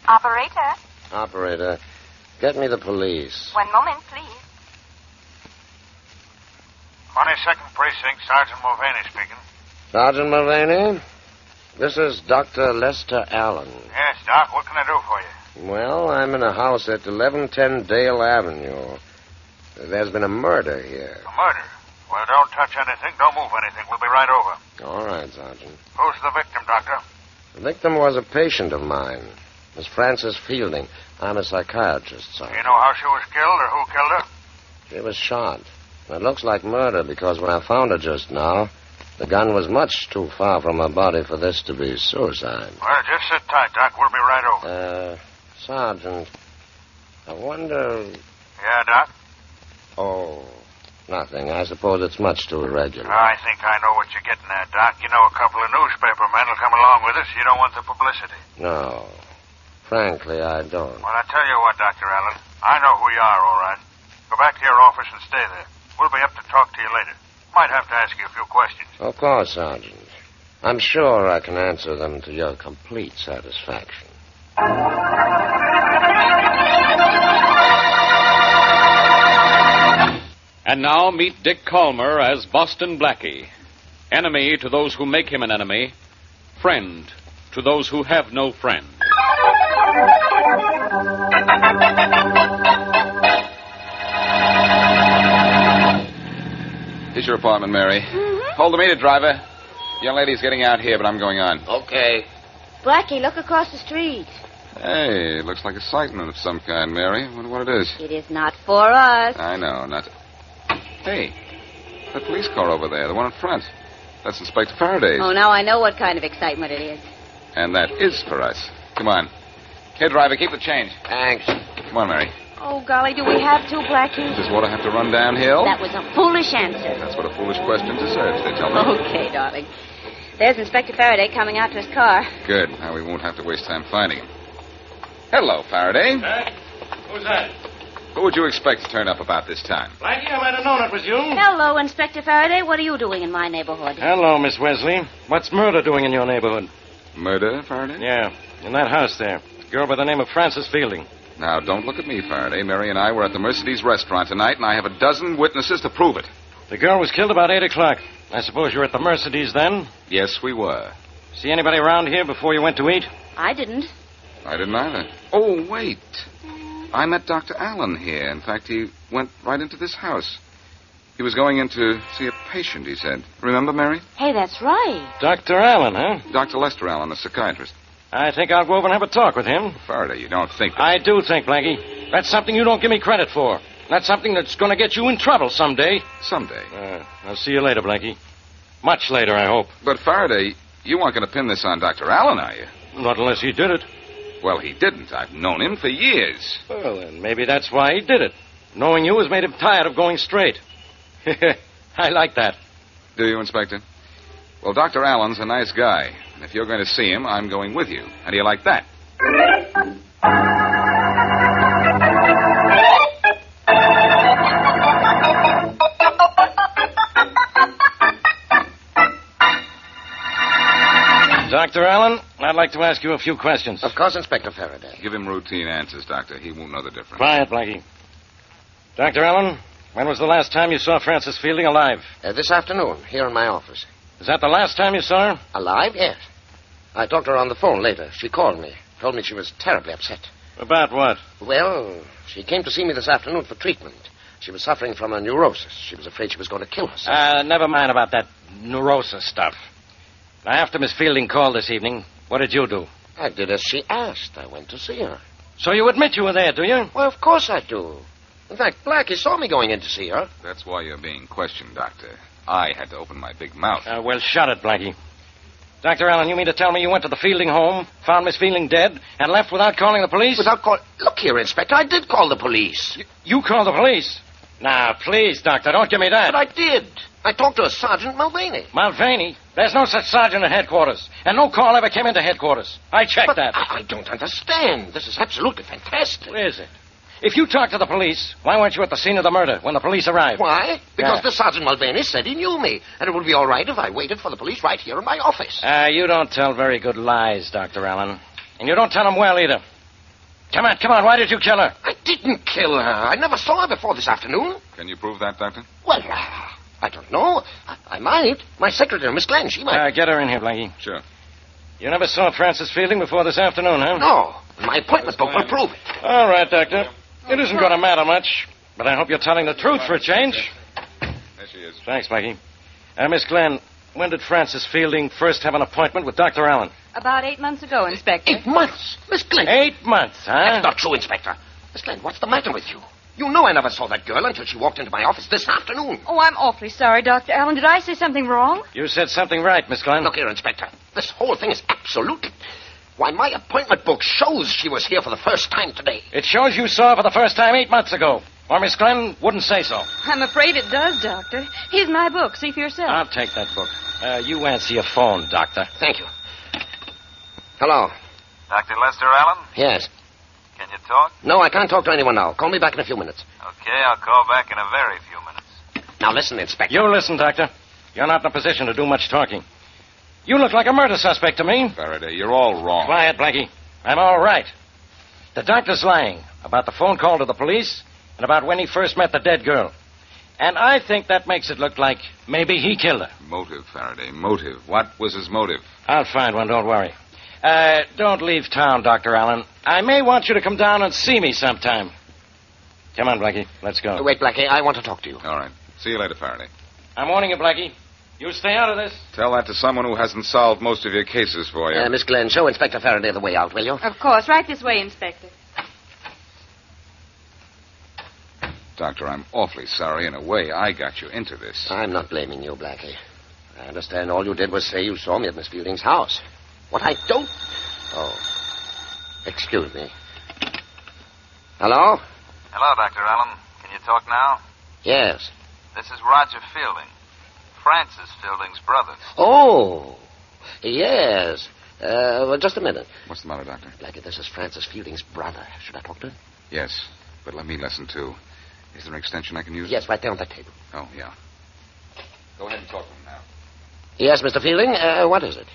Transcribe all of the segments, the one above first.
Operator. Operator, get me the police. 1 moment, please. 22nd Precinct, Sergeant Mulvaney speaking. Sergeant Mulvaney, this is Dr. Lester Allen. Yes, Doc, what can I do for you? Well, I'm in a house at 1110 Dale Avenue. There's been a murder here. A murder? Well, don't touch anything, don't move anything. We'll be right over. All right, Sergeant. Who's the victim, Doctor? The victim was a patient of mine, Miss Frances Fielding. I'm a psychiatrist, Do Sergeant. you know how she was killed or who killed her? She was shot. It looks like murder because when I found her just now, the gun was much too far from her body for this to be suicide. Well, just sit tight, Doc. We'll be right over. Sergeant, I wonder... Yeah, Doc? Oh, nothing. I suppose it's much too irregular. I think I know what you're getting at, Doc. You know a couple of newspaper men will come along with us. You don't want the publicity. No. Frankly, I don't. Well, I tell you what, Dr. Allen. I know who you are, all right. Go back to your office and stay there. We'll be up to talk to you later. Might have to ask you a few questions. Of course, Sergeant. I'm sure I can answer them to your complete satisfaction. And now meet Dick Calmer as Boston Blackie. Enemy to those who make him an enemy. Friend to those who have no friend. Here's your apartment, Mary. Mm-hmm. Hold the meter, driver. Young lady's getting out here, but I'm going on. Okay. Blackie, look across the street. Hey, looks like a sighting of some kind, Mary. I wonder what it is. It is not for us. I know, not... Hey, the police car over there, the one in front. That's Inspector Faraday's. Oh, now I know what kind of excitement it is. And that is for us. Come on. Here, driver, keep the change. Thanks. Come on, Mary. Oh, golly, do we have to, Blackie? Does water have to run downhill? That was a foolish answer. That's what a foolish question deserves, they tell me. Okay, darling. There's Inspector Faraday coming out to his car. Good. Now we won't have to waste time finding him. Hello, Faraday. Who's that? Who would you expect to turn up about this time? Blackie, I might have known it was you. Hello, Inspector Faraday. What are you doing in my neighborhood? Hello, Miss Wesley. What's murder doing in your neighborhood? Murder, Faraday? Yeah, in that house there. A girl by the name of Frances Fielding. Now, don't look at me, Faraday. Mary and I were at the Mercedes restaurant tonight, and I have a dozen witnesses to prove it. The girl was killed about 8 o'clock. I suppose you were at the Mercedes then? Yes, we were. See anybody around here before you went to eat? I didn't. I didn't either. Oh, wait. I met Dr. Allen here. In fact, he went right into this house. He was going in to see a patient, he said. Remember, Mary? Hey, that's right. Dr. Allen, huh? Dr. Lester Allen, a psychiatrist. I think I'll go over and have a talk with him. Faraday, you don't think that... I do think, Blackie. That's something you don't give me credit for. That's something that's going to get you in trouble someday. Someday. I'll see you later, Blackie. Much later, I hope. But, Faraday, you aren't going to pin this on Dr. Allen, are you? Not unless he did it. Well, he didn't. I've known him for years. Well, then maybe that's why he did it. Knowing you has made him tired of going straight. I like that. Do you, Inspector? Well, Dr. Allen's a nice guy. And if you're going to see him, I'm going with you. How do you like that? Dr. Allen, I'd like to ask you a few questions. Of course, Inspector Faraday. Give him routine answers, Doctor. He won't know the difference. Quiet, Blackie. Dr. Allen, when was the last time you saw Frances Fielding alive? This afternoon, here in my office. Is that the last time you saw her? Alive? Yes. I talked to her on the phone later. She called me. Told me she was terribly upset. About what? Well, she came to see me this afternoon for treatment. She was suffering from a neurosis. She was afraid she was going to kill herself. Never mind about that neurosis stuff. Now, after Miss Fielding called this evening, what did you do? I did as she asked. I went to see her. So you admit you were there, do you? Well, of course I do. In fact, Blackie saw me going in to see her. That's why you're being questioned, Doctor. I had to open my big mouth. Well, shut it, Blackie. Dr. Allen, you mean to tell me you went to the Fielding home, found Miss Fielding dead, and left without calling the police? Without call... Look here, Inspector, I did call the police. You called the police? Now, please, Doctor, don't give me that. But I did. I talked to a Sergeant Mulvaney. Mulvaney? There's no such sergeant at headquarters. And no call ever came into headquarters. I checked But that. I don't understand. This is absolutely fantastic. What is it? If you talked to the police, why weren't you at the scene of the murder when the police arrived? Why? Because Yeah. the Sergeant Mulvaney said he knew me, and it would be all right if I waited for the police right here in my office. You don't tell very good lies, Dr. Allen. And you don't tell them well, either. Come on. Why did you kill her? I didn't kill her. I never saw her before this afternoon. Can you prove that, Doctor? Well, I don't know. I might. My secretary, Miss Glenn, she might. Get her in here, Blackie. Sure. You never saw Frances Fielding before this afternoon, huh? No. My appointment book will prove it. All right, Doctor. It isn't going to matter much, but I hope you're telling the truth for a change. There she is. Thanks, Blackie. Miss Glenn, when did Frances Fielding first have an appointment with Dr. Allen? About 8 months ago, Inspector. 8 months? Miss Glenn. 8 months, huh? That's not true, Inspector. Miss Glenn, what's the matter with you? You know I never saw that girl until she walked into my office this afternoon. Oh, I'm awfully sorry, Dr. Allen. Did I say something wrong? You said something right, Miss Glenn. Look here, Inspector. This whole thing is absolutely... Why, my appointment book shows she was here for the first time today. It shows you saw her for the first time 8 months ago. Or Miss Glenn wouldn't say so. I'm afraid it does, Doctor. Here's my book. See for yourself. I'll take that book. You answer your phone, Doctor. Thank you. Hello. Dr. Lester Allen? Yes. Can you talk? No, I can't talk to anyone now. Call me back in a few minutes. Okay, I'll call back in a very few minutes. Now listen, Inspector. You listen, Doctor. You're not in a position to do much talking. You look like a murder suspect to me. Faraday, you're all wrong. Quiet, Blackie. I'm all right. The doctor's lying about the phone call to the police and about when he first met the dead girl. And I think that makes it look like maybe he killed her. Motive, Faraday, motive. What was his motive? I'll find one, don't worry. Don't leave town, Dr. Allen. I may want you to come down and see me sometime. Come on, Blackie. Let's go. Wait, Blackie, I want to talk to you. All right. See you later, Faraday. I'm warning you, Blackie. You stay out of this. Tell that to someone who hasn't solved most of your cases for you. Miss Glenn, show Inspector Faraday the way out, will you? Of course. Right this way, Inspector. Doctor, I'm awfully sorry. In a way, I got you into this. I'm not blaming you, Blackie. I understand all you did was say you saw me at Miss Fielding's house. What I don't... Oh. Excuse me. Hello? Hello, Dr. Allen. Can you talk now? Yes. This is Roger Fielding, Frances Fielding's brother. Oh, yes. Well, just a minute. What's the matter, Doctor? Blackie, this is Frances Fielding's brother. Should I talk to him? Yes, but let me listen, too. Is there an extension I can use? Yes, right there on that table. Oh, yeah. Go ahead and talk to him now. Yes, Mr. Fielding, what is it?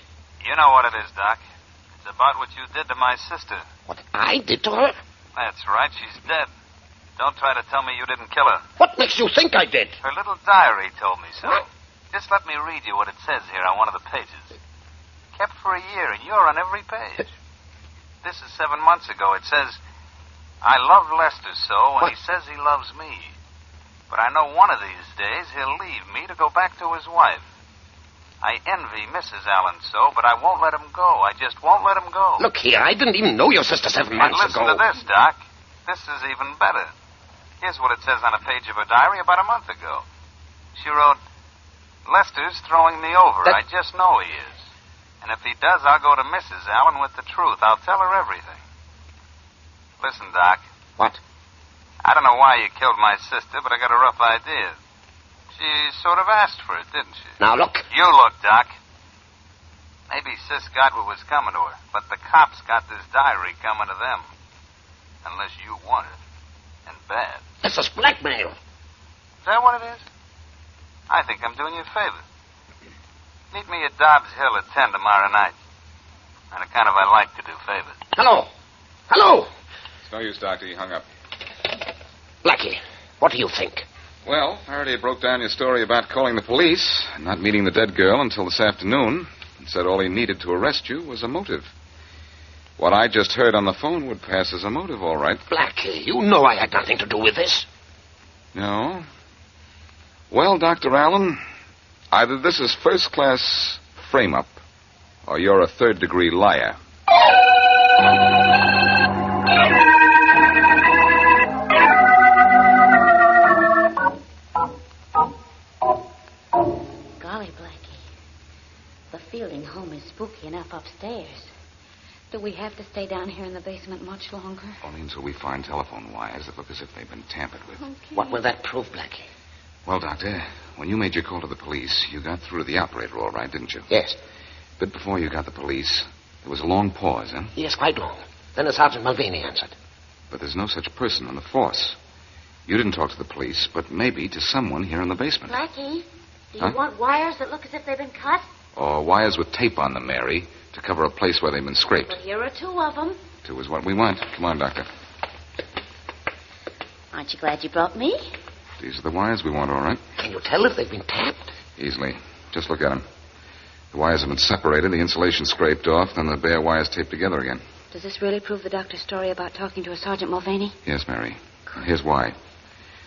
You know what it is, Doc. It's about what you did to my sister. What I did to her? That's right, she's dead. Don't try to tell me you didn't kill her. What makes you think I did? Her little diary told me so. What? Just let me read you what it says here on one of the pages. Kept for a year, and you're on every page. This is 7 months ago. It says, I love Lester so, and he says he loves me. But I know one of these days he'll leave me to go back to his wife. I envy Mrs. Allen so, but I won't let him go. I just won't let him go. Look here, I didn't even know your sister 7 months and listen ago. to this, Doc. This is even better. Here's what it says on a page of her diary about a month ago. She wrote, Lester's throwing me over. I just know he is. And if he does, I'll go to Mrs. Allen with the truth. I'll tell her everything. Listen, Doc. What? I don't know why you killed my sister, but I got a rough idea. She sort of asked for it, didn't she? Now, look. You look, Doc. Maybe Sis got what was coming to her, but the cops got this diary coming to them. Unless you want it. And bad. This is blackmail. Is that what it is? I think I'm doing you a favor. Meet me at Dobbs Hill at 10 tomorrow night. And a kind of I like to do favors. Hello. Hello. It's no use, Doctor. You hung up. Blackie, what do you think? Well, Faraday broke down your story about calling the police and not meeting the dead girl until this afternoon and said all he needed to arrest you was a motive. What I just heard on the phone would pass as a motive, all right. Blackie, you know I had nothing to do with this. No? Well, Dr. Allen, either this is first-class frame-up or you're a third-degree liar. Golly, Blackie. The Fielding home is spooky enough upstairs. Do we have to stay down here in the basement much longer? Only until we find telephone wires that look as if they've been tampered with. Okay. What will that prove, Blackie? Well, Doctor, when you made your call to the police, you got through to the operator all right, didn't you? Yes. A bit before you got the police, there was a long pause, huh? Yes, quite long. Then the Sergeant Mulvaney answered. But there's no such person on the force. You didn't talk to the police, but maybe to someone here in the basement. Blackie, do you Huh? want wires that look as if they've been cut? Or wires with tape on them, Mary, to cover a place where they've been scraped. Well, here are two of them. 2 is what we want. Come on, Doctor. Aren't you glad you brought me? These are the wires we want, all right. Can you tell if they've been tapped? Easily. Just look at them. The wires have been separated, the insulation scraped off, then the bare wires taped together again. Does this really prove the doctor's story about talking to a Sergeant Mulvaney? Yes, Mary. Here's why.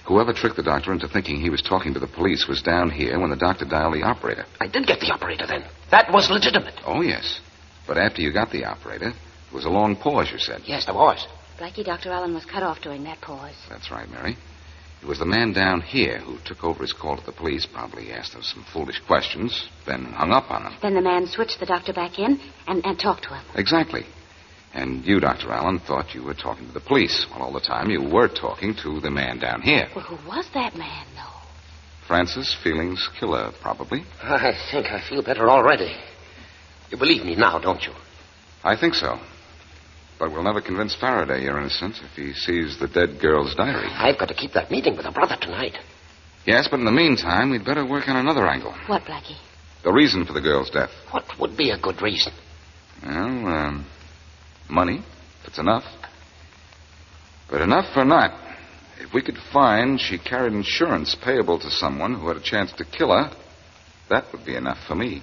Whoever tricked the doctor into thinking he was talking to the police was down here when the doctor dialed the operator. I did get the operator then. That was legitimate. Oh, yes. But after you got the operator, there was a long pause, you said. Yes, there was. Blackie, Dr. Allen was cut off during that pause. That's right, Mary. It was the man down here who took over his call to the police, probably asked him some foolish questions, then hung up on him. Then the man switched the doctor back in and talked to him. Exactly. And you, Dr. Allen, thought you were talking to the police, while all the time you were talking to the man down here. Well, who was that man, though? Francis Feeling's killer, probably. I think I feel better already. You believe me now, don't you? I think so. But we'll never convince Faraday you're innocent if he sees the dead girl's diary. I've got to keep that meeting with her brother tonight. Yes, but in the meantime, we'd better work on another angle. What, Blackie? The reason for the girl's death. What would be a good reason? Well, money, if it's enough. But enough or not, if we could find she carried insurance payable to someone who had a chance to kill her, that would be enough for me.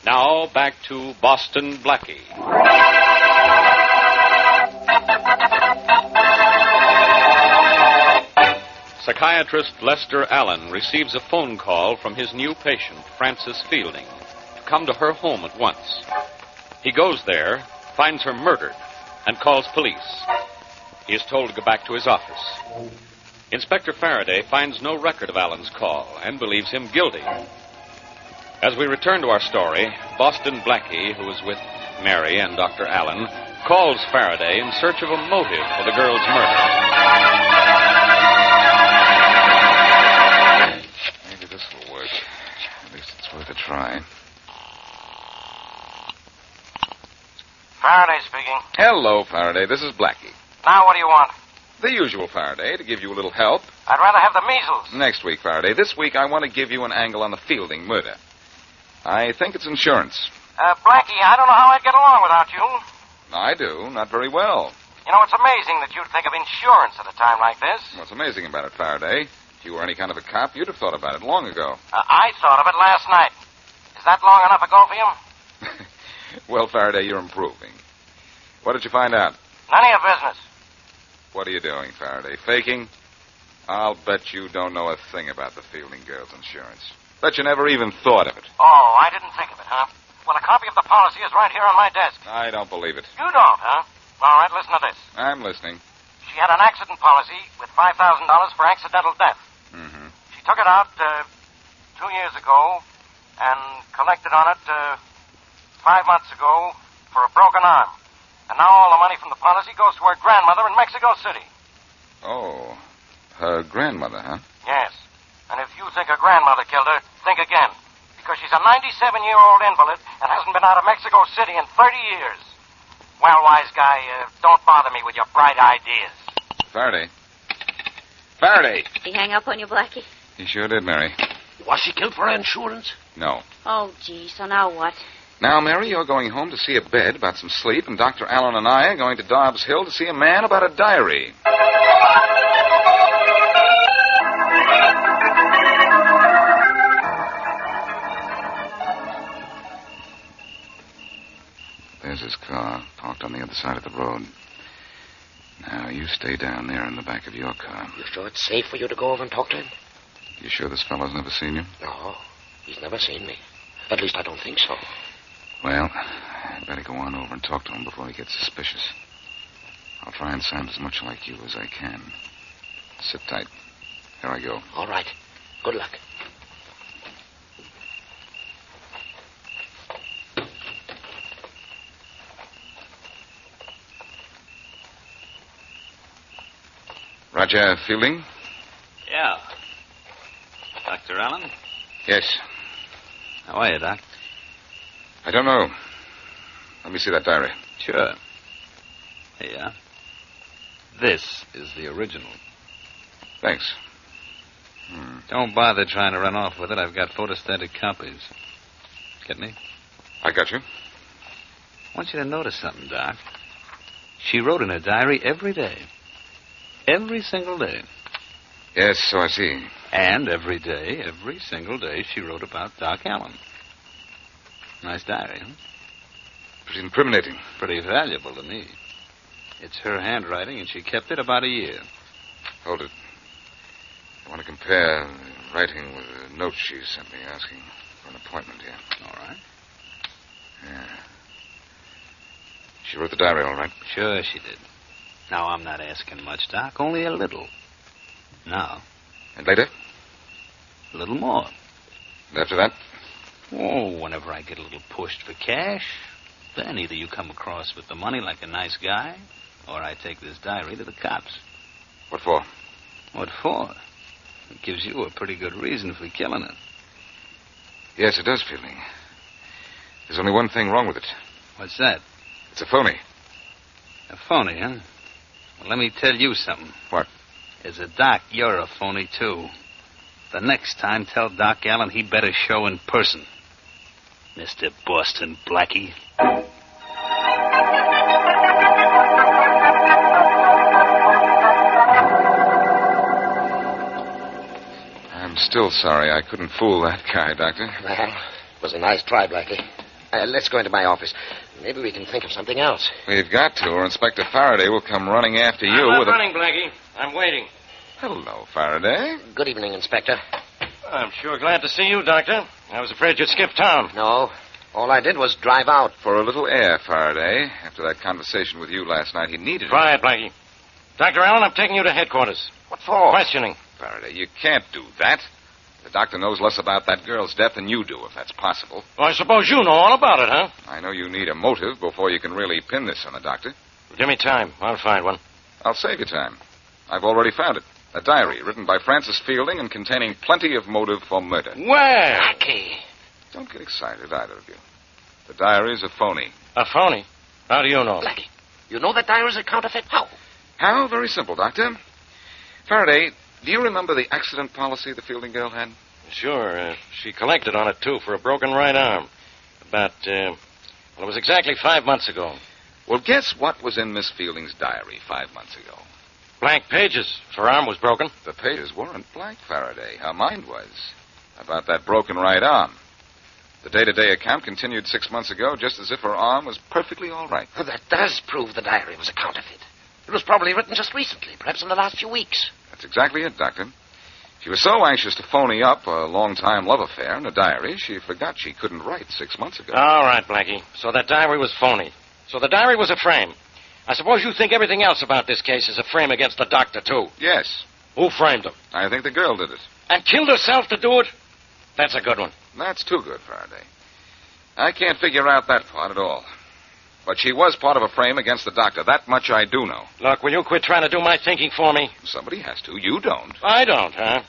Now back to Boston Blackie. Psychiatrist Lester Allen receives a phone call from his new patient, Frances Fielding, to come to her home at once. He goes there, finds her murdered, and calls police. He is told to go back to his office. Inspector Faraday finds no record of Allen's call and believes him guilty. As we return to our story, Boston Blackie, who is with Mary and Dr. Allen, calls Faraday in search of a motive for the girl's murder. Maybe this will work. At least it's worth a try. Faraday speaking. Hello, Faraday. This is Blackie. Now what do you want? The usual, Faraday, to give you a little help. I'd rather have the measles. Next week, Faraday. This week, I want to give you an angle on the Fielding murder. I think it's insurance. Blackie, I don't know how I'd get along without you. I do. Not very well. You know, it's amazing that you'd think of insurance at a time like this. What's amazing about it, Faraday? If you were any kind of a cop, you'd have thought about it long ago. I thought of it last night. Is that long enough ago for you? Well, Faraday, you're improving. What did you find out? None of your business. What are you doing, Faraday? Faking? I'll bet you don't know a thing about the Fielding girl's insurance. Bet you never even thought of it. Oh, I didn't think of it, huh? Well, a copy of the policy is right here on my desk. I don't believe it. You don't, huh? All right, listen to this. I'm listening. She had an accident policy with $5,000 for accidental death. Mm-hmm. She took it out 2 years ago and collected on it 5 months ago for a broken arm. And now all the money from the policy goes to her grandmother in Mexico City. Oh, her grandmother, huh? Yes. And if you think her grandmother killed her, think again. Because she's a 97-year-old invalid and hasn't been out of Mexico City in 30 years. Well, wise guy, don't bother me with your bright ideas. Faraday. Faraday! Did he hang up on you, Blackie? He sure did, Mary. Was she killed for her insurance? No. Oh, gee, so now what? Now, Mary, you're going home to see a bed about some sleep, and Dr. Allen and I are going to Dobbs Hill to see a man about a diary. There's his car, parked on the other side of the road. Now, you stay down there in the back of your car. You sure it's safe for you to go over and talk to him? You sure this fellow's never seen you? No, he's never seen me. At least I don't think so. Well, I'd better go on over and talk to him before he gets suspicious. I'll try and sound as much like you as I can. Sit tight. Here I go. All right. Good luck. Roger Fielding? Yeah. Dr. Allen? Yes. How are you, Doc? I don't know. Let me see that diary. Sure. Here you are. This is the original. Thanks. Don't bother trying to run off with it. I've got photostatic copies. Get me? I got you. I want you to notice something, Doc. She wrote in her diary every day. Every single day. Yes, so I see. And every day, every single day, she wrote about Doc Allen. Nice diary, huh? Pretty incriminating. Pretty valuable to me. It's her handwriting, and she kept it about a year. Hold it. I want to compare the writing with the note she sent me asking for an appointment here. All right. Yeah. She wrote the diary, all right? Sure she did. Now, I'm not asking much, Doc, only a little. Now. And later? A little more. And after that? Oh, whenever I get a little pushed for cash, then either you come across with the money like a nice guy, or I take this diary to the cops. What for? What for? It gives you a pretty good reason for killing it. Yes, it does, Fielding. There's only one thing wrong with it. What's that? It's a phony. A phony, huh? Well, let me tell you something. What? As a doc, you're a phony, too. The next time, tell Doc Allen he better show in person. Mr. Boston Blackie. I'm still sorry I couldn't fool that guy, Doctor. Well, it was a nice try, Blackie. Let's go into my office. Maybe we can think of something else. We've got to, or Inspector Faraday will come running after you I'm not with running, Blackie. I'm waiting. Hello, Faraday. Good evening, Inspector. I'm sure glad to see you, Doctor. I was afraid you'd skip town. No, all I did was drive out. For a little air, Faraday. After that conversation with you last night, he needed it. Quiet, Blackie. Dr. Allen, I'm taking you to headquarters. What for? Questioning. Faraday, you can't do that. The doctor knows less about that girl's death than you do, if that's possible. Well, I suppose you know all about it, huh? I know you need a motive before you can really pin this on the doctor. Give me time. I'll find one. I'll save you time. I've already found it. A diary written by Francis Fielding and containing plenty of motive for murder. Where? Blackie. Don't get excited, either of you. The diary's a phony. A phony? How do you know? Blackie, you know that diary's a counterfeit? How? How? Very simple, Doctor. Faraday, do you remember the accident policy the Fielding girl had? Sure. She collected on it, too, for a broken right arm. About, it was exactly 5 months ago. Well, guess what was in Miss Fielding's diary 5 months ago? Blank pages. Her arm was broken. The pages weren't blank, Faraday. Her mind was. About that broken right arm. The day-to-day account continued 6 months ago, just as if her arm was perfectly all right. Well, that does prove the diary was a counterfeit. It was probably written just recently, perhaps in the last few weeks. That's exactly it, Doctor. She was so anxious to phony up a long-time love affair in a diary, she forgot she couldn't write 6 months ago. All right, Blackie. So that diary was phony. So the diary was a frame. I suppose you think everything else about this case is a frame against the doctor, too. Yes. Who framed him? I think the girl did it. And killed herself to do it? That's a good one. That's too good, Faraday. I can't figure out that part at all. But she was part of a frame against the doctor. That much I do know. Look, will you quit trying to do my thinking for me? Somebody has to. You don't. I don't, huh?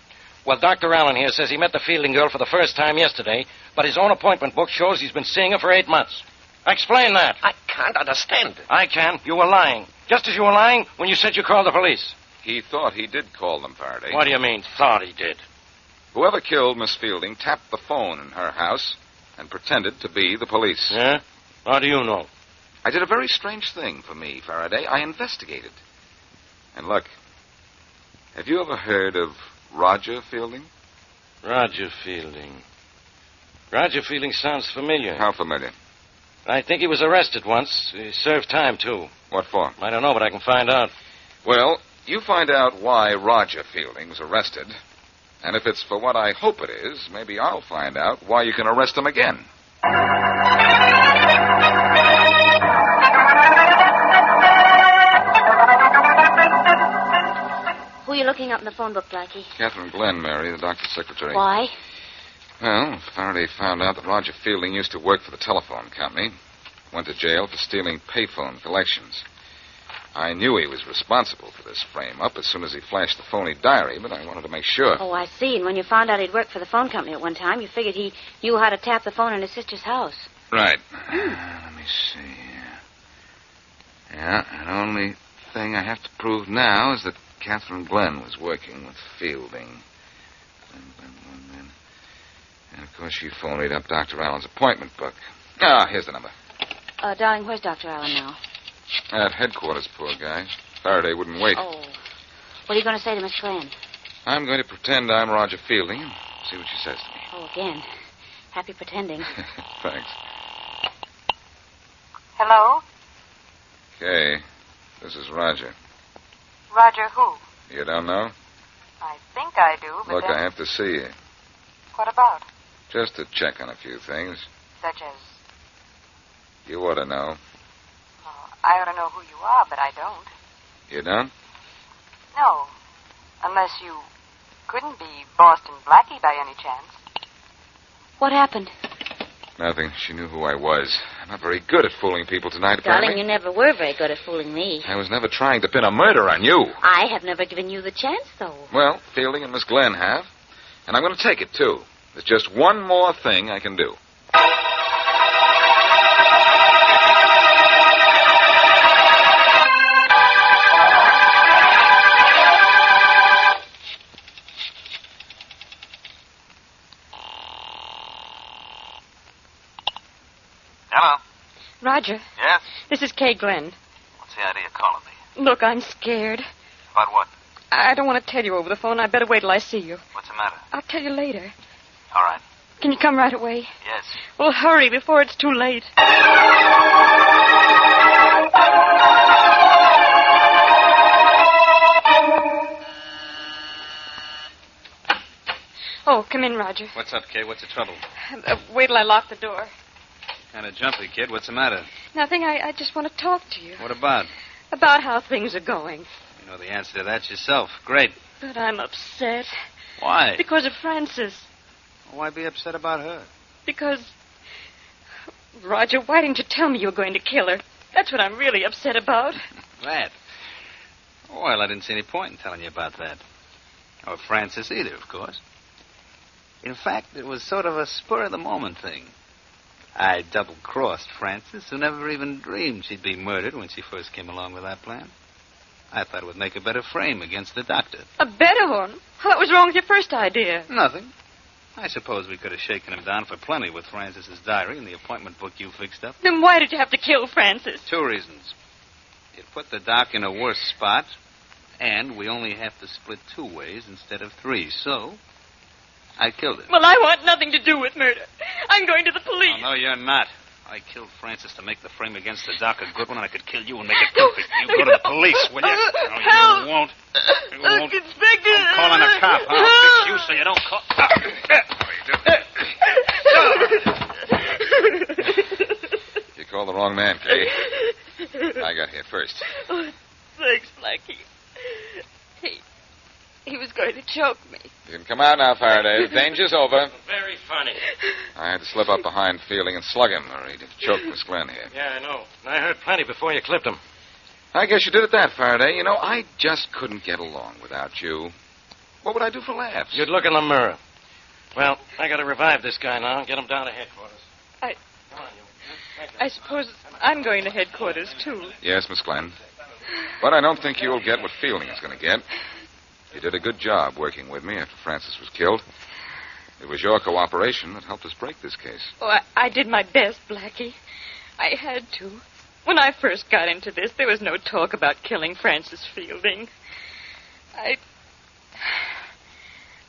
Well, Dr. Allen here says he met the Fielding girl for the first time yesterday, but his own appointment book shows he's been seeing her for 8 months. Explain that. I can't understand it. I can. You were lying. Just as you were lying when you said you called the police. He thought he did call them, Faraday. What do you mean, thought he did? Whoever killed Miss Fielding tapped the phone in her house and pretended to be the police. Yeah? How do you know? I did a very strange thing for me, Faraday. I investigated. And look, have you ever heard of Roger Fielding? Roger Fielding. Roger Fielding sounds familiar. How familiar? I think he was arrested once. He served time, too. What for? I don't know, but I can find out. Well, you find out why Roger Fielding was arrested. And if it's for what I hope it is, maybe I'll find out why you can arrest him again. Who are you looking up in the phone book, Blackie? Catherine Glenn, Mary, the doctor's secretary. Why? Well, Faraday found out that Roger Fielding used to work for the telephone company. Went to jail for stealing payphone collections. I knew he was responsible for this frame-up as soon as he flashed the phony diary, but I wanted to make sure. Oh, I see. And when you found out he'd worked for the phone company at one time, you figured he knew how to tap the phone in his sister's house. Right. Let me see. Yeah, the only thing I have to prove now is that Catherine Glenn was working with Fielding. course, she phoned me up Dr. Allen's appointment book. Ah, here's the number. Darling, where's Dr. Allen now? At headquarters, poor guy. Faraday wouldn't wait. Oh. What are you going to say to Miss Glenn? I'm going to pretend I'm Roger Fielding and see what she says to me. Oh, again. Happy pretending. Thanks. Hello? Okay. This is Roger. Roger who? You don't know? I think I do, but Look, then... I have to see you. What about? Just to check on a few things. Such as... You ought to know. Oh, I ought to know who you are, but I don't. You don't? No. Unless you couldn't be Boston Blackie by any chance. What happened? Nothing. She knew who I was. I'm not very good at fooling people tonight, Darling, apparently. you never were very good at fooling me. I was never trying to pin a murder on you. I have never given you the chance, though. Well, Fielding and Miss Glenn have. And I'm going to take it, too. There's just one more thing I can do. Hello? Roger, Yes? this is Kay Glenn. What's the idea of calling me? Look, I'm scared. About what? I don't want to tell you over the phone. I better wait till I see you. What's the matter? I'll tell you later. All right. Can you come right away? Yes. Well, hurry before it's too late. Oh, come in, Roger. What's up, Kay? What's the trouble? Wait till I lock the door. Kind of jumpy, kid. What's the matter? Nothing. I just want to talk to you. What about? About how things are going. You know the answer to that yourself. Great. But I'm upset. Why? Because of Frances. Why be upset about her? Because... Roger, why didn't you tell me you were going to kill her? That's what I'm really upset about. That? Well, I didn't see any point in telling you about that. Or Francis either, of course. In fact, it was sort of a spur-of-the-moment thing. I double-crossed Frances, who never even dreamed she'd be murdered when she first came along with that plan. I thought it would make a better frame against the doctor. A better one? What was wrong with your first idea? Nothing. I suppose we could have shaken him down for plenty with Francis's diary and the appointment book you fixed up. Then why did you have to kill Frances? 2 reasons. It put the doc in a worse spot, and we only have to split 2 ways instead of 3, so I killed him. Well, I want nothing to do with murder. I'm going to the police. Oh, no, you're not. I killed Francis to make the frame against the doc a good one, and I could kill you and make it perfect. You go to the police, will you? No, you won't. You won't. Inspector! I'm calling a cop. I'll fix you so you don't call... You called the wrong man, Kay. I got here first. Oh, thanks, Blackie. He was going to choke me. You can come out now, Faraday. The danger's over. Very funny. I had to slip up behind Fielding and slug him, or he'd have choked Miss Glenn here. Yeah, I know. I heard plenty before you clipped him. I guess you did it that, Faraday. You know, I just couldn't get along without you. What would I do for laughs? You'd look in the mirror. Well, I got to revive this guy now and get him down to headquarters. Come on, you. I suppose I'm going to headquarters, too. Yes, Miss Glenn. But I don't think you'll get what Fielding is going to get. You did a good job working with me after Francis was killed. It was your cooperation that helped us break this case. Oh, I did my best, Blackie. I had to. When I first got into this, there was no talk about killing Francis Fielding.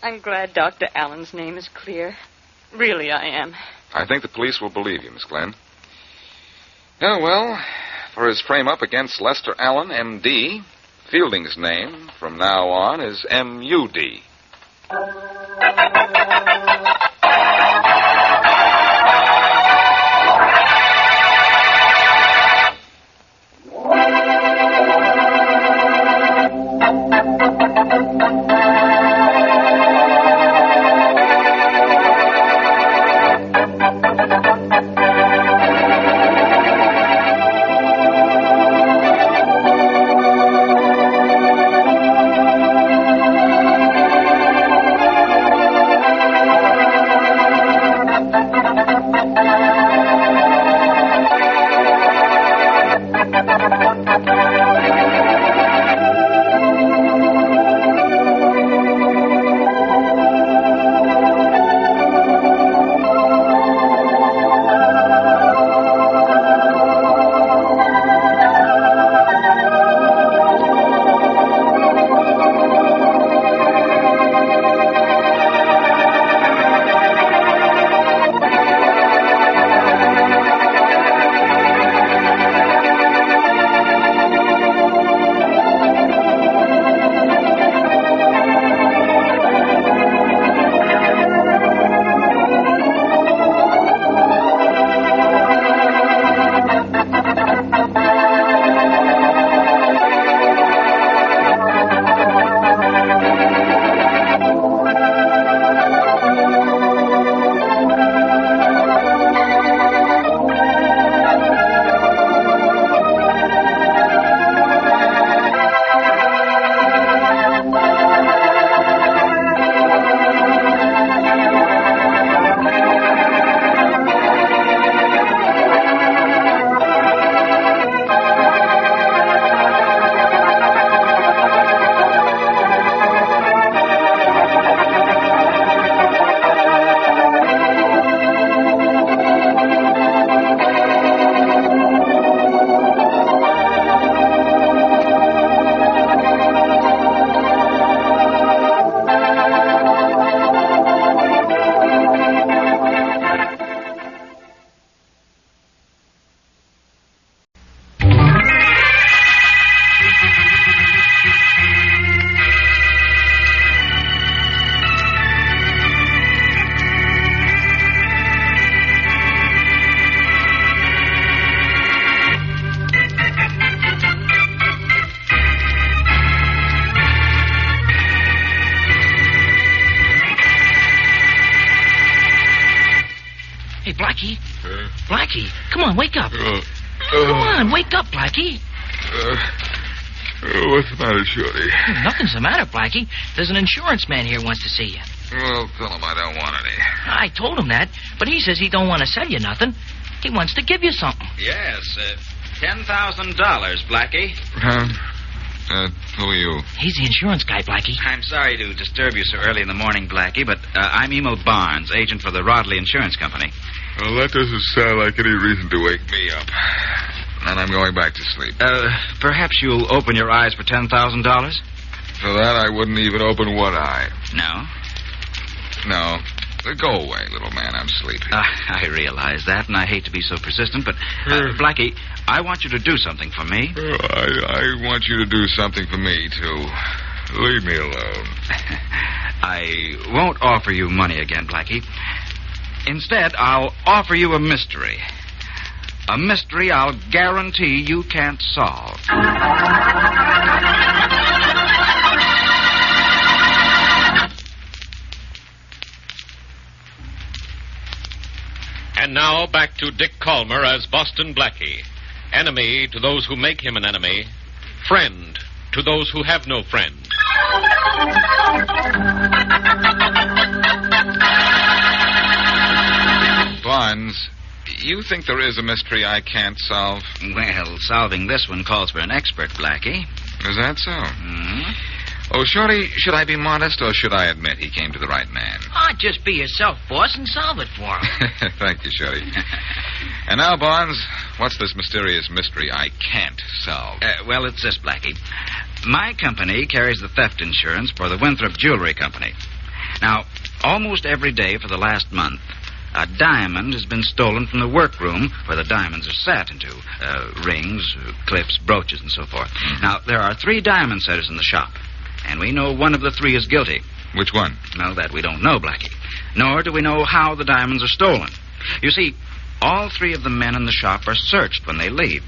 I'm glad Dr. Allen's name is clear. Really, I am. I think the police will believe you, Miss Glenn. Oh, well, for his frame-up against Lester Allen, M.D., Fielding's name from now on is M.U.D. Hey, Blackie. Blackie, come on, wake up. Come on, wake up, Blackie. What's the matter, Shorty? Nothing's the matter, Blackie. There's an insurance man here who wants to see you. Well, tell him I don't want any. I told him that, but he says he don't want to sell you nothing. He wants to give you something. Yes, $10,000, Blackie. Who are you? He's the insurance guy, Blackie. I'm sorry to disturb you so early in the morning, Blackie, but I'm Emo Barnes, agent for the Rodley Insurance Company. Well, that doesn't sound like any reason to wake me up. And I'm going back to sleep. Perhaps you'll open your eyes for $10,000? For that, I wouldn't even open one eye. No? No. Go away, little man. I'm sleepy. I realize that, and I hate to be so persistent, but, Blackie, I want you to do something for me. I want you to do something for me, too. Leave me alone. I won't offer you money again, Blackie. Instead, I'll offer you a mystery. A mystery I'll guarantee you can't solve. And now back to Dick Calmer as Boston Blackie. Enemy to those who make him an enemy. Friend to those who have no friend. Barnes, you think there is a mystery I can't solve? Well, solving this one calls for an expert, Blackie. Is that so? Mm-hmm. Oh, Shorty, should I be modest or should I admit he came to the right man? Just be yourself, boss, and solve it for him. Thank you, Shorty. And now, Barnes, what's this mysterious mystery I can't solve? Well, it's this, Blackie. My company carries the theft insurance for the Winthrop Jewelry Company. Now, almost every day for the last month, a diamond has been stolen from the workroom where the diamonds are set into. Rings, clips, brooches, and so forth. Mm-hmm. Now, there are 3 diamond setters in the shop, and we know one of the 3 is guilty. Which one? Well, that we don't know, Blackie. Nor do we know how the diamonds are stolen. You see, all 3 of the men in the shop are searched when they leave.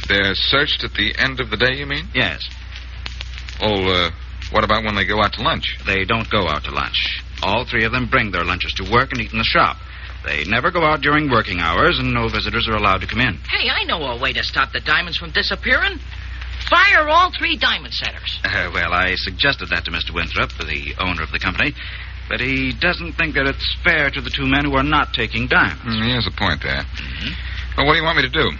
They're searched at the end of the day, you mean? Yes. Oh, what about when they go out to lunch? They don't go out to lunch. All 3 of them bring their lunches to work and eat in the shop. They never go out during working hours, and no visitors are allowed to come in. Hey, I know a way to stop the diamonds from disappearing. Fire all 3 diamond setters. Well, I suggested that to Mr. Winthrop, the owner of the company, but he doesn't think that it's fair to the 2 men who are not taking diamonds. He has a point there. Mm-hmm. Well, what do you want me to do?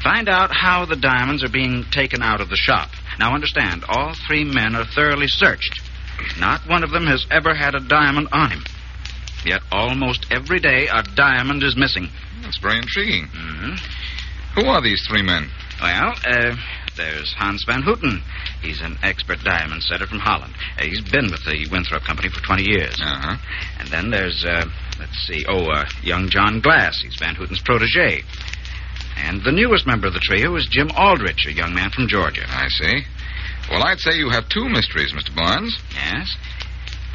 Find out how the diamonds are being taken out of the shop. Now, understand, all 3 men are thoroughly searched. Not one of them has ever had a diamond on him. Yet almost every day a diamond is missing. That's very intriguing. Mm-hmm. Who are these 3 men? Well, there's Hans Van Houten. He's an expert diamond setter from Holland. He's been with the Winthrop Company for 20 years. Uh-huh. And then there's, young John Glass. He's Van Houten's protege. And the newest member of the trio is Jim Aldrich, a young man from Georgia. I see. Well, I'd say you have 2 mysteries, Mr. Barnes. Yes?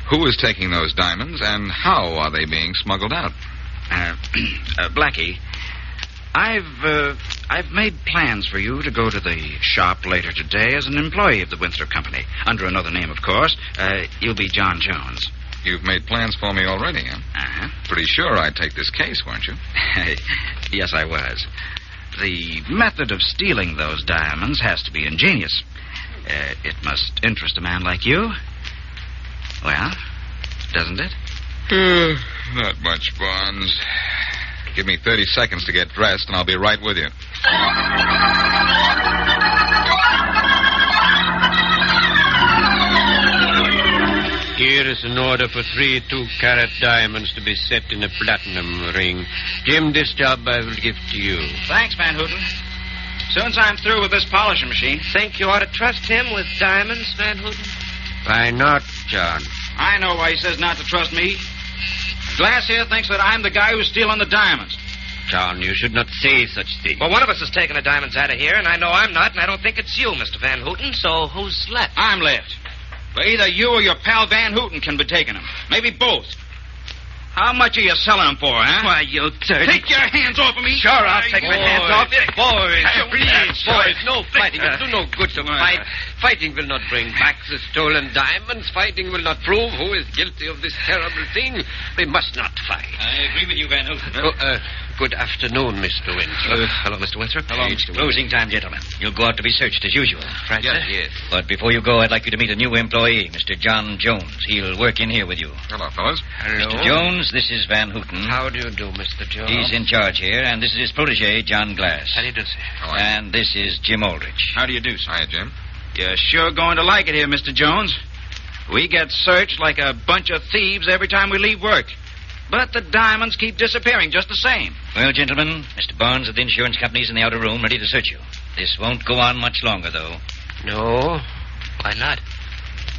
Who is taking those diamonds, and how are they being smuggled out? Blackie, I've made plans for you to go to the shop later today as an employee of the Winthrop Company. Under another name, of course. You'll be John Jones. You've made plans for me already, huh? Uh-huh. Pretty sure I'd take this case, weren't you? Yes, I was. The method of stealing those diamonds has to be ingenious. It must interest a man like you. Well, doesn't it? Not much, Barnes. Give me 30 seconds to get dressed, and I'll be right with you. Here is an order for 3 2-carat diamonds to be set in a platinum ring. Jim, this job I will give to you. Thanks, Van Houten. Soon as I'm through with this polishing machine. Think you ought to trust him with diamonds, Van Houten? Why not, John? I know why he says not to trust me. Glass here thinks that I'm the guy who's stealing the diamonds. John, you should not say such things. Well, one of us is taking the diamonds out of here, and I know I'm not, and I don't think it's you, Mr. Van Houten, so who's left? I'm left. But either you or your pal Van Houten can be taking them. Maybe both. How much are you selling them for, huh? Why, you dirty... Take your hands off of me. Sure, I'll take my hands off you. Boys, please. boys, no fighting. It'll do no good to fight. Fighting will not bring back the stolen diamonds. Fighting will not prove who is guilty of this terrible thing. We must not fight. I agree with you, Van Houten. Good afternoon, Mr. Winthrop. Hello, Mr. Winthrop. Hello, It's Mr. closing time, gentlemen. You'll go out to be searched as usual. Right, yes. But before you go, I'd like you to meet a new employee, Mr. John Jones. He'll work in here with you. Hello, fellas. Hello. Mr. Jones, this is Van Houten. How do you do, Mr. Jones? He's in charge here, and this is his protege, John Glass. How do you do, sir? And this is Jim Aldrich. How do you do, sir? Hiya, Jim. You're sure going to like it here, Mr. Jones. We get searched like a bunch of thieves every time we leave work. But the diamonds keep disappearing just the same. Well, gentlemen, Mr. Barnes of the insurance company's in the outer room ready to search you. This won't go on much longer, though. No. Why not?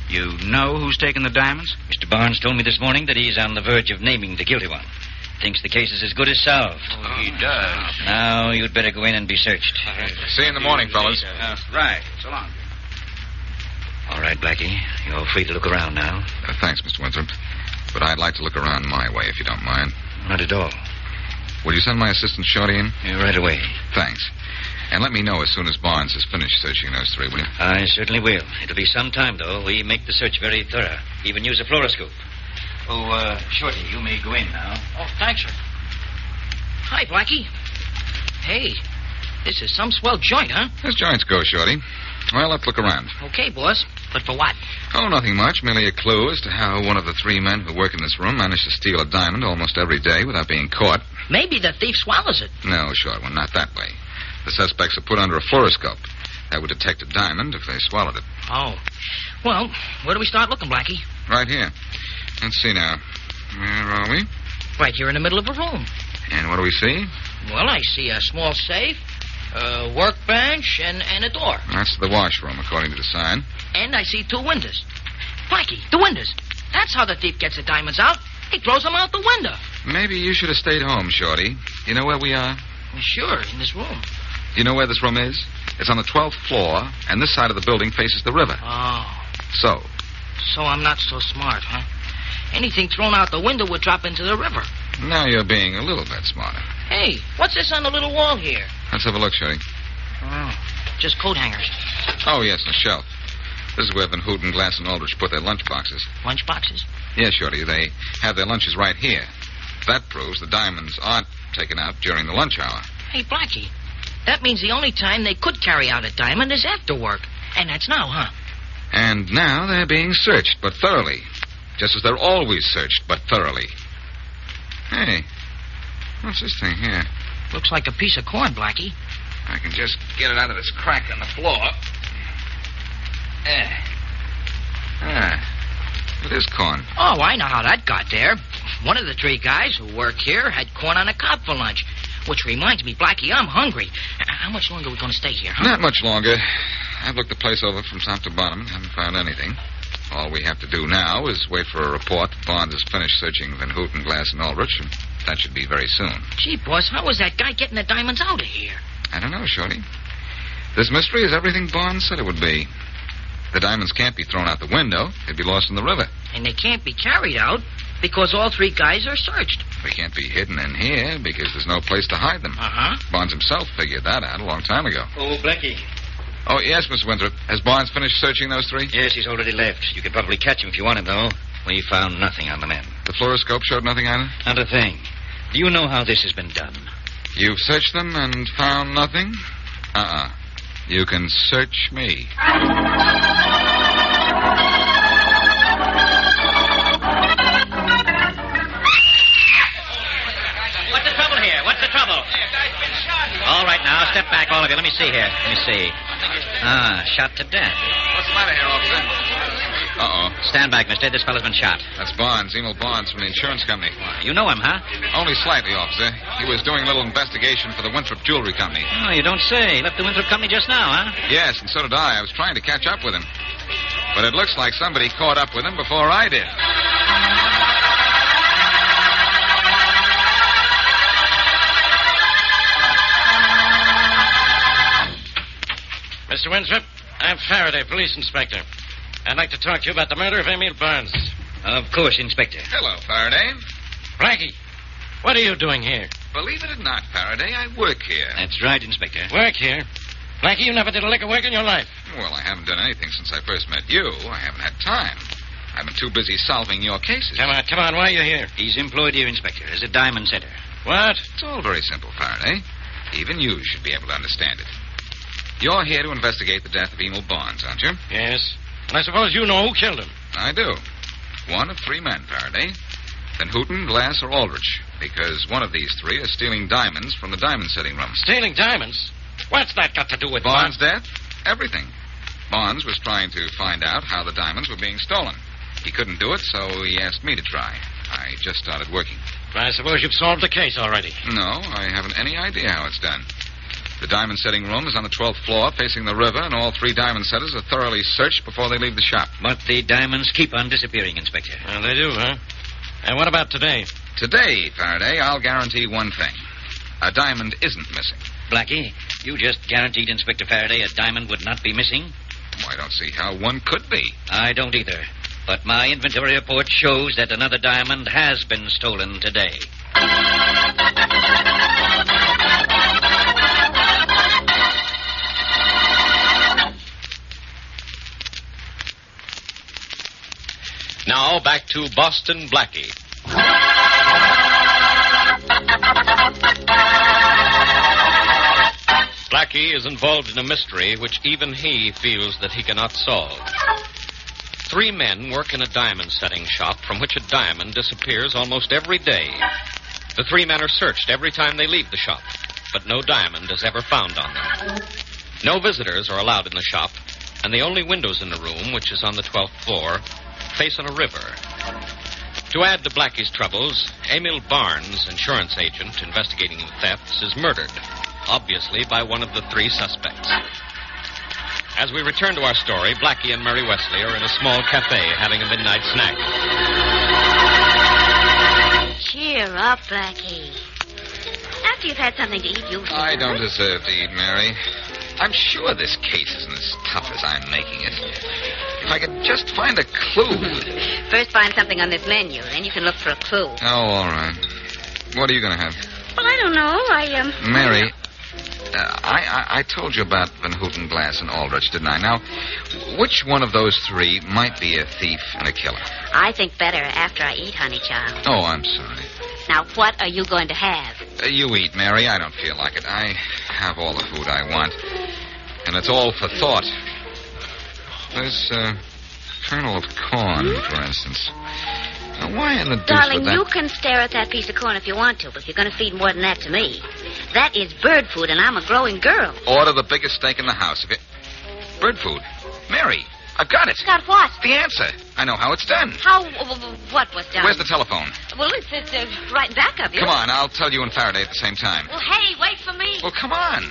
You know who's taken the diamonds? Mr. Barnes told me this morning that he's on the verge of naming the guilty one. Thinks the case is as good as solved. Oh, he does. Now, you'd better go in and be searched. See you in the morning, fellas. Right. So long. All right, Blackie. You're free to look around now. Thanks, Mr. Winthrop. But I'd like to look around my way, if you don't mind. Not at all. Will you send my assistant Shorty in? Yeah, right away. Thanks. And let me know as soon as Barnes has finished searching those three, will you? I certainly will. It'll be some time, though. We make the search very thorough. Even use a fluoroscope. Oh, Shorty, you may go in now. Oh, thanks, sir. Hi, Blackie. Hey, this is some swell joint, huh? As joints go, Shorty. Well, let's look around. Okay, boss. But for what? Oh, nothing much. Merely a clue as to how one of the three men who work in this room managed to steal a diamond almost every day without being caught. Maybe the thief swallows it. No, short one, not that way. The suspects are put under a fluoroscope. That would detect a diamond if they swallowed it. Oh. Well, where do we start looking, Blackie? Right here. Let's see now. Where are we? Right here in the middle of a room. And what do we see? Well, I see a small safe, a workbench, and a door. That's the washroom, according to the sign. And I see two windows. Blackie, the windows. That's how the thief gets the diamonds out. He throws them out the window. Maybe you should have stayed home, Shorty. You know where we are? Sure, in this room. You know where this room is? It's on the 12th floor, and this side of the building faces the river. Oh. So I'm not so smart, huh? Anything thrown out the window would drop into the river. Now you're being a little bit smarter. Hey, what's this on the little wall here? Let's have a look, Shorty. Oh, just coat hangers. Oh, yes, a shelf. This is where Van Houten, Glass, and Aldrich put their lunch boxes. Lunch boxes? Yes, Shorty. They have their lunches right here. That proves the diamonds aren't taken out during the lunch hour. Hey, Blackie, that means the only time they could carry out a diamond is after work. And that's now, huh? And now they're being searched, but thoroughly. Just as they're always searched, but thoroughly. Hey, what's this thing here? Looks like a piece of corn, Blackie. I can just get it out of this crack on the floor. It is corn. Oh, I know how that got there. One of the three guys who work here had corn on the cob for lunch. Which reminds me, Blackie, I'm hungry. How much longer are we going to stay here, huh? Not much longer. I've looked the place over from top to bottom and haven't found anything. All we have to do now is wait for a report that Barnes has finished searching Van Houten, Glass, and Aldrich, and that should be very soon. Gee, boss, how was that guy getting the diamonds out of here? I don't know, Shorty. This mystery is everything Barnes said it would be. The diamonds can't be thrown out the window. They'd be lost in the river. And they can't be carried out because all three guys are searched. They can't be hidden in here because there's no place to hide them. Uh-huh. Barnes himself figured that out a long time ago. Oh, Blackie. Oh, yes, Mr. Winthrop. Has Barnes finished searching those three? Yes, he's already left. You could probably catch him if you want him, though. We found nothing on the men. The fluoroscope showed nothing either? Not a thing. Do you know how this has been done? You've searched them and found nothing? You can search me. What's the trouble here? What's the trouble? All right, now, step back, all of you. Let me see here. Let me see. Shot to death. What's the matter here, officer? Uh-oh. Stand back, mister. This fellow's been shot. That's Barnes, Emil Barnes from the insurance company. You know him, huh? Only slightly, officer. He was doing a little investigation for the Winthrop Jewelry Company. Oh, you don't say. He left the Winthrop Company just now, huh? Yes, and so did I. I was trying to catch up with him. But it looks like somebody caught up with him before I did. Mr. Winthrop, I'm Faraday, police inspector. I'd like to talk to you about the murder of Emil Barnes. Of course, Inspector. Hello, Faraday. Blackie, what are you doing here? Believe it or not, Faraday, I work here. That's right, Inspector. Work here? Blackie, you never did a lick of work in your life. Well, I haven't done anything since I first met you. I haven't had time. I've been too busy solving your cases. Come on, why are you here? He's employed here, Inspector, as a diamond setter. What? It's all very simple, Faraday. Even you should be able to understand it. You're here to investigate the death of Emil Barnes, aren't you? Yes. And I suppose you know who killed him. I do. One of three men, Faraday. Van Houten, Glass, or Aldrich. Because one of these three is stealing diamonds from the diamond setting room. Stealing diamonds? What's that got to do with Barnes' death? Everything. Barnes was trying to find out how the diamonds were being stolen. He couldn't do it, so he asked me to try. I just started working. I suppose you've solved the case already. No, I haven't any idea how it's done. The diamond setting room is on the 12th floor, facing the river, and all three diamond setters are thoroughly searched before they leave the shop. But the diamonds keep on disappearing, Inspector. Well, they do, huh? And what about today? Today, Faraday, I'll guarantee one thing. A diamond isn't missing. Blackie, you just guaranteed Inspector Faraday a diamond would not be missing? Well, I don't see how one could be. I don't either. But my inventory report shows that another diamond has been stolen today. Now back to Boston Blackie. Blackie is involved in a mystery which even he feels that he cannot solve. Three men work in a diamond setting shop from which a diamond disappears almost every day. The three men are searched every time they leave the shop, but no diamond is ever found on them. No visitors are allowed in the shop, and the only windows in the room, which is on the 12th floor, face on a river. To add to Blackie's troubles, Emil Barnes, insurance agent investigating thefts, is murdered, obviously by one of the three suspects. As we return to our story, Blackie and Mary Wesley are in a small cafe having a midnight snack. Cheer up, Blackie. After you've had something to eat, you'll feel I don't better. deserve to eat, Mary. I'm sure this case isn't as tough as I'm making it. If I could just find a clue. First find something on this menu, then you can look for a clue. Oh, all right. What are you going to have? Well, I don't know. Mary, I told you about Van Houten, Glass, and Aldrich, didn't I? Now, which one of those three might be a thief and a killer? I think better after I eat, honey child. Oh, I'm sorry. Now, what are you going to have? You eat, Mary. I don't feel like it. I have all the food I want. And it's all for thought. There's a kernel of corn, for instance. Now, why in the deuce Darling, would that... you can stare at that piece of corn if you want to, but if you're going to feed more than that to me, that is bird food, and I'm a growing girl. Order the biggest steak in the house. Bird food. Mary, I've got it. Got what? The answer. I know how it's done. How? What was done? Where's the telephone? Well, it's right in back of you. Come on, I'll tell you and Faraday at the same time. Well, hey, wait for me. Well, come on.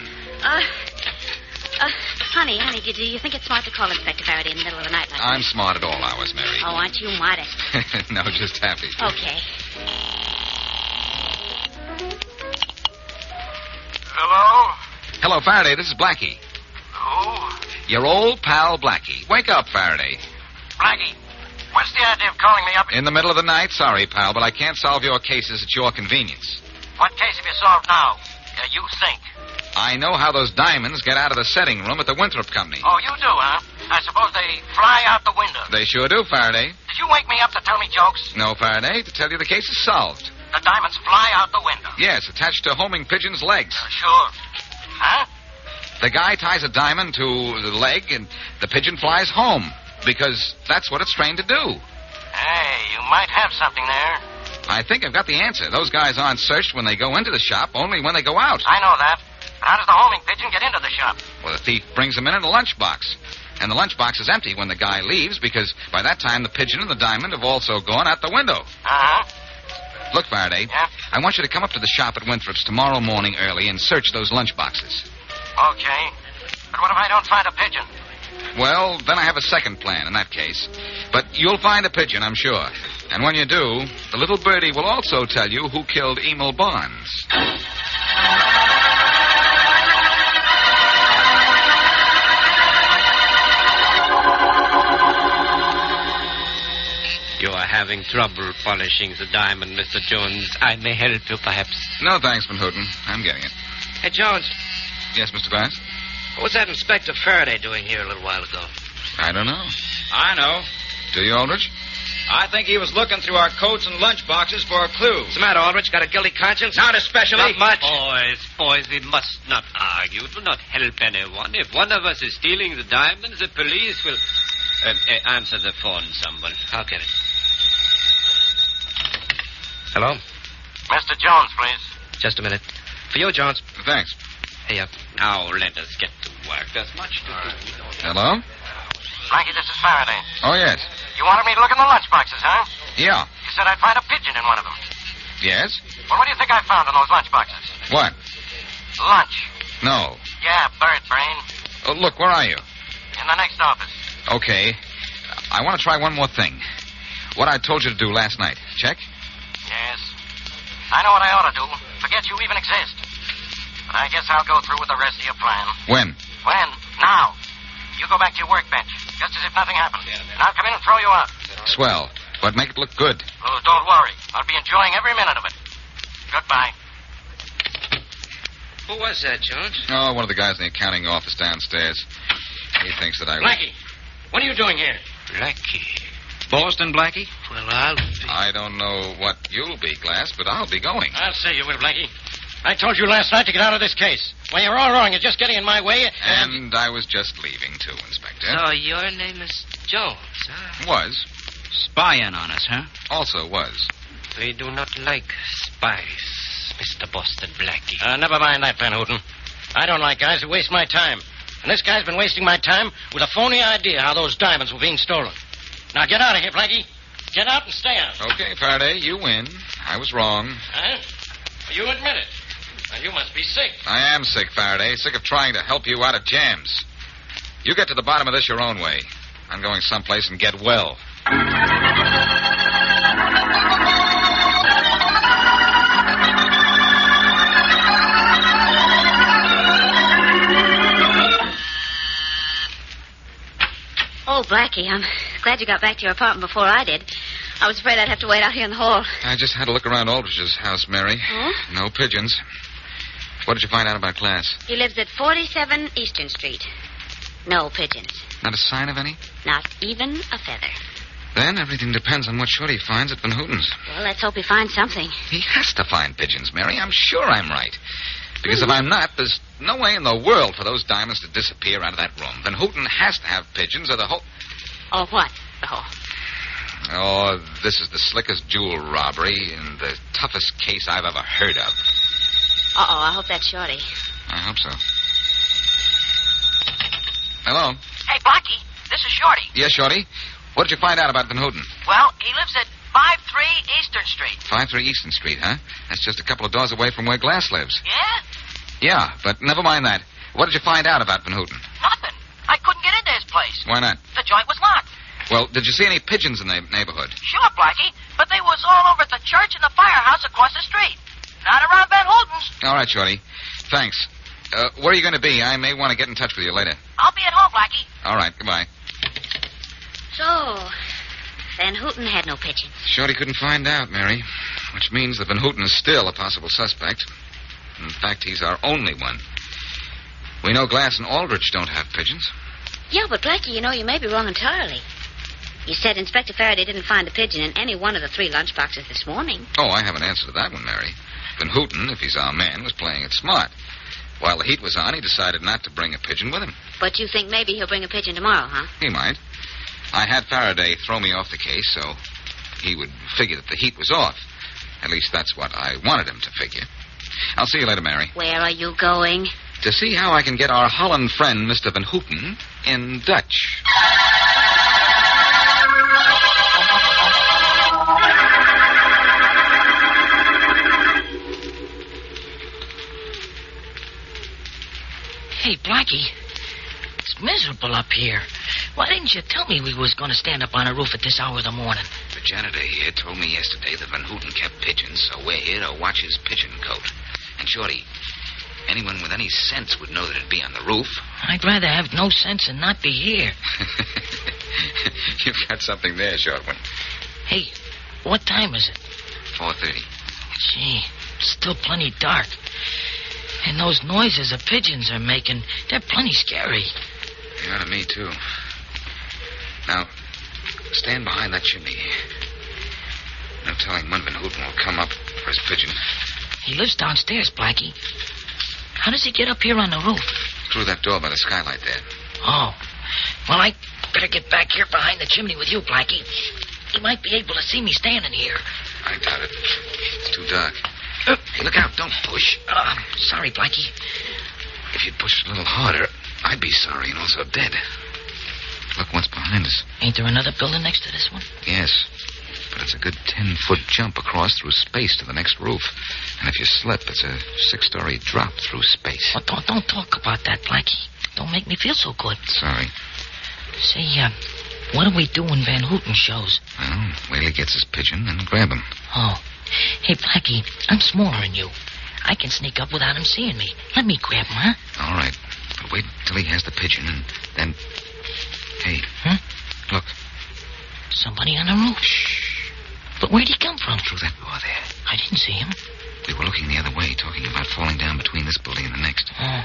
Honey, do you think it's smart to call Inspector Faraday in the middle of the night like that? I'm smart at all hours, Mary. Oh, aren't you modest? No, just happy. Okay. Hello? Hello, Faraday. This is Blackie. Who? Your old pal, Blackie. Wake up, Faraday. Blackie, what's the idea of calling me up? In the middle of the night? Sorry, pal, but I can't solve your cases at your convenience. What case have you solved now? You think. I know how those diamonds get out of the setting room at the Winthrop Company. Oh, you do, huh? I suppose they fly out the window. They sure do, Faraday. Did you wake me up to tell me jokes? No, Faraday. To tell you the case is solved. The diamonds fly out the window. Yes, attached to homing pigeon's legs. Sure. Huh? The guy ties a diamond to the leg, and the pigeon flies home. Because that's what it's trained to do. Hey, you might have something there. I think I've got the answer. Those guys aren't searched when they go into the shop, only when they go out. I know that. How does the homing pigeon get into the shop? Well, the thief brings them in a lunchbox. And the lunchbox is empty when the guy leaves because by that time the pigeon and the diamond have also gone out the window. Uh-huh. Look, Faraday. Yeah? I want you to come up to the shop at Winthrop's tomorrow morning early and search those lunchboxes. Okay. But what if I don't find a pigeon? Well, then I have a second plan in that case. But you'll find a pigeon, I'm sure. And when you do, the little birdie will also tell you who killed Emil Barnes. You are having trouble polishing the diamond, Mr. Jones. I may help you, perhaps. No, thanks, Van Houten. I'm getting it. Hey, Jones. Yes, Mr. Glass? What was that Inspector Faraday doing here a little while ago? I don't know. I know. Do you, Aldrich? I think he was looking through our coats and lunch boxes for a clue. What's the matter, Aldrich? Got a guilty conscience? Not especially. Not much. Boys, we must not argue. It will not help anyone. If one of us is stealing the diamonds, the police will... answer the phone, someone. I'll get it. Hello? Mr. Jones, please. Just a minute. For you, Jones. Thanks. Hey, Now, let us get to work. There's much to do. Hello? Blackie, this is Faraday. Oh, yes. You wanted me to look in the lunch boxes, huh? Yeah. You said I'd find a pigeon in one of them. Yes? Well, what do you think I found in those lunch boxes? What? Lunch. No. Yeah, bird brain. Oh, look, where are you? In the next office. Okay. I want to try one more thing. What I told you to do last night. Check? Yes. I know what I ought to do. Forget you even exist. But I guess I'll go through with the rest of your plan. When? When? Now. You go back to your workbench, just as if nothing happened. And I'll come in and throw you out. Swell. But make it look good. Oh, don't worry. I'll be enjoying every minute of it. Goodbye. Who was that, Jones? Oh, one of the guys in the accounting office downstairs. He thinks that I... Blackie, what are you doing here? Blackie. Boston Blackie? Well, I'll be... I don't know what you'll be, Glass, but I'll be going. I'll say you will, Blackie. I told you last night to get out of this case. Well, you're all wrong. You're just getting in my way. And I was just leaving, too, Inspector. So your name is Jones, huh? Was. Spying on us, huh? Also was. We do not like spies, Mr. Boston Blackie. Never mind that, Van Houten. I don't like guys who waste my time. And this guy's been wasting my time with a phony idea how those diamonds were being stolen. Now get out of here, Blackie. Get out and stay out. Okay, Faraday, you win. I was wrong. Huh? You admit it. Now, you must be sick. I am sick, Faraday. Sick of trying to help you out of jams. You get to the bottom of this your own way. I'm going someplace and get well. Oh, Blackie, I'm glad you got back to your apartment before I did. I was afraid I'd have to wait out here in the hall. I just had to look around Aldrich's house, Mary. Oh? No pigeons. What did you find out about Glass? He lives at 47 Eastern Street. No pigeons. Not a sign of any? Not even a feather. Then everything depends on what Shorty finds at Van Houten's. Well, let's hope he finds something. He has to find pigeons, Mary. I'm sure I'm right. Because if I'm not, there's no way in the world for those diamonds to disappear out of that room. Van Houten has to have pigeons or the whole... Oh, what? Oh. Oh, this is the slickest jewel robbery and the toughest case I've ever heard of. Uh-oh, I hope that's Shorty. I hope so. Hello? Hey, Blackie, this is Shorty. Yes, Shorty? What did you find out about Van Houten? Well, he lives at 53 Eastern Street. 53 Eastern Street, huh? That's just a couple of doors away from where Glass lives. Yeah? Yeah, but never mind that. What did you find out about Van Houten? Nothing. I couldn't get into his place. Why not? The joint was locked. Well, did you see any pigeons in the neighborhood? Sure, Blackie, but they was all over at the church and the firehouse across the street. Not around Van Houten's. All right, Shorty. Thanks. Where are you going to be? I may want to get in touch with you later. I'll be at home, Blackie. All right, goodbye. So, Van Houten had no pigeons. Shorty couldn't find out, Mary, which means that Van Houten is still a possible suspect. In fact, he's our only one. We know Glass and Aldrich don't have pigeons. Yeah, but Blackie, you may be wrong entirely. You said Inspector Faraday didn't find a pigeon in any one of the 3 lunchboxes this morning. Oh, I have an answer to that one, Mary. Van Houten, if he's our man, was playing it smart. While the heat was on, he decided not to bring a pigeon with him. But you think maybe he'll bring a pigeon tomorrow, huh? He might. I had Faraday throw me off the case, so he would figure that the heat was off. At least that's what I wanted him to figure. I'll see you later, Mary. Where are you going? To see how I can get our Holland friend, Mr. Van Houten, in Dutch. Hey, Blackie, it's miserable up here. Why didn't you tell me we was going to stand up on a roof at this hour of the morning? The janitor here told me yesterday that Van Houten kept pigeons, so we're here to watch his pigeon cote. And, Shorty, anyone with any sense would know that it'd be on the roof. I'd rather have no sense and not be here. You've got something there, short one. Hey, what time is it? 4:30. Gee, it's still plenty dark. And those noises the pigeons are making, they're plenty scary. Yeah, to me, too. Now, stand behind that chimney. No telling when Van Houten will come up for his pigeon. He lives downstairs, Blackie. How does he get up here on the roof? Through that door by the skylight there. Oh. Well, I better get back here behind the chimney with you, Blackie. He might be able to see me standing here. I doubt it. It's too dark. Hey, look out. Don't push. Sorry, Blackie. If you'd pushed a little harder, I'd be sorry and also dead. Look what's behind us. Ain't there another building next to this one? Yes. But it's a good 10-foot jump across through space to the next roof. And if you slip, it's a 6-story drop through space. Oh, don't talk about that, Blackie. Don't make me feel so good. Sorry. Say, what do we do when Van Houten shows? Well, wait till he gets his pigeon and grab him. Oh. Hey, Blackie, I'm smaller than you. I can sneak up without him seeing me. Let me grab him, huh? All right. But wait till he has the pigeon and then... Hey. Huh? Look. Somebody on the roof. Shh. But where'd he come from? Through that door there. I didn't see him. We were looking the other way, talking about falling down between this building and the next. Oh.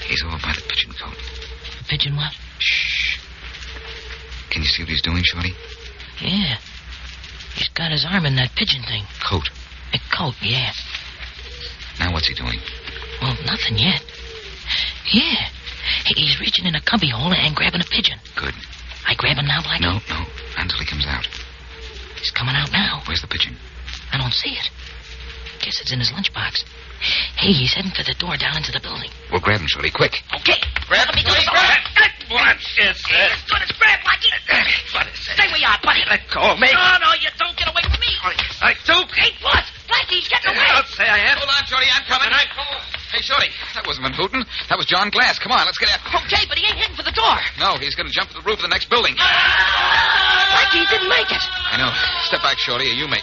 He's over by the pigeon cote. The pigeon what? Shh. Can you see what he's doing, Shorty? Yeah. He's got his arm in that pigeon thing. Coat. A coat, yeah. Now what's he doing? Well, nothing yet. Yeah. He's reaching in a cubby hole and grabbing a pigeon. Good. I grab him now, Blackie? No. Until he comes out. He's coming out now. Where's the pigeon? I don't see it. Guess it's in his lunchbox. Hey, he's heading for the door down into the building. We'll grab him, Shorty. Quick. Okay. Grab him. What's this? Good as grab, Blackie. What is it? Stay where you are, buddy. Let go of me. No, you don't get away from me. I do. Hey, what? Blackie's getting away. Don't say I am. Hold on, Shorty. I'm coming. Hey, Shorty. That wasn't Van Houten. That was John Glass. Come on, let's get after him. Okay, but he ain't heading for the door. No, he's going to jump to the roof of the next building. Blackie didn't make it. I know. Step back, Shorty, or you may...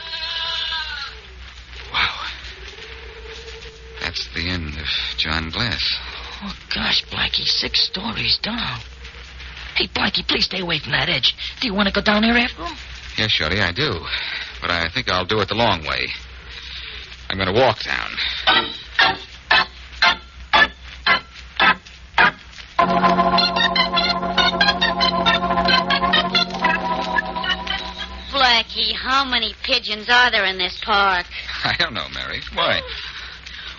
Wow. That's the end of John Glass. Oh, gosh, Blackie, 6 stories down. Hey, Blackie, please stay away from that edge. Do you want to go down there after him? Yes, Shorty, I do. But I think I'll do it the long way. I'm going to walk down. Blackie, how many pigeons are there in this park? I don't know, Mary. Why?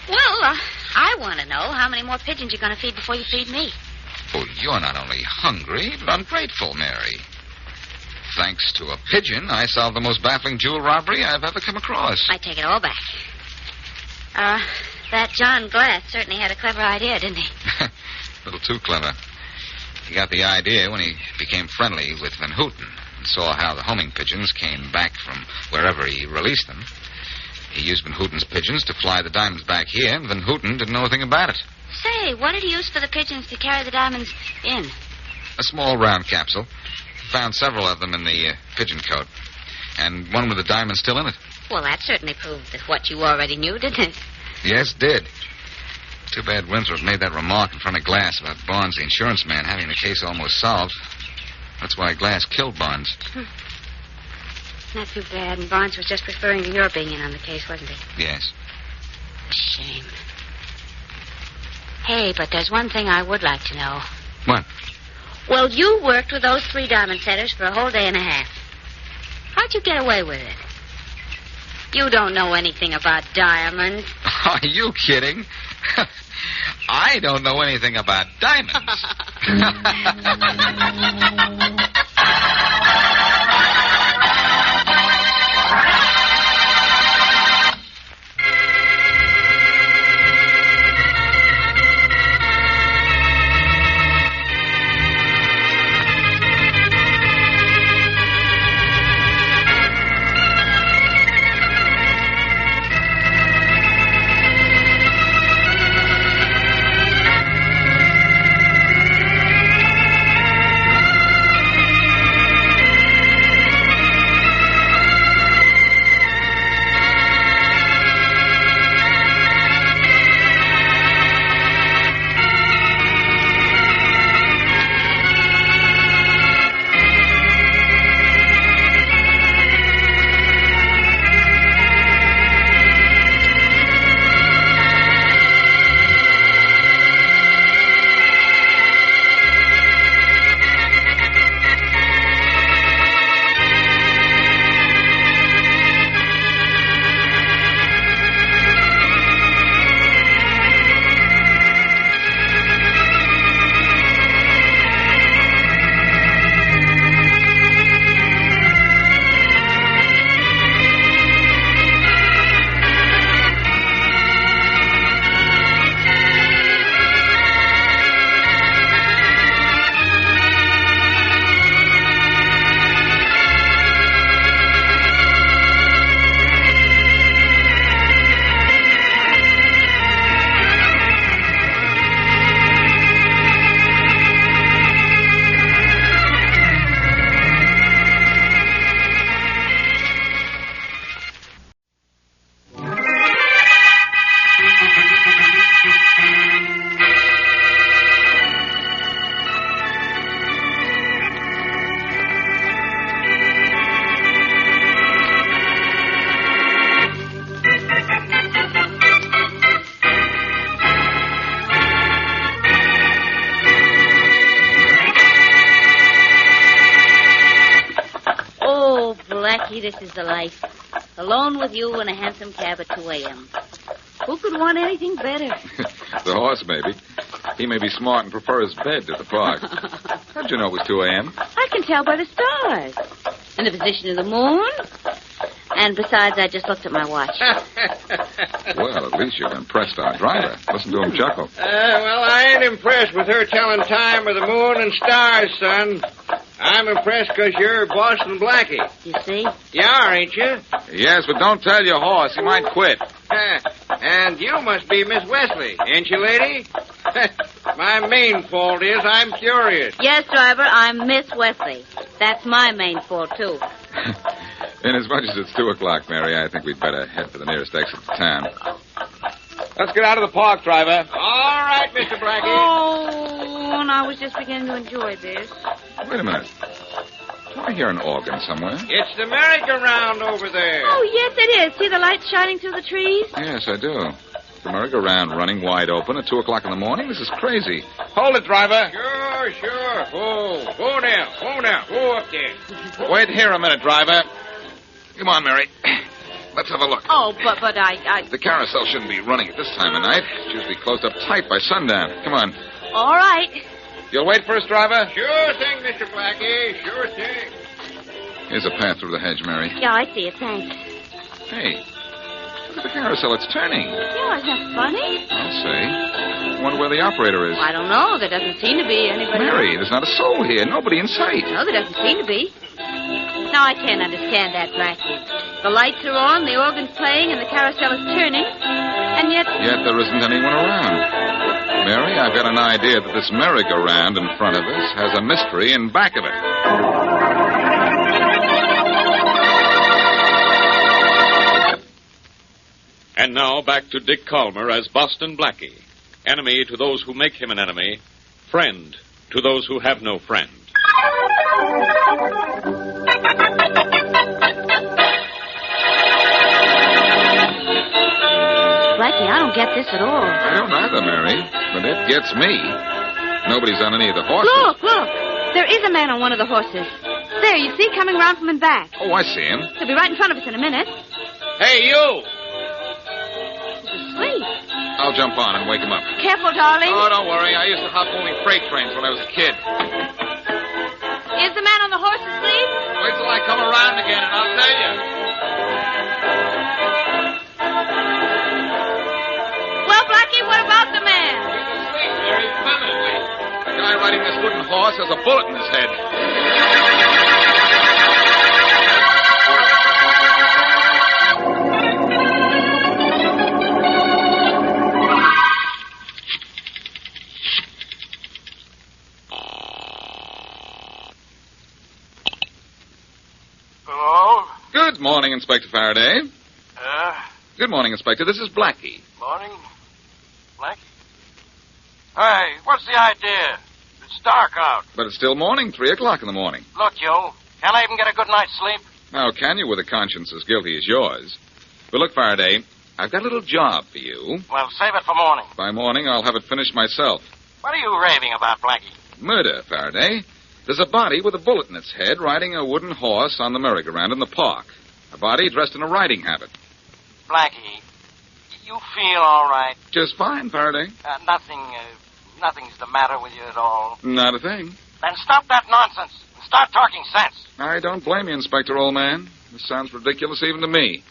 Well, I want to know how many more pigeons you're going to feed before you feed me. Oh, you're not only hungry, but ungrateful, Mary. Thanks to a pigeon, I solved the most baffling jewel robbery I've ever come across. I take it all back. That John Glass certainly had a clever idea, didn't he? A little too clever. He got the idea when he became friendly with Van Houten and saw how the homing pigeons came back from wherever he released them. He used Van Houten's pigeons to fly the diamonds back here, and Van Houten didn't know a thing about it. Say, what did he use for the pigeons to carry the diamonds in? A small round capsule. Found several of them in the pigeon cote, and one with the diamond still in it. Well, that certainly proved that what you already knew, didn't it? Yes, did. Too bad Winthrop made that remark in front of Glass about Barnes, the insurance man, having the case almost solved. That's why Glass killed Barnes. Not too bad, and Barnes was just referring to your being in on the case, wasn't he? Yes. A shame. Hey, but there's one thing I would like to know. What? Well, you worked with those 3 diamond setters for a whole day and a half. How'd you get away with it? You don't know anything about diamonds. Are you kidding? I don't know anything about diamonds. this is the life. Alone with you in a hansom cab at 2 a.m. Who could want anything better? The horse, maybe. He may be smart and prefer his bed to the park. How'd you know it was 2 a.m.? I can tell by the stars. And the position of the moon. And besides, I just looked at my watch. Well, at least you've impressed our driver. Listen to him chuckle. Well, I ain't impressed with her telling time of the moon and stars, son. I'm impressed because you're Boston Blackie. You see? You are, ain't you? Yes, but don't tell your horse. He might quit. And you must be Miss Wesley, ain't you, lady? My main fault is I'm curious. Yes, driver, I'm Miss Wesley. That's my main fault, too. Inasmuch as it's 2 o'clock, Mary, I think we'd better head for the nearest exit to town. Let's get out of the park, driver. All right, Mr. Blackie. Oh, and I was just beginning to enjoy this. Wait a minute. Do I hear an organ somewhere? It's the merry-go-round over there. Oh, yes, it is. See the lights shining through the trees? Yes, I do. The merry-go-round running wide open at 2 o'clock in the morning? This is crazy. Hold it, driver. Sure. Whoa now. Whoa up there. Wait here a minute, driver. Come on, Mary. Let's have a look. Oh, but I... The carousel shouldn't be running at this time of night. It's usually closed up tight by sundown. Come on. All right. You'll wait for us, driver? Sure thing, Mr. Blackie. Sure thing. Here's a path through the hedge, Mary. Yeah, I see it. Thanks. Hey, look at the carousel. It's turning. Yeah, isn't that funny? I'll say. I wonder where the operator is. I don't know. There doesn't seem to be anybody. Mary, there's not a soul here. Nobody in sight. No, there doesn't seem to be. Now, I can't understand that, Blackie. The lights are on, the organ's playing, and the carousel is turning, and yet... Yet there isn't anyone around. Mary, I've got an idea that this merry-go-round in front of us has a mystery in back of it. And now back to Dick Calmer as Boston Blackie. Enemy to those who make him an enemy. Friend to those who have no friend. Blackie, I don't get this at all. I don't either, Mary, but it gets me. Nobody's on any of the horses. Look. There is a man on one of the horses. There, you see, coming round from in back. Oh, I see him. He'll be right in front of us in a minute. Hey, you! He's asleep. I'll jump on and wake him up. Careful, darling. Oh, don't worry. I used to hop only freight trains when I was a kid. Is the man on the horse asleep? Wait till I come around again and I'll tell you. Well, Blackie, what about the man? He's asleep, Mary. Permanently. The guy riding this wooden horse has a bullet in his head. Hello? Good morning, Inspector Faraday. Good morning, Inspector. This is Blackie. Morning. Blackie? Hey, what's the idea? It's dark out. But it's still morning, 3 o'clock in the morning. Look, you, can't I even get a good night's sleep? Now, can you with a conscience as guilty as yours? But look, Faraday, I've got a little job for you. Well, save it for morning. By morning, I'll have it finished myself. What are you raving about, Blackie? Murder, Faraday. There's a body with a bullet in its head riding a wooden horse on the merry-go-round in the park. A body dressed in a riding habit. Blackie, you feel all right? Just fine, Faraday. Nothing's the matter with you at all. Not a thing. Then stop that nonsense and start talking sense. I don't blame you, Inspector, old man. This sounds ridiculous even to me.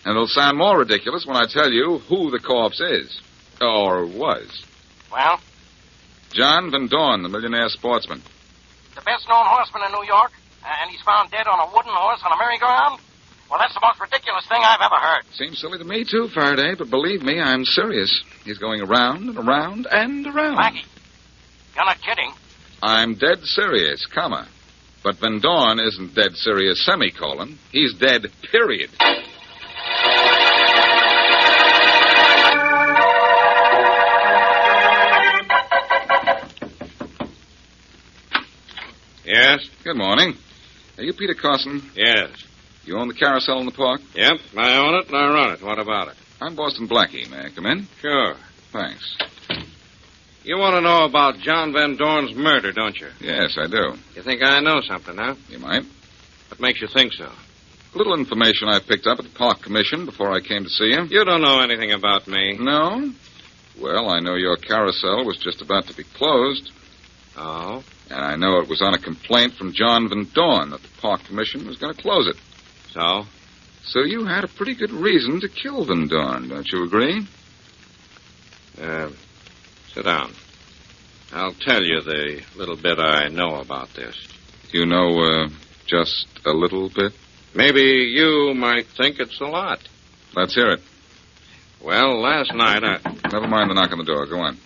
And it'll sound more ridiculous when I tell you who the corpse is. Or was. Well? John Van Dorn, the millionaire sportsman. The best-known horseman in New York, and he's found dead on a wooden horse on a merry-go-round? Well, that's the most ridiculous thing I've ever heard. Seems silly to me, too, Faraday, but believe me, I'm serious. He's going around and around and around. Blackie, you're not kidding. I'm dead serious, comma. But Van Dorn isn't dead serious, semicolon. He's dead, period. Yes? Good morning. Are you Peter Carson? Yes. You own the carousel in the park? Yep, I own it and I run it. What about it? I'm Boston Blackie. May I come in? Sure. Thanks. You want to know about John Van Dorn's murder, don't you? Yes, I do. You think I know something, huh? You might. What makes you think so? A little information I picked up at the Park Commission before I came to see you. You don't know anything about me. No? Well, I know your carousel was just about to be closed. Oh? And I know it was on a complaint from John Van Dorn that the Park Commission was going to close it. So? So you had a pretty good reason to kill Van Dorn, don't you agree? Sit down. I'll tell you the little bit I know about this. You know, just a little bit? Maybe you might think it's a lot. Let's hear it. Well, last night Never mind the knock on the door. Go on.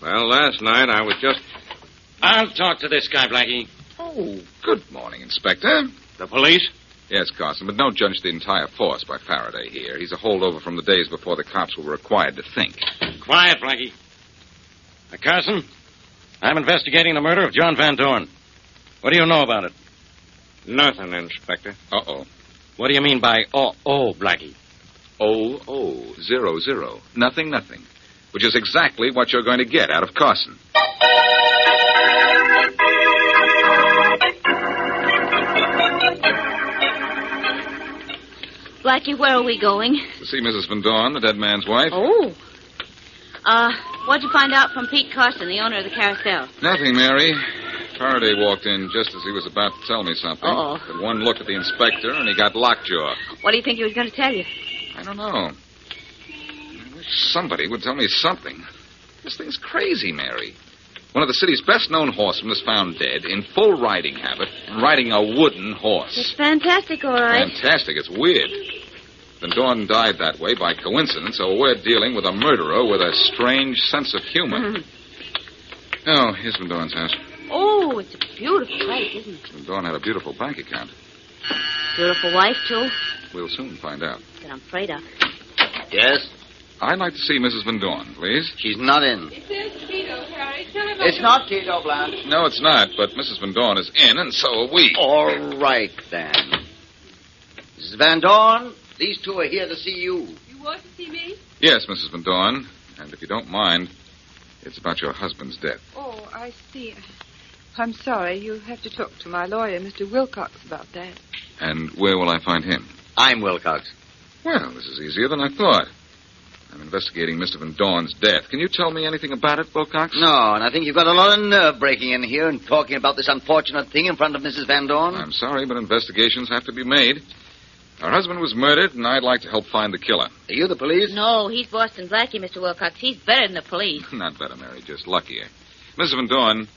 Well, last night I was just... I'll talk to this guy, Blackie. Oh, good morning, Inspector. The police? Yes, Carson, but don't judge the entire force by Faraday here. He's a holdover from the days before the cops were required to think. Quiet, Blackie. Carson, I'm investigating the murder of John Van Dorn. What do you know about it? Nothing, Inspector. Uh-oh. What do you mean by Blackie? 0000. Nothing. Which is exactly what you're going to get out of Carson. Blackie, where are we going? To see Mrs. Van Dorn, the dead man's wife. Oh. What'd you find out from Pete Carson, the owner of the carousel? Nothing, Mary. Faraday walked in just as he was about to tell me something. Uh-oh. Had one look at the inspector, and he got lockjaw. What do you think he was going to tell you? I don't know. I wish somebody would tell me something. This thing's crazy, Mary. One of the city's best-known horsemen is found dead, in full riding habit, riding a wooden horse. It's fantastic, all right. Fantastic. It's weird. Van Dorn died that way by coincidence, so we're dealing with a murderer with a strange sense of humor. Oh, here's Van Dorn's house. Oh, it's a beautiful place, isn't it? Van Dorn had a beautiful bank account. Beautiful wife, too. We'll soon find out. That I'm afraid of. Yes? I'd like to see Mrs. Van Dorn, please. She's not in. It's Tito, Harry. Tell him It's not Tito, Blanche. No, it's not, but Mrs. Van Dorn is in, and so are we. All right, then. Mrs. Van Dorn, these two are here to see you. You want to see me? Yes, Mrs. Van Dorn. And if you don't mind, it's about your husband's death. Oh, I see. I'm sorry. You'll have to talk to my lawyer, Mr. Wilcox, about that. And where will I find him? I'm Wilcox. Well, this is easier than I thought. I'm investigating Mr. Van Dorn's death. Can you tell me anything about it, Wilcox? No, and I think you've got a lot of nerve breaking in here and talking about this unfortunate thing in front of Mrs. Van Dorn. I'm sorry, but investigations have to be made. Our husband was murdered, and I'd like to help find the killer. Are you the police? No, he's Boston Blackie, Mr. Wilcox. He's better than the police. Not better, Mary, just luckier. Mrs. Van Dorn,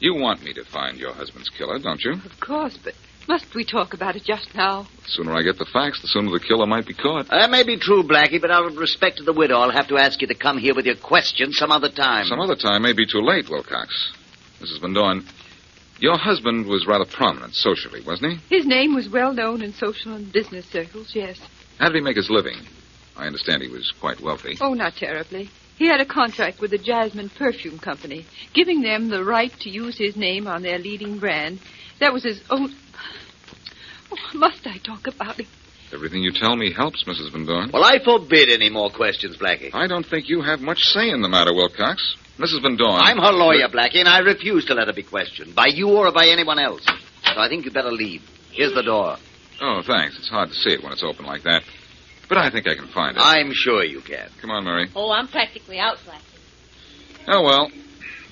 you want me to find your husband's killer, don't you? Of course, but must we talk about it just now? The sooner I get the facts, the sooner the killer might be caught. That may be true, Blackie, but out of respect to the widow, I'll have to ask you to come here with your questions some other time. Some other time may be too late, Wilcox. Mrs. Van Dorn, your husband was rather prominent socially, wasn't he? His name was well known in social and business circles, yes. How did he make his living? I understand he was quite wealthy. Oh, not terribly. He had a contract with the Jasmine Perfume Company, giving them the right to use his name on their leading brand. That was his own... Oh, must I talk about it? Everything you tell me helps, Mrs. Van Dorn. Well, I forbid any more questions, Blackie. I don't think you have much say in the matter, Wilcox. Mrs. Van Dorn... I'm her lawyer, Blackie, and I refuse to let her be questioned, by you or by anyone else. So I think you'd better leave. Here's the door. Oh, thanks. It's hard to see it when it's open like that. But I think I can find it. I'm sure you can. Come on, Mary. Oh, I'm practically out, Blackie. Oh, well.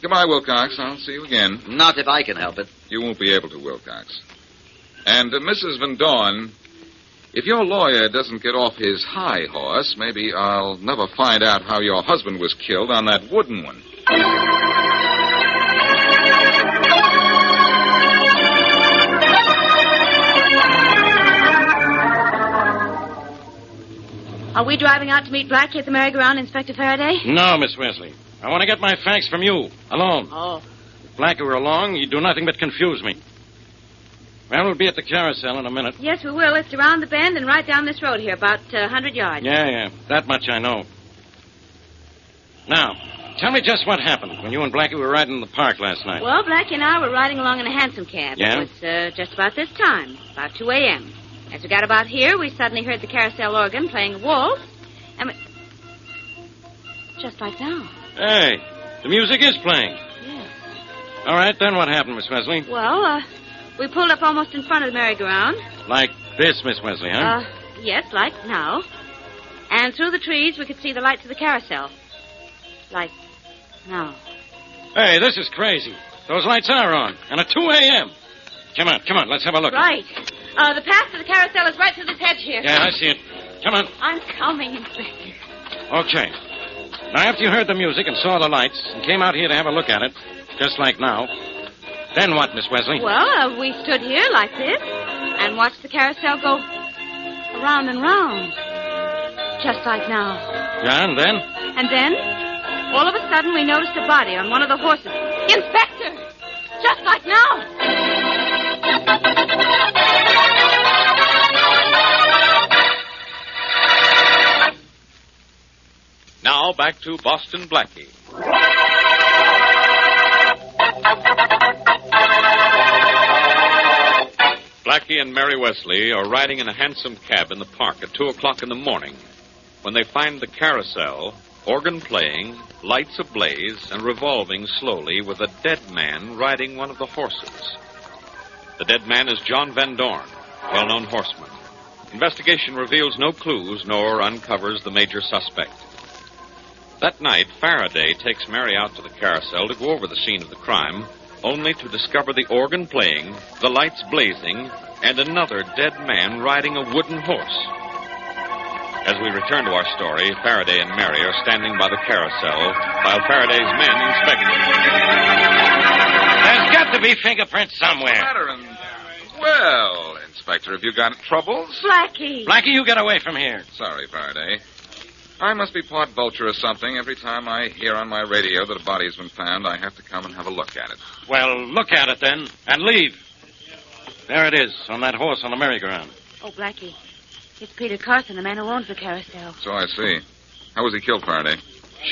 Goodbye, Wilcox. I'll see you again. Not if I can help it. You won't be able to, Wilcox. And Mrs. Van Dorn, if your lawyer doesn't get off his high horse, maybe I'll never find out how your husband was killed on that wooden one. Are we driving out to meet Blackie at the merry-go-round, Inspector Faraday? No, Miss Wesley. I want to get my facts from you, alone. Oh. If Blackie were along, he'd do nothing but confuse me. Well, we'll be at the carousel in a minute. Yes, we will. It's around the bend and right down this road here, about 100 yards. Yeah. That much I know. Now, tell me just what happened when you and Blackie were riding in the park last night. Well, Blackie and I were riding along in a hansom cab. Yeah? It was just about this time, about 2 a.m. As we got about here, we suddenly heard the carousel organ playing a waltz, and we... Just like now. Hey, the music is playing. Yeah. All right, then what happened, Miss Wesley? Well, we pulled up almost in front of the merry-go-round. Like This, Miss Wesley, huh? Yes, like now. And through the trees, we could see the lights of the carousel. Like now. Hey, this is crazy. Those lights are on. And at 2 a.m. Come on, let's have a look. Right. The path to the carousel is right through this hedge here. Yeah, I see it. Come on. I'm coming, Inspector. Okay. Now, after you heard the music and saw the lights and came out here to have a look at it, just like now, then what, Miss Wesley? Well, we stood here like this and watched the carousel go around and round. Just like now. Yeah, and then? And then, all of a sudden, we noticed a body on one of the horses. Inspector! Just like now! Now back to Boston Blackie. Blackie and Mary Wesley are riding in a hansom cab in the park at 2 o'clock in the morning when they find the carousel, organ playing, lights ablaze, and revolving slowly with a dead man riding one of the horses. The dead man is John Van Dorn, well-known horseman. Investigation reveals no clues nor uncovers the major suspect. That night, Faraday takes Mary out to the carousel to go over the scene of the crime, only to discover the organ playing, the lights blazing, and another dead man riding a wooden horse. As we return to our story, Faraday and Mary are standing by the carousel while Faraday's men inspect it. There's got to be fingerprints somewhere. What's the matter? Well, Inspector, have you got troubles? Blackie! Blackie, you get away from here. Sorry, Faraday. I must be part vulture or something. Every time I hear on my radio that a body's been found, I have to come and have a look at it. Well, look at it then, and leave. There it is, on that horse on the merry-go-round. Oh, Blackie. It's Peter Carson, the man who owns the carousel. So I see. How was he killed, Faraday?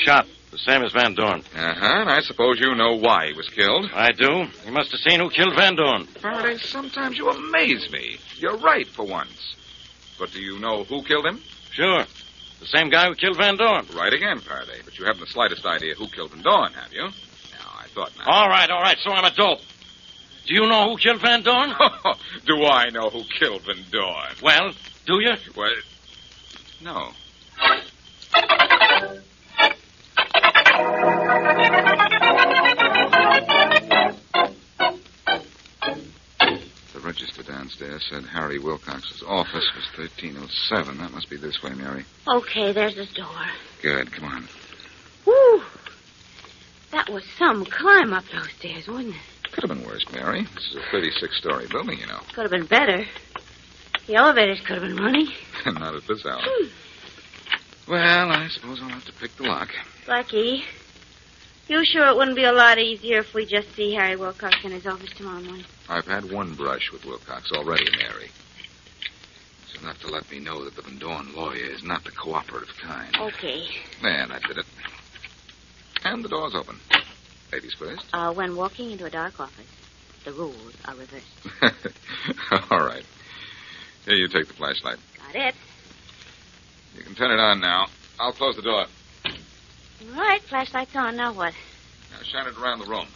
Shot, the same as Van Dorn. Uh-huh, and I suppose you know why he was killed. I do. You must have seen who killed Van Dorn. Faraday, sometimes you amaze me. You're right for once. But do you know who killed him? Sure. The same guy who killed Van Dorn. Right again, Faraday. But you haven't the slightest idea who killed Van Dorn, have you? No, I thought not. All right. So I'm a dope. Do you know who killed Van Dorn? Do I know who killed Van Dorn? Well, do you? Well, no. The register downstairs said Harry Wilcox's office was 1307. That must be this way, Mary. Okay, there's his door. Good, come on. Whew. That was some climb up those stairs, wasn't it? Could have been worse, Mary. This is a 36-story building, you know. Could have been better. The elevators could have been running. Not at this hour. Well, I suppose I'll have to pick the lock. Blackie, you sure it wouldn't be a lot easier if we just see Harry Wilcox in his office tomorrow morning? I've had one brush with Wilcox already, Mary. It's enough to let me know that the Van Dorn lawyer is not the cooperative kind. Okay. There, that did it. And the door's open. Ladies first. When walking into a dark office, the rules are reversed. All right. Here, you take the flashlight. Got it. You can turn it on now. I'll close the door. All right, flashlight's on. Now what? Now, shine it around the room.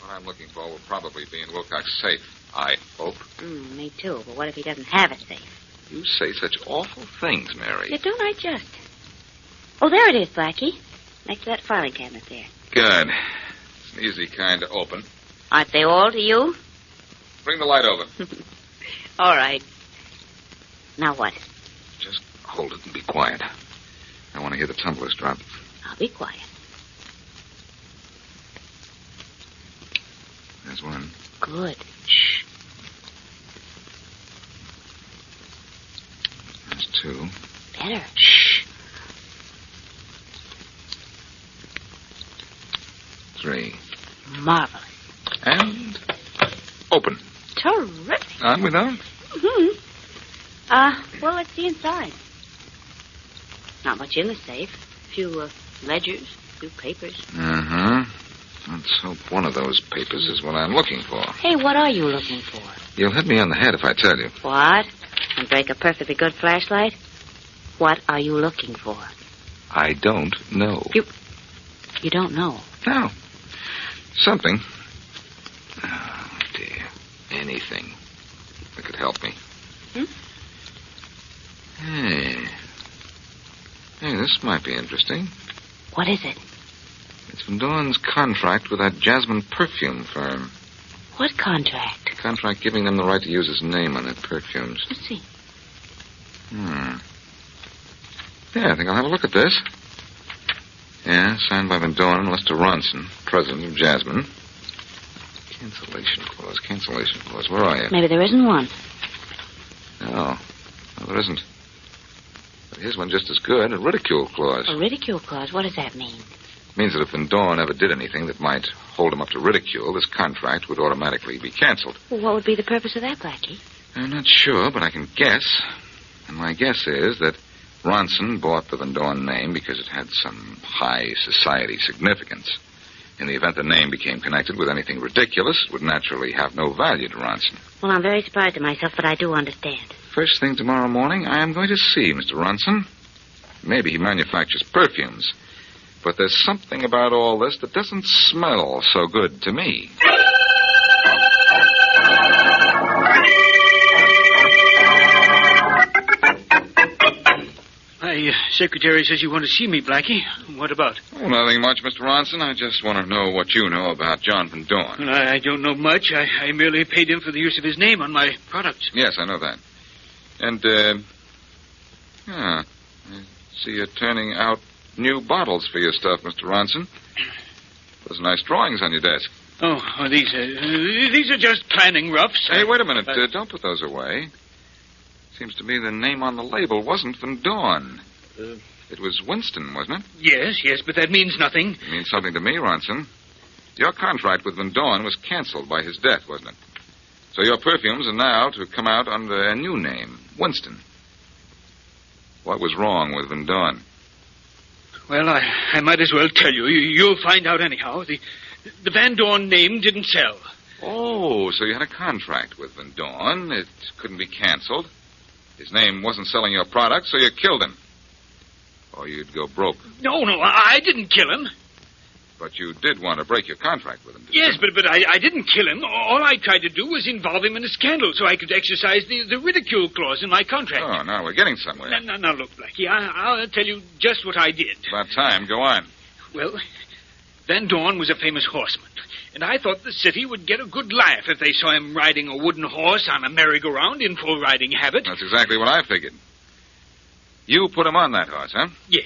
What I'm looking for will probably be in Wilcox's safe. I hope. Me too, but what if he doesn't have a safe? You say such awful things, Mary. Yeah, don't I just? Oh, there it is, Blackie. Next to that filing cabinet there. Good. It's an easy kind to open. Aren't they all to you? Bring the light over. All right. Now what? Just hold it and be quiet. I want to hear the tumblers drop. I'll be quiet. There's one. Good. Shh. There's two. Better. Shh. 3. Marvelous. And open. Terrific. On we go. Mm-hmm. Well, let's see inside. Not much in the safe. A few ledgers, a few papers. Uh-huh. Let's hope one of those papers is what I'm looking for. Hey, what are you looking for? You'll hit me on the head if I tell you. What? And break a perfectly good flashlight? What are you looking for? I don't know. You don't know? No. Something. Oh, dear. Anything that could help me. Hey, this might be interesting. What is it? It's Van Dorn's contract with that Jasmine perfume firm. What contract? A contract giving them the right to use his name on their perfumes. Let's see. Yeah, I think I'll have a look at this. Yeah, signed by Van Dorn and Lester Ronson, president of Jasmine. Cancellation clause. Where are you? Maybe there isn't one. No, there isn't. But here's one just as good, a ridicule clause. A ridicule clause? What does that mean? It means that if Van Dorn ever did anything that might hold him up to ridicule, this contract would automatically be canceled. Well, what would be the purpose of that, Blackie? I'm not sure, but I can guess. And my guess is that Ronson bought the Van Dorn name because it had some high society significance. In the event the name became connected with anything ridiculous, it would naturally have no value to Ronson. Well, I'm very surprised at myself, but I do understand. First thing tomorrow morning, I am going to see Mr. Ronson. Maybe he manufactures perfumes. But there's something about all this that doesn't smell so good to me. Secretary says you want to see me, Blackie. What about? Oh, nothing much, Mr. Ronson. I just want to know what you know about John Van Dorn. Well, I don't know much. I merely paid him for the use of his name on my products. Yes, I know that. And, I see you turning out new bottles for your stuff, Mr. Ronson. Those nice drawings on your desk. Oh, these are just planning roughs. Hey, wait a minute. Don't put those away. Seems to me the name on the label wasn't Van Dorn. It was Winston, wasn't it? Yes, but that means nothing. It means something to me, Ronson. Your contract with Van Dorn was canceled by his death, wasn't it? So your perfumes are now to come out under a new name, Winston. What was wrong with Van Dorn? Well, I might as well tell you. You'll find out anyhow. The Van Dorn name didn't sell. Oh, so you had a contract with Van Dorn. It couldn't be canceled. His name wasn't selling your product, so you killed him. Or you'd go broke. No, I didn't kill him. But you did want to break your contract with him, didn't you? But I didn't kill him. All I tried to do was involve him in a scandal so I could exercise the ridicule clause in my contract. Oh, now we're getting somewhere. Now, look, Blackie, I'll tell you just what I did. About time. Go on. Well, Van Dorn was a famous horseman, and I thought the city would get a good laugh if they saw him riding a wooden horse on a merry-go-round in full riding habit. That's exactly what I figured. You put him on that horse, huh? Yes.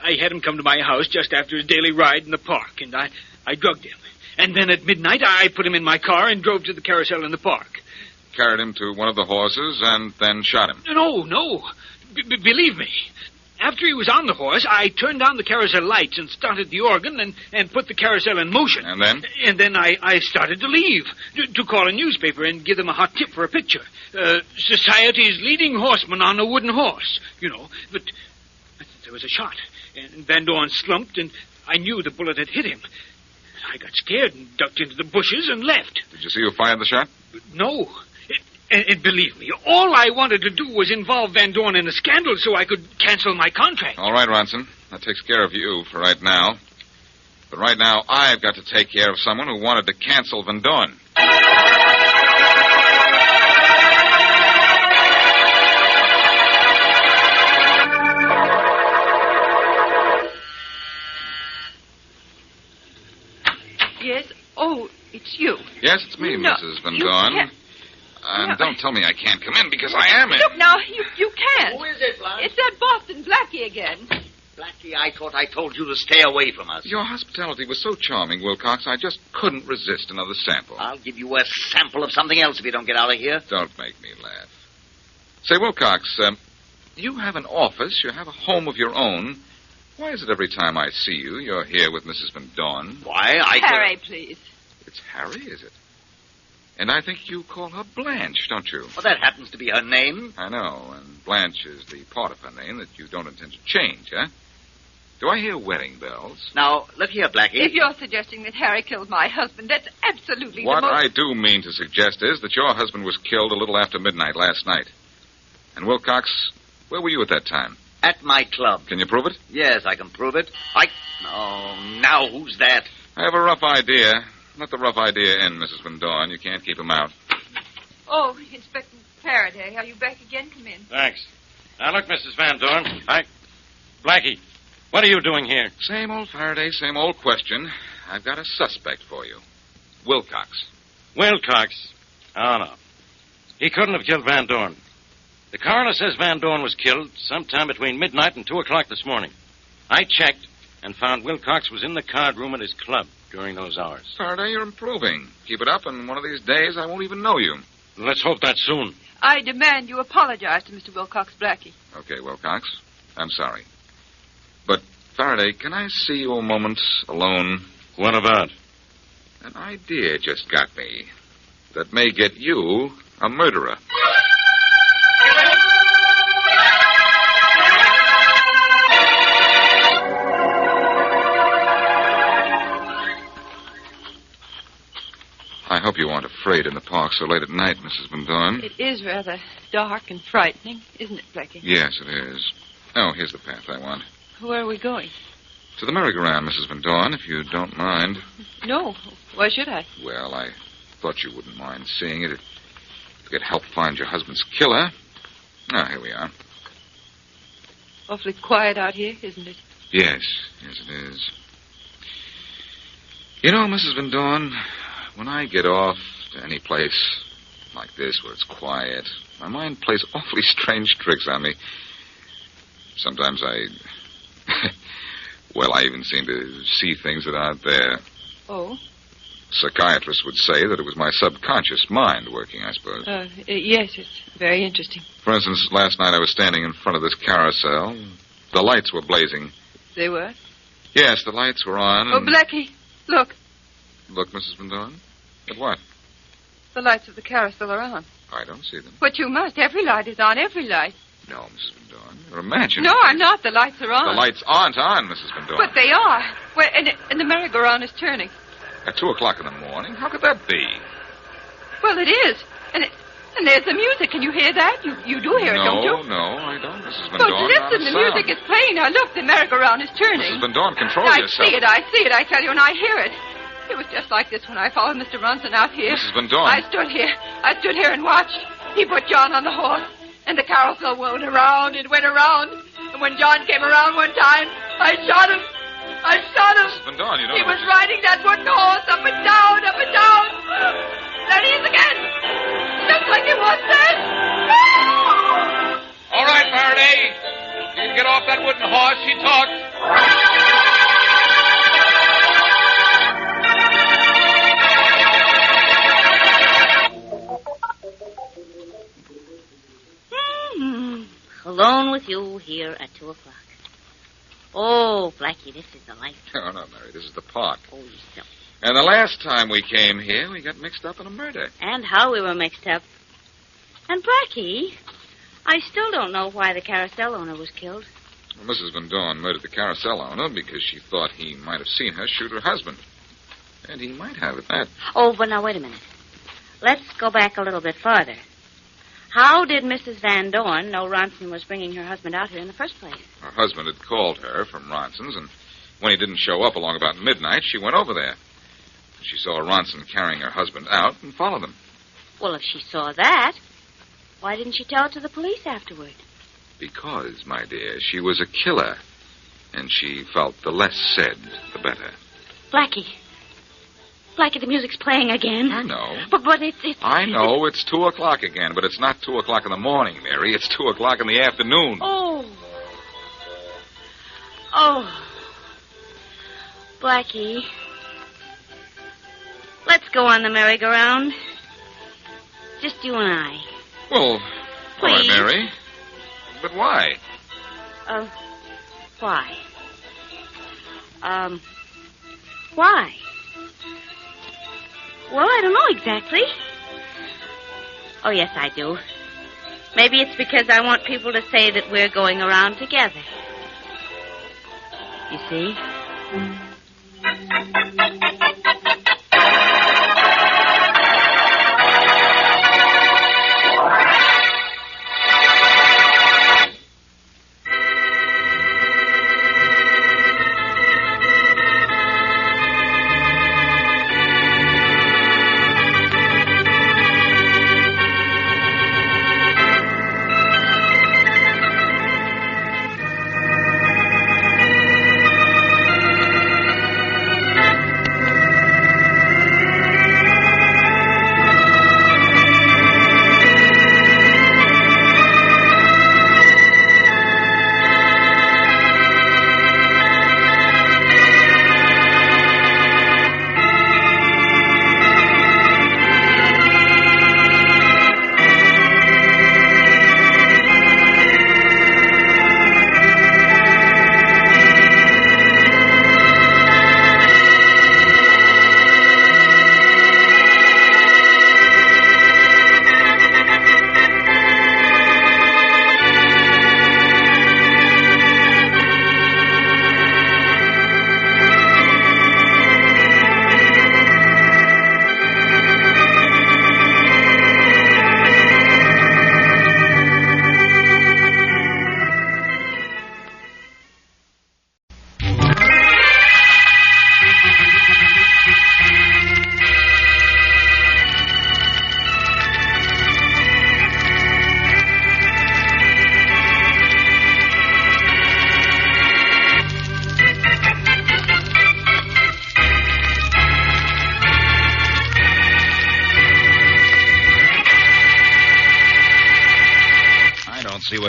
I had him come to my house just after his daily ride in the park, and I drugged him. And then at midnight, I put him in my car and drove to the carousel in the park. Carried him to one of the horses and then shot him. No. Believe me. After he was on the horse, I turned on the carousel lights and started the organ and put the carousel in motion. And then? And then I started to leave, to call a newspaper and give them a hot tip for a picture. Society's leading horseman on a wooden horse, But there was a shot, and Van Dorn slumped, and I knew the bullet had hit him. I got scared and ducked into the bushes and left. Did you see who fired the shot? No. And believe me, all I wanted to do was involve Van Dorn in a scandal so I could cancel my contract. All right, Ronson. That takes care of you for right now. But right now, I've got to take care of someone who wanted to cancel Van Dorn. Yes? Oh, it's you. Yes, it's me, No, Mrs. Van you Dorn. can't. Don't tell me I can't come in, because I am in. Look, now, you can't. Who is it, Blanche? It's that Boston Blackie again. Blackie, I thought I told you to stay away from us. Your hospitality was so charming, Wilcox, I just couldn't resist another sample. I'll give you a sample of something else if you don't get out of here. Don't make me laugh. Say, Wilcox, you have an office, you have a home of your own. Why is it every time I see you, you're here with Mrs. Van Dorn? Why, Harry, please. It's Harry, is it? And I think you call her Blanche, don't you? Well, that happens to be her name. I know, and Blanche is the part of her name that you don't intend to change, huh? Do I hear wedding bells? Now, look here, Blackie. If you're suggesting that Harry killed my husband, that's absolutely What the most... I do mean to suggest is that your husband was killed a little after midnight last night. And Wilcox, where were you at that time? At my club. Can you prove it? Yes, I can prove it. Oh, now who's that? I have a rough idea. Let the rough idea in, Mrs. Van Dorn. You can't keep him out. Oh, Inspector Faraday, are you back again? Come in. Thanks. Now, look, Mrs. Van Dorn. Blackie, what are you doing here? Same old Faraday, same old question. I've got a suspect for you. Wilcox. Wilcox? Oh, no. He couldn't have killed Van Dorn. The coroner says Van Dorn was killed sometime between midnight and 2 o'clock this morning. I checked and found Wilcox was in the card room at his club during those hours. Faraday, you're improving. Keep it up, and one of these days I won't even know you. Let's hope that's soon. I demand you apologize to Mr. Wilcox Blackie. Okay, Wilcox. I'm sorry. But, Faraday, can I see you a moment alone? What about? An idea just got me that may get you a murderer. I hope you aren't afraid in the park so late at night, Mrs. Van Dorn. It is rather dark and frightening, isn't it, Blackie? Yes, it is. Oh, here's the path I want. Where are we going? To the merry-go-round, Mrs. Van Dorn, if you don't mind. No. Why should I? Well, I thought you wouldn't mind seeing it. It could help find your husband's killer. Ah, here we are. Awfully quiet out here, isn't it? Yes, it is. You know, Mrs. Van Dorn, when I get off to any place like this where it's quiet, my mind plays awfully strange tricks on me. Sometimes I even seem to see things that aren't there. Oh? Psychiatrists would say that it was my subconscious mind working, I suppose. Yes, it's very interesting. For instance, last night I was standing in front of this carousel. The lights were blazing. They were? Yes, the lights were on. Oh, Blackie, look. Look, Mrs. Van Dorn? At what? The lights of the carousel are on. I don't see them. But you must. Every light is on, every light. No, Mrs. Van Dorn. You're imagining. No, I'm not. The lights are on. The lights aren't on, Mrs. Van Dorn. But they are. Well, and the merry-go-round is turning. At 2 o'clock in the morning? How could that be? Well, it is. And there's the music. Can you hear that? You do hear it, don't you? No, I don't, Mrs. Van But Dorn. listen, the music is playing. Now, look, the merry-go-round is turning. Mrs. Van Dorn, control yourself. I see it, I tell you, and I hear it. It was just like this when I followed Mr. Ronson out here. Mrs. Van Dorn. I stood here and watched. He put John on the horse, and the carousel went around and went around. And when John came around one time, I shot him. Mrs. Van Dorn, you don't He know was riding that wooden horse up and down, up and down. There he is again. Just like it was then. All right, Faraday. You can get off that wooden horse. She talks. Alone with you here at 2 o'clock. Oh, Blackie, this is the life. Oh, no, Mary, this is the park. Oh, you silly. And the last time we came here, we got mixed up in a murder. And how we were mixed up. And Blackie, I still don't know why the carousel owner was killed. Well, Mrs. Van Dorn murdered the carousel owner because she thought he might have seen her shoot her husband. And he might have at that. Oh, but now, wait a minute. Let's go back a little bit farther. How did Mrs. Van Dorn know Ronson was bringing her husband out here in the first place? Her husband had called her from Ronson's, and when he didn't show up along about midnight, she went over there. She saw Ronson carrying her husband out and followed him. Well, if she saw that, why didn't she tell it to the police afterward? Because, my dear, she was a killer, and she felt the less said, the better. Blackie, the music's playing again. I know. But it's... I know, it's 2 o'clock again, but it's not 2 o'clock in the morning, Mary. It's 2 o'clock in the afternoon. Oh. Blackie, let's go on the merry-go-round. Just you and I. Well, please. All right, Mary. But why? Why? Why? Well, I don't know exactly. Oh, yes, I do. Maybe it's because I want people to say that we're going around together. You see?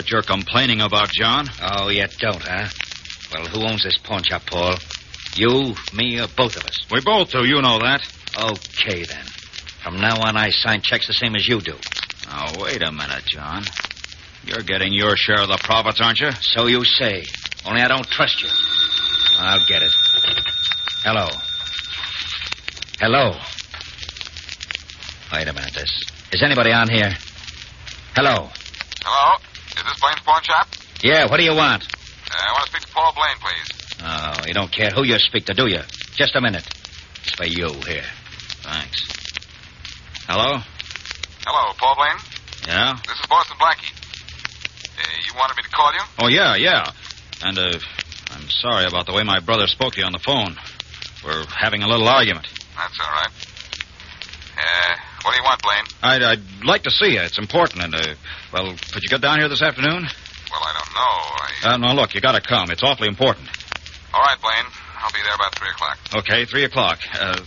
what you're complaining about, John. Oh, you don't, huh? Well, who owns this pawn shop, Paul? You, me, or both of us? We both do, you know that. Okay, then. From now on, I sign checks the same as you do. Now, wait a minute, John. You're getting your share of the profits, aren't you? So you say. Only I don't trust you. I'll get it. Hello. Hello. Wait a minute, Is anybody on here? Hello. Hello? Is this Blaine's pawn shop? Yeah, what do you want? I want to speak to Paul Blaine, please. Oh, you don't care who you speak to, do you? Just a minute. It's for you here. Thanks. Hello? Hello, Paul Blaine? Yeah? This is Boston Blackie. You wanted me to call you? Oh, yeah. And, I'm sorry about the way my brother spoke to you on the phone. We're having a little argument. That's all right. What do you want, Blaine? I'd like to see you. It's important, and, well, could you get down here this afternoon? Well, I don't know. No, look, you gotta come. It's awfully important. All right, Blaine. I'll be there about 3 o'clock. Okay, 3 o'clock.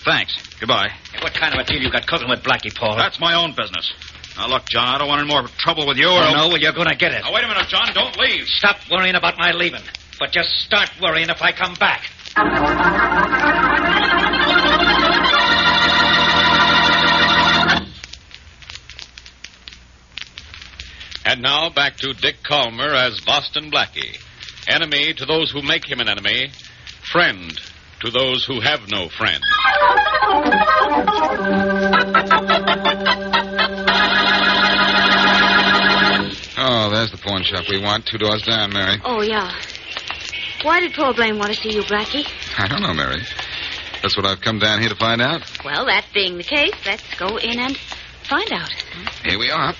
Thanks. Goodbye. Hey, what kind of a deal you got cooking with Blackie, Paul? That's my own business. Now, look, John, I don't want any more trouble with you or... Oh, no, well, you're gonna get it. Now, wait a minute, John. Don't leave. Stop worrying about my leaving. But just start worrying if I come back. And now back to Dick Calmer as Boston Blackie. Enemy to those who make him an enemy. Friend to those who have no friend. Oh, there's the pawn shop we want. 2 doors down, Mary. Oh, yeah. Why did Paul Blaine want to see you, Blackie? I don't know, Mary. That's what I've come down here to find out. Well, that being the case, let's go in and find out. Here we are.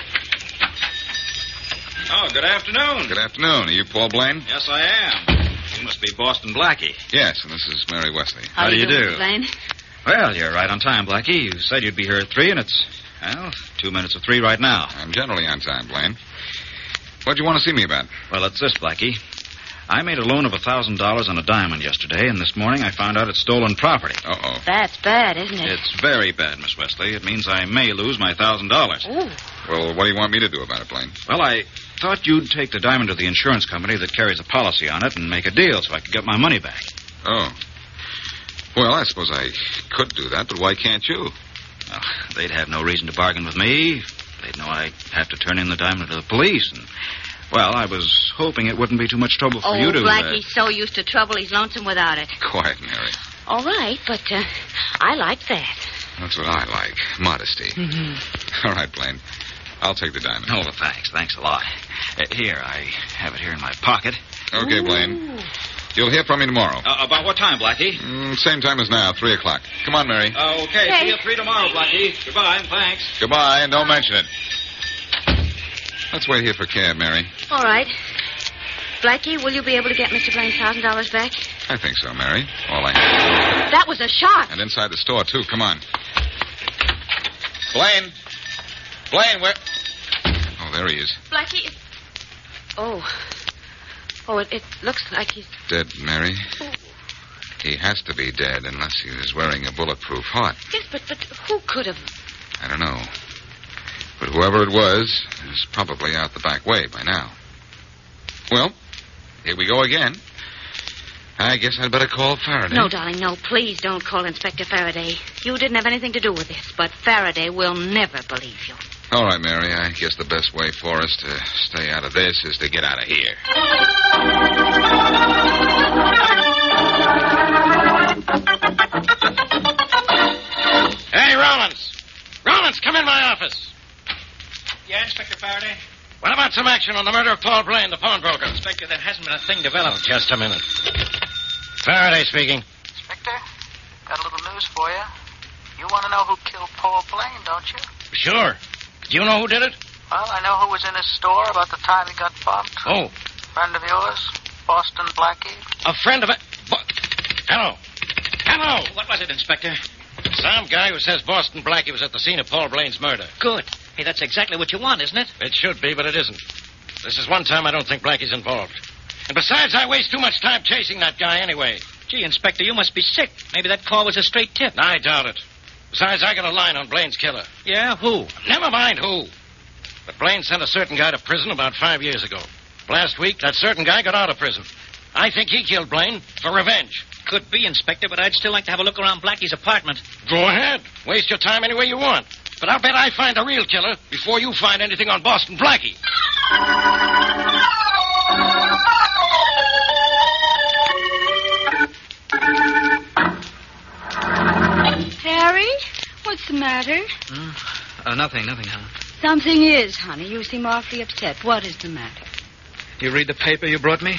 Oh, good afternoon. Good afternoon. Are you Paul Blaine? Yes, I am. You must be Boston Blackie. Yes, and this is Mary Wesley. How do you do? Blaine? Well, you're right on time, Blackie. You said you'd be here at 3, and it's, 2 minutes of 3 right now. I'm generally on time, Blaine. What'd you want to see me about? Well, it's this, Blackie. I made a loan of $1,000 on a diamond yesterday, and this morning I found out it's stolen property. Uh-oh. That's bad, isn't it? It's very bad, Miss Wesley. It means I may lose my $1,000. Ooh. Well, what do you want me to do about it, Blaine? Well, I thought you'd take the diamond to the insurance company that carries a policy on it and make a deal so I could get my money back. Oh. Well, I suppose I could do that, but why can't you? Well, they'd have no reason to bargain with me. They'd know I'd have to turn in the diamond to the police. And, well, I was hoping it wouldn't be too much trouble for you to... Blackie's so used to trouble, he's lonesome without it. Quiet, Mary. All right, but I like that. That's what I like. Modesty. Mm-hmm. All right, Blaine. I'll take the diamond. Oh, thanks. Thanks a lot. Here, I have it here in my pocket. Okay, Blaine. You'll hear from me tomorrow. About what time, Blackie? Same time as now, 3 o'clock. Come on, Mary. Okay. See you at 3 tomorrow, Blackie. Goodbye, and thanks. Goodbye, and don't mention it. Let's wait here for cab, Mary. All right. Blackie, will you be able to get Mr. Blaine's $1,000 back? I think so, Mary. All I... That was a shot. And inside the store, too. Come on. Blaine! Blaine, where... Oh, there he is. Blackie... Oh, it looks like he's... Dead, Mary. Oh. He has to be dead unless he was wearing a bulletproof heart. Yes, but who could have... I don't know. But whoever it was is probably out the back way by now. Well, here we go again. I guess I'd better call Faraday. No, darling, no. Please don't call Inspector Faraday. You didn't have anything to do with this, but Faraday will never believe you. All right, Mary. I guess the best way for us to stay out of this is to get out of here. Hey, Rollins! Rollins, come in my office. Yeah, Inspector Faraday? What about some action on the murder of Paul Blaine, the pawnbroker? Inspector, there hasn't been a thing developed. Just a minute. Faraday speaking. Inspector, got a little news for you. You want to know who killed Paul Blaine, don't you? Sure. Do you know who did it? Well, I know who was in his store about the time he got bumped. Oh. Friend of yours, Boston Blackie. A friend of it? Hello. Hello. What was it, Inspector? Some guy who says Boston Blackie was at the scene of Paul Blaine's murder. Good. Hey, that's exactly what you want, isn't it? It should be, but it isn't. This is one time I don't think Blackie's involved. And besides, I waste too much time chasing that guy anyway. Gee, Inspector, you must be sick. Maybe that call was a straight tip. I doubt it. Besides, I got a line on Blaine's killer. Yeah? Who? Never mind who. But Blaine sent a certain guy to prison about 5 years ago. Last week, that certain guy got out of prison. I think he killed Blaine for revenge. Could be, Inspector, but I'd still like to have a look around Blackie's apartment. Go ahead. Waste your time any way you want. But I'll bet I find a real killer before you find anything on Boston Blackie. Harry, what's the matter? Nothing, Helen. Something is, honey. You seem awfully upset. What is the matter? You read the paper you brought me?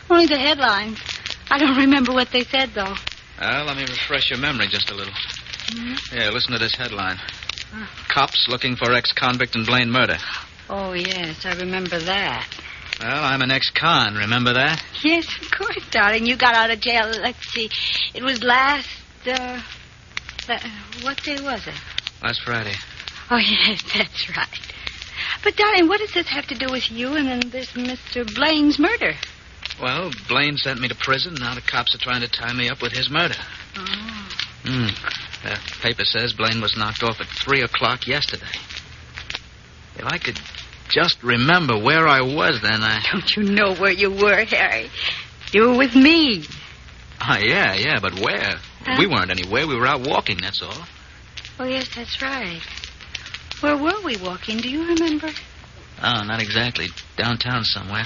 Only the headlines. I don't remember what they said, though. Well, let me refresh your memory just a little. Mm-hmm. Here, listen to this headline. Cops looking for ex-convict in Blaine murder. Oh, yes, I remember that. Well, I'm an ex-con, remember that? Yes, of course, darling. You got out of jail, let's see. It was last, what day was it? Last Friday. Oh, yes, that's right. But, darling, what does this have to do with you and then this Mr. Blaine's murder? Well, Blaine sent me to prison. Now the cops are trying to tie me up with his murder. Oh. The paper says Blaine was knocked off at 3 o'clock yesterday. If I could just remember where I was then, Don't you know where you were, Harry? You were with me. Oh, yeah, but where? Huh? We weren't anywhere. We were out walking, that's all. Oh, yes, that's right. Where were we walking? Do you remember? Oh, not exactly. Downtown somewhere.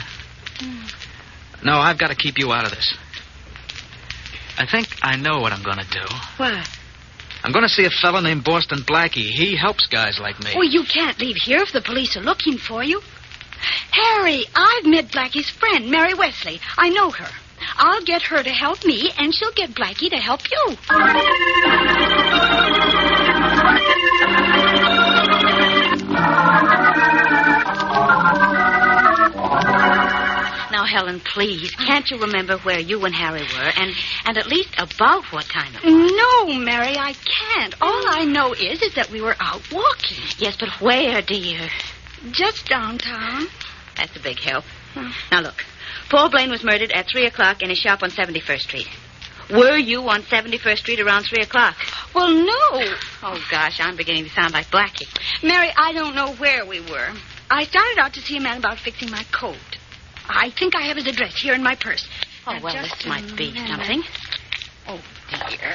No, I've got to keep you out of this. I think I know what I'm going to do. What? I'm going to see a fellow named Boston Blackie. He helps guys like me. Well, you can't leave here if the police are looking for you. Harry, I've met Blackie's friend, Mary Wesley. I know her. I'll get her to help me, and she'll get Blackie to help you. Now, Helen, please, can't you remember where you and Harry were, and at least about what time it was? No, Mary, I can't. All I know is that we were out walking. Yes, but where, dear? Just downtown. That's a big help. Now, look, Paul Blaine was murdered at 3 o'clock in his shop on 71st Street. Were you on 71st Street around 3 o'clock? Well, no. Oh, gosh, I'm beginning to sound like Blackie. Mary, I don't know where we were. I started out to see a man about fixing my coat. I think I have his address here in my purse. Oh, well, this might be something. Oh, dear.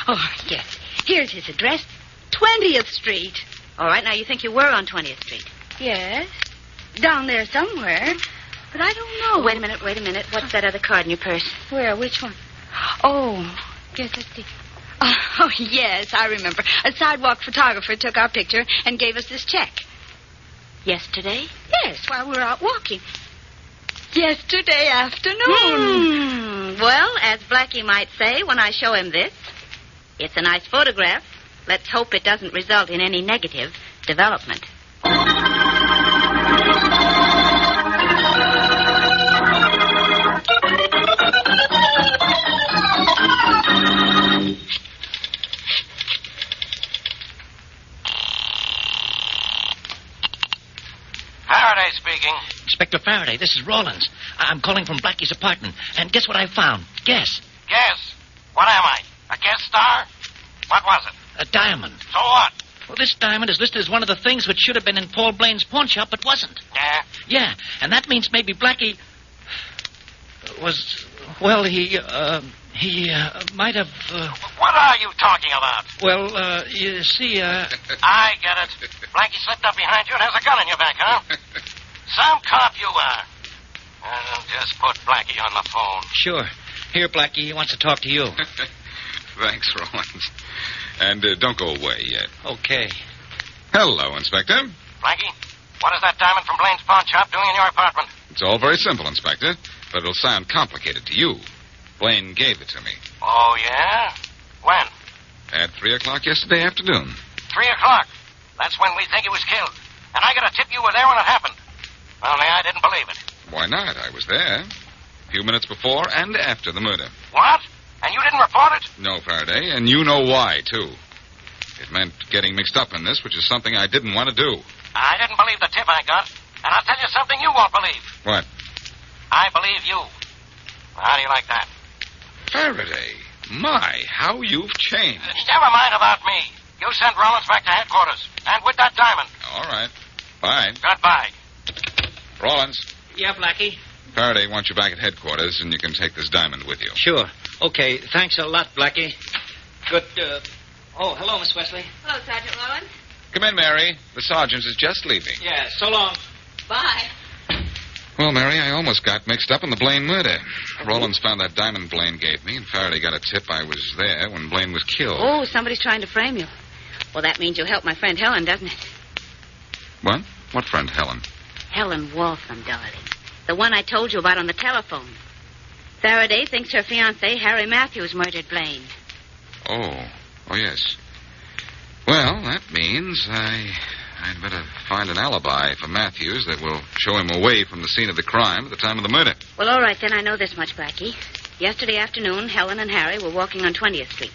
Oh, yes. Here's his address. 20th Street. All right, now you think you were on 20th Street? Yes. Down there somewhere. But I don't know. Wait a minute. What's that other card in your purse? Where? Which one? Oh, yes, let's see. Oh, yes, I remember. A sidewalk photographer took our picture and gave us this check. Yesterday? Yes, while we were out walking. Yesterday afternoon. Well, as Blackie might say when I show him this, it's a nice photograph. Let's hope it doesn't result in any negative development. Faraday speaking. Inspector Faraday, this is Rawlins. I'm calling from Blackie's apartment. And guess what I found? Guess. Guess? What am I? A guest star? What was it? A diamond. So what? Well, this diamond is listed as one of the things which should have been in Paul Blaine's pawn shop, but wasn't. Yeah? Yeah, and that means maybe Blackie was... Well, he might have... What are you talking about? Well, you see, I get it. Blackie slipped up behind you and has a gun in your back, huh? Some cop you are. I'll just put Blackie on the phone. Sure. Here, Blackie, he wants to talk to you. Thanks, Rawlins. And don't go away yet. Okay. Hello, Inspector. Blackie, what is that diamond from Blaine's pawn shop doing in your apartment? It's all very simple, Inspector, but it'll sound complicated to you. Blaine gave it to me. Oh, yeah? When? At 3 o'clock yesterday afternoon. 3 o'clock. That's when we think he was killed. And I got a tip you were there when it happened. Only I didn't believe it. Why not? I was there. A few minutes before and after the murder. What? And you didn't report it? No, Faraday, and you know why, too. It meant getting mixed up in this, which is something I didn't want to do. I didn't believe the tip I got. And I'll tell you something you won't believe. What? I believe you. How do you like that? Faraday, my, how you've changed. Never mind about me. You send Rollins back to headquarters. And with that diamond. All right. Bye. Goodbye. Rawlins, Yeah, Blackie? Faraday wants you back at headquarters, and you can take this diamond with you. Sure. Okay, thanks a lot, Blackie. Good, Oh, hello, Miss Wesley. Hello, Sergeant Rollins. Come in, Mary. The sergeant is just leaving. Yeah, so long. Bye. Well, Mary, I almost got mixed up in the Blaine murder. Rollins found that diamond Blaine gave me, and Faraday got a tip I was there when Blaine was killed. Oh, somebody's trying to frame you. Well, that means you'll help my friend Helen, doesn't it? What? What friend, Helen? Helen Waltham, darling. The one I told you about on the telephone. Faraday thinks her fiancé, Harry Matthews, murdered Blaine. Oh, yes. Well, that means I'd better find an alibi for Matthews that will show him away from the scene of the crime at the time of the murder. Well, all right, then I know this much, Blackie. Yesterday afternoon, Helen and Harry were walking on 20th Street.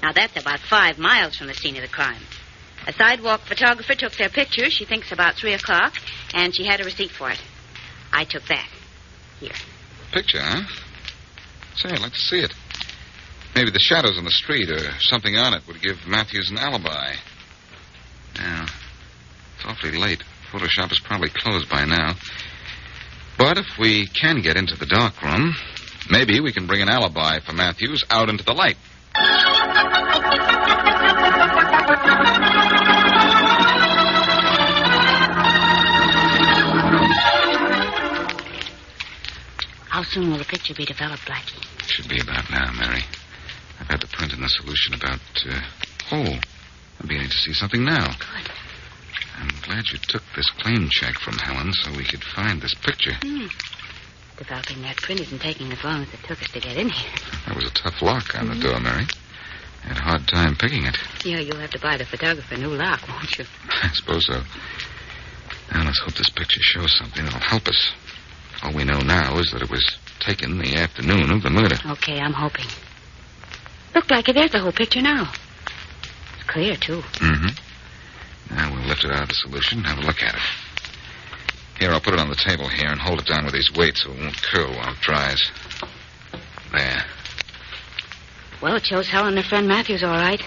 Now, that's about 5 miles from the scene of the crime. A sidewalk photographer took their pictures, she thinks about 3 o'clock, and she had a receipt for it. I took that. Here. Picture, huh? Say, I'd like to see it. Maybe the shadows on the street or something on it would give Matthews an alibi. Now, it's awfully late. Photoshop is probably closed by now. But if we can get into the dark room, maybe we can bring an alibi for Matthews out into the light. How soon will the picture be developed, Blackie? It should be about now, Mary. I've had the print and the solution about, I'm beginning to see something now. Good. I'm glad you took this claim check from Helen so we could find this picture. Developing that print isn't taking as long as it took us to get in here. That was a tough lock on the door, Mary. I had a hard time picking it. Yeah, you'll have to buy the photographer a new lock, won't you? I suppose so. Now, let's hope this picture shows something that'll help us. All we know now is that it was taken the afternoon of the murder. Okay, I'm hoping. Look, Blackie, there's the whole picture now. It's clear, too. Mm-hmm. Now we'll lift it out of the solution and have a look at it. Here, I'll put it on the table here and hold it down with these weights so it won't curl while it dries. There. Well, it shows Helen and her friend Matthews all right.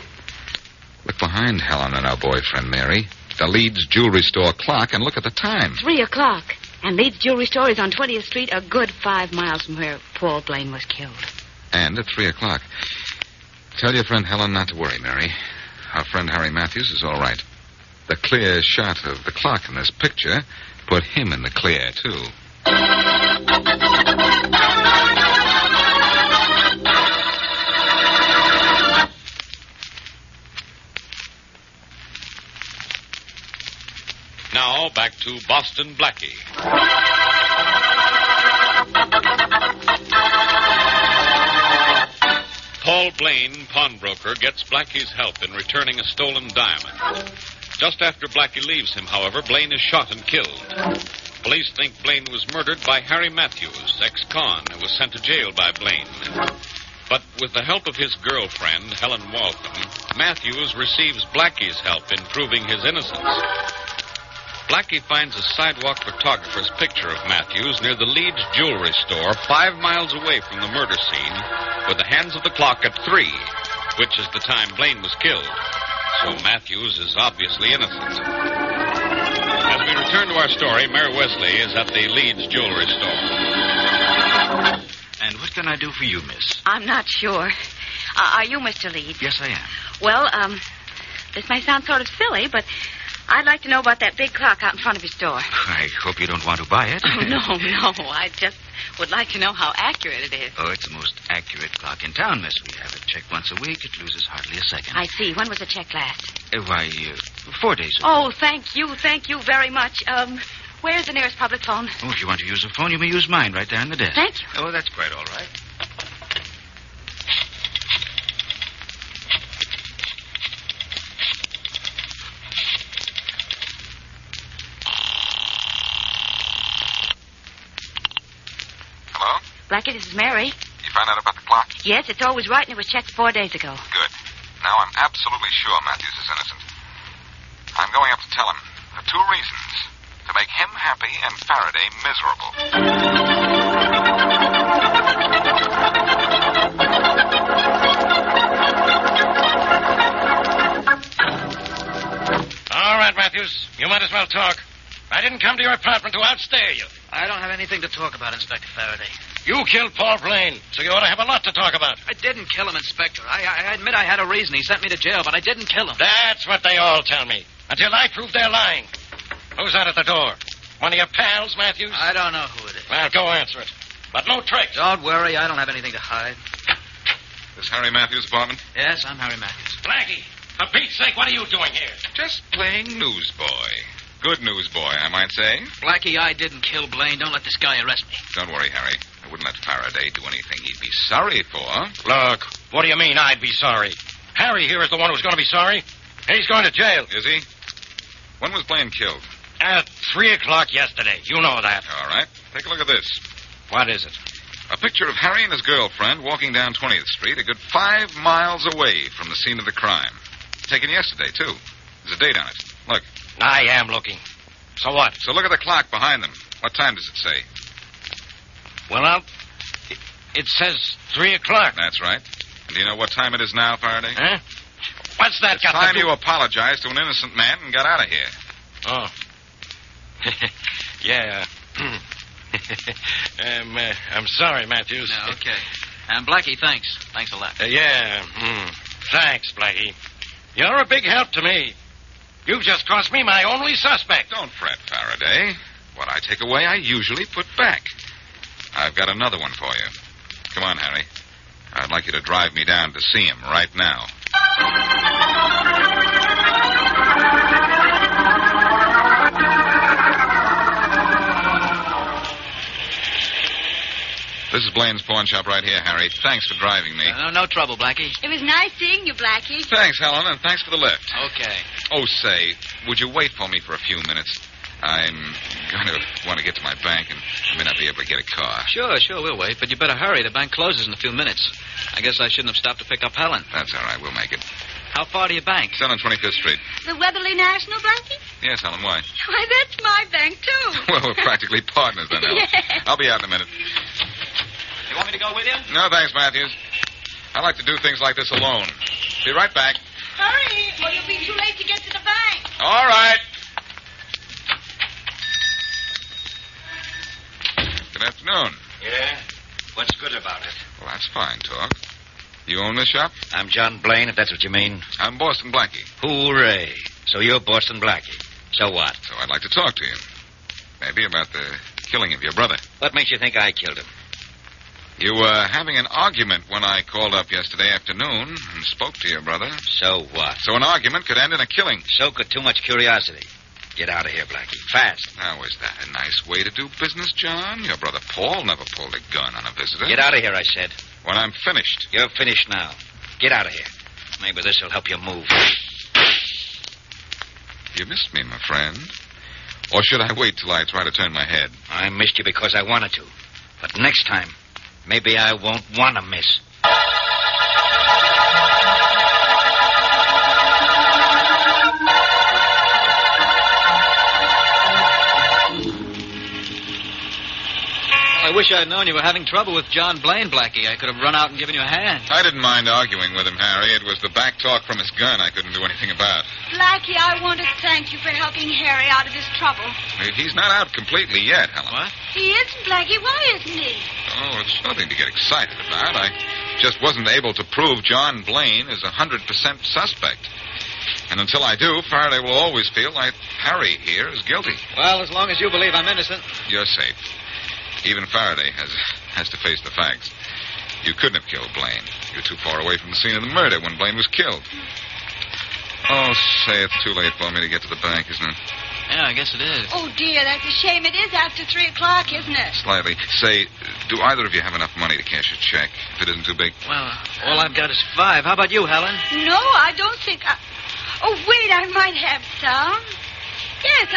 Look behind Helen and our boyfriend, Mary. The Leeds jewelry store clock, and look at the time. 3 o'clock. And Leeds Jewelry Store is on 20th Street, a good 5 miles from where Paul Blaine was killed. And at 3 o'clock. Tell your friend Helen not to worry, Mary. Our friend Harry Matthews is all right. The clear shot of the clock in this picture put him in the clear, too. Now, back to Boston Blackie. Paul Blaine, pawnbroker, gets Blackie's help in returning a stolen diamond. Just after Blackie leaves him, however, Blaine is shot and killed. Police think Blaine was murdered by Harry Matthews, ex-con, who was sent to jail by Blaine. But with the help of his girlfriend, Helen Waltham, Matthews receives Blackie's help in proving his innocence. Blackie finds a sidewalk photographer's picture of Matthews near the Leeds jewelry store 5 miles away from the murder scene with the hands of the clock at 3, which is the time Blaine was killed. So Matthews is obviously innocent. As we return to our story, Mary Wesley is at the Leeds jewelry store. And what can I do for you, miss? I'm not sure. Are you Mr. Leeds? Yes, I am. Well, this may sound sort of silly, but I'd like to know about that big clock out in front of your store. I hope you don't want to buy it. Oh, no. I just would like to know how accurate it is. Oh, it's the most accurate clock in town, miss. We have it checked once a week. It loses hardly a second. I see. When was the check last? 4 days ago. Oh, thank you very much. Where's the nearest public phone? Oh, if you want to use a phone, you may use mine right there on the desk. Thank you. Oh, that's quite all right. Blackie, this is Mary. You found out about the clock? Yes, it's always right, and it was checked 4 days ago. Good. Now I'm absolutely sure Matthews is innocent. I'm going up to tell him for 2 reasons. To make him happy and Faraday miserable. All right, Matthews. You might as well talk. I didn't come to your apartment to outstay you. I don't have anything to talk about, Inspector Faraday. You killed Paul Blaine, so you ought to have a lot to talk about. I didn't kill him, Inspector. I admit I had a reason. He sent me to jail, but I didn't kill him. That's what they all tell me, until I prove they're lying. Who's that at the door? One of your pals, Matthews? I don't know who it is. Well, go answer it. But no tricks. Don't worry, I don't have anything to hide. This Harry Matthews' apartment? Yes, I'm Harry Matthews. Blackie, for Pete's sake, what are you doing here? Just playing newsboy. Good newsboy, I might say. Blackie, I didn't kill Blaine. Don't let this guy arrest me. Don't worry, Harry. I wouldn't let Faraday do anything he'd be sorry for. Look, what do you mean I'd be sorry? Harry here is the one who's going to be sorry. He's going to jail. Is he? When was Blaine killed? At 3 o'clock yesterday. You know that. All right. Take a look at this. What is it? A picture of Harry and his girlfriend walking down 20th Street a good 5 miles away from the scene of the crime. Taken yesterday, too. There's a date on it. Look. I am looking. So what? So look at the clock behind them. What time does it say? Well, it says 3 o'clock. That's right. And do you know what time it is now, Faraday? Huh? What's that got to do? It's time you apologized to an innocent man and got out of here. Oh. Yeah. I'm sorry, Matthews. No, okay. And Blackie, thanks. Thanks a lot. Yeah. Thanks, Blackie. You're a big help to me. You've just cost me my only suspect. Don't fret, Faraday. What I take away, I usually put back. I've got another one for you. Come on, Harry. I'd like you to drive me down to see him right now. This is Blaine's pawn shop right here, Harry. Thanks for driving me. No trouble, Blackie. It was nice seeing you, Blackie. Thanks, Helen, and thanks for the lift. Okay. Oh, say, would you wait for me for a few minutes? I'm going to want to get to my bank, and I may not be able to get a car. Sure, we'll wait. But you better hurry. The bank closes in a few minutes. I guess I shouldn't have stopped to pick up Helen. That's all right. We'll make it. How far to your bank? It's down on 25th Street. The Weatherly National, Blackie? Yes, Helen, why? Why, that's my bank, too. Well, we're practically partners then, Helen. Yes. I'll be out in a minute. You want me to go with you? No, thanks, Matthews. I like to do things like this alone. Be right back. Hurry, or you'll be too late to get to the bank. All right. Good afternoon. Yeah? What's good about it? Well, that's fine talk. You own this shop? I'm John Blaine, if that's what you mean. I'm Boston Blackie. Hooray. So you're Boston Blackie. So what? So I'd like to talk to you. Maybe about the killing of your brother. What makes you think I killed him? You were having an argument when I called up yesterday afternoon and spoke to your brother. So what? So an argument could end in a killing. So could too much curiosity. Get out of here, Blackie. Fast. Now, is that a nice way to do business, John? Your brother Paul never pulled a gun on a visitor. Get out of here, I said. When I'm finished. You're finished now. Get out of here. Maybe this will help you move. You missed me, my friend. Or should I wait till I try to turn my head? I missed you because I wanted to. But next time, maybe I won't want to miss. I wish I'd known you were having trouble with John Blaine, Blackie. I could have run out and given you a hand. I didn't mind arguing with him, Harry. It was the back talk from his gun I couldn't do anything about. Blackie, I want to thank you for helping Harry out of his trouble. He's not out completely yet, Helen. What? He isn't, Blackie. Why isn't he? Oh, it's nothing to get excited about. I just wasn't able to prove John Blaine is 100% suspect. And until I do, Faraday will always feel like Harry here is guilty. Well, as long as you believe I'm innocent. You're safe. Even Faraday has to face the facts. You couldn't have killed Blaine. You're too far away from the scene of the murder when Blaine was killed. Oh, say, it's too late for me to get to the bank, isn't it? Yeah, I guess it is. Oh, dear, that's a shame. It is after 3 o'clock, isn't it? Slightly. Say, do either of you have enough money to cash a check, if it isn't too big? Well, all I've got is $5. How about you, Helen? No, I don't think Oh, wait, I might have some. Yes,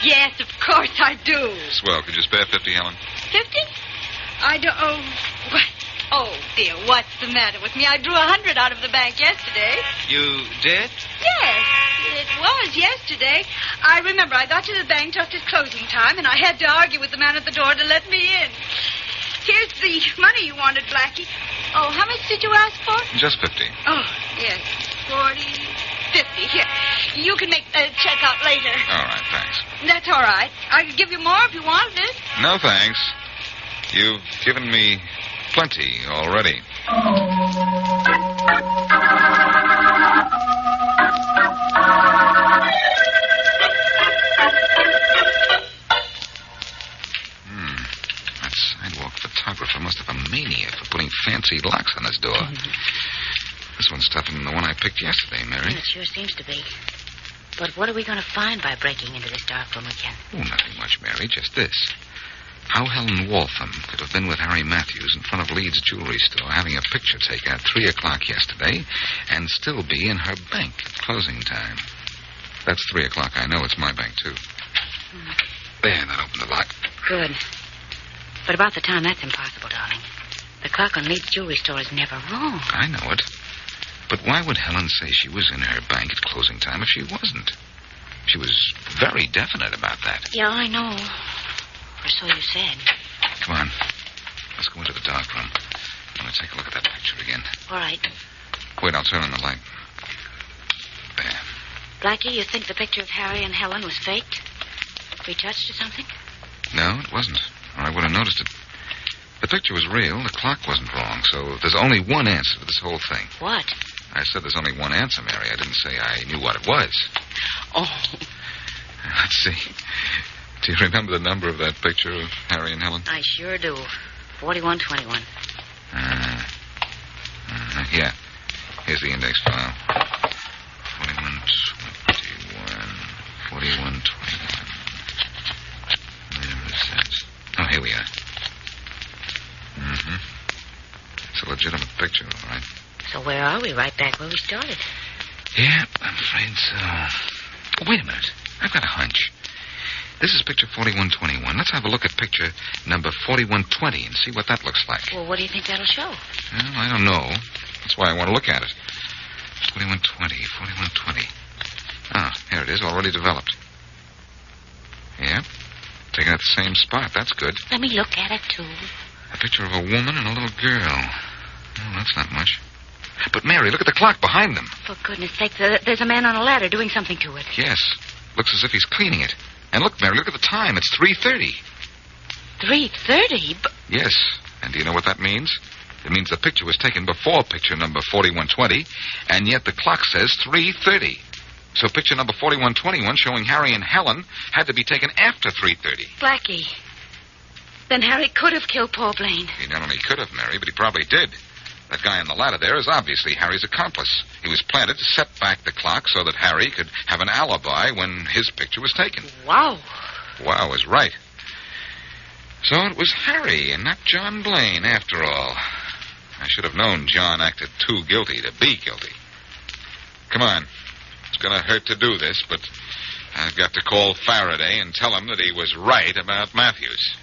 yes, of course I do. Swell. Could you spare 50, Helen? 50? I don't... Oh, dear, what's the matter with me? I drew 100 out of the bank yesterday. You did? Yes, it was yesterday. I remember I got to the bank just at closing time, and I had to argue with the man at the door to let me in. Here's the money you wanted, Blackie. Oh, how much did you ask for? Just 50. Oh, yes. 40, $50. Here, you can make a check out later. All right, thanks. That's all right. I could give you more if you wanted it. No, thanks. You've given me plenty already. That sidewalk photographer must have a mania for putting fancy locks on his door. This one's tougher than the one I picked yesterday, Mary. It sure seems to be. But what are we going to find by breaking into this dark room again? Oh, nothing much, Mary. Just this. How Helen Waltham could have been with Harry Matthews in front of Leeds Jewelry Store having a picture taken at 3 o'clock yesterday and still be in her bank at closing time. That's 3 o'clock. I know it's my bank, too. There, that opened the lock. Good. But about the time, that's impossible, darling. The clock on Leeds Jewelry Store is never wrong. I know it. But why would Helen say she was in her bank at closing time if she wasn't? She was very definite about that. Yeah, I know. Or so you said. Come on. Let's go into the dark room. I want to take a look at that picture again. All right. Wait, I'll turn on the light. There. Blackie, you think the picture of Harry and Helen was faked? Retouched or something? No, it wasn't. Or I would have noticed it. The picture was real. The clock wasn't wrong. So there's only one answer to this whole thing. What? I said there's only one answer, Mary. I didn't say I knew what it was. Oh. Let's see. Do you remember the number of that picture of Harry and Helen? I sure do. 4121. Yeah. Here's the index file. 4121. 4121. Where is that? Oh, here we are. It's a legitimate picture, all right. So where are we? Right back where we started. Yeah, I'm afraid so. Oh, wait a minute. I've got a hunch. This is picture 4121. Let's have a look at picture number 4120 and see what that looks like. Well, what do you think that'll show? Well, I don't know. That's why I want to look at it. 4120, 4120. Ah, here it is, already developed. Yeah, taken at the same spot. That's good. Let me look at it, too. A picture of a woman and a little girl. Well, that's not much. But, Mary, look at the clock behind them. For goodness sake, there's a man on a ladder doing something to it. Yes. Looks as if he's cleaning it. And look, Mary, look at the time. It's 3:30. 3:30? Yes. And do you know what that means? It means the picture was taken before picture number 4120, and yet the clock says 3:30. So picture number 4121 showing Harry and Helen had to be taken after 3:30. Blackie. Then Harry could have killed Paul Blaine. He not only could have, Mary, but he probably did. That guy on the ladder there is obviously Harry's accomplice. He was planted to set back the clock so that Harry could have an alibi when his picture was taken. Wow. Wow is right. So it was Harry and not John Blaine, after all. I should have known John acted too guilty to be guilty. Come on. It's going to hurt to do this, but I've got to call Faraday and tell him that he was right about Matthews.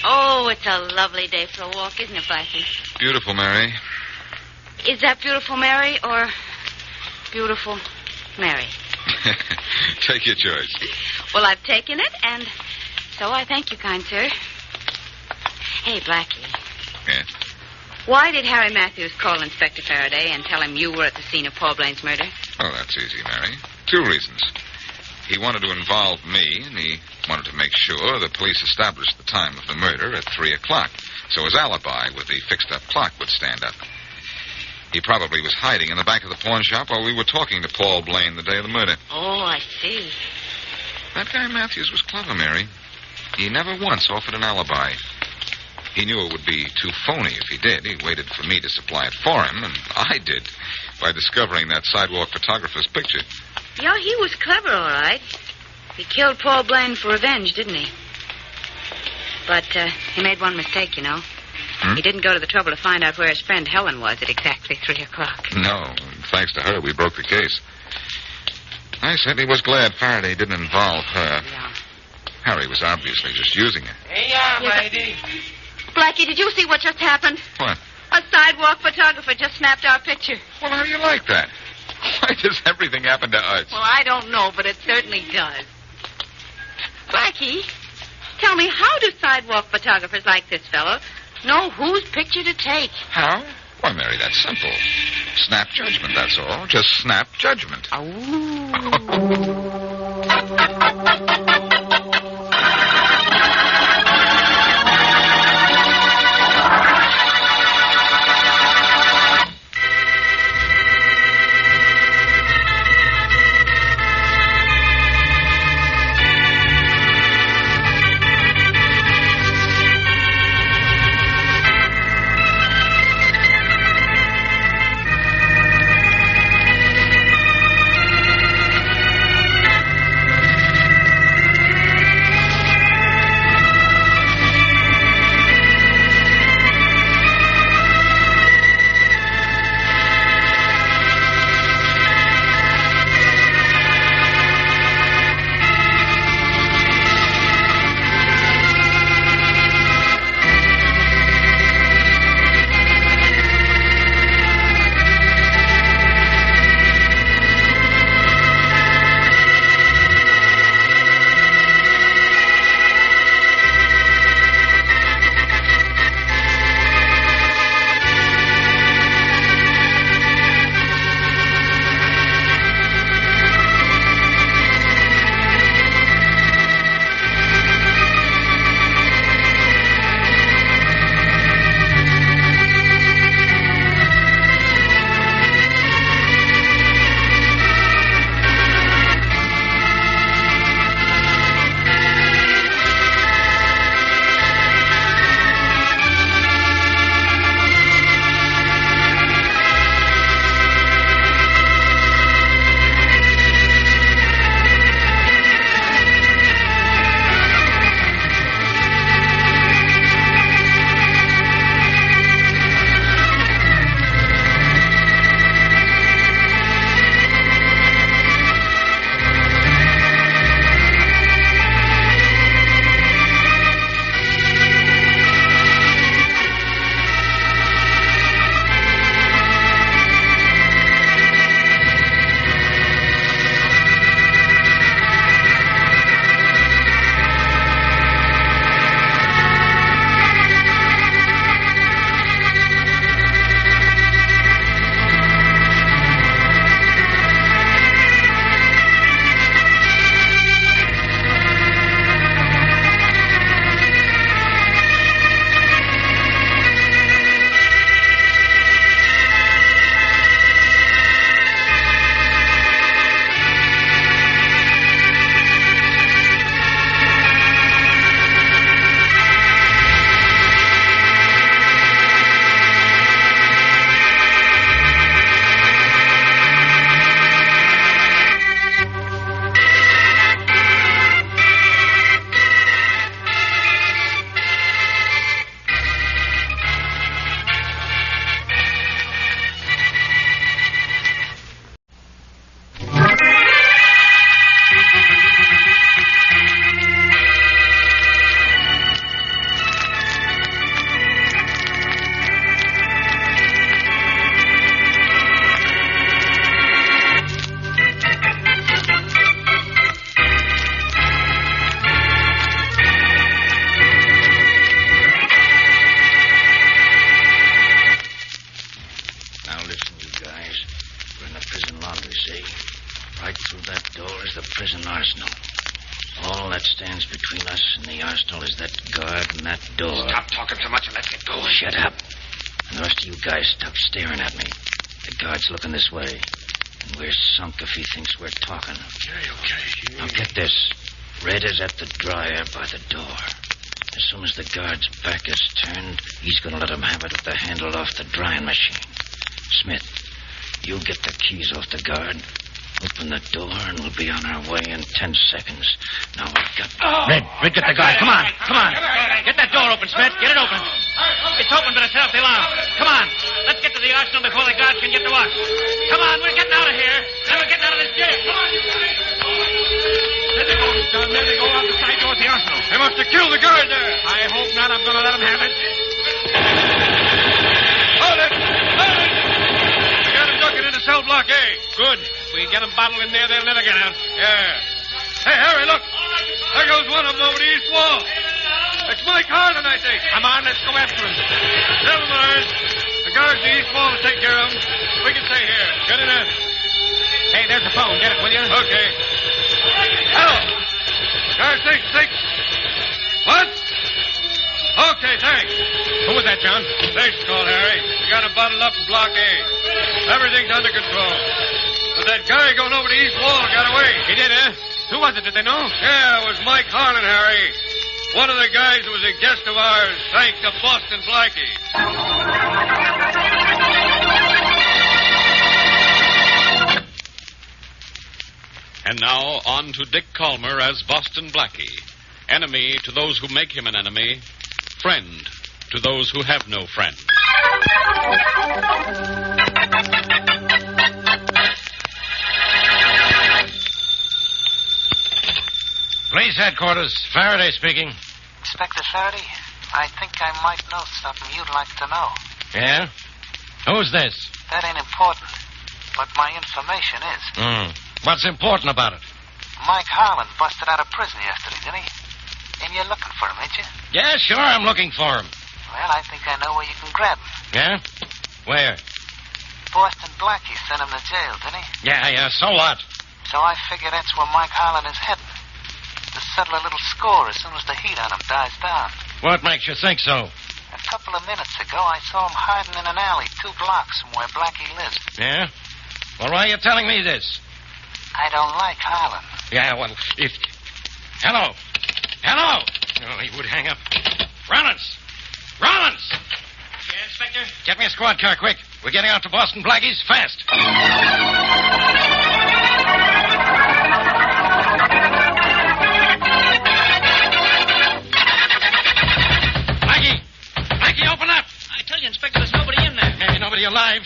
Oh, it's a lovely day for a walk, isn't it, Blackie? Beautiful, Mary. Is that Beautiful Mary or Beautiful Mary? Take your choice. Well, I've taken it, and so I thank you, kind sir. Hey, Blackie. Yes? Why did Harry Matthews call Inspector Faraday and tell him you were at the scene of Paul Blaine's murder? Oh, that's easy, Mary. 2 reasons. He wanted to involve me, and he wanted to make sure the police established the time of the murder at 3 o'clock, so his alibi with the fixed-up clock would stand up. He probably was hiding in the back of the pawn shop while we were talking to Paul Blaine the day of the murder. Oh, I see. That guy Matthews was clever, Mary. He never once offered an alibi. He knew it would be too phony if he did. He waited for me to supply it for him, and I did, by discovering that sidewalk photographer's picture. Yeah, he was clever, all right. He killed Paul Blaine for revenge, didn't he? But he made one mistake, you know. He didn't go to the trouble to find out where his friend Helen was at exactly 3 o'clock. No, thanks to her, we broke the case. I certainly was glad Faraday didn't involve her. Yeah. Harry was obviously just using her. Hey, lady. Blackie, did you see what just happened? What? A sidewalk photographer just snapped our picture. Well, how do you like that? Why does everything happen to us? Well, I don't know, but it certainly does. Blackie, tell me, how do sidewalk photographers like this fellow know whose picture to take? How? Why, Mary, that's simple. Snap judgment, that's all. Just snap judgment. prison arsenal. All that stands between us and the arsenal is that guard and that door. Stop talking so much and let's get going. Shut up. And the rest of you guys stop staring at me. The guard's looking this way. And we're sunk if he thinks we're talking. Okay. Now get this. Red is at the dryer by the door. As soon as the guard's back is turned, he's going to let him have it with the handle off the drying machine. Smith, you get the keys off the guard. Open the door, and we'll be on our way in 10 seconds. Now I've got... Oh. Red, get the guard. Come on. Get that door open, Smith. Get it open. It's open, but it's off the alarm. Come on. Let's get to the arsenal before the guards can get to us. Come on, we're getting out of here. Then we're getting out of this jail. Come on, you guys. There they go, John. There they go out the side door of the arsenal. They must have killed the guard there. I hope not. I'm going to let them have it. Hold it! We got him ducking into cell block A. Good. If we get them bottled in there, they'll never get out. Yeah. Hey, Harry, look. There goes one of them over the east wall. It's Mike Harlan, I think. Come on, let's go after him. Never mind. The guards the east wall will take care of him. We can stay here. Get it in. Hey, there's the phone. Get it, will you? Okay. Hello. Guard 6. What? Okay, thanks. Who was that, John? Thanks, call, Harry. We got him bottled up in Block A. Everything's under control. But that guy going over the east wall got away. He did, huh? Who was it? Did they know? Yeah, it was Mike Harlan, Harry. One of the guys who was a guest of ours, thanks to Boston Blackie. And now on to Dick Calmer as Boston Blackie. Enemy to those who make him an enemy. Friend to those who have no friend. Police headquarters. Faraday speaking. Inspector Faraday, I think I might know something you'd like to know. Yeah? Who's this? That ain't important, but my information is. What's important about it? Mike Harlan busted out of prison yesterday, didn't he? And you're looking for him, ain't you? Yeah, sure, I'm looking for him. Well, I think I know where you can grab him. Yeah? Where? Boston Blackie sent him to jail, didn't he? Yeah, so what? So I figure that's where Mike Harlan is heading. To settle a little score as soon as the heat on him dies down. What makes you think so? A couple of minutes ago, I saw him hiding in an alley 2 blocks from where Blackie lives. Yeah? Well, why are you telling me this? I don't like Harlan. Yeah, well, if... Hello? Hello? Oh, he would hang up. Rollins! Yeah, Inspector? Get me a squad car, quick. We're getting out to Boston Blackie's fast. Blackie, open up! I tell you, Inspector, there's nobody in there. Maybe nobody alive.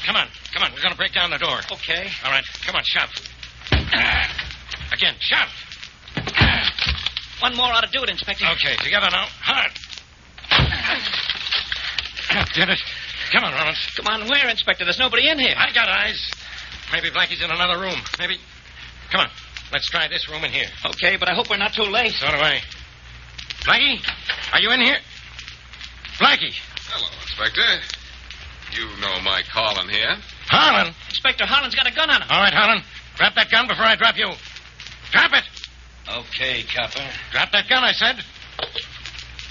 Come on. We're going to break down the door. Okay. All right, come on, shove. Again, shove. One more ought to do it, Inspector. Okay, together now. Hard. Did it? Come on, Rollins. Come on, where, Inspector? There's nobody in here. I got eyes. Maybe Blackie's in another room. Maybe. Come on. Let's try this room in here. Okay, but I hope we're not too late. So do I. Blackie, are you in here? Blackie. Hello, Inspector. You know Mike Harlan here. Harlan? Inspector, Harlan's got a gun on him. All right, Harlan. Drop that gun before I drop you. Drop it. Okay, copper. Drop that gun, I said.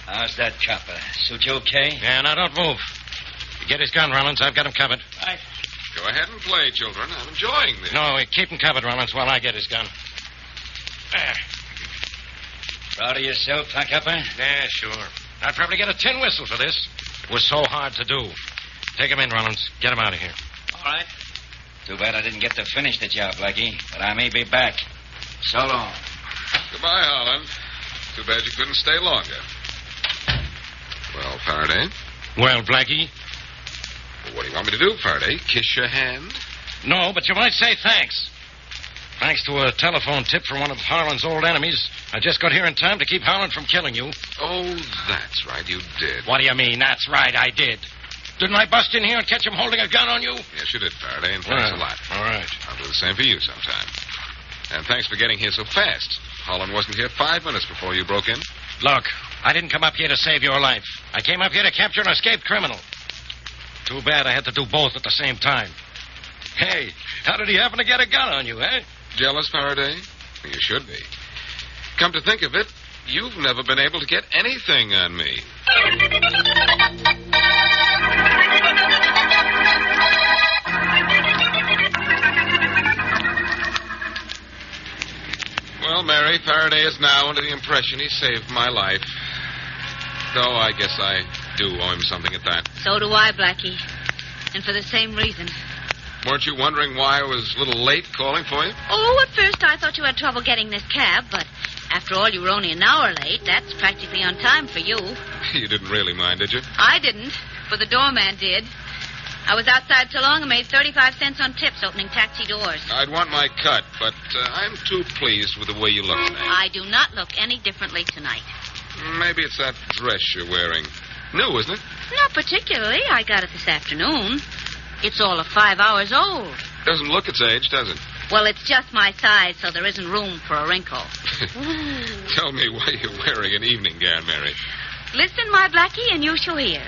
How's that, copper? Suit you okay? Yeah, now don't move. You get his gun, Rollins. I've got him covered. Right. Go ahead and play, children. I'm enjoying this. No, keep him covered, Rollins, while I get his gun. There. Proud of yourself, huh, copper? Yeah, sure. I'd probably get a tin whistle for this. It was so hard to do. Take him in, Rollins. Get him out of here. All right. Too bad I didn't get to finish the job, Blackie. But I may be back. So long. Goodbye, Harlan. Too bad you couldn't stay longer. Well, Faraday? Well, Blackie? Well, what do you want me to do, Faraday? Kiss your hand? No, but you might say thanks. Thanks to a telephone tip from one of Harlan's old enemies, I just got here in time to keep Harlan from killing you. Oh, that's right, you did. What do you mean, that's right, I did? Didn't I bust in here and catch him holding a gun on you? Yes, you did, Faraday, and thanks a lot. All right. I'll do the same for you sometime. And thanks for getting here so fast. Harlan wasn't here 5 minutes before you broke in. Look, I didn't come up here to save your life. I came up here to capture an escaped criminal. Too bad I had to do both at the same time. Hey, how did he happen to get a gun on you, eh? Jealous, Faraday? You should be. Come to think of it, you've never been able to get anything on me. Well, Mary, Faraday is now under the impression he saved my life. Though I guess I do owe him something at that. So do I, Blackie. And for the same reason. Weren't you wondering why I was a little late calling for you? Oh, at first I thought you had trouble getting this cab, but after all, you were only an hour late. That's practically on time for you. You didn't really mind, did you? I didn't, but the doorman did. I was outside so long I made 35 cents on tips opening taxi doors. I'd want my cut, but I'm too pleased with the way you look tonight. I do not look any differently tonight. Maybe it's that dress you're wearing. New, isn't it? Not particularly. I got it this afternoon. It's all of 5 hours old. Doesn't look its age, does it? Well, it's just my size, so there isn't room for a wrinkle. Tell me why you're wearing an evening gown, Mary. Listen, my Blackie, and you shall hear.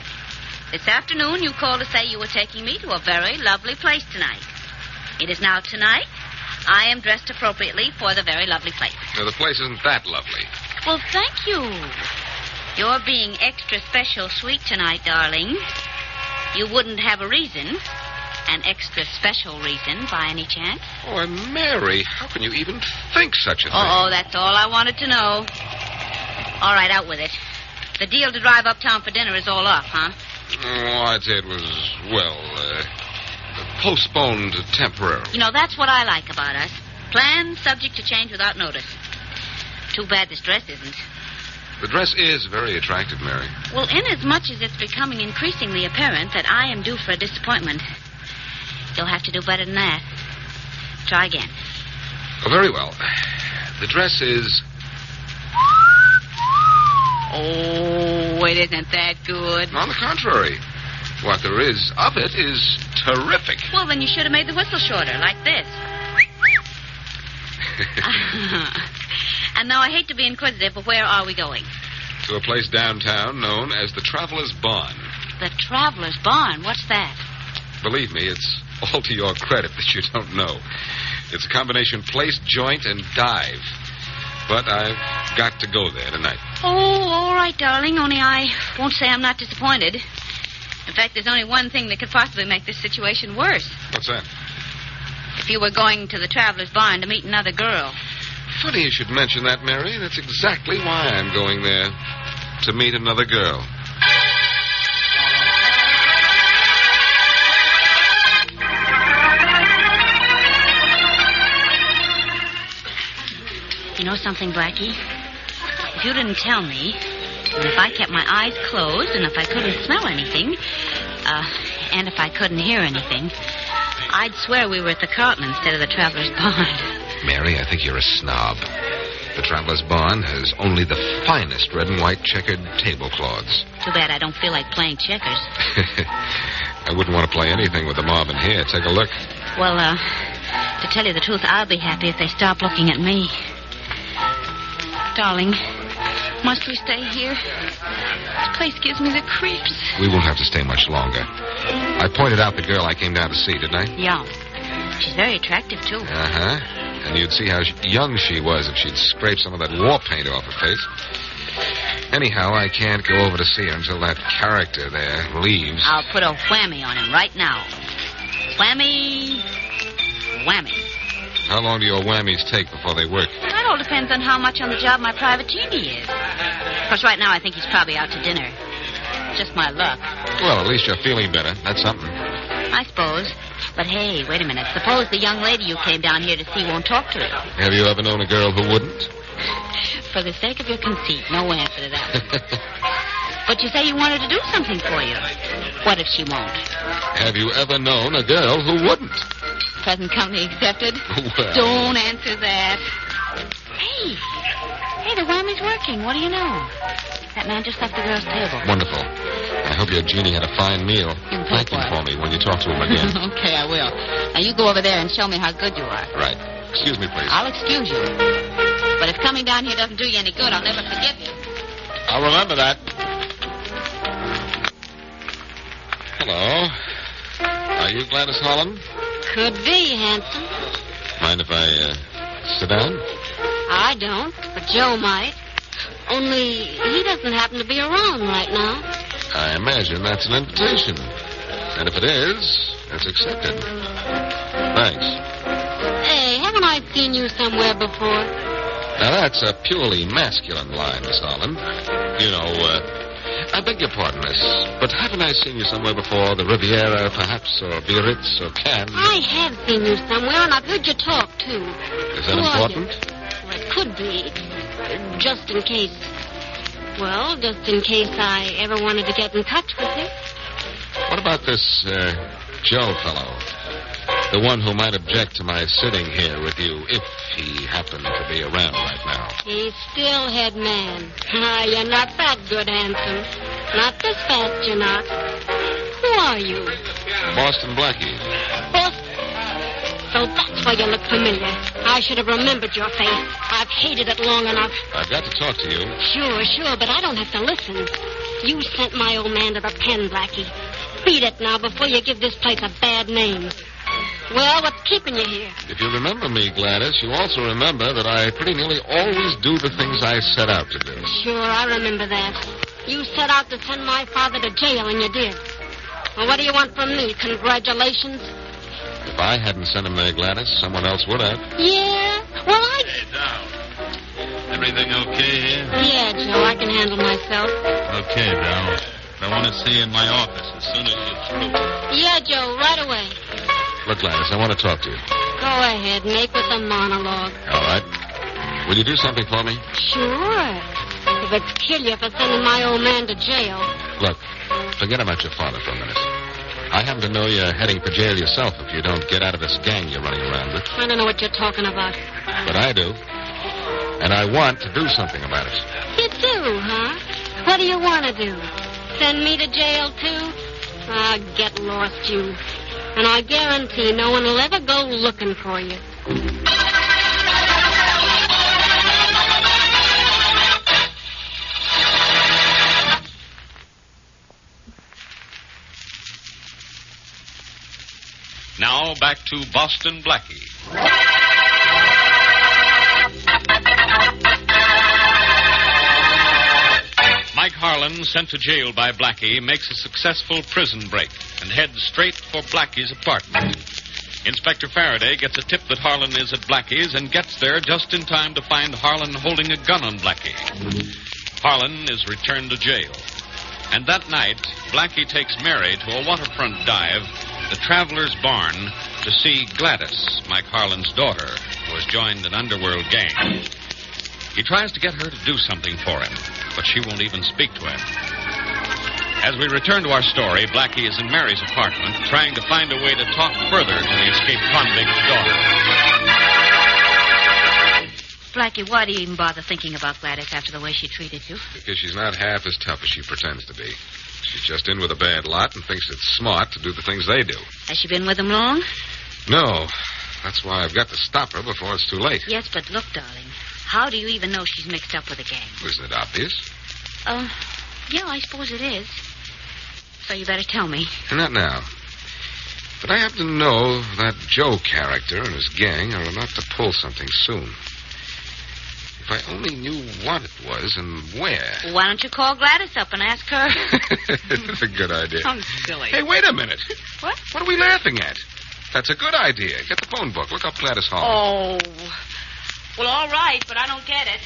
This afternoon, you called to say you were taking me to a very lovely place tonight. It is now tonight. I am dressed appropriately for the very lovely place. No, the place isn't that lovely. Well, thank you. You're being extra special sweet tonight, darling. You wouldn't have a reason, an extra special reason, by any chance? Oh, Mary, how can you even think such a thing? Oh, that's all I wanted to know. All right, out with it. The deal to drive uptown for dinner is all off, huh? Oh, I'd say it was, postponed temporarily. You know, that's what I like about us. Plans subject to change without notice. Too bad this dress isn't. The dress is very attractive, Mary. Well, inasmuch as it's becoming increasingly apparent that I am due for a disappointment, you'll have to do better than that. Try again. Oh, very well. The dress is... Oh, it isn't that good. On the contrary. What there is of it is terrific. Well, then you should have made the whistle shorter, like this. And now I hate to be inquisitive, but where are we going? To a place downtown known as the Traveler's Barn. The Traveler's Barn? What's that? Believe me, it's all to your credit that you don't know. It's a combination place, joint, and dive. But I've got to go there tonight. Oh, all right, darling, only I won't say I'm not disappointed. In fact, there's only one thing that could possibly make this situation worse. What's that? If you were going to the Traveler's Barn to meet another girl. Funny you should mention that, Mary. That's exactly why I'm going there. To meet another girl. You know something, Blackie? If you didn't tell me, and if I kept my eyes closed, and if I couldn't smell anything, and if I couldn't hear anything, I'd swear we were at the Carlton instead of the Traveler's Barn. Mary, I think you're a snob. The Traveler's Barn has only the finest red and white checkered tablecloths. Too bad I don't feel like playing checkers. I wouldn't want to play anything with the mob in here. Take a look. Well, to tell you the truth, I'll be happy if they stop looking at me. Darling, must we stay here? This place gives me the creeps. We won't have to stay much longer. I pointed out the girl I came down to see, didn't I? Yeah. She's very attractive, too. Uh-huh. And you'd see how young she was if she'd scraped some of that war paint off her face. Anyhow, I can't go over to see her until that character there leaves. I'll put a whammy on him right now. Whammy. Whammy. How long do your whammies take before they work? Well, that all depends on how much on the job my private genie is. Of course, right now I think he's probably out to dinner. Just my luck. Well, at least you're feeling better. That's something. I suppose. But hey, wait a minute. Suppose the young lady you came down here to see won't talk to you. Have you ever known a girl who wouldn't? For the sake of your conceit, no answer to that. But you say you wanted to do something for you. What if she won't? Have you ever known a girl who wouldn't? Present company accepted? Well. Don't answer that. Hey, the whammy's working. What do you know? That man just left the girl's table. Wonderful. I hope your genie had a fine meal. Thank him for me when you talk to him again. Okay, I will. Now, you go over there and show me how good you are. Right. Excuse me, please. I'll excuse you. But if coming down here doesn't do you any good, I'll never forgive you. I'll remember that. Hello. Are you Gladys Holland? Could be, handsome. Mind if I sit down? I don't, but Joe might. Only he doesn't happen to be around right now. I imagine that's an invitation. And if it is, it's accepted. Thanks. Hey, haven't I seen you somewhere before? Now, that's a purely masculine line, Miss Holland. You know, I beg your pardon, miss, but haven't I seen you somewhere before? The Riviera, perhaps, or Biarritz, or Cannes? I have seen you somewhere, and I've heard you talk, too. Is that important? Well, it could be. Just in case. Well, just in case I ever wanted to get in touch with you. What about this, Joe fellow? The one who might object to my sitting here with you if he happened to be around right now. He's still head man. You're not that good, handsome. Not this fast, you're not. Who are you? Boston Blackie. So that's why you look familiar. I should have remembered your face. I've hated it long enough. I've got to talk to you. Sure, but I don't have to listen. You sent my old man to the pen, Blackie. Beat it now before you give this place a bad name. Well, what's keeping you here? If you remember me, Gladys, you also remember that I pretty nearly always do the things I set out to do. Sure, I remember that. You set out to send my father to jail, and you did. Well, what do you want from me? Congratulations? If I hadn't sent him there, Gladys, someone else would have. Yeah? Well, Hey, Dal. Everything okay here? Yeah, Joe, I can handle myself. Okay, Dal. I want to see you in my office as soon as you're through. Yeah, Joe, right away. Look, Gladys, I want to talk to you. Go ahead, make with the monologue. All right. Will you do something for me? Sure. If it's kill you for sending my old man to jail. Look, forget about your father for a minute. I happen to know you're heading for jail yourself if you don't get out of this gang you're running around with. I don't know what you're talking about. But I do. And I want to do something about it. You do, huh? What do you want to do? Send me to jail, too? Ah, get lost, you. And I guarantee no one will ever go looking for you. Now back to Boston Blackie. Mike Harlan, sent to jail by Blackie, makes a successful prison break and heads straight for Blackie's apartment. Inspector Faraday gets a tip that Harlan is at Blackie's and gets there just in time to find Harlan holding a gun on Blackie. Harlan is returned to jail. And that night, Blackie takes Mary to a waterfront dive, the Traveler's Barn, to see Gladys, Mike Harlan's daughter, who has joined an underworld gang. He tries to get her to do something for him, but she won't even speak to him. As we return to our story, Blackie is in Mary's apartment, trying to find a way to talk further to the escaped convict's daughter. Blackie, why do you even bother thinking about Gladys after the way she treated you? Because she's not half as tough as she pretends to be. She's just in with a bad lot and thinks it's smart to do the things they do. Has she been with them long? No. That's why I've got to stop her before it's too late. Yes, but look, darling. How do you even know she's mixed up with a gang? Isn't it obvious? Yeah, I suppose it is. So you better tell me. Not now. But I happen to know that Joe character and his gang are about to pull something soon. If I only knew what it was and where. Well, why don't you call Gladys up and ask her? That's a good idea. I'm silly. Hey, wait a minute. What? What are we laughing at? That's a good idea. Get the phone book. Look up Gladys Hall. Oh. Well, all right, but I don't get it.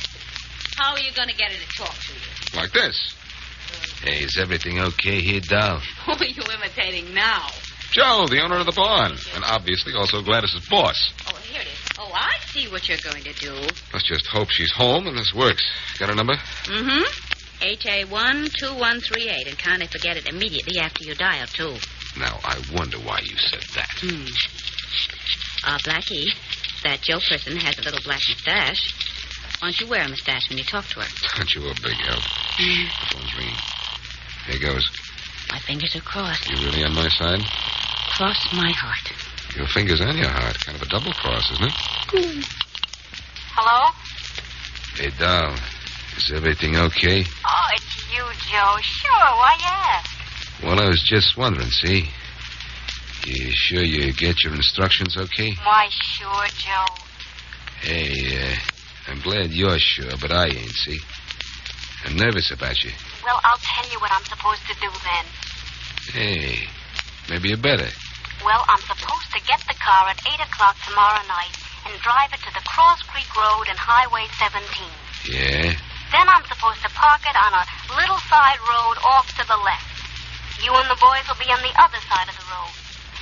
How are you going to get her to talk to you? Like this. Hey, is everything okay here, Dal? Who are you imitating now? Joe, the owner of the barn. And obviously also Gladys's boss. Oh, here it is. Oh, I see what you're going to do. Let's just hope she's home and this works. Got her number? Mm-hmm. HA12138, and kindly forget it immediately after you dial, too. Now, I wonder why you said that. Blackie, that Joe person has a little black mustache. Why don't you wear a mustache when you talk to her? Aren't you a big help? The phone's ringing. Here goes. My fingers are crossed. You really on my side? Cross my heart. Your fingers and your heart. Kind of a double cross, isn't it? Hello? Hey, Dal. Is everything okay? Oh, it's you, Joe. Sure, why you ask? Well, I was just wondering, see? You sure you get your instructions okay? Why, sure, Joe. Hey, I'm glad you're sure, but I ain't, see? I'm nervous about you. Well, I'll tell you what I'm supposed to do then. Hey, maybe you better. Well, I'm supposed to get the car at 8 o'clock tomorrow night and drive it to the Cross Creek Road and Highway 17. Yeah? Then I'm supposed to park it on a little side road off to the left. You and the boys will be on the other side of the road.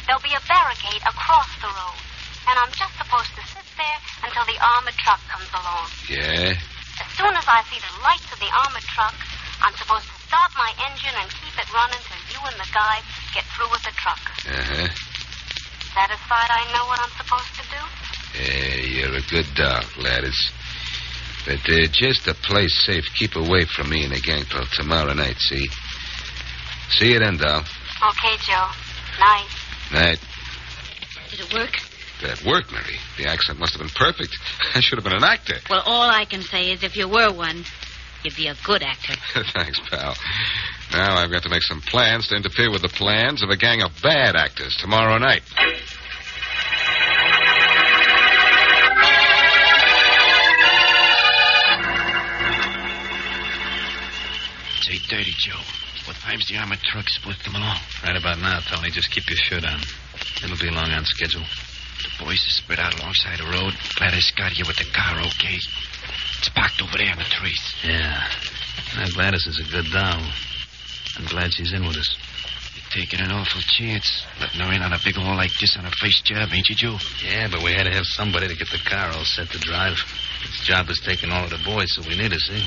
There'll be a barricade across the road. And I'm just supposed to sit there until the armored truck comes along. Yeah? As soon as I see the lights of the armored truck, I'm supposed to start my engine and keep it running till you and the guys get through with the truck. Uh-huh. Satisfied I know what I'm supposed to do? Yeah, you're a good dog, Gladys. But just to play safe, keep away from me and the gang till tomorrow night, see? See you then, Dal. Okay, Joe. Night. Night. Did it work? That worked, Mary. The accent must have been perfect. I should have been an actor. Well, all I can say is if you were one, you'd be a good actor. Thanks, pal. Now I've got to make some plans to interfere with the plans of a gang of bad actors tomorrow night. It's 8:30, Joe. What time's the armored truck supposed to come along? Right about now, Tony. Just keep your shirt on. It'll be along on schedule. The boys are spread out alongside the road. Glad I got here with the car, okay? It's parked over there in the trees. Yeah. Now, Gladys is a good doll. I'm glad she's in with us. You're taking an awful chance. Letting her in on a big hole like this on her first job, ain't you, Joe? Yeah, but we had to have somebody to get the car all set to drive. This job is taking all of the boys, so we need her, see?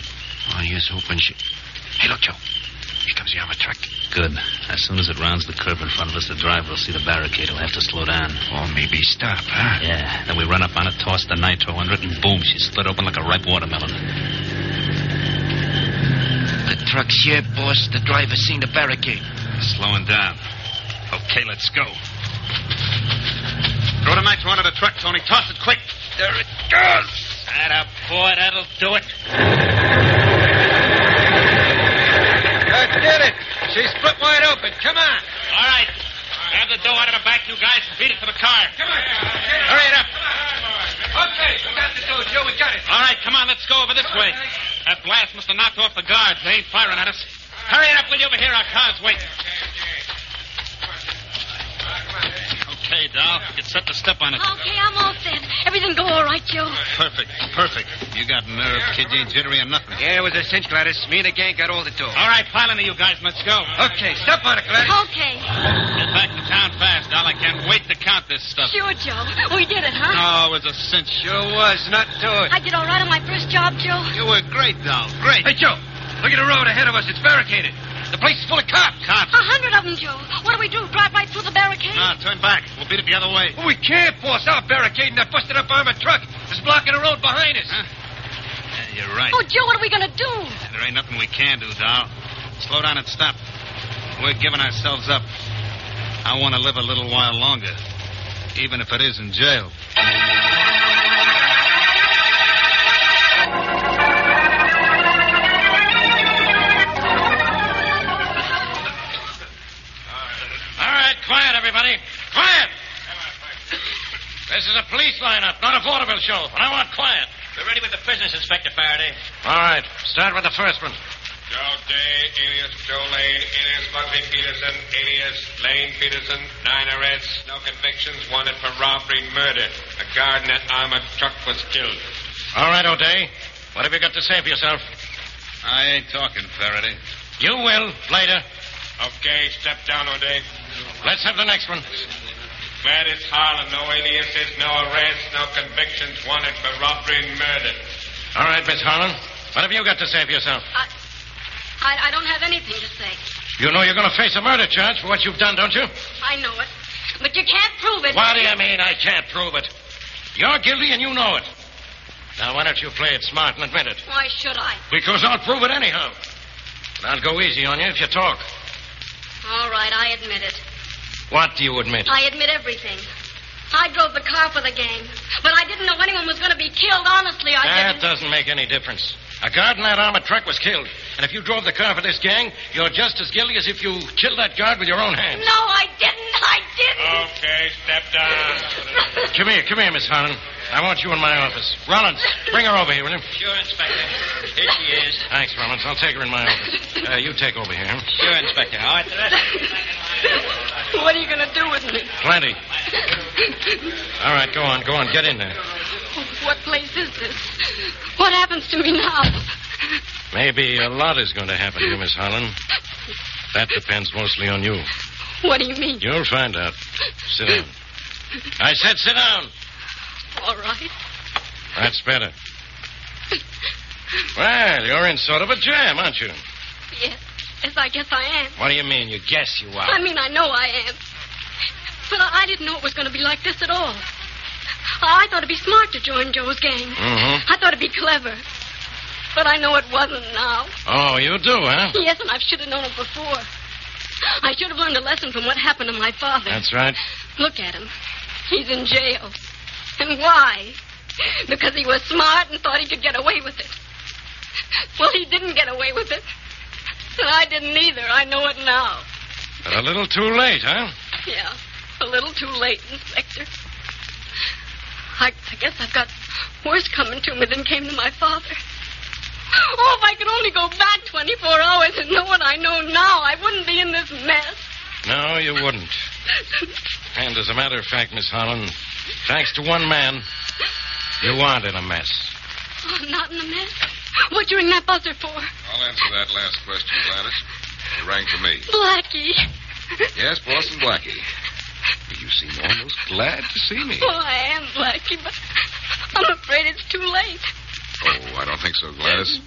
Oh, here's hoping she... Hey, look, Joe. Here comes the armored truck. Good. As soon as it rounds the curve in front of us, the driver will see the barricade. He'll have to slow down. Or maybe stop, huh? Yeah. Then we run up on it, toss the nitro under it, and boom, she's split open like a ripe watermelon. The truck's here, boss. The driver's seen the barricade. Slowing down. Okay, let's go. Throw the nitro under the truck, Tony. Toss it quick. There it goes. Atta boy, that'll do it. That did it. She's split wide open. Come on. All right. Grab the dough out of the back, you guys, and beat it to the car. Come on. Hurry it up. Okay, we got the dough, Joe. We got it. All right, come on, let's go over this way. That blast must have knocked off the guards. They ain't firing at us. Hurry it up, will you, over here? Our car's waiting. Okay, doll. Get set to step on it. Okay, I'm all set. Everything go all right, Joe? Perfect. You got nerve, kid. You ain't jittery or nothing. Yeah, it was a cinch, Gladys. Me and the gang got all the dough. All right, pile into you guys. Let's go. Okay, step on it, Gladys. Okay. Get back to town fast, doll. I can't wait to count this stuff. Sure, Joe. We did it, huh? Oh, it was a cinch. Sure was. Not to it. I did all right on my first job, Joe. You were great, doll. Great. Hey, Joe. Look at the road ahead of us. It's barricaded. The place is full of cops. 100 of them, Joe. What do we do? Drive right through the barricade? Turn back. We'll beat it the other way. Well, we can't, boss. Our barricade and that busted-up armored truck is blocking the road behind us. Yeah, you're right. Oh, Joe, what are we going to do? There ain't nothing we can do, doll. Slow down and stop. We're giving ourselves up. I want to live a little while longer, even if it is in jail. Quiet, everybody. Quiet! This is a police lineup, not a vaudeville show, and I want quiet. We're ready with the prisoners, Inspector Faraday. All right. Start with the first one. Joe Day, alias Joe Lane, alias Bugsy Peterson, alias Lane Peterson. 9 arrests, no convictions, wanted for robbery, murder. A guard in that armored truck was killed. All right, O'Day. What have you got to say for yourself? I ain't talking, Faraday. You will, later. Okay, step down, O'Day. Let's have the next one. Gladys Harlan, no aliases, no arrests, no convictions, wanted for robbery and murder. All right, Miss Harlan. What have you got to say for yourself? I don't have anything to say. You know you're going to face a murder charge for what you've done, don't you? I know it. But you can't prove it. What do you mean I can't prove it? You're guilty and you know it. Now, why don't you play it smart and admit it? Why should I? Because I'll prove it anyhow. And I'll go easy on you if you talk. All right, I admit it. What do you admit? I admit everything. I drove the car for the gang, but I didn't know anyone was going to be killed. Honestly, I didn't. That doesn't make any difference. A guard in that armored truck was killed. And if you drove the car for this gang, you're just as guilty as if you killed that guard with your own hands. No, I didn't. I didn't. Okay, step down. Come here, Miss Harlan. I want you in my office. Rollins, bring her over here, will you? Sure, Inspector. Here she is. Thanks, Rollins. I'll take her in my office. You take over here. Sure, Inspector. All right, the rest. What are you going to do with me? Plenty. All right, go on. Get in there. What place is this? What happens to me now? Maybe a lot is going to happen to you, Miss Harlan. That depends mostly on you. What do you mean? You'll find out. Sit down. I said sit down. All right. That's better. Well, you're in sort of a jam, aren't you? Yes, I guess I am. What do you mean, you guess you are? I mean, I know I am. But I didn't know it was going to be like this at all. I thought it'd be smart to join Joe's gang. Mm-hmm. I thought it'd be clever. But I know it wasn't now. Oh, you do, huh? Yes, and I should have known it before. I should have learned a lesson from what happened to my father. That's right. Look at him. He's in jail. And why? Because he was smart and thought he could get away with it. Well, he didn't get away with it. And I didn't either. I know it now. But a little too late, huh? Yeah, a little too late, Inspector. I guess I've got worse coming to me than came to my father. Oh, if I could only go back 24 hours and know what I know now, I wouldn't be in this mess. No, you wouldn't. And as a matter of fact, Miss Holland, thanks to one man, you aren't in a mess. Oh, I'm not in a mess? What'd you ring that buzzer for? I'll answer that last question, Gladys. You rang for me. Blackie. Yes, Boston Blackie. You seem almost glad to see me. Oh, I am, Blackie, but I'm afraid it's too late. Oh, I don't think so, Gladys.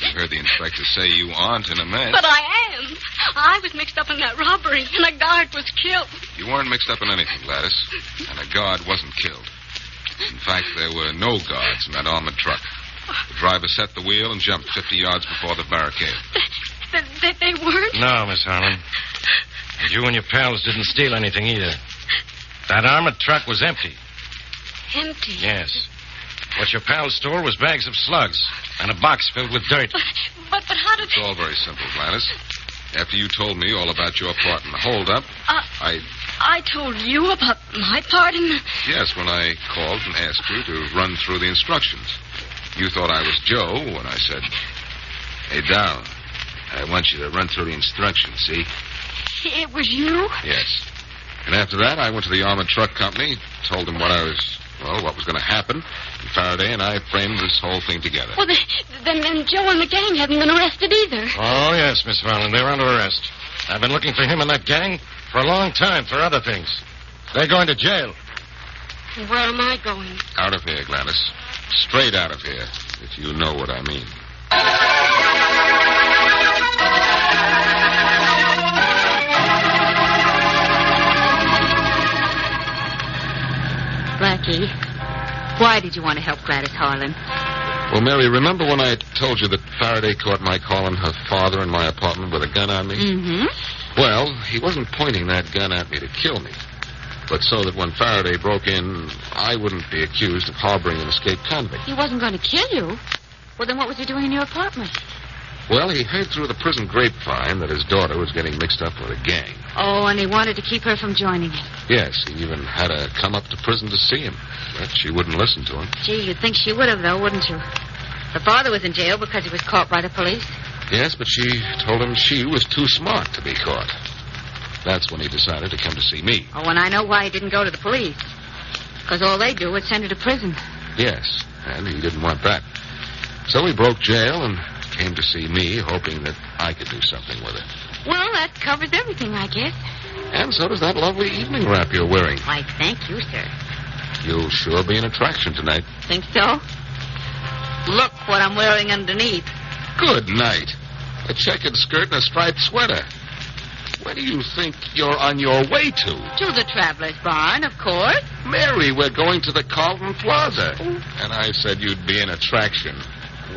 You heard the inspector say you aren't in a mess. But I am. I was mixed up in that robbery, and a guard was killed. You weren't mixed up in anything, Gladys. And a guard wasn't killed. In fact, there were no guards in that armored truck. The driver set the wheel and jumped 50 yards before the barricade. They weren't? No, Miss Holland. And you and your pals didn't steal anything either. That armored truck was empty. Empty? Yes. What your pals stole was bags of slugs and a box filled with dirt. But how did It's all very simple, Gladys. After you told me all about your part in the holdup, I told you about my part in the... Yes, when I called and asked you to run through the instructions. You thought I was Joe when I said, "Hey, Dow, I want you to run through the instructions, see?" It was you? Yes. And after that, I went to the armored truck company, told them what was going to happen. And Faraday and I framed this whole thing together. Well, then Joe and the gang haven't been arrested either. Oh, yes, Miss Holland. They're under arrest. I've been looking for him and that gang for a long time for other things. They're going to jail. Where am I going? Out of here, Gladys. Straight out of here, if you know what I mean. Blackie, why did you want to help Gladys Harlan? Well, Mary, remember when I told you that Faraday caught my calling her father in my apartment with a gun on me? Mm-hmm. Well, he wasn't pointing that gun at me to kill me, but so that when Faraday broke in, I wouldn't be accused of harboring an escaped convict. He wasn't going to kill you. Well, then what was he doing in your apartment? Well, he heard through the prison grapevine that his daughter was getting mixed up with a gang. Oh, and he wanted to keep her from joining him. Yes, he even had her come up to prison to see him, but she wouldn't listen to him. Gee, you'd think she would have, though, wouldn't you? The father was in jail because he was caught by the police. Yes, but she told him she was too smart to be caught. That's when he decided to come to see me. Oh, and I know why he didn't go to the police. Because all they do is send her to prison. Yes, and he didn't want that. So he broke jail and came to see me, hoping that I could do something with it. Well, that covers everything, I guess. And so does that lovely evening wrap you're wearing. Why, thank you, sir. You'll sure be an attraction tonight. Think so? Look what I'm wearing underneath. Good night. A checkered skirt and a striped sweater. Where do you think you're on your way to? To the Traveler's Barn, of course. Mary, we're going to the Carlton Plaza. And I said you'd be an attraction.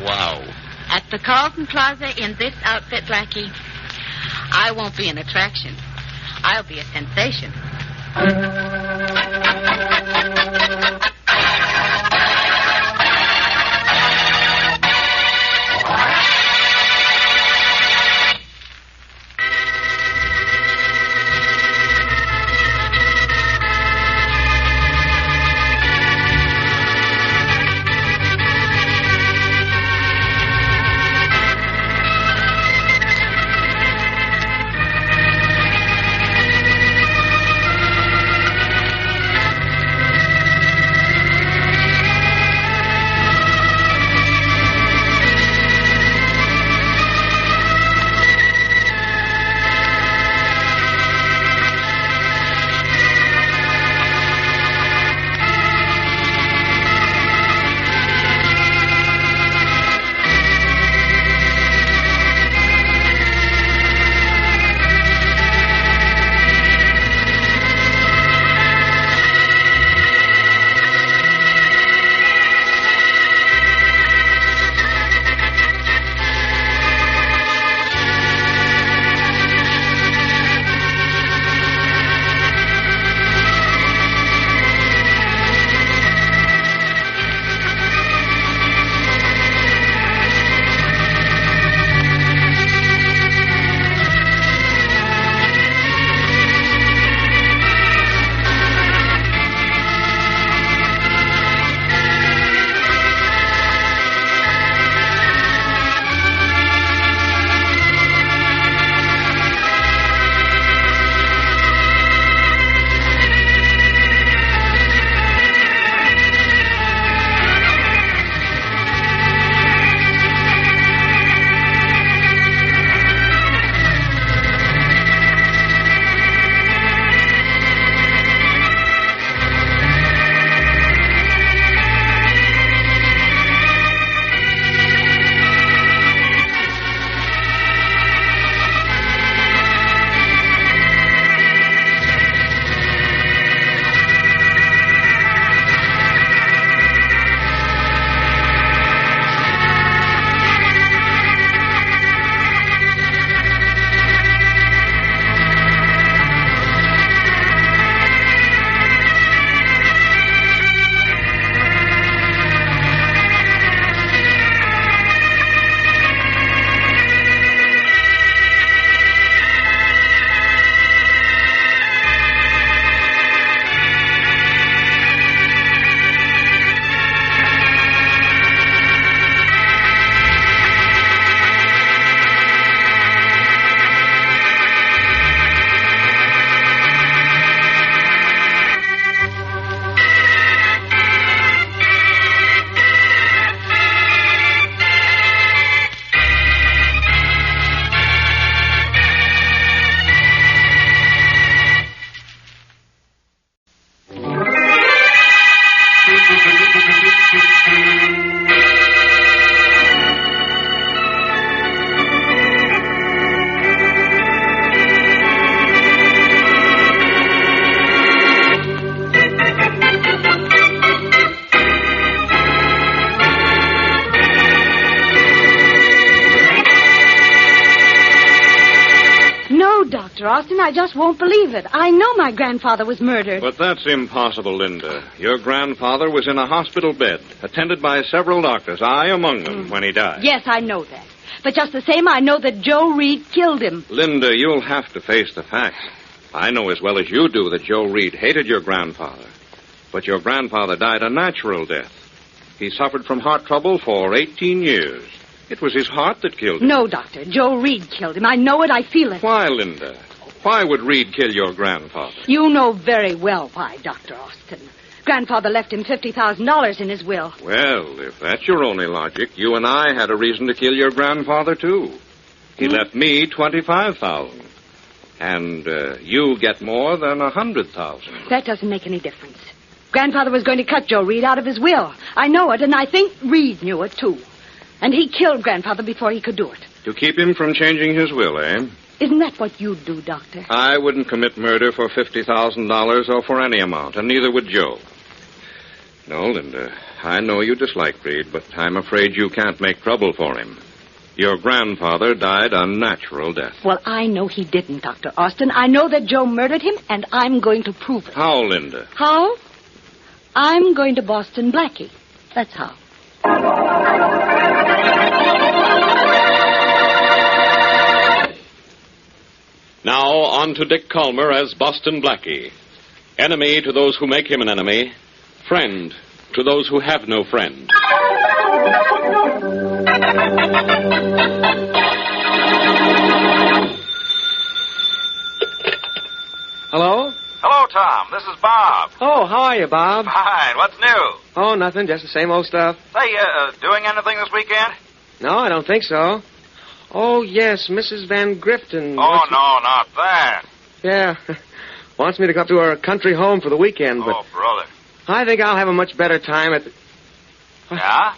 Wow. At the Carlton Plaza in this outfit, Blackie, I won't be an attraction. I'll be a sensation. Dr. Austin. I just won't believe it. I know my grandfather was murdered. But that's impossible, Linda. Your grandfather was in a hospital bed, attended by several doctors, I among them, when he died. Yes, I know that. But just the same, I know that Joe Reed killed him. Linda, you'll have to face the facts. I know as well as you do that Joe Reed hated your grandfather. But your grandfather died a natural death. He suffered from heart trouble for 18 years. It was his heart that killed him. No, Doctor. Joe Reed killed him. I know it. I feel it. Why, Linda? Why would Reed kill your grandfather? You know very well why, Dr. Austin. Grandfather left him $50,000 in his will. Well, if that's your only logic, you and I had a reason to kill your grandfather, too. He left me $25,000. And you get more than $100,000. That doesn't make any difference. Grandfather was going to cut Joe Reed out of his will. I know it, and I think Reed knew it, too. And he killed Grandfather before he could do it. To keep him from changing his will, eh? Isn't that what you'd do, Doctor? I wouldn't commit murder for $50,000 or for any amount, and neither would Joe. No, Linda, I know you dislike Reed, but I'm afraid you can't make trouble for him. Your grandfather died a natural death. Well, I know he didn't, Dr. Austin. I know that Joe murdered him, and I'm going to prove it. How, Linda? How? I'm going to Boston Blackie. That's how. Now, on to Dick Calmer as Boston Blackie. Enemy to those who make him an enemy. Friend to those who have no friend. Hello? Hello, Tom. This is Bob. Oh, how are you, Bob? Fine. What's new? Oh, nothing. Just the same old stuff. Say, doing anything this weekend? No, I don't think so. Oh, yes, Mrs. Van Grifton. Oh, no, not that. Yeah. Wants me to go up to her country home for the weekend, but... Oh, brother. I think I'll have a much better time at the... Yeah?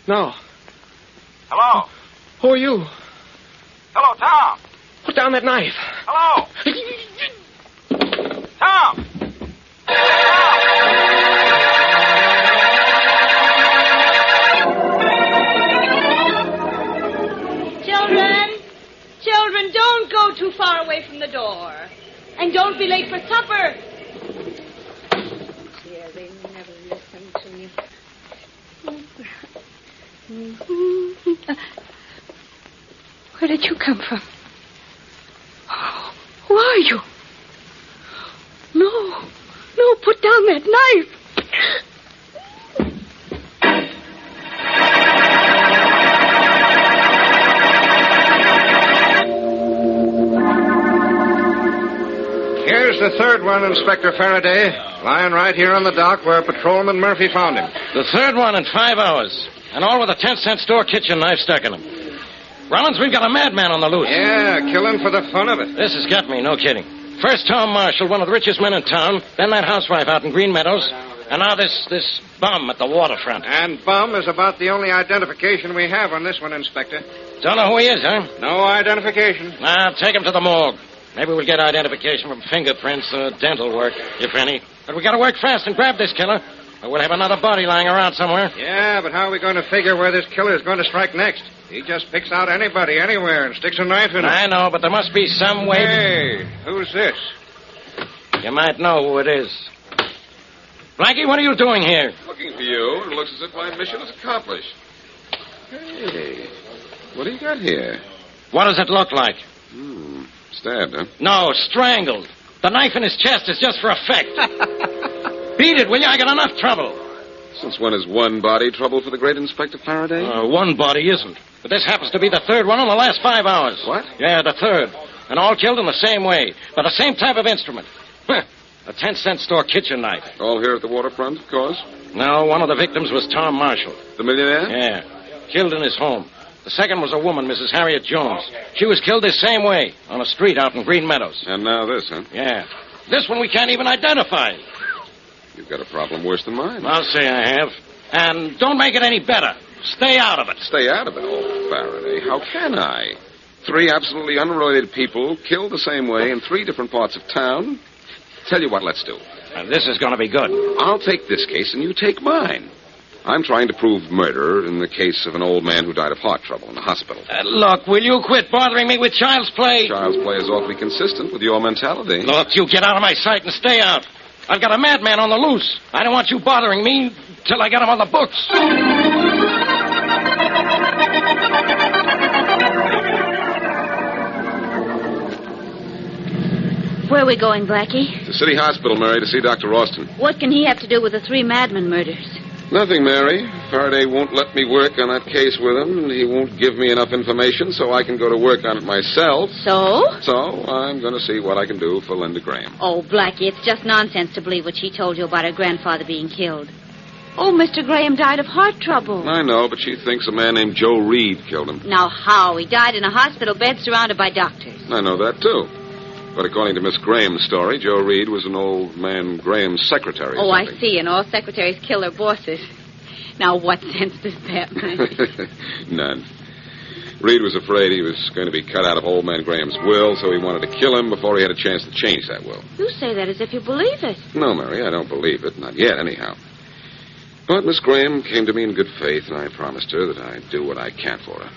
No. Hello? Who are you? Hello, Tom. Put down that knife. Hello? Tom! Children, don't go too far away from the door. And don't be late for supper. Dear, they never listen to me. Where did you come from? Oh, who are you? No, put down that knife. Here's the third one, Inspector Faraday. Lying right here on the dock where Patrolman Murphy found him. The third one in 5 hours. And all with a 10-cent store kitchen knife stuck in him. Rollins, we've got a madman on the loose. Yeah, killing for the fun of it. This has got me, no kidding. First Tom Marshall, one of the richest men in town. Then that housewife out in Green Meadows. And now this bum at the waterfront. And bum is about the only identification we have on this one, Inspector. Don't know who he is, huh? No identification. Now, take him to the morgue. Maybe we'll get identification from fingerprints, dental work, if any. But we gotta work fast and grab this killer, or we'll have another body lying around somewhere. Yeah, but how are we going to figure where this killer is going to strike next? He just picks out anybody, anywhere, and sticks a knife in it. I know, but there must be some way... Hey, who's this? You might know who it is. Blackie, what are you doing here? Looking for you. It looks as if my mission is accomplished. Hey, what do you got here? What does it look like? Stabbed, huh? No, strangled. The knife in his chest is just for effect. Beat it, will you? I got enough trouble. Since when is one body trouble for the great Inspector Faraday? One body isn't. But this happens to be the third one in the last 5 hours. What? Yeah, the third. And all killed in the same way. By the same type of instrument. A 10-cent store kitchen knife. All here at the waterfront, of course? No, one of the victims was Tom Marshall. The millionaire? Yeah. Killed in his home. The second was a woman, Mrs. Harriet Jones. She was killed this same way, on a street out in Green Meadows. And now this, huh? Yeah. This one we can't even identify. You've got a problem worse than mine. I'll say I have. And don't make it any better. Stay out of it. Stay out of it? Oh, Faraday, how can I? 3 absolutely unrelated people killed the same way in 3 different parts of town. Tell you what, let's do. And this is going to be good. I'll take this case and you take mine. I'm trying to prove murder in the case of an old man who died of heart trouble in the hospital. Look, will you quit bothering me with child's play? Child's play is awfully consistent with your mentality. Look, you get out of my sight and stay out. I've got a madman on the loose. I don't want you bothering me till I get him on the books. Where are we going, Blackie? To City Hospital, Mary, to see Dr. Austin. What can he have to do with the 3 madman murders? Nothing, Mary. Faraday won't let me work on that case with him, and he won't give me enough information so I can go to work on it myself. So? So I'm going to see what I can do for Linda Graham. Oh, Blackie, it's just nonsense to believe what she told you about her grandfather being killed. Oh, Mr. Graham died of heart trouble. I know, but she thinks a man named Joe Reed killed him. Now, how? He died in a hospital bed surrounded by doctors. I know that, too. But according to Miss Graham's story, Joe Reed was an old man Graham's secretary. Oh, I see, and all secretaries kill their bosses. Now, what sense does that make? None. Reed was afraid he was going to be cut out of old man Graham's will, so he wanted to kill him before he had a chance to change that will. You say that as if you believe it. No, Mary, I don't believe it. Not yet, anyhow. But Miss Graham came to me in good faith, and I promised her that I'd do what I can for her.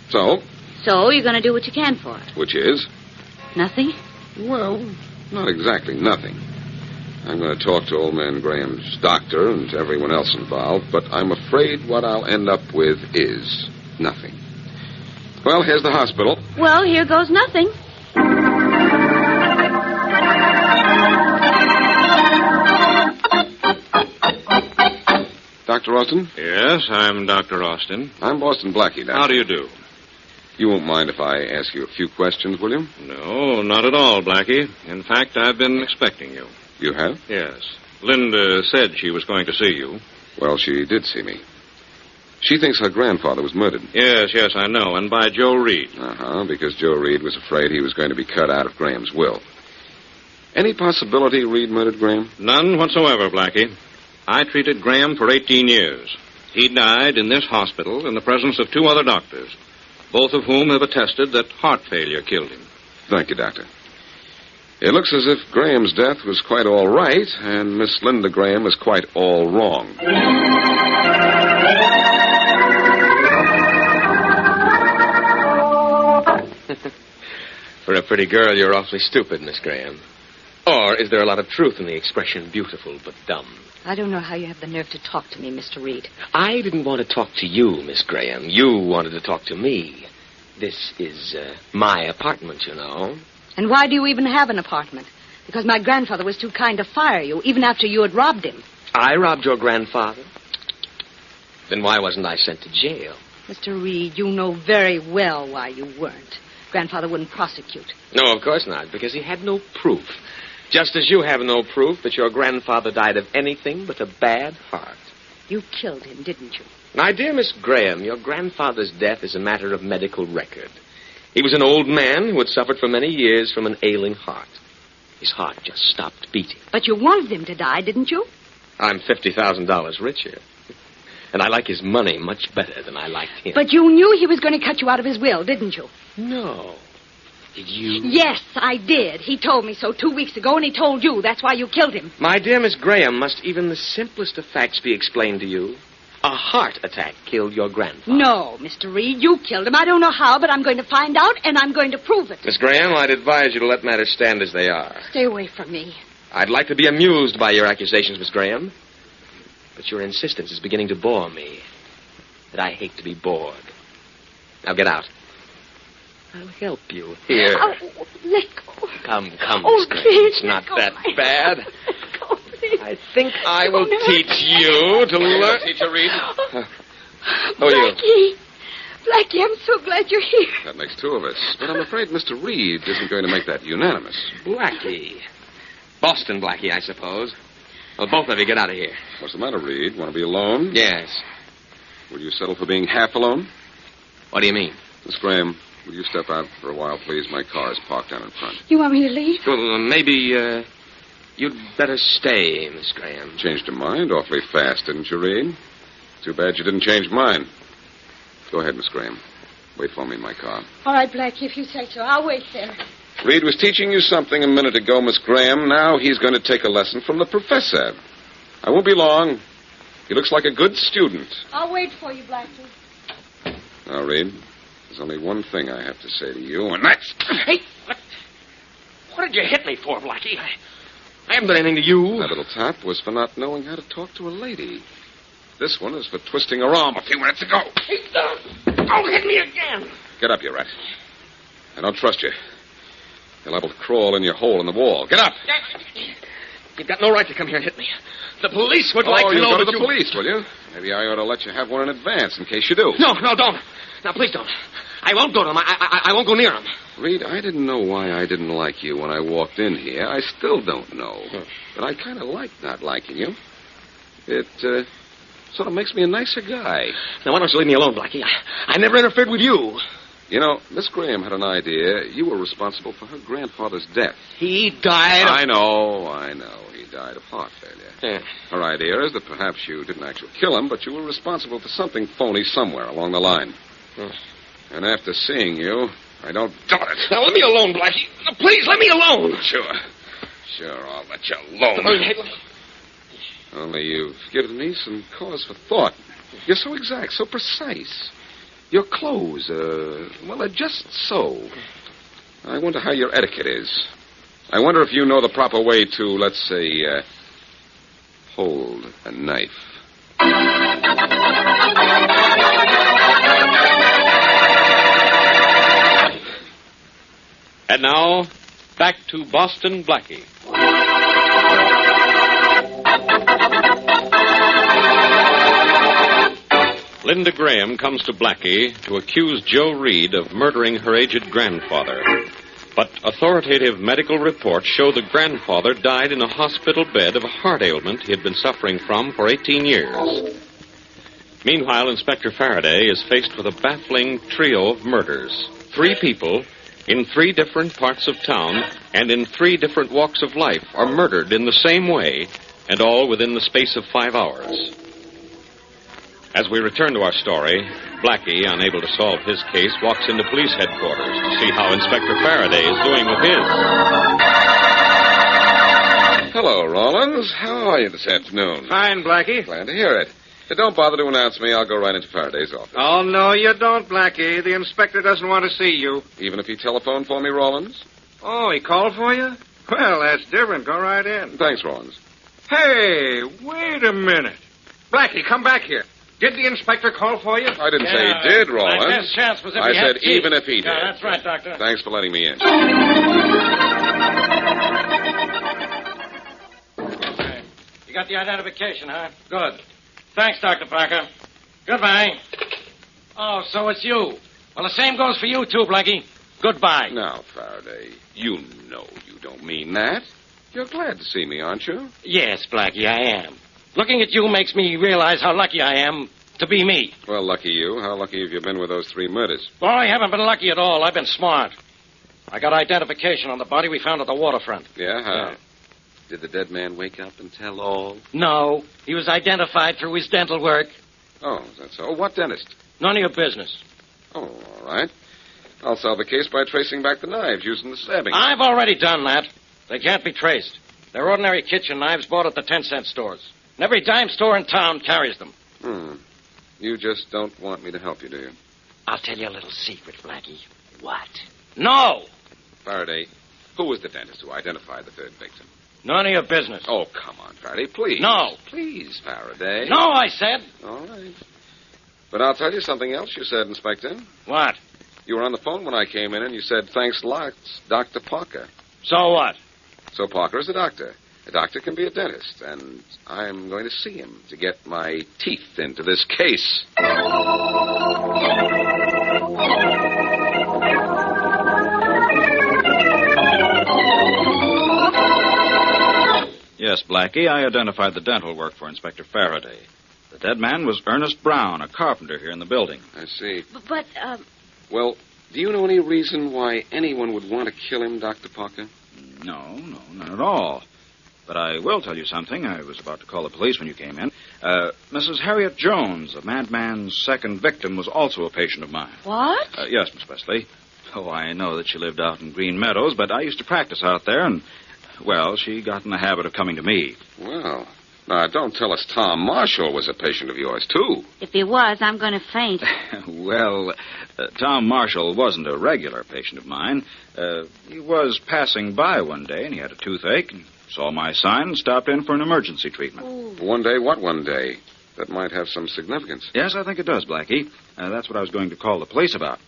So? So, you're going to do what you can for her? Which is? Nothing? Well, not exactly nothing. I'm going to talk to old man Graham's doctor and to everyone else involved, but I'm afraid what I'll end up with is nothing. Well, here's the hospital. Well, here goes nothing. Dr. Austin? Yes, I'm Dr. Austin. I'm Boston Blackie, Doctor. How do you do? You won't mind if I ask you a few questions, will you? No, not at all, Blackie. In fact, I've been expecting you. You have? Yes. Linda said she was going to see you. Well, she did see me. She thinks her grandfather was murdered. Yes, I know, and by Joe Reed. Uh-huh, because Joe Reed was afraid he was going to be cut out of Graham's will. Any possibility Reed murdered Graham? None whatsoever, Blackie. I treated Graham for 18 years. He died in this hospital in the presence of 2 other doctors, both of whom have attested that heart failure killed him. Thank you, Doctor. It looks as if Graham's death was quite all right, and Miss Linda Graham was quite all wrong. For a pretty girl, you're awfully stupid, Miss Graham. Or is there a lot of truth in the expression beautiful but dumb? I don't know how you have the nerve to talk to me, Mr. Reed. I didn't want to talk to you, Miss Graham. You wanted to talk to me. This is my apartment, you know. And why do you even have an apartment? Because my grandfather was too kind to fire you, even after you had robbed him. I robbed your grandfather? Then why wasn't I sent to jail? Mr. Reed, you know very well why you weren't. Grandfather wouldn't prosecute. No, of course not, because he had no proof. Just as you have no proof that your grandfather died of anything but a bad heart. You killed him, didn't you? My dear Miss Graham, your grandfather's death is a matter of medical record. He was an old man who had suffered for many years from an ailing heart. His heart just stopped beating. But you wanted him to die, didn't you? I'm $50,000 richer. And I like his money much better than I liked him. But you knew he was going to cut you out of his will, didn't you? No. Did you? Yes, I did. He told me so 2 weeks ago, and he told you. That's why you killed him. My dear Miss Graham, must even the simplest of facts be explained to you? A heart attack killed your grandfather. No, Mr. Reed, you killed him. I don't know how, but I'm going to find out, and I'm going to prove it. Miss Graham, I'd advise you to let matters stand as they are. Stay away from me. I'd like to be amused by your accusations, Miss Graham. But your insistence is beginning to bore me. And I hate to be bored. Now get out. I'll help you. Here. Oh, let go. Come, Oh, Miss Graham. please, It's not let go. that bad. Let go, please. I think I will no. teach you to learn. Teacher Reed. Who are you? Blackie, I'm so glad you're here. That makes 2 of us. But I'm afraid Mr. Reed isn't going to make that unanimous. Blackie. Boston Blackie, I suppose. Well, both of you get out of here. What's the matter, Reed? Want to be alone? Yes. Will you settle for being half alone? What do you mean? Miss Graham, will you step out for a while, please? My car is parked down in front. You want me to leave? Well, maybe, you'd better stay, Miss Graham. Changed your mind awfully fast, didn't you, Reed? Too bad you didn't change mine. Go ahead, Miss Graham. Wait for me in my car. All right, Blackie, if you say so. I'll wait there. Reed was teaching you something a minute ago, Miss Graham. Now he's going to take a lesson from the professor. I won't be long. He looks like a good student. I'll wait for you, Blackie. Now, Reed, there's only one thing I have to say to you, and that's... Hey, what did you hit me for, Blackie? I haven't done anything to you. That little tap was for not knowing how to talk to a lady. This one is for twisting her arm a few minutes ago. Hey, don't hit me again. Get up, you rat. I don't trust you. You're liable to crawl in your hole in the wall. Get up! You've got no right to come here and hit me. The police would like to know go that to the police, will you? Maybe I ought to let you have one in advance in case you do. No, don't. Now, please don't. I won't go to them. I won't go near them. Reed, I didn't know why I didn't like you when I walked in here. I still don't know. But I kind of like not liking you. It sort of makes me a nicer guy. Now, why don't you leave me alone, Blackie? I never interfered with you. You know, Miss Graham had an idea. You were responsible for her grandfather's death. He died of... I know. He died of heart failure. Yeah. Her idea is that perhaps you didn't actually kill him, but you were responsible for something phony somewhere along the line. And after seeing you, I don't doubt it. Now, let me alone, Blackie. Now, please, let me alone. Sure, I'll let you alone. Only you've given me some cause for thought. You're so exact, so precise. Your clothes, they're just so. I wonder how your etiquette is. I wonder if you know the proper way to, let's say, hold a knife. And now, back to Boston Blackie. Linda Graham comes to Blackie to accuse Joe Reed of murdering her aged grandfather. But authoritative medical reports show the grandfather died in a hospital bed of a heart ailment he had been suffering from for 18 years. Meanwhile, Inspector Faraday is faced with a baffling trio of murders. 3 people in 3 different parts of town and in 3 different walks of life are murdered in the same way, and all within the space of 5 hours. As we return to our story, Blackie, unable to solve his case, walks into police headquarters to see how Inspector Faraday is doing with his. Hello, Rollins. How are you this afternoon? Fine, Blackie. Glad to hear it. Don't bother to announce me. I'll go right into Faraday's office. Oh, no, you don't, Blackie. The inspector doesn't want to see you. Even if he telephoned for me, Rollins? Oh, he called for you? Well, that's different. Go right in. Thanks, Rollins. Hey, wait a minute. Blackie, come back here. Did the inspector call for you? I didn't say he did, Rollins. My best chance was if I he had said even if he did. Yeah, that's right, Doctor. Thanks for letting me in. Okay. You got the identification, huh? Good. Thanks, Dr. Parker. Goodbye. Oh, so it's you. Well, the same goes for you, too, Blackie. Goodbye. Now, Faraday, you know you don't mean that. You're glad to see me, aren't you? Yes, Blackie, I am. Looking at you makes me realize how lucky I am to be me. Well, lucky you. How lucky have you been with those 3 murders? Well, I haven't been lucky at all. I've been smart. I got identification on the body we found at the waterfront. Yeah, how? Did the dead man wake up and tell all? No. He was identified through his dental work. Oh, is that so? What dentist? None of your business. Oh, all right. I'll solve the case by tracing back the knives used in the stabbing. I've already done that. They can't be traced. They're ordinary kitchen knives bought at the 10-cent stores. And every dime store in town carries them. You just don't want me to help you, do you? I'll tell you a little secret, Blackie. What? No! Faraday, who was the dentist who identified the 3rd victim? None of your business. Oh, come on, Faraday, please. No. Please, Faraday. No, I said. All right. But I'll tell you something else you said, Inspector. What? You were on the phone when I came in, and you said, thanks lots, Dr. Parker. So what? So Parker is a doctor. A doctor can be a dentist, and I'm going to see him to get my teeth into this case. Yes, Blackie, I identified the dental work for Inspector Faraday. The dead man was Ernest Brown, a carpenter here in the building. I see. But, Well, do you know any reason why anyone would want to kill him, Dr. Parker? No, none at all. But I will tell you something. I was about to call the police when you came in. Mrs. Harriet Jones, the madman's 2nd victim, was also a patient of mine. What? Yes, Miss Wesley. Oh, I know that she lived out in Green Meadows, but I used to practice out there, and, well, she got in the habit of coming to me. Well, Now, don't tell us Tom Marshall was a patient of yours, too. If he was, I'm going to faint. Well, Tom Marshall wasn't a regular patient of mine. He was passing by one day, and he had a toothache, and saw my sign and stopped in for an emergency treatment. Ooh. One day? What one day? That might have some significance. Yes, I think it does, Blackie. That's what I was going to call the police about.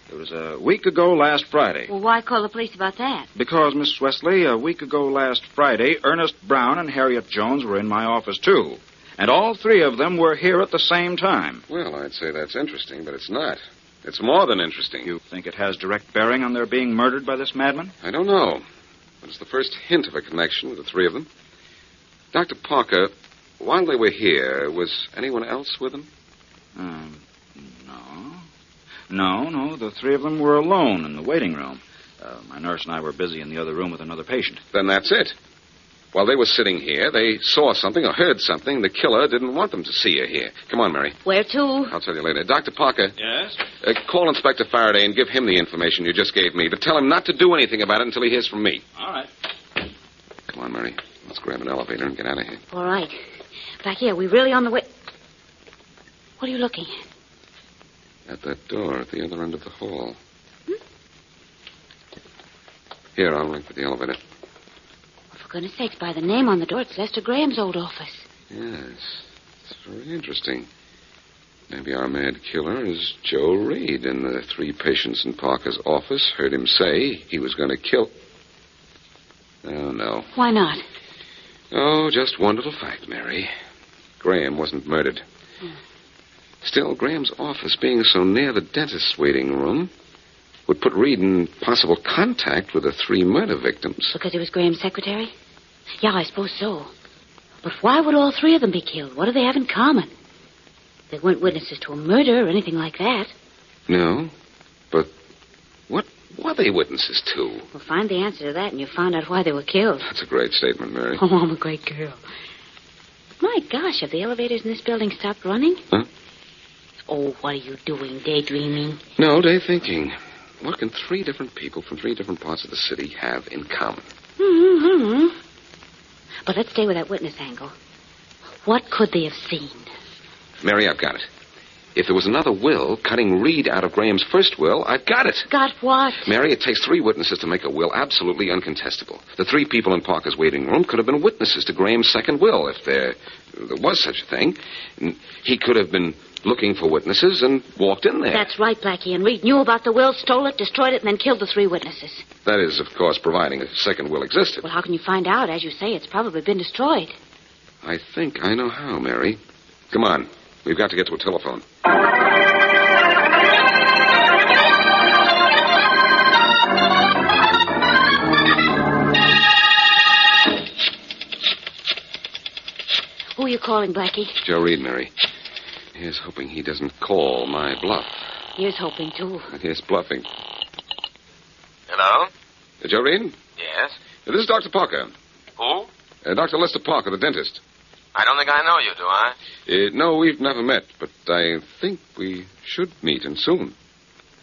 It was a week ago last Friday. Well, why call the police about that? Because, Miss Wesley, a week ago last Friday, Ernest Brown and Harriet Jones were in my office, too. And all three of them were here at the same time. Well, I'd say that's interesting, but it's not. It's more than interesting. You think it has direct bearing on their being murdered by this madman? I don't know. But it's the first hint of a connection with the three of them. Dr. Parker, while they were here, was anyone else with them? No. The three of them were alone in the waiting room. My nurse and I were busy in the other room with another patient. Then that's it. While they were sitting here, they saw something or heard something. The killer didn't want them to see you here. Come on, Mary. Where to? I'll tell you later. Dr. Parker. Yes? Call Inspector Faraday and give him the information you just gave me, but tell him not to do anything about it until he hears from me. All right. Come on, Mary. Let's grab an elevator and get out of here. All right. Blackie, are we really on the way? What are you looking at? At that door at the other end of the hall. Here, I'll ring for the elevator. For goodness sakes, by the name on the door, it's Lester Graham's old office. Yes. It's very interesting. Maybe our mad killer is Joe Reed, and the three patients in Parker's office heard him say he was going to kill... Oh, no. Why not? Oh, just one little fact, Mary. Graham wasn't murdered. Still, Graham's office, being so near the dentist's waiting room, would put Reed in possible contact with the three murder victims. Because he was Graham's secretary? Yeah, I suppose so. But why would all three of them be killed? What do they have in common? They weren't witnesses to a murder or anything like that. No, but what were they witnesses to? We'll find the answer to that, and you'll find out why they were killed. That's a great statement, Mary. Oh, I'm a great girl. My gosh, have the elevators in this building stopped running? Huh? Oh, what are you doing, daydreaming? No, day thinking. What can three different people from three different parts of the city have in common? Mm-hmm. But let's stay with that witness angle. What could they have seen? Mary, I've got it. If there was another will cutting Reed out of Graham's first will, I've got it. Got what? Mary, it takes three witnesses to make a will absolutely uncontestable. The three people in Parker's waiting room could have been witnesses to Graham's second will, if there was such a thing. He could have been looking for witnesses and walked in there. That's right, Blackie. And Reed knew about the will, stole it, destroyed it, and then killed the three witnesses. That is, of course, providing a second will existed. Well, how can you find out? As you say, it's probably been destroyed. I think I know how, Mary. Come on. We've got to get to a telephone. Who are you calling, Blackie? Joe Reed, Mary. Here's hoping he doesn't call my bluff. Here's hoping, too. Here's bluffing. Hello? Joe Reed? Yes? This is Dr. Parker. Who? Dr. Lester Parker, the dentist. I don't think I know you, do I? No, we've never met, but I think we should meet, and soon.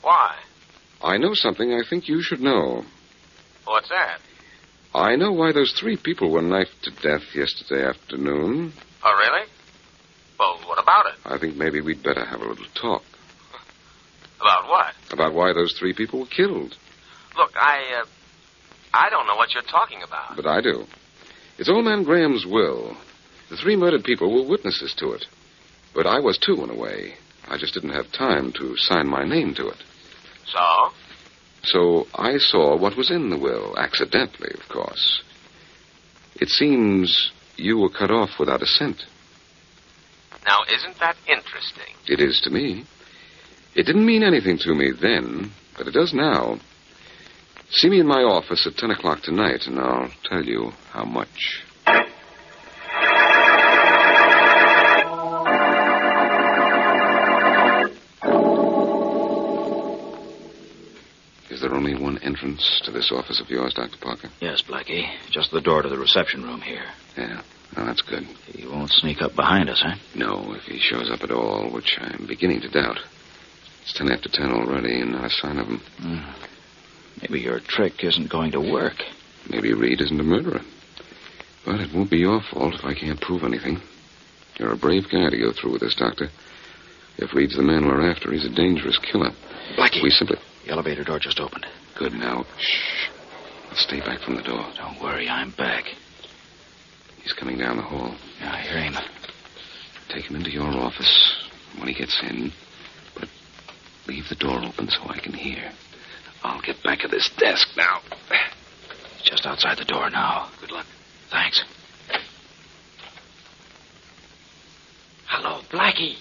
Why? I know something I think you should know. What's that? I know why those three people were knifed to death yesterday afternoon. Oh, really? Well, what about it? I think maybe we'd better have a little talk. About what? About why those three people were killed. Look, I don't know what you're talking about. But I do. It's old man Graham's will. The three murdered people were witnesses to it. But I was, too, in a way. I just didn't have time to sign my name to it. So? So I saw what was in the will, accidentally, of course. It seems you were cut off without a cent. Now, isn't that interesting? It is to me. It didn't mean anything to me then, but it does now. See me in my office at 10 o'clock tonight, and I'll tell you how much. Is there only one entrance to this office of yours, Dr. Parker? Yes, Blackie. Just the door to the reception room here. Yeah. Oh, that's good. He won't sneak up behind us, huh? No, if he shows up at all, which I'm beginning to doubt. It's 10 after 10 already, and not a sign of him. Maybe your trick isn't going to work. Maybe Reed isn't a murderer. But it won't be your fault if I can't prove anything. You're a brave guy to go through with this, Doctor. If Reed's the man we're after, he's a dangerous killer. Blackie. We simply... The elevator door just opened. Good, now. Shh. Stay back from the door. Don't worry, I'm back. He's coming down the hall. Yeah, I hear him. Take him into your office. When he gets in, but leave the door open so I can hear. I'll get back at this desk now. He's just outside the door now. Good luck. Thanks. Hello, Blackie.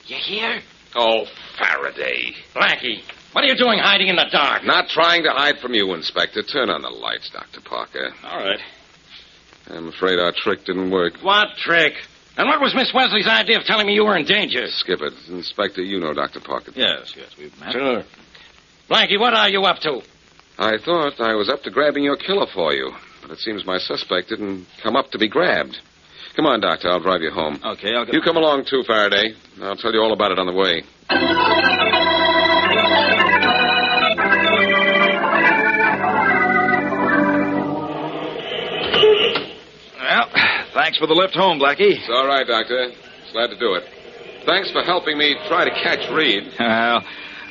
You here? Oh, Faraday. Blackie, what are you doing hiding in the dark? Not trying to hide from you, Inspector. Turn on the lights, Dr. Parker. All right. I'm afraid our trick didn't work. What trick? And what was Miss Wesley's idea of telling me you were in danger? Skip it. Inspector, you know Dr. Parker. Yes, we've met. Sure. Blackie, what are you up to? I thought I was up to grabbing your killer for you, but it seems my suspect didn't come up to be grabbed. Come on, Doctor. I'll drive you home. Okay, I'll get... You come along, too, Faraday. I'll tell you all about it on the way. Well, thanks for the lift home, Blackie. It's all right, Doctor. Glad to do it. Thanks for helping me try to catch Reed. Well,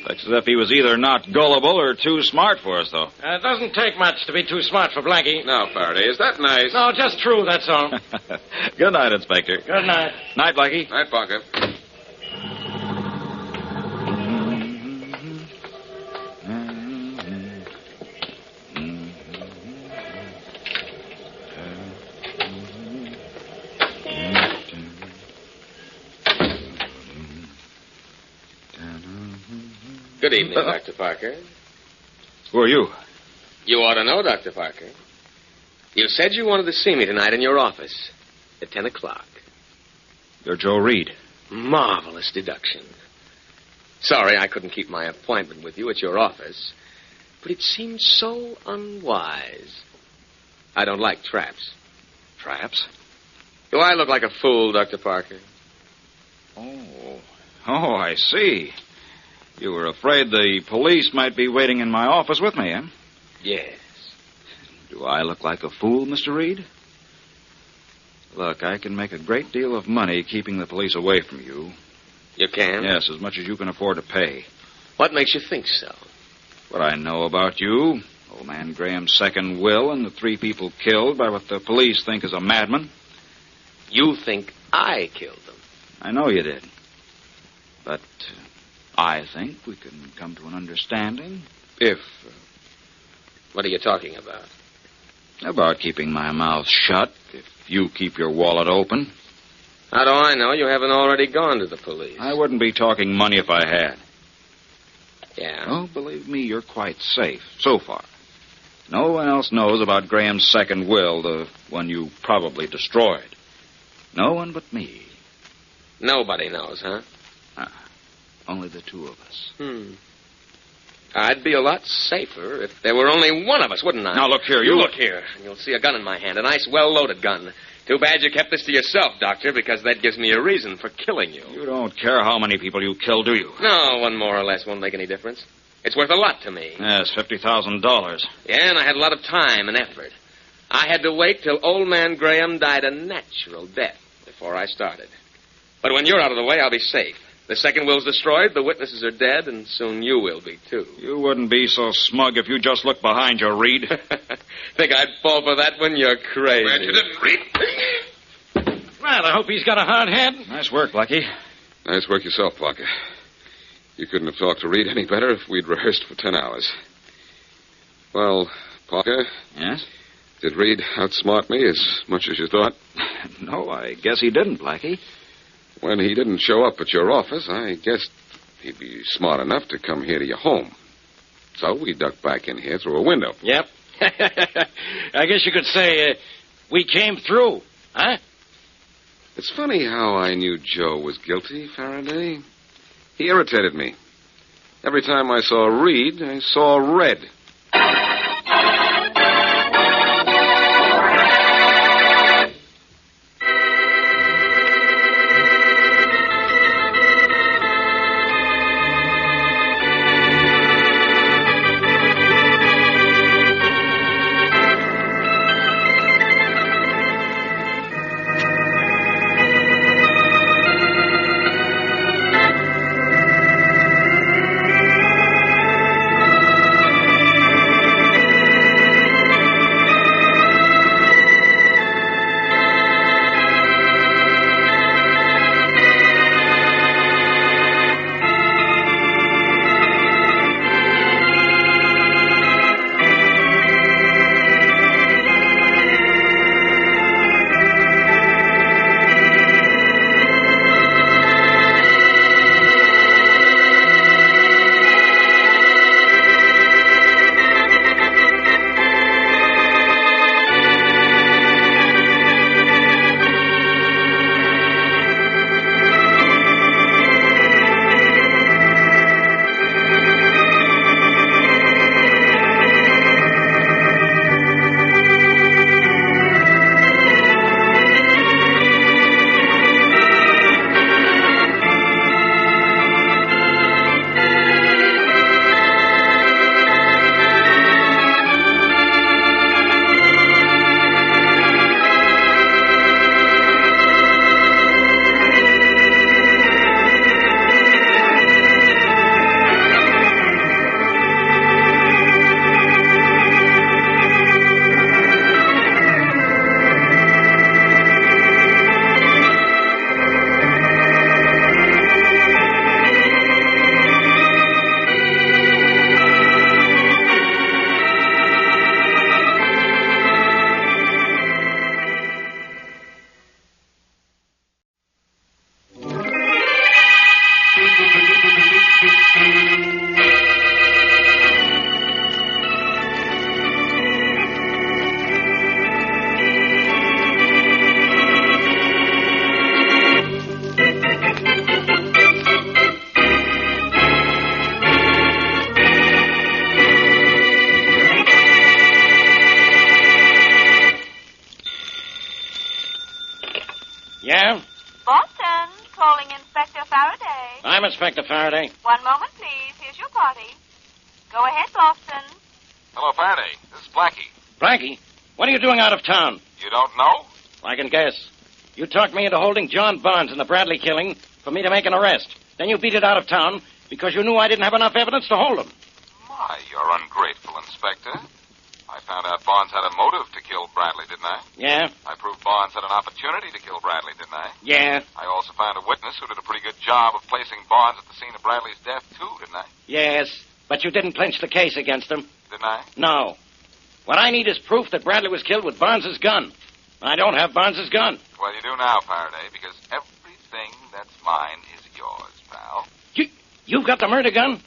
looks as if he was either not gullible or too smart for us, though. It doesn't take much to be too smart for Blackie. Now, Faraday, is that nice? No, just true, that's all. Good night, Inspector. Good night. Night, Blackie. Night, Parker. Good evening, Dr. Parker. Who are you? You ought to know, Dr. Parker. You said you wanted to see me tonight in your office at 10 o'clock. You're Joe Reed. Marvelous deduction. Sorry I couldn't keep my appointment with you at your office, but it seemed so unwise. I don't like traps. Traps? Do I look like a fool, Dr. Parker? Oh, I see. You were afraid the police might be waiting in my office with me, eh? Yes. Do I look like a fool, Mr. Reed? Look, I can make a great deal of money keeping the police away from you. You can? Yes, as much as you can afford to pay. What makes you think so? What I know about you, old man Graham's second will, and the 3 people killed by what the police think is a madman. You think I killed them? I know you did. But I think we can come to an understanding if... What are you talking about? About keeping my mouth shut if you keep your wallet open. How do I know you haven't already gone to the police? I wouldn't be talking money if I had. Yeah? Oh, believe me, you're quite safe, so far. No one else knows about Graham's second will, the one you probably destroyed. No one but me. Nobody knows, huh? Only the 2 of us. I'd be a lot safer if there were only one of us, wouldn't I? Now, look here, you look here, and you'll see a gun in my hand, a nice, well-loaded gun. Too bad you kept this to yourself, Doctor, because that gives me a reason for killing you. You don't care how many people you kill, do you? No, one more or less won't make any difference. It's worth a lot to me. Yes, $50,000. Yeah, and I had a lot of time and effort. I had to wait till old man Graham died a natural death before I started. But when you're out of the way, I'll be safe. The second will's destroyed, the witnesses are dead, and soon you will be, too. You wouldn't be so smug if you just looked behind you, Reed. Think I'd fall for that one? You're crazy. Glad you didn't, Reed. Well, I hope he's got a hard head. Nice work, Blackie. Nice work yourself, Parker. You couldn't have talked to Reed any better if we'd rehearsed for 10 hours. Well, Parker? Yes? Did Reed outsmart me as much as you thought? No, I guess he didn't, Blackie. When he didn't show up at your office, I guessed he'd be smart enough to come here to your home. So we ducked back in here through a window. Yep. I guess you could say we came through, huh? It's funny how I knew Joe was guilty, Faraday. He irritated me. Every time I saw Reed, I saw red. Yeah? Boston, calling Inspector Faraday. I'm Inspector Faraday. One moment, please. Here's your party. Go ahead, Boston. Hello, Faraday. This is Blackie. Blackie, what are you doing out of town? You don't know? I can guess. You talked me into holding John Barnes in the Bradley killing for me to make an arrest. Then you beat it out of town because you knew I didn't have enough evidence to hold him. My, you're ungrateful, Inspector. I found out Barnes had a motive to kill Bradley, didn't I? Yeah? I proved Barnes had an opportunity to kill Bradley, didn't I? Yeah. I also found a witness who did a pretty good job of placing Barnes at the scene of Bradley's death, too, didn't I? Yes, but you didn't clinch the case against him. Didn't I? No. What I need is proof that Bradley was killed with Barnes's gun. I don't have Barnes's gun. Well, you do now, Faraday, because everything that's mine is yours, pal. You've got the murder gun?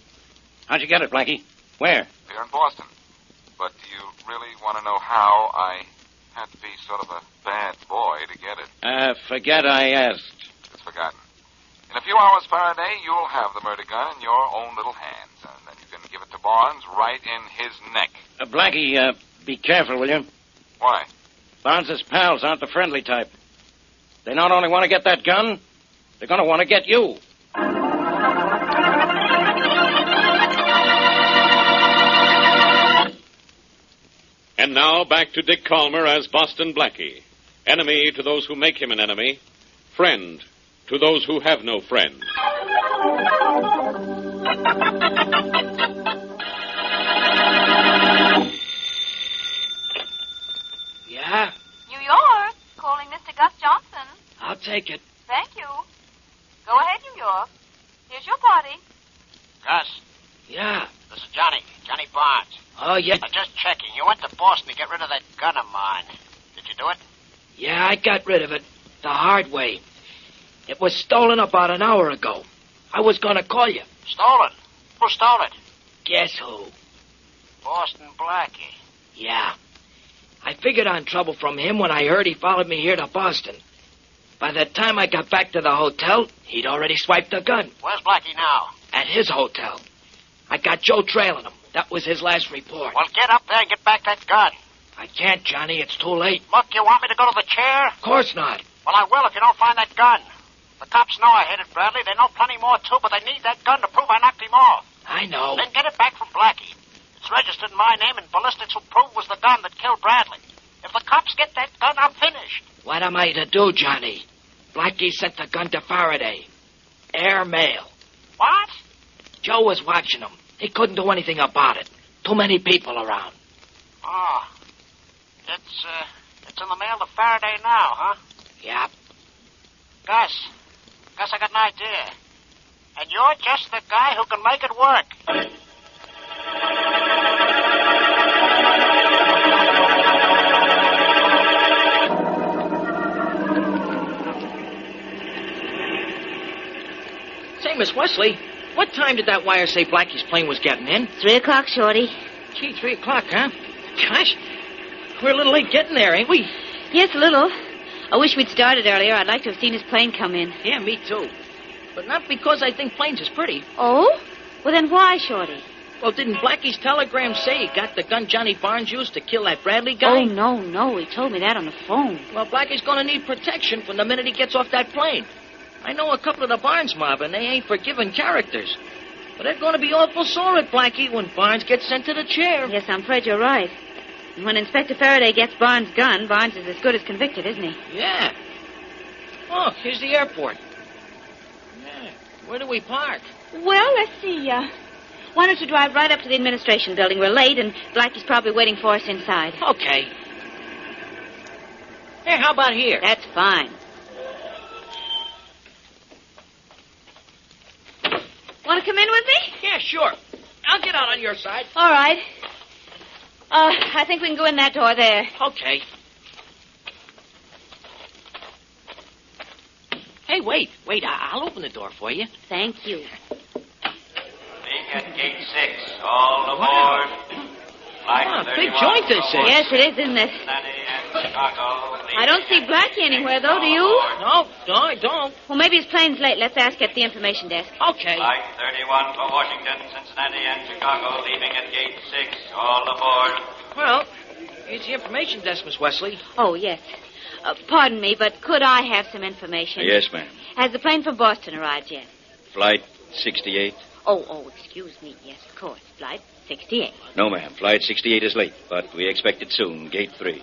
How'd you get it, Blackie? Where? Here in Boston. But do you really want to know how I had to be sort of a bad boy to get it? Forget I asked. It's forgotten. In a few hours, Faraday, you'll have the murder gun in your own little hands, and then you can give it to Barnes right in his neck. Blackie, be careful, will you? Why? Barnes's pals aren't the friendly type. They not only want to get that gun, they're going to want to get you. And now back to Dick Calmer as Boston Blackie. Enemy to those who make him an enemy. Friend to those who have no friend. Yeah? New York, calling Mr. Gus Johnson. I'll take it. Thank you. Go ahead, New York. Here's your party. Gus, Yeah. this is Johnny Barnes. Oh, yeah. Just checking. You went to Boston to get rid of that gun of mine. Did you do it? Yeah, I got rid of it. The hard way. It was stolen about an hour ago. I was going to call you. Stolen? Who stole it? Guess who? Boston Blackie. Yeah. I figured on trouble from him when I heard he followed me here to Boston. By the time I got back to the hotel, he'd already swiped the gun. Where's Blackie now? At his hotel. I got Joe trailing him. That was his last report. Well, get up there and get back that gun. I can't, Johnny. It's too late. Look, you want me to go to the chair? Of course not. Well, I will if you don't find that gun. The cops know I hit it, Bradley. They know plenty more, too, but they need that gun to prove I knocked him off. I know. Then get it back from Blackie. It's registered in my name, and ballistics will prove it was the gun that killed Bradley. If the cops get that gun, I'm finished. What am I to do, Johnny? Blackie sent the gun to Faraday. Air mail. What? Joe was watching him. He couldn't do anything about it. Too many people around. Oh. It's in the mail to Faraday now, huh? Yep. Gus, I got an idea. And you're just the guy who can make it work. Say, Miss Wesley, what time did that wire say Blackie's plane was getting in? 3 o'clock, Shorty. Gee, 3 o'clock, huh? Gosh, we're a little late getting there, ain't we? Yes, a little. I wish we'd started earlier. I'd like to have seen his plane come in. Yeah, me too. But not because I think planes is pretty. Oh? Well, then why, Shorty? Well, didn't Blackie's telegram say he got the gun Johnny Barnes used to kill that Bradley guy? Oh, no. He told me that on the phone. Well, Blackie's gonna need protection from the minute he gets off that plane. I know a couple of the Barnes mob, and they ain't forgiving characters. But they're gonna be awful sore at Blackie when Barnes gets sent to the chair. Yes, I'm afraid you're right. And when Inspector Faraday gets Barnes' gun, Barnes is as good as convicted, isn't he? Yeah. Oh, here's the airport. Yeah. Where do we park? Well, let's see. Why don't you drive right up to the administration building? We're late, and Blackie's probably waiting for us inside. Okay. Hey, how about here? That's fine. Want to come in with me? Yeah, sure. I'll get out on your side. All right. I think we can go in that door there. Okay. Hey, wait. I'll open the door for you. Thank you. at gate 6. All aboard. Big joint this is. Yes, it is, isn't it? I don't see Blackie anywhere, though, do you? No, I don't. Well, maybe his plane's late. Let's ask at the information desk. Okay. Flight 31 for Washington, Cincinnati, and Chicago, leaving at gate 6. All aboard. Well, here's the information desk, Miss Wesley. Oh, yes. Pardon me, but could I have some information? Yes, ma'am. Has the plane from Boston arrived yet? Flight 68? Oh, excuse me. Yes, of course. Flight 68. No, ma'am. Flight 68 is late, but we expect it soon. Gate 3.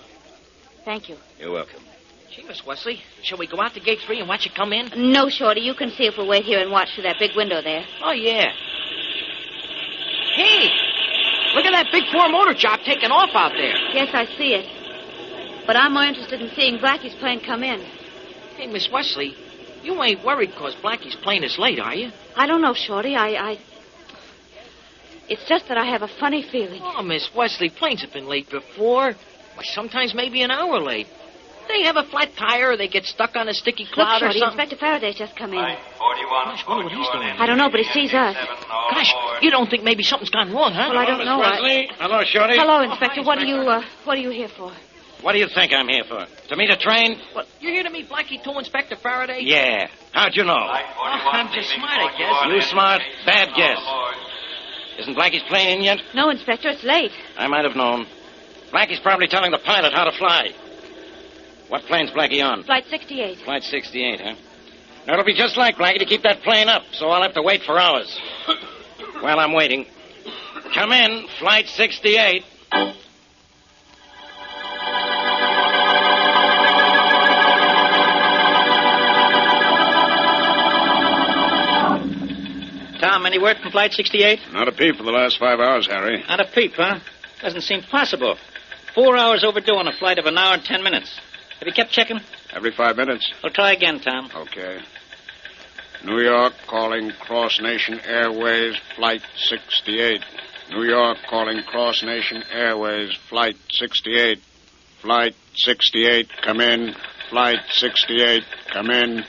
Thank you. You're welcome. Gee, Miss Wesley, shall we go out to gate 3 and watch it come in? No, Shorty. You can see if we'll wait here and watch through that big window there. Oh, yeah. Hey, look at that big four-motor job taking off out there. Yes, I see it. But I'm more interested in seeing Blackie's plane come in. Hey, Miss Wesley, you ain't worried because Blackie's plane is late, are you? I don't know, Shorty. It's just that I have a funny feeling. Oh, Miss Wesley, planes have been late before. Why, sometimes maybe an hour late. They have a flat tire or they get stuck on a sticky cloud Look, Shorty, or something. Inspector Faraday's just come in. Gosh, wonder what he's doing. I don't know, but he sees us. Gosh, you don't think maybe something's gone wrong, huh? Well, I don't know. Wesley. Hello, Shorty. Hello, Inspector. What are you here for? What do you think I'm here for? To meet a train? What, you're here to meet Blackie too, Inspector Faraday? Yeah. How'd you know? I'm just smart, I guess. You smart? Bad guess. Isn't Blackie's plane in yet? No, Inspector, it's late. I might have known. Blackie's probably telling the pilot how to fly. What plane's Blackie on? Flight 68. Flight 68, huh? Now, it'll be just like Blackie to keep that plane up, so I'll have to wait for hours. While I'm waiting, come in, Flight 68. Tom, any word from Flight 68? Not a peep for the last 5 hours, Harry. Not a peep, huh? Doesn't seem possible. 4 hours overdue on a flight of an hour and 10 minutes. Have you kept checking? Every 5 minutes. Well, try again, Tom. Okay. New York calling Cross Nation Airways, Flight 68. New York calling Cross Nation Airways, Flight 68. Flight 68, come in. Flight 68, come in.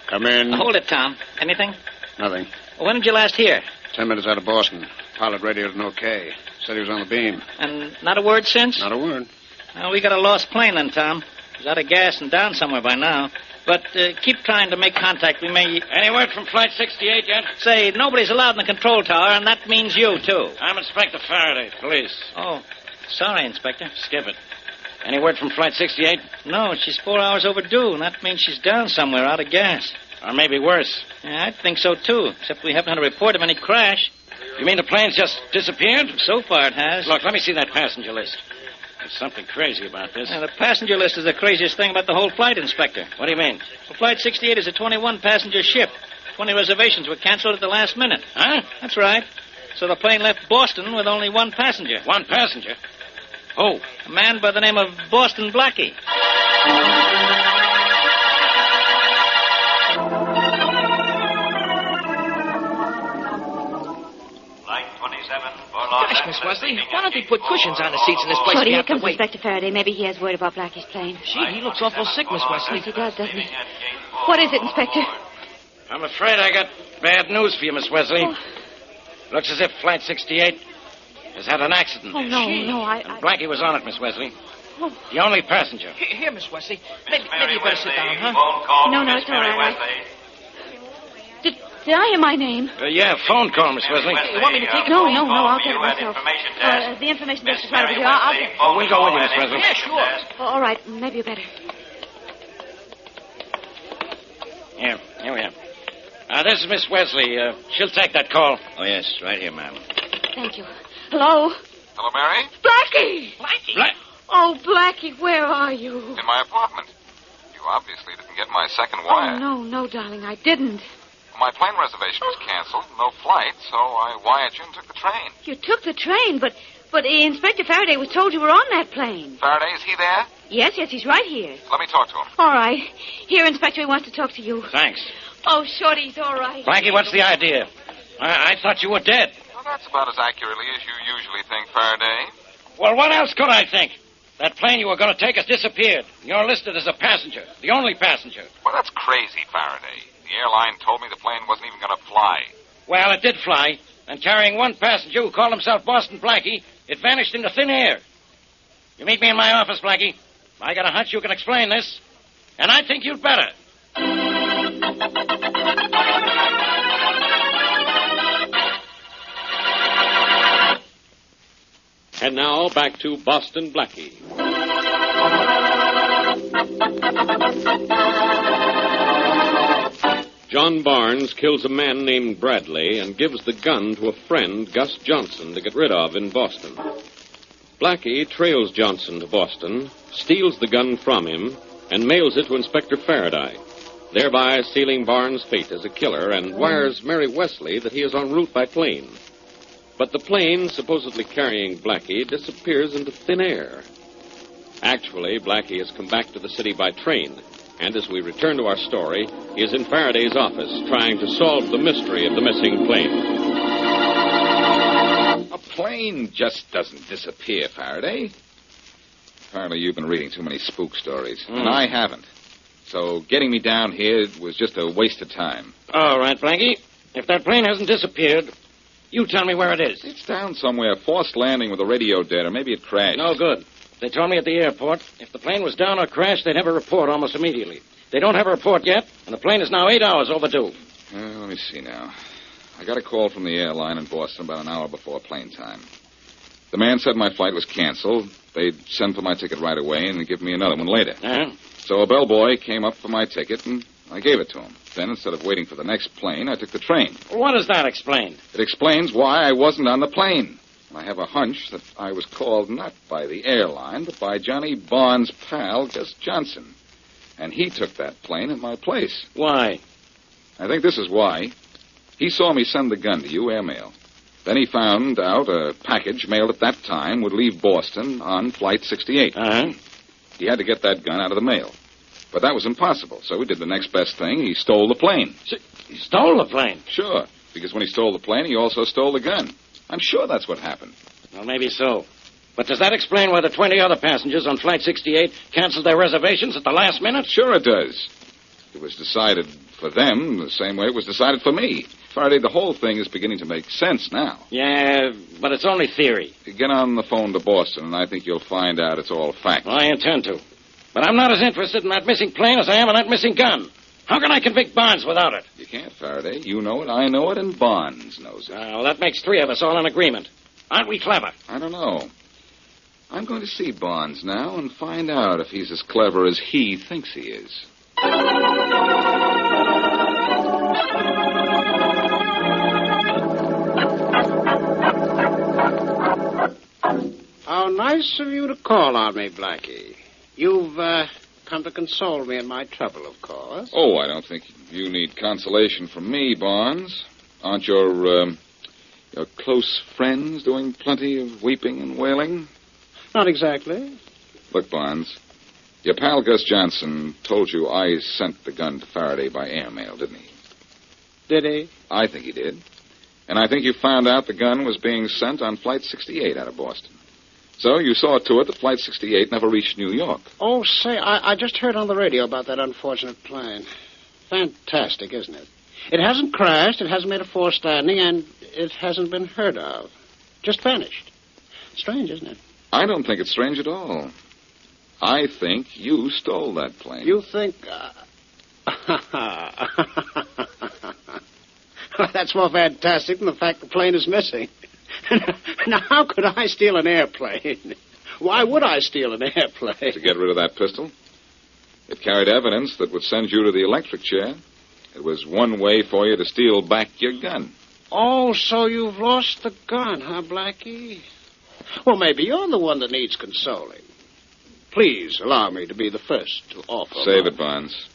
Come in. Hold it, Tom. Anything? Nothing. Well, when did you last hear? 10 minutes out of Boston. Pilot radioed an okay. Said he was on the beam. And not a word since? Not a word. Well, we got a lost plane then, Tom. He's out of gas and down somewhere by now. But keep trying to make contact. We may... Any word from Flight 68 yet? Say, nobody's allowed in the control tower, and that means you, too. I'm Inspector Faraday, police. Oh, sorry, Inspector. Skip it. Any word from Flight 68? No, she's 4 hours overdue, and that means she's down somewhere out of gas. Or maybe worse. Yeah, I think so, too, except we haven't had a report of any crash. You mean the plane's just disappeared? So far it has. Look, let me see that passenger list. There's something crazy about this. Yeah, the passenger list is the craziest thing about the whole flight, Inspector. What do you mean? Well, Flight 68 is a 21-passenger ship. 20 reservations were canceled at the last minute. Huh? That's right. So the plane left Boston with only one passenger. One passenger? Who? A man by the name of Boston Blackie. Gosh, Miss Wesley, why don't they put cushions on the seats in this place? Shorty, We here have to comes wait. Inspector Faraday. Maybe he has word about Blackie's plane. Gee, he looks awful sick, Miss Wesley. Yes, he does, doesn't he? What is it, Inspector? I'm afraid I got bad news for you, Miss Wesley. Oh. Looks as if Flight 68 has had an accident. Oh, no, no, And Blackie was on it, Miss Wesley. Oh. The only passenger. Here, Miss Wesley. Maybe you better sit down, huh? No, it's all right. Did I hear my name? Yeah, phone call, Miss Wesley. You want me to take it? No, I'll get it myself. The information desk is right over here. I'll get it. Oh, we'll go with you, Miss Wesley. Yeah, sure. All right, maybe you better. Here we are. This is Miss Wesley. She'll take that call. Oh, yes, right here, ma'am. Thank you. Hello? Hello, Mary? Blackie! Blackie? Oh, Blackie, where are you? In my apartment. You obviously didn't get my second wire. Oh, no, darling, I didn't. My plane reservation was canceled, no flight, so I wired you and took the train. You took the train, but Inspector Faraday was told you were on that plane. Faraday, is he there? Yes, he's right here. Let me talk to him. All right. Here, Inspector, he wants to talk to you. Thanks. Oh, Shorty's all right. Blackie, what's the idea? I thought you were dead. Well, that's about as accurately as you usually think, Faraday. Well, what else could I think? That plane you were going to take has disappeared. You're listed as a passenger, the only passenger. Well, that's crazy, Faraday. The airline told me the plane wasn't even going to fly. Well, it did fly. and carrying one passenger who called himself Boston Blackie, it vanished into thin air. You meet me in my office, Blackie. I got a hunch you can explain this, and I think you'd better. And now, back to Boston Blackie. John Barnes kills a man named Bradley and gives the gun to a friend, Gus Johnson, to get rid of in Boston. Blackie trails Johnson to Boston, steals the gun from him, and mails it to Inspector Faraday, thereby sealing Barnes' fate as a killer, and wires Mary Wesley that he is en route by plane. But the plane, supposedly carrying Blackie, disappears into thin air. Actually, Blackie has come back to the city by train, and as we return to our story, he is in Faraday's office trying to solve the mystery of the missing plane. A plane just doesn't disappear, Faraday. Apparently you've been reading too many spook stories, and I haven't. So getting me down here was just a waste of time. All right, Blackie. If that plane hasn't disappeared, you tell me where it is. It's down somewhere, forced landing with the radio dead, or maybe it crashed. No good. They told me at the airport, if the plane was down or crashed, they'd have a report almost immediately. They don't have a report yet, and the plane is now 8 hours overdue. Let me see now. I got a call from the airline in Boston about an hour before plane time. The man said my flight was canceled. They'd send for my ticket right away and give me another one later. Uh-huh. So a bellboy came up for my ticket, and I gave it to him. Then, instead of waiting for the next plane, I took the train. What does that explain? It explains why I wasn't on the plane. I have a hunch that I was called not by the airline, but by Johnny Bond's pal, Gus Johnson. And he took that plane in my place. Why? I think this is why. He saw me send the gun to you, airmail. Then he found out a package mailed at that time would leave Boston on Flight 68. Uh-huh. He had to get that gun out of the mail. But that was impossible, so he did the next best thing. He stole the plane. He stole the plane? Sure, because when he stole the plane, he also stole the gun. I'm sure that's what happened. Well, maybe so. But does that explain why the 20 other passengers on Flight 68 canceled their reservations at the last minute? Sure it does. It was decided for them the same way it was decided for me. Faraday, the whole thing is beginning to make sense now. Yeah, but it's only theory. Get on the phone to Boston, and I think you'll find out it's all fact. Well, I intend to. But I'm not as interested in that missing plane as I am in that missing gun. How can I convict Bonds without it? You can't, Faraday. You know it, I know it, and Bonds knows it. Well, that makes 3 of us all in agreement. Aren't we clever? I don't know. I'm going to see Bonds now and find out if he's as clever as he thinks he is. How nice of you to call on me, Blackie. You've come to console me in my trouble, of course. Oh, I don't think you need consolation from me, Bonds. Aren't your close friends doing plenty of weeping and wailing? Not exactly. Look, Bonds, your pal Gus Johnson told you I sent the gun to Faraday by airmail, didn't he? Did he? I think he did. And I think you found out the gun was being sent on Flight 68 out of Boston. So you saw to it that Flight 68 never reached New York. Oh, say, I just heard on the radio about that unfortunate plane. Fantastic, isn't it? It hasn't crashed, it hasn't made a forced landing, and it hasn't been heard of. Just vanished. Strange, isn't it? I don't think it's strange at all. I think you stole that plane. You think... That's more fantastic than the fact the plane is missing. Now, how could I steal an airplane? Why would I steal an airplane? To get rid of that pistol. It carried evidence that would send you to the electric chair. It was one way for you to steal back your gun. Oh, so you've lost the gun, huh, Blackie? Well, maybe you're the one that needs consoling. Please allow me to be the first to offer. Save it, Bonds.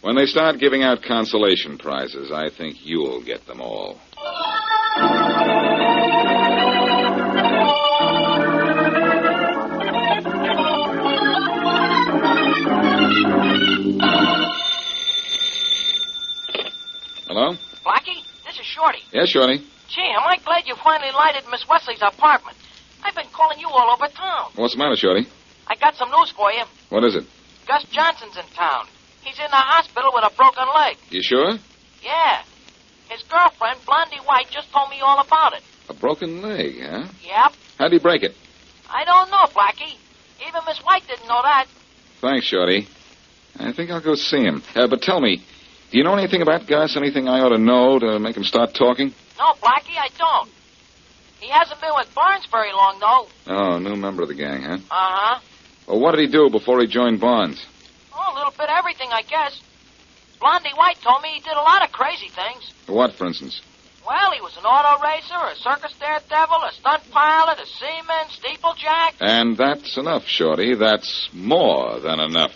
When they start giving out consolation prizes, I think you'll get them all. Hello? Blackie, this is Shorty. Yes, Shorty. Gee, am I glad you finally lighted Miss Wesley's apartment. I've been calling you all over town. What's the matter, Shorty? I got some news for you. What is it? Gus Johnson's in town. He's in the hospital with a broken leg. You sure? Yeah. His girlfriend, Blondie White, White just told me all about it. A broken leg, huh? Yep. How'd he break it? I don't know, Blackie. Even Miss White didn't know that. Thanks, Shorty. I think I'll go see him. But tell me, do you know anything about Gus? Anything I ought to know to make him start talking? No, Blackie, I don't. He hasn't been with Barnes very long, though. Oh, new member of the gang, huh? Uh-huh. Well, what did he do before he joined Barnes? Oh, a little bit of everything, I guess. Blondie White told me he did a lot of crazy things. What, for instance? Well, he was an auto racer, a circus daredevil, a stunt pilot, a seaman, steeplejack. And that's enough, Shorty. That's more than enough.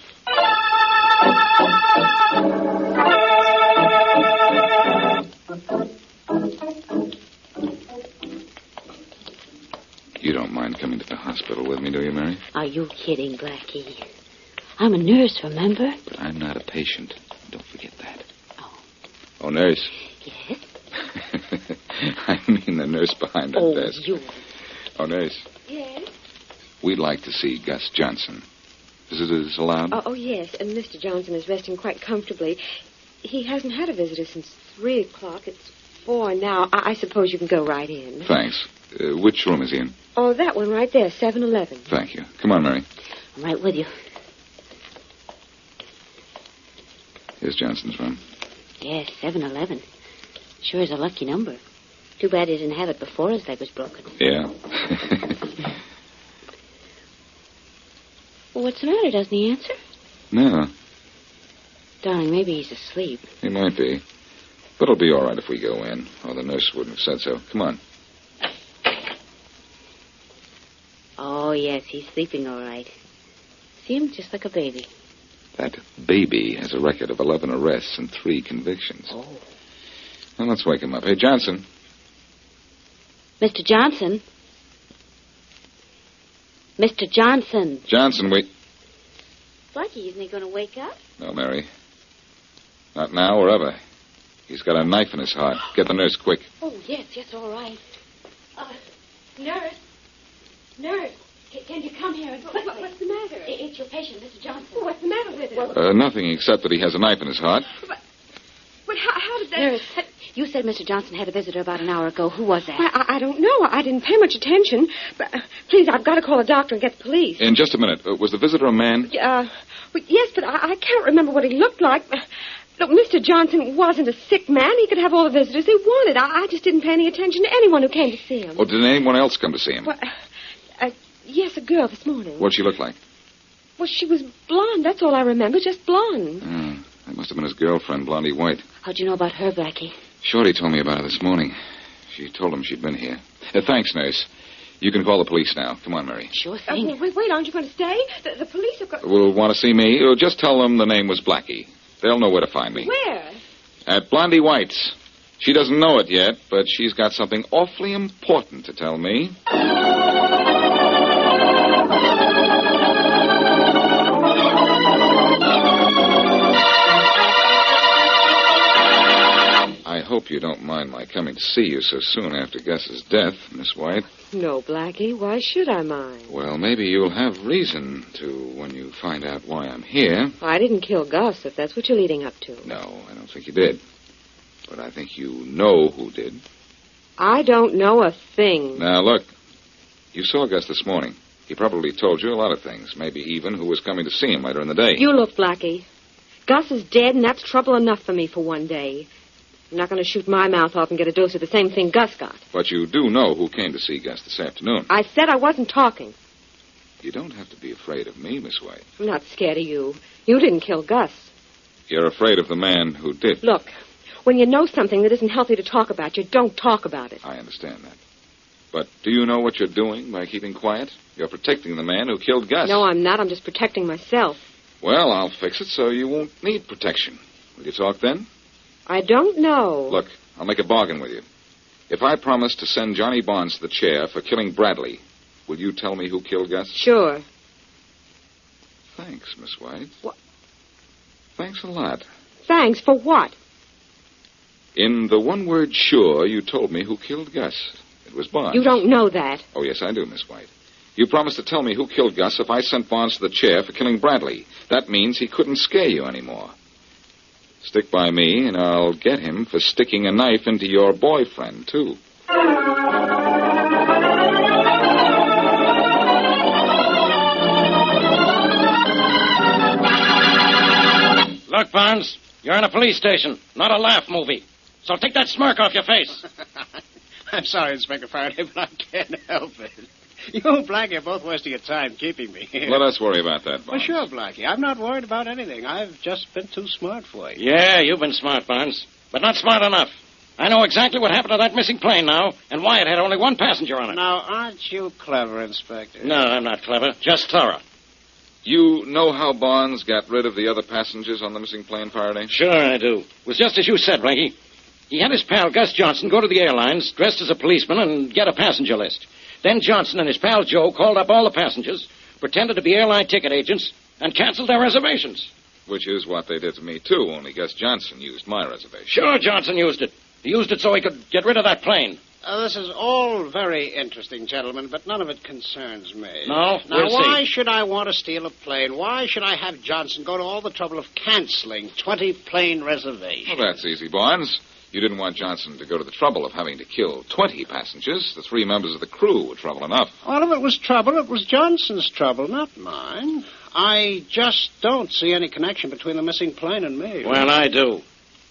You don't mind coming to the hospital with me, do you, Mary? Are you kidding, Blackie? I'm a nurse, remember? But I'm not a patient. Don't forget that. Oh, nurse. Yes? I mean the nurse behind that desk. You. Oh, nurse. Yes? We'd like to see Gus Johnson. Visitors allowed? Oh, yes, and Mr. Johnson is resting quite comfortably. He hasn't had a visitor since 3 o'clock. It's 4 now. I suppose you can go right in. Thanks. Which room is he in? Oh, that one right there, 711. Thank you. Come on, Mary. I'm right with you. Here's Johnson's room. Yes, 711. Sure is a lucky number. Too bad he didn't have it before his leg was broken. Yeah. Well, what's the matter? Doesn't he answer? No, Darling, maybe he's asleep. he might be. But it'll be all right if we go in, or the nurse wouldn't have said so. Come on. Oh, yes, he's sleeping all right. See him just like a baby. That baby has a record of 11 arrests and 3 convictions. Oh. Well, let's wake him up. Hey, Johnson. Mr. Johnson? Mr. Johnson. Johnson, wait. Blackie, isn't he going to wake up? No, Mary. Not now or ever. He's got a knife in his heart. Get the nurse quick. Oh, yes, all right. Nurse. Nurse. Can you come here? What's the matter? It's your patient, Mr. Johnson. What's the matter with him? Nothing except that he has a knife in his heart. But how did that... Nurse, you said Mr. Johnson had a visitor about an hour ago. Who was that? I don't know. I didn't pay much attention. But please, I've got to call a doctor and get the police. In just a minute. Was the visitor a man? Yes, but I can't remember what he looked like. Look, Mr. Johnson wasn't a sick man. He could have all the visitors he wanted. I just didn't pay any attention to anyone who came to see him. Or did anyone else come to see him? Well, yes, a girl this morning. What'd she look like? Well, she was blonde. That's all I remember, just blonde. That must have been his girlfriend, Blondie White. How'd you know about her, Blackie? Shorty told me about her this morning. She told him she'd been here. Thanks, nurse. You can call the police now. Come on, Mary. Sure thing. Wait, aren't you going to stay? The police have got... Will want to see me? Just tell them the name was Blackie. They'll know where to find me. Where? At Blondie White's. She doesn't know it yet, but she's got something awfully important to tell me. I hope you don't mind my coming to see you so soon after Gus's death, Miss White. No, Blackie. Why should I mind? Well, maybe you'll have reason to when you find out why I'm here. I didn't kill Gus, if that's what you're leading up to. No, I don't think you did. But I think you know who did. I don't know a thing. Now, look. You saw Gus this morning. He probably told you a lot of things, maybe even who was coming to see him later in the day. You look, Blackie. Gus is dead, and that's trouble enough for me for one day. I'm not going to shoot my mouth off and get a dose of the same thing Gus got. But you do know who came to see Gus this afternoon. I said I wasn't talking. You don't have to be afraid of me, Miss White. I'm not scared of you. You didn't kill Gus. You're afraid of the man who did. Look, when you know something that isn't healthy to talk about, you don't talk about it. I understand that. But do you know what you're doing by keeping quiet? You're protecting the man who killed Gus. No, I'm not. I'm just protecting myself. Well, I'll fix it so you won't need protection. Will you talk then? I don't know. Look, I'll make a bargain with you. If I promise to send Johnny Barnes to the chair for killing Bradley, will you tell me who killed Gus? Sure. Thanks, Miss White. What? Thanks a lot. Thanks for what? In the one word sure, you told me who killed Gus. It was Barnes. You don't know that. Oh, yes, I do, Miss White. You promised to tell me who killed Gus if I sent Barnes to the chair for killing Bradley. That means he couldn't scare you anymore. Stick by me, and I'll get him for sticking a knife into your boyfriend, too. Look, Barnes, you're in a police station, not a laugh movie. So take that smirk off your face. I'm sorry, Inspector Faraday, but I can't help it. You and Blackie are both wasting your time keeping me here. Let us worry about that, Barnes. Well, sure, Blackie. I'm not worried about anything. I've just been too smart for you. Yeah, you've been smart, Barnes, but not smart enough. I know exactly what happened to that missing plane now, and why it had only one passenger on it. Now, aren't you clever, Inspector? No, I'm not clever. Just thorough. You know how Barnes got rid of the other passengers on the missing plane, Faraday? Sure I do. It was just as you said, Frankie. He had his pal Gus Johnson go to the airlines, dressed as a policeman, and get a passenger list. Then Johnson and his pal Joe called up all the passengers, pretended to be airline ticket agents, and canceled their reservations. Which is what they did to me, too, only Gus Johnson used my reservation. Sure, Johnson used it. He used it so he could get rid of that plane. This is all very interesting, gentlemen, but none of it concerns me. No? Now, We'll why see. should I want to steal a plane? Why should I have Johnson go to all the trouble of canceling 20 plane reservations? Well, that's easy, Barnes. You didn't want Johnson to go to the trouble of having to kill 20 passengers. The 3 members of the crew were trouble enough. Well, if it was trouble, it was Johnson's trouble, not mine. I just don't see any connection between the missing plane and me. Well, I do.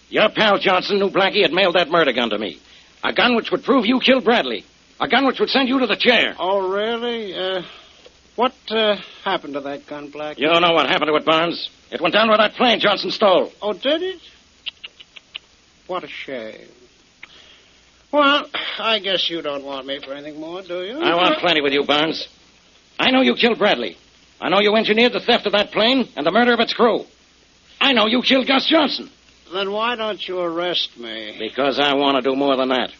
Your pal Johnson knew Blackie had mailed that murder gun to me. A gun which would prove you killed Bradley. A gun which would send you to the chair. Oh, really? What happened to that gun, Blackie? You know what happened to it, Barnes. It went down with that plane Johnson stole. Oh, did it? What a shame. Well, I guess you don't want me for anything more, do you? I want plenty with you, Barnes. I know you killed Bradley. I know you engineered the theft of that plane and the murder of its crew. I know you killed Gus Johnson. Then why don't you arrest me? Because I want to do more than that.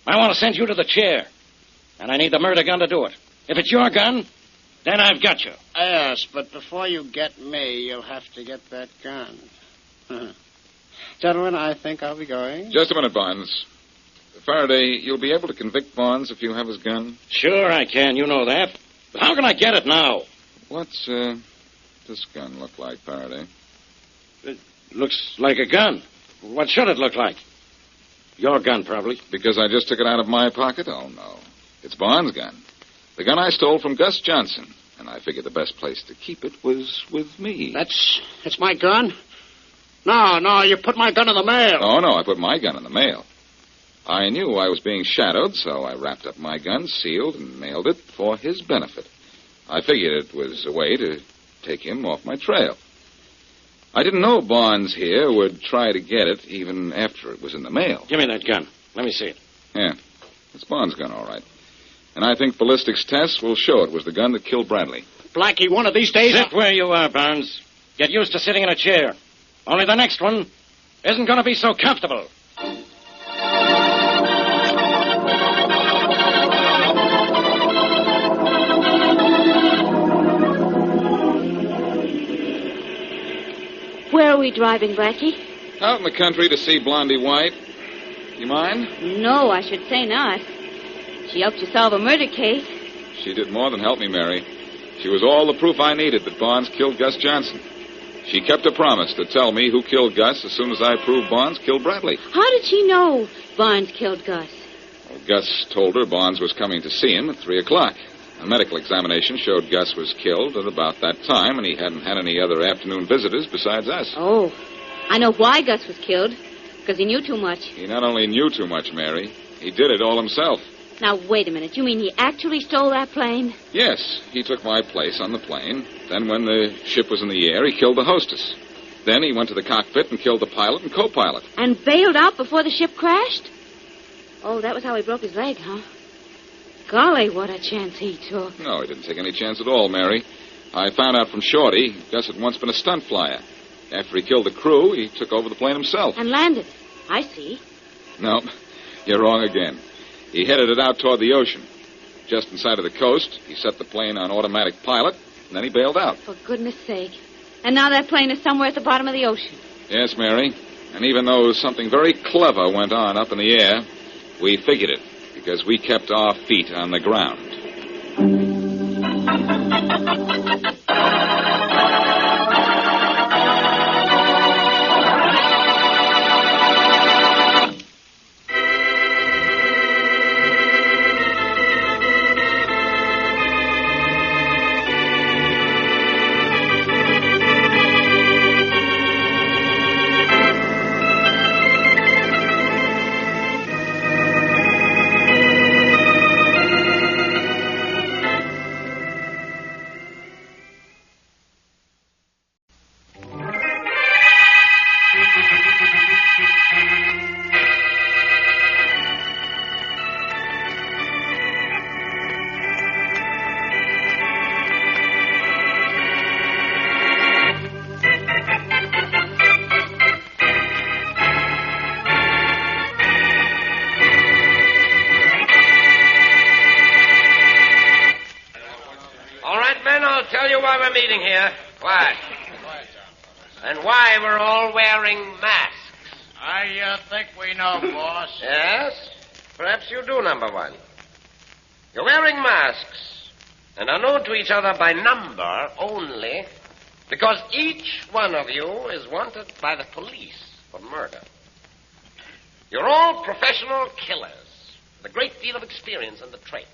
I want to send you to the chair. And I need the murder gun to do it. If it's your gun, then I've got you. Yes, but before you get me, you'll have to get that gun. Gentlemen, I think I'll be going. Just a minute, Barnes. Faraday, you'll be able to convict Barnes if you have his gun? Sure I can, you know that. But how can I get it now? What's this gun look like, Faraday? It looks like a gun. What should it look like? Your gun, probably. Because I just took it out of my pocket? Oh, no. It's Barnes' gun. The gun I stole from Gus Johnson. And I figured the best place to keep it was with me. That's my gun? No, you put my gun in the mail. Oh, no, I put my gun in the mail. I knew I was being shadowed, so I wrapped up my gun, sealed, and mailed it for his benefit. I figured it was a way to take him off my trail. I didn't know Barnes here would try to get it even after it was in the mail. Give me that gun. Let me see it. Yeah, it's Barnes' gun, all right. And I think ballistics tests will show it was the gun that killed Bradley. Blackie, one of these days... Sit where you are, Barnes. Get used to sitting in a chair. Only the next one isn't going to be so comfortable. Where are we driving, Blackie? Out in the country to see Blondie White. You mind? No, I should say not. She helped you solve a murder case. She did more than help me, Mary. She was all the proof I needed that Barnes killed Gus Johnson. She kept a promise to tell me who killed Gus as soon as I proved Barnes killed Bradley. How did she know Barnes killed Gus? Well, Gus told her Barnes was coming to see him at 3 o'clock. A medical examination showed Gus was killed at about that time, and he hadn't had any other afternoon visitors besides us. Oh, I know why Gus was killed. Because he knew too much. He not only knew too much, Mary, he did it all himself. Now, wait a minute. You mean he actually stole that plane? Yes, he took my place on the plane. Then when the ship was in the air, he killed the hostess. Then he went to the cockpit and killed the pilot and co-pilot. And bailed out before the ship crashed? Oh, that was how he broke his leg, huh? Golly, what a chance he took. No, he didn't take any chance at all, Mary. I found out from Shorty, Gus had once been a stunt flyer. After he killed the crew, he took over the plane himself. And landed. I see. No, you're wrong again. He headed it out toward the ocean. Just inside of the coast, he set the plane on automatic pilot, and then he bailed out. For goodness sake. And now that plane is somewhere at the bottom of the ocean. Yes, Mary. And even though something very clever went on up in the air, we figured it, because we kept our feet on the ground. tell you why we're meeting here. Why? And why we're all wearing masks. I think we know, boss. Yes? Perhaps you do, number one. You're wearing masks and are known to each other by number only because each one of you is wanted by the police for murder. You're all professional killers with a great deal of experience in the trade,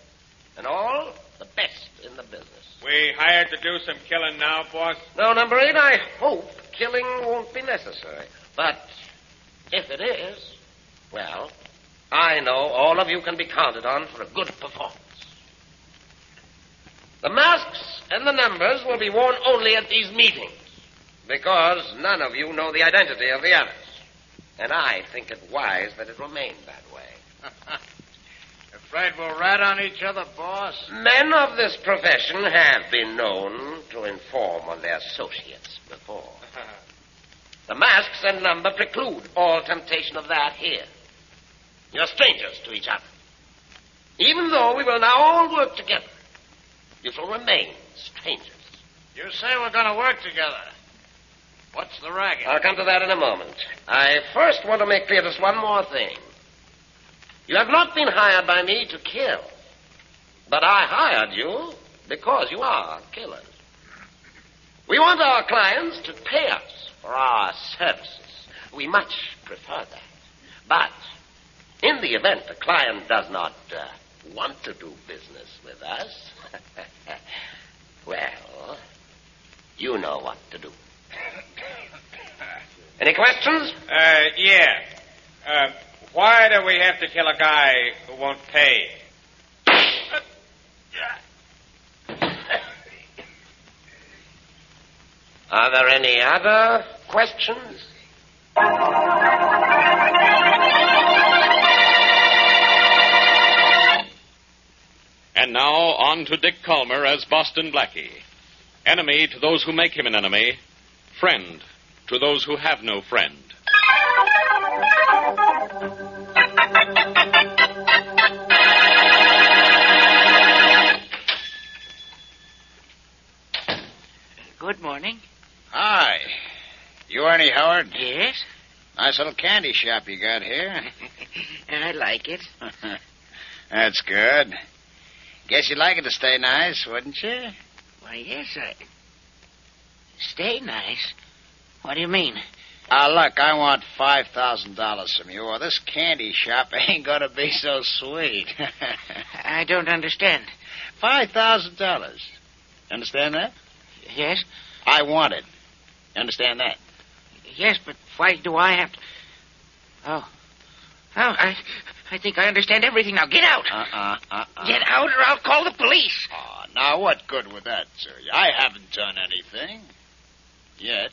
and all the best in the business. We hired to do some killing now, boss? No, number 8, I hope killing won't be necessary. But if it is, well, I know all of you can be counted on for a good performance. The masks and the numbers will be worn only at these meetings because none of you know the identity of the others. And I think it wise that it remain that way. Afraid we'll rat on each other, boss? Men of this profession have been known to inform on their associates before. The masks and number preclude all temptation of that here. You're strangers to each other. Even though we will now all work together, you shall remain strangers. You say we're going to work together. What's the racket? I'll come to that in a moment. I first want to make clear just one more thing. You have not been hired by me to kill, but I hired you because you are killers. We want our clients to pay us for our services. We much prefer that. But in the event the client does not want to do business with us, well, you know what to do. Any questions? Yeah. Why do we have to kill a guy who won't pay? Are there any other questions? And now on to Dick Calmer as Boston Blackie. Enemy to those who make him an enemy. Friend to those who have no friend. Good morning. Hi. You Ernie Howard? Yes? Nice little candy shop you got here. I like it. That's good. Guess you'd like it to stay nice, wouldn't you? Why, yes, Stay nice? What do you mean? Look, I want $5,000 from you, or this candy shop ain't gonna be so sweet. I don't understand. $5,000. Understand that? Yes? I want it. Understand that? Yes, but why do I have to... Oh, I think I understand everything now. Get out. Get out or I'll call the police. Oh, now what good would that do you? I haven't done anything. Yet.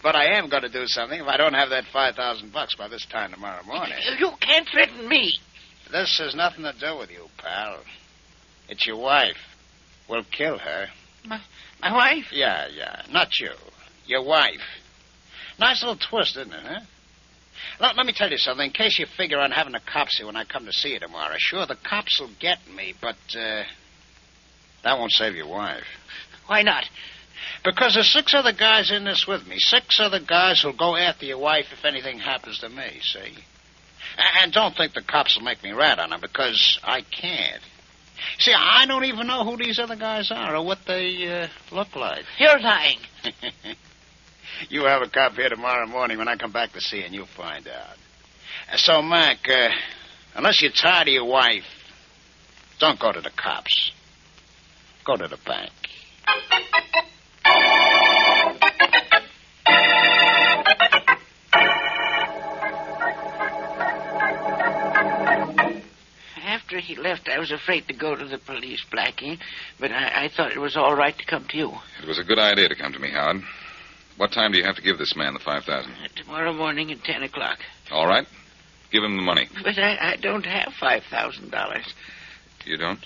But I am going to do something if I don't have that $5,000 by this time tomorrow morning. You can't threaten me. This has nothing to do with you, pal. It's your wife. We'll kill her. My wife? Yeah. Not you. Your wife. Nice little twist, isn't it, huh? Let me tell you something. In case you figure on having the cops here when I come to see you tomorrow. Sure, the cops will get me, but that won't save your wife. Why not? Because there's 6 other guys in this with me. 6 other guys who'll go after your wife if anything happens to me, see? And don't think the cops will make me rat on them, because I can't. See, I don't even know who these other guys are or what they look like. You're lying. You have a cop here tomorrow morning when I come back to see you, and you'll find out. So, Mac, unless you're tired of your wife, don't go to the cops. Go to the bank. After he left, I was afraid to go to the police, Blackie, but I thought it was all right to come to you. It was a good idea to come to me, Howard. What time do you have to give this man the $5,000? Tomorrow morning at 10 o'clock. All right. Give him the money. But I don't have $5,000. You don't?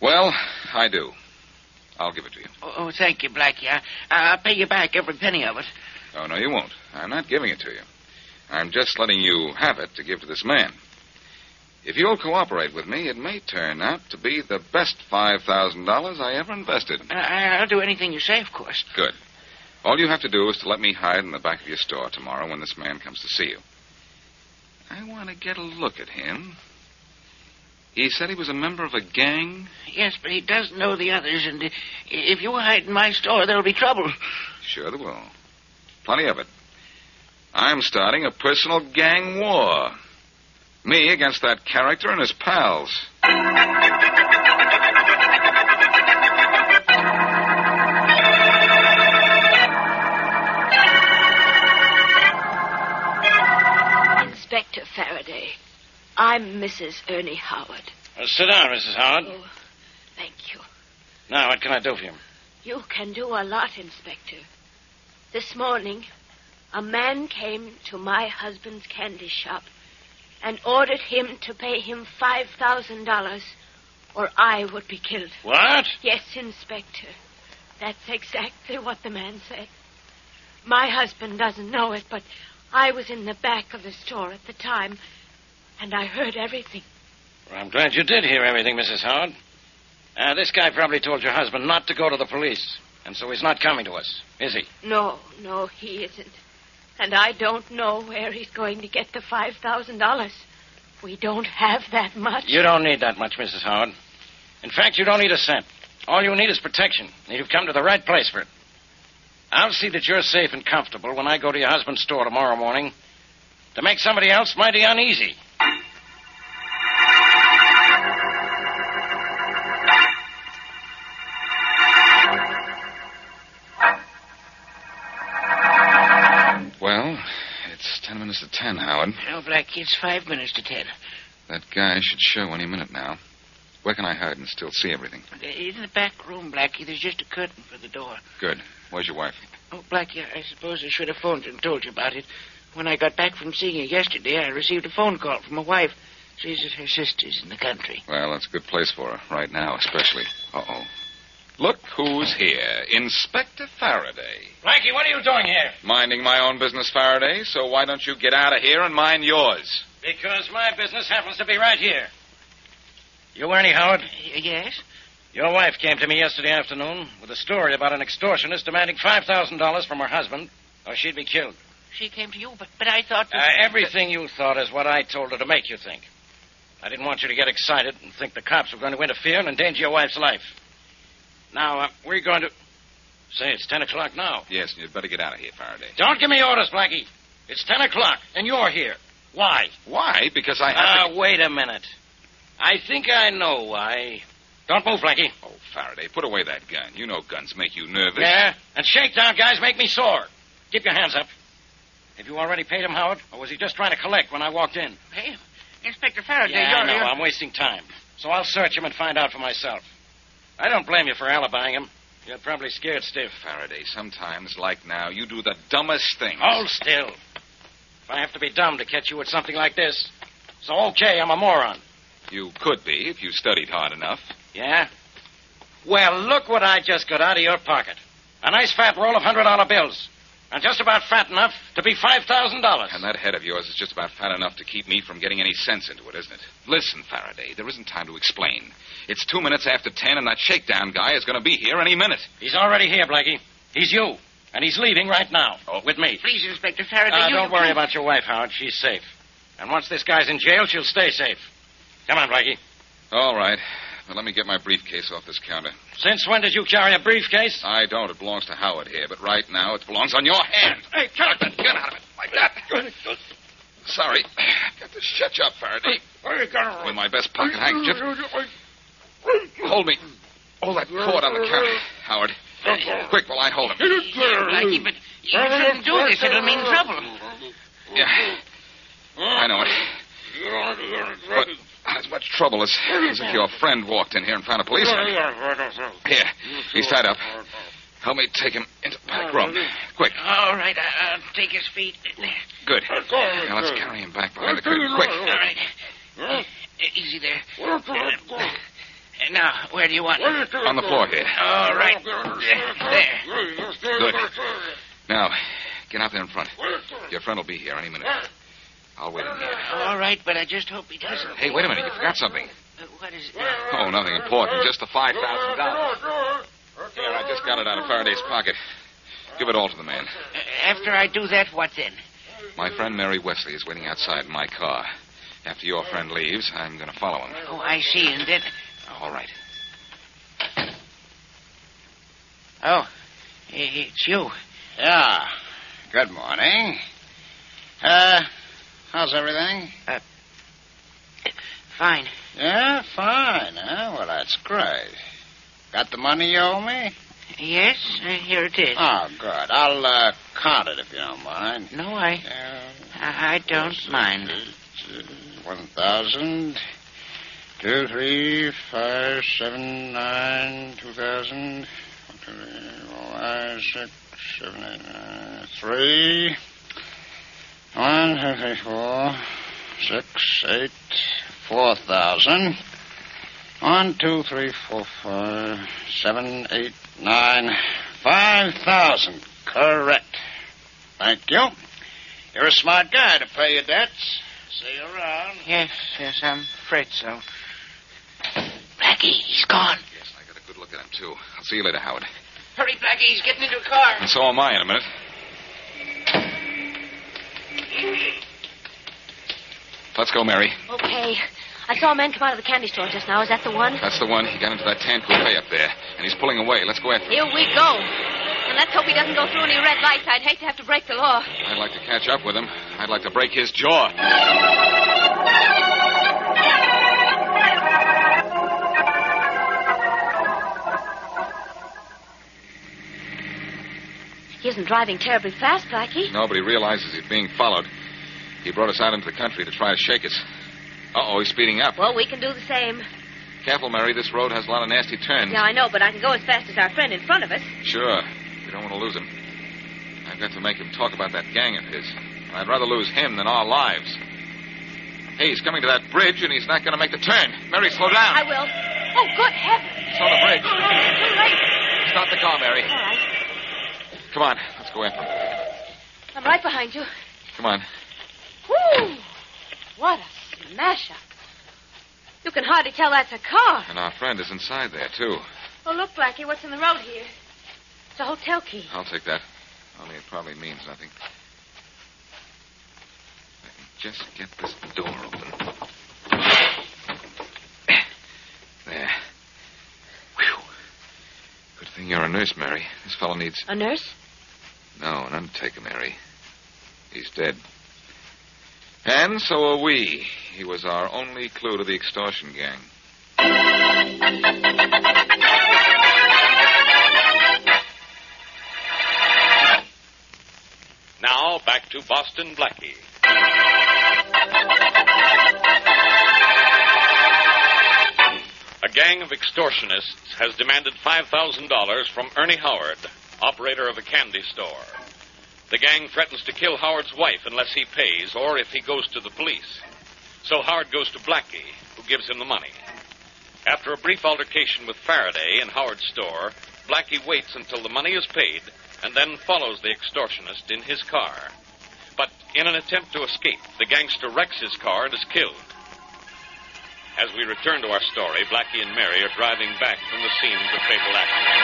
Well, I do. I'll give it to you. Oh, thank you, Blackie. I'll pay you back every penny of it. Oh, no, you won't. I'm not giving it to you. I'm just letting you have it to give to this man. If you'll cooperate with me, it may turn out to be the best $5,000 I ever invested. I'll do anything you say, of course. Good. All you have to do is to let me hide in the back of your store tomorrow when this man comes to see you. I want to get a look at him. He said he was a member of a gang? Yes, but he doesn't know the others, and if you hide in my store, there'll be trouble. Sure there will. Plenty of it. I'm starting a personal gang war. Me against that character and his pals. Inspector Faraday, I'm Mrs. Ernie Howard. Sit down, Mrs. Howard. Oh, thank you. Now, what can I do for you? You can do a lot, Inspector. This morning, a man came to my husband's candy shop and ordered him to pay him $5,000 or I would be killed. What? Yes, Inspector. That's exactly what the man said. My husband doesn't know it, but I was in the back of the store at the time, and I heard everything. Well, I'm glad you did hear everything, Mrs. Howard. This guy probably told your husband not to go to the police, and so he's not coming to us, is he? No, he isn't. And I don't know where he's going to get the $5,000. We don't have that much. You don't need that much, Mrs. Howard. In fact, you don't need a cent. All you need is protection, and you've come to the right place for it. I'll see that you're safe and comfortable when I go to your husband's store tomorrow morning to make somebody else mighty uneasy. Well, it's 10 minutes to 10, Howard. No, Blackie, it's 5 minutes to 10. That guy should show any minute now. Where can I hide and still see everything? In the back room, Blackie. There's just a curtain for the door. Good. Where's your wife? Oh, Blackie, I suppose I should have phoned you and told you about it. When I got back from seeing you yesterday, I received a phone call from my wife. She's at her sister's in the country. Well, that's a good place for her, right now, especially. Uh-oh. Look who's here. Inspector Faraday. Blackie, what are you doing here? Minding my own business, Faraday, so why don't you get out of here and mind yours? Because my business happens to be right here. You Ernie Howard? Yes? Your wife came to me yesterday afternoon with a story about an extortionist demanding $5,000 from her husband, or she'd be killed. She came to you, but I thought... Everything you thought is what I told her to make you think. I didn't want you to get excited and think the cops were going to interfere and endanger your wife's life. Now, we're going to... Say, it's 10 o'clock now. Yes, and you'd better get out of here, Faraday. Don't give me orders, Blackie. It's 10 o'clock, and you're here. Why? Why? Because I have to... Wait a minute. I think I know why. Don't move, Blackie. Oh, Faraday, put away that gun. You know guns make you nervous. Yeah, and shakedown guys make me sore. Keep your hands up. Have you already paid him, Howard? Or was he just trying to collect when I walked in? Pay him? Inspector Faraday, I know. I'm wasting time. So I'll search him and find out for myself. I don't blame you for alibying him. You're probably scared stiff. Faraday, sometimes, like now, you do the dumbest things. Hold still. If I have to be dumb to catch you with something like this. So, okay, I'm a moron. You could be if you studied hard enough. Yeah? Well, look what I just got out of your pocket. A nice fat roll of $100 bills. And just about fat enough to be $5,000. And that head of yours is just about fat enough to keep me from getting any sense into it, isn't it? Listen, Faraday, there isn't time to explain. It's 2 minutes after 10, and that shakedown guy is going to be here any minute. He's already here, Blackie. He's you. And he's leaving right now. Oh, with me. Please, Inspector Faraday, Don't worry about your wife, Howard. She's safe. And once this guy's in jail, she'll stay safe. Come on, Blackie. All right. Now, let me get my briefcase off this counter. Since when did you carry a briefcase? I don't. It belongs to Howard here. But right now, it belongs on your hand. Hey, cut that gun out of it. Like that. Sorry. Got to shut you up, Faraday. With my best pocket handkerchief. Hold me. Hold that cord on the counter, Howard. Quick, while I hold him. Blackie, but you shouldn't do this. It'll mean trouble. Yeah. I know it. But as much trouble as if your friend walked in here and found a policeman. Here, he's tied up. Help me take him into the back room. Quick. All right, I'll take his feet. Good. Now let's carry him back behind the curtain. Quick. All right. Easy there. Now, where do you want him? On the floor here. All right. There. Good. Now, get out there in front. Your friend will be here any minute. I'll wait in here. All right, but I just hope he doesn't. Hey, wait a minute. You forgot something. What is it? Oh, nothing important. Just the $5,000. Here, I just got it out of Faraday's pocket. Give it all to the man. After I do that, what then? My friend Mary Wesley is waiting outside in my car. After your friend leaves, I'm going to follow him. Oh, I see. And then... All right. Oh, it's you. Yeah. Good morning. How's everything? Fine. Yeah, fine, huh? Well, that's great. Got the money you owe me? Yes, here it is. Oh, good. I'll count it if you don't mind. No, I don't mind. 1,000, 2, 3, 5, 7, 9, 2,000, 5, 6, 7, 8, 9, 3, 1, 2, 3, 4, 6, 8, 4,000. 1, 2, 3, 4, 5, 7, 8, 9, 5,000. Correct. Thank you. You're a smart guy to pay your debts. See you around. Yes, I'm afraid so. Blackie, he's gone. Yes, I got a good look at him, too. I'll see you later, Howard. Hurry, Blackie, he's getting into a car. And so am I in a minute. Let's go, Mary. Okay. I saw a man come out of the candy store just now. Is that the one? That's the one. He got into that tan coupe up there, and he's pulling away. Let's go after him. Here we go. And let's hope he doesn't go through any red lights. I'd hate to have to break the law. I'd like to catch up with him. I'd like to break his jaw. He isn't driving terribly fast, Blackie. Nobody realizes he's being followed. He brought us out into the country to try to shake us. Uh-oh, he's speeding up. Well, we can do the same. Careful, Mary. This road has a lot of nasty turns. Yeah, I know, but I can go as fast as our friend in front of us. Sure. We don't want to lose him. I've got to make him talk about that gang of his. I'd rather lose him than our lives. Hey, he's coming to that bridge, and he's not going to make the turn. Mary, slow down. I will. Oh, good heavens. It's on the bridge. Too late. Stop the car, Mary. All right. Come on. Let's go after him. I'm right behind you. Come on. Whoo! What a smash-up. You can hardly tell that's a car. And our friend is inside there, too. Oh, look, Blackie, what's in the road here? It's a hotel key. I'll take that. Only it probably means nothing. I can just get this door open. There. Whew. Good thing you're a nurse, Mary. This fellow needs... A nurse? No, an undertaker, Mary. He's dead. And so are we. He was our only clue to the extortion gang. Now, back to Boston Blackie. A gang of extortionists has demanded $5,000 from Ernie Howard, operator of a candy store. The gang threatens to kill Howard's wife unless he pays or if he goes to the police. So Howard goes to Blackie, who gives him the money. After a brief altercation with Faraday in Howard's store, Blackie waits until the money is paid and then follows the extortionist in his car. But in an attempt to escape, the gangster wrecks his car and is killed. As we return to our story, Blackie and Mary are driving back from the scenes of fatal accident.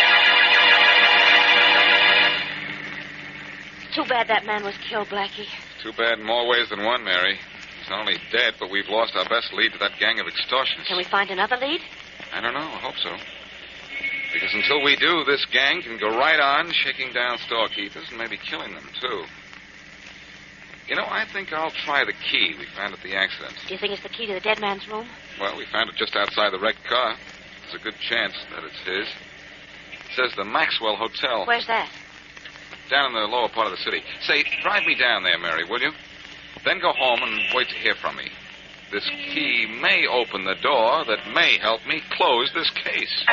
Too bad that man was killed, Blackie. Too bad in more ways than one, Mary. He's not only dead, but we've lost our best lead to that gang of extortionists. Can we find another lead? I don't know. I hope so. Because until we do, this gang can go right on shaking down storekeepers and maybe killing them, too. You know, I think I'll try the key we found at the accident. Do you think it's the key to the dead man's room? Well, we found it just outside the wrecked car. There's a good chance that it's his. It says the Maxwell Hotel. Where's that? Down in the lower part of the city. Say, drive me down there, Mary, will you? Then go home and wait to hear from me. This key may open the door that may help me close this case.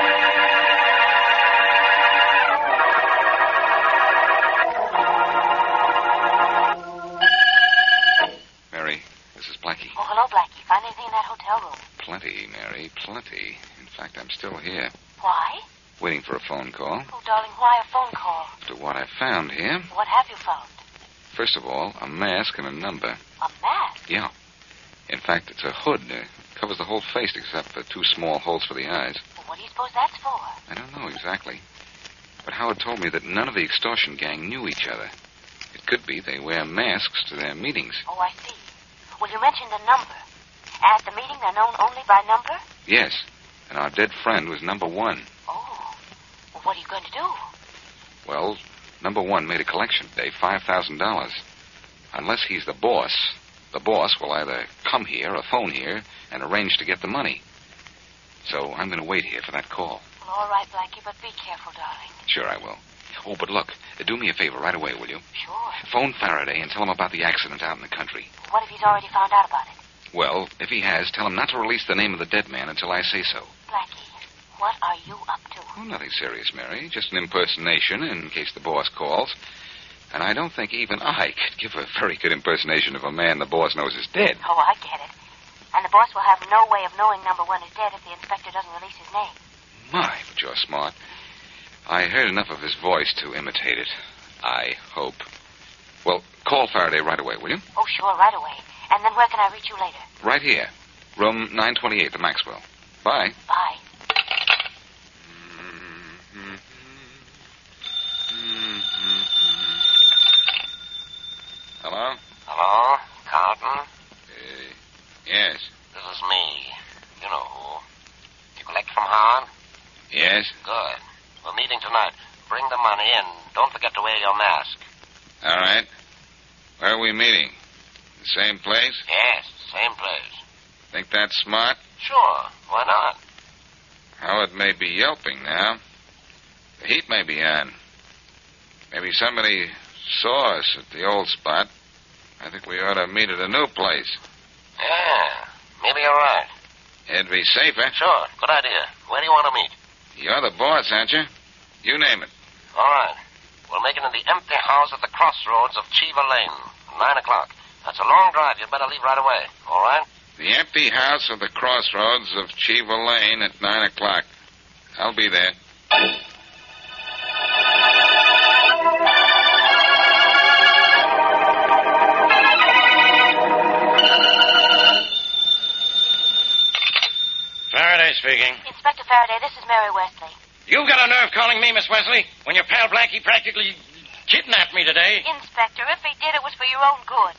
Mary, this is Blackie. Oh, hello, Blackie. Find anything in that hotel room? Plenty, Mary, plenty. In fact, I'm still here. Why? Waiting for a phone call. Oh, darling, why a phone call? To what I found here. What have you found? First of all, a mask and a number. A mask? Yeah. In fact, it's a hood. Covers the whole face except for 2 small holes for the eyes. Well, what do you suppose that's for? I don't know exactly. But Howard told me that none of the extortion gang knew each other. It could be they wear masks to their meetings. Oh, I see. Well, you mentioned the number. At the meeting, they're known only by number? Yes. And our dead friend was number 1. Oh. Well, what are you going to do? Well, number 1 made a collection today, $5,000. Unless he's the boss will either come here or phone here and arrange to get the money. So I'm going to wait here for that call. Well, all right, Blackie, but be careful, darling. Sure I will. Oh, but look, do me a favor right away, will you? Sure. Phone Faraday and tell him about the accident out in the country. What if he's already found out about it? Well, if he has, tell him not to release the name of the dead man until I say so. Blackie, what are you up to? Oh, nothing serious, Mary. Just an impersonation in case the boss calls. And I don't think even I could give a very good impersonation of a man the boss knows is dead. Oh, I get it. And the boss will have no way of knowing number 1 is dead if the inspector doesn't release his name. My, but you're smart. I heard enough of his voice to imitate it. I hope. Well, call Faraday right away, will you? Oh, sure, right away. And then where can I reach you later? Right here. Room 928, the Maxwell. Bye. Bye. Hello? Hello? Carlton? Yes. This is me. You know who. You collect from Howard? Yes? Good. We're meeting tonight. Bring the money and don't forget to wear your mask. All right. Where are we meeting? The same place? Yes, same place. Think that's smart? Sure. Why not? Howard may be yelping now. The heat may be on. Maybe somebody saw us at the old spot. I think we ought to meet at a new place. Yeah, maybe you're right. It'd be safer. Sure, good idea. Where do you want to meet? You're the boss, aren't you? You name it. All right. We'll make it in the empty house at the crossroads of Cheever Lane, 9 o'clock. That's a long drive. You'd better leave right away. All right? The empty house at the crossroads of Cheever Lane at 9 o'clock. I'll be there. Faraday speaking. Inspector Faraday, this is Mary Wesley. You've got a nerve calling me, Miss Wesley, when your pal Blackie practically kidnapped me today. Inspector, if he did, it was for your own good.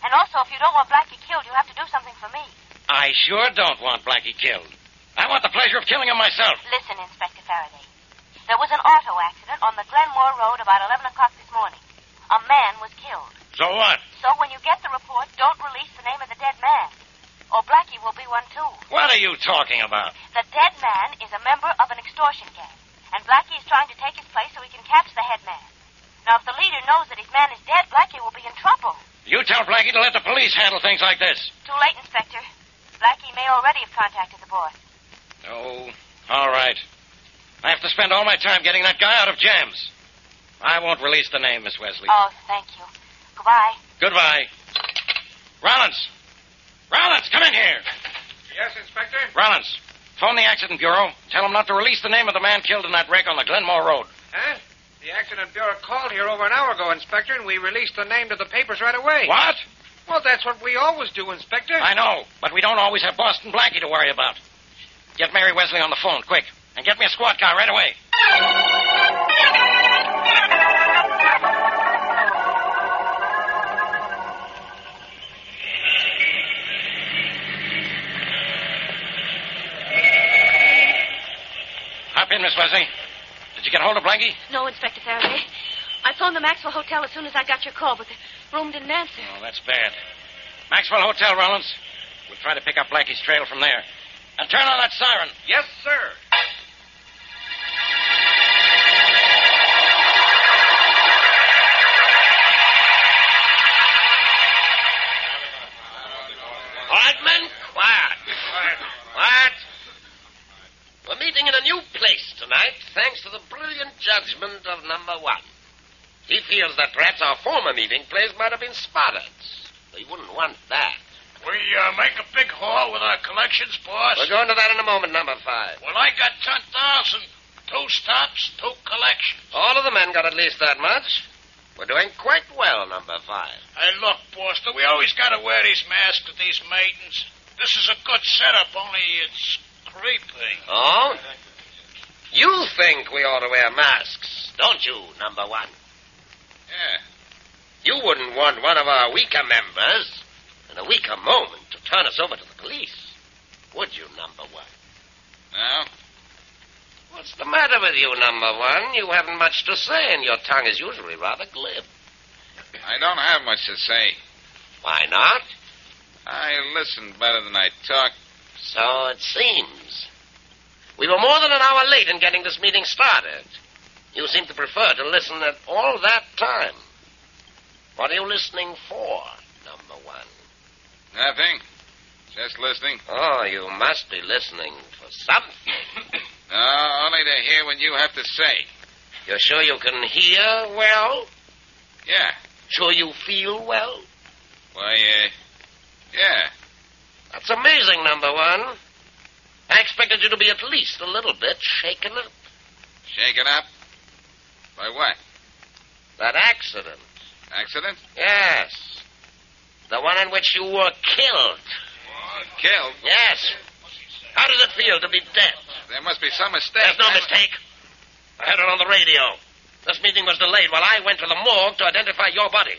And also, if you don't want Blackie killed, you have to do something for me. I sure don't want Blackie killed. I want the pleasure of killing him myself. Listen, Inspector Faraday. There was an auto accident on the Glenmore Road about 11 o'clock this morning. A man was killed. So what? So when you get the report, don't release the name of the dead man. Or Blackie will be one, too. What are you talking about? The dead man is a member of an extortion gang. And Blackie is trying to take his place so he can catch the head man. Now, if the leader knows that his man is dead, Blackie will be in trouble. You tell Blackie to let the police handle things like this. Too late, Inspector. Blackie may already have contacted the boss. Oh, all right. I have to spend all my time getting that guy out of jams. I won't release the name, Miss Wesley. Oh, thank you. Goodbye. Goodbye. Rollins! Rollins, come in here. Yes, Inspector? Rollins, phone the accident bureau. Tell them not to release the name of the man killed in that wreck on the Glenmore Road. Huh? The accident bureau called here over an hour ago, Inspector, and we released the name to the papers right away. What? Well, that's what we always do, Inspector. I know, but we don't always have Boston Blackie to worry about. Get Mary Wesley on the phone, quick, and get me a squad car right away. Hop in, Miss Wesley. Did you get hold of Blackie? No, Inspector Faraday. I phoned the Maxwell Hotel as soon as I got your call, but the room didn't answer. Oh, that's bad. Maxwell Hotel, Rollins. We'll try to pick up Blackie's trail from there. And turn on that siren. Yes, sir. All right, men, quiet. Quiet. We're meeting in a new place tonight, thanks to the brilliant judgment of number 1. He feels that perhaps our former meeting place might have been spotted. We wouldn't want that. We make a big haul with our collections, boss. We're going to that in a moment, number 5. Well, I got 10,000. 2 stops, 2 collections. All of the men got at least that much. We're doing quite well, number 5. Hey, look, Boston, we always got to wear these masks at these meetings. This is a good setup, only it's creepy. Oh? You think we ought to wear masks, don't you, number 1? Yeah. You wouldn't want one of our weaker members in a weaker moment to turn us over to the police, would you, number 1? No? What's the matter with you, number 1? You haven't much to say, and your tongue is usually rather glib. I don't have much to say. Why not? I listen better than I talk. So it seems. We were more than an hour late in getting this meeting started. You seem to prefer to listen at all that time. What are you listening for, number 1? Nothing. Just listening. Oh, you must be listening for something. No, only to hear what you have to say. You're sure you can hear well? Yeah. Sure you feel well? Why, yeah. That's amazing, number 1. I expected you to be at least a little bit shaken up. Shaken up? By what? That accident. Accident? Yes. The one in which you were killed. Killed? Yes. How does it feel to be dead? There must be some mistake. There's no mistake. I heard it on the radio. This meeting was delayed while I went to the morgue to identify your body.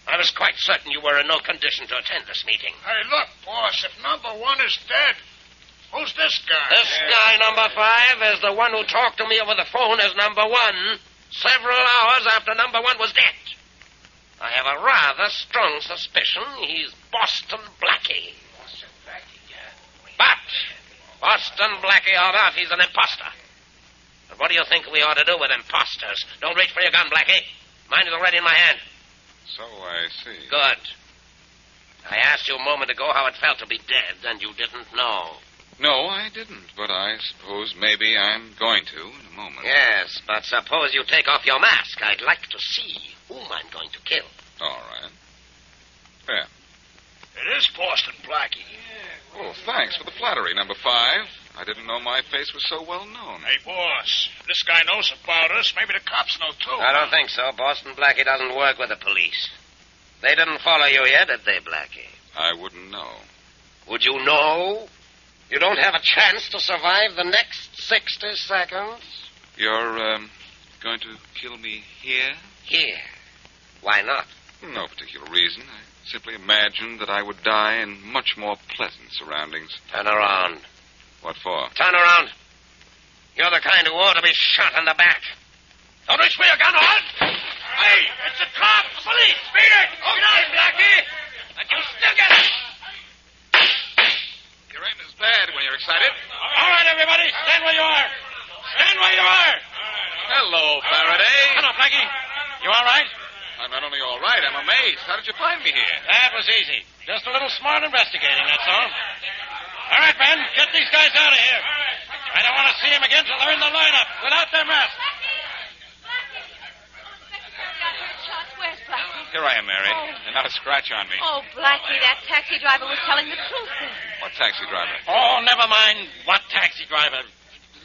I was quite certain you were in no condition to attend this meeting. Hey, look, boss, if number 1 is dead, who's this guy? This guy, number 5, is the one who talked to me over the phone as number 1 several hours after number 1 was dead. I have a rather strong suspicion he's Boston Blackie. Boston Blackie, yeah. But Boston Blackie or not, he's an imposter. But what do you think we ought to do with imposters? Don't reach for your gun, Blackie. Mine is already in my hand. So I see. Good. I asked you a moment ago how it felt to be dead, and you didn't know. No, I didn't, but I suppose maybe I'm going to in a moment. Yes, but suppose you take off your mask. I'd like to see whom I'm going to kill. All right. Yeah. It is Boston Blackie. Oh, thanks for the flattery, number 5. I didn't know my face was so well known. Hey, boss, this guy knows about us. Maybe the cops know, too. I don't think so. Boston Blackie doesn't work with the police. They didn't follow you here, did they, Blackie? I wouldn't know. Would you know? You don't have a chance to survive the next 60 seconds? You're, going to kill me here? Here. Why not? No particular reason. I simply imagined that I would die in much more pleasant surroundings. Turn around. What for? Turn around. You're the kind who ought to be shot in the back. Don't reach for your gun, on. Hey, it's the cops. Police. Beat it. Okay, Blackie. But you still get it. Your aim is bad when you're excited. All right, everybody, stand where you are. Stand where you are. Hello, Faraday. Hello, Blackie. You all right? I'm not only all right, I'm amazed. How did you find me here? That was easy. Just a little smart investigating, that's all. All right, Ben, get these guys out of here. I don't want to see them again till they're in the lineup without their masks. Where's Blackie? Here I am, Mary. And not a scratch on me. Oh, Blackie, that taxi driver was telling the truth then. What taxi driver? Oh, never mind what taxi driver.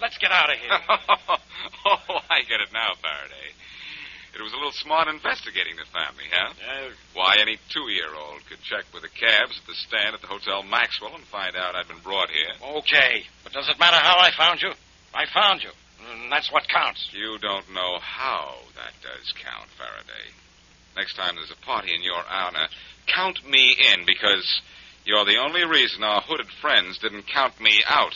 Let's get out of here. Oh, I get it now, Faraday. It was a little smart investigating that found me, huh? Why, any 2-year-old could check with the cabs at the stand at the Hotel Maxwell and find out I'd been brought here. Okay, but does it matter how I found you? I found you, and that's what counts. You don't know how that does count, Faraday. Next time there's a party in your honor, count me in, because you're the only reason our hooded friends didn't count me out.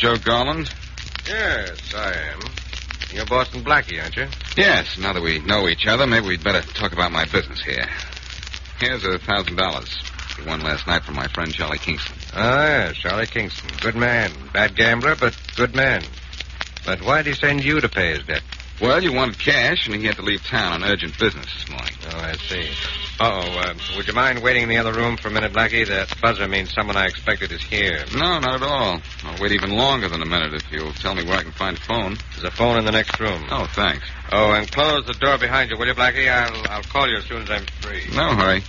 Joe Garland? Yes, I am. You're Boston Blackie, aren't you? Yes, now that we know each other, maybe we'd better talk about my business here. Here's $1,000. You won last night from my friend Charlie Kingston. Oh, yes, Charlie Kingston. Good man. Bad gambler, but good man. But why'd he send you to pay his debt? Well, you wanted cash, and he had to leave town on urgent business this morning. Oh, I see. Would you mind waiting in the other room for a minute, Blackie? That buzzer means someone I expected is here. No, not at all. I'll wait even longer than a minute if you'll tell me where I can find a phone. There's a phone in the next room. Oh, thanks. Oh, and close the door behind you, will you, Blackie? I'll call you as soon as I'm free. No hurry.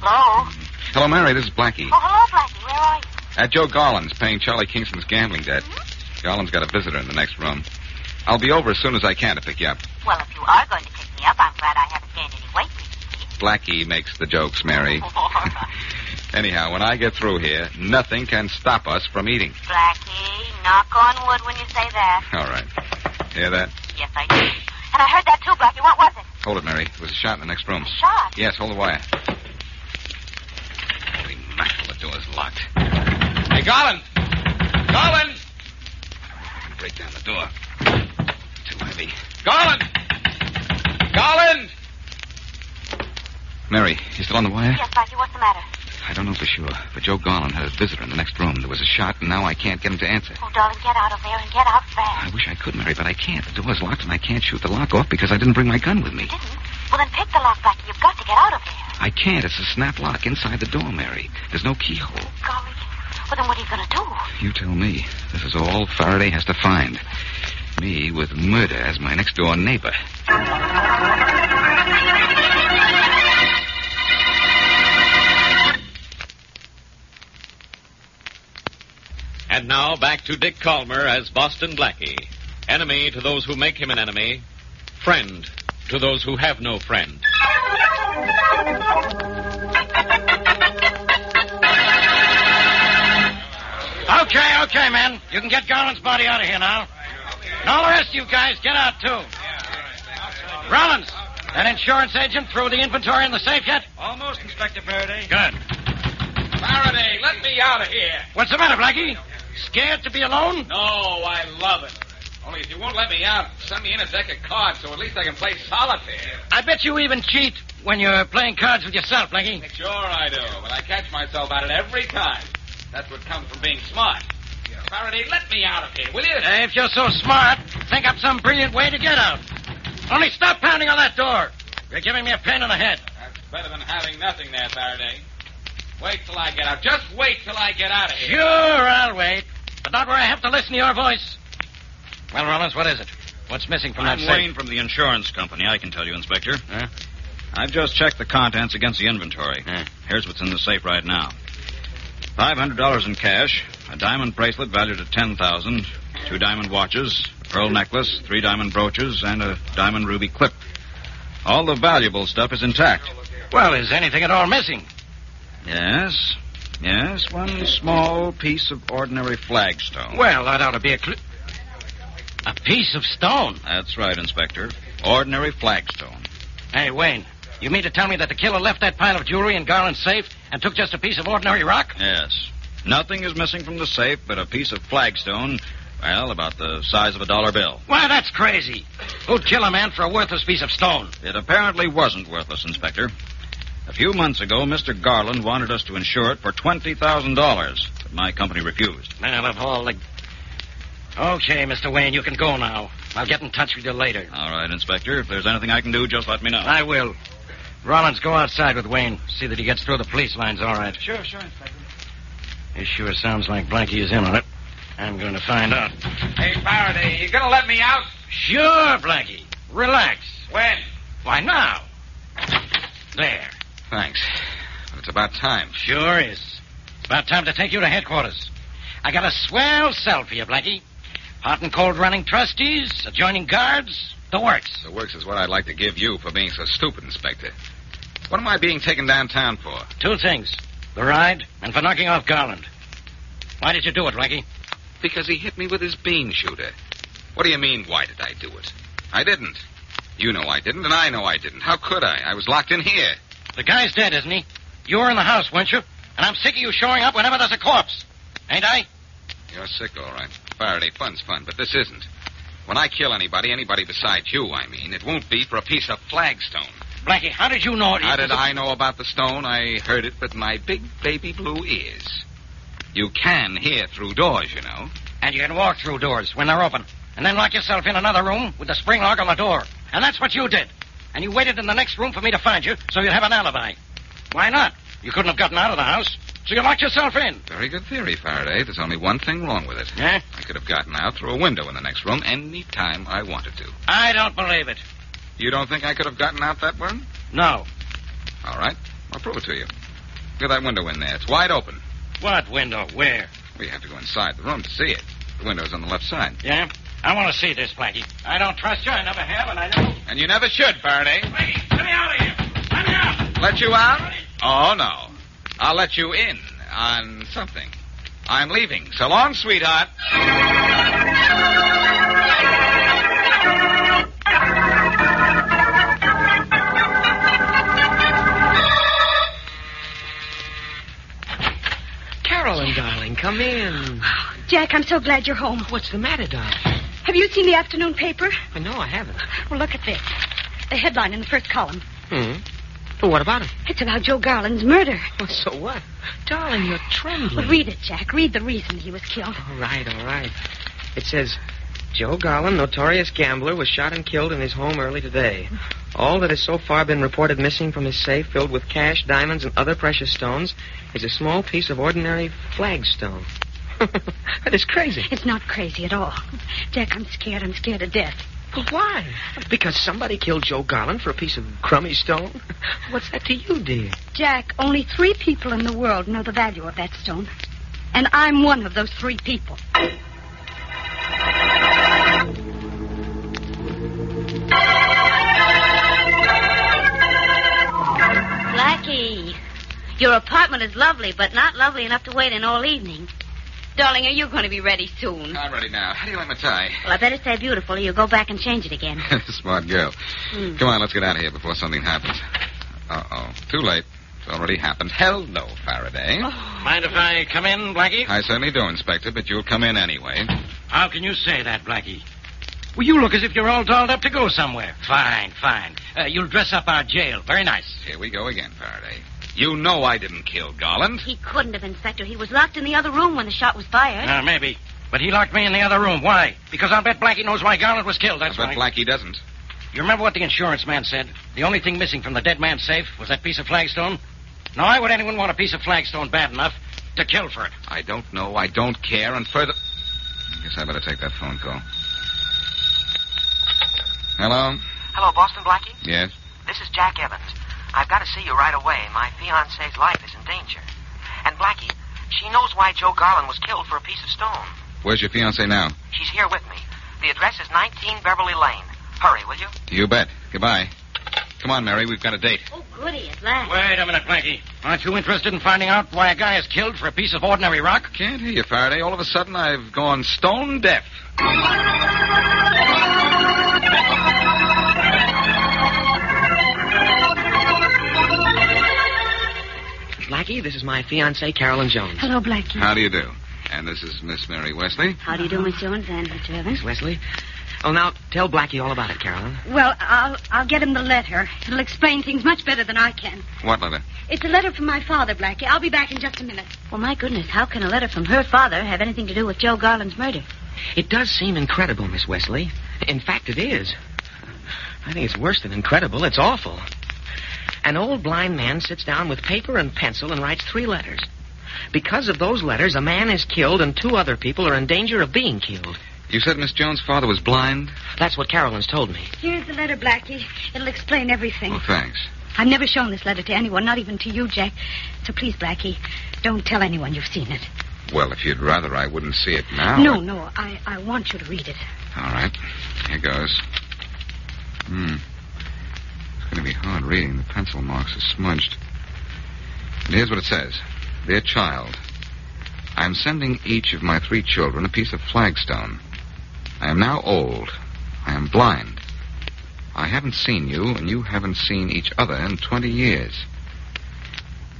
Hello? Hello, Mary. This is Blackie. Oh, hello, Blackie. Where are you? At Joe Garland's, paying Charlie Kingston's gambling debt. Garland's got a visitor in the next room. I'll be over as soon as I can to pick you up. Well, if you are going to pick me up, I'm glad I haven't gained any weight recently. Blackie makes the jokes, Mary. All right. Anyhow, when I get through here, nothing can stop us from eating. Blackie, knock on wood when you say that. All right. Hear that? Yes, I do. And I heard that too, Blackie. What was it? Hold it, Mary. It was a shot in the next room. Shot? Yes, hold the wire. Holy mackerel, the door's locked. Hey, Garland! Garland! I can break down the door. Too heavy. Garland! Garland! Mary, you still on the wire? Yes, Blackie. What's the matter? I don't know for sure, but Joe Garland had a visitor in the next room. There was a shot, and now I can't get him to answer. Oh, darling, get out of there and get out fast. I wish I could, Mary, but I can't. The door's locked, and I can't shoot the lock off because I didn't bring my gun with me. You didn't? Well, then pick the lock, Blackie. You've got to get out of there. I can't. It's a snap lock inside the door, Mary. There's no keyhole. Golly. Well, then what are you going to do? You tell me. This is all Faraday has to find. Me with murder as my next-door neighbor. And now back to Dick Calmer as Boston Blackie. Enemy to those who make him an enemy. Friend to those who have no friend. Okay, man. You can get Garland's body out of here now. And all the rest of you guys, get out, too. Rollins, that insurance agent threw the inventory in the safe yet? Almost, Inspector Faraday. Good. Faraday, let me out of here. What's the matter, Blackie? Scared to be alone? No, I love it. Only if you won't let me out, send me in a deck of cards so at least I can play solitaire. I bet you even cheat when you're playing cards with yourself, Blackie. Sure I do, but I catch myself at it every time. That's what comes from being smart. Faraday, let me out of here, will you? If you're so smart, think up some brilliant way to get out. Only stop pounding on that door. You're giving me a pain in the head. That's better than having nothing there, Faraday. Wait till I get out. Just wait till I get out of here. Sure, I'll wait. But not where I have to listen to your voice. Well, Rollins, what is it? What's missing from that safe? I'm Wayne from the insurance company. I can tell you, Inspector. Huh? I've just checked the contents against the inventory. Here's what's in the safe right now. $500 in cash, a diamond bracelet valued at $10,000, 2 diamond watches, a pearl necklace, 3 diamond brooches, and a diamond ruby clip. All the valuable stuff is intact. Well, is anything at all missing? Yes, one small piece of ordinary flagstone. Well, that ought to be a piece of stone. That's right, Inspector. Ordinary flagstone. Hey, Wayne, you mean to tell me that the killer left that pile of jewelry in Garland's safe and took just a piece of ordinary rock? Yes. Nothing is missing from the safe but a piece of flagstone, well, about the size of a dollar bill. Why, that's crazy. Who'd kill a man for a worthless piece of stone? It apparently wasn't worthless, Inspector. A few months ago, Mr. Garland wanted us to insure it for $20,000, but my company refused. Man, of all the... Okay, Mr. Wayne, you can go now. I'll get in touch with you later. All right, Inspector. If there's anything I can do, just let me know. I will. Rollins, go outside with Wayne. See that he gets through the police lines all right. Sure, Inspector. It sure sounds like Blackie is in on it. I'm going to find out. Hey, Faraday, you gonna let me out? Sure, Blackie. Relax. When? Why, now. There. Thanks. But it's about time. Sure is. It's about time to take you to headquarters. I got a swell cell for you, Blackie. Hot and cold running trustees, adjoining guards, the works. The works is what I'd like to give you for being so stupid, Inspector. What am I being taken downtown for? 2 things. The ride and for knocking off Garland. Why did you do it, Blackie? Because he hit me with his bean shooter. What do you mean, why did I do it? I didn't. You know I didn't, and I know I didn't. How could I? I was locked in here. The guy's dead, isn't he? You were in the house, weren't you? And I'm sick of you showing up whenever there's a corpse. Ain't I? You're sick, all right. Faraday, fun's fun, but this isn't. When I kill anybody besides you, I mean, it won't be for a piece of flagstone. Blackie, how did you know it? How did I know about the stone? I heard it with my big baby blue ears. You can hear through doors, you know. And you can walk through doors when they're open. And then lock yourself in another room with the spring lock on the door. And that's what you did. And you waited in the next room for me to find you so you'd have an alibi. Why not? You couldn't have gotten out of the house, so you locked yourself in. Very good theory, Faraday. There's only one thing wrong with it. Yeah? I could have gotten out through a window in the next room any time I wanted to. I don't believe it. You don't think I could have gotten out that one? No. All right. I'll prove it to you. Look at that window in there. It's wide open. What window? Where? We have to go inside the room to see it. The window's on the left side. Yeah? I want to see this, Blackie. I don't trust you. I never have, and I know. And you never should, Faraday. Blackie, let me out of here. Let me out. Let you out? Oh, no. I'll let you in on something. I'm leaving. So long, sweetheart. Carolyn, darling, come in. Jack, I'm so glad you're home. What's the matter, darling? Have you seen the afternoon paper? No, I haven't. Well, look at this. The headline in the first column. Well, what about it? It's about Joe Garland's murder. Well, so what? Darling, you're trembling. Well, read it, Jack. Read the reason he was killed. All right. It says, Joe Garland, notorious gambler, was shot and killed in his home early today. All that has so far been reported missing from his safe, filled with cash, diamonds, and other precious stones, is a small piece of ordinary flagstone. That is crazy. It's not crazy at all. Jack, I'm scared. I'm scared to death. But why? Because somebody killed Joe Garland for a piece of crummy stone? What's that to you, dear? Jack, only 3 people in the world know the value of that stone. And I'm one of those 3 people. Blackie, your apartment is lovely, but not lovely enough to wait in all evening. Darling, are you going to be ready soon? I'm ready now. How do you like my tie? Well, I better stay beautiful or you'll go back and change it again. Smart girl. Come on, let's get out of here before something happens. Uh-oh. Too late. It's already happened. Hell no, Faraday. Mind if I come in, Blackie? I certainly do, Inspector, but you'll come in anyway. How can you say that, Blackie? Well, you look as if you're all dolled up to go somewhere. Fine. You'll dress up our jail. Very nice. Here we go again, Faraday. You know I didn't kill Garland. He couldn't have, Inspector. He was locked in the other room when the shot was fired. Maybe. But he locked me in the other room. Why? Because I'll bet Blackie knows why Garland was killed. That's I bet right. Blackie doesn't. You remember what the insurance man said? The only thing missing from the dead man's safe was that piece of flagstone? Now, why would anyone want a piece of flagstone bad enough to kill for it? I don't know. I don't care. And further... I guess I better take that phone call. Hello? Hello, Boston Blackie? Yes? This is Jack Evans. I've got to see you right away. My fiancée's life is in danger. And Blackie, she knows why Joe Garland was killed for a piece of stone. Where's your fiancée now? She's here with me. The address is 19 Beverly Lane. Hurry, will you? You bet. Goodbye. Come on, Mary. We've got a date. Oh, goody, at last. Wait a minute, Blackie. Aren't you interested in finding out why a guy is killed for a piece of ordinary rock? Can't hear you, Faraday. All of a sudden, I've gone stone deaf. Blackie, this is my fiancée, Carolyn Jones. Hello, Blackie. How do you do? And this is Miss Mary Wesley. How do you do, Miss Jones and Mr. Evans? Miss Wesley. Oh, now, tell Blackie all about it, Carolyn. Well, I'll get him the letter. It'll explain things much better than I can. What letter? It's a letter from my father, Blackie. I'll be back in just a minute. Well, my goodness, how can a letter from her father have anything to do with Joe Garland's murder? It does seem incredible, Miss Wesley. In fact, it is. I think it's worse than incredible. It's awful. An old blind man sits down with paper and pencil and writes 3 letters. Because of those letters, a man is killed and 2 other people are in danger of being killed. You said Miss Jones' father was blind? That's what Carolyn's told me. Here's the letter, Blackie. It'll explain everything. Oh, thanks. I've never shown this letter to anyone, not even to you, Jack. So please, Blackie, don't tell anyone you've seen it. Well, if you'd rather I wouldn't see it now. No, I want you to read it. All right. Here goes. It's going to be hard reading. The pencil marks are smudged. And here's what it says. Dear child, I'm sending each of my 3 children a piece of flagstone. I am now old. I am blind. I haven't seen you, and you haven't seen each other in 20 years.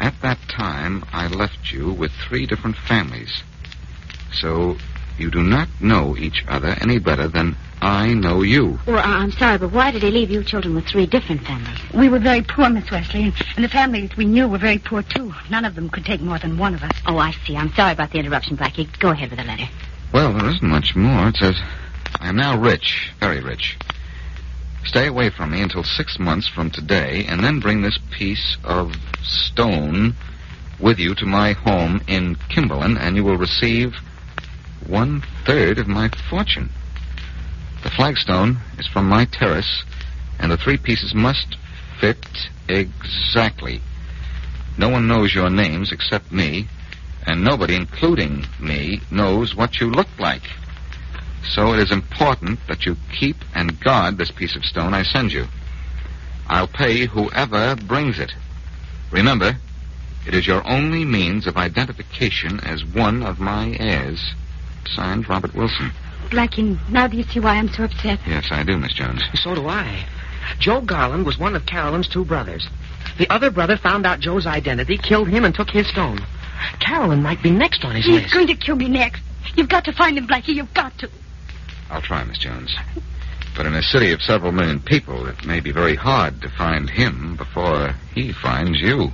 At that time, I left you with 3 different families. So you do not know each other any better than I know you. Well, I'm sorry, but why did he leave you children with 3 different families? We were very poor, Miss Wesley, and the families we knew were very poor, too. None of them could take more than one of us. Oh, I see. I'm sorry about the interruption, Blackie. Go ahead with the letter. Well, there isn't much more. It says, I am now rich, very rich. Stay away from me until 6 months from today, and then bring this piece of stone with you to my home in Kimberlin, and you will receive 1/3 of my fortune. The flagstone is from my terrace, and the 3 pieces must fit exactly. No one knows your names except me, and nobody, including me, knows what you look like. So it is important that you keep and guard this piece of stone I send you. I'll pay whoever brings it. Remember, it is your only means of identification as one of my heirs. Signed, Robert Wilson. Blackie, now do you see why I'm so upset? Yes, I do, Miss Jones. So do I. Joe Garland was one of Carolyn's 2 brothers. The other brother found out Joe's identity, killed him, and took his stone. Carolyn might be next on his list. He's going to kill me next. You've got to find him, Blackie. You've got to. I'll try, Miss Jones. But in a city of several million people, it may be very hard to find him before he finds you.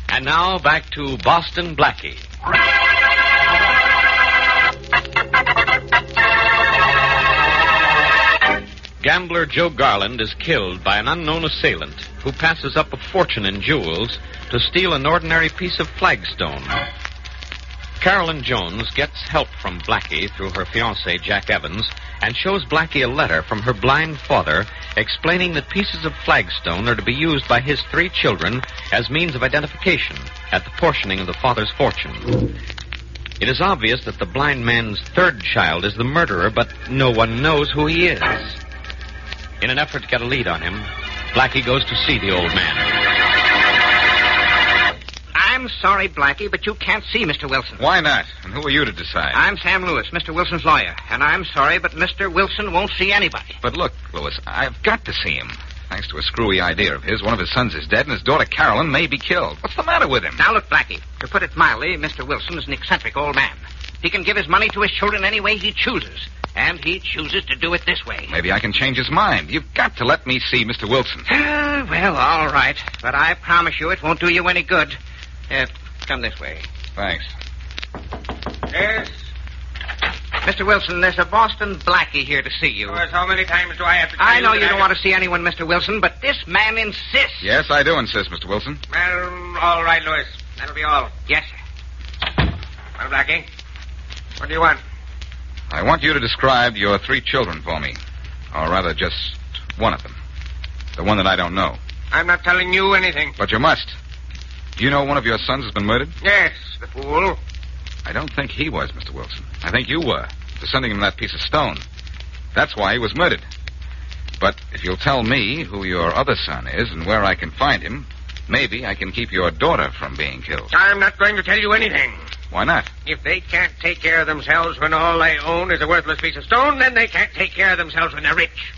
And now back to Boston Blackie. Gambler Joe Garland is killed by an unknown assailant who passes up a fortune in jewels to steal an ordinary piece of flagstone. Carolyn Jones gets help from Blackie through her fiancé, Jack Evans, and shows Blackie a letter from her blind father explaining that pieces of flagstone are to be used by his 3 children as means of identification at the portioning of the father's fortune. It is obvious that the blind man's 3rd child is the murderer, but no one knows who he is. In an effort to get a lead on him, Blackie goes to see the old man. I'm sorry, Blackie, but you can't see Mr. Wilson. Why not? And who are you to decide? I'm Sam Lewis, Mr. Wilson's lawyer, and I'm sorry, but Mr. Wilson won't see anybody. But look, Lewis, I've got to see him. Thanks to a screwy idea of his, one of his sons is dead, and his daughter Carolyn may be killed. What's the matter with him? Now, look, Blackie, to put it mildly, Mr. Wilson is an eccentric old man. He can give his money to his children any way he chooses, and he chooses to do it this way. Maybe I can change his mind. You've got to let me see Mr. Wilson. Well, all right, but I promise you it won't do you any good. Come this way. Thanks. Yes? Mr. Wilson, there's a Boston Blackie here to see you. How many times do I have to tell I know you you don't want to see anyone, Mr. Wilson, but this man insists. Yes, I do insist, Mr. Wilson. Well, all right, Lewis. That'll be all. Yes, sir. Well, Blackie, what do you want? I want you to describe your 3 children for me. Or rather, just one of them. The one that I don't know. I'm not telling you anything. But you must. Do you know one of your sons has been murdered? Yes, the fool. I don't think he was, Mr. Wilson. I think you were, for sending him that piece of stone. That's why he was murdered. But if you'll tell me who your other son is and where I can find him, maybe I can keep your daughter from being killed. I'm not going to tell you anything. Why not? If they can't take care of themselves when all they own is a worthless piece of stone, then they can't take care of themselves when they're rich.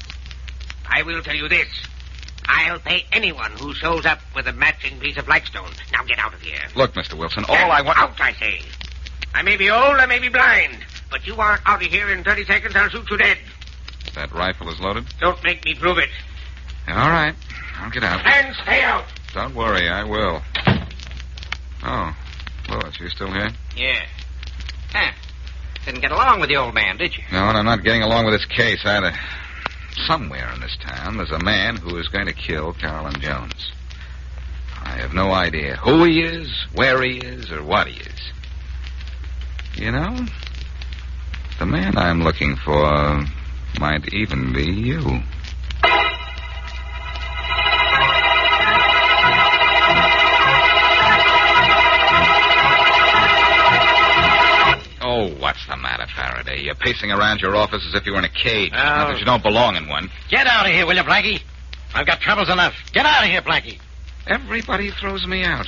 I will tell you this. I'll pay anyone who shows up with a matching piece of flagstone. Now get out of here. Look, Mr. Wilson, all I want... Out, I say. I may be old, I may be blind, but you aren't out of here in 30 seconds, I'll shoot you dead. That rifle is loaded? Don't make me prove it. All right. I'll get out. And stay out. Don't worry, I will. Oh, Lewis, you still here? Yeah. Huh. Didn't get along with the old man, did you? No, and I'm not getting along with this case either. Somewhere in this town, there's a man who is going to kill Carolyn Jones. I have no idea who he is, where he is, or what he is. You know, the man I'm looking for might even be you. Oh, what's the matter, Faraday? You're pacing around your office as if you were in a cage. Not that you don't belong in one. Get out of here, will you, Blackie? I've got troubles enough. Get out of here, Blackie. Everybody throws me out.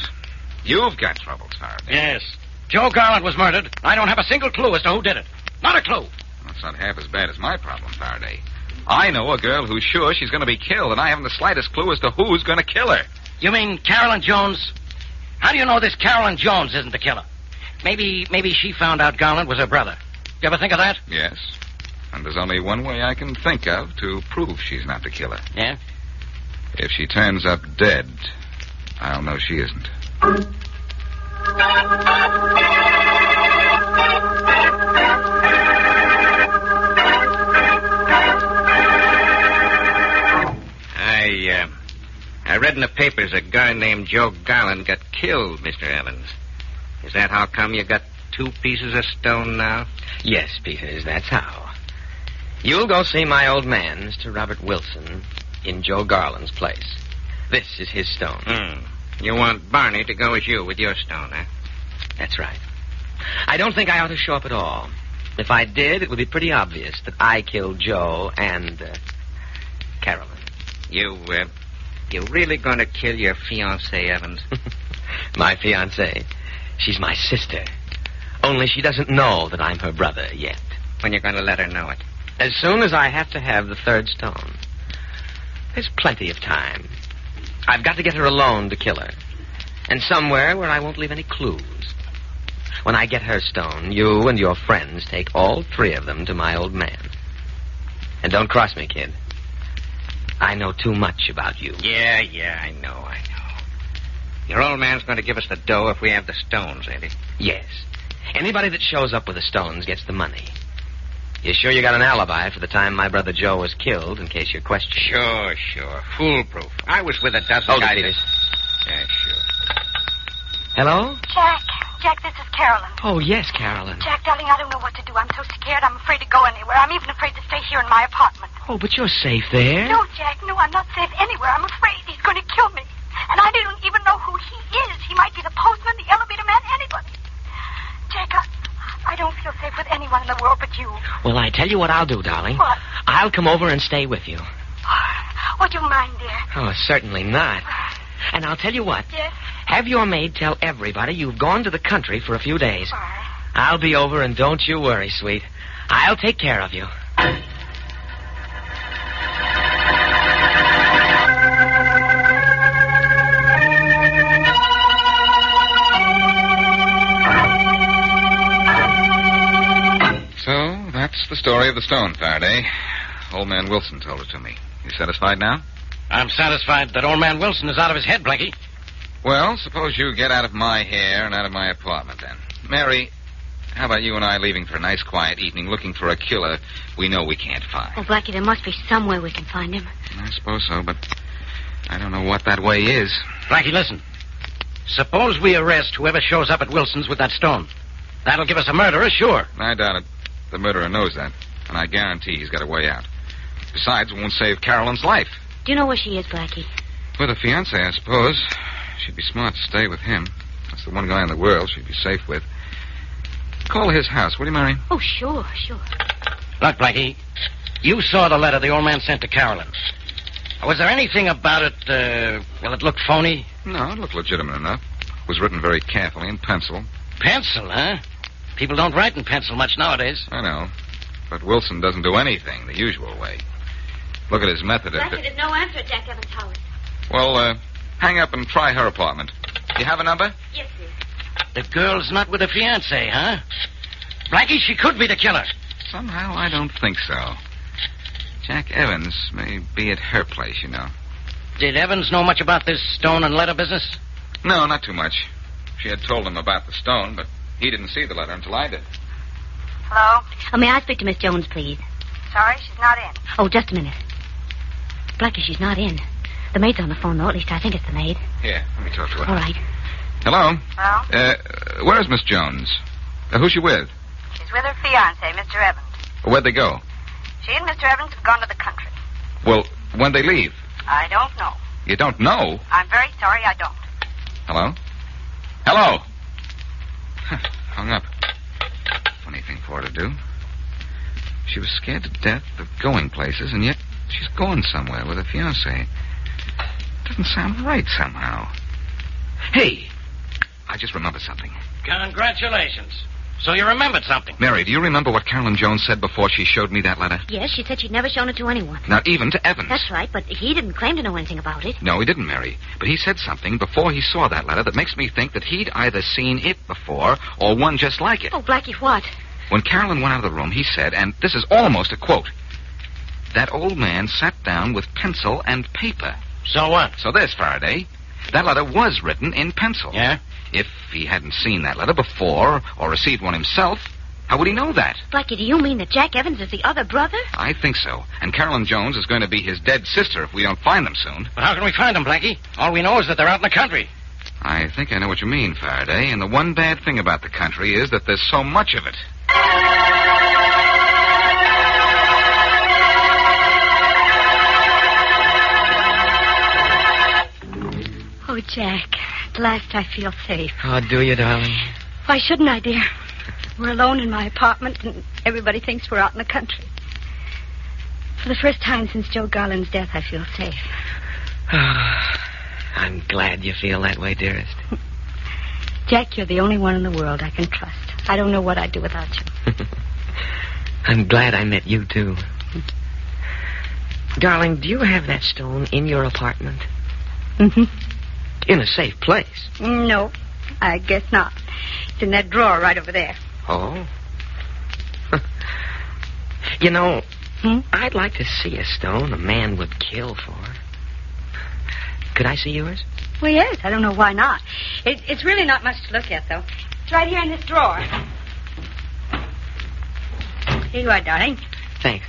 You've got troubles, Faraday. Yes. Joe Garland was murdered. I don't have a single clue as to who did it. Not a clue. That's not half as bad as my problem, Faraday. I know a girl who's sure she's going to be killed, and I haven't the slightest clue as to who's going to kill her. You mean Carolyn Jones? How do you know this Carolyn Jones isn't the killer? Maybe she found out Garland was her brother. You ever think of that? Yes. And there's only one way I can think of to prove she's not the killer. Yeah? If she turns up dead, I'll know she isn't. I read in the papers a guy named Joe Garland got killed, Mr. Evans. Is that how come you got 2 pieces of stone now? Yes, Peters, that's how. You'll go see my old man, Mr. Robert Wilson, in Joe Garland's place. This is his stone. You want Barney to go with you with your stone, huh? That's right. I don't think I ought to show up at all. If I did, it would be pretty obvious that I killed Joe and, Carolyn. You really going to kill your fiancée, Evans? My fiancée? She's my sister. Only she doesn't know that I'm her brother yet. When you're going to let her know it? As soon as I have to have the 3rd stone. There's plenty of time. I've got to get her alone to kill her. And somewhere where I won't leave any clues. When I get her stone, you and your friends take all 3 of them to my old man. And don't cross me, kid. I know too much about you. Yeah, I know. Your old man's going to give us the dough if we have the stones, ain't he? Yes. Anybody that shows up with the stones gets the money. You sure you got an alibi for the time my brother Joe was killed, in case you're questioning? Sure. Foolproof. I was with a dozen Hold guys. it, Peters. Yeah, sure. Hello? Jack, this is Carolyn. Oh, yes, Carolyn. Jack, darling, I don't know what to do. I'm so scared. I'm afraid to go anywhere. I'm even afraid to stay here in my apartment. Oh, but you're safe there. No, Jack, no, I'm not safe anywhere. I'm afraid he's going to kill me. And I don't even know who he is. He might be the postman, the elevator man, anybody. Jack, I don't feel safe with anyone in the world but you. Well, I tell you what I'll do, darling. What? I'll come over and stay with you. Would you mind, dear? Oh, certainly not. And I'll tell you what. Yes? Have your maid tell everybody you've gone to the country for a few days. All right. I'll be over, and don't you worry, sweet. I'll take care of you. So, that's the story of the stone, Faraday. Old man Wilson told it to me. You satisfied now? I'm satisfied that old man Wilson is out of his head, Blackie. Well, suppose you get out of my hair and out of my apartment, then. Mary, how about you and I leaving for a nice, quiet evening looking for a killer we know we can't find? Oh, Blackie, there must be some way we can find him. I suppose so, but I don't know what that way is. Blackie, listen. Suppose we arrest whoever shows up at Wilson's with that stone. That'll give us a murderer, sure. I doubt it. The murderer knows that, and I guarantee he's got a way out. Besides, it won't save Carolyn's life. Do you know where she is, Blackie? With a fiancé, I suppose. She'd be smart to stay with him. That's the one guy in the world she'd be safe with. Call his house, will you, Mary? Oh, sure. Look, Blackie, you saw the letter the old man sent to Carolyn. Was there anything about it, it looked phony? No, it looked legitimate enough. It was written very carefully in pencil. Pencil, huh? People don't write in pencil much nowadays. I know. But Wilson doesn't do anything the usual way. Look at his method. Blackie, there's no answer at Jack Evans' house. Well, hang up and try her apartment. Do you have a number? Yes, sir. The girl's not with a fiancé, huh? Blackie, she could be the killer. Somehow I don't think so. Jack Evans may be at her place, you know. Did Evans know much about this stone and letter business? No, not too much. She had told him about the stone, but he didn't see the letter until I did. Hello? Oh, may I speak to Miss Jones, please? Sorry, she's not in. Oh, just a minute. Blackie, she's not in. The maid's on the phone, though. At least I think it's the maid. Here, let me talk to her. All right. Hello? Hello? Where's Miss Jones? Who's she with? She's with her fiancé, Mr. Evans. Where'd they go? She and Mr. Evans have gone to the country. Well, when'd they leave? I don't know. You don't know? I'm very sorry I don't. Hello? Hello? Hung up. Funny thing for her to do. She was scared to death of going places, and yet she's going somewhere with her fiancé. Doesn't sound right somehow. Hey, I just remembered something. Congratulations. So you remembered something. Mary, do you remember what Carolyn Jones said before she showed me that letter? Yes, she said she'd never shown it to anyone. Not even to Evans. That's right, but he didn't claim to know anything about it. No, he didn't, Mary. But he said something before he saw that letter that makes me think that he'd either seen it before or one just like it. Oh, Blackie, what? When Carolyn went out of the room, he said, and this is almost a quote, "That old man sat down with pencil and paper." So what? So this, Faraday. That letter was written in pencil. Yeah? If he hadn't seen that letter before or received one himself, how would he know that? Blackie, do you mean that Jack Evans is the other brother? I think so. And Carolyn Jones is going to be his dead sister if we don't find them soon. But how can we find them, Blackie? All we know is that they're out in the country. I think I know what you mean, Faraday. And the one bad thing about the country is that there's so much of it. Oh, Jack, at last I feel safe. Oh, do you, darling? Why shouldn't I, dear? We're alone in my apartment, and everybody thinks we're out in the country. For the first time since Joe Garland's death, I feel safe. Oh, I'm glad you feel that way, dearest. Jack, you're the only one in the world I can trust. I don't know what I'd do without you. I'm glad I met you, too. Darling, do you have that stone in your apartment? Mm-hmm. In a safe place? No, I guess not. It's in that drawer right over there. Oh? You know, I'd like to see a stone a man would kill for. Could I see yours? Well, yes. I don't know why not. It's really not much to look at, though. It's right here in this drawer. Here you are, darling. Thanks.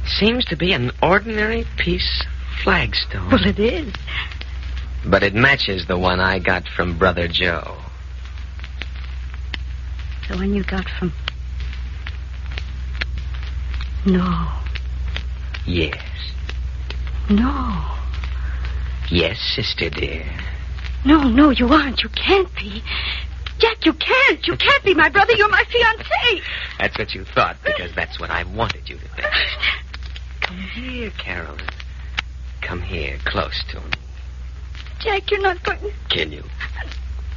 Seems to be an ordinary piece of flagstone. Well, it is. But it matches the one I got from Brother Joe. The one you got from... No. Yes. No. Yes, sister dear. No, you aren't. You can't be. Jack, you can't. You can't be my brother. You're my fiancé. That's what you thought, because that's what I wanted you to think. Come here, Carolyn. Come here, close to me. Jack, you're not going to... Can you?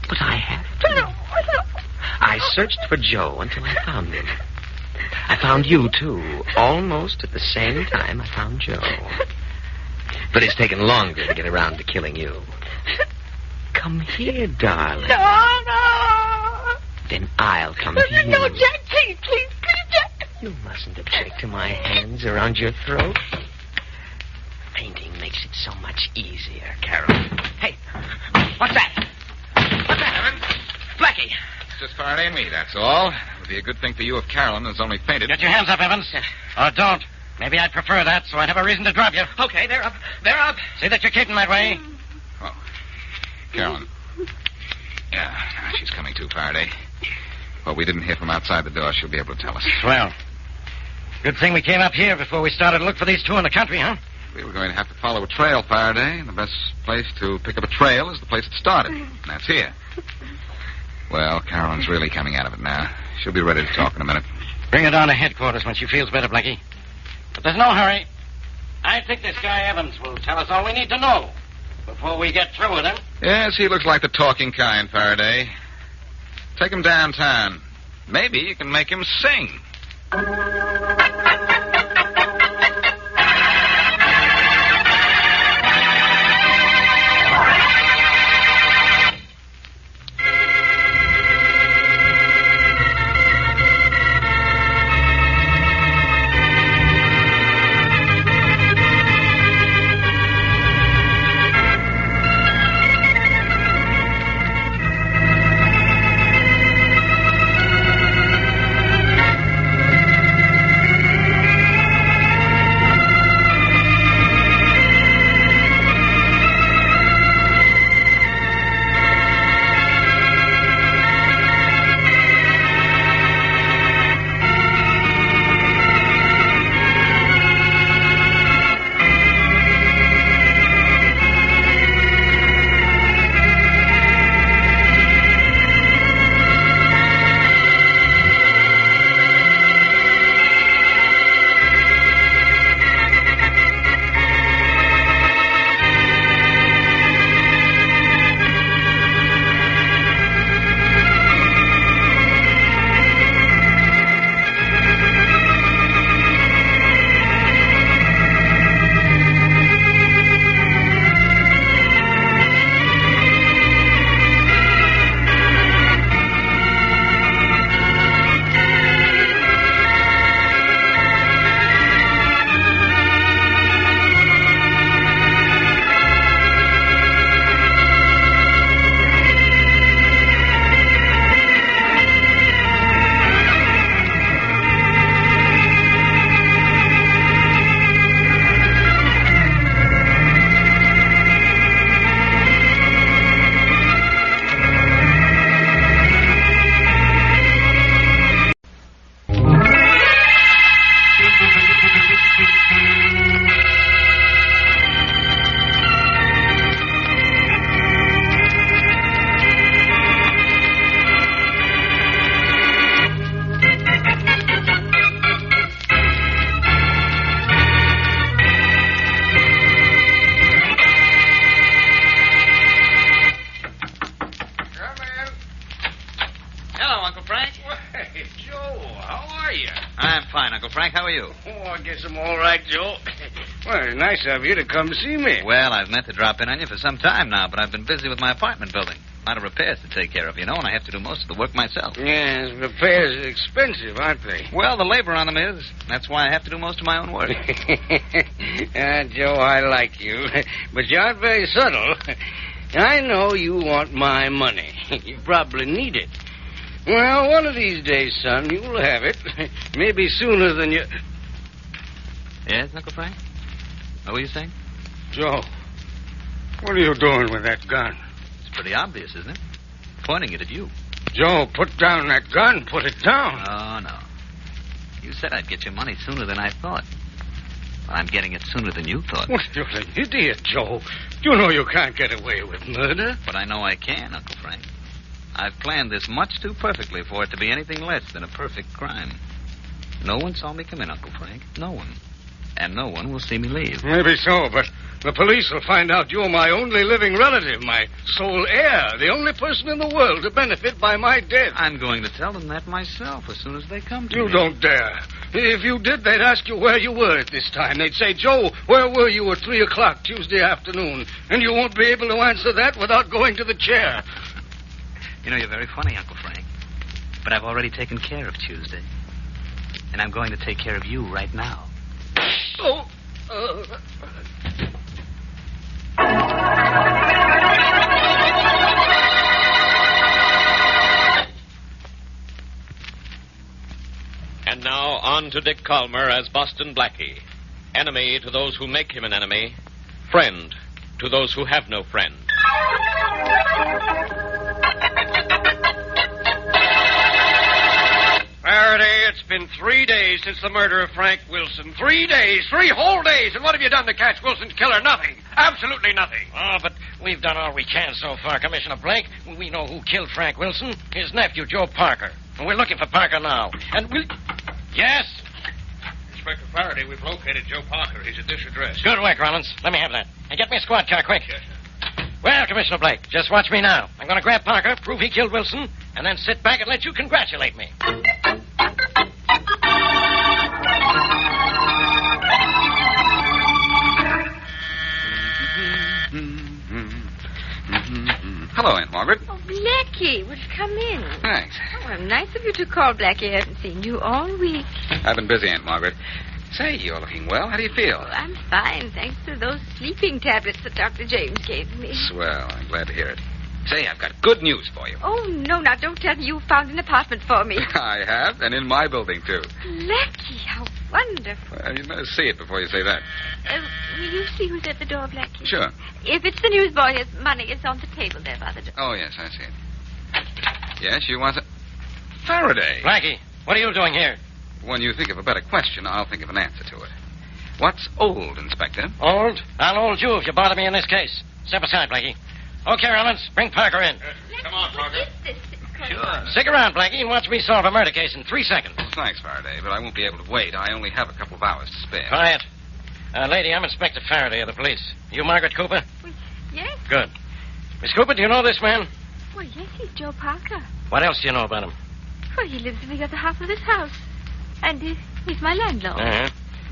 But I have to. No. I searched for Joe until I found him. I found you, too. Almost at the same time I found Joe. But it's taken longer to get around to killing you. Come here, darling. No. Then I'll come to you. No, Jack, please, Jack. You mustn't object to my hands around your throat. Painting makes it so much easier, Carol. Hey, what's that? What's that, Evans? Blackie. It's just Faraday and me, that's all. It would be a good thing for you if Carolyn has only fainted. Get your hands up, Evans. Or don't. Maybe I'd prefer that, so I'd have a reason to drop you. Okay, they're up. They're up. See that you're keeping that way. Oh, Carolyn. Yeah, she's coming too, Faraday. Well, we didn't hear from outside the door. She'll be able to tell us. Well, good thing we came up here before we started to look for these two in the country, huh? We were going to have to follow a trail, Faraday, and the best place to pick up a trail is the place it started, and that's here. Well, Carolyn's really coming out of it now. She'll be ready to talk in a minute. Bring her down to headquarters when she feels better, Blackie. But there's no hurry. I think this guy Evans will tell us all we need to know before we get through with him. Yes, he looks like the talking kind, Faraday. Take him downtown. Maybe you can make him sing. Frank. How are you? Oh, I guess I'm all right, Joe. Well, it's nice of you to come to see me. Well, I've meant to drop in on you for some time now, but I've been busy with my apartment building. A lot of repairs to take care of, and I have to do most of the work myself. Yes, repairs are expensive, aren't they? Well, the labor on them is. That's why I have to do most of my own work. Joe, I like you, but you aren't very subtle. I know you want my money. You probably need it. Well, one of these days, son, you'll have it. Maybe sooner than you... Yes, Uncle Frank? What were you saying? Joe, what are you doing with that gun? It's pretty obvious, isn't it? Pointing it at you. Joe, put down that gun. Put it down. Oh, no. You said I'd get your money sooner than I thought. Well, I'm getting it sooner than you thought. What, you're an idiot, Joe. You know you can't get away with murder. But I know I can, Uncle Frank. I've planned this much too perfectly for it to be anything less than a perfect crime. No one saw me come in, Uncle Frank. No one. And no one will see me leave. Maybe so, but the police will find out you're my only living relative, my sole heir, the only person in the world to benefit by my death. I'm going to tell them that myself as soon as they come to me. You don't dare. If you did, they'd ask you where you were at this time. They'd say, Joe, where were you at 3 o'clock Tuesday afternoon? And you won't be able to answer that without going to the chair. You're very funny, Uncle Frank. But I've already taken care of Tuesday. And I'm going to take care of you right now. Oh. And now on to Dick Calmer as Boston Blackie. Enemy to those who make him an enemy. Friend to those who have no friend. Faraday, it's been 3 days since the murder of Frank Wilson. 3 days, 3 whole days. And what have you done to catch Wilson's killer? Nothing. Absolutely nothing. Oh, but we've done all we can so far, Commissioner Blake. We know who killed Frank Wilson. His nephew, Joe Parker. And we're looking for Parker now. And we'll... Yes? Inspector Faraday, we've located Joe Parker. He's at this address. Good work, Rollins. Let me have that. And get me a squad car, quick. Yes, sir. Well, Commissioner Blake, just watch me now. I'm going to grab Parker, prove he killed Wilson, and then sit back and let you congratulate me. Hello, Aunt Margaret. Oh, Blackie, would you come in? Thanks. Oh, well, nice of you to call, Blackie. I haven't seen you all week. I've been busy, Aunt Margaret. Say, you're looking well. How do you feel? Oh, I'm fine, thanks to those sleeping tablets that Dr. James gave me. Swell. I'm glad to hear it. Say, I've got good news for you. Oh, no, now don't tell me you found an apartment for me. I have, and in my building, too. Blackie, how wonderful. Well, you'd better see it before you say that. Will you see who's at the door, Blackie? Sure. If it's the newsboy, his money is on the table there by the door. Oh, yes, I see it. Yes, you want to... Faraday. Blackie, what are you doing here? When you think of a better question, I'll think of an answer to it. What's old, Inspector? Old? I'll hold you if you bother me in this case. Step aside, Blackie. Okay, Rollins, bring Parker in. Come on, Parker. Sure. Stick around, Blackie, and watch me solve a murder case in 3 seconds. Thanks, Faraday, but I won't be able to wait. I only have a couple of hours to spare. Quiet. Lady, I'm Inspector Faraday of the police. You Margaret Cooper? Yes? Good. Miss Cooper, do you know this man? Well, yes, he's Joe Parker. What else do you know about him? Well, he lives in the other half of this house. And he's my landlord. Uh-huh.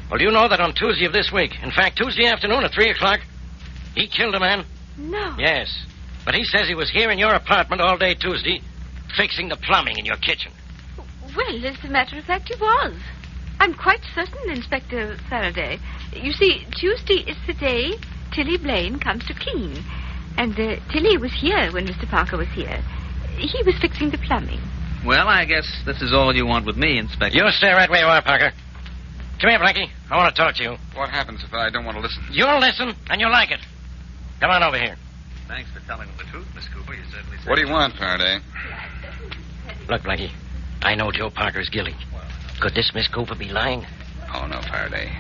Well, do you know that on Tuesday of this week, in fact, Tuesday afternoon at 3 o'clock, he killed a man? No. Yes. But he says he was here in your apartment all day Tuesday, fixing the plumbing in your kitchen. Well, as a matter of fact, he was. I'm quite certain, Inspector Faraday. You see, Tuesday is the day Tilly Blaine comes to clean. And Tilly was here when Mr. Parker was here. He was fixing the plumbing. Well, I guess this is all you want with me, Inspector. You stay right where you are, Parker. Come here, Blackie. I want to talk to you. What happens if I don't want to listen? You'll listen, and you'll like it. Come on over here. Thanks for telling the truth, Miss Cooper. You certainly said... What do you want, Faraday? Look, Blackie, I know Joe Parker's guilty. Could this Miss Cooper be lying? Oh, no, Faraday.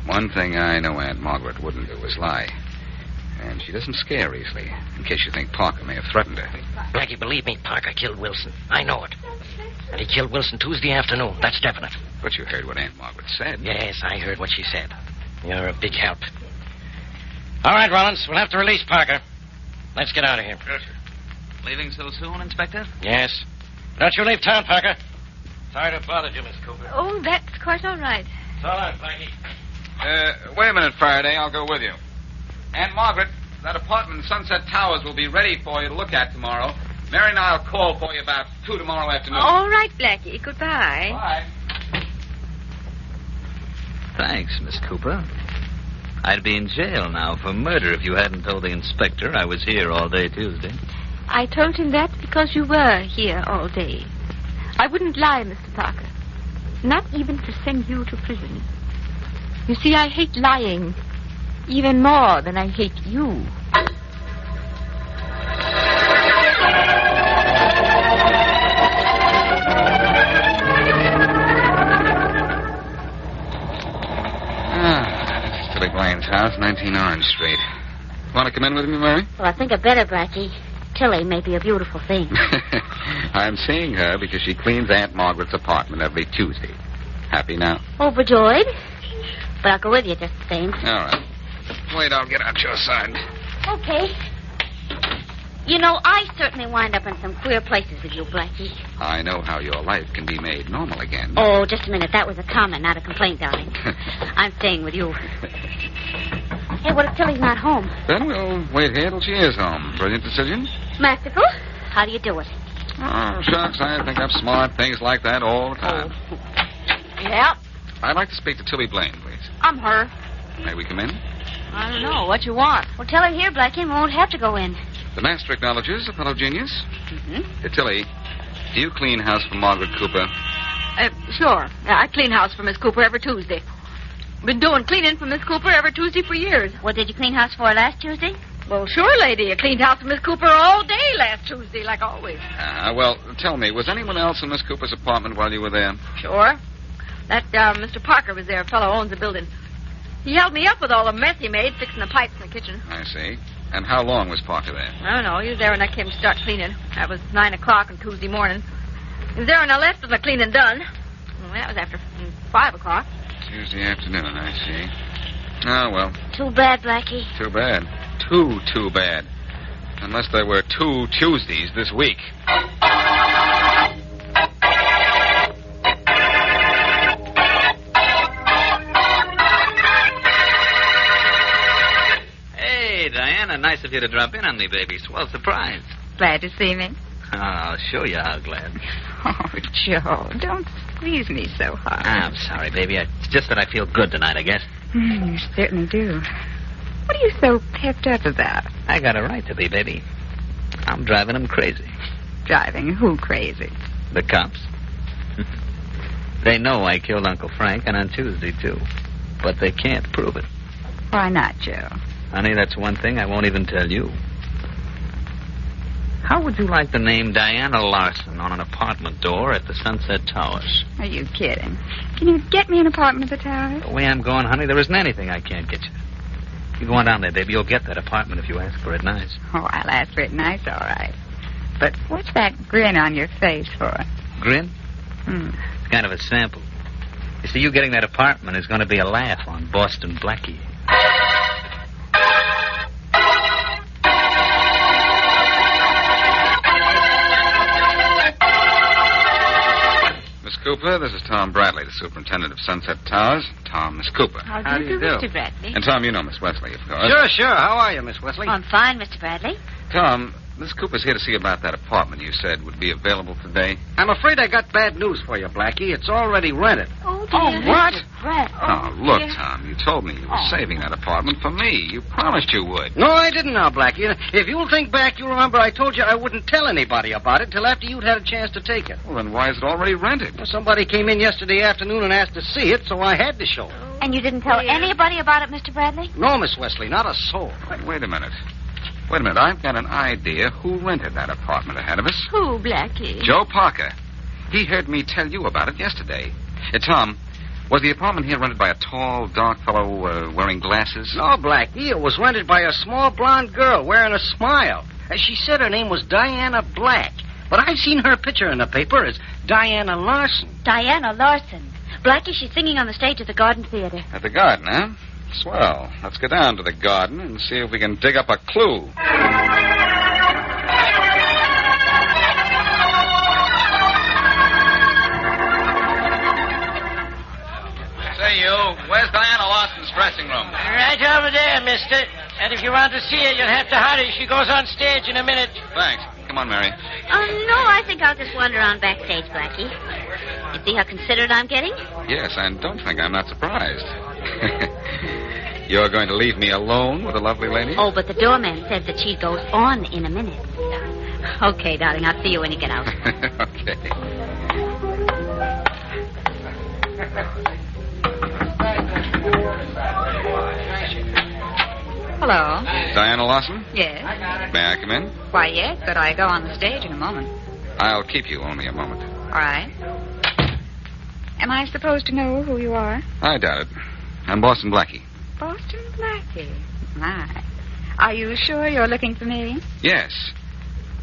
One thing I know Aunt Margaret wouldn't do is lie. And she doesn't scare easily, in case you think Parker may have threatened her. Blackie, believe me, Parker killed Wilson. I know it. And he killed Wilson Tuesday afternoon. That's definite. But you heard what Aunt Margaret said. Yes, I heard what she said. You're a big help. All right, Rollins, we'll have to release Parker. Let's get out of here. Yes, sir. Leaving so soon, Inspector? Yes. Don't you leave town, Parker. Sorry to bother you, Miss Cooper. Oh, that's of course, all right. It's all right, Blackie. Wait a minute, Faraday. I'll go with you. Aunt Margaret, that apartment in Sunset Towers will be ready for you to look at tomorrow. Mary and I'll call for you about 2 tomorrow afternoon. All right, Blackie. Goodbye. Bye. Thanks, Miss Cooper. I'd be in jail now for murder if you hadn't told the inspector I was here all day Tuesday. I told him that because you were here all day. I wouldn't lie, Mr. Parker. Not even to send you to prison. You see, I hate lying even more than I hate you. Tilly Blaine's house, 19 Orange Street. Want to come in with me, Mary? Well, I think I better, Blackie. Tilly may be a beautiful thing. I'm seeing her because she cleans Aunt Margaret's apartment every Tuesday. Happy now? Overjoyed. But I'll go with you just the same. All right. Wait, I'll get out your side. Okay. You know, I certainly wind up in some queer places with you, Blackie. I know how your life can be made normal again. Oh, just a minute. That was a comment, not a complaint, darling. I'm staying with you. Hey, what if Tilly's not home? Then we'll wait here till she is home. Brilliant decision. Masterful. How do you do it? Oh, shucks, I think I'm smart. Things like that all the time. Yeah, I'd like to speak to Tilly Blaine, please. I'm her. May we come in? I don't know. What you want? Well, tell her here, Blackie, and we won't have to go in. The master acknowledges a fellow genius. Mm-hmm. Tilly, do you clean house for Margaret Cooper? Sure. I clean house for Miss Cooper every Tuesday. Been doing cleaning for Miss Cooper every Tuesday for years. What did you clean house for last Tuesday? Well, sure, lady. I cleaned house for Miss Cooper all day last Tuesday, like always. Well, tell me, was anyone else in Miss Cooper's apartment while you were there? Sure. That Mr. Parker was there. A fellow owns the building. He held me up with all the mess he made fixing the pipes in the kitchen. I see. And how long was Parker there? I don't know. He was there when I came to start cleaning. That was 9 o'clock on Tuesday morning. He was there when I left with the cleaning done. Well, that was after 5 o'clock. Tuesday afternoon, I see. Oh, well. Too bad, Blackie. Too bad. Too bad. Unless there were 2 Tuesdays this week. Hey, Diana, nice of you to drop in on me, baby. Swell surprise. Glad to see me. Oh, I'll show you how glad. Oh, Joe, don't squeeze me so hard. I'm sorry, baby. It's just that I feel good tonight, I guess. You certainly do. What are you so pepped up about? I got a right to be, baby. I'm driving them crazy. Driving who crazy? The cops. They know I killed Uncle Frank, and on Tuesday, too. But they can't prove it. Why not, Joe? Honey, that's one thing I won't even tell you. How would you like the name Diana Larson on an apartment door at the Sunset Towers? Are you kidding? Can you get me an apartment at the Towers? The way I'm going, honey, there isn't anything I can't get you. You go on down there, baby. You'll get that apartment if you ask for it nice. Oh, I'll ask for it nice, all right. But what's that grin on your face for? Grin? It's kind of a sample. You see, you getting that apartment is going to be a laugh on Boston Blackie. Miss Cooper, this is Tom Bradley, the superintendent of Sunset Towers. Tom, Miss Cooper. How do you do, Mr. Bradley? And Tom, you know Miss Wesley, of course. Sure. How are you, Miss Wesley? I'm fine, Mr. Bradley. Tom, Miss Cooper's here to see about that apartment you said would be available today. I'm afraid I got bad news for you, Blackie. It's already rented. Oh, dear. What? Oh, look, Tom, you told me you were saving that apartment for me. You promised you would. No, I didn't now, Blackie. If you'll think back, you'll remember I told you I wouldn't tell anybody about it till after you'd had a chance to take it. Well, then why is it already rented? Well, somebody came in yesterday afternoon and asked to see it, so I had to show it. And you didn't tell anybody about it, Mr. Bradley? No, Miss Wesley, not a soul. Wait a minute. I've got an idea who rented that apartment ahead of us. Who, Blackie? Joe Parker. He heard me tell you about it yesterday. Tom, was the apartment here rented by a tall, dark fellow wearing glasses? No, Blackie. It was rented by a small blonde girl wearing a smile. She said her name was Diana Black. But I've seen her picture in the paper as Diana Larson. Diana Larson. Blackie, she's singing on the stage at the Garden Theater. At the Garden, huh? Swell. Let's go down to the Garden and see if we can dig up a clue. over there, mister. And if you want to see her, you'll have to hurry. She goes on stage in a minute. Thanks. Come on, Mary. Oh, no, I think I'll just wander on backstage, Blackie. You see how considerate I'm getting? Yes, and don't think I'm not surprised. You're going to leave me alone with a lovely lady? Oh, but the doorman says that she goes on in a minute. Okay, darling, I'll see you when you get out. Okay. Hello. Diana Lawson? Yes. May I come in? Why, yes, but I go on the stage in a moment. I'll keep you only a moment. All right. Am I supposed to know who you are? I doubt it. I'm Boston Blackie. Boston Blackie. My. Are you sure you're looking for me? Yes.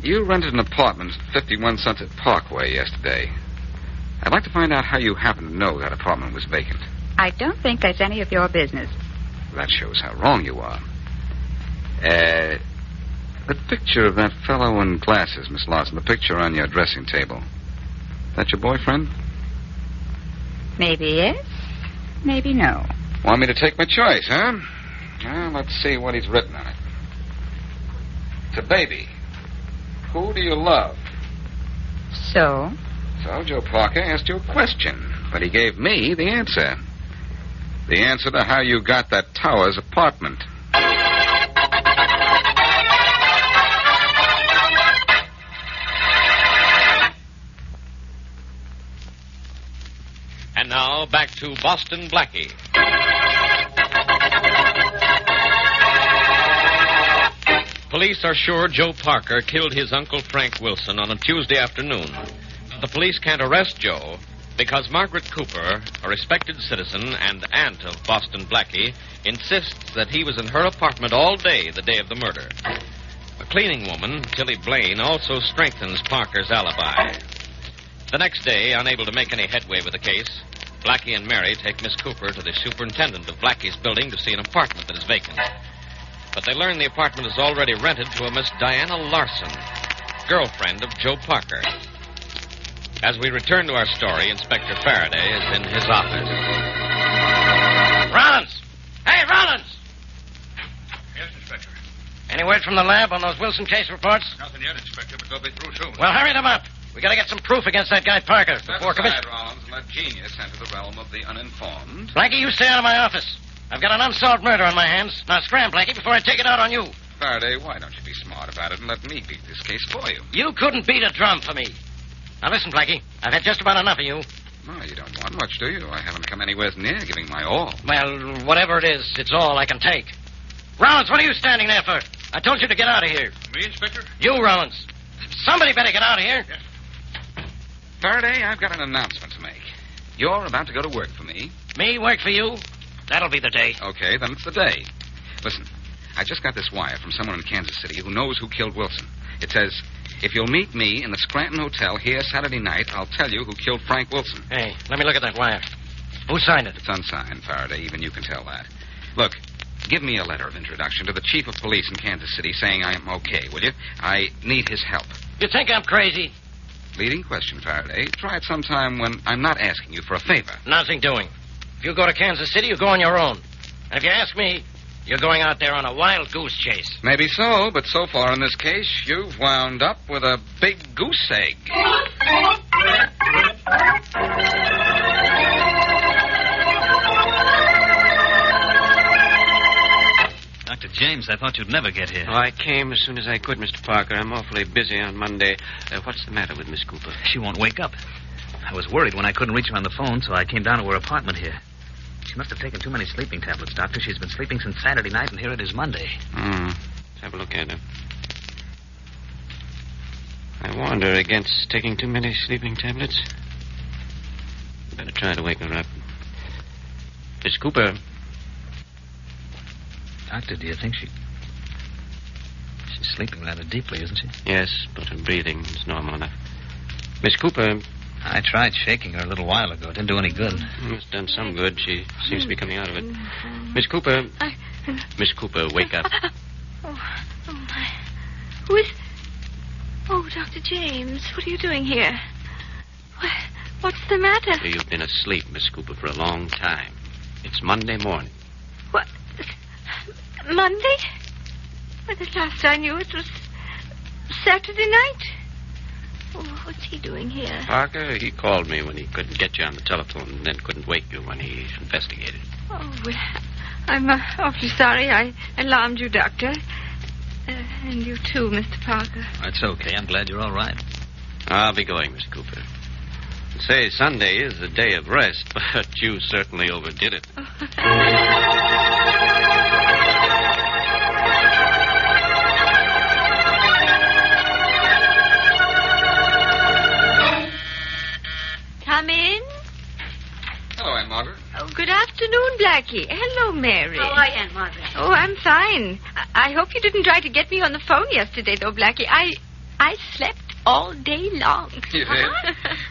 You rented an apartment at 51 Sunset Parkway yesterday. I'd like to find out how you happen to know that apartment was vacant. I don't think that's any of your business. That shows how wrong you are. The picture of that fellow in glasses, Miss Lawson, the picture on your dressing table. That your boyfriend? Maybe yes, maybe no. Want me to take my choice, huh? Well, let's see what he's written on it. To baby, who do you love? So? So Joe Parker asked you a question, but he gave me the answer. The answer to how you got that Towers apartment. And now, back to Boston Blackie. Police are sure Joe Parker killed his Uncle Frank Wilson on a Tuesday afternoon. The police can't arrest Joe because Margaret Cooper, a respected citizen and aunt of Boston Blackie, insists that he was in her apartment all day the day of the murder. A cleaning woman, Tilly Blaine, also strengthens Parker's alibi. The next day, unable to make any headway with the case, Blackie and Mary take Miss Cooper to the superintendent of Blackie's building to see an apartment that is vacant. But they learn the apartment is already rented to a Miss Diana Larson, girlfriend of Joe Parker. As we return to our story, Inspector Faraday is in his office. Rollins! Hey, Rollins! Yes, Inspector. Any word from the lab on those Wilson case reports? Nothing yet, Inspector, but they'll be through soon. Well, hurry them up. We gotta get some proof against that guy Parker before commission. Rollins, and let genius enter the realm of the uninformed. Blackie, you stay out of my office. I've got an unsolved murder on my hands. Now scram, Blackie, before I take it out on you. Faraday, why don't you be smart about it and let me beat this case for you? You couldn't beat a drum for me. Now listen, Blackie, I've had just about enough of you. No, you don't want much, do you? I haven't come anywhere near giving my all. Well, whatever it is, it's all I can take. Rollins, what are you standing there for? I told you to get out of here. Me, Inspector? You, Rollins. Somebody better get out of here. Yes. Faraday, I've got an announcement to make. You're about to go to work for me. Me work for you? That'll be the day. Okay, then it's the day. Listen, I just got this wire from someone in Kansas City who knows who killed Wilson. It says, if you'll meet me in the Scranton Hotel here Saturday night, I'll tell you who killed Frank Wilson. Hey, let me look at that wire. Who signed it? It's unsigned, Faraday. Even you can tell that. Look, give me a letter of introduction to the chief of police in Kansas City saying I am okay, will you? I need his help. You think I'm crazy? Leading question, Faraday. Try it sometime when I'm not asking you for a favor. Nothing doing. If you go to Kansas City, you go on your own. And if you ask me, you're going out there on a wild goose chase. Maybe so, but so far in this case, you've wound up with a big goose egg. Dr. James, I thought you'd never get here. Oh, I came as soon as I could, Mr. Parker. I'm awfully busy on Monday. What's the matter with Miss Cooper? She won't wake up. I was worried when I couldn't reach her on the phone, so I came down to her apartment here. She must have taken too many sleeping tablets, Doctor. She's been sleeping since Saturday night, and here it is Monday. Let's have a look at her. I warned her against taking too many sleeping tablets. Better try to wake her up. Miss Cooper. Doctor, do you think she's sleeping rather deeply, isn't she? Yes, but her breathing is normal enough. Miss Cooper. I tried shaking her a little while ago. It didn't do any good. It's done some good. She seems to be coming out of it. Miss Cooper. Miss Cooper, wake up. Oh, my. Who is... Oh, Dr. James, what are you doing here? What's the matter? You've been asleep, Miss Cooper, for a long time. It's Monday morning. What? Monday? Well, the last I knew it was Saturday night. Oh, what's he doing here? Parker, he called me when he couldn't get you on the telephone and then couldn't wake you when he investigated. Oh, well, I'm awfully sorry I alarmed you, Doctor. And you too, Mr. Parker. That's okay. I'm glad you're all right. I'll be going, Miss Cooper. Say, Sunday is the day of rest, but you certainly overdid it. Come in. Hello, Aunt Margaret. Oh, good afternoon, Blackie. Hello, Mary. How are you, Aunt Margaret? Oh, I'm fine. I hope you didn't try to get me on the phone yesterday, though, Blackie. I slept all day long. You did?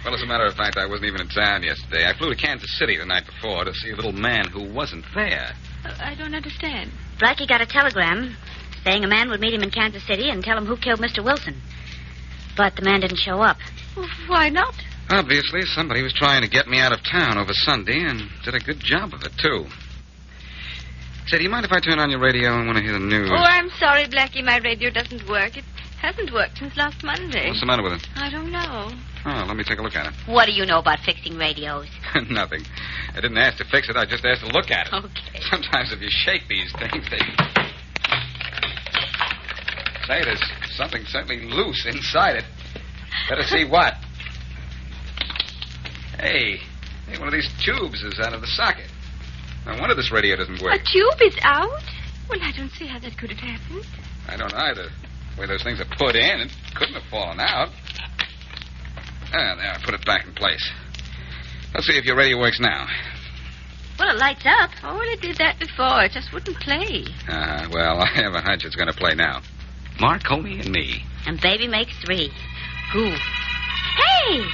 Well, as a matter of fact, I wasn't even in town yesterday. I flew to Kansas City the night before to see a little man who wasn't there. I don't understand. Blackie got a telegram saying a man would meet him in Kansas City and tell him who killed Mr. Wilson. But the man didn't show up. Well, why not? Obviously, somebody was trying to get me out of town over Sunday and did a good job of it, too. Say, do you mind if I turn on your radio? I want to hear the news. Oh, I'm sorry, Blackie. My radio doesn't work. It hasn't worked since last Monday. What's the matter with it? I don't know. Oh, let me take a look at it. What do you know about fixing radios? Nothing. I didn't ask to fix it. I just asked to look at it. Okay. Sometimes if you shake these things, they... Say, there's something certainly loose inside it. Better see what. Hey, one of these tubes is out of the socket. No wonder this radio doesn't work. A tube is out? Well, I don't see how that could have happened. I don't either. The way those things are put in, it couldn't have fallen out. Ah, there, I put it back in place. Let's see if your radio works now. Well, it lights up. Oh, well, it did that before. It just wouldn't play. Well, I have a hunch it's going to play now. Marconi and me. And baby makes 3. Who? Hey!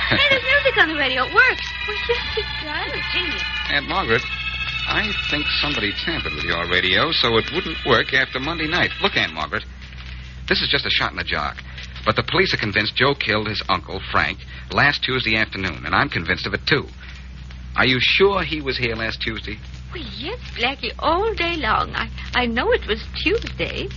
Hey, there's music on the radio. It works. Well, yes, it does. Genius. Aunt Margaret, I think somebody tampered with your radio so it wouldn't work after Monday night. Look, Aunt Margaret, this is just a shot in the dark. But the police are convinced Joe killed his uncle, Frank, last Tuesday afternoon, and I'm convinced of it, too. Are you sure he was here last Tuesday? Well, yes, Blackie, all day long. I know it was Tuesday.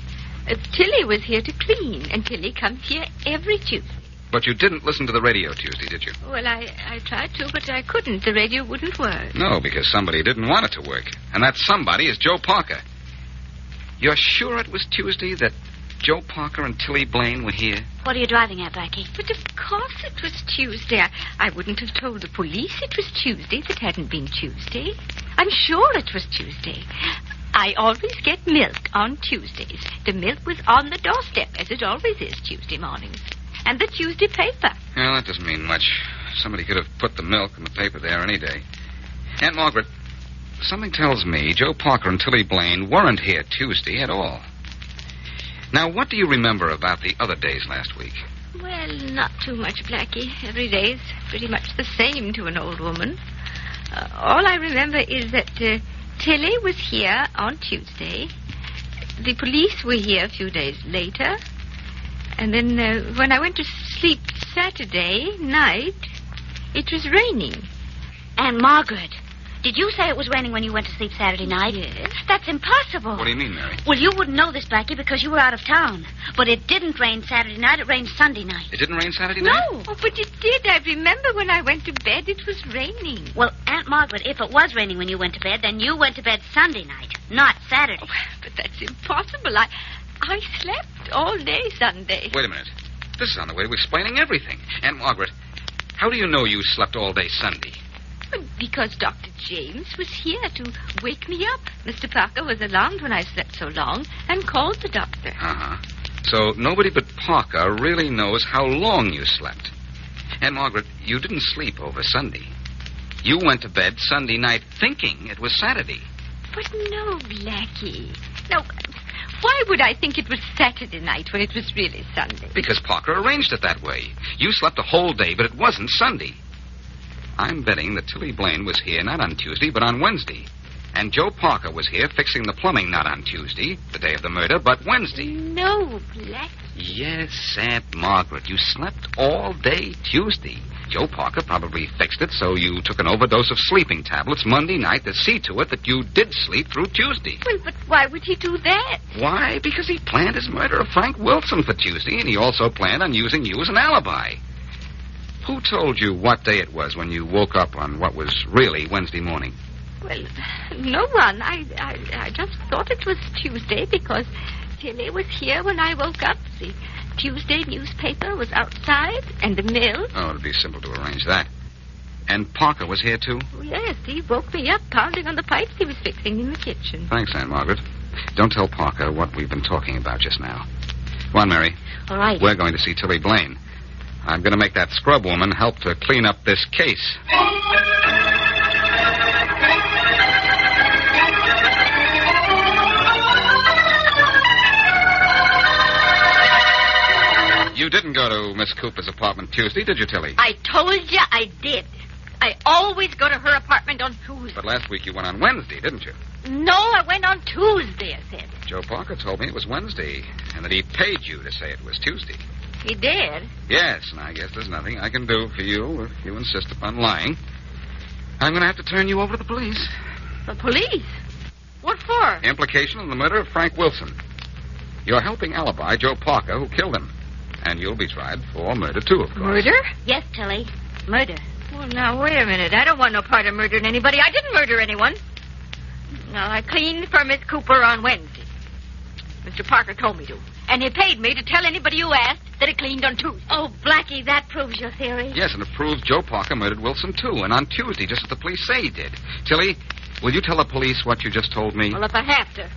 Tilly was here to clean, and Tilly comes here every Tuesday. But you didn't listen to the radio Tuesday, did you? Well, I tried to, but I couldn't. The radio wouldn't work. No, because somebody didn't want it to work. And that somebody is Joe Parker. You're sure it was Tuesday that Joe Parker and Tilly Blaine were here? What are you driving at, Blackie? But of course it was Tuesday. I wouldn't have told the police it was Tuesday if it hadn't been Tuesday. I'm sure it was Tuesday. I always get milk on Tuesdays. The milk was on the doorstep, as it always is Tuesday mornings. And the Tuesday paper. Well, that doesn't mean much. Somebody could have put the milk and the paper there any day. Aunt Margaret, something tells me Joe Parker and Tilly Blaine weren't here Tuesday at all. Now, what do you remember about the other days last week? Well, not too much, Blackie. Every day's pretty much the same to an old woman. All I remember is that Tilly was here on Tuesday. The police were here a few days later. And then when I went to sleep Saturday night, it was raining. Aunt Margaret, did you say it was raining when you went to sleep Saturday night? Yes. That's impossible. What do you mean, Mary? Well, you wouldn't know this, Blackie, because you were out of town. But it didn't rain Saturday night. It rained Sunday night. It didn't rain Saturday night? No. Oh, but it did. I remember when I went to bed, it was raining. Well, Aunt Margaret, if it was raining when you went to bed, then you went to bed Sunday night, not Saturday. Oh, but that's impossible. I slept all day Sunday. Wait a minute. This is on the way to explaining everything. Aunt Margaret, how do you know you slept all day Sunday? Because Dr. James was here to wake me up. Mr. Parker was alarmed when I slept so long and called the doctor. Uh-huh. So nobody but Parker really knows how long you slept. Aunt Margaret, you didn't sleep over Sunday. You went to bed Sunday night thinking it was Saturday. But no, Blackie. No, why would I think it was Saturday night when it was really Sunday? Because Parker arranged it that way. You slept a whole day, but it wasn't Sunday. I'm betting that Tilly Blaine was here not on Tuesday, but on Wednesday. And Joe Parker was here fixing the plumbing not on Tuesday, the day of the murder, but Wednesday. No, Blackie. Yes, Aunt Margaret, you slept all day Tuesday. Joe Parker probably fixed it so you took an overdose of sleeping tablets Monday night to see to it that you did sleep through Tuesday. Well, but why would he do that? Why? Because he planned his murder of Frank Wilson for Tuesday, and he also planned on using you as an alibi. Who told you what day it was when you woke up on what was really Wednesday morning? Well, no one. I just thought it was Tuesday because Tilly was here when I woke up. The Tuesday newspaper was outside, and the mill. Oh, it'd be simple to arrange that. And Parker was here, too? Oh, yes, he woke me up pounding on the pipes he was fixing in the kitchen. Thanks, Aunt Margaret. Don't tell Parker what we've been talking about just now. Come on, Mary. All right. We're going to see Tilly Blaine. I'm going to make that scrub woman help to clean up this case. You didn't go to Miss Cooper's apartment Tuesday, did you, Tilly? I told you I did. I always go to her apartment on Tuesday. But last week you went on Wednesday, didn't you? No, I went on Tuesday, I said. Joe Parker told me it was Wednesday, and that he paid you to say it was Tuesday. He did? Yes, and I guess there's nothing I can do for you if you insist upon lying. I'm going to have to turn you over to the police. The police? What for? Implication in the murder of Frank Wilson. You're helping alibi Joe Parker, who killed him. And you'll be tried for murder, too, of course. Murder? Yes, Tilly. Murder. Well, now, wait a minute. I don't want no part of murdering anybody. I didn't murder anyone. No, I cleaned for Miss Cooper on Wednesday. Mr. Parker told me to. And he paid me to tell anybody you asked that he cleaned on Tuesday. Oh, Blackie, that proves your theory. Yes, and it proves Joe Parker murdered Wilson, too, and on Tuesday, just as the police say he did. Tilly, will you tell the police what you just told me? Well, if I have to.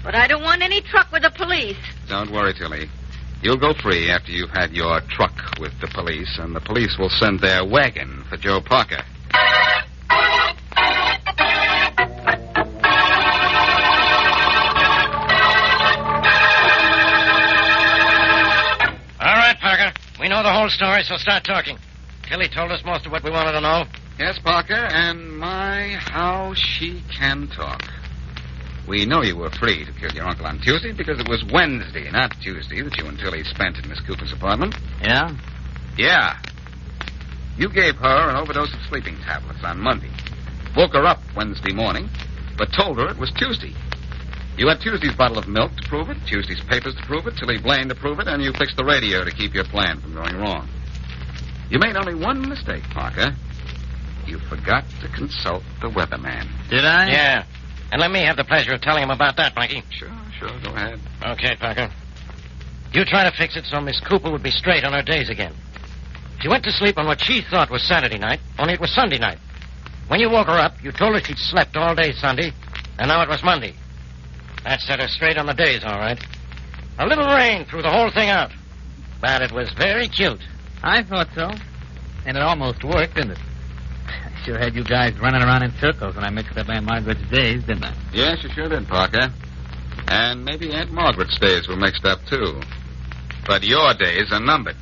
But I don't want any truck with the police. Don't worry, Tilly. You'll go free after you've had your truck with the police, and the police will send their wagon for Joe Parker. All right, Parker. We know the whole story, so start talking. Tilly told us most of what we wanted to know. Yes, Parker, and my, how she can talk. We know you were free to kill your uncle on Tuesday because it was Wednesday, not Tuesday, that you and Tilly spent in Miss Cooper's apartment. Yeah? Yeah. You gave her an overdose of sleeping tablets on Monday. Woke her up Wednesday morning, but told her it was Tuesday. You had Tuesday's bottle of milk to prove it, Tuesday's papers to prove it, Tilly Blaine to prove it, and you fixed the radio to keep your plan from going wrong. You made only one mistake, Parker. You forgot to consult the weatherman. Did I? Yeah. And let me have the pleasure of telling him about that, Blackie. Sure, go ahead. Okay, Parker. You try to fix it so Miss Cooper would be straight on her days again. She went to sleep on what she thought was Saturday night, only it was Sunday night. When you woke her up, you told her she'd slept all day Sunday, and now it was Monday. That set her straight on the days, all right. A little rain threw the whole thing out. But it was very cute. I thought so. And it almost worked, didn't it? I sure had you guys running around in circles when I mixed up Aunt Margaret's days, didn't I? Yes, you sure did, Parker. And maybe Aunt Margaret's days were mixed up, too. But your days are numbered.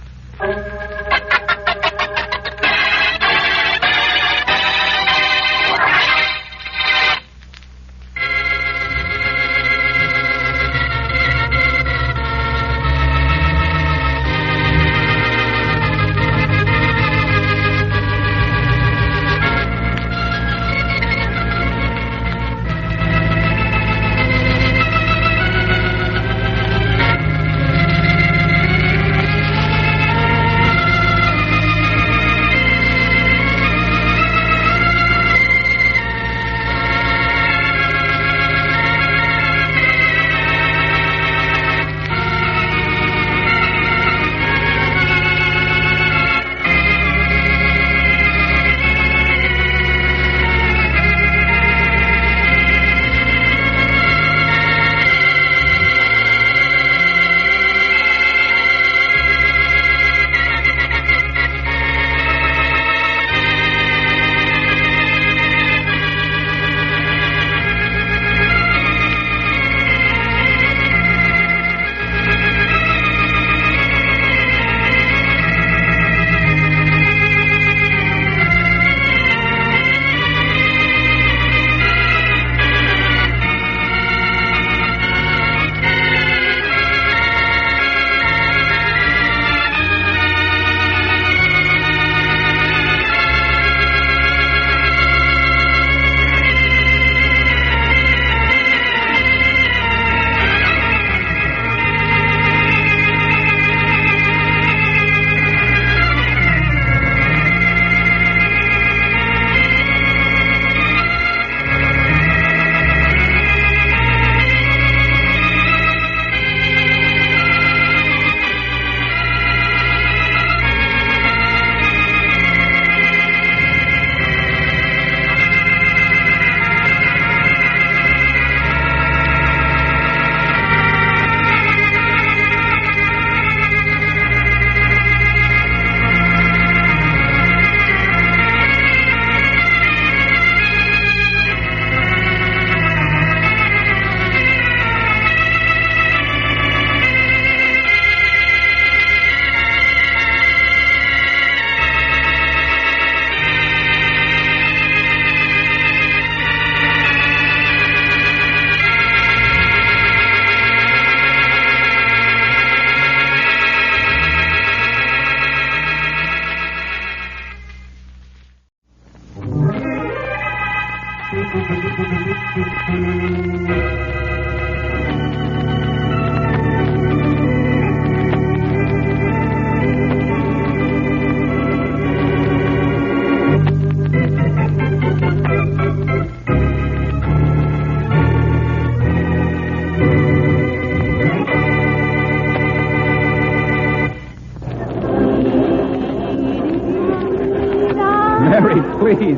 please.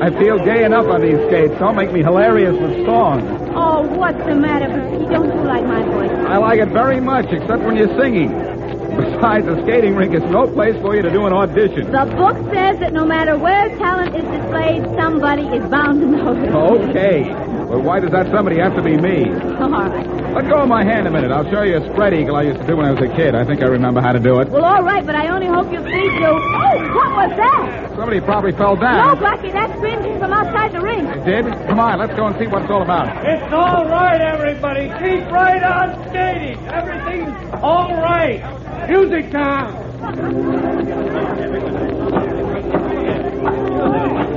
I feel gay enough on these skates. Don't make me hilarious with songs. Oh, what's the matter, Blackie? Don't you like my voice? I like it very much, except when you're singing. Besides, the skating rink is no place for you to do an audition. The book says that no matter where talent is displayed, somebody is bound to notice. Okay. But why does that somebody have to be me? All right. Let go of my hand a minute. I'll show you a spread eagle I used to do when I was a kid. I think I remember how to do it. Well, all right, but I only hope you please do. Oh, what was that? Somebody probably fell No, down. Blackie, that scream came from outside the ring. It did? Come on, let's go and see what it's all about. It's all right, everybody. Keep right on skating. Everything's all right. Music time.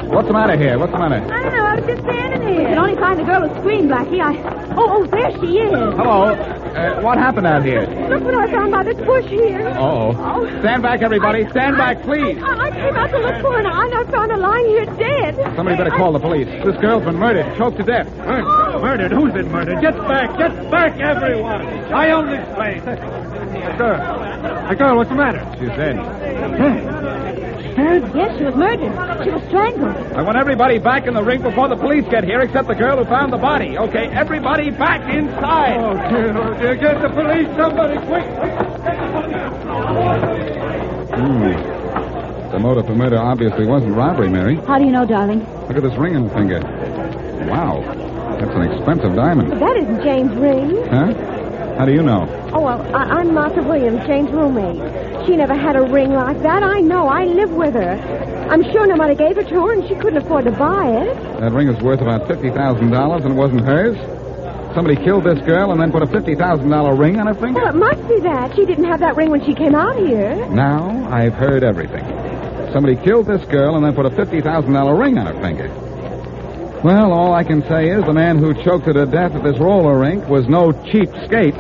What's the matter here? What's the matter? I don't know. I was just standing here. I can only find the girl who screamed, Blackie. Oh, there she is. Hello. What happened out here? Look what I found by this bush here. Uh-oh. Stand back, everybody. Stand back, please. I came out to look for her, and I found her lying here dead. Somebody better call the police. This girl's been murdered, choked to death. Murdered? Who's been murdered? Get back, everyone. I own this place. The girl, what's the matter? She's dead. Dead? Yes, she was murdered. She was strangled. I want everybody back in the rink before the police get here, except the girl who found the body. Okay, everybody back inside. Oh, dear. Get the police. Somebody, quick. The motive for murder obviously wasn't robbery, Mary. How do you know, darling? Look at this ring on the finger. Wow. That's an expensive diamond. That isn't Jane's ring. Huh? How do you know? Oh, well, I'm Martha Williams, Jane's roommate. She never had a ring like that. I know. I live with her. I'm sure nobody gave it to her, and she couldn't afford to buy it. That ring is worth about $50,000, and it wasn't hers? Somebody killed this girl and then put a $50,000 ring on her finger? Well, it must be that. She didn't have that ring when she came out here. Now I've heard everything. Somebody killed this girl and then put a $50,000 ring on her finger. Well, all I can say is the man who choked her to death at this roller rink was no cheap skate.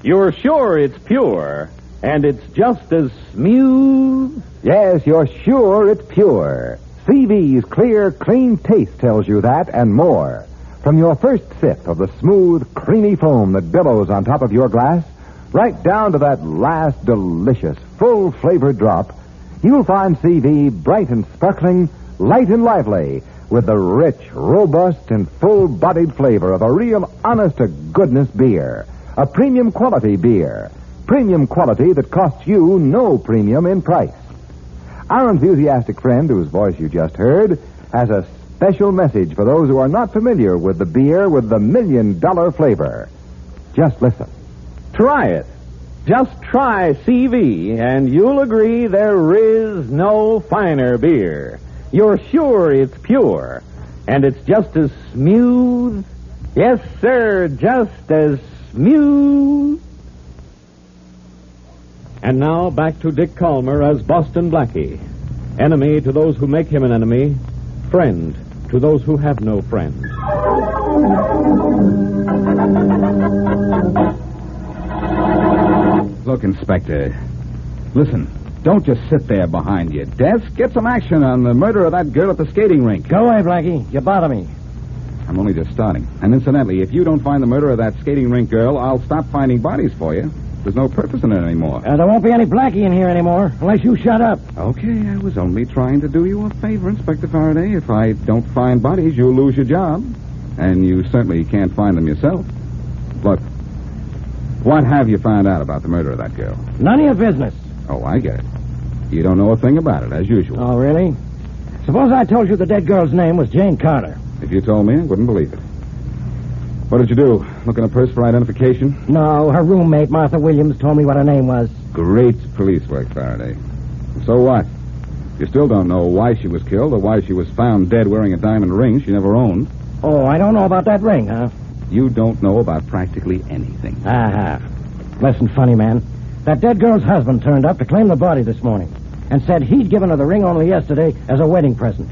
You're sure it's pure, and it's just as smooth? Yes, you're sure it's pure. CV's clear, clean taste tells you that and more. From your first sip of the smooth, creamy foam that billows on top of your glass, right down to that last delicious, full-flavored drop, you'll find CV bright and sparkling, light and lively, with the rich, robust, and full-bodied flavor of a real honest-to-goodness beer. A premium quality beer. Premium quality that costs you no premium in price. Our enthusiastic friend, whose voice you just heard, has a special message for those who are not familiar with the beer with the $1 million flavor. Just listen. Try it. Just try CV, and you'll agree there is no finer beer. You're sure it's pure, and it's just as smooth. Yes, sir, just as smooth. And now back to Dick Calmer as Boston Blackie. Enemy to those who make him an enemy. Friend to those who have no friend. Look, Inspector. Listen, don't just sit there behind your desk. Get some action on the murder of that girl at the skating rink. Go away, Blackie. You bother me. I'm only just starting. And incidentally, if you don't find the murder of that skating rink girl, I'll stop finding bodies for you. There's no purpose in it anymore. There won't be any Blackie in here anymore, unless you shut up. Okay, I was only trying to do you a favor, Inspector Faraday. If I don't find bodies, you'll lose your job. And you certainly can't find them yourself. Look, what have you found out about the murder of that girl? None of your business. Oh, I get it. You don't know a thing about it, as usual. Oh, really? Suppose I told you the dead girl's name was Jane Carter. If you told me, I wouldn't believe it. What did you do? Look in a purse for identification? No, her roommate, Martha Williams, told me what her name was. Great police work, Faraday. So what? You still don't know why she was killed or why she was found dead wearing a diamond ring she never owned. Oh, I don't know about that ring, huh? You don't know about practically anything. Aha. Listen, funny man. That dead girl's husband turned up to claim the body this morning and said he'd given her the ring only yesterday as a wedding present.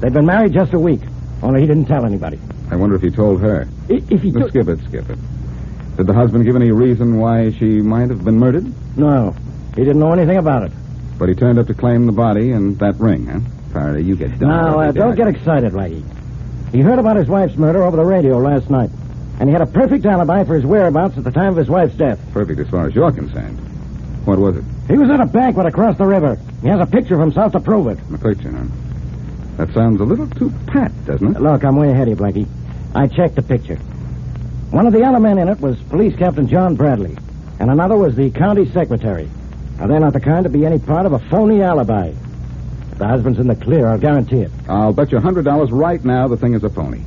They'd been married just a week, only he didn't tell anybody. I wonder if he told her. If he did... Skip it. Did the husband give any reason why she might have been murdered? No. He didn't know anything about it. But he turned up to claim the body and that ring, huh? Faraday, you get done. Now, don't get excited, Blackie. He heard about his wife's murder over the radio last night. And he had a perfect alibi for his whereabouts at the time of his wife's death. Perfect as far as you're concerned. What was it? He was at a banquet across the river. He has a picture of himself to prove it. A picture, huh? That sounds a little too pat, doesn't it? Look, I'm way ahead of you, Blackie. I checked the picture. One of the other men in it was Police Captain John Bradley, and another was the county secretary. Now, they're not the kind to be any part of a phony alibi. The husband's in the clear, I'll guarantee it. I'll bet you $100 right now the thing is a phony.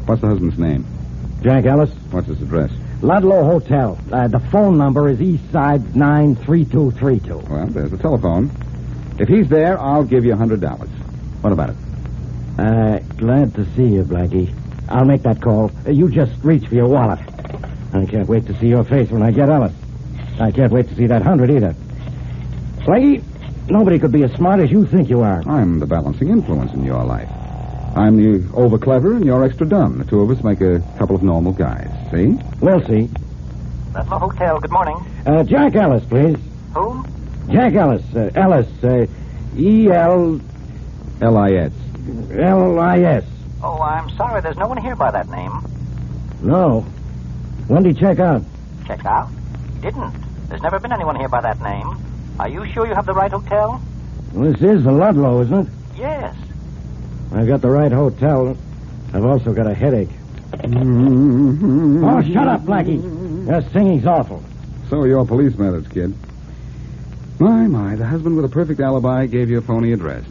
What's the husband's name? Jack Ellis. What's his address? Ludlow Hotel. The phone number is East Side 93232. Well, there's the telephone. If he's there, I'll give you $100. What about it? Glad to see you, Blackie. I'll make that call. You just reach for your wallet. I can't wait to see your face when I get Ellis. I can't wait to see that 100 either. Blackie, nobody could be as smart as you think you are. I'm the balancing influence in your life. I'm the over-clever and you're extra dumb. The two of us make a couple of normal guys. See? We'll see. Ludlow Hotel, good morning. Jack Ellis, please. Who? Jack Ellis. E-L... L-I-S. L-I-S. Oh, I'm sorry, there's no one here by that name. No. When did he check out? Check out? He didn't. There's never been anyone here by that name. Are you sure you have the right hotel? Well, this is the Ludlow, isn't it? Yes. I've got the right hotel. I've also got a headache. Mm-hmm. Oh, shut up, Blackie. Your singing's awful. So are your police methods, kid. My, the husband with a perfect alibi gave you a phony address.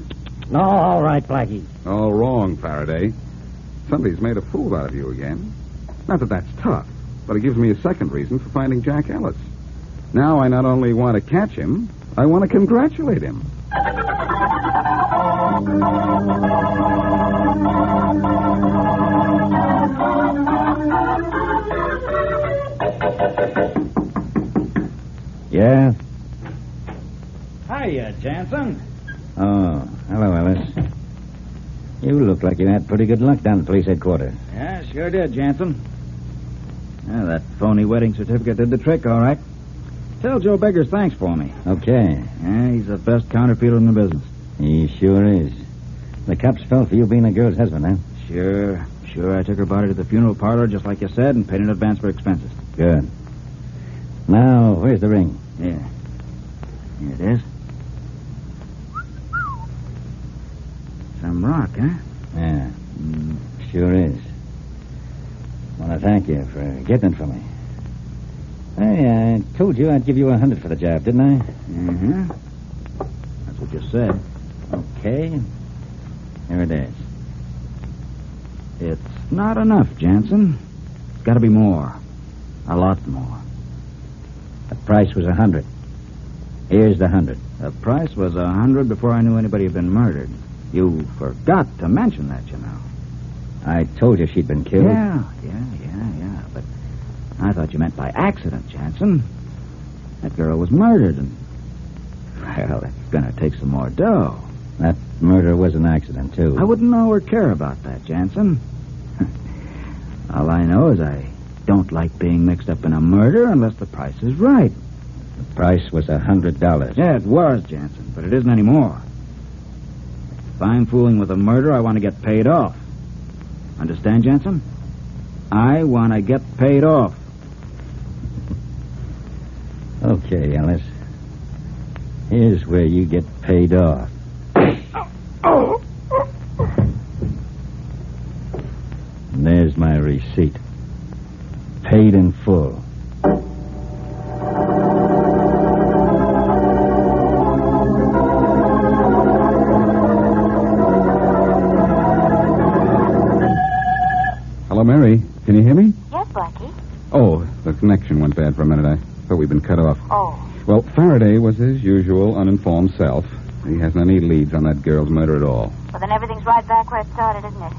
No, all right, Blackie. All wrong, Faraday. Somebody's made a fool out of you again. Not that that's tough, but it gives me a second reason for finding Jack Ellis. Now I not only want to catch him, I want to congratulate him. Yeah? Hiya, Jansen. Oh, hello, Ellis. You look like you had pretty good luck down at police headquarters. Yeah, sure did, Jansen. Yeah, that phony wedding certificate did the trick, all right. Tell Joe Beggars thanks for me. Okay. Yeah, he's the best counterfeiter in the business. He sure is. The cops fell for you being the girl's husband, huh? Sure. I took her body to the funeral parlor, just like you said, and paid in advance for expenses. Good. Now, where's the ring? Yeah. Here it is. Some rock, huh? Yeah, sure is. I want to thank you for getting it for me. Hey, I told you I'd give you $100 for the job, didn't I? Mm-hmm. That's what you said. Okay. Here it is. It's not enough, Jansen. It's got to be more. A lot more. The price was $100. Here's the $100. The price was $100 before I knew anybody had been murdered. You forgot to mention that, you know. I told you she'd been killed. Yeah. But I thought you meant by accident, Jansen. That girl was murdered, and... Well, it's going to take some more dough. That murder was an accident, too. I wouldn't know or care about that, Jansen. All I know is I don't like being mixed up in a murder unless the price is right. The price was $100. Yeah, it was, Jansen, but it isn't anymore. If I'm fooling with a murder, I want to get paid off. Understand, Jansen? I want to get paid off. Okay, Ellis. Here's where you get paid off. And there's my receipt. Paid in full. Hello, Mary. Can you hear me? Yes, Blackie. Oh, the connection went bad for a minute. I thought we'd been cut off. Oh. Well, Faraday was his usual uninformed self. He hasn't any leads on that girl's murder at all. Well, then everything's right back where it started, isn't it?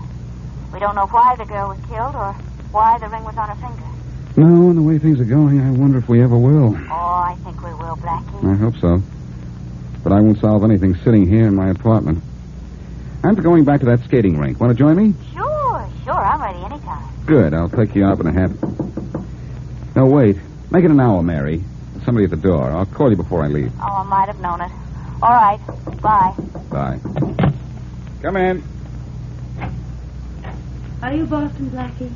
We don't know why the girl was killed or why the ring was on her finger. No, and the way things are going, I wonder if we ever will. Oh, I think we will, Blackie. I hope so. But I won't solve anything sitting here in my apartment. I'm going back to that skating rink. Want to join me? Sure. I'm ready anytime. Good. I'll take you out in a half. No, wait. Make it an hour, Mary. There's somebody at the door. I'll call you before I leave. Oh, I might have known it. All right. Bye. Bye. Come in. Are you Boston Blackie?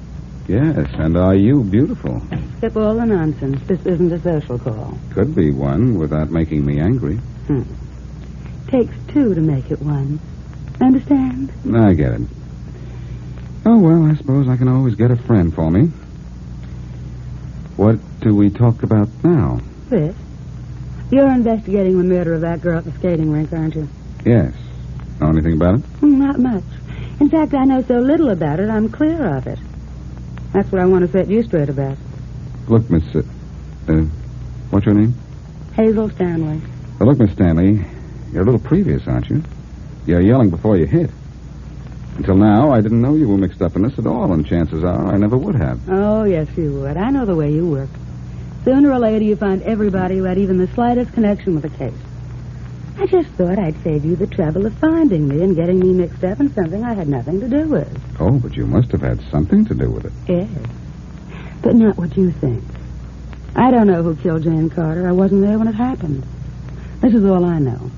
Yes, and are you beautiful? Skip all the nonsense. This isn't a social call. Could be one without making me angry. Takes two to make it one. Understand? I get it. Oh, well, I suppose I can always get a friend for me. What do we talk about now? This. You're investigating the murder of that girl at the skating rink, aren't you? Yes. Know anything about it? Not much. In fact, I know so little about it, I'm clear of it. That's what I want to set you straight about. Look, Miss... what's your name? Hazel Stanley. Well, look, Miss Stanley, you're a little previous, aren't you? You're yelling before you hit. Until now, I didn't know you were mixed up in this at all, and chances are I never would have. Oh, yes, you would. I know the way you work. Sooner or later, you find everybody who had even the slightest connection with the case. I just thought I'd save you the trouble of finding me and getting me mixed up in something I had nothing to do with. Oh, but you must have had something to do with it. Yes, but not what you think. I don't know who killed Jane Carter. I wasn't there when it happened. This is all I know.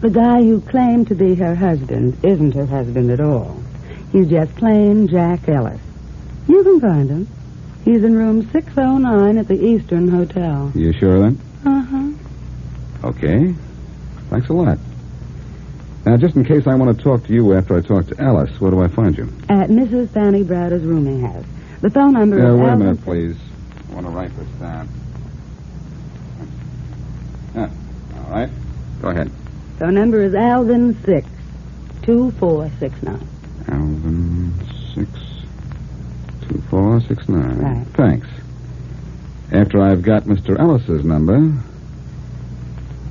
The guy who claimed to be her husband isn't her husband at all. He's just plain Jack Ellis. You can find him. He's in room 609 at the Eastern Hotel. You sure then? Uh-huh. Okay. Thanks a lot. Now, just in case I want to talk to you after I talk to Ellis, where do I find you? At Mrs. Fanny Browder's rooming house. The phone number is... Wait a minute, please. I want to write this down. All right. Go ahead. Phone number is Alvin 6, 2469. Alvin 6, 2469. Right. Thanks. After I've got Mr. Ellis's number,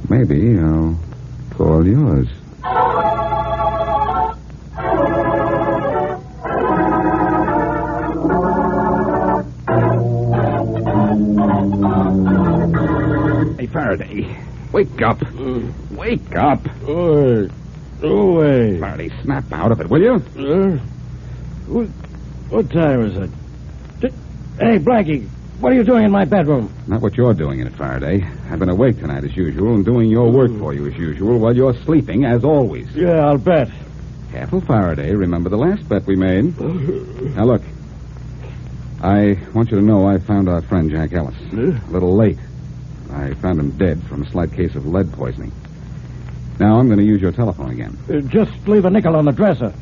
maybe I'll call yours. Hey, Faraday. Wake up. Wake up. Go away. Faraday, snap out of it, will you? What time is it? Hey, Blackie, what are you doing in my bedroom? Not what you're doing in it, Faraday. I've been awake tonight as usual and doing your work for you as usual while you're sleeping as always. Yeah, I'll bet. Careful, Faraday. Remember the last bet we made. Now, look. I want you to know I found our friend Jack Ellis. A little late. I found him dead from a slight case of lead poisoning. Now, I'm going to use your telephone again. Just leave a nickel on the dresser.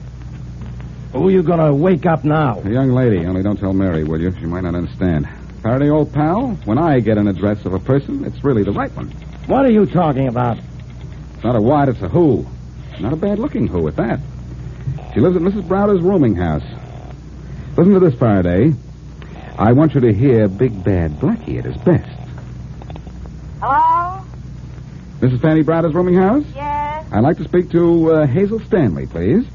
Who are you going to wake up now? A young lady. Only don't tell Mary, will you? She might not understand. Faraday, old pal, when I get an address of a person, it's really the right one. What are you talking about? It's not a what, it's a who. Not a bad-looking who at that. She lives at Mrs. Browder's rooming house. Listen to this, Faraday. I want you to hear Big Bad Blackie at his best. Hello? Mrs. Fanny Browder's rooming house? Yes? I'd like to speak to Hazel Stanley, please.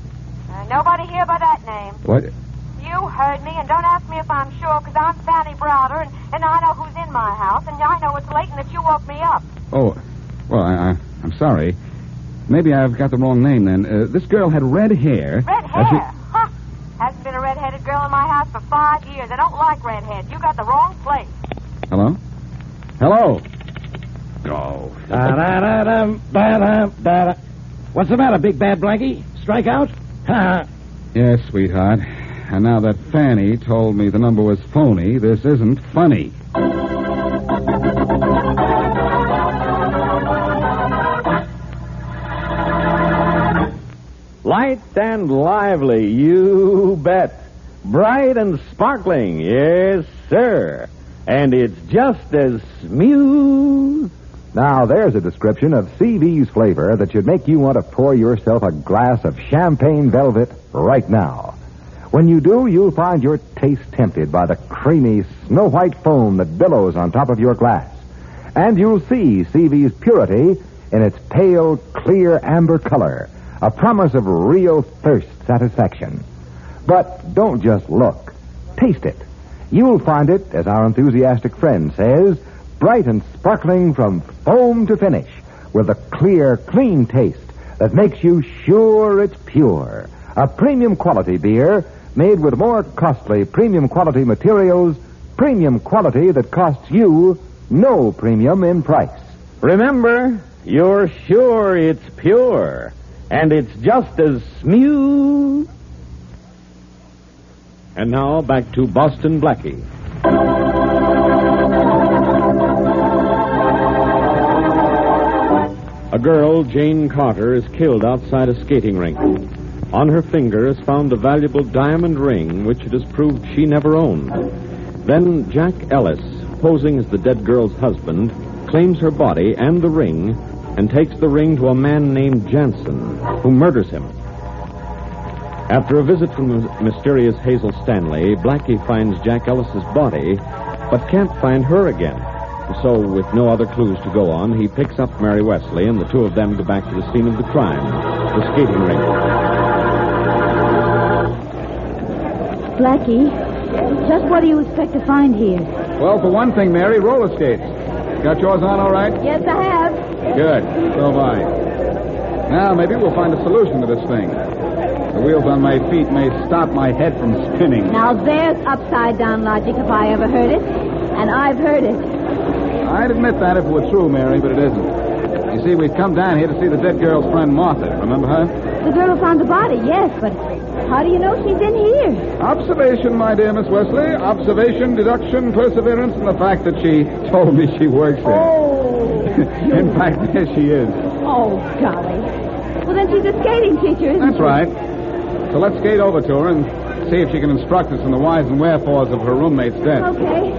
Nobody here by that name. What? You heard me, and don't ask me if I'm sure, because I'm Fanny Browder, and I know who's in my house, and I know it's late and that you woke me up. Oh, well, I'm sorry. Maybe I've got the wrong name, then. This girl had red hair. Red hair? Huh. Hasn't been a red-headed girl in my house for 5 years. I don't like redheads. You got the wrong place. Hello? Hello? Oh. What's the matter, Big Bad Blackie? Strike out? Yes, sweetheart. And now that Fanny told me the number was phony, this isn't funny. Light and lively, you bet. Bright and sparkling, yes, sir. And it's just as smooth. Now, there's a description of CV's flavor that should make you want to pour yourself a glass of champagne velvet right now. When you do, you'll find your taste tempted by the creamy, snow-white foam that billows on top of your glass. And you'll see CV's purity in its pale, clear amber color, a promise of real thirst satisfaction. But don't just look. Taste it. You'll find it, as our enthusiastic friend says, bright and sparkling from foam to finish, with a clear, clean taste that makes you sure it's pure. A premium quality beer made with more costly premium quality materials, premium quality that costs you no premium in price. Remember, you're sure it's pure, and it's just as smooth. And now, back to Boston Blackie. A girl, Jane Carter, is killed outside a skating rink. On her finger is found a valuable diamond ring, which it is proved she never owned. Then Jack Ellis, posing as the dead girl's husband, claims her body and the ring and takes the ring to a man named Jansen, who murders him. After a visit from the mysterious Hazel Stanley, Blackie finds Jack Ellis's body, but can't find her again. So, with no other clues to go on, he picks up Mary Wesley, and the two of them go back to the scene of the crime, the skating rink. Blackie, just what do you expect to find here? Well, for one thing, Mary, roller skates. Got yours on all right? Yes, I have. Good. So have I. Now, maybe we'll find a solution to this thing. The wheels on my feet may stop my head from spinning. Now, there's upside-down logic if I ever heard it. And I've heard it. I'd admit that if it were true, Mary, but it isn't. You see, we've come down here to see the dead girl's friend Martha. Remember her? The girl who found the body, yes, but how do you know she's in here? Observation, my dear Miss Wesley. Observation, deduction, perseverance, and the fact that she told me she works here. Oh. In fact, there she is. Oh, golly. Well, then she's a skating teacher, isn't she? That's right. So let's skate over to her and see if she can instruct us in the whys and wherefores of her roommate's death. Okay.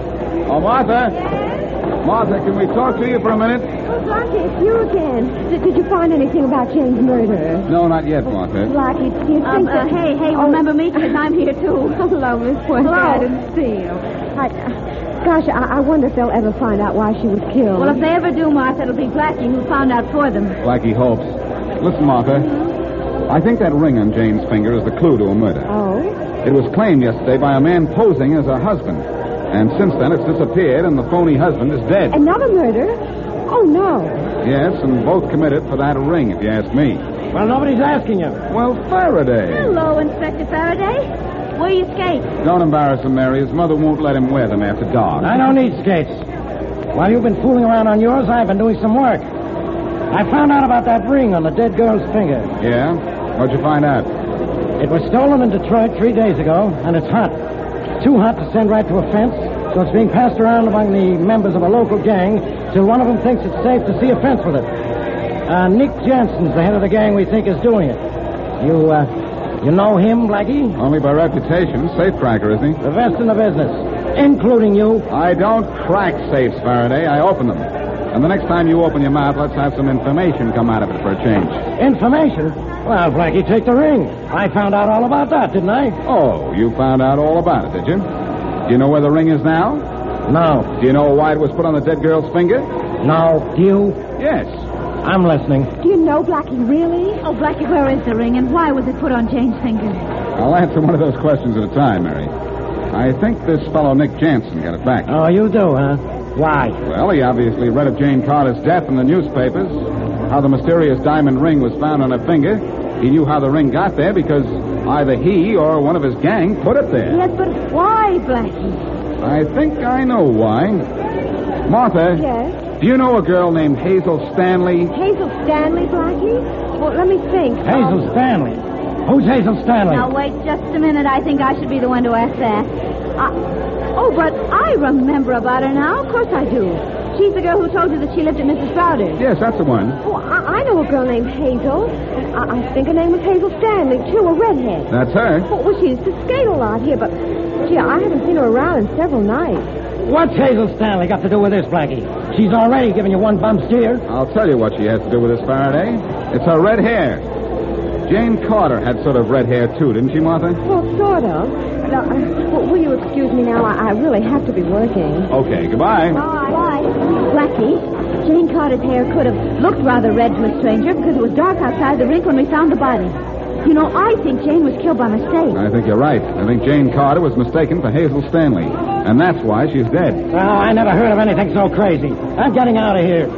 Oh, Martha. Yes? Martha, can we talk to you for a minute? Oh, Blackie, it's you again. Did you find anything about Jane's murder? No, not yet, Martha. Blackie, do you think that... Hey, remember me? Because I'm here, too. Hello, Miss Wesley. I didn't see you. Gosh, I wonder if they'll ever find out why she was killed. Well, if they ever do, Martha, it'll be Blackie who found out for them. Blackie hopes. Listen, Martha. I think that ring on Jane's finger is the clue to a murder. Oh? It was claimed yesterday by a man posing as her husband. And since then, it's disappeared, and the phony husband is dead. Another murder? Oh, no. Yes, and both committed for that ring, if you ask me. Well, nobody's asking you. Well, Faraday. Hello, Inspector Faraday. Where do you skate? Don't embarrass him, Mary. His mother won't let him wear them after dark. I don't need skates. While you've been fooling around on yours, I've been doing some work. I found out about that ring on the dead girl's finger. Yeah? What'd you find out? It was stolen in Detroit 3 days ago, and it's hot. Too hot to send right to a fence, so it's being passed around among the members of a local gang till one of them thinks it's safe to see a fence with it. Nick Jensen's the head of the gang we think is doing it. You know him, Blackie? Only by reputation. Safecracker, isn't he? The best in the business, including you. I don't crack safes, Faraday. I open them. And the next time you open your mouth, let's have some information come out of it for a change. Information? Well, Blackie, take the ring. I found out all about that, didn't I? Oh, you found out all about it, did you? Do you know where the ring is now? No. Do you know why it was put on the dead girl's finger? No. Do you? Yes. I'm listening. Do you know, Blackie, really? Oh, Blackie, where is the ring, and why was it put on Jane's finger? I'll answer one of those questions at a time, Mary. I think this fellow Nick Jansen got it back. Oh, you do, huh? Why? Well, he obviously read of Jane Carter's death in the newspapers, how the mysterious diamond ring was found on her finger. He knew how the ring got there because either he or one of his gang put it there. Yes, but why, Blackie? I think I know why. Martha. Yes? Do you know a girl named Hazel Stanley? Hazel Stanley, Blackie? Well, let me think. Hazel Stanley? Who's Hazel Stanley? Now, wait just a minute. I think I should be the one to ask that. But I remember about her now. Of course I do. She's the girl who told you that she lived at Mrs. Crowder's. Yes, that's the one. Oh, I know a girl named Hazel. I think her name was Hazel Stanley, too, a redhead. That's her. Well, she used to skate a lot here, but, gee, I haven't seen her around in several nights. What's Hazel Stanley got to do with this, Blackie? She's already given you one bum steer. I'll tell you what she has to do with this, Faraday. It's her red hair. Jane Carter had sort of red hair, too, didn't she, Martha? Well, sort of. Now, will you excuse me now? I really have to be working. Okay, goodbye. Bye. Blackie, Jane Carter's hair could have looked rather red to a stranger because it was dark outside the rink when we found the body. You know, I think Jane was killed by mistake. I think you're right. I think Jane Carter was mistaken for Hazel Stanley. And that's why she's dead. Oh, I never heard of anything so crazy. I'm getting out of here.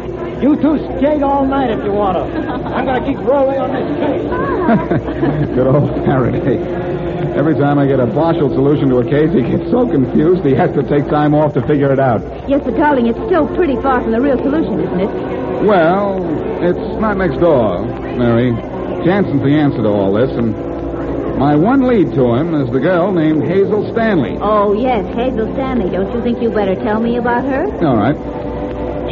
You two skate all night if you want to. I'm going to keep rolling on this case. Good old Faraday. Every time I get a partial solution to a case, he gets so confused he has to take time off to figure it out. Yes, but darling, it's still pretty far from the real solution, isn't it? Well, it's not next door, Mary. Jansen's the answer to all this, and My one lead to him is the girl named Hazel Stanley. Oh, yes, Hazel Stanley. Don't you think you better tell me about her? All right.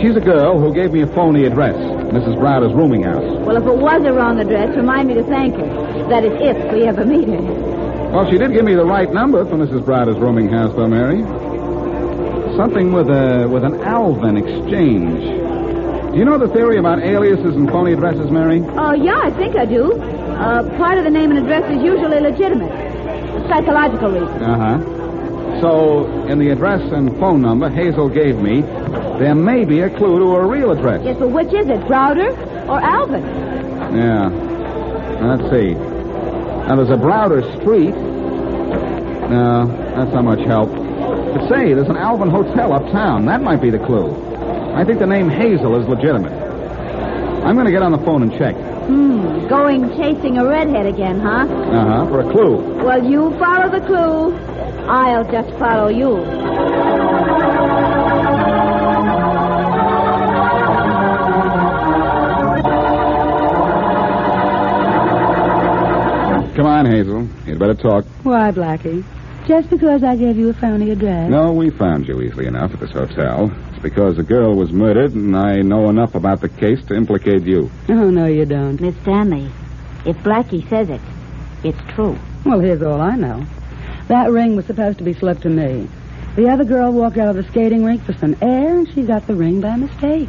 She's a girl who gave me a phony address, Mrs. Browder's rooming house. Well, if it was a wrong address, remind me to thank her. That is, if we ever meet her. Well, she did give me the right number for Mrs. Browder's rooming house, though, Mary. Something with an Alvin exchange. Do you know the theory about aliases and phony addresses, Mary? Yeah, I think I do. Part of the name and address is usually legitimate. Psychological reasons. Uh-huh. So, in the address and phone number Hazel gave me, there may be a clue to her real address. Yes, but which is it, Browder or Alvin? Yeah. Let's see. Now, there's a Browder Street. No, that's not much help. But say, there's an Alvin Hotel uptown. That might be the clue. I think the name Hazel is legitimate. I'm going to get on the phone and check. Going chasing a redhead again, huh? Uh-huh, for a clue. Well, you follow the clue. I'll just follow you. Come on, Hazel. You'd better talk. Why, Blackie? Just because I gave you a phony address? No, we found you easily enough at this hotel. It's because a girl was murdered, and I know enough about the case to implicate you. Oh, no, you don't. Miss Stanley, if Blackie says it, it's true. Well, here's all I know. That ring was supposed to be slipped to me. The other girl walked out of the skating rink for some air, and she got the ring by mistake.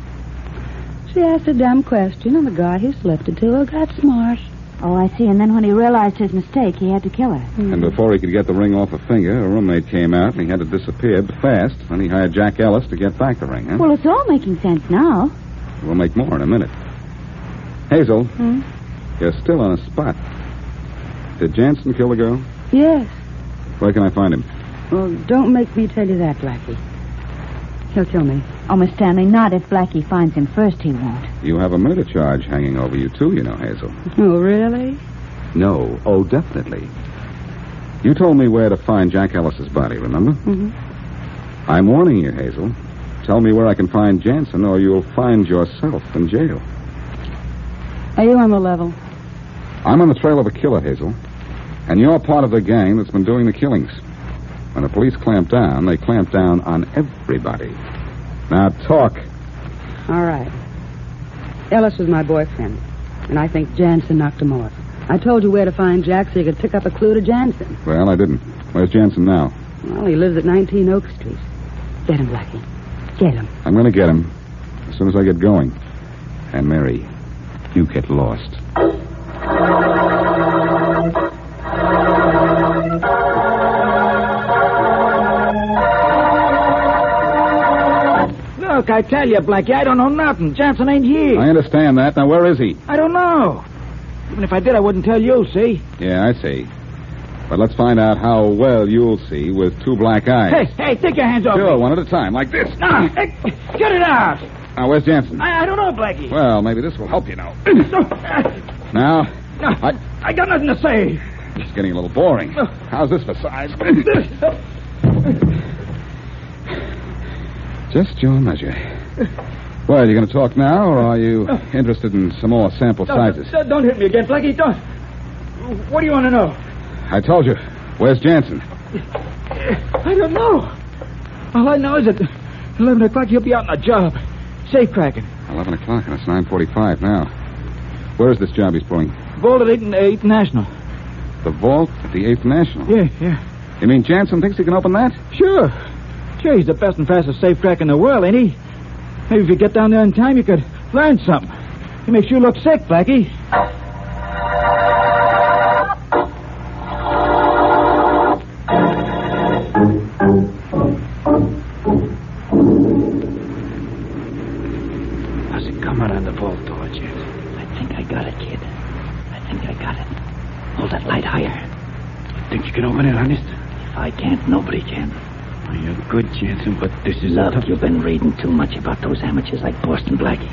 She asked a dumb question, and the guy who slipped it to her got smart. Oh, I see. And then when he realized his mistake, he had to kill her. And before he could get the ring off her finger, a roommate came out, and he had to disappear fast. Then he hired Jack Ellis to get back the ring, huh? Well, it's all making sense now. We'll make more in a minute. Hazel, you're still on a spot. Did Jansen kill the girl? Yes. Where can I find him? Well, don't make me tell you that, Blackie. He'll kill me. Oh, Miss Stanley, not if Blackie finds him first, he won't. You have a murder charge hanging over you, too, you know, Hazel. Oh, really? No. Oh, definitely. You told me where to find Jack Ellis's body, remember? Mm-hmm. I'm warning you, Hazel. Tell me where I can find Jansen, or you'll find yourself in jail. Are you on the level? I'm on the trail of a killer, Hazel. And you're part of the gang that's been doing the killings. When the police clamp down, they clamp down on everybody. Now, talk. All right. Ellis was my boyfriend, and I think Jansen knocked him off. I told you where to find Jack so you could pick up a clue to Jansen. Well, I didn't. Where's Jansen now? Well, he lives at 19 Oak Street. Get him, Blackie. Get him. I'm going to get him as soon as I get going. And, Mary, you get lost. Look, I tell you, Blackie, I don't know nothing. Jansen ain't here. I understand that. Now, where is he? I don't know. Even if I did, I wouldn't tell you, see? Yeah, I see. But let's find out how well you'll see with two black eyes. Hey, take your hands off Sure, me. one at a time, like this. No, hey, get it out. Now, where's Jansen? I don't know, Blackie. Well, maybe this will help you now. Now, I got nothing to say. It's getting a little boring. How's this for size? Just your measure. Well, you going to talk now, or are you interested in some more sample sizes? Don't hit me again, Blackie. Don't. What do you want to know? I told you. Where's Jansen? I don't know. All I know is that 11 o'clock he'll be out on a job. Safe cracking. 11 o'clock, and it's 9:45 now. Where is this job he's pulling? Vault at 8th National. The vault at the 8th National? Yeah. You mean Jansen thinks he can open that? Sure, he's the best and fastest safe crack in the world, ain't he? Maybe if you get down there in time, you could learn something. He makes you look sick, Blackie. How's it coming on the vault door, Jet? I think I got it, kid. I think I got it. Hold that light higher. You think you can open it, honest? If I can't, nobody can. Well, you're good, Jansen, but this is Look, a tough... you've been reading too much about those amateurs like Boston Blackie.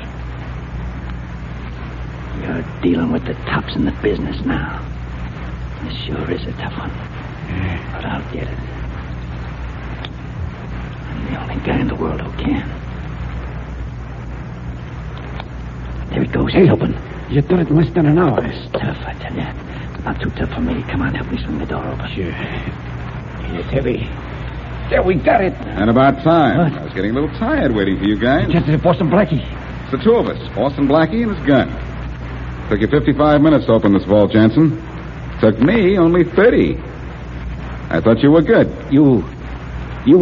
You're dealing with the tops in the business now. This sure is a tough one. Yeah. But I'll get it. I'm the only guy in the world who can. There it goes. It's open. You done it in less than an hour. It's tough, I tell you. Not too tough for me. Come on, help me swing the door open. Sure. It's heavy. There, we got it. And about time. What? I was getting a little tired waiting for you guys. Just as Boston Blackie. It's the two of us, Boston Blackie and his gun. Took you 55 minutes to open this vault, Jansen. Took me only 30. I thought you were good. You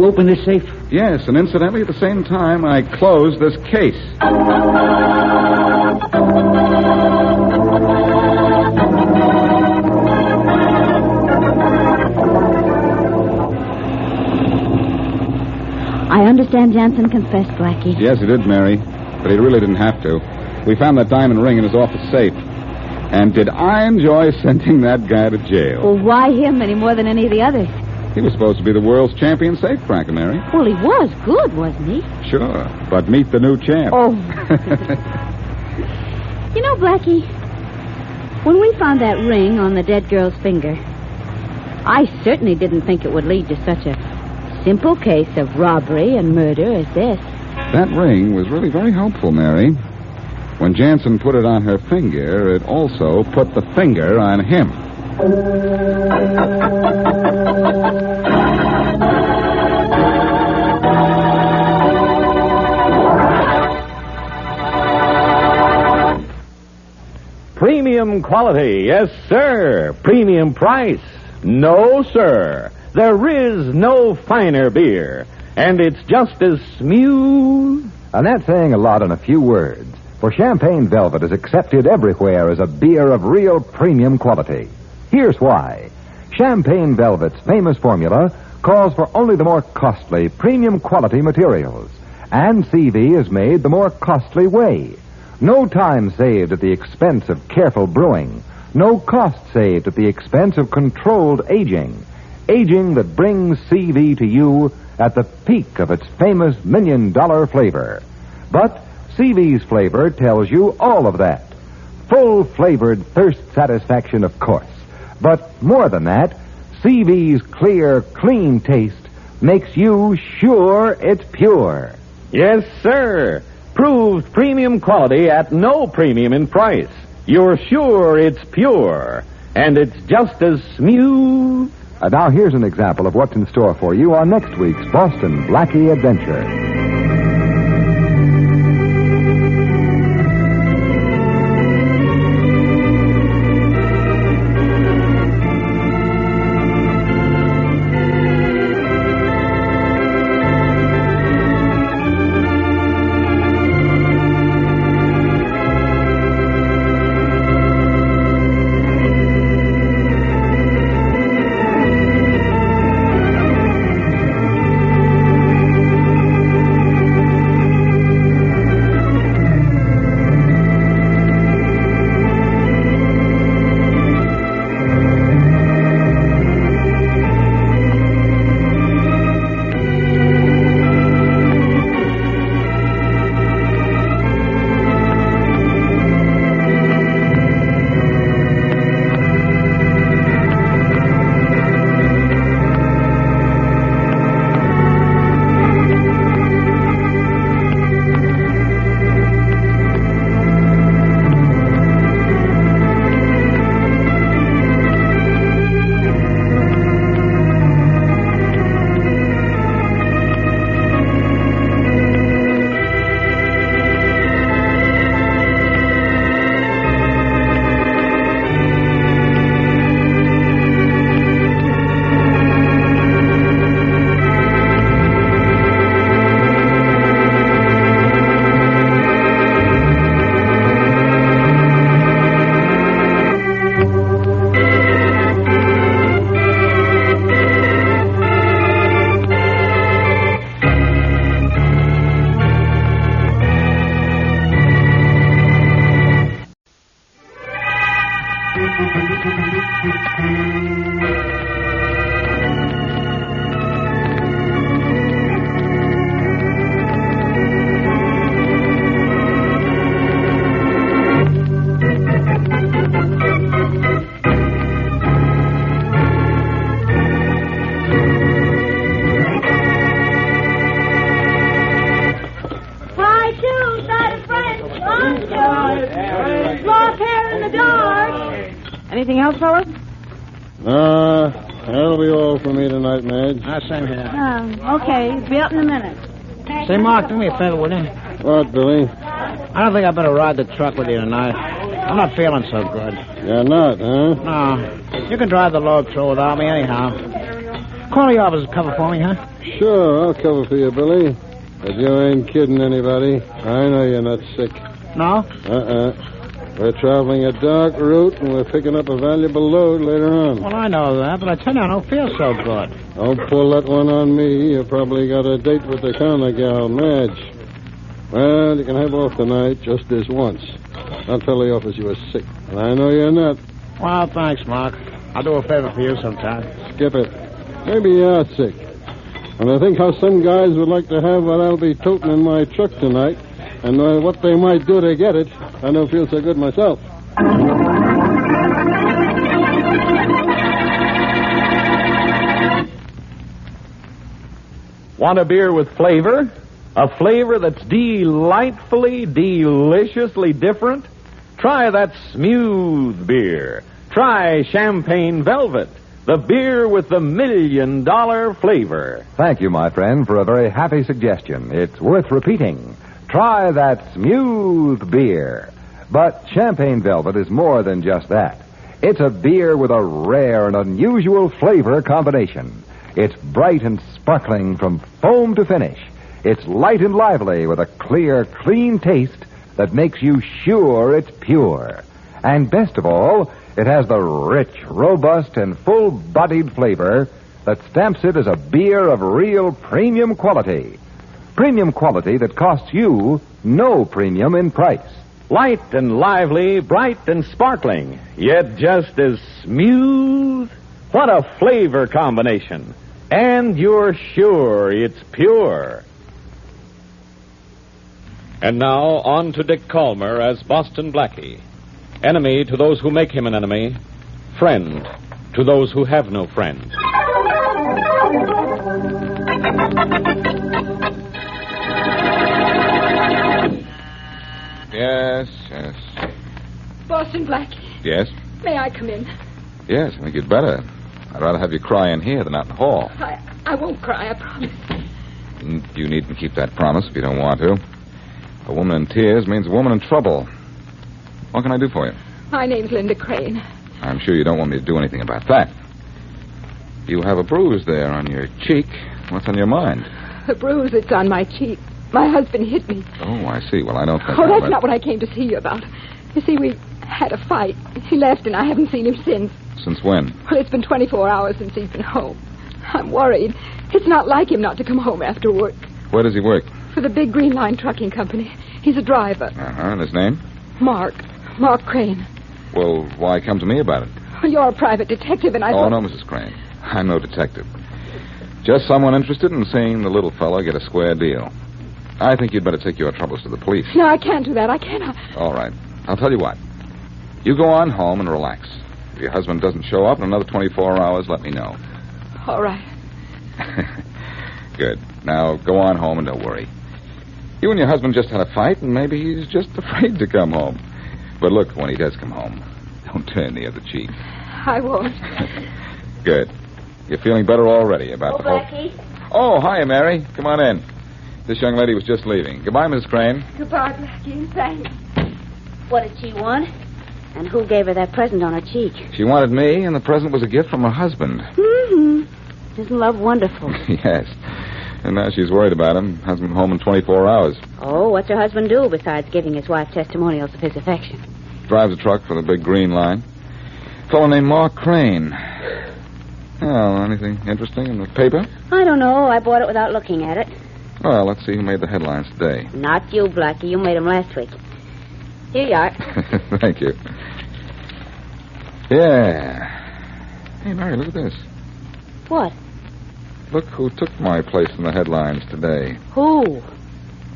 opened this safe? Yes, and incidentally, at the same time, I closed this case. I understand Jansen confessed, Blackie. Yes, he did, Mary. But he really didn't have to. We found that diamond ring in his office safe. And did I enjoy sending that guy to jail? Well, why him any more than any of the others? He was supposed to be the world's champion safe cracker, Mary. Well, he was good, wasn't he? Sure. But meet the new champ. Oh. You know, Blackie, when we found that ring on the dead girl's finger, I certainly didn't think it would lead to such a simple case of robbery and murder as this. That ring was really very helpful, Mary. When Jansen put it on her finger, it also put the finger on him. Premium quality, yes, sir. Premium price, no, sir. There is no finer beer, and it's just as smooth. And that's saying a lot in a few words. For Champagne Velvet is accepted everywhere as a beer of real premium quality. Here's why. Champagne Velvet's famous formula calls for only the more costly premium quality materials. And CV is made the more costly way. No time saved at the expense of careful brewing. No cost saved at the expense of controlled aging. Aging that brings CV to you at the peak of its famous $1 million flavor. But CV's flavor tells you all of that. Full-flavored thirst satisfaction, of course. But more than that, CV's clear, clean taste makes you sure it's pure. Yes, sir. Proved premium quality at no premium in price. You're sure it's pure, and it's just as smooth. Now here's an example of what's in store for you on next week's Boston Blackie Adventure. Anything else, fellas? That'll be all for me tonight, Madge. Same here. Oh, okay. Be up in a minute. Say, Mark, do me a favor, will you? What, Billy? I don't think I better ride the truck with you tonight. I'm not feeling so good. You're not, huh? No. You can drive the load through without me anyhow. Call the office to cover for me, huh? Sure, I'll cover for you, Billy. But you ain't kidding anybody. I know you're not sick. No? We're traveling a dark route, and we're picking up a valuable load later on. Well, I know that, but I tell you, I don't feel so good. Don't pull that one on me. You probably got a date with the counter gal, Madge. Well, you can have off tonight, just this once. I'll tell the office you were sick, and I know you're not. Well, thanks, Mark. I'll do a favor for you sometime. Skip it. Maybe you are sick. And I think how some guys would like to have what I'll be toting in my truck tonight, and what they might do to get it. I don't feel so good myself. Want a beer with flavor? A flavor that's delightfully, deliciously different? Try that smooth beer. Try Champagne Velvet, the beer with the $1 million flavor. Thank you, my friend, for a very happy suggestion. It's worth repeating. Try that smooth beer. But Champagne Velvet is more than just that. It's a beer with a rare and unusual flavor combination. It's bright and sparkling from foam to finish. It's light and lively with a clear, clean taste that makes you sure it's pure. And best of all, it has the rich, robust, and full-bodied flavor that stamps it as a beer of real premium quality. Premium quality that costs you no premium in price. Light and lively, bright and sparkling, yet just as smooth. What a flavor combination. And you're sure it's pure. And now, on to Dick Calmer as Boston Blackie. Enemy to those who make him an enemy. Friend to those who have no friend. Yes. Boston Blackie, Yes? may I come in? Yes, I think you'd better. I'd rather have you cry in here than out in the hall. I won't cry, I promise. You needn't keep that promise if you don't want to. A woman in tears means a woman in trouble. What can I do for you? My name's Linda Crane. I'm sure you don't want me to do anything about that. You have a bruise there on your cheek. What's on your mind? The bruise that's on my cheek. My husband hit me. Oh, I see. Well, I don't think... Oh, that's not what I came to see you about. You see, we had a fight. He left, and I haven't seen him since. Since when? Well, it's been 24 hours since he's been home. I'm worried. It's not like him not to come home after work. Where does he work? For the big Green Line Trucking Company. He's a driver. Uh-huh. And his name? Mark Crane. Well, why come to me about it? Well, you're a private detective, and I Oh, thought... no, Mrs. Crane. I'm no detective. Just someone interested in seeing the little fellow get a square deal. I think you'd better take your troubles to the police. No, I can't do that. I cannot. All right. I'll tell you what. You go on home and relax. If your husband doesn't show up in another 24 hours, let me know. All right. Good. Now, go on home and don't worry. You and your husband just had a fight, and maybe he's just afraid to come home. But look, when he does come home, don't turn the other cheek. I won't. Good. You're feeling better already about the whole... Blackie. Oh, hi, Mary. Come on in. This young lady was just leaving. Goodbye, Mrs. Crane. Goodbye, Blackie. Thanks. What did she want? And who gave her that present on her cheek? She wanted me, and the present was a gift from her husband. Mm-hmm. Isn't love wonderful? Yes. And now she's worried about him. Husband home in 24 hours. Oh, what's her husband do besides giving his wife testimonials of his affection? Drives a truck for the big Green Line. Fellow named Mark Crane. Well, anything interesting in the paper? I don't know. I bought it without looking at it. Well, let's see who made the headlines today. Not you, Blackie. You made them last week. Here you are. Thank you. Yeah. Hey, Mary, look at this. What? Look who took my place in the headlines today. Who?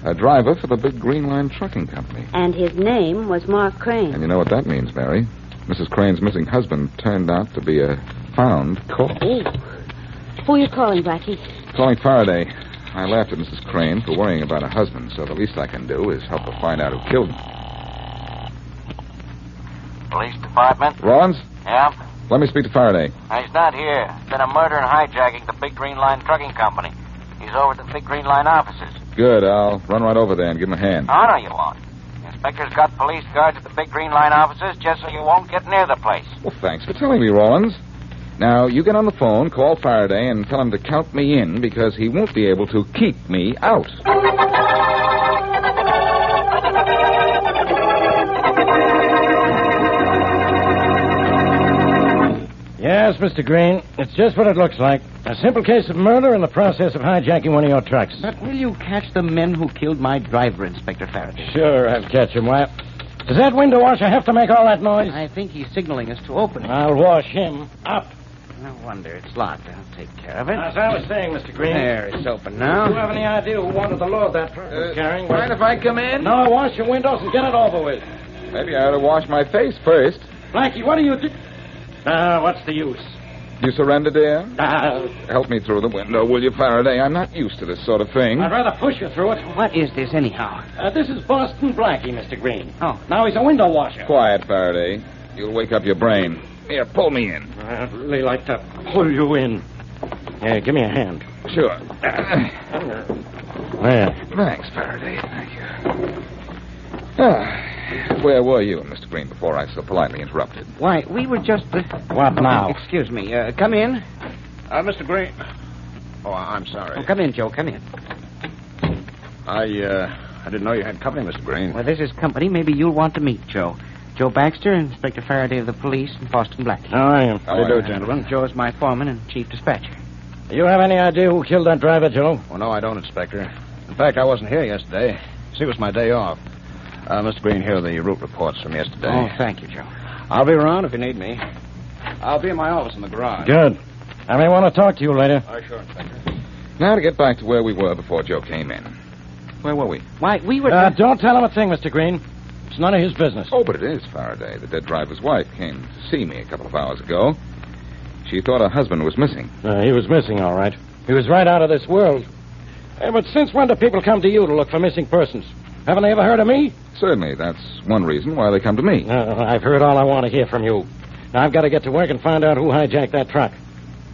A driver for the big Green Line Trucking Company. And his name was Mark Crane. And you know what that means, Mary? Mrs. Crane's missing husband turned out to be a found corpse. Ooh. Who are you calling, Blackie? Calling Faraday. I laughed at Mrs. Crane for worrying about her husband, so the least I can do is help her find out who killed him. Police department? Rollins? Yeah? Let me speak to Faraday. He's not here. There's been a murder and hijacking the Big Green Line Trucking Company. He's over at the Big Green Line offices. Good. I'll run right over there and give him a hand. Oh, no, you won't. The inspector's got police guards at the Big Green Line offices just so you won't get near the place. Well, thanks for telling me, Rawlins. Now, you get on the phone, call Faraday, and tell him to count me in because he won't be able to keep me out. Yes, Mr. Green. It's just what it looks like. A simple case of murder in the process of hijacking one of your trucks. But will you catch the men who killed my driver, Inspector Faraday? Sure, I'll catch him. Why, does that window washer have to make all that noise? I think he's signaling us to open it. I'll wash him up. No wonder it's locked. I'll take care of it. As I was saying, Mr. Green. There, it's open now. Do you have any idea who wanted the load that truck was carrying? Mind if I come in? No, wash your windows and get it over with. Maybe I ought to wash my face first. Blackie, what do you do? What's the use? You surrender, dear? Help me through the window, will you, Faraday? I'm not used to this sort of thing. I'd rather push you through it. What is this, anyhow? This is Boston Blackie, Mr. Green. Oh. Now he's a window washer. Quiet, Faraday. You'll wake up your brain. Here, pull me in. I'd really like to pull you in. Yeah, give me a hand. Sure. There. Thanks, Faraday. Thank you. Where were you, Mr. Green, before I so politely interrupted? Why, we were just... What now? Excuse me. Come in. Mr. Green. Oh, I'm sorry. Oh, come in, Joe. Come in. I didn't know you had company, Mr. Green. Well, this is company. Maybe you'll want to meet Joe. Joe Baxter, Inspector Faraday of the police, and Boston Blackie. How are you? How do you do, gentlemen? Joe's my foreman and chief dispatcher. Do you have any idea who killed that driver, Joe? Well, no, I don't, Inspector. In fact, I wasn't here yesterday. See, it was my day off. Mr. Green, here are the route reports from yesterday. Oh, thank you, Joe. I'll be around if you need me. I'll be in my office in the garage. Good. I may want to talk to you later. Sure, Inspector. Now to get back to where we were before Joe came in. Where were we? Why, we were... Don't tell him a thing, Mr. Green. It's none of his business. Oh, but it is, Faraday. The dead driver's wife came to see me a couple of hours ago. She thought her husband was missing. He was missing, all right. He was right out of this world. But since when do people come to you to look for missing persons? Haven't they ever heard of me? Certainly. That's one reason why they come to me. I've heard all I want to hear from you. Now, I've got to get to work and find out who hijacked that truck.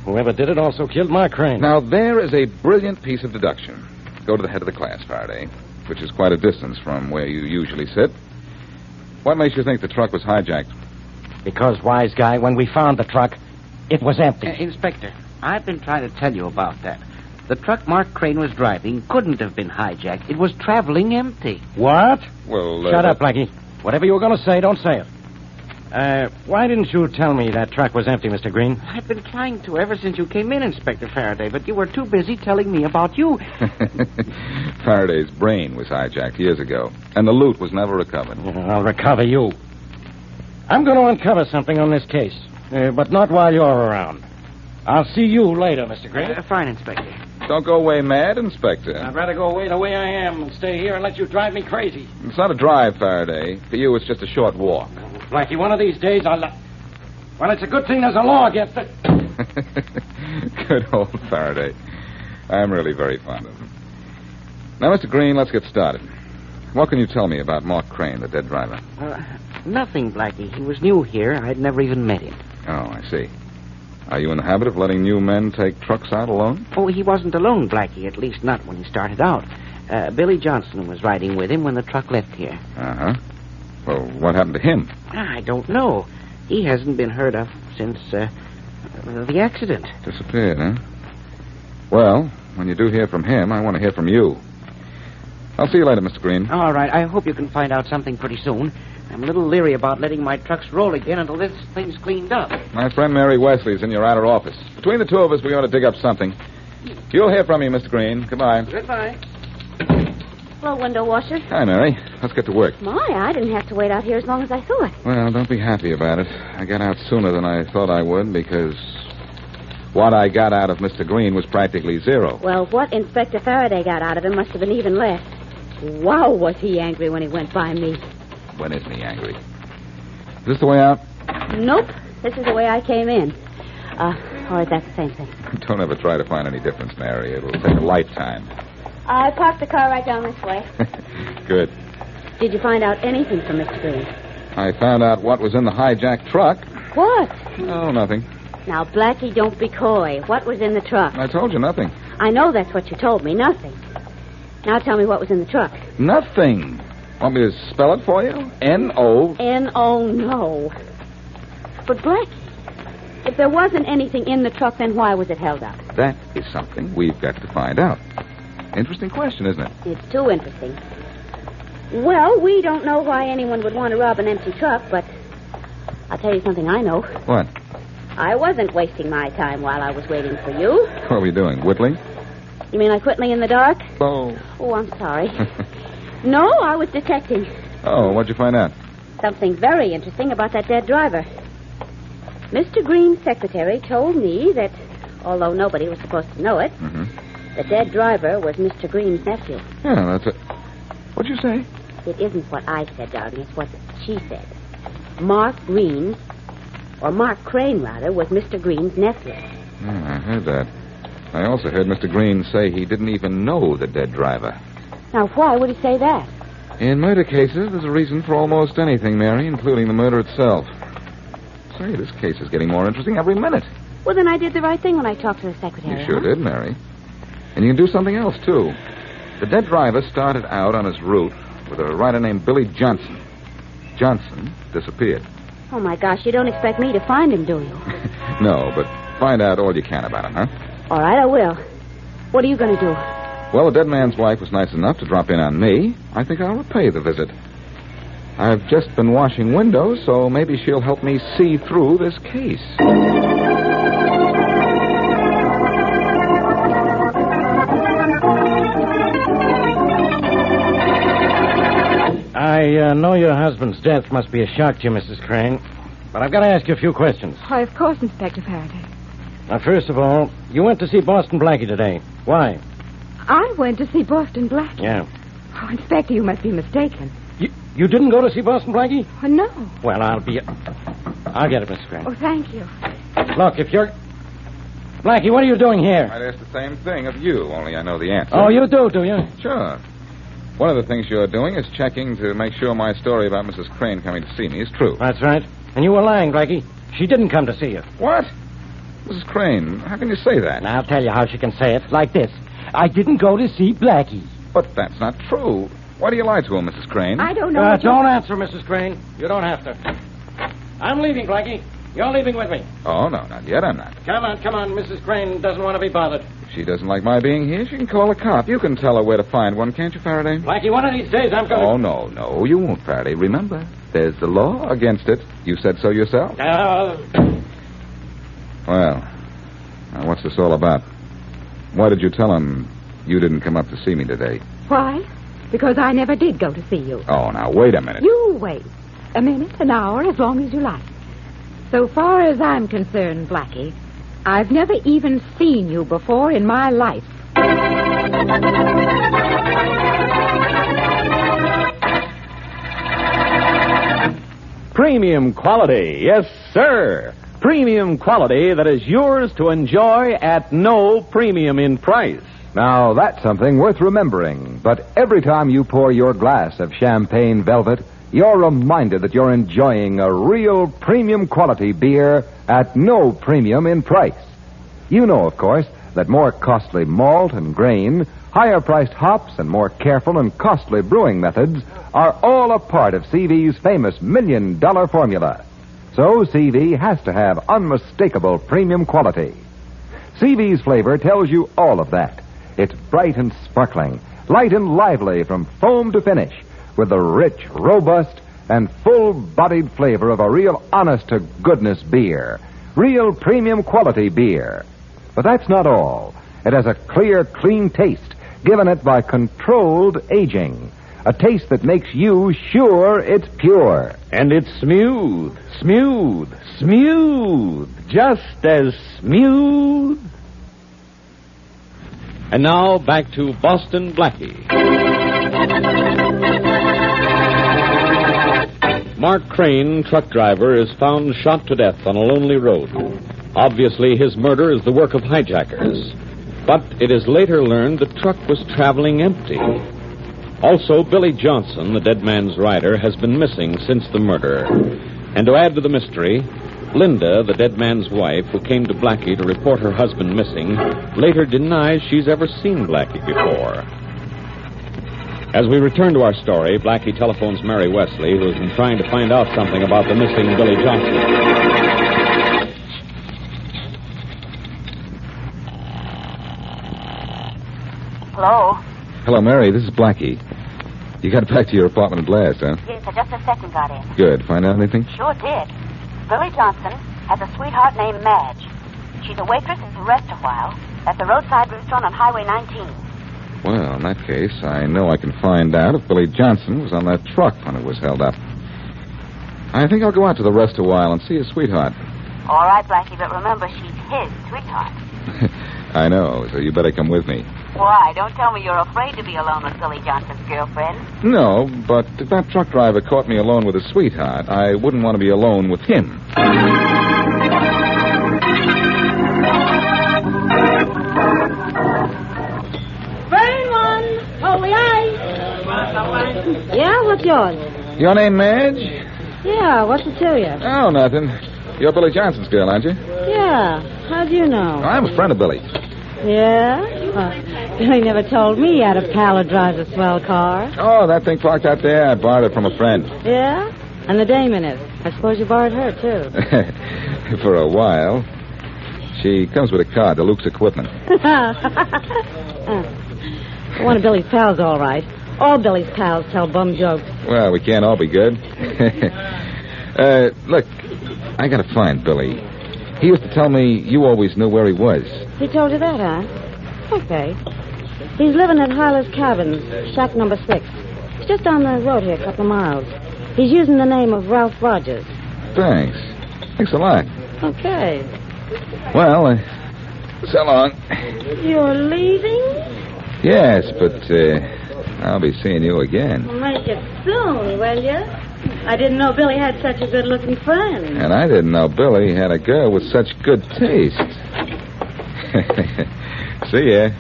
Whoever did it also killed my crane. Now, there is a brilliant piece of deduction. Go to the head of the class, Faraday, which is quite a distance from where you usually sit. What makes you think the truck was hijacked? Because, wise guy, when we found the truck, it was empty. Inspector, I've been trying to tell you about that. The truck Mark Crane was driving couldn't have been hijacked. It was traveling empty. What? Well, Shut up, Blackie. Whatever you were going to say, don't say it. Why didn't you tell me that truck was empty, Mr. Green? I've been trying to ever since you came in, Inspector Faraday, but you were too busy telling me about you. Faraday's brain was hijacked years ago, and the loot was never recovered. I'll recover you. I'm going to uncover something on this case, but not while you're around. I'll see you later, Mr. Green. Fine, Inspector. Don't go away mad, Inspector. I'd rather go away the way I am and stay here and let you drive me crazy. It's not a drive, Faraday. For you, it's just a short walk. Blackie, one of these days I'll... Well, it's a good thing there's a law against it. Good old Faraday. I'm really very fond of him. Now, Mr. Green, let's get started. What can you tell me about Mark Crane, the dead driver? Nothing, Blackie. He was new here. I'd never even met him. Oh, I see. Are you in the habit of letting new men take trucks out alone? Oh, he wasn't alone, Blackie, at least not when he started out. Billy Johnson was riding with him when the truck left here. Uh-huh. Well, what happened to him? I don't know. He hasn't been heard of since the accident. Disappeared, huh? Well, when you do hear from him, I want to hear from you. I'll see you later, Mr. Green. All right. I hope you can find out something pretty soon. I'm a little leery about letting my trucks roll again until this thing's cleaned up. My friend Mary Wesley's in your outer office. Between the two of us, we ought to dig up something. You'll hear from me, Mr. Green. Goodbye. Goodbye. Hello, window washer. Hi, Mary. Let's get to work. My, I didn't have to wait out here as long as I thought. Well, don't be happy about it. I got out sooner than I thought I would because what I got out of Mr. Green was practically zero. Well, what Inspector Faraday got out of him must have been even less. Wow, was he angry when he went by me. When isn't he angry? Is this the way out? Nope. This is the way I came in. Or is that the same thing? Don't ever try to find any difference, Mary. It'll take a lifetime. I parked the car right down this way. Good. Did you find out anything from Mr. Green? I found out what was in the hijacked truck. What? Oh, nothing. Now, Blackie, don't be coy. What was in the truck? I told you nothing. I know that's what you told me. Nothing. Now tell me what was in the truck. Nothing. Want me to spell it for you? N-O... N-O, no. But, Blackie, if there wasn't anything in the truck, then why was it held up? That is something we've got to find out. Interesting question, isn't it? It's too interesting. Well, we don't know why anyone would want to rob an empty truck, but I'll tell you something I know. What? I wasn't wasting my time while I was waiting for you. What are we doing, whittling? You mean I quit me in the dark? Oh. Oh, I'm sorry. No, I was detecting. Oh, what'd you find out? Something very interesting about that dead driver. Mr. Green's secretary told me that, although nobody was supposed to know it, the dead driver was Mr. Green's nephew. Yeah, that's it. What'd you say? It isn't what I said, darling. It's what she said. Mark Crane, rather, was Mr. Green's nephew. I heard that. I also heard Mr. Green say he didn't even know the dead driver. Now, why would he say that? In murder cases, there's a reason for almost anything, Mary, including the murder itself. Say, this case is getting more interesting every minute. Well, then I did the right thing when I talked to the secretary. You sure did, Mary. And you can do something else, too. The dead driver started out on his route with a writer named Billy Johnson. Johnson disappeared. Oh, my gosh, you don't expect me to find him, do you? No, but find out all you can about him, huh? All right, I will. What are you going to do? Well, the dead man's wife was nice enough to drop in on me. I think I'll repay the visit. I've just been washing windows, so maybe she'll help me see through this case. I know your husband's death must be a shock to you, Mrs. Crane, but I've got to ask you a few questions. Why, of course, Inspector Faraday. Now, first of all, you went to see Boston Blackie today. Why? I went to see Boston Blackie. Yeah. Oh, Inspector, you must be mistaken. You didn't go to see Boston Blackie? Oh, no. Well, I'll get it, Mrs. Crane. Oh, thank you. Look, if you're... Blackie, what are you doing here? I'd ask the same thing of you, only I know the answer. Oh, you do you? Sure. One of the things you're doing is checking to make sure my story about Mrs. Crane coming to see me is true. That's right. And you were lying, Blackie. She didn't come to see you. What? Mrs. Crane, how can you say that? Now, I'll tell you how she can say it. Like this. I didn't go to see Blackie. But that's not true. Why do you lie to him, Mrs. Crane? I don't know. Don't answer, Mrs. Crane. You don't have to. I'm leaving, Blackie. You're leaving with me. Oh, no, not yet. I'm not. Come on. Mrs. Crane doesn't want to be bothered. If she doesn't like my being here, she can call a cop. You can tell her where to find one, can't you, Faraday? Blackie, one of these days I'm going to... Oh, no, you won't, Faraday. Remember, there's the law against it. You said so yourself. Well, now what's this all about? Why did you tell him you didn't come up to see me today? Why? Because I never did go to see you. Oh, now, wait a minute. You wait. A minute, an hour, as long as you like. So far as I'm concerned, Blackie, I've never even seen you before in my life. Premium quality, yes, sir. Premium quality that is yours to enjoy at no premium in price. Now, that's something worth remembering. But every time you pour your glass of champagne velvet, you're reminded that you're enjoying a real premium quality beer at no premium in price. You know, of course, that more costly malt and grain, higher-priced hops, and more careful and costly brewing methods are all a part of CV's famous $1 million formula. So CV has to have unmistakable premium quality. CV's flavor tells you all of that. It's bright and sparkling, light and lively from foam to finish, with the rich, robust, and full-bodied flavor of a real honest-to-goodness beer. Real premium quality beer. But that's not all. It has a clear, clean taste, given it by controlled aging. A taste that makes you sure it's pure. And it's smooth, just as smooth. And now, back to Boston Blackie. Mark Crane, truck driver, is found shot to death on a lonely road. Obviously, his murder is the work of hijackers. But it is later learned the truck was traveling empty. Also, Billy Johnson, the dead man's rider, has been missing since the murder. And to add to the mystery, Linda, the dead man's wife, who came to Blackie to report her husband missing, later denies she's ever seen Blackie before. As we return to our story, Blackie telephones Mary Wesley, who has been trying to find out something about the missing Billy Johnson. Hello? Hello, Mary. This is Blackie. You got back to your apartment at last, huh? Yes, I just a second got in. Good. Find out anything? Sure did. Billy Johnson has a sweetheart named Madge. She's a waitress at the rest a while at the roadside restaurant on Highway 19. Well, in that case, I know I can find out if Billy Johnson was on that truck when it was held up. I think I'll go out to the rest a while and see his sweetheart. All right, Blackie, but remember, she's his sweetheart. I know, so you better come with me. Why? Don't tell me you're afraid to be alone with Billy Johnson's girlfriend. No, but if that truck driver caught me alone with his sweetheart, I wouldn't want to be alone with him. Burn one. Holy ice. Yeah, what's yours? Your name, Madge? Yeah, what's it to you? Oh, nothing. You're Billy Johnson's girl, aren't you? Yeah. How'd you know? I'm a friend of Billy. Yeah? Billy never told me he had a pal who drives a swell car. Oh, that thing parked out there. I borrowed it from a friend. Yeah? And the dame in it. I suppose you borrowed her, too. For a while. She comes with a car, Deluxe equipment. One of Billy's pals, all right. All Billy's pals tell bum jokes. Well, we can't all be good. Look, I gotta find Billy. He used to tell me you always knew where he was. He told you that, huh? Okay. He's living at Hyler's Cabins, shack number 6. It's just down the road here, a couple of miles. He's using the name of Ralph Rogers. Thanks. Thanks a lot. Okay. Well, so long. You're leaving? Yes, but I'll be seeing you again. Make it soon, will you? I didn't know Billy had such a good-looking friend. And I didn't know Billy had a girl with such good taste. See ya.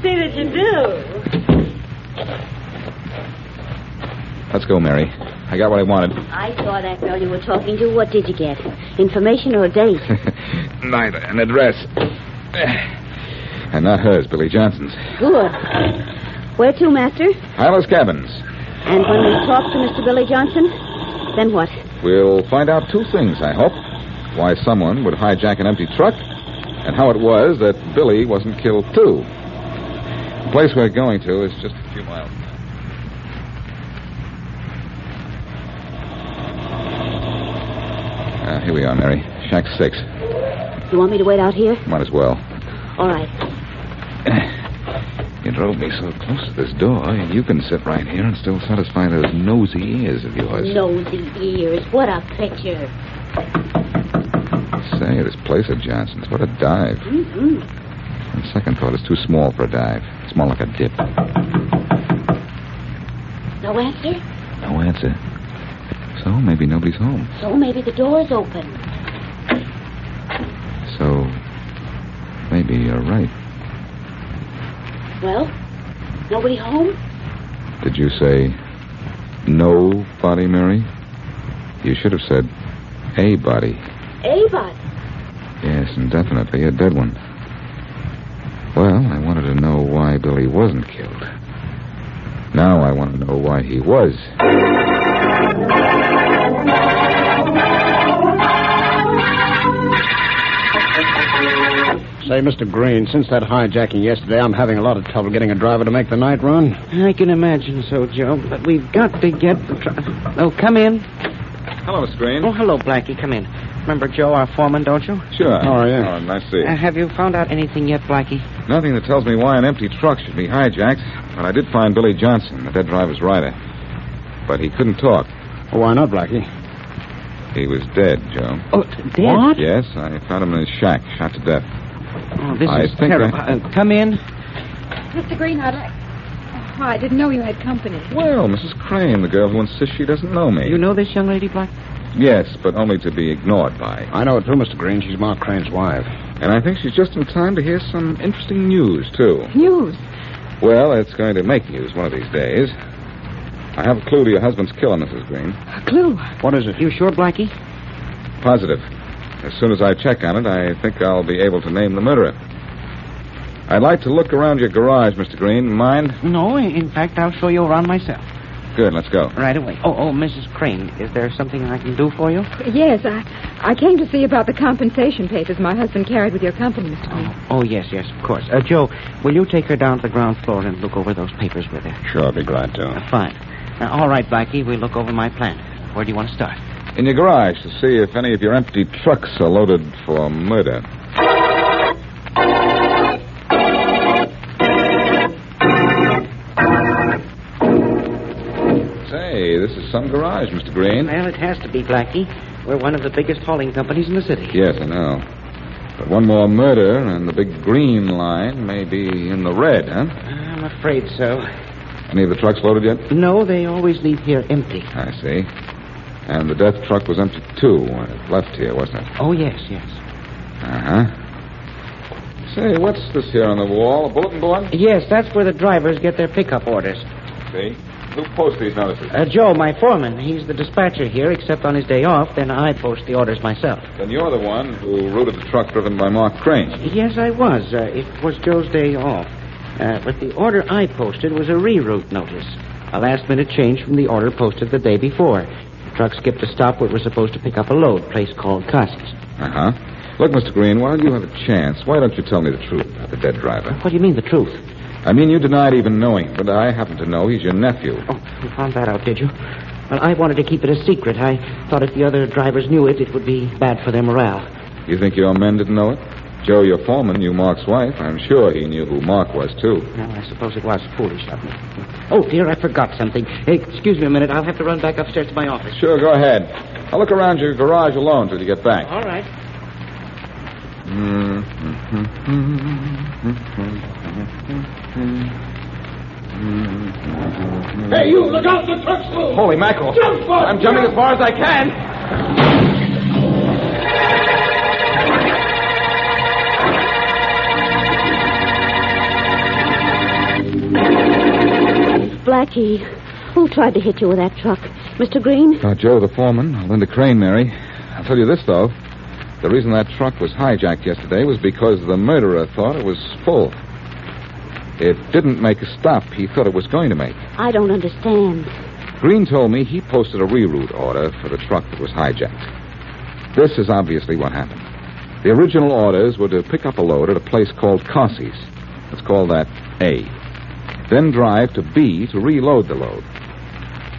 See that you do. Let's go, Mary. I got what I wanted. I saw that girl you were talking to. What did you get? Information or a date? Neither. An address. And not hers, Billy Johnson's. Good. Where to, Master? Hyler's Cabins. And when we talk to Mr. Billy Johnson, then what? We'll find out 2 things, I hope. Why someone would hijack an empty truck, and how it was that Billy wasn't killed, too. The place we're going to is just a few miles. Here we are, Mary. Shack 6. You want me to wait out here? Might as well. All right. You drove me so close to this door, you can sit right here and still satisfy those nosy ears of yours. Nosy ears. What a picture. Say, this place of Johnson's, what a dive. Mm-hmm. On second thought, it's too small for a dive. It's more like a dip. No answer? No answer. So maybe nobody's home. So maybe the door's open. So maybe you're right. Well, nobody home? Did you say no body, Mary? You should have said a body. A body? Yes, and definitely a dead one. Well, I wanted to know why Billy wasn't killed. Now I want to know why he was. Say, Mr. Green, since that hijacking yesterday, I'm having a lot of trouble getting a driver to make the night run. I can imagine so, Joe, but we've got to get the Oh, come in. Hello, Mr. Green. Oh, hello, Blackie. Come in. Remember Joe, our foreman, don't you? Sure. Oh, yeah. Oh, nice to see you. Have you found out anything yet, Blackie? Nothing that tells me why an empty truck should be hijacked, but I did find Billy Johnson, the dead driver's rider. But he couldn't talk. Well, why not, Blackie? He was dead, Joe. Oh, dead? What? Yes, I found him in his shack, shot to death. Oh, this I is think terrible. Come in. Mr. Green, I'd like... Oh, I didn't know you had company. Well, Mrs. Crane, the girl who insists she doesn't know me. You know this young lady, Black? Yes, but only to be ignored by. I know it too, Mr. Green. She's Mark Crane's wife. And I think she's just in time to hear some interesting news, too. News? Well, it's going to make news one of these days. I have a clue to your husband's killer, Mrs. Green. A clue? What is it? You sure, Blackie? Positive. As soon as I check on it, I think I'll be able to name the murderer. I'd like to look around your garage, Mr. Green. Mind? No, in fact, I'll show you around myself. Good, let's go. Right away. Oh, Mrs. Crane, is there something I can do for you? Yes, I came to see about the compensation papers my husband carried with your company, Mr. Green. Oh, yes, of course. Joe, will you take her down to the ground floor and look over those papers with her? Sure, I'll be glad to. Fine. All right, Blackie, we'll look over my plan. Where do you want to start? In your garage to see if any of your empty trucks are loaded for murder. Say, this is some garage, Mr. Green. Well, it has to be, Blackie. We're one of the biggest hauling companies in the city. Yes, I know. But one more murder and the big green line may be in the red, huh? I'm afraid so. Any of the trucks loaded yet? No, they always leave here empty. I see. And the death truck was empty, too, when it left here, wasn't it? Oh, yes. Uh-huh. Say, what's this here on the wall? A bulletin board? Yes, that's where the drivers get their pickup orders. See? Who posts these notices? Joe, my foreman. He's the dispatcher here, except on his day off. Then I post the orders myself. Then you're the one who routed the truck driven by Mark Crane. Yes, I was. It was Joe's day off. But the order I posted was a reroute notice. A last-minute change from the order posted the day before. The truck skipped a stop where it was supposed to pick up a load, place called Cassie's. Uh-huh. Look, Mr. Green, while you have a chance, why don't you tell me the truth about the dead driver? What do you mean, the truth? I mean, you denied even knowing him, but I happen to know he's your nephew. Oh, you found that out, did you? Well, I wanted to keep it a secret. I thought if the other drivers knew it, it would be bad for their morale. You think your men didn't know it? Joe, your foreman, knew Mark's wife. I'm sure he knew who Mark was, too. Well, I suppose it was foolish of me. Oh, dear, I forgot something. Hey, excuse me a minute. I'll have to run back upstairs to my office. Sure, go ahead. I'll look around your garage alone till you get back. All right. Hey, you, look out, the truck's full. Holy mackerel. Jump for it. I'm jumping as far as I can. Blackie, who tried to hit you with that truck? Mr. Green? Joe, the foreman. Linda Crane, Mary. I'll tell you this, though. The reason that truck was hijacked yesterday was because the murderer thought it was full. It didn't make a stop he thought it was going to make. I don't understand. Green told me he posted a reroute order for the truck that was hijacked. This is obviously what happened. The original orders were to pick up a load at a place called Cassie's. Let's call that A. Then drive to B to reload the load.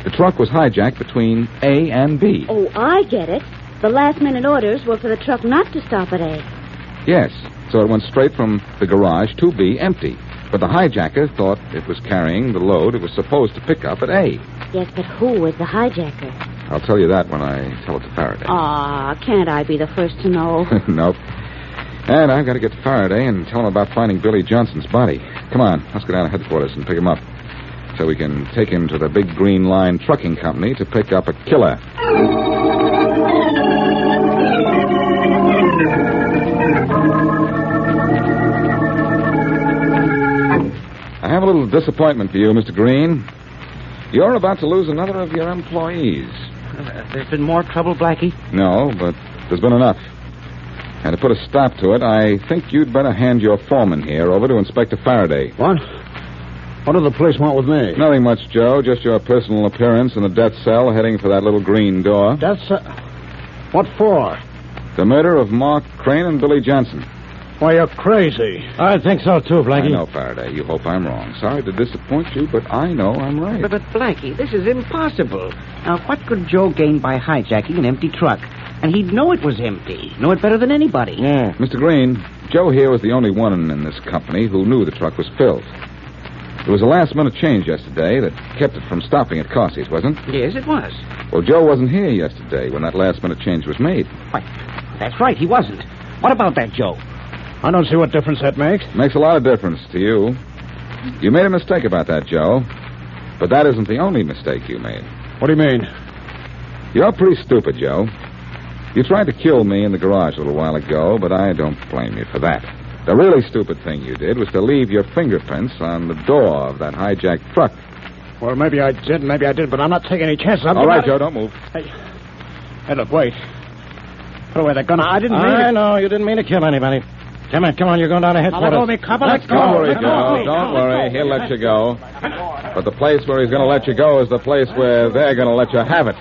The truck was hijacked between A and B. Oh, I get it. The last-minute orders were for the truck not to stop at A. Yes, so it went straight from the garage to B empty. But the hijacker thought it was carrying the load it was supposed to pick up at A. Yes, but who was the hijacker? I'll tell you that when I tell it to Faraday. Can't I be the first to know? Nope. And I've got to get to Faraday and tell him about finding Billy Johnson's body. Come on, let's go down to headquarters and pick him up. So we can take him to the Big Green Line Trucking Company to pick up a killer. I have a little disappointment for you, Mr. Green. You're about to lose another of your employees. There's been more trouble, Blackie? No, but there's been enough. And to put a stop to it, I think you'd better hand your foreman here over to Inspector Faraday. What? What did the police want with me? Nothing much, Joe. Just your personal appearance in a death cell heading for that little green door. Death cell? What for? The murder of Mark Crane and Billy Johnson. Why, you're crazy. I think so, too, Blackie. I know, Faraday. You hope I'm wrong. Sorry to disappoint you, but I know I'm right. But Blackie, this is impossible. Now, what could Joe gain by hijacking an empty truck? And he'd know it was empty. Know it better than anybody. Yeah. Mr. Green, Joe here was the only one in this company who knew the truck was filled. There was a last-minute change yesterday that kept it from stopping at Cassie's, wasn't it? Yes, it was. Well, Joe wasn't here yesterday when that last-minute change was made. Why, that's right, he wasn't. What about that, Joe? I don't see what difference that makes. Makes a lot of difference to you. You made a mistake about that, Joe. But that isn't the only mistake you made. What do you mean? You're pretty stupid, Joe. You tried to kill me in the garage a little while ago, but I don't blame you for that. The really stupid thing you did was to leave your fingerprints on the door of that hijacked truck. Well, maybe I did, but I'm not taking any chances. All right, Joe, don't move. Hey, look, wait. Put away that gun. I didn't mean I it. know. You didn't mean to kill anybody. Come on. You're going down to headquarters. Let go of me, copper. Let's go. Don't worry, Let Joe. go. Don't worry. He'll let you go. But the place where he's going to let you go is the place where they're going to let you have it.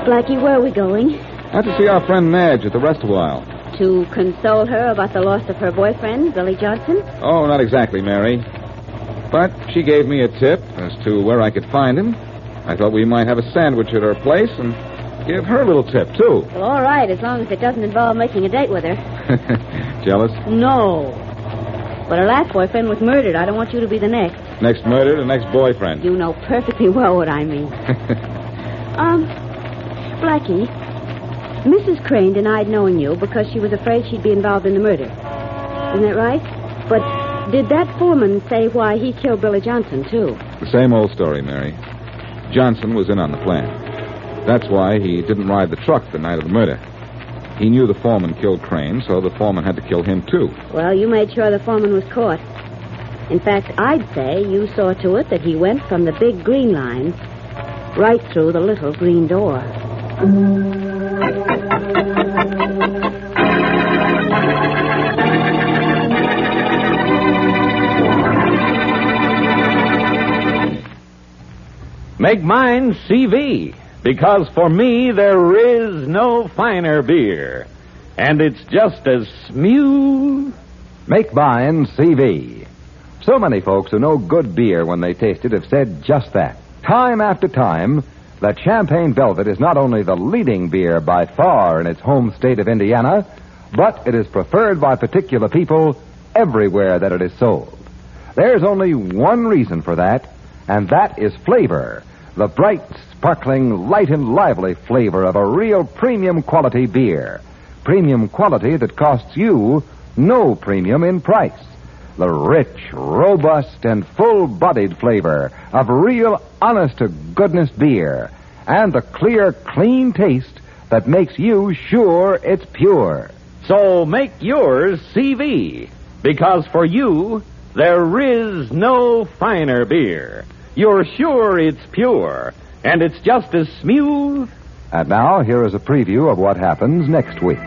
Blackie, where are we going? Out to see our friend Madge at the rest a while. To console her about the loss of her boyfriend, Billy Johnson? Oh, not exactly, Mary. But she gave me a tip as to where I could find him. I thought we might have a sandwich at her place and give her a little tip, too. Well, all right, as long as it doesn't involve making a date with her. Jealous? No. But her last boyfriend was murdered. I don't want you to be the next. Next murder, the next boyfriend. You know perfectly well what I mean. Blackie, Mrs. Crane denied knowing you because she was afraid she'd be involved in the murder. Isn't that right? But did that foreman say why he killed Billy Johnson, too? The same old story, Mary. Johnson was in on the plan. That's why he didn't ride the truck the night of the murder. He knew the foreman killed Crane, so the foreman had to kill him, too. Well, you made sure the foreman was caught. In fact, I'd say you saw to it that he went from the big green line right through the little green door. Make mine CV, because for me there is no finer beer. And it's just as smooth. Make mine CV. So many folks who know good beer when they taste it have said just that. Time after time, that Champagne Velvet is not only the leading beer by far in its home state of Indiana, but it is preferred by particular people everywhere that it is sold. There's only one reason for that, and that is flavor. The bright, sparkling, light and lively flavor of a real premium quality beer. Premium quality that costs you no premium in price. The rich, robust, and full-bodied flavor of real, honest-to-goodness beer. And the clear, clean taste that makes you sure it's pure. So make yours CV, because for you, there is no finer beer. You're sure it's pure, and it's just as smooth. And now, here is a preview of what happens next week.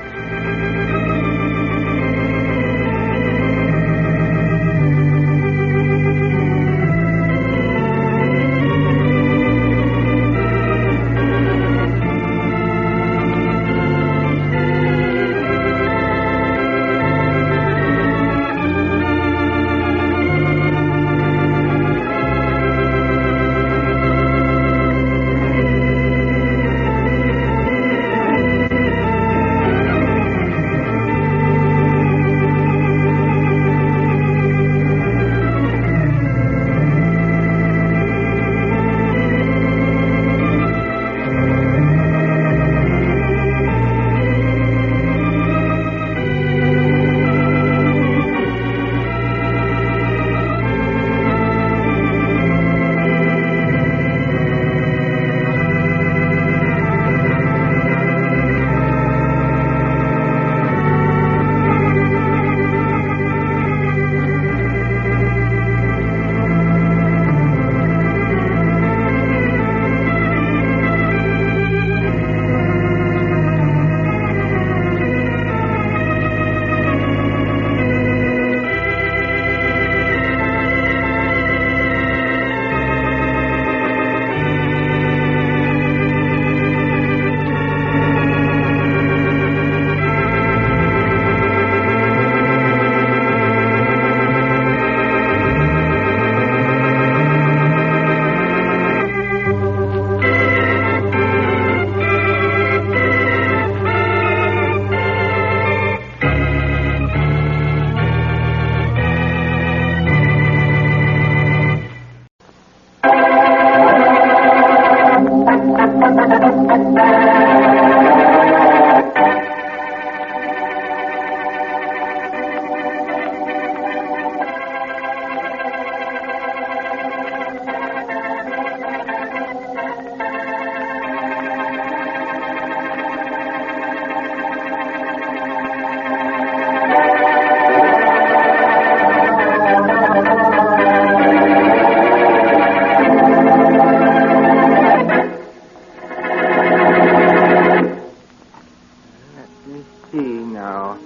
now.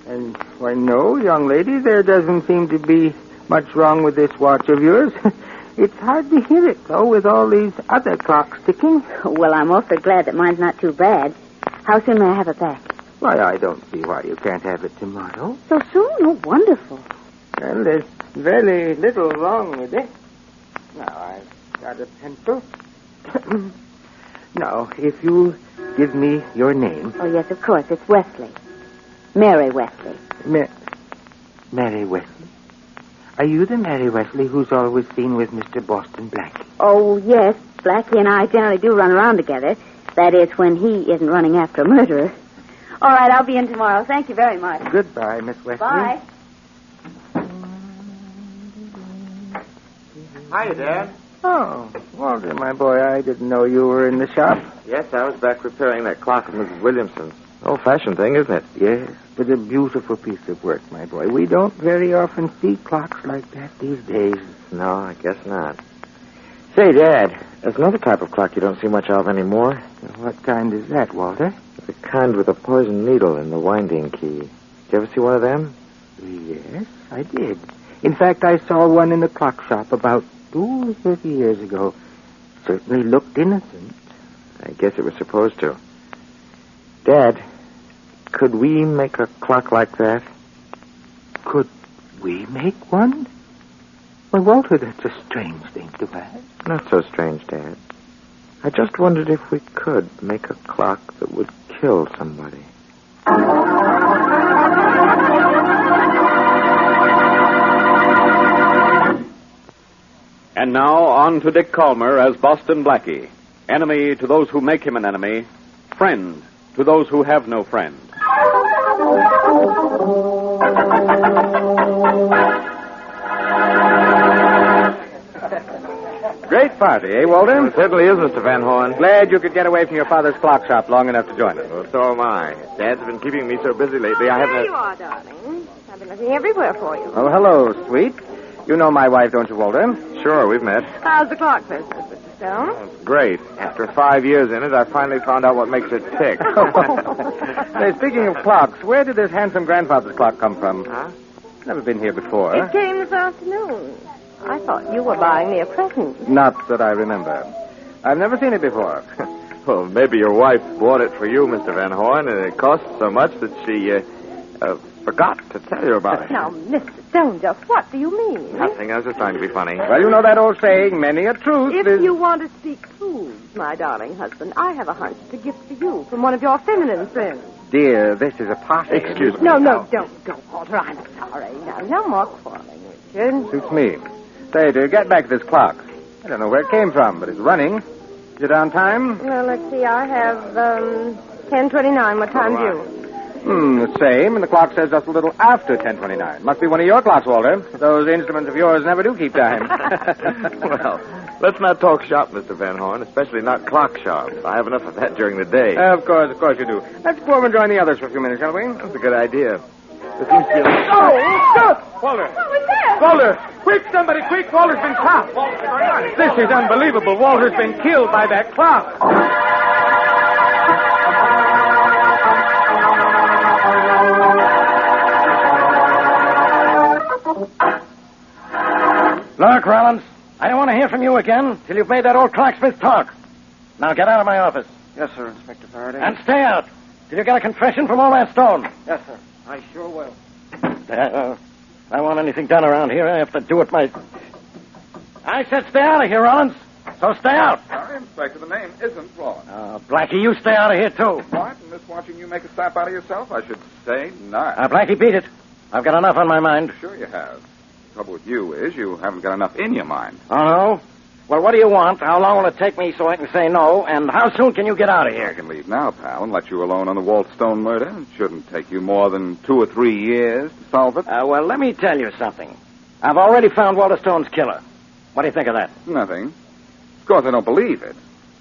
And, why, no, young lady, there doesn't seem to be much wrong with this watch of yours. It's hard to hear it, though, with all these other clocks ticking. Well, I'm awfully glad that mine's not too bad. How soon may I have it back? Why, I don't see why you can't have it tomorrow. So soon? Oh, wonderful. Well, there's very little wrong with it. Now, I've got a pencil. Now, if you give me your name. Oh, yes, of course. It's Wesley. Mary Wesley. Mary Wesley? Are you the Mary Wesley who's always seen with Mr. Boston Blackie? Oh, yes. Blackie and I generally do run around together. That is, when he isn't running after a murderer. All right, I'll be in tomorrow. Thank you very much. Goodbye, Miss Wesley. Bye. Hiya, Dad. Oh, Walter, my boy, I didn't know you were in the shop. Yes, I was back repairing that clock of Mrs. Williamson's. Old-fashioned thing, isn't it? Yes, but a beautiful piece of work, my boy. We don't very often see clocks like that these days. No, I guess not. Say, Dad, there's another type of clock you don't see much of anymore. What kind is that, Walter? The kind with a poison needle in the winding key. Did you ever see one of them? Yes, I did. In fact, I saw one in the clock shop about 30 years ago. Certainly looked innocent. I guess it was supposed to. Dad, could we make a clock like that? Could we make one? Well, Walter, that's a strange thing to ask. Not so strange, Dad. I just wondered if we could make a clock that would kill somebody. And now, on to Dick Calmer as Boston Blackie. Enemy to those who make him an enemy. Friend to those who have no friend. Great party, eh, Walter? It certainly is, Mr. Van Horn. Glad you could get away from your father's clock shop long enough to join us. Well, so am I. Dad's been keeping me so busy lately, I haven't... There you are, darling. I've been looking everywhere for you. Oh, hello, sweet. You know my wife, don't you, Walter? Sure, we've met. How's the clock business, Mr. Stone? It's great. After 5 years in it, I finally found out what makes it tick. Say, speaking of clocks, where did this handsome grandfather's clock come from? Huh? Never been here before. It came this afternoon. I thought you were buying me a present. Not that I remember. I've never seen it before. Well, maybe your wife bought it for you, Mr. Van Horn, and it cost so much that she forgot to tell you about it. Now, Mr. Stone, just what do you mean? Nothing. I was just trying to be funny. Well, you know that old saying, many a truth If is... you want to speak truths, my darling husband, I have a hunch it's a gift for you from one of your feminine friends. Dear, this is a party. Excuse me. No, don't go, Walter. I'm sorry. Now, no more quarreling, Richard. Suits me. Say, to get back to this clock, I don't know where it came from, but it's running. Is it on time? Well, let's see. I have 10:29. What time's you? The same, and the clock says just a little after 10:29. Must be one of your clocks, Walter. Those instruments of yours never do keep time. Well, let's not talk shop, Mr. Van Horn, especially not clock shop. I have enough of that during the day. Of course you do. Let's go over and join the others for a few minutes, shall we? That's a good idea. Oh, stop! Walter! What was that? Walter! Quick, somebody, quick! Walter's been shot! This is unbelievable. Walter's been killed by that clock. Look, Rollins, I don't want to hear from you again till you've made that old clocksmith talk. Now get out of my office. Yes, sir, Inspector Faraday. And stay out till you get a confession from old man Stone. Yes, sir. I sure will. I want anything done around here, I have to do it I said stay out of here, Rollins. So stay out. Sorry, Inspector, the name isn't wrong. Blackie, you stay out of here, too. What? And this watching you make a slap out of yourself? I should say not. Blackie, beat it. I've got enough on my mind. Sure you have. The trouble with you is you haven't got enough in your mind. Oh, no? Well, what do you want? How long will it take me so I can say no? And how soon can you get out of here? I can leave now, pal, and let you alone on the Walt Stone murder. It shouldn't take you more than 2 or 3 years to solve it. Well, let me tell you something. I've already found Walter Stone's killer. What do you think of that? Nothing. Of course, I don't believe it.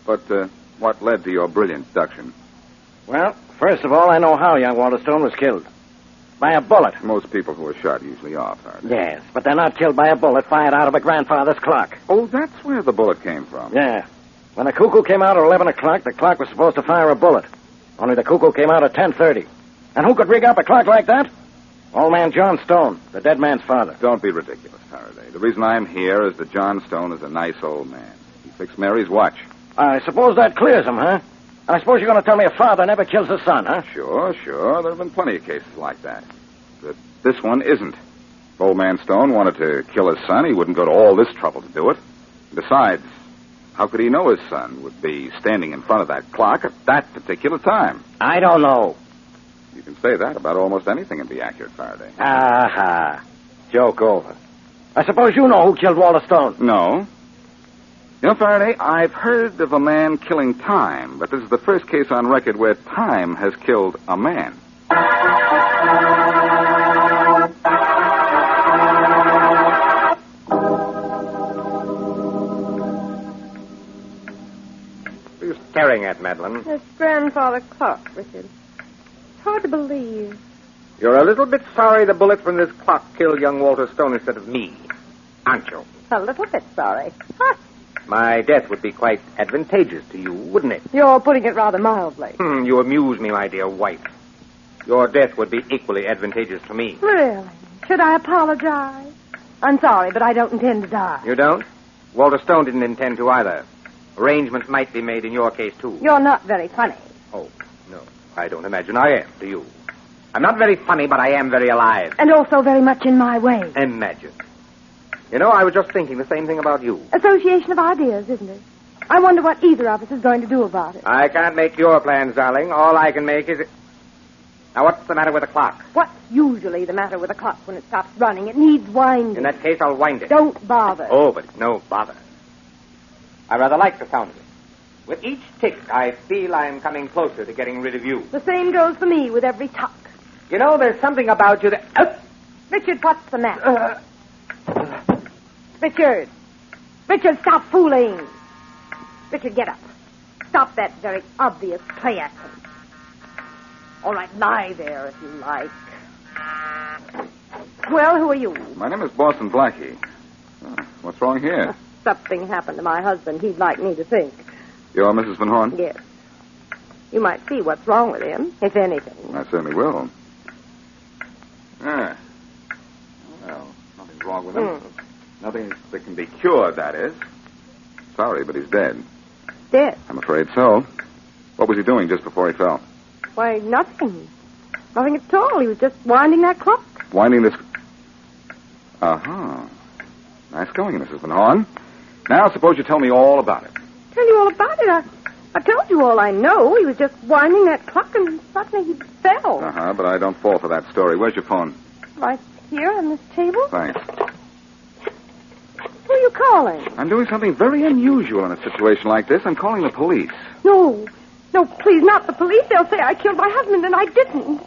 But what led to your brilliant deduction? Well, first of all, I know how young Walter Stone was killed. By a bullet. Most people who are shot usually are, Faraday. Yes, but they're not killed by a bullet fired out of a grandfather's clock. Oh, that's where the bullet came from. Yeah. When the cuckoo came out at 11 o'clock, the clock was supposed to fire a bullet. Only the cuckoo came out at 10:30. And who could rig up a clock like that? Old man John Stone, the dead man's father. Don't be ridiculous, Faraday. The reason I'm here is that John Stone is a nice old man. He fixed Mary's watch. I suppose that clears him, huh? And I suppose you're going to tell me a father never kills his son, huh? Sure. There have been plenty of cases like that. But this one isn't. If old man Stone wanted to kill his son, he wouldn't go to all this trouble to do it. Besides, how could he know his son would be standing in front of that clock at that particular time? I don't know. You can say that about almost anything and be accurate, Faraday. Aha. Joke over. I suppose you know who killed Walter Stone. No. You know, Faraday, I've heard of a man killing time, but this is the first case on record where time has killed a man. What are you staring at, Madeline? His grandfather clock, Richard. It's hard to believe. You're a little bit sorry the bullet from this clock killed young Walter Stone instead of me, aren't you? A little bit sorry. My death would be quite advantageous to you, wouldn't it? You're putting it rather mildly. You amuse me, my dear wife. Your death would be equally advantageous to me. Really? Should I apologize? I'm sorry, but I don't intend to die. You don't? Walter Stone didn't intend to either. Arrangements might be made in your case, too. You're not very funny. Oh, no. I don't imagine I am, do you? I'm not very funny, but I am very alive. And also very much in my way. Imagine. You know, I was just thinking the same thing about you. Association of ideas, isn't it? I wonder what either of us is going to do about it. I can't make your plans, darling. All I can make is... Now, what's the matter with the clock? What's usually the matter with a clock when it stops running? It needs winding. In that case, I'll wind it. Don't bother. Oh, but it's no bother. I rather like the sound of it. With each tick, I feel I'm coming closer to getting rid of you. The same goes for me with every tuck. You know, there's something about you that... Richard, what's the matter? Richard, stop fooling. Richard, get up. Stop that very obvious play acting. All right, lie there if you like. Well, who are you? My name is Boston Blackie. What's wrong here? Something happened to my husband. He'd like me to think. You're Mrs. Van Horn? Yes. You might see what's wrong with him, if anything. I certainly will. Well, nothing's wrong with him. Nothing that can be cured, that is. Sorry, but he's dead. Dead? I'm afraid so. What was he doing just before he fell? Why, nothing. Nothing at all. He was just winding that clock. Winding this... Uh-huh. Nice going, Mrs. Van Horn. Now, suppose you tell me all about it. Tell you all about it? I told you all I know. He was just winding that clock and suddenly he fell. Uh-huh, but I don't fall for that story. Where's your phone? Right here on this table. Thanks. Who are you calling? I'm doing something very unusual in a situation like this. I'm calling the police. No, please, not the police. They'll say I killed my husband and I didn't.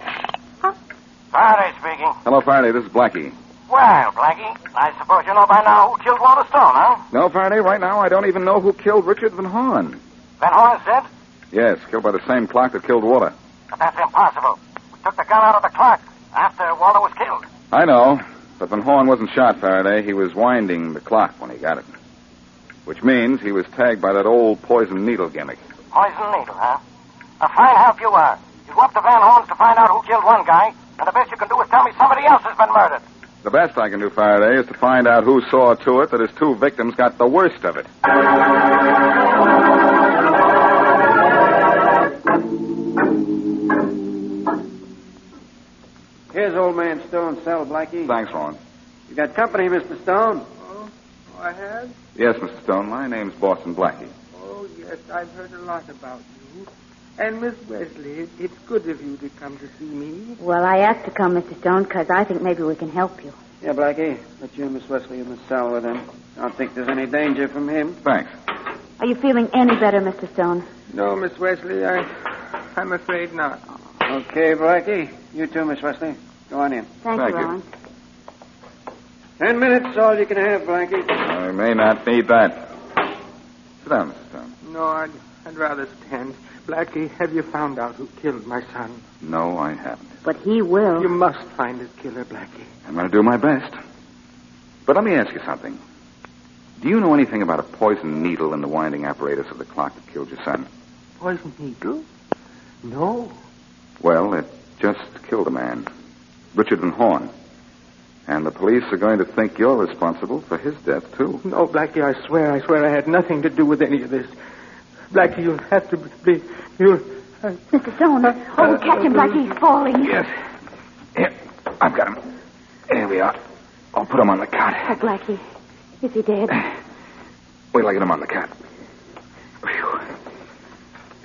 Faraday speaking. Hello, Faraday. This is Blackie. Well, Blackie, I suppose you know by now who killed Walter Stone, huh? No, Faraday, right now I don't even know who killed Richard Van Horn. Van Horn's dead? Yes, killed by the same clock that killed Walter. But that's impossible. We took the gun out of the clock after Walter was killed. I know, but Van Horn wasn't shot, Faraday. He was winding the clock when he got it. Which means he was tagged by that old poison needle gimmick. Poison needle, huh? A fine help you are. You go up to Van Horn's to find out who killed one guy, and the best you can do is tell me somebody else has been murdered. The best I can do, Faraday, is to find out who saw to it that his two victims got the worst of it. Here's old man Stone's cell, Blackie. Thanks, Ron. You got company, Mr. Stone? Oh, I have? Yes, Mr. Stone. My name's Boston Blackie. Oh, yes, I've heard a lot about you. And Miss Wesley, it's good of you to come to see me. Well, I asked to come, Mr. Stone, because I think maybe we can help you. Yeah, Blackie. Let you and Miss Wesley in the cell with him. I don't think there's any danger from him. Thanks. Are you feeling any better, Mr. Stone? No, Miss Wesley, I'm afraid not. Okay, Blackie. You too, Miss Wesley. Go on in. Thank you, Ron. 10 minutes, all you can have, Blackie. I may not need that. Sit down, Mr. Stone. No, I'd rather stand. Blackie, have you found out who killed my son? No, I haven't. But he will. You must find his killer, Blackie. I'm going to do my best. But let me ask you something. Do you know anything about a poison needle in the winding apparatus of the clock that killed your son? Poison needle? No. Well, it just killed a man, Richard Van Horn. And the police are going to think you're responsible for his death, too. No, Blackie, I swear I had nothing to do with any of this. Blackie, you'll have to be... Mr. Stone, catch him, Blackie. He's falling. Yes. Here, I've got him. Here we are. I'll put him on the cot. Oh, Blackie, is he dead? Wait till I get him on the cot. Whew.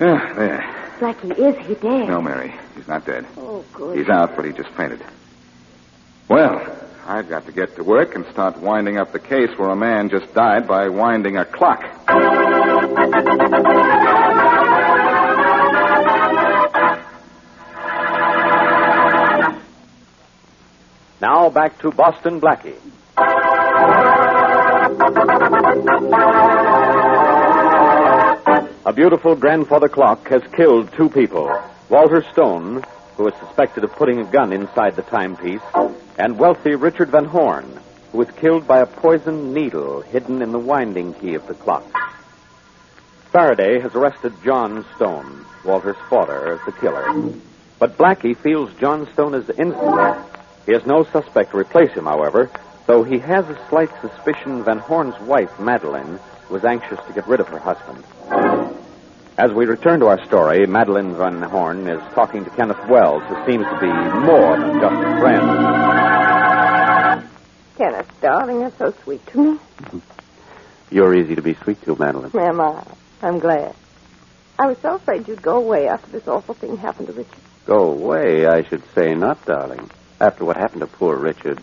Yeah, there. Blackie, is he dead? No, Mary. He's not dead. Oh, good. He's out, but he just fainted. Well, I've got to get to work and start winding up the case where a man just died by winding a clock. Now back to Boston Blackie. A beautiful grandfather clock has killed 2 people. Walter Stone, who is suspected of putting a gun inside the timepiece, and wealthy Richard Van Horn, who was killed by a poisoned needle hidden in the winding key of the clock. Faraday has arrested John Stone, Walter's father, as the killer. But Blackie feels John Stone is innocent. He has no suspect to replace him, however, though he has a slight suspicion Van Horn's wife, Madeline, was anxious to get rid of her husband. As we return to our story, Madeline Van Horn is talking to Kenneth Wells, who seems to be more than just a friend. Kenneth, darling, you're so sweet to me. You're easy to be sweet to, Madeline. Am I? I'm glad. I was so afraid you'd go away after this awful thing happened to Richard. Go away, I should say not, darling. After what happened to poor Richard,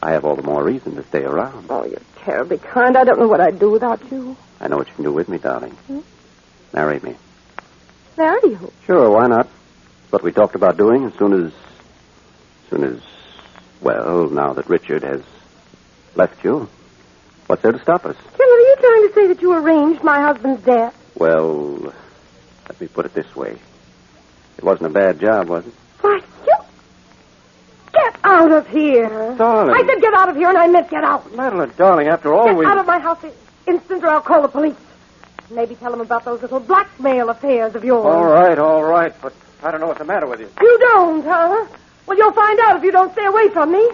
I have all the more reason to stay around. Oh, you're terribly kind. I don't know what I'd do without you. I know what you can do with me, darling. Marry me. Marry you? Sure, why not? It's what we talked about doing as soon as, well, now that Richard has left you. What's there to stop us? Kenneth, are you trying to say that you arranged my husband's death? Well, let me put it this way. It wasn't a bad job, was it? Why, you... Get out of here. Darling. I said get out of here, and I meant get out. Madeline, darling, after all Get out of my house instant, or I'll call the police. Maybe tell them about those little blackmail affairs of yours. All right, but I don't know what's the matter with you. You don't, huh? Well, you'll find out if you don't stay away from me.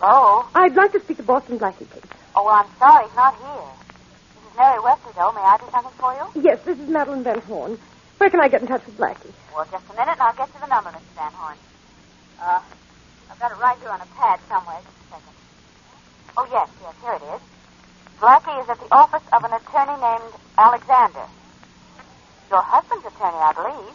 Oh? I'd like to speak to Boston Blackie, please. Oh, well, I'm sorry. He's not here. This is Mary Wesley, though. May I do something for you? Yes, this is Madeline Van Horn. Where can I get in touch with Blackie? Well, just a minute, and I'll get you the number, Mrs. Van Horn. I've got it right here on a pad somewhere. Just a second. Oh, yes, here it is. Blackie is at the office of an attorney named Alexander. Your husband's attorney, I believe.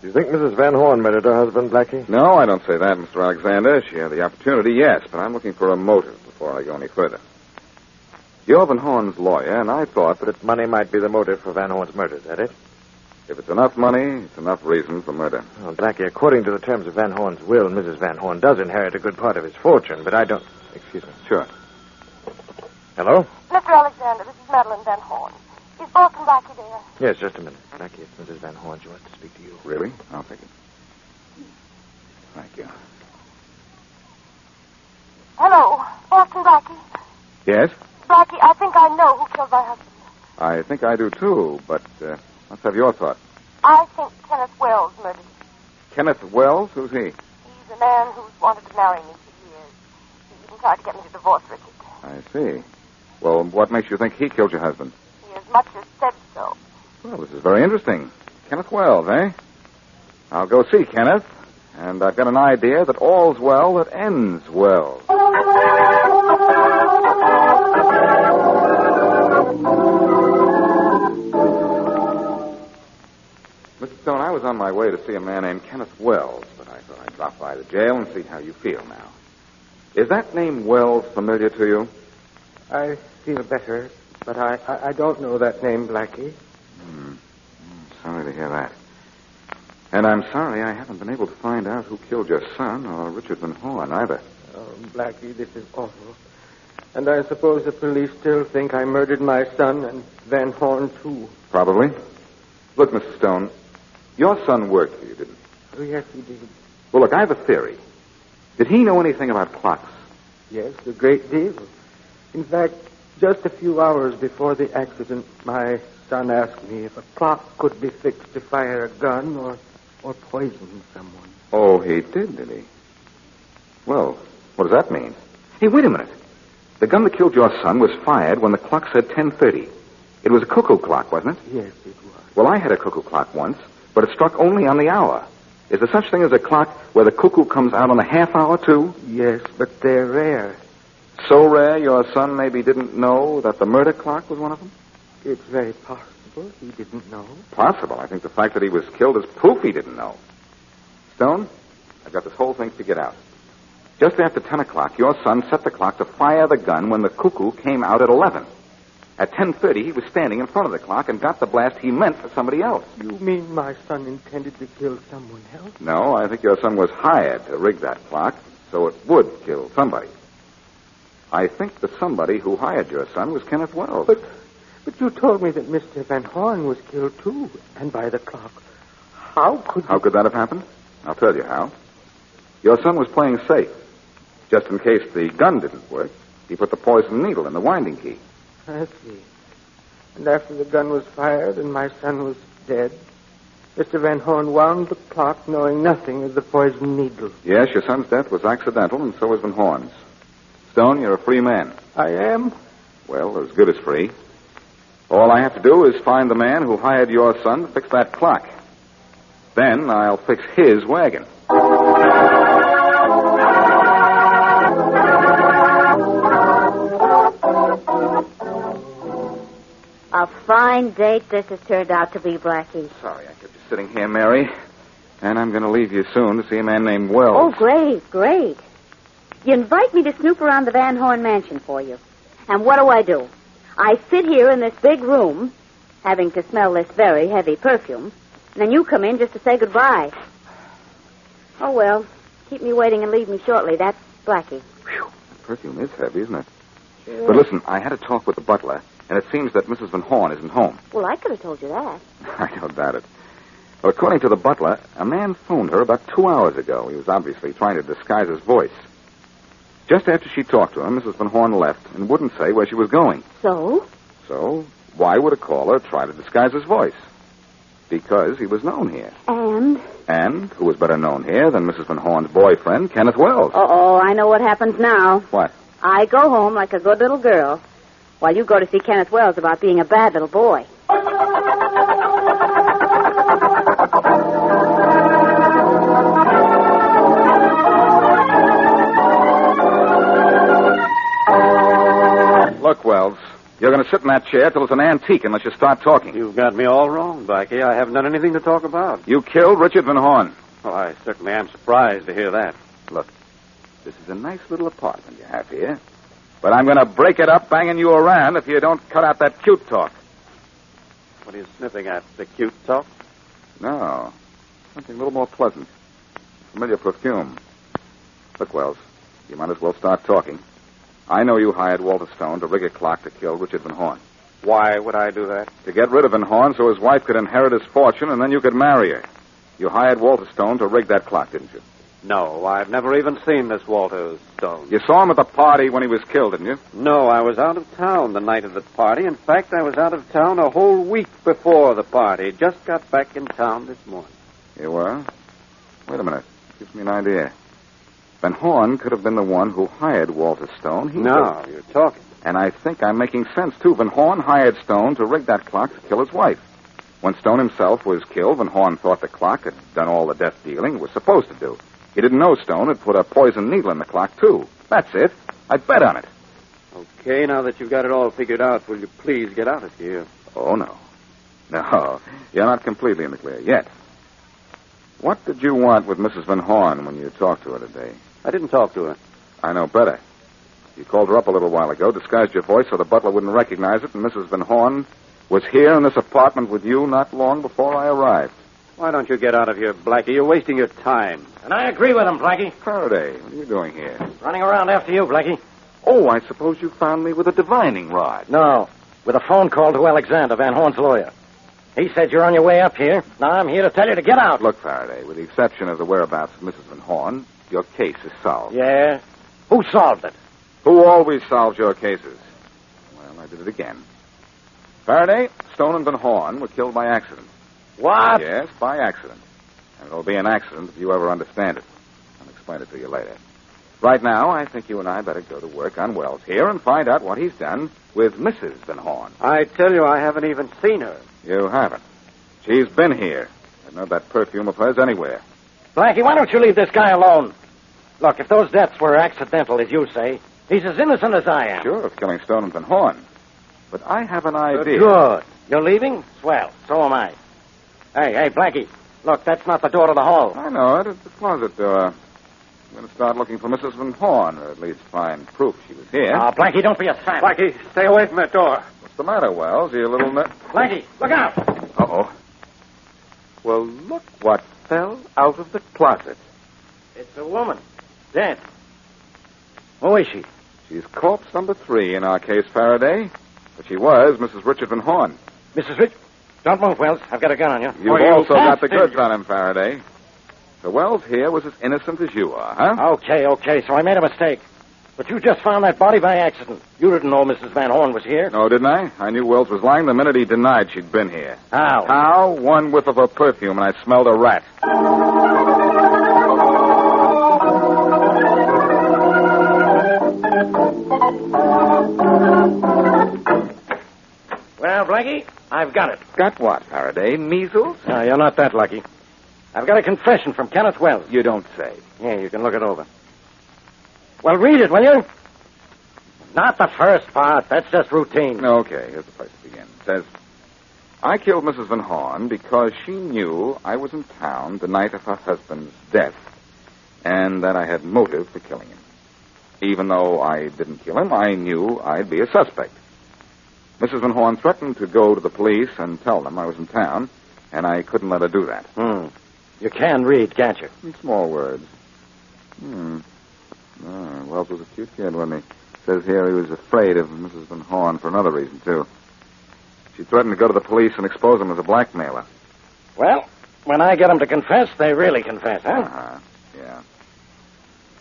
Do you think Mrs. Van Horn murdered her husband, Blackie? No, I don't say that, Mr. Alexander. She had the opportunity, yes, but I'm looking for a motive before I go any further. You're Van Horn's lawyer, and I thought that Money might be the motive for Van Horn's murder, is that it? if it's enough money, it's enough reason for murder. Well, Blackie, according to the terms of Van Horn's will, Mrs. Van Horn does inherit a good part of his fortune, but I don't... Excuse me. Sure. Hello? Mr. Alexander, this is Madeline Van Horn. Is Boston Blackie there? Yes, just a minute. Blackie, it's Mrs. Van Horn. She wants to speak to you. Really? I'll take it. Thank you. Hello, Boston Blackie. Yes? Blackie, I think I know who killed my husband. I think I do, too, but let's have your thought. I think Kenneth Wells murdered him. Kenneth Wells? Who's he? He's a man who's wanted to marry me for years. He even tried to get me to divorce Richard. I see. Well, what makes you think he killed your husband? He as much as said so. Well, this is very interesting. Kenneth Wells, eh? I'll go see Kenneth, and I've got an idea that all's well that ends well. Mr. Stone, I was on my way to see a man named Kenneth Wells, but I thought I'd drop by the jail and see how you feel now. Is that name Wells familiar to you? I feel better, but I don't know that name, Blackie. Sorry to hear that. And I'm sorry I haven't been able to find out who killed your son or Richard Van Horn either. Oh, Blackie, this is awful. And I suppose the police still think I murdered my son and Van Horn, too. Probably. Look, Mr. Stone, your son worked for you, didn't he? Oh, yes, he did. Well, look, I have a theory. Did he know anything about clocks? Yes, a great deal. In fact, just a few hours before the accident, my son asked me if a clock could be fixed to fire a gun or poison someone. Oh, he did he? Well, what does that mean? Hey, wait a minute. The gun that killed your son was fired when the clock said 10:30. It was a cuckoo clock, wasn't it? Yes, it was. Well, I had a cuckoo clock once, but it struck only on the hour. Is there such thing as a clock where the cuckoo comes out on the half hour, too? Yes, but they're rare. So rare your son maybe didn't know that the murder clock was one of them? It's very possible he didn't know. Possible. I think the fact that he was killed is proof he didn't know. Stone, I've got this whole thing figured out. Just after 10 o'clock, your son set the clock to fire the gun when the cuckoo came out at 11. At 10:30, he was standing in front of the clock and got the blast he meant for somebody else. You mean my son intended to kill someone else? No, I think your son was hired to rig that clock so it would kill somebody. I think the somebody who hired your son was Kenneth Wells. But you told me that Mr. Van Horn was killed, too, and by the clock. How could that have happened? I'll tell you how. Your son was playing safe. Just in case the gun didn't work, he put the poison needle in the winding key. I see. And after the gun was fired and my son was dead, Mr. Van Horn wound the clock knowing nothing of the poison needle. Yes, your son's death was accidental, and so was Van Horn's. Stone, you're a free man. I am? Well, as good as free. All I have to do is find the man who hired your son to fix that clock. Then I'll fix his wagon. A fine date this has turned out to be, Blackie. Sorry I kept you sitting here, Mary. And I'm going to leave you soon to see a man named Wells. Oh, great. You invite me to snoop around the Van Horn mansion for you. And what do? I sit here in this big room, having to smell this very heavy perfume, and then you come in just to say goodbye. Oh, well, keep me waiting and leave me shortly. That's Blackie. Whew. The perfume is heavy, isn't it? Sure. But listen, I had a talk with the butler, and it seems that Mrs. Van Horn isn't home. Well, I could have told you that. I don't doubt it. Well, according to the butler, a man phoned her about 2 hours ago. He was obviously trying to disguise his voice. Just after she talked to him, Mrs. Van Horn left and wouldn't say where she was going. So? So, why would a caller try to disguise his voice? Because he was known here. And? And who was better known here than Mrs. Van Horn's boyfriend, Kenneth Wells? Uh-oh, I know what happens now. What? I go home like a good little girl, while you go to see Kenneth Wells about being a bad little boy. Look, Wells, you're going to sit in that chair till it's an antique unless you start talking. You've got me all wrong, Blackie. I haven't done anything to talk about. You killed Richard Van Horn. Oh, I certainly am surprised to hear that. Look, this is a nice little apartment you have here. But I'm going to break it up banging you around if you don't cut out that cute talk. What are you sniffing at? The cute talk? No. Something a little more pleasant. Familiar perfume. Look, Wells, you might as well start talking. I know you hired Walter Stone to rig a clock to kill Richard Van Horn. Why would I do that? To get rid of Van Horn so his wife could inherit his fortune and then you could marry her. You hired Walter Stone to rig that clock, didn't you? No, I've never even seen this Walter Stone. You saw him at the party when he was killed, didn't you? No, I was out of town the night of the party. In fact, I was out of town a whole week before the party. Just got back in town this morning. You were? Wait a minute. Gives me an idea. Van Horn could have been the one who hired Walter Stone. You're talking. And I think I'm making sense, too. Van Horn hired Stone to rig that clock to kill his wife. When Stone himself was killed, Van Horn thought the clock had done all the death dealing it was supposed to do. He didn't know Stone had put a poison needle in the clock, too. That's it. I bet on it. Okay, now that you've got it all figured out, will you please get out of here? Oh, no. No, you're not completely in the clear yet. What did you want with Mrs. Van Horn when you talked to her today? I didn't talk to her. I know better. You called her up a little while ago, disguised your voice so the butler wouldn't recognize it, and Mrs. Van Horn was here in this apartment with you not long before I arrived. Why don't you get out of here, Blackie? You're wasting your time. And I agree with him, Blackie. Faraday, what are you doing here? Running around after you, Blackie. Oh, I suppose you found me with a divining rod. No, with a phone call to Alexander, Van Horn's lawyer. He said you're on your way up here. Now I'm here to tell you to get out. Look, Faraday, with the exception of the whereabouts of Mrs. Van Horn, your case is solved. Yeah? Who solved it? Who always solves your cases? Well, I did it again. Faraday, Stone, and Van Horn were killed by accident. What? Yes, by accident. And it'll be an accident if you ever understand it. I'll explain it to you later. Right now, I think you and I better go to work on Wells here and find out what he's done with Mrs. Van Horn. I tell you, I haven't even seen her. You haven't. She's been here. I've known that perfume of hers anywhere. Blackie, why don't you leave this guy alone? Look, if those deaths were accidental, as you say, he's as innocent as I am. Sure, of killing Stone and Van Horn. But I have an idea. Good. You're leaving? Swell. So am I. Hey, Blackie. Look, that's not the door to the hall. I know it. It's the closet door. I'm going to start looking for Mrs. Van Horn, or at least find proof she was here. Oh, Blackie, don't be a sap. Blackie, stay away from that door. What's the matter, Wells? Are you a little... Blackie, look out! Uh-oh. Well, look what fell out of the closet. It's a woman. Dead. Who is she? She's corpse number 3 in our case, Faraday. But she was Mrs. Richard Van Horn. Mrs. Rich? Don't move, Wells. I've got a gun on you. You've also got the goods on him, Faraday. So Wells here was as innocent as you are, huh? Okay. So I made a mistake. But you just found that body by accident. You didn't know Mrs. Van Horn was here. No, didn't I? I knew Wells was lying the minute he denied she'd been here. How? How? One whiff of her perfume, and I smelled a rat. Well, Blackie, I've got it. Got what, Faraday? Measles? No, you're not that lucky. I've got a confession from Kenneth Wells. You don't say. Yeah, you can look it over. Well, read it, will you? Not the first part. That's just routine. Okay, here's the place to begin. It says, I killed Mrs. Van Horn because she knew I was in town the night of her husband's death, and that I had motive for killing him. Even though I didn't kill him, I knew I'd be a suspect. Mrs. Van Horn threatened to go to the police and tell them I was in town, and I couldn't let her do that. You can read, can't you? In small words. Wells was a cute kid, wasn't he? Says here he was afraid of Mrs. Van Horn for another reason, too. She threatened to go to the police and expose him as a blackmailer. Well, when I get them to confess, they really confess, huh? Uh-huh, yeah.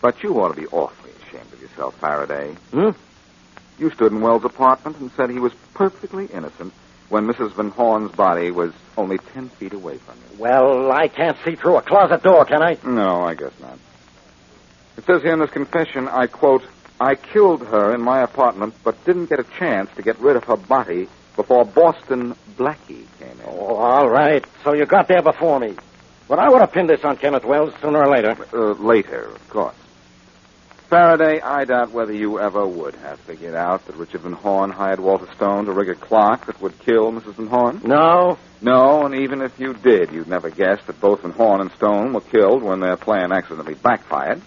But you ought to be awfully ashamed of yourself, Faraday. You stood in Wells' apartment and said he was perfectly innocent when Mrs. Van Horn's body was only 10 feet away from you. Well, I can't see through a closet door, can I? No, I guess not. It says here in this confession, I quote, I killed her in my apartment, but didn't get a chance to get rid of her body before Boston Blackie came in. Oh, all right. So you got there before me. But I would have pinned this on Kenneth Wells sooner or later. Later, of course. Faraday, I doubt whether you ever would have figured out that Richard Van Horn hired Walter Stone to rig a clock that would kill Mrs. Van Horn. No. No, and even if you did, you'd never guess that both Van Horn and Stone were killed when their plan accidentally backfired.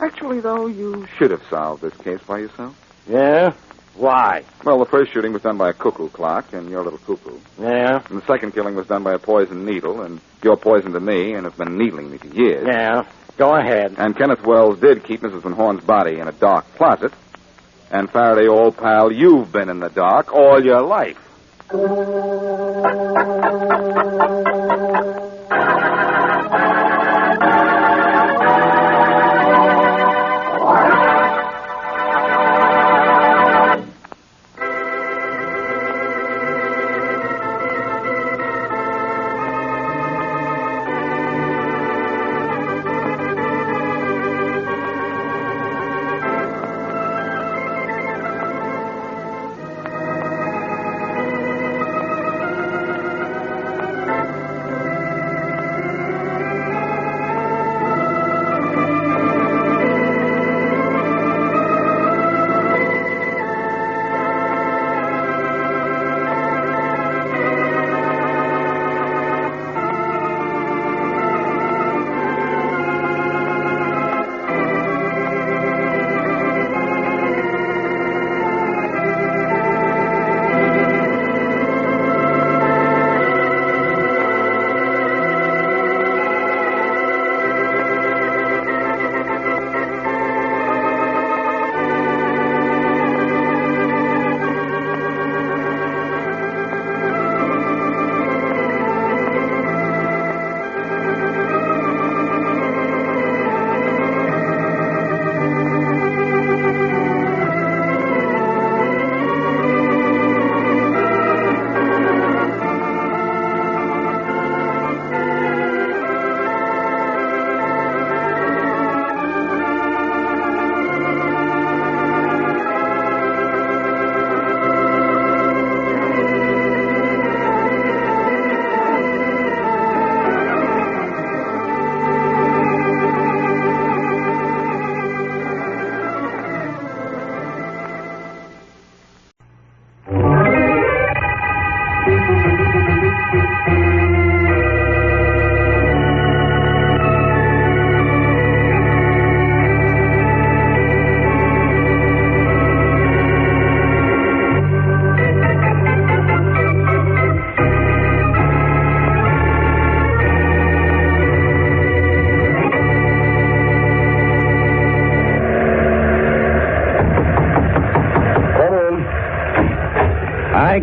Actually, though, you should have solved this case by yourself. Yeah? Why? Well, the first shooting was done by a cuckoo clock and your little cuckoo. Yeah? And the second killing was done by a poisoned needle, and you're poison to me and have been needling me for years. Yeah. Go ahead. And Kenneth Wells did keep Mrs. Van Horn's body in a dark closet. And Faraday, old pal, you've been in the dark all your life.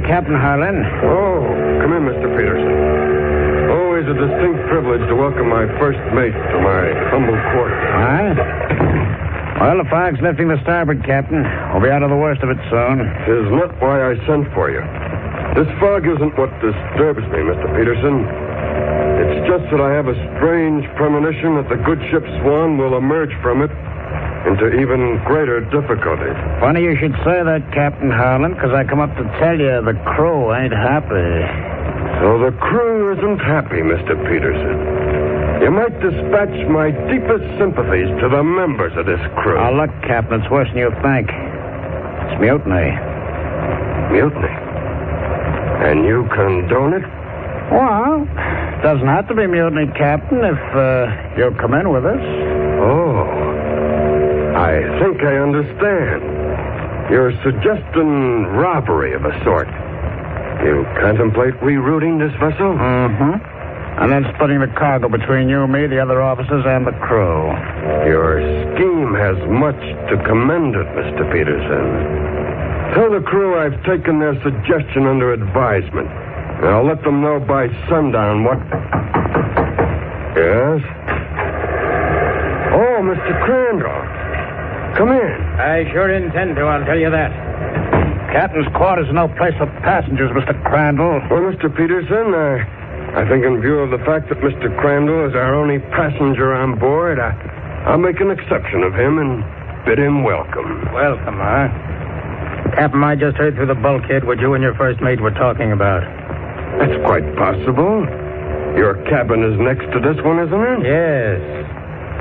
Captain Harlan. Oh, come in, Mr. Peterson. Always a distinct privilege to welcome my first mate to my humble quarters. Huh? Well, the fog's lifting the starboard, Captain. We'll be out of the worst of it soon. Tis not why I sent for you. This fog isn't what disturbs me, Mr. Peterson. It's just that I have a strange premonition that the good ship Swan will emerge from it into even greater difficulty. Funny you should say that, Captain Harlan, because I come up to tell you the crew ain't happy. So the crew isn't happy, Mr. Peterson. You might dispatch my deepest sympathies to the members of this crew. Oh, look, Captain, it's worse than you think. It's mutiny. Mutiny? And you condone it? Well, it doesn't have to be mutiny, Captain, if you'll come in with us. Oh. I think I understand. You're suggesting robbery of a sort. You contemplate rerouting this vessel? Mm-hmm. And then splitting the cargo between you, me, the other officers, and the crew. Your scheme has much to commend it, Mr. Peterson. Tell the crew I've taken their suggestion under advisement. And I'll let them know by sundown what... Yes? Oh, Mr. Crandall. Come in. I sure intend to, I'll tell you that. Captain's quarters are no place for passengers, Mr. Crandall. Well, Mr. Peterson, I think in view of the fact that Mr. Crandall is our only passenger on board, I'll make an exception of him and bid him welcome. Welcome, huh? Captain, I just heard through the bulkhead what you and your first mate were talking about. That's quite possible. Your cabin is next to this one, isn't it? Yes.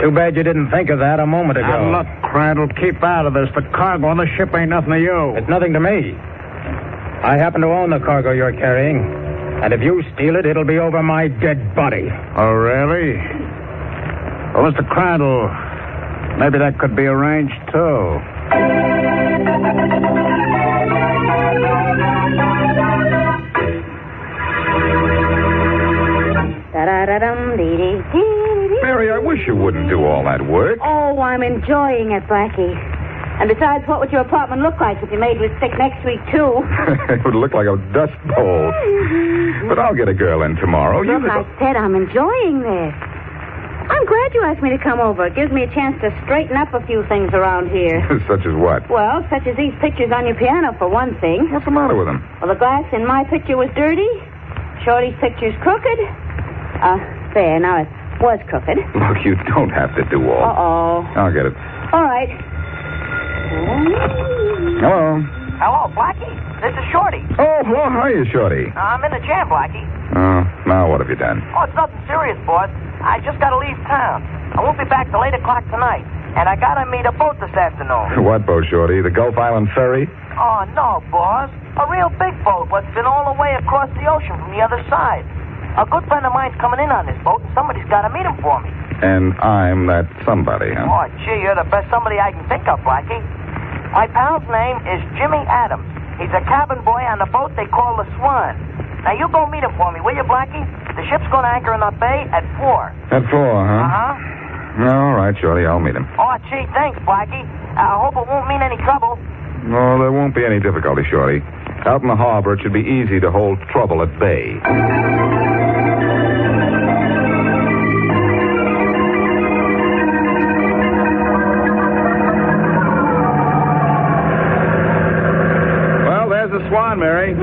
Too bad you didn't think of that a moment ago. Now, look, Crandall, keep out of this. The cargo on the ship ain't nothing to you. It's nothing to me. I happen to own the cargo you're carrying. And if you steal it, it'll be over my dead body. Oh, really? Well, Mr. Crandall, maybe that could be arranged, too. Mary, I wish you wouldn't do all that work. Oh, I'm enjoying it, Blackie. And besides, what would your apartment look like if you made me sick next week, too? It would look like a dust bowl. But I'll get a girl in tomorrow. Look, I said I'm enjoying this. I'm glad you asked me to come over. It gives me a chance to straighten up a few things around here. Such as what? Well, such as these pictures on your piano, for one thing. What's the matter with them? Well, the glass in my picture was dirty. Shorty's picture's crooked. There, now it was crooked. Look, you don't have to do all. Uh-oh. I'll get it. All right. Hello. Hello, Blackie. This is Shorty. Oh, hello. How are you, Shorty? I'm in the jam, Blackie. Now what have you done? Oh, it's nothing serious, boss. I just got to leave town. I won't be back till 8 o'clock tonight. And I got to meet a boat this afternoon. What boat, Shorty? The Gulf Island ferry? Oh, no, boss. A real big boat what's been all the way across the ocean from the other side. A good friend of mine's coming in on this boat, and somebody's got to meet him for me. And I'm that somebody, huh? Oh, gee, you're the best somebody I can think of, Blackie. My pal's name is Jimmy Adams. He's a cabin boy on the boat they call the Swan. Now, you go meet him for me, will you, Blackie? The ship's going to anchor in the bay at 4. At 4, huh? Uh-huh. All right, Shorty, I'll meet him. Oh, gee, thanks, Blackie. I hope it won't mean any trouble. No, there won't be any difficulty, Shorty. Out in the harbor, it should be easy to hold trouble at bay. Well, there's the Swan, Mary.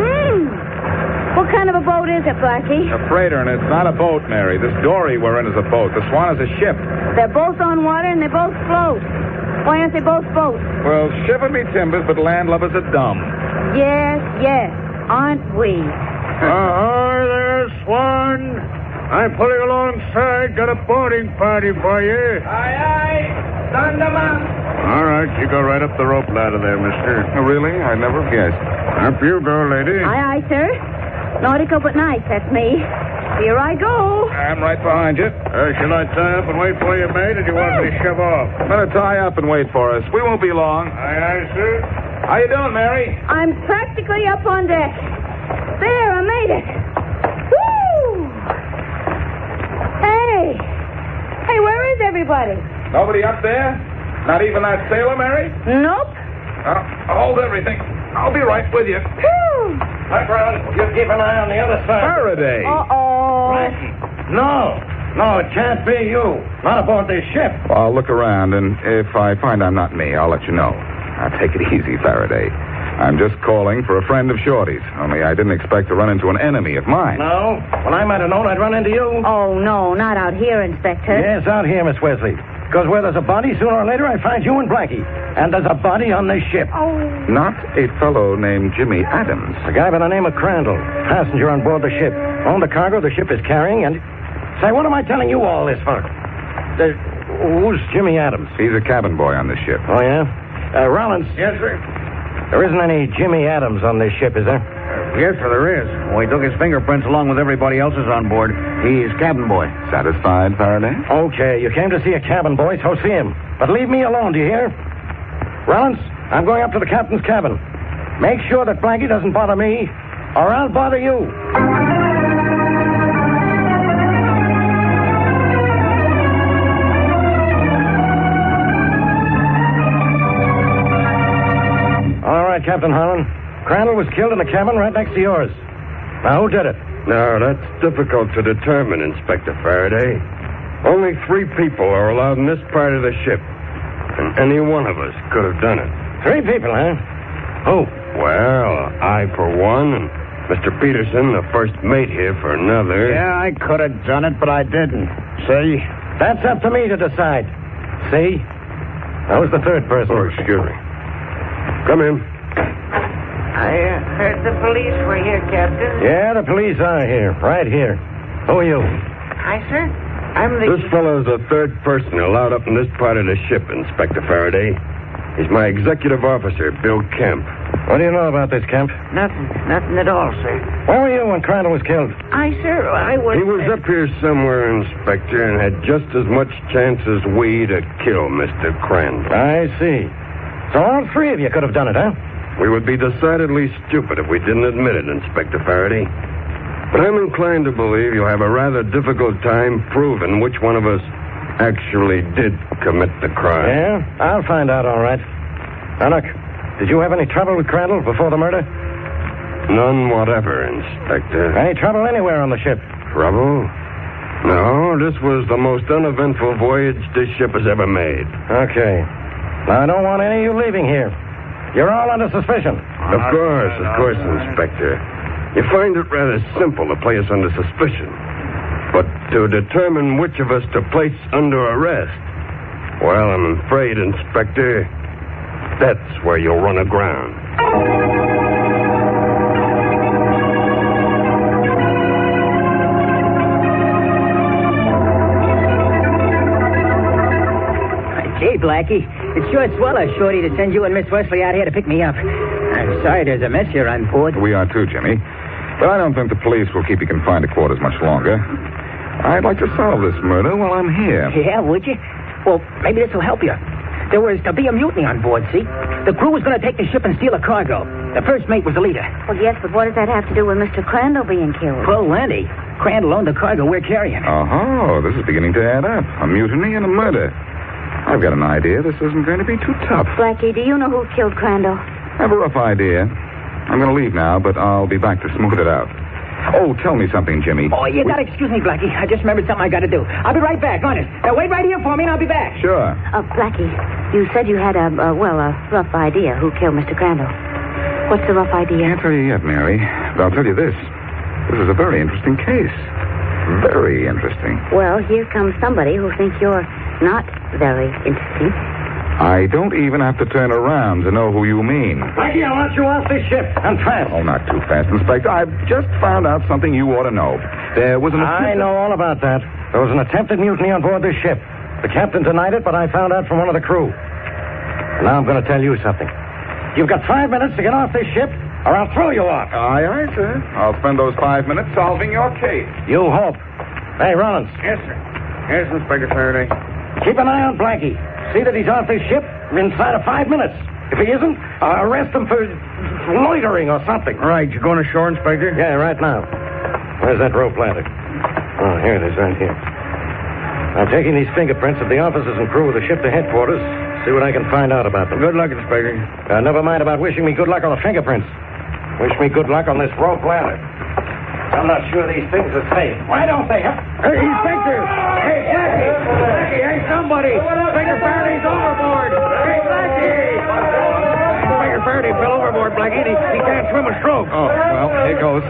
What kind of a boat is it, Blackie? A freighter, and it's not a boat, Mary. This dory we're in is a boat. The Swan is a ship. They're both on water and they both float. Why aren't they both boats? Well, shiver me timbers, but landlubbers are dumb. Yes, aren't we? Ahoy there, Swan. I'm pulling alongside. Got a boarding party for you. Aye, aye. Thunderman. All right, you go right up the rope ladder there, mister. Oh, really? I never guessed. Up you go, lady. Aye, sir. Nautical but nice, that's me. Here I go. I'm right behind you. Shall I tie up and wait for you, mate, or do you want me to shove off? Better tie up and wait for us. We won't be long. Aye, sir. How you doing, Mary? I'm practically up on deck. There, I made it. Woo! Hey, where is everybody? Nobody up there? Not even that sailor, Mary? Nope. Hold everything. I'll be right with you. Whew. Hi, Brown. You keep an eye on the other side. Faraday. Uh-oh. No, it can't be you. Not aboard this ship. Well, I'll look around, and if I find I'm not me, I'll let you know. Now, take it easy, Faraday. I'm just calling for a friend of Shorty's. Only I didn't expect to run into an enemy of mine. No? Well, I might have known I'd run into you. Oh, no, not out here, Inspector. Yes, out here, Miss Wesley. Because where there's a body, sooner or later I find you and Blackie. And there's a body on this ship. Oh. Not a fellow named Jimmy Adams. A guy by the name of Crandall. Passenger on board the ship. Owned the cargo the ship is carrying, and... Say, what am I telling you all this for? Who's Jimmy Adams? He's a cabin boy on this ship. Oh, yeah? Rollins. Yes, sir. There isn't any Jimmy Adams on this ship, is there? Yes, sir, there is. Well, he took his fingerprints along with everybody else's on board. He's cabin boy. Satisfied, Faraday? Okay, you came to see a cabin boy, so see him. But leave me alone, do you hear? Rollins, I'm going up to the captain's cabin. Make sure that Blackie doesn't bother me, or I'll bother you. All right, Captain Harlan. Crandall was killed in the cabin right next to yours. Now, who did it? Now, that's difficult to determine, Inspector Faraday. Only 3 people are allowed in this part of the ship. And any one of us could have done it. 3 people, huh? Who? Well, I for one, and Mr. Peterson, the first mate here, for another. Yeah, I could have done it, but I didn't. See? That's up to me to decide. See? That was the 3rd person. Oh, excuse me. Come in. I heard the police were here, Captain. Yeah, the police are here. Right here. Who are you? Hi, sir. I'm the... This fellow's the 3rd person allowed up in this part of the ship, Inspector Faraday. He's my executive officer, Bill Kemp. What do you know about this, Kemp? Nothing at all, sir. Where were you when Crandall was killed? I was... He was up here somewhere, Inspector, and had just as much chance as we to kill Mr. Crandall. I see. So all 3 of you could have done it, huh? We would be decidedly stupid if we didn't admit it, Inspector Faraday. But I'm inclined to believe you'll have a rather difficult time proving which one of us actually did commit the crime. Yeah? I'll find out, all right. Now, look, did you have any trouble with Crandall before the murder? None whatever, Inspector. Any trouble anywhere on the ship? Trouble? No, this was the most uneventful voyage this ship has ever made. Okay. Now, I don't want any of you leaving here. You're all under suspicion. Of course, Inspector. You find it rather simple to place under suspicion. But to determine which of us to place under arrest, well, I'm afraid, Inspector, that's where you'll run aground. Gee, Blackie, it's sure swell of Shorty to send you and Miss Wesley out here to pick me up. I'm sorry there's a mess here on board. We are too, Jimmy. But I don't think the police will keep you confined to quarters much longer. I'd like to solve this murder while I'm here. Yeah, would you? Well, maybe this will help you. There was to be a mutiny on board, see? The crew was going to take the ship and steal a cargo. The first mate was the leader. Well, yes, but what does that have to do with Mr. Crandall being killed? Well, Landy, Crandall owned the cargo we're carrying. Oh, this is beginning to add up. A mutiny and a murder. I've got an idea this isn't going to be too tough. Blackie, do you know who killed Crandall? I have a rough idea. I'm going to leave now, but I'll be back to smooth it out. Oh, tell me something, Jimmy. Oh, you got to excuse me, Blackie. I just remembered something I got to do. I'll be right back, honest. Now, wait right here for me, and I'll be back. Sure. Blackie, you said you had a rough idea who killed Mr. Crandall. What's the rough idea? Can't tell you yet, Mary. But I'll tell you this. This is a very interesting case. Very interesting. Well, here comes somebody who thinks you're not very interesting. I don't even have to turn around to know who you mean. Blackie, I want you off this ship. And fast. Oh, not too fast, Inspector. I've just found out something you ought to know. There was an... I know all about that. There was an attempted mutiny on board this ship. The captain denied it, but I found out from one of the crew. And now I'm going to tell you something. You've got 5 minutes to get off this ship or I'll throw you off. Aye, sir. I'll spend those 5 minutes solving your case. You hope. Hey, Rollins. Yes, sir. Yes, Inspector Faraday. Keep an eye on Blackie. See that he's off this ship inside of 5 minutes. If he isn't, arrest him for loitering or something. Right, you going ashore, Inspector? Yeah, right now. Where's that rope ladder? Oh, here it is, right here. I'm taking these fingerprints of the officers and crew of the ship to headquarters. See what I can find out about them. Good luck, Inspector. Never mind about wishing me good luck on the fingerprints. Wish me good luck on this rope ladder. I'm not sure these things are safe. Why don't they? Hey, Inspector! Hey, Blackie! Blackie, hey, somebody! Inspector Faraday's overboard! Hey, Blackie! Inspector Faraday fell overboard, Blackie. He can't swim a stroke. Oh, well, here goes.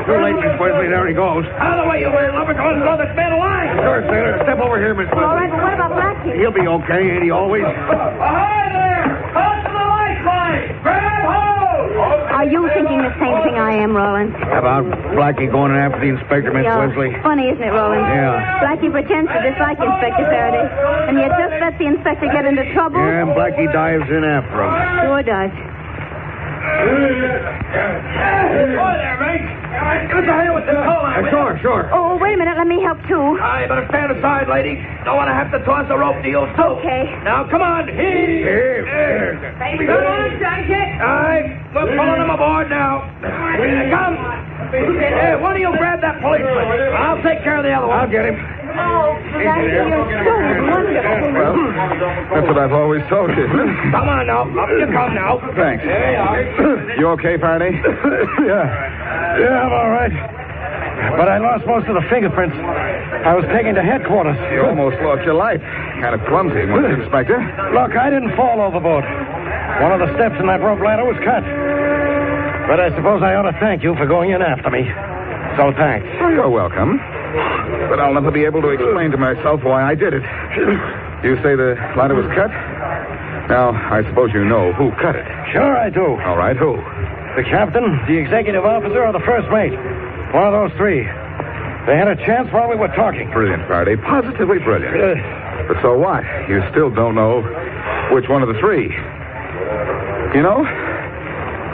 Too late, Miss Wesley. There he goes. Out of the way, you weird lumberjack. Throw this man alive. Sure, sailor. Step over here, Miss Wesley. All right, but what about Blackie? He'll be okay, ain't he always? Hi there! Hold to the lifeline! Grab hold! Are you thinking the same thing I am, Rollins? How about Blackie going after the inspector, Miss Yeah. Wesley? Funny, isn't it, Rollins? Yeah. Blackie pretends to dislike Inspector Faraday, and yet just lets the inspector get into trouble. Yeah, and Blackie dives in after him. Sure does. Boy there, Rink. Good to hear what the call on. Sure. Oh, wait a minute. Let me help, too. I better stand aside, lady. Don't want to have to toss the rope to you, too. Okay. Now, come on. Here. Come on, Jacket. All right. We're pulling them aboard now. Here come. Hey, one of you grab that policeman. I'll take care of the other one. I'll get him. Oh, Blackie, you're so wonderful. Well, that's what I've always told you, isn't it? Come on now. Up you come now. Thanks. There you are. You okay, Faraday? Yeah, I'm all right. But I lost most of the fingerprints. I was taken to headquarters. You almost lost your life. Kind of clumsy, wasn't you, Inspector? Look, I didn't fall overboard. One of the steps in that rope ladder was cut. But I suppose I ought to thank you for going in after me. So thanks. Oh, you're welcome. But I'll never be able to explain to myself why I did it. You say the ladder was cut? Now, I suppose you know who cut it. Sure I do. All right, who? The captain, the executive officer, or the first mate. One of those three. They had a chance while we were talking. Brilliant, Faraday. Positively brilliant. But so what? You still don't know which one of the three. You know,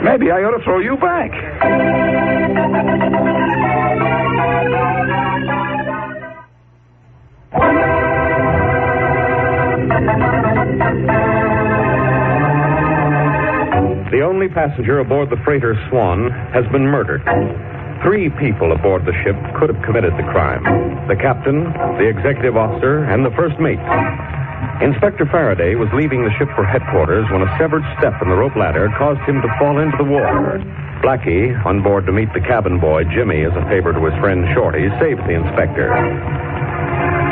maybe I ought to throw you back. The only passenger aboard the freighter Swan has been murdered. 3 people aboard the ship could have committed the crime. The captain, the executive officer, and the first mate. Inspector Faraday was leaving the ship for headquarters when a severed step in the rope ladder caused him to fall into the water. Blackie, on board to meet the cabin boy, Jimmy, as a favor to his friend Shorty, saves the inspector.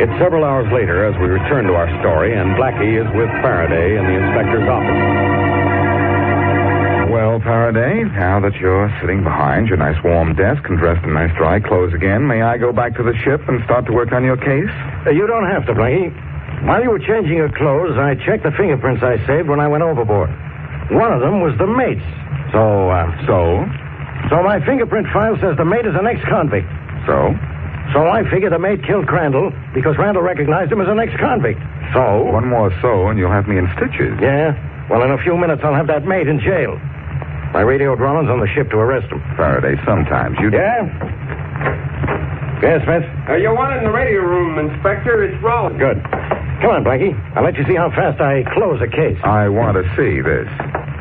It's several hours later as we return to our story, and Blackie is with Faraday in the inspector's office. Well, Faraday, now that you're sitting behind your nice warm desk and dressed in nice dry clothes again, may I go back to the ship and start to work on your case? You don't have to, Blackie. While you were changing your clothes, I checked the fingerprints I saved when I went overboard. One of them was the mate's. So my fingerprint file says the mate is an ex-convict. So I figure the mate killed Crandall because Crandall recognized him as an ex-convict. So? One more so, and you'll have me in stitches. Yeah? Well, in a few minutes, I'll have that mate in jail. I radioed Rollins on the ship to arrest him. Faraday, sometimes you... Yeah? Yes, Smith? You're wanted in the radio room, Inspector. It's Rollins. Good. Come on, Blackie. I'll let you see how fast I close a case. I want to see this.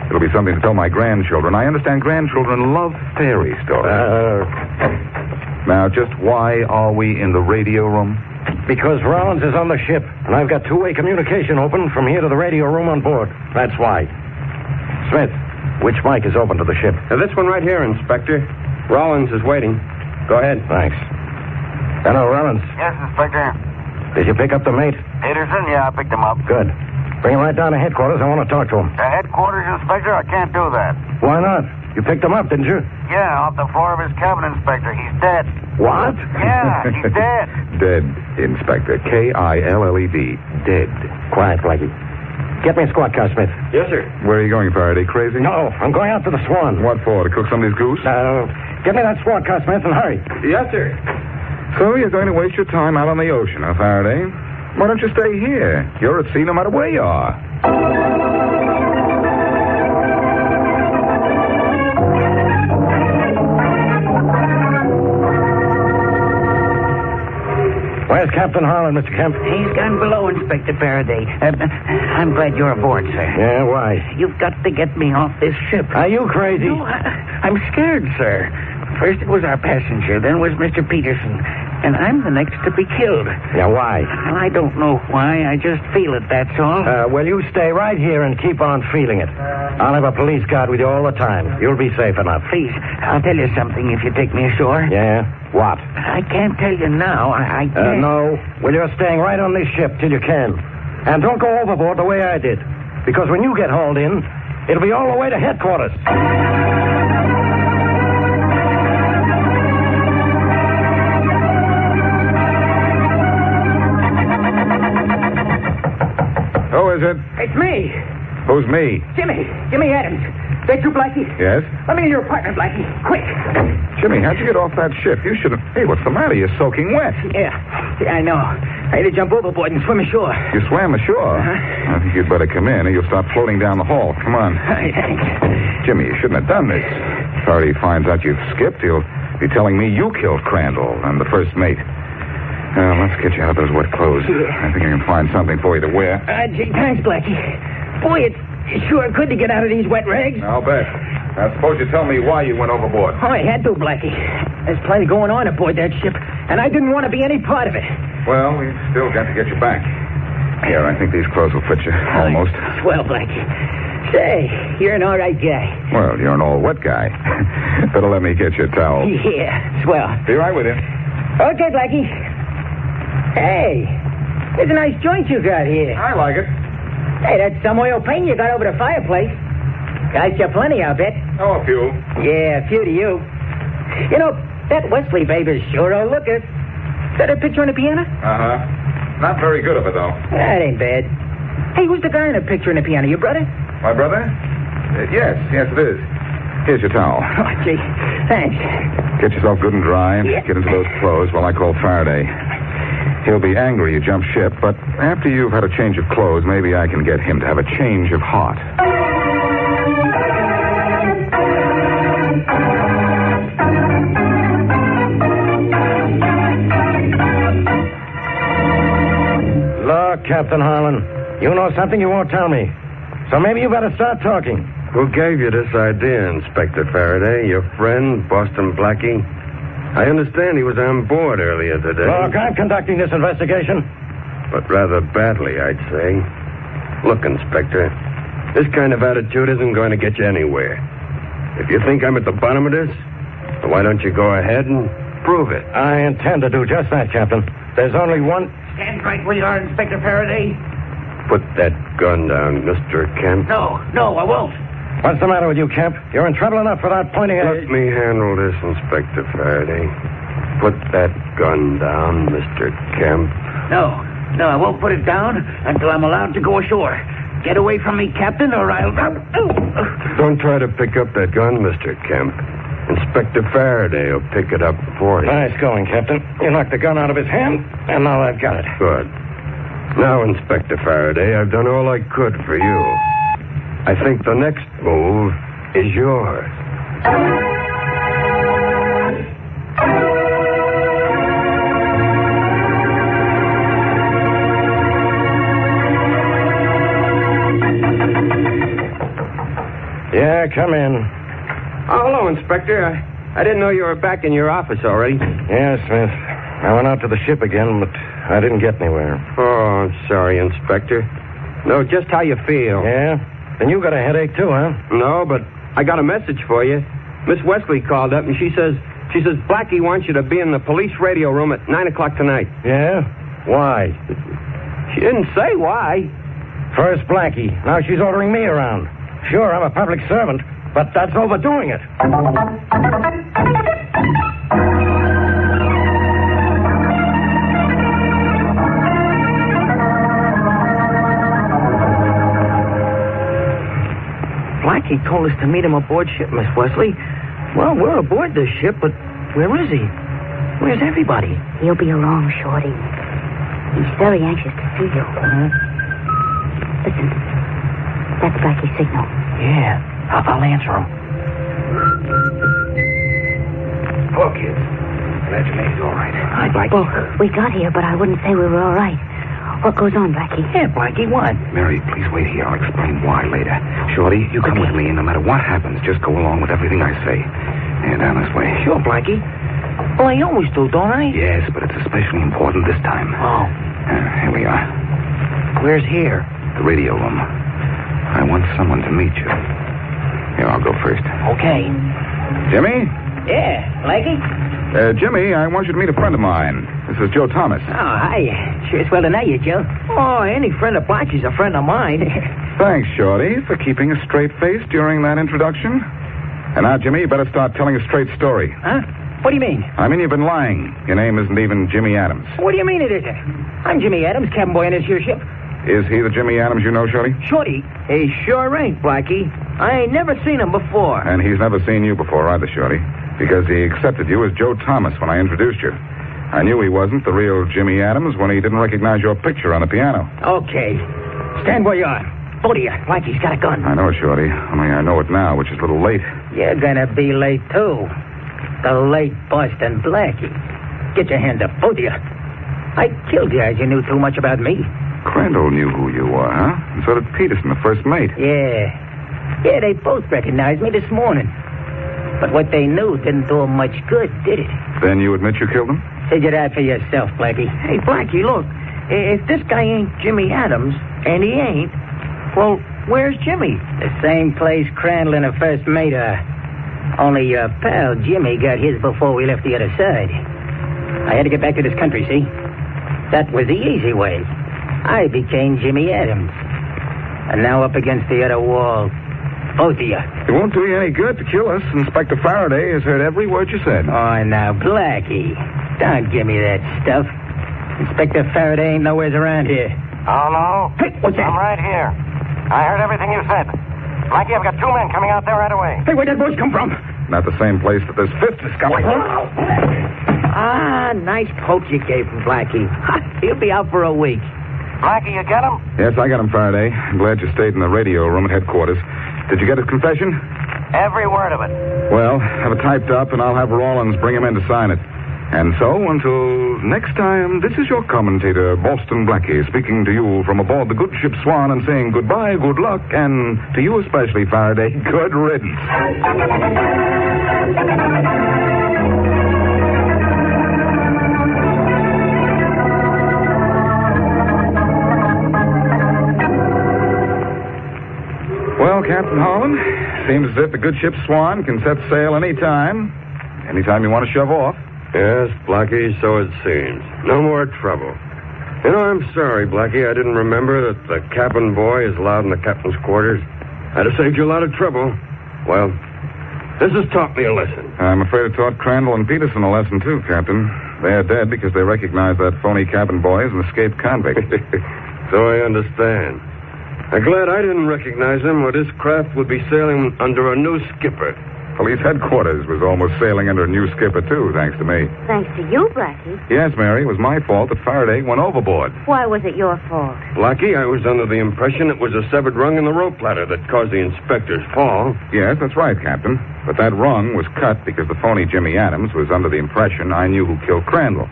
It'll be something to tell my grandchildren. I understand grandchildren love fairy stories. Now, just why are we in the radio room? Because Rollins is on the ship, and I've got two-way communication open from here to the radio room on board. That's why. Smith, which mic is open to the ship? This one right here, Inspector. Rollins is waiting. Go ahead. Thanks. Hello, Rollins. Yes, Inspector. Did you pick up the mate? Peterson? Yeah, I picked him up. Good. Bring him right down to headquarters. I want to talk to him. Headquarters, Inspector? I can't do that. Why not? You picked him up, didn't you? Yeah, off the floor of his cabin, Inspector. He's dead. What? Yeah, he's dead. Dead, Inspector. K-I-L-L-E-D. Dead. Quiet, Blackie. Get me a squad car, Smith. Yes, sir. Where are you going, Faraday? Crazy? No, I'm going out to the Swan. What for? To cook somebody's goose? Get me that squad car, Smith, and hurry. Yes, sir. So you're going to waste your time out on the ocean, huh, Faraday? Why don't you stay here? You're at sea no matter where you are. Where's Captain Harlan, Mr. Kemp? He's gone below, Inspector Faraday. I'm glad you're aboard, sir. Yeah, why? You've got to get me off this ship. Are you crazy? No, I'm scared, sir. First it was our passenger, then was Mr. Peterson. And I'm the next to be killed. Yeah, why? Well, I don't know why. I just feel it, that's all. Well, you stay right here and keep on feeling it. I'll have a police guard with you all the time. You'll be safe enough. Please, I'll tell you something if you take me ashore. Yeah? What? I can't tell you now. I can't. No. Well, you're staying right on this ship till you can. And don't go overboard the way I did. Because when you get hauled in, it'll be all the way to headquarters. Who is it? It's me. Who's me? Jimmy Adams. That you, Blackie? Yes? Let me in your apartment, Blackie. Quick. Jimmy, how'd you get off that ship? You should have... Hey, what's the matter? You're soaking wet. Yeah, I know. I had to jump overboard and swim ashore. You swam ashore? I think you'd better come in or you'll start floating down the hall. Come on. Thanks. Jimmy, you shouldn't have done this. If Faraday finds out you've skipped, he'll be telling me you killed Crandall and the first mate. Let's get you out of those wet clothes. Yeah. I think I can find something for you to wear. Gee, thanks, Blackie. Boy, it's sure good to get out of these wet rags. I'll bet. Now, suppose you tell me why you went overboard. Oh, I had to, Blackie. There's plenty going on aboard that ship, and I didn't want to be any part of it. Well, we've still got to get you back. Here, I think these clothes will fit you. Almost. Swell, Blackie. Say, you're an all right guy. Well, you're an all-wet guy. Better let me get you a towel. Yeah, swell. Be right with you. Okay, Blackie. Hey, there's a nice joint you got here. I like it. Hey, that's some oil paint you got over the fireplace. Cost you plenty, I'll bet. Oh, a few. Yeah, a few to you. You know, that Wesley babe is sure a looker. Is that a picture on the piano? Uh-huh. Not very good of it, though. That ain't bad. Hey, who's the guy in the picture on the piano? Your brother? My brother? Yes, it is. Here's your towel. Oh, gee, thanks. Get yourself good and dry and get into those clothes while I call Faraday. He'll be angry you jumped ship, but after you've had a change of clothes, maybe I can get him to have a change of heart. Look, Captain Harlan, you know something you won't tell me. So maybe you better start talking. Who gave you this idea, Inspector Faraday? Your friend, Boston Blackie? I understand he was on board earlier today. Look, I'm conducting this investigation. But rather badly, I'd say. Look, Inspector, this kind of attitude isn't going to get you anywhere. If you think I'm at the bottom of this, well, why don't you go ahead and prove it? I intend to do just that, Captain. There's only one... Stand right where you are, Inspector Faraday. Put that gun down, Mr. Kemp. No, I won't. What's the matter with you, Kemp? You're in trouble enough without pointing at... Let me handle this, Inspector Faraday. Put that gun down, Mr. Kemp. No, I won't put it down until I'm allowed to go ashore. Get away from me, Captain, or I'll... Don't try to pick up that gun, Mr. Kemp. Inspector Faraday will pick it up for you. Nice going, Captain. You knocked the gun out of his hand, and now I've got it. Good. Now, Inspector Faraday, I've done all I could for you. I think the next move is yours. Yeah, come in. Oh, hello, Inspector. I didn't know you were back in your office already. Yes, Smith. I went out to the ship again, but I didn't get anywhere. Oh, I'm sorry, Inspector. No, just how you feel. Yeah? Then you got a headache, too, huh? No, but I got a message for you. Miss Wesley called up, and she says Blackie wants you to be in the police radio room at 9 o'clock tonight. Yeah? Why? She didn't say why. First Blackie. Now she's ordering me around. Sure, I'm a public servant, but that's overdoing it. Blackie told us to meet him aboard ship, Miss Wesley. Well, we're aboard this ship, but where is he? Where's everybody? He'll be along, Shorty. He's very anxious to see you. Listen, That's Blackie's signal. Yeah, I'll answer him. Hello, kids. Glad you made it all right. Hi, Blackie. Well, we got here, but I wouldn't say we were all right. What goes on, Blackie? Yeah, Blackie, what? Mary, please wait here. I'll explain why later. Shorty, you come with me, and no matter what happens, just go along with everything I say. And down this way. Sure, Blackie. Well, I always do, don't I? Yes, but it's especially important this time. Oh. Here we are. Where's here? The radio room. I want someone to meet you. Here, I'll go first. Okay. Jimmy? Yeah, Blackie? Jimmy, I want you to meet a friend of mine. This is Joe Thomas. Oh, hi. Sure swell to know you, Joe. Oh, any friend of Blackie's a friend of mine. Thanks, Shorty, for keeping a straight face during that introduction. And now, Jimmy, you better start telling a straight story. Huh? What do you mean? I mean, you've been lying. Your name isn't even Jimmy Adams. What do you mean it isn't? I'm Jimmy Adams, cabin boy on this here ship. Is he the Jimmy Adams you know, Shorty? Shorty? He sure ain't, Blackie. I ain't never seen him before. And he's never seen you before either, Shorty. Because he accepted you as Joe Thomas when I introduced you. I knew he wasn't the real Jimmy Adams when he didn't recognize your picture on the piano. Okay. Stand where you are. Both of you. Blackie's got a gun. I know it, Shorty. Only I know it now, which is a little late. You're gonna be late, too. The late Boston Blackie. Get your hands up, both of you. I killed you as you knew too much about me. Crandall knew who you were, huh? And so did Peterson, the first mate. Yeah. Yeah, they both recognized me this morning. But what they knew didn't do them much good, did it? Then you admit you killed him? Figure that for yourself, Blackie. Hey, Blackie, look. If this guy ain't Jimmy Adams, and he ain't, well, where's Jimmy? The same place Crandall and the first mate are. Only your pal Jimmy got his before we left the other side. I had to get back to this country, see? That was the easy way. I became Jimmy Adams. And now up against the other wall. Both of you. It won't do you any good to kill us. Inspector Faraday has heard every word you said. Oh, now, Blackie. Don't give me that stuff. Inspector Faraday ain't nowheres around here. Oh, no? Hey, what's that? I'm right here. I heard everything you said. Blackie, I've got 2 men coming out there right away. Hey, where'd that voice come from? Not the same place that this fifth is coming. Ah, nice poke you gave him, Blackie. He'll be out for a week. Blackie, you get him? Yes, I got him, Faraday. I'm glad you stayed in the radio room at headquarters. Did you get his confession? Every word of it. Well, have it typed up, and I'll have Rawlins bring him in to sign it. And so, until next time, this is your commentator, Boston Blackie, speaking to you from aboard the good ship Swan and saying goodbye, good luck, and to you especially, Faraday, good riddance. Well, Captain Holland, seems as if the good ship Swan can set sail any time you want to shove off. Yes, Blackie, so it seems. No more trouble. You know, I'm sorry, Blackie. I didn't remember that the cabin boy is allowed in the captain's quarters. I'd have saved you a lot of trouble. Well, this has taught me a lesson. I'm afraid it taught Crandall and Peterson a lesson, too, Captain. They're dead because they recognized that phony cabin boy as an escaped convict. So I understand. I'm glad I didn't recognize him, or this craft would be sailing under a new skipper. Police headquarters was almost sailing under a new skipper, too, thanks to me. Thanks to you, Blackie. Yes, Mary, it was my fault that Faraday went overboard. Why was it your fault? Blackie, I was under the impression it was a severed rung in the rope ladder that caused the inspector's fall. Yes, that's right, Captain. But that rung was cut because the phony Jimmy Adams was under the impression I knew who killed Crandall.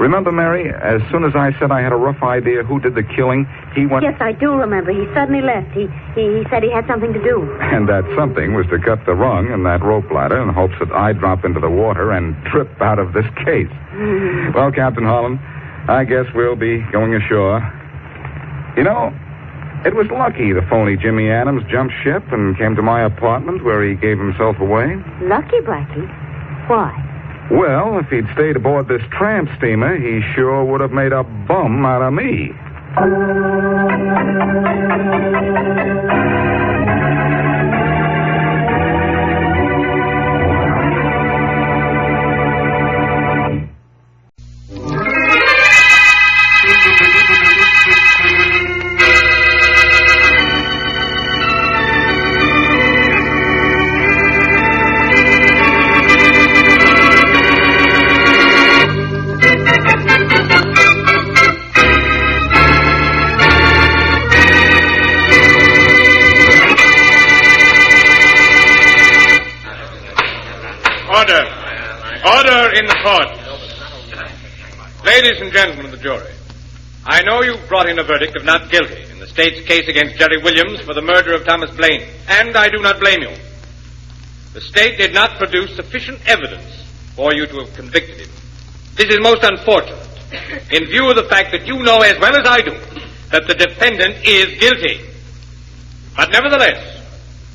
Remember, Mary, as soon as I said I had a rough idea who did the killing, he went... Yes, I do remember. He suddenly left. He said he had something to do. And that something was to cut the rung in that rope ladder in hopes that I'd drop into the water and trip out of this case. Well, Captain Holland, I guess we'll be going ashore. You know, it was lucky the phony Jimmy Adams jumped ship and came to my apartment where he gave himself away. Lucky, Blackie? Why? Well, if he'd stayed aboard this tramp steamer, he sure would have made a bum out of me. Order. Order in the court. Ladies and gentlemen of the jury, I know you've brought in a verdict of not guilty in the state's case against Jerry Williams for the murder of Thomas Blaine, and I do not blame you. The state did not produce sufficient evidence for you to have convicted him. This is most unfortunate, in view of the fact that you know as well as I do that the defendant is guilty. But nevertheless,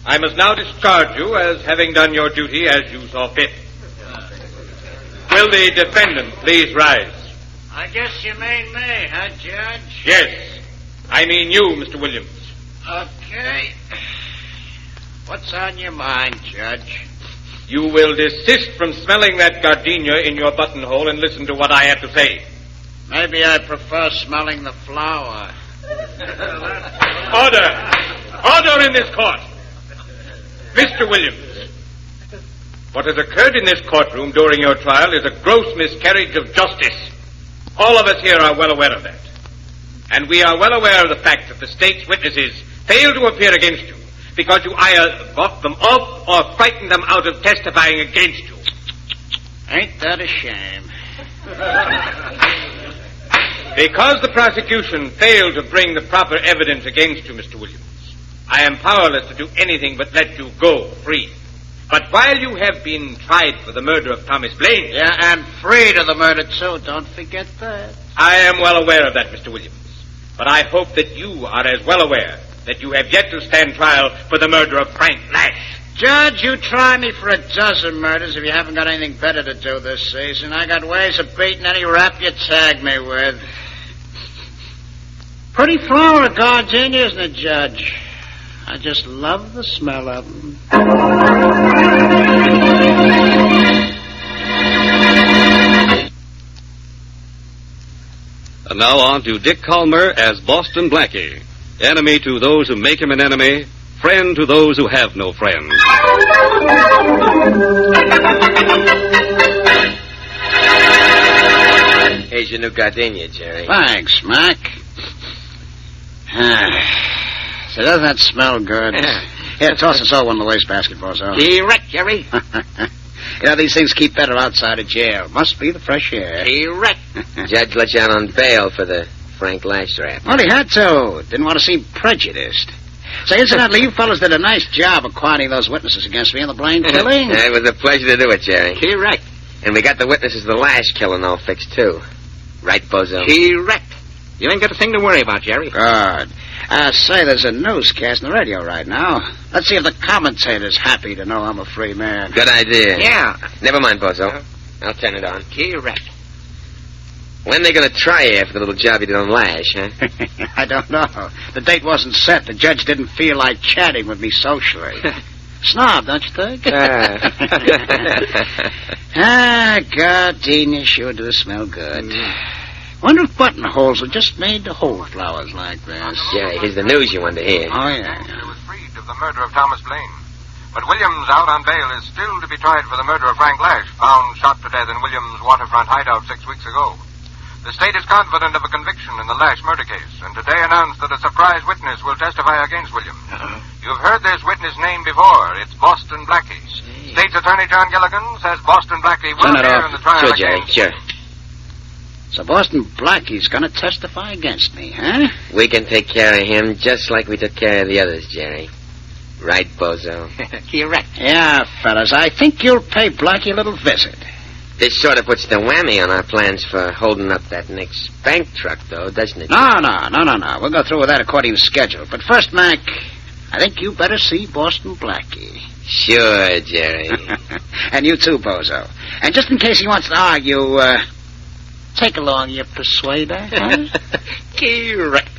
I must now discharge you as having done your duty as you saw fit. Will the defendant please rise? I guess you mean me, huh, Judge? Yes, I mean you, Mr. Williams. Okay. What's on your mind, Judge? You will desist from smelling that gardenia in your buttonhole and listen to what I have to say. Maybe I prefer smelling the flower. Order! Order in this court! Mr. Williams, what has occurred in this courtroom during your trial is a gross miscarriage of justice. All of us here are well aware of that. And we are well aware of the fact that the state's witnesses failed to appear against you because you either bought them off or frightened them out of testifying against you. Ain't that a shame? Because the prosecution failed to bring the proper evidence against you, Mr. Williams, I am powerless to do anything but let you go free. But while you have been tried for the murder of Thomas Blaine... Yeah, and freed of the murder, too. Don't forget that. I am well aware of that, Mr. Williams. But I hope that you are as well aware that you have yet to stand trial for the murder of Frank Lash. Judge, you try me for a dozen murders if you haven't got anything better to do this season. I got ways of beating any rap you tag me with. Pretty flower gardenia, isn't it, Judge? I just love the smell of them. And now on to Dick Calmer as Boston Blackie. Enemy to those who make him an enemy, friend to those who have no friends. Here's your new gardenia, Jerry. Thanks, Mac. So doesn't that smell good? Here, toss us all one of the wastebasket, Bozo. Correct, Jerry. You know, these things keep better outside of jail. Must be the fresh air. Correct. Judge let you out on bail for the Frank Lash rap. Well, he had to. Didn't want to seem prejudiced. Say, incidentally, you fellas did a nice job of quieting those witnesses against me in the Blaine killing. It was a pleasure to do it, Jerry. Correct. And we got the witnesses of the Lash killing all fixed, too. Right, Bozo? Correct. You ain't got a thing to worry about, Jerry. Good. Say, there's a newscast on the radio right now. Let's see if the commentator's happy to know I'm a free man. Good idea. Yeah. Never mind, Bozo. I'll turn it on. Correct. When they gonna try you after the little job you did on Lash, huh? I don't know. The date wasn't set. The judge didn't feel like chatting with me socially. Snob, don't you think? Gardenia sure do smell good. Wonder if buttonholes are just made to hold flowers like this. Jerry, here's the news you wanted to hear. Oh, yeah. Was freed of the murder of Thomas Blaine. But Williams, out on bail, is still to be tried for the murder of Frank Lash, found shot to death in Williams' waterfront hideout 6 weeks ago. The state is confident of a conviction in the Lash murder case, and today announced that a surprise witness will testify against Williams. You've heard this witness name before. It's Boston Blackie. State's Attorney John Gilligan says Boston Blackie will appear in the trial Sure, against... Jerry, sure. So Boston Blackie's gonna testify against me, huh? We can take care of him just like we took care of the others, Jerry. Right, Bozo? Correct. Yeah, fellas, I think you'll pay Blackie a little visit. This sort of puts the whammy on our plans for holding up that next bank truck, though, doesn't it? No. We'll go through with that according to schedule. But first, Mac, I think you better see Boston Blackie. Sure, Jerry. And you too, Bozo. And just in case he wants to argue, take along your persuader, huh? Correct.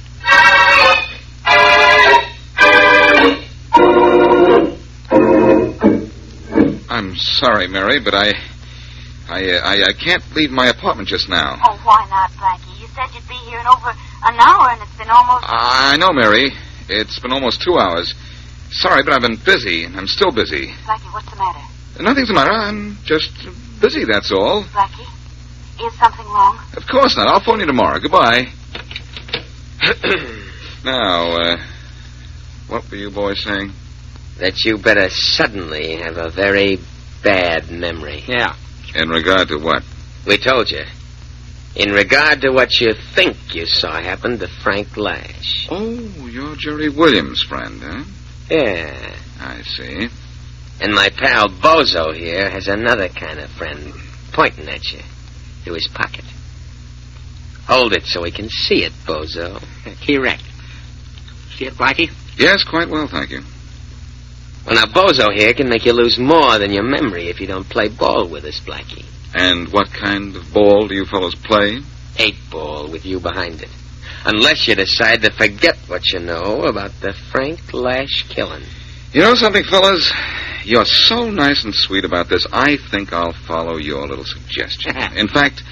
I'm sorry, Mary, but I can't leave my apartment just now. Oh, why not, Blackie? You said you'd be here in over an hour, and it's been almost... I know, Mary. It's been almost 2 hours. Sorry, but I've been busy, and I'm still busy. Blackie, what's the matter? Nothing's the matter. I'm just busy, that's all. Blackie, is something wrong? Of course not. I'll phone you tomorrow. Goodbye. Now, what were you boys saying? That you better suddenly have a very bad memory. Yeah. In regard to what? We told you. In regard to what you think you saw happen to Frank Lash. Oh, you're Jerry Williams' friend, huh? Yeah. I see. And my pal Bozo here has another kind of friend pointing at you through his pocket. Hold it so we can see it, Bozo. Correct. See it, Blackie? Yes, quite well, thank you. Well, now, Bozo here can make you lose more than your memory if you don't play ball with us, Blackie. And what kind of ball do you fellows play? 8-ball with you behind it. Unless you decide to forget what you know about the Frank Lash killing. You know something, fellas? You're so nice and sweet about this, I think I'll follow your little suggestion. In fact,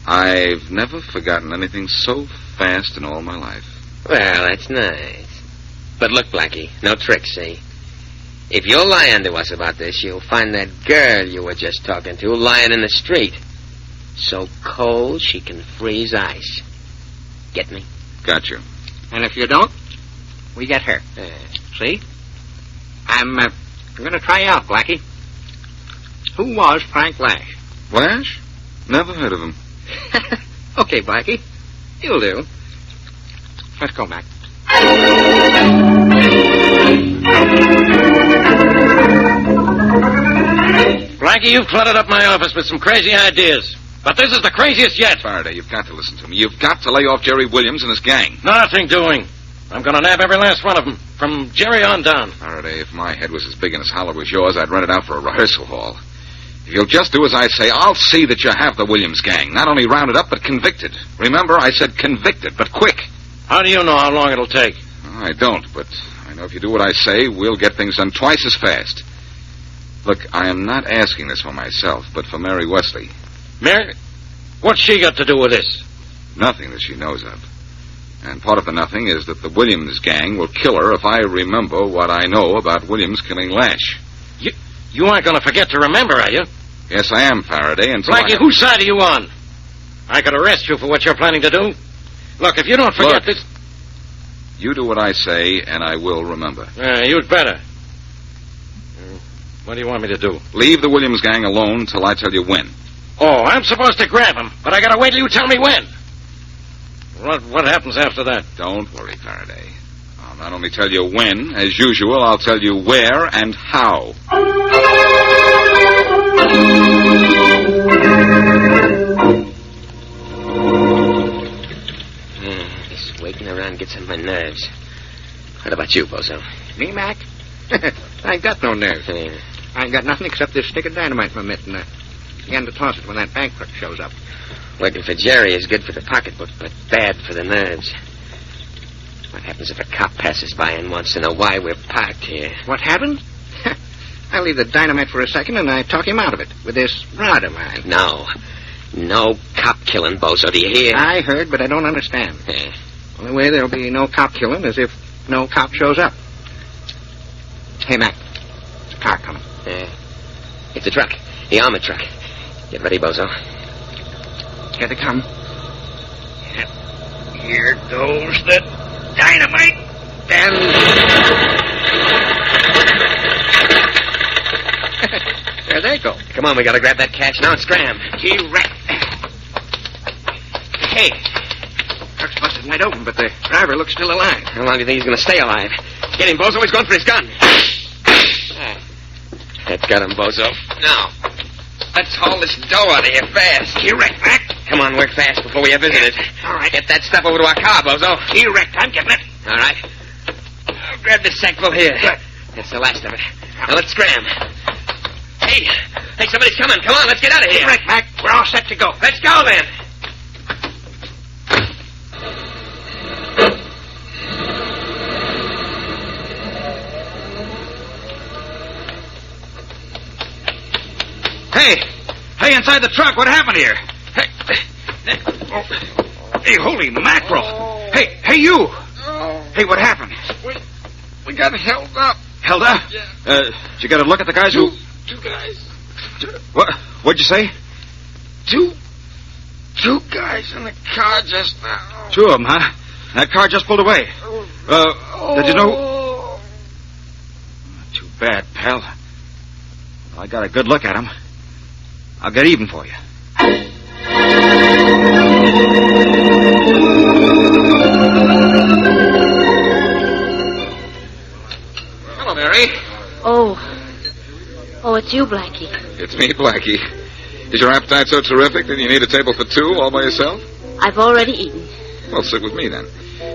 I've never forgotten anything so fast in all my life. Well, that's nice. But look, Blackie, no tricks, see? If you'll lie to us about this, you'll find that girl you were just talking to lying in the street. So cold she can freeze ice. Get me? Got you. And if you don't, we get her. See? I'm going to try you out, Blackie. Who was Frank Lash? Lash? Never heard of him. Okay, Blackie. You'll do. Let's go, Mac. Blackie, you've cluttered up my office with some crazy ideas. But this is the craziest yet. Faraday, you've got to listen to me. You've got to lay off Jerry Williams and his gang. Nothing doing. I'm going to nab every last one of them, from Jerry on down. Faraday, if my head was as big and as hollow as yours, I'd rent it out for a rehearsal hall. If you'll just do as I say, I'll see that you have the Williams gang. Not only rounded up, but convicted. Remember, I said convicted, but quick. How do you know how long it'll take? I don't, but I know if you do what I say, we'll get things done twice as fast. Look, I am not asking this for myself, but for Mary Wesley. Mary? What's she got to do with this? Nothing that she knows of. And part of the nothing is that the Williams gang will kill her if I remember what I know about Williams killing Lash. You aren't going to forget to remember, are you? Yes, I am, Faraday. Blackie, whose side are you on? I could arrest you for what you're planning to do. Look, if you don't forget this... You do what I say, and I will remember. You'd better. What do you want me to do? Leave the Williams gang alone till I tell you when. Oh, I'm supposed to grab him, but I gotta wait till you tell me when. What happens after that? Don't worry, Faraday. I'll not only tell you when, as usual, I'll tell you where and how. This waiting around gets on my nerves. What about you, Bozo? Me, Mac? I ain't got no nerves. I ain't got nothing except this stick of dynamite in my mitt, and I began to toss it when that bank clerk shows up. Working for Jerry is good for the pocketbook, but bad for the nerves. What happens if a cop passes by and wants to know why we're parked here? What happens? I leave the dynamite for a second, and I talk him out of it with this rod of mine. No cop killing, Bozo, do you hear? I heard, but I don't understand. Only way there'll be no cop killing is if no cop shows up. Hey, Mac. There's a car coming. It's a truck. The armored truck. Get ready, Bozo. Here they come. Here goes the dynamite. And... there they go. Come on, we gotta grab that catch now and scram. Hey, truck's busted wide open, but the driver looks still alive. How long do you think he's gonna stay alive? Get him, Bozo. He's going for his gun. That's got him, Bozo. Now, let's haul this dough out of here fast. You're right, Mac. Come on, work fast before we have visitors. All right. Get that stuff over to our car, Bozo. You're right. I'm getting it. All right. I'll grab this sackful here. Good. That's the last of it. Now let's scram. Hey, somebody's coming. Come on, let's get out of here. You're right, Mac. We're all set to go. Let's go, then. Hey, inside the truck, what happened here? Hey, holy mackerel. Hey, you. Hey, what happened? We got held up. Held up? Yeah. Did you get a look at the guys who... Two guys. What'd you say? Two guys in the car just now. Two of them, huh? That car just pulled away. Did you know... Too bad, pal. Well, I got a good look at him. I'll get even for you. Hello, Mary. Oh, it's you, Blackie. It's me, Blackie. Is your appetite so terrific that you need a table for two all by yourself? I've already eaten. Well, sit with me then.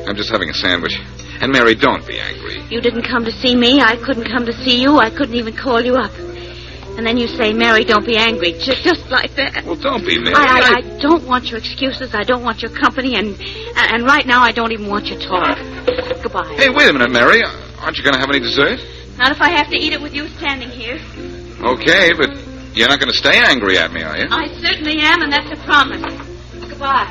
I'm just having a sandwich. And Mary, don't be angry. You didn't come to see me. I couldn't come to see you. I couldn't even call you up. And then you say, Mary, don't be angry. Just like that. Well, don't be, Mary. I don't want your excuses. I don't want your company. And right now, I don't even want your talk. Goodbye. Hey, wait a minute, Mary. Aren't you going to have any dessert? Not if I have to eat it with you standing here. Okay, but you're not going to stay angry at me, are you? I certainly am, and that's a promise. Goodbye.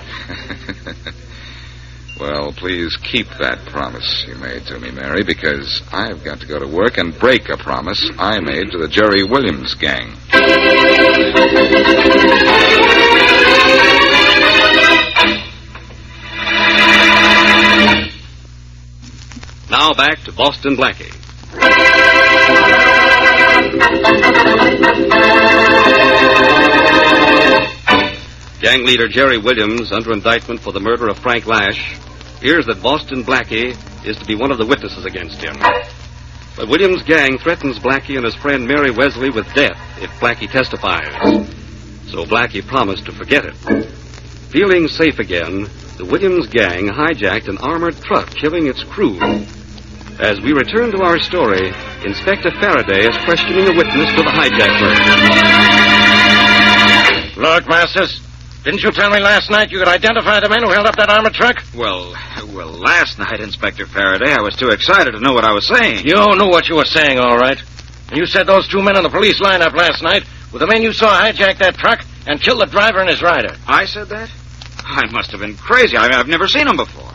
Well, please keep that promise you made to me, Mary, because I've got to go to work and break a promise I made to the Jerry Williams gang. Now back to Boston Blackie. Gang leader Jerry Williams, under indictment for the murder of Frank Lash, hears that Boston Blackie is to be one of the witnesses against him. But Williams' gang threatens Blackie and his friend Mary Wesley with death if Blackie testifies. So Blackie promised to forget it. Feeling safe again, the Williams gang hijacked an armored truck, killing its crew. As we return to our story, Inspector Faraday is questioning a witness to the hijack murder. Look, Masters, didn't you tell me last night you could identify the men who held up that armored truck? Well, last night, Inspector Faraday, I was too excited to know what I was saying. You knew what you were saying, all right. And you said those two men in the police lineup last night were the men you saw hijack that truck and kill the driver and his rider. I said that? I must have been crazy. I've never seen them before.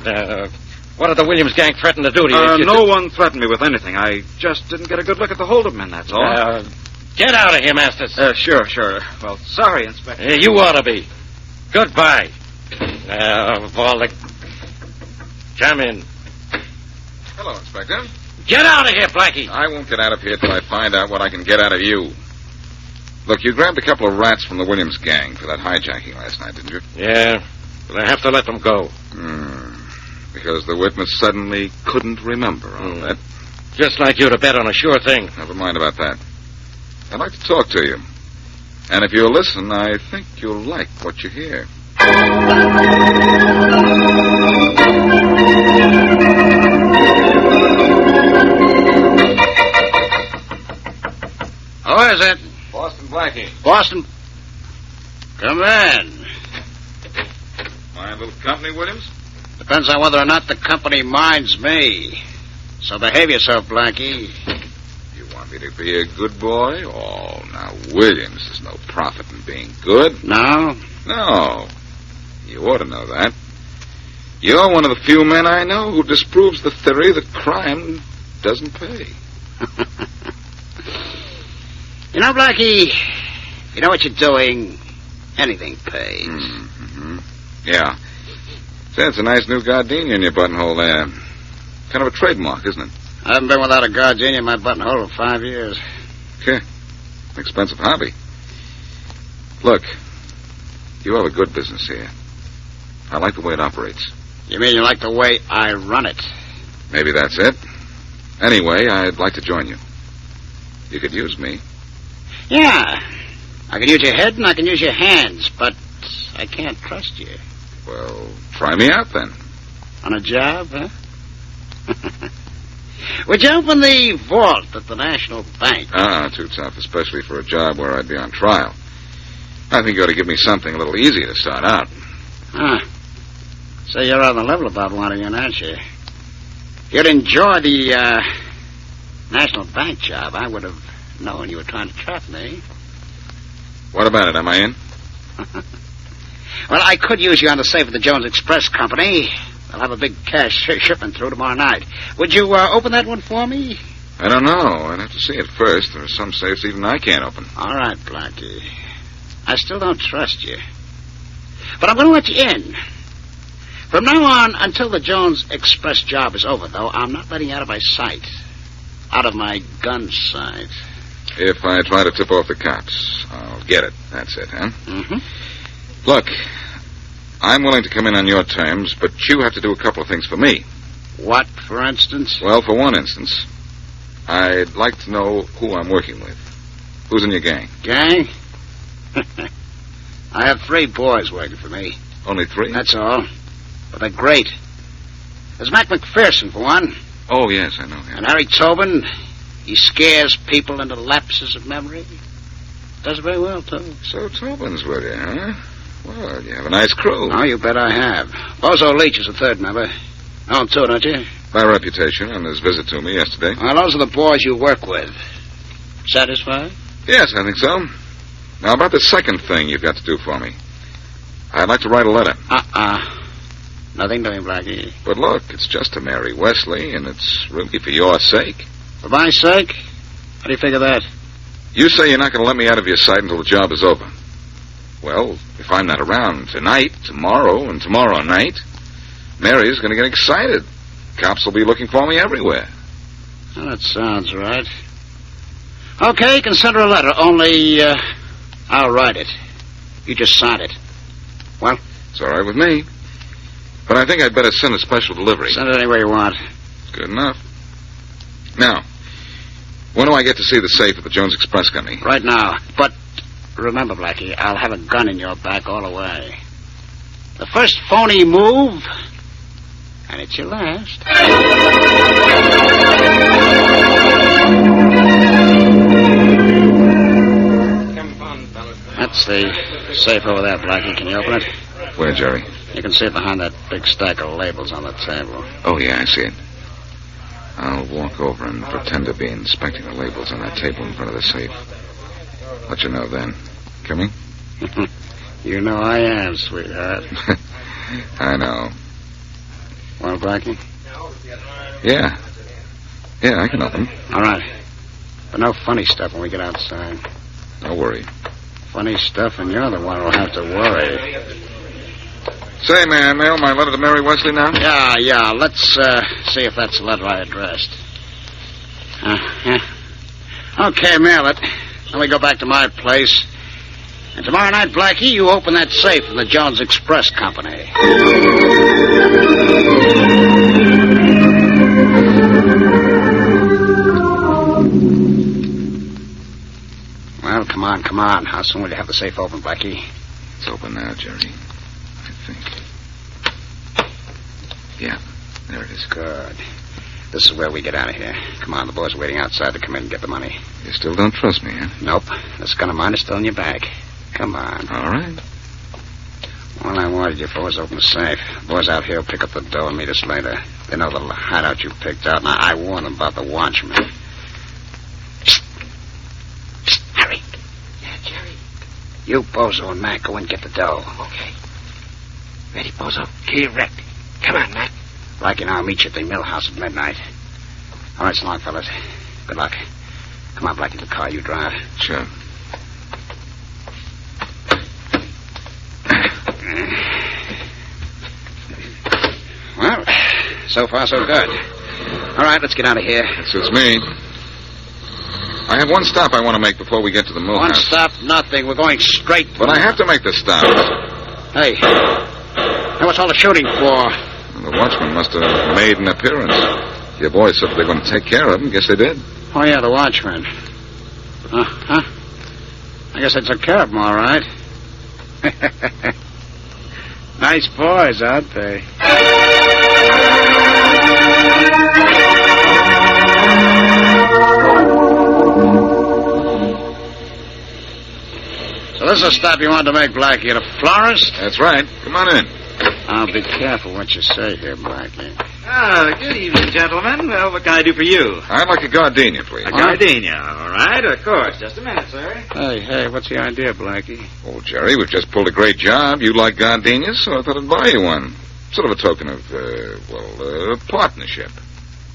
What did the Williams gang threaten to do to you? No one threatened me with anything. I just didn't get a good look at the Holden men, that's all. Get out of here, Masters. Sure. Well, sorry, Inspector. You ought to be. Goodbye. Come in. Hello, Inspector. Get out of here, Blackie. I won't get out of here till I find out what I can get out of you. Look, you grabbed a couple of rats from the Williams gang for that hijacking last night, didn't you? Yeah, but I have to let them go. Because the witness suddenly couldn't remember all that. Just like you to bet on a sure thing. Never mind about that. I'd like to talk to you. And if you'll listen, I think you'll like what you hear. Who is it? Boston Blackie. Boston. Come in. My little company, Williams? Depends on whether or not the company minds me. So behave yourself, Blackie. You want me to be a good boy? Oh, now, Williams, there's no profit in being good. No? No. You ought to know that. You're one of the few men I know who disproves the theory that crime doesn't pay. You know, Blackie, if you know what you're doing, anything pays. Mm-hmm. Yeah. Say, it's a nice new gardenia in your buttonhole there. Kind of a trademark, isn't it? I haven't been without a gardenia in my buttonhole for 5 years. Okay. Expensive hobby. Look, you have a good business here. I like the way it operates. You mean you like the way I run it? Maybe that's it. Anyway, I'd like to join you. You could use me. Yeah. I can use your head and I can use your hands, but I can't trust you. Well, try me out then. On a job, huh? Would you open the vault at the National Bank? Too tough, especially for a job where I'd be on trial. I think you ought to give me something a little easier to start out. So you're on the level about wanting in, aren't you? If you'd enjoy the National Bank job, I would have known you were trying to trap me. What about it? Am I in? Well, I could use you on the safe of the Jones Express Company. I'll have a big cash shipment through tomorrow night. Would you open that one for me? I don't know. I'd have to see it first. There are some safes even I can't open. All right, Blackie. I still don't trust you. But I'm going to let you in. From now on, until the Jones Express job is over, though, I'm not letting you out of my sight. Out of my gun sight. If I try to tip off the cops, I'll get it. That's it, huh? Mm-hmm. Look, I'm willing to come in on your terms, but you have to do a couple of things for me. What, for instance? Well, for one instance, I'd like to know who I'm working with. Who's in your gang? Gang? I have 3 boys working for me. Only 3? That's all. But they're great. There's Mac McPherson, for one. Oh, yes, I know him. And Harry Tobin, he scares people into lapses of memory. Does very well, too. So Tobin's with you, huh? Well, you have a nice crew. Oh, you bet I have. Bozo Leach is a 3rd member. Know him, too, don't you? By reputation on his visit to me yesterday. Well, those are the boys you work with. Satisfied? Yes, I think so. Now, about the second thing you've got to do for me. I'd like to write a letter. Nothing doing, Blackie. But look, it's just to marry Wesley, and it's really for your sake. For my sake? How do you figure that? You say you're not going to let me out of your sight until the job is over. Well, if I'm not around tonight, tomorrow, and tomorrow night, Mary's going to get excited. Cops will be looking for me everywhere. Well, that sounds right. Okay, you can send her a letter, only I'll write it. You just sign it. Well? It's all right with me. But I think I'd better send a special delivery. Send it any way you want. Good enough. Now, when do I get to see the safe at the Jones Express Company? Right now. But remember, Blackie, I'll have a gun in your back all the way. The first phony move, and it's your last. That's the safe over there, Blackie. Can you open it? Where, Jerry? You can see it behind that big stack of labels on the table. Oh, yeah, I see it. I'll walk over and pretend to be inspecting the labels on that table in front of the safe. Let you know then. Coming? You know I am, sweetheart. I know. Well, Blackie? Yeah. Yeah, I can open. All right. But no funny stuff when we get outside. No worry. Funny stuff, and you're the one who'll have to worry. Say, may I mail my letter to Mary Wesley now? Yeah. Let's see if that's the letter I addressed. Okay, mail it. Then we go back to my place. And tomorrow night, Blackie, you open that safe in the Jones Express Company. Well, come on. How soon will you have the safe open, Blackie? It's open now, Jerry. I think. Yeah, there it is. Good. This is where we get out of here. Come on, the boys are waiting outside to come in and get the money. You still don't trust me, huh? Nope. This gun of mine is still in your bag. Come on. All right. All I wanted you for was open the safe. The boys out here will pick up the dough and meet us later. They know the hideout you picked out, and I warned them about the watchman. Harry. Yeah, Jerry. You, Bozo, and Mac go and get the dough. Okay. Ready, Bozo? Key erect. Come on, Mac. Blackie and I'll meet you at the mill house at midnight. All right, so long, fellas. Good luck. Come on, Blackie, the car you drive. Sure. Well, so far, so good. All right, let's get out of here. That suits me. I have one stop I want to make before we get to the mill One house. stop, nothing. We're going straight. But I have to make the stop. Hey, what's all the shooting for? Well, the watchman must have made an appearance. Your boys said they were going to take care of him. Guess they did. Oh, yeah, the watchman. Huh? I guess I took care of him, all right. Nice boys, aren't they? So this is a stop you wanted to make, Blackie, at a florist? That's right. Come on in. I'll be careful what you say here, Blackie. Good evening, gentlemen. Well, what can I do for you? I'd like a gardenia, please. A gardenia, all right. Of course. Just a minute, sir. Hey, what's the idea, Blackie? Oh, Jerry, we've just pulled a great job. You like gardenias, so I thought I'd buy you one. Sort of a token of, partnership.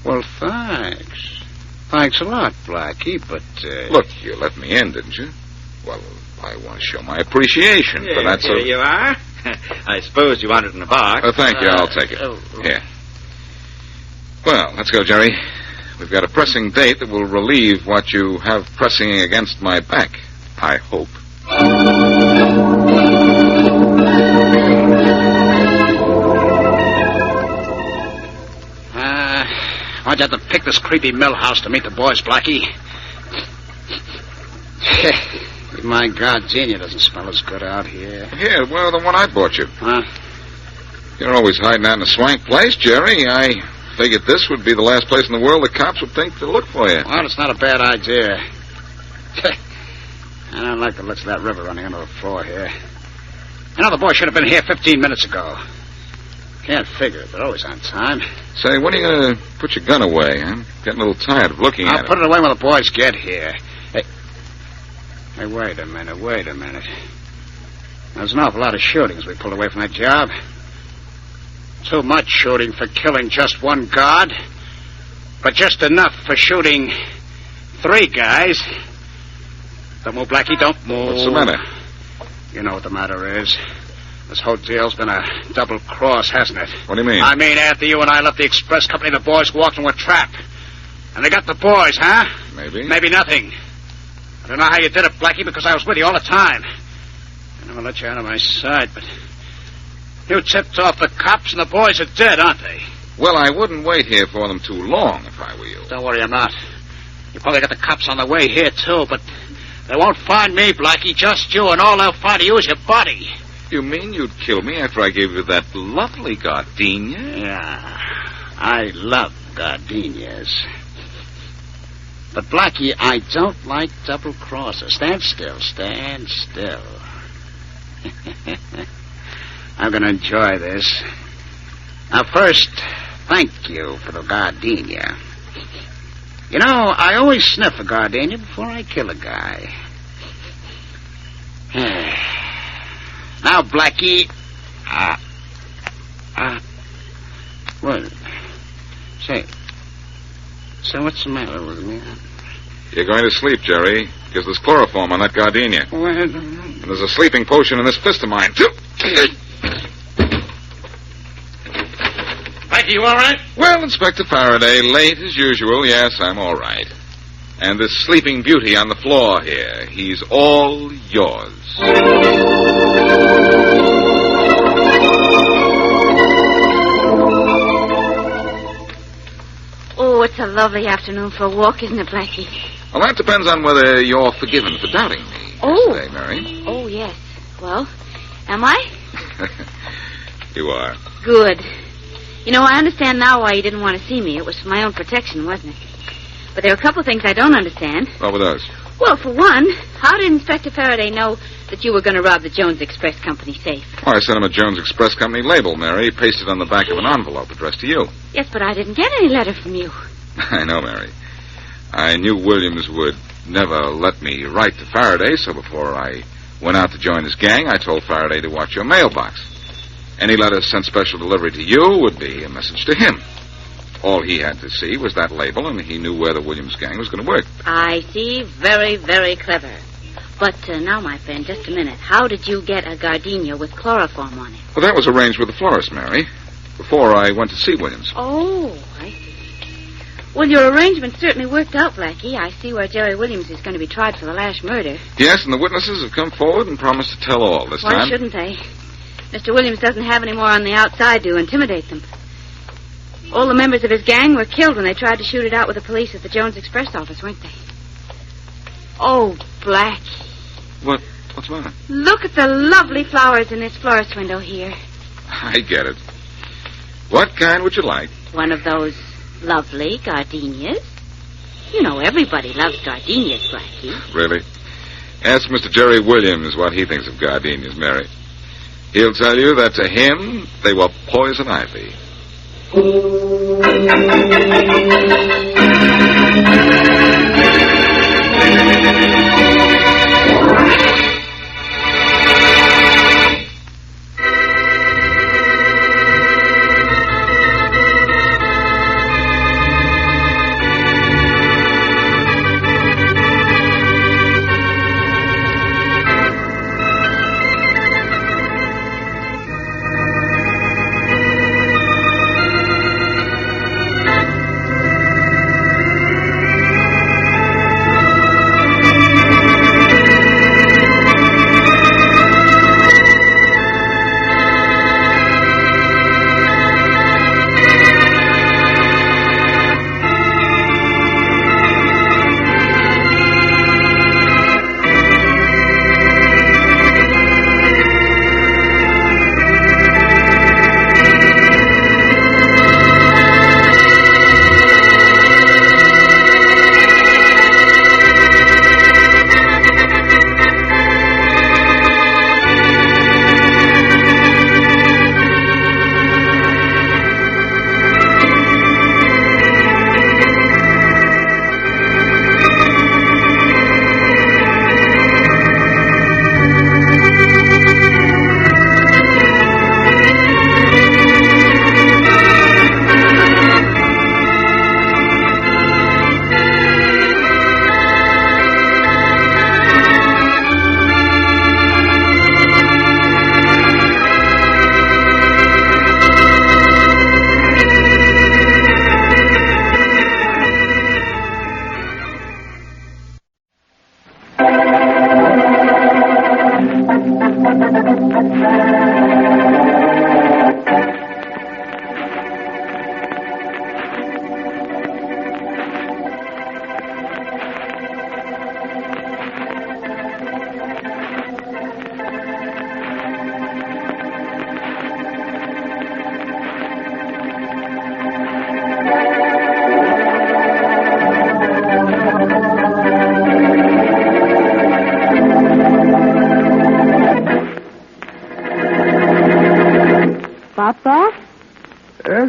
Well, thanks. Thanks a lot, Blackie, but, Look, you let me in, didn't you? Well, I want to show my appreciation for that sort of... Here you are. I suppose you want it in a box. Oh, thank you. I'll take it. Here. Well, let's go, Jerry. We've got a pressing date that will relieve what you have pressing against my back. I hope. Why'd you have to pick this creepy mill house to meet the boys, Blackie? My Gardenia doesn't smell as good out here. Here, well, the one I bought you. Huh? You're always hiding out in a swank place, Jerry. I figured this would be the last place in the world the cops would think to look for you. Well, it's not a bad idea. I don't like the looks of that river running under the floor here. You know, the boys should have been here 15 minutes ago. Can't figure it. They're always on time. Say, when are you going to put your gun away? I'm getting a little tired of looking at it. I'll put it away when the boys get here. Hey, wait a minute. There's an awful lot of shooting as we pulled away from that job. Too much shooting for killing just one guard, but just enough for shooting 3 guys. Don't move, Blackie, don't move. What's the matter? You know what the matter is. This whole deal's been a double cross, hasn't it? What do you mean? I mean, after you and I left the express company, the boys walked into a trap. And they got the boys, huh? Maybe. Maybe nothing. I don't know how you did it, Blackie, because I was with you all the time. I never let you out of my sight, but you tipped off the cops and the boys are dead, aren't they? Well, I wouldn't wait here for them too long if I were you. Don't worry, I'm not. You probably got the cops on the way here, too, but they won't find me, Blackie, just you, and all they'll find of you is your body. You mean you'd kill me after I gave you that lovely gardenia? Yeah, I love gardenias. But, Blackie, I don't like double crosses. Stand still. I'm going to enjoy this. Now, first, thank you for the gardenia. You know, I always sniff a gardenia before I kill a guy. Now, Blackie, what? Say, what's the matter with me? You're going to sleep, Jerry, because there's chloroform on that gardenia. And there's a sleeping potion in this fist of mine, too. Blackie, you all right? Well, Inspector Faraday, late as usual. Yes, I'm all right. And this sleeping beauty on the floor here, he's all yours. Oh, it's a lovely afternoon for a walk, isn't it, Blackie? Well, that depends on whether you're forgiven for doubting me. Oh. Today, Mary. Oh, yes. Well, am I? You are. Good. You know, I understand now why you didn't want to see me. It was for my own protection, wasn't it? But there are a couple of things I don't understand. What were those? Well, for one, how did Inspector Faraday know that you were going to rob the Jones Express Company safe? Oh, I sent him a Jones Express Company label, Mary, pasted on the back of an envelope addressed to you. Yes, but I didn't get any letter from you. I know, Mary. I knew Williams would never let me write to Faraday, so before I went out to join his gang, I told Faraday to watch your mailbox. Any letter sent special delivery to you would be a message to him. All he had to see was that label, and he knew where the Williams gang was going to work. I see. Very, very clever. But now, my friend, just a minute. How did you get a gardenia with chloroform on it? Well, that was arranged with the florist, Mary, before I went to see Williams. Oh, I see. Well, your arrangement certainly worked out, Blackie. I see where Jerry Williams is going to be tried for the last murder. Yes, and the witnesses have come forward and promised to tell all this time. Why shouldn't they? Mr. Williams doesn't have any more on the outside to intimidate them. All the members of his gang were killed when they tried to shoot it out with the police at the Jones Express office, weren't they? Oh, Blackie. What's the matter? Look at the lovely flowers in this florist window here. I get it. What kind would you like? One of those lovely gardenias. You know, everybody loves gardenias, Blackie. Really? Ask Mr. Jerry Williams what he thinks of gardenias, Mary. He'll tell you that to him, they were poison ivy.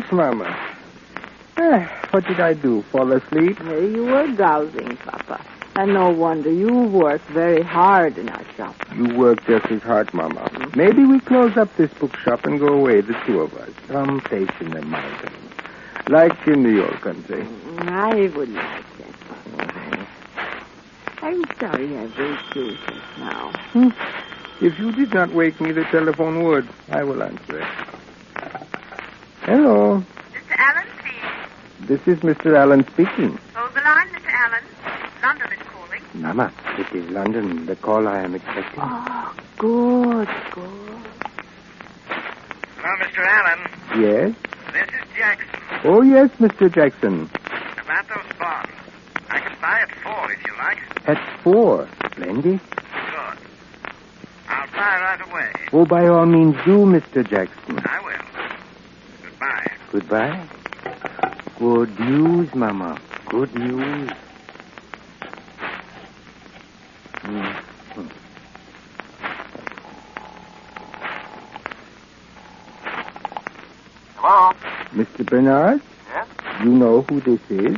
Yes, Mama. What did I do? Fall asleep? You were dozing, Papa. And no wonder. You worked very hard in our shop. You work just as hard, Mama. Maybe we close up this bookshop and go away, the two of us. Someplace in the mountains. Like in the old country. I would like that. I'm sorry I waked you just now. If you did not wake me, the telephone would. I will answer it. Hello. Mr. Allen, please. This is Mr. Allen speaking. Hold the line, Mr. Allen. London is calling. Mama, it is London, the call I am expecting. Oh, good. Hello, Mr. Allen. Yes? This is Jackson. Oh, yes, Mr. Jackson. About those bonds. I can buy at 4 if you like. At 4. Plenty? Good. I'll buy right away. Oh, by all means do, Mr. Jackson. I will. Goodbye. Goodbye. Good news, Mama. Good news. Hello? Mr. Bernard? Yes? You know who this is?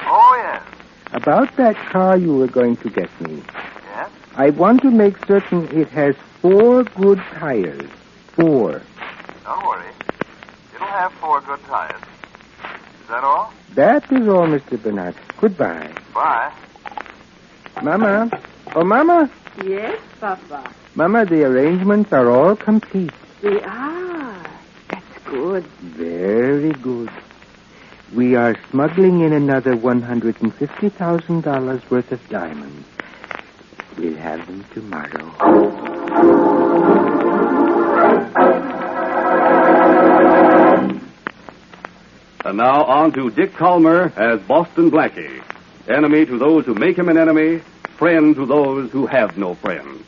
Oh, yes. About that car you were going to get me. Yes? I want to make certain it has 4 good tires. 4. Don't worry. It'll have 4 good tires. Is that all? That is all, Mr. Bernard. Goodbye. Bye. Mama? Oh, Mama? Yes, Papa. Mama, the arrangements are all complete. They are. That's good. Very good. We are smuggling in another $150,000 worth of diamonds. We'll have them tomorrow. And now on to Dick Calmer as Boston Blackie. Enemy to those who make him an enemy, friend to those who have no friends.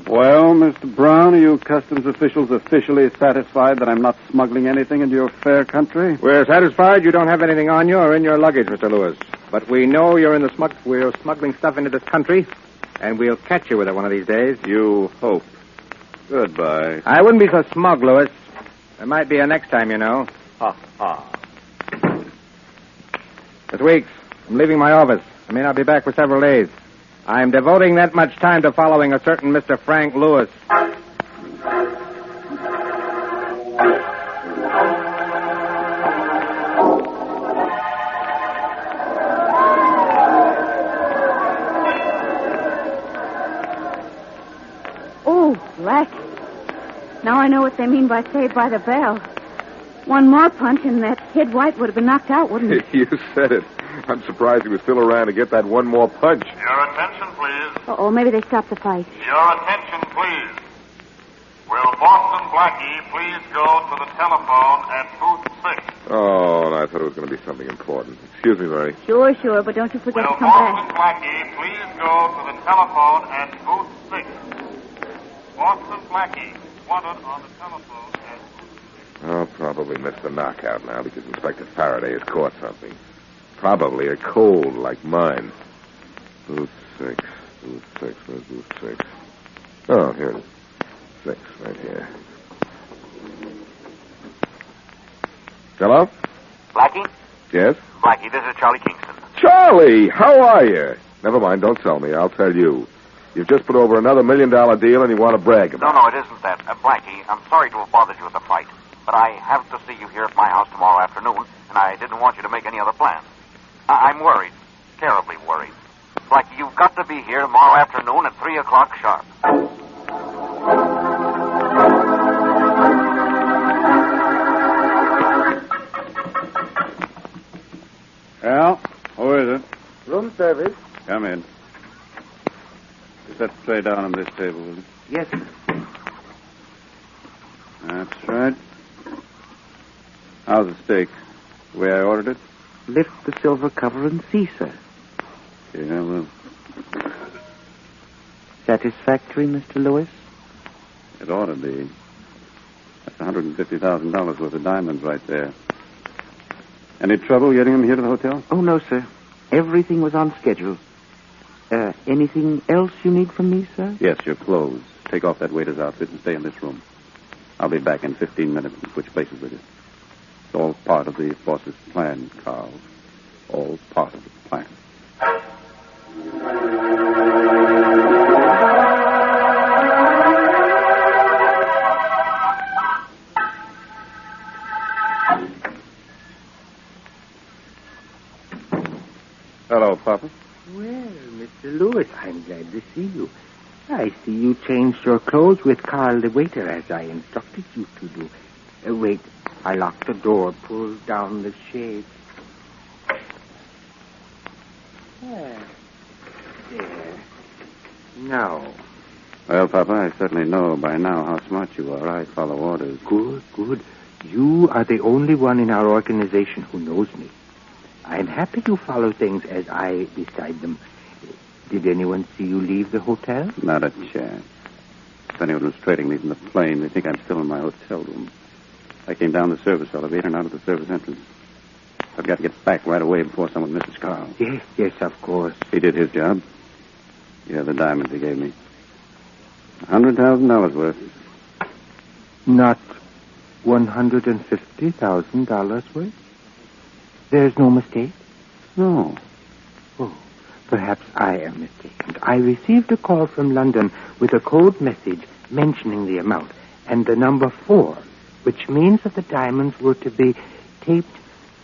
Well, Mr. Brown, are you customs officials officially satisfied that I'm not smuggling anything into your fair country? We're satisfied you don't have anything on you or in your luggage, Mr. Lewis. But we know you're in the we're smuggling stuff into this country, and we'll catch you with it one of these days. You hope. Goodbye. I wouldn't be so smug, Lewis. There might be a next time, you know. Ha, ha. Miss Weeks, I'm leaving my office. I may not be back for several days. I'm devoting that much time to following a certain Mr. Frank Lewis. Oh, Blackie. Now I know what they mean by Saved by the Bell. One more punch and that Kid White would have been knocked out, wouldn't he? You said it. I'm surprised he was still around to get that one more punch. Your attention, please. Uh-oh, maybe they stopped the fight. Your attention, please. Will Boston Blackie please go to the telephone at booth 6? Oh, I thought it was going to be something important. Excuse me, Mary. Sure, but don't you forget Will to come Boston back. Blackie please go to the telephone at booth 6? Boston Blackie wanted on the telephone at booth 6. I'll probably miss the knockout now because Inspector Faraday has caught something. Probably a cold like mine. Booth 6. Where's booth 6? Oh, here it is. 6, right here. Hello? Blackie? Yes? Blackie, this is Charlie Kingston. Charlie, how are you? Never mind, don't tell me. I'll tell you. You've just put over another $1 million deal and you want to brag about it. No, it isn't that. Blackie, I'm sorry to have bothered you with the fight, but I have to see you here at my house tomorrow afternoon, and I didn't want you to make any other plans. I'm worried. Terribly worried. Blackie, you've got to be here tomorrow afternoon at 3 o'clock sharp. Well, who is it? Room service. Come in. Set that tray down on this table, will you? Yes, sir. That's right. How's the steak? The way I ordered it? Lift the silver cover and see, sir. Yeah, well, Satisfactory, Mr. Lewis? it ought to be. That's $150,000 worth of diamonds right there. Any trouble getting them here to the hotel? Oh, no, sir. Everything was on schedule. Anything else you need from me, sir? Yes, your clothes. Take off that waiter's outfit and stay in this room. I'll be back in 15 minutes and switch places with you. It's all part of the boss's plan, Carl. All part of the plan. Hello, Papa. Well, Mr. Lewis, I'm glad to see you. I see you changed your clothes with Carl the waiter, as I instructed you to do. Wait, I locked the door, pulled down the shade. There. Now. Well, Papa, I certainly know by now how smart you are. I follow orders. Good. You are the only one in our organization who knows me. I'm happy to follow things as I decide them. Did anyone see you leave the hotel? Not a chance. If anyone was trading me from the plane, they think I'm still in my hotel room. I came down the service elevator and out of the service entrance. I've got to get back right away before someone misses Carl. Yes, of course. He did his job. Yeah, the diamonds he gave me. $100,000 worth. Not $150,000 worth? There's no mistake? No. Oh, perhaps I am mistaken. I received a call from London with a code message mentioning the amount and the number 4, which means that the diamonds were to be taped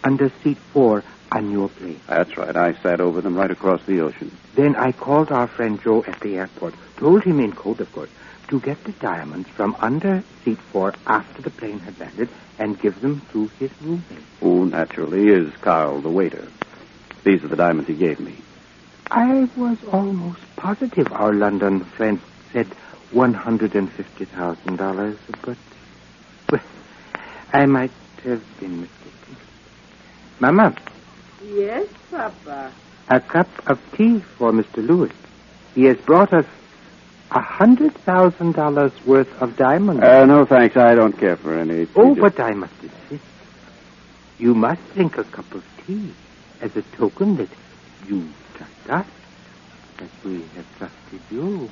under seat 4 on your plane. That's right. I sat over them right across the ocean. Then I called our friend Joe at the airport, told him in code, of course, to get the diamonds from under seat 4 after the plane had landed and give them to his roommate. Who, naturally, is Carl, the waiter. These are the diamonds he gave me. I was almost positive our London friend said $150,000, but well, I might have been mistaken. Mama. Yes, Papa. A cup of tea for Mr. Lewis. He has brought us $100,000 worth of diamonds. No, thanks. I don't care for any. But I must insist. You must drink a cup of tea as a token that you trust us, that we have trusted you.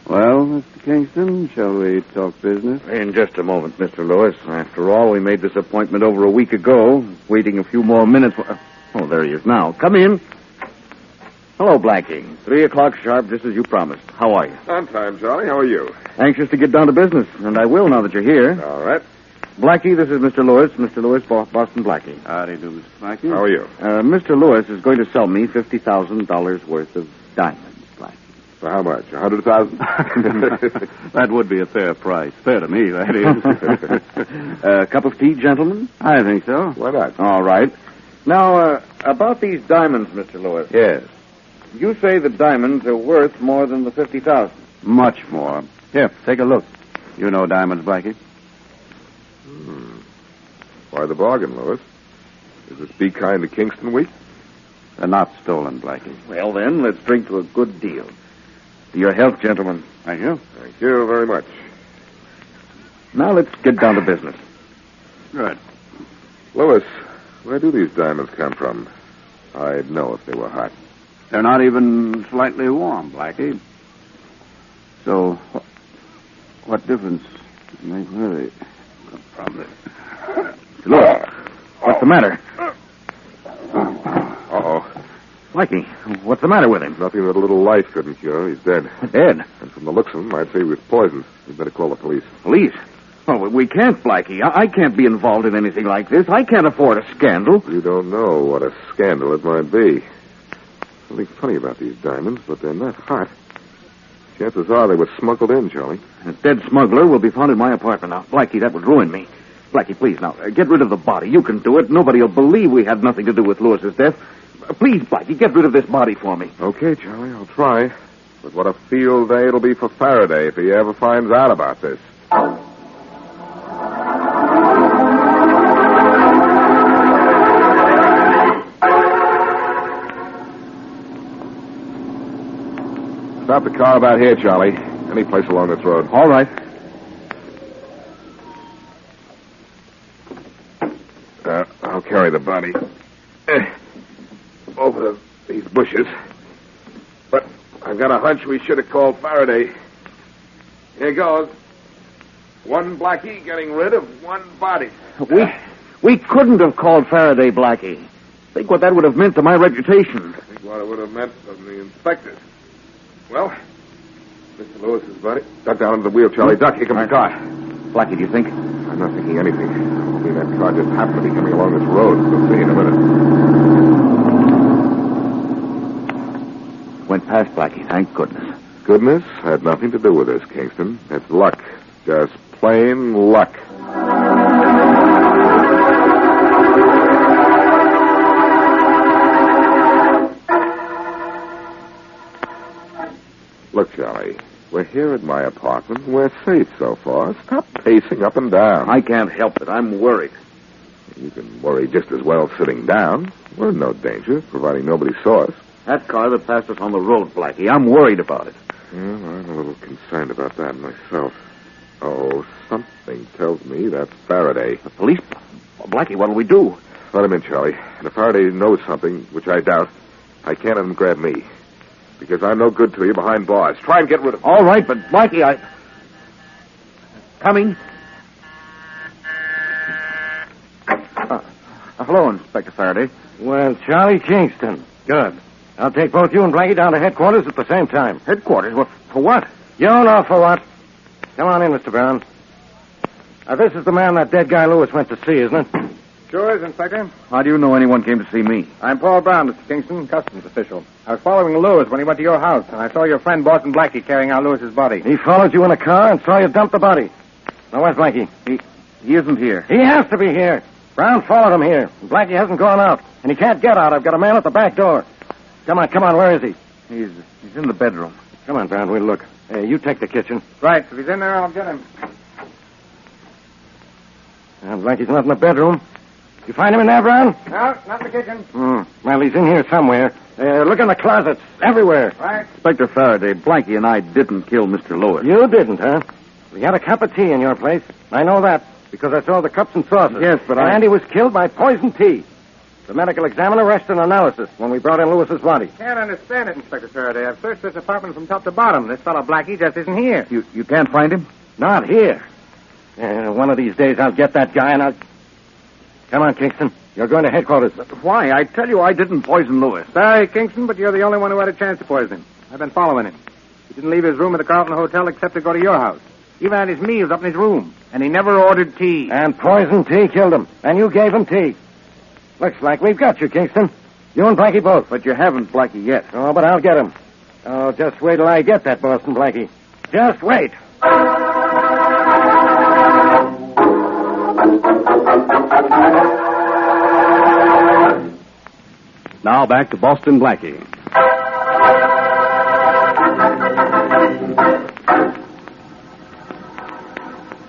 Well, Mr. Kingston, shall we talk business? In just a moment, Mr. Lewis. After all, we made this appointment over a week ago. Waiting a few more minutes. Oh, there he is now. Come in. Hello, Blackie. 3 o'clock sharp, just as you promised. How are you? On time, Charlie. How are you? Anxious to get down to business, and I will now that you're here. All right. Blackie, this is Mr. Lewis. Mr. Lewis, Boston Blackie. Howdy do, Mr. Blackie. How are you? Mr. Lewis is going to sell me $50,000 worth of diamonds, Blackie. For how much? 100,000? That would be a fair price. Fair to me, that is. A cup of tea, gentlemen? I think so. Why not? All right. Now, about these diamonds, Mr. Lewis. Yes. You say the diamonds are worth more than the 50,000. Much more. Here, take a look. You know diamonds, Blackie? Why the bargain, Lewis? Is this Be Kind to Kingston week? They're not stolen, Blackie. Well, then, let's drink to a good deal. To your health, gentlemen. Thank you. Thank you very much. Now let's get down to business. Good. Lewis, where do these diamonds come from? I'd know if they were hot. They're not even slightly warm, Blackie. So, what difference does it make where they come from? Look, what's the matter? Uh-oh. Blackie, what's the matter with him? Nothing that a little life couldn't cure. He's dead. Dead? And from the looks of him, I'd say he was poisoned. You'd better call the police. Police? Oh, we can't, Blackie. I can't be involved in anything like this. I can't afford a scandal. You don't know what a scandal it might be. Something funny about these diamonds, but they're not hot. Chances are they were smuggled in, Charlie. A dead smuggler will be found in my apartment now. Blackie, that would ruin me. Blackie, please, now, get rid of the body. You can do it. Nobody will believe we had nothing to do with Lewis's death. Please, Blackie, get rid of this body for me. Okay, Charlie, I'll try. But what a field day it'll be for Faraday if he ever finds out about this. Stop the car about here, Charlie. Any place along this road. All right. body. Over these bushes. But I've got a hunch we should have called Faraday. Here goes. One Blackie getting rid of one body. We couldn't have called Faraday, Blackie. Think what that would have meant to my reputation. I think what it would have meant from the inspectors. Well, Mr. Lewis's body. Duck down into the wheel, Charlie. Duck, here comes the car. Blackie, do you think? I'm not thinking anything. I mean, that car just happened to be coming along this road. We'll see in a minute. Went past Blackie, thank goodness. Goodness had nothing to do with this, Kingston. It's luck. Just plain luck. Look, Charlie, we're here at my apartment. We're safe so far. Stop pacing up and down. I can't help it. I'm worried. You can worry just as well sitting down. We're in no danger, providing nobody saw us. That car that passed us on the road, Blackie, I'm worried about it. Well, I'm a little concerned about that myself. Oh, something tells me that's Faraday. The police? Well, Blackie, what'll we do? Let him in, Charlie. And if Faraday knows something, which I doubt, I can't have him grab me. Because I'm no good to you behind bars. Try and get rid of him. All right, but Blackie, Coming? Hello, Inspector Faraday. Well, Charlie Kingston. Good. I'll take both you and Blackie down to headquarters at the same time. Headquarters? What, for what? You don't know for what. Come on in, Mr. Brown. This is the man that dead guy Lewis went to see, isn't it? Sure is, Inspector. How do you know anyone came to see me? I'm Paul Brown, Mr. Kingston, customs official. I was following Lewis when he went to your house, and I saw your friend Boston Blackie carrying out Lewis's body. He followed you in a car and saw you dump the body. Now, where's Blackie? He isn't here. He has to be here. Brown followed him here. Blackie hasn't gone out, and he can't get out. I've got a man at the back door. Come on, where is he? He's in the bedroom. Come on, Brown, we'll look. Hey, you take the kitchen. Right, if he's in there, I'll get him. Blackie's not in the bedroom. You find him in there, Brown? No, not in the kitchen. Well, he's in here somewhere. Look in the closets. Everywhere. Right. Inspector Faraday, Blackie and I didn't kill Mr. Lewis. You didn't, huh? We had a cup of tea in your place. I know that, because I saw the cups and saucers. Yes, but and he was killed by poison tea. The medical examiner rushed an analysis when we brought in Lewis's body. Can't understand it, Inspector Faraday. I've searched this apartment from top to bottom. This fellow Blackie just isn't here. You can't find him? Not here. One of these days I'll get that guy and I'll... Come on, Kingston. You're going to headquarters. But why? I tell you, I didn't poison Lewis. Sorry, Kingston, but you're the only one who had a chance to poison him. I've been following him. He didn't leave his room at the Carlton Hotel except to go to your house. Even had his meals up in his room. And he never ordered tea. And poison tea killed him. And you gave him tea. Looks like we've got you, Kingston. You and Blackie both. But you haven't Blackie yet. Oh, but I'll get him. Oh, just wait till I get that Boston Blackie. Just wait. Now back to Boston Blackie.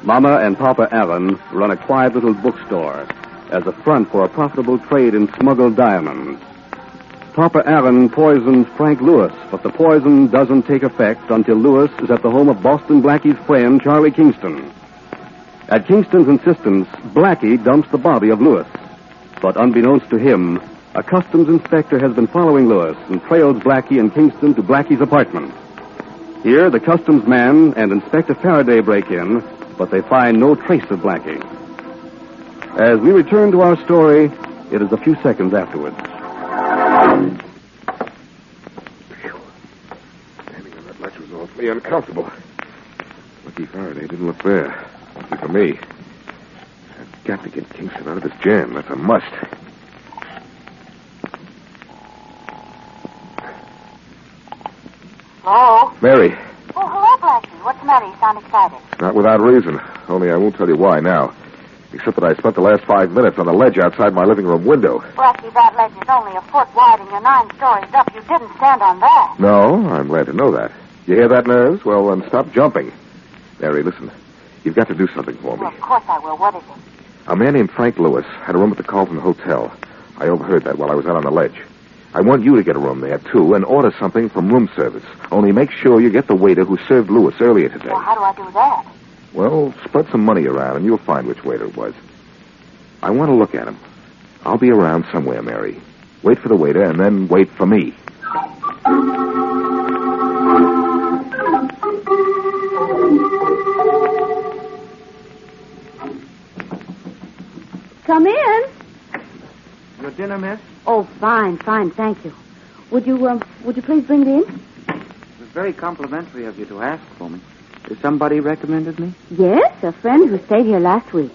Mama and Papa Allen run a quiet little bookstore as a front for a profitable trade in smuggled diamonds. Papa Allen poisons Frank Lewis, but the poison doesn't take effect until Lewis is at the home of Boston Blackie's friend, Charlie Kingston. At Kingston's insistence, Blackie dumps the body of Lewis. But unbeknownst to him, a customs inspector has been following Lewis and trails Blackie and Kingston to Blackie's apartment. Here, the customs man and Inspector Faraday break in, but they find no trace of Blackie. As we return to our story, it is a few seconds afterwards. Standing on that ledge was awfully uncomfortable. Lucky Faraday didn't look there. Lucky for me. I've got to get Kingston out of this jam. That's a must. Hello? Mary. Oh, hello, Blackie. What's the matter? You sound excited. Not without reason. Only I won't tell you why now. Except that I spent the last 5 minutes on the ledge outside my living room window. Blackie, that ledge is only a foot wide and you're 9 stories up. You didn't stand on that. No, I'm glad to know that. You hear that, nerves? Well, then stop jumping. Mary, listen. You've got to do something for me. Well, of course I will. What is it? A man named Frank Lewis had a room at the Carlton Hotel. I overheard that while I was out on the ledge. I want you to get a room there, too, and order something from room service. Only make sure you get the waiter who served Lewis earlier today. Well, how do I do that? Well, spread some money around, and you'll find which waiter it was. I want to look at him. I'll be around somewhere, Mary. Wait for the waiter, and then wait for me. Come in. Your dinner, miss? Oh, fine, thank you. Would you please bring it in? It was very complimentary of you to ask for me. Has somebody recommended me? Yes, a friend who stayed here last week.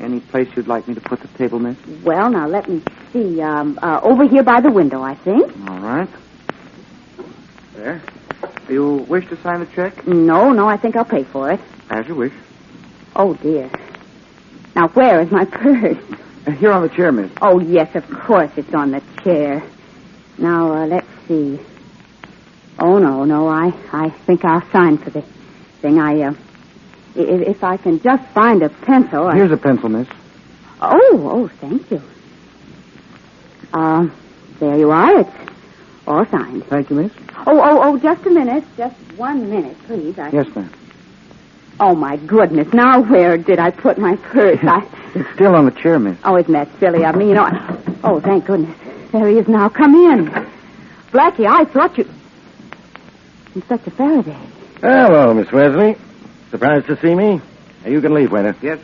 Any place you'd like me to put the table, miss? Well, now, let me see. Over here by the window, I think. All right. There. Do you wish to sign the check? No, I think I'll pay for it. As you wish. Oh, dear. Now, where is my purse? Here on the chair, miss. Oh, yes, of course it's on the chair. Now, let's see. Oh, no, I think I'll sign for this thing. If I can just find a pencil. Here's a pencil, miss. Oh, thank you. There you are. It's all signed. Thank you, miss. Oh, just a minute. Just 1 minute, please. Yes, ma'am. Oh, my goodness. Now where did I put my purse? It's still on the chair, miss. Oh, isn't that silly of me? Oh, thank goodness. There he is now. Come in. Blackie, I thought you... Inspector Faraday. Hello, Miss Wesley. Surprised to see me? Now, you can leave, waiter. Yes.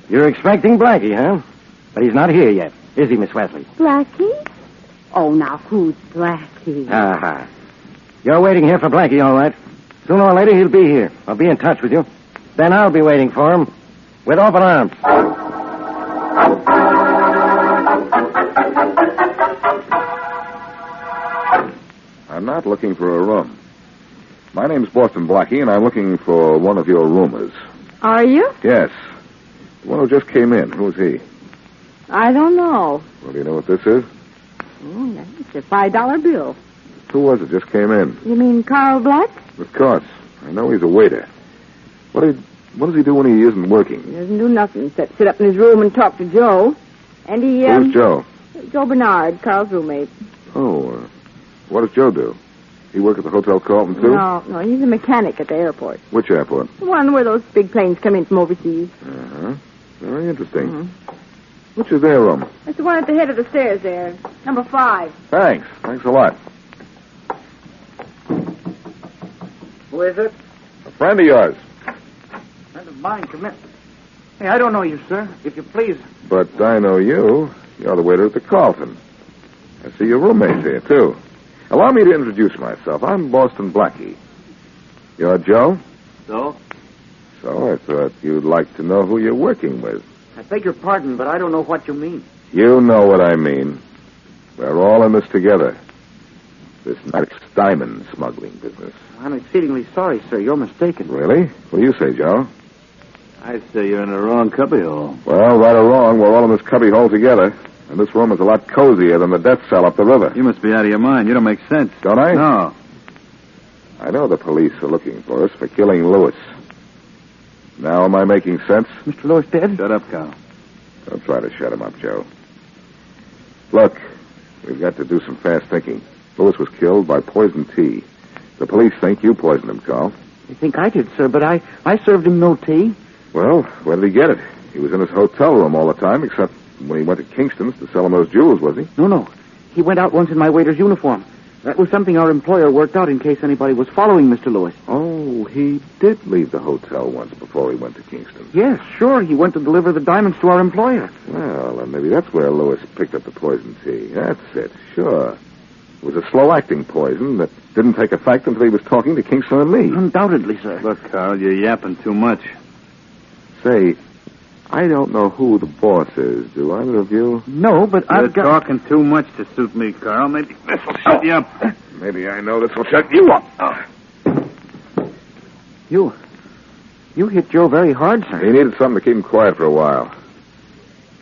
You're expecting Blackie, huh? But he's not here yet, is he, Miss Wesley? Blackie? Oh, now, who's Blackie? Aha. You're waiting here for Blackie, all right. Sooner or later, he'll be here. I'll be in touch with you. Then I'll be waiting for him with open arms. I'm not looking for a room. My name's Boston Blackie, and I'm looking for one of your roomers. Are you? Yes. The one who just came in. Who's he? I don't know. Well, do you know what this is? It's a $5 bill. Who was it just came in? You mean Carl Black? Of course. I know he's a waiter. What does he do when he isn't working? He doesn't do nothing except sit up in his room and talk to Joe. And he, Who's Joe? Joe Bernard, Carl's roommate. Oh, what does Joe do? He work at the Hotel Carlton, too? No, he's a mechanic at the airport. Which airport? The one where those big planes come in from overseas. Uh-huh. Very interesting. Mm-hmm. Which is their room? It's the one at the head of the stairs there. Number 5. Thanks a lot. Who is it? A friend of yours. Friend of mine, come in. Hey, I don't know you, sir. If you please. But I know you. You're the waiter at the Carlton. I see your roommate's here, too. Allow me to introduce myself. I'm Boston Blackie. You're Joe? So? So I thought you'd like to know who you're working with. I beg your pardon, but I don't know what you mean. You know what I mean. We're all in this together. This nice diamond smuggling business. I'm exceedingly sorry, sir. You're mistaken. Really? What do you say, Joe? I say you're in the wrong cubbyhole. Well, right or wrong, we're all in this cubbyhole together. And this room is a lot cozier than the death cell up the river. You must be out of your mind. You don't make sense. Don't I? No. I know the police are looking for us for killing Lewis. Now am I making sense? Mr. Lewis dead? Shut up, Carl. Don't try to shut him up, Joe. Look, we've got to do some fast thinking. Lewis was killed by poisoned tea. The police think you poisoned him, Carl. You think I did, sir, but I served him no tea. Well, where did he get it? He was in his hotel room all the time, except when he went to Kingston's to sell him those jewels, was he? No. He went out once in my waiter's uniform. That was something our employer worked out in case anybody was following Mr. Lewis. Oh, he did leave the hotel once before he went to Kingston. Yes, sure. He went to deliver the diamonds to our employer. Well, then maybe that's where Lewis picked up the poison tea. That's it, sure. It was a slow-acting poison that didn't take effect until he was talking to Kingston and me. Undoubtedly, sir. Look, Carl, you're yapping too much. Say, I don't know who the boss is. Do either of you? No, but You're I've got... talking too much to suit me, Carl. Maybe this will shut you up. Maybe I know this will shut you up. You hit Joe very hard, sir. He needed something to keep him quiet for a while.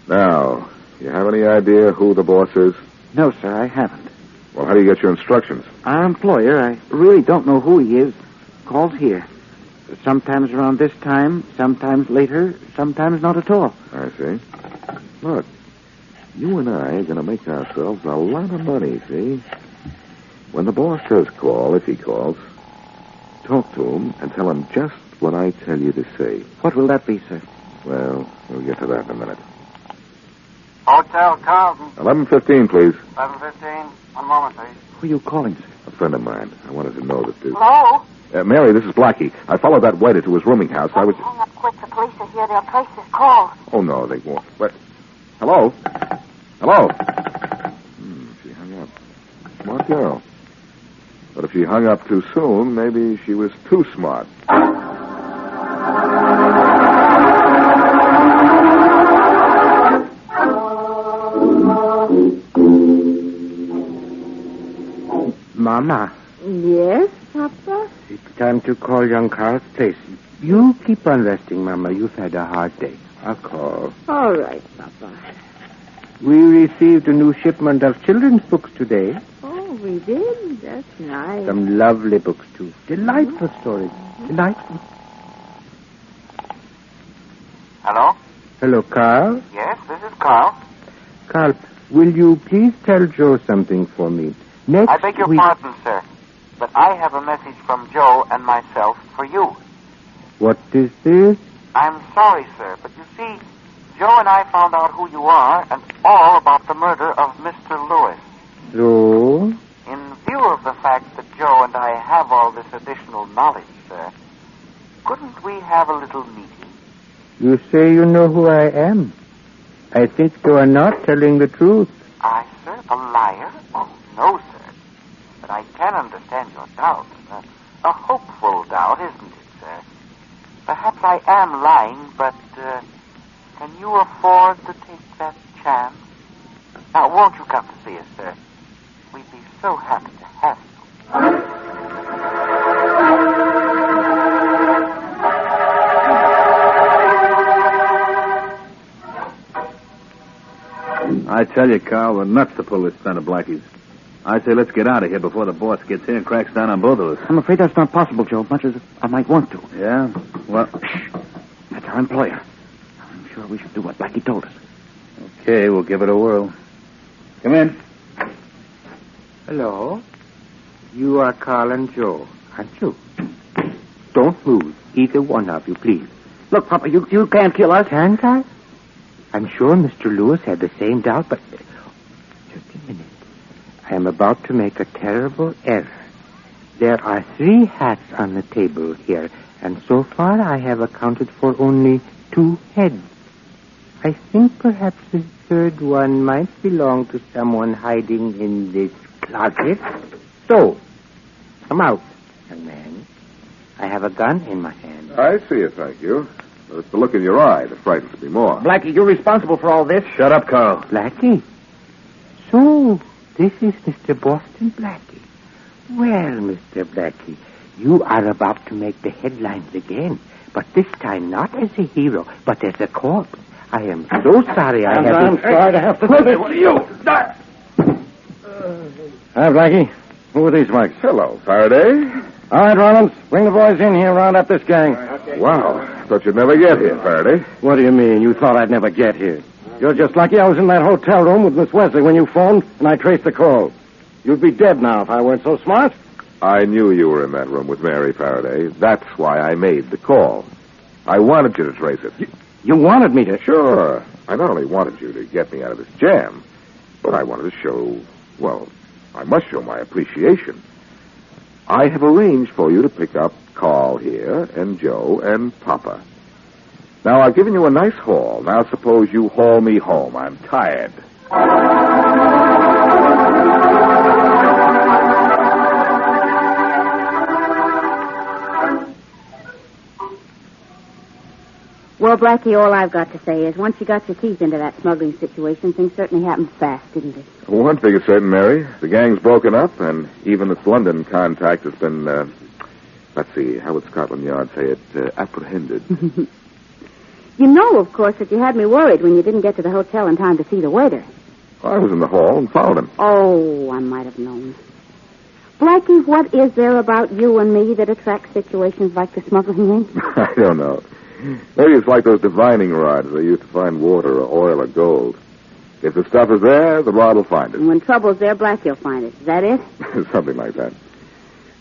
Now, you have any idea who the boss is? No, sir, I haven't. Well, how do you get your instructions? Our employer, I really don't know who he is, calls here. Sometimes around this time, sometimes later, sometimes not at all. I see. Look, you and I are going to make ourselves a lot of money, see? When the boss does call, if he calls, talk to him and tell him just what I tell you to say. What will that be, sir? Well, we'll get to that in a minute. Hotel Carlton. 11:15, please. 11:15. One moment, please. Who are you calling, sir? A friend of mine. I wanted to know that this... Hello? Mary, this is Blackie. I followed that waiter to his rooming house. I was... Hang up quick. The police are here. They'll trace this call. Oh, no, they won't. But... Hello? Hello? She hung up. Smart girl. But if she hung up too soon, maybe she was too smart. Mama. Yes, Papa? It's time to call young Carl's place. You keep on resting, Mama. You've had a hard day. I'll call. All right, Papa. We received a new shipment of children's books today. Oh, we did? That's nice. Some lovely books, too. Delightful stories. Delightful. Hello? Hello, Carl. Yes, this is Carl. Carl, will you please tell Joe something for me? Next I beg your week... pardon, sir, but I have a message from Joe and myself for you. What is this? I'm sorry, sir, but you see, Joe and I found out who you are and all about the murder of Mr. Lewis. So? In view of the fact that Joe and I have all this additional knowledge, sir, couldn't we have a little meeting? You say you know who I am. I think you are not telling the truth. I, sir, a liar? Oh, no, sir. But I can understand your doubt. A hopeful doubt, isn't it, sir? Perhaps I am lying, but can you afford to take that chance? Now, won't you come to see us, sir? We'd be so happy to have you. I tell you, Carl, we're nuts to pull this son of Blackie's. I say let's get out of here before the boss gets here and cracks down on both of us. I'm afraid that's not possible, Joe, much as I might want to. Yeah? Well... Shh. That's our employer. I'm sure we should do what Blackie told us. Okay, we'll give it a whirl. Come in. Hello? You are Carl and Joe, aren't you? Don't move, either one of you, please. Look, Papa, you can't kill us. Can't I? I'm sure Mr. Lewis had the same doubt, but... Just a minute. I am about to make a terrible error. There are 3 hats on the table here, and so far I have accounted for only 2 heads. I think perhaps the third one might belong to someone hiding in this closet. So, come out, young man. I have a gun in my hand. I see it, thank you. But it's the look in your eye that frightens me more. Blackie, you're responsible for all this. Shut up, Carl. Blackie? So, this is Mr. Boston Blackie. Well, Mr. Blackie, you are about to make the headlines again. But this time not as a hero, but as a corpse. I am so sorry I have... I'm sorry to have to do this to you. Hi, Blackie. Who are these mics? Hello, Faraday. All right, Rollins. Bring the boys in here, round up this gang. Wow. I thought you'd never get here, Faraday. What do you mean? You thought I'd never get here? You're just lucky I was in that hotel room with Miss Wesley when you phoned, and I traced the call. You'd be dead now if I weren't so smart. I knew you were in that room with Mary, Faraday. That's why I made the call. I wanted you to trace it. You wanted me to? Sure. I not only wanted you to get me out of this jam, but I wanted to show, well, I must show my appreciation. I have arranged for you to pick up Carl here, and Joe, and Papa. Now, I've given you a nice haul. Now, suppose you haul me home. I'm tired. Well, Blackie, all I've got to say is once you got your teeth into that smuggling situation, things certainly happened fast, didn't it? One thing is certain, Mary. The gang's broken up, and even its London contact has been, let's see, how would Scotland Yard say it, apprehended. You know, of course, that you had me worried when you didn't get to the hotel in time to see the waiter. I was in the hall and followed him. Oh, I might have known. Blackie, what is there about you and me that attracts situations like the smuggling ring? I don't know. Maybe it's like those divining rods they used to find water or oil or gold. If the stuff is there, the rod will find it. And when trouble's there, Blackie will find it. Is that it? Something like that.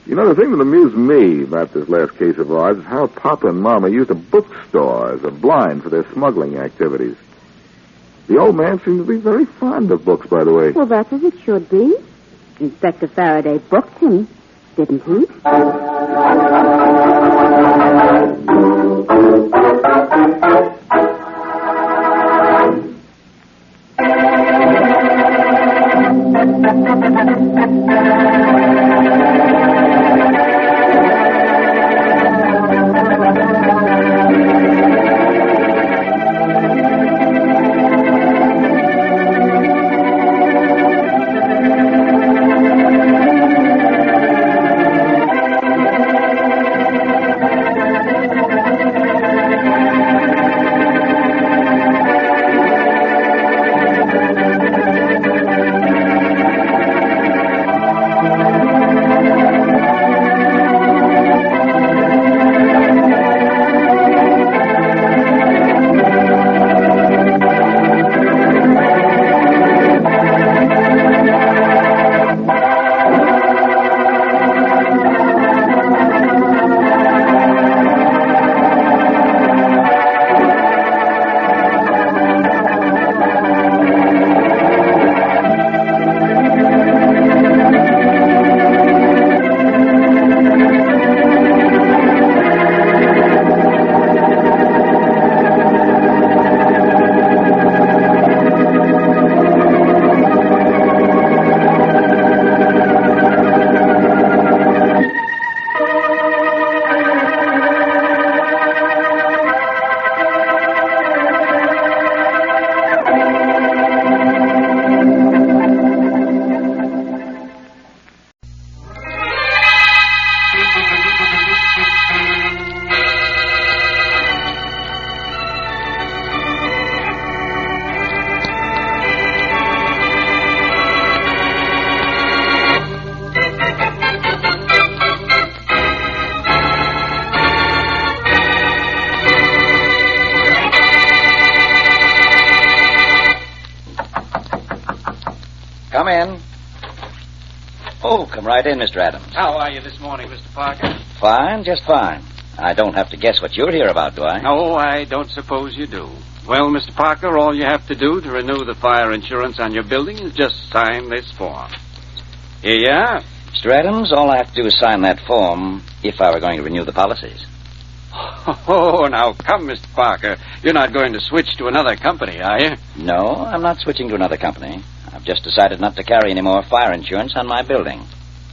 You know, the thing that amused me about this last case of ours is how Papa and Mama used a bookstore as a blind for their smuggling activities. The old man seemed to be very fond of books, by the way. Well, that's as it should be. Inspector Faraday booked him, didn't he? Come in. Oh, come right in, Mr. Adams. How are you this morning, Mr. Parker? Fine, just fine. I don't have to guess what you're here about, do I? No, I don't suppose you do. Well, Mr. Parker, all you have to do to renew the fire insurance on your building is just sign this form. Here you are. Mr. Adams, all I have to do is sign that form if I were going to renew the policies. Oh, now come, Mr. Parker. You're not going to switch to another company, are you? No, I'm not switching to another company. I've just decided not to carry any more fire insurance on my building.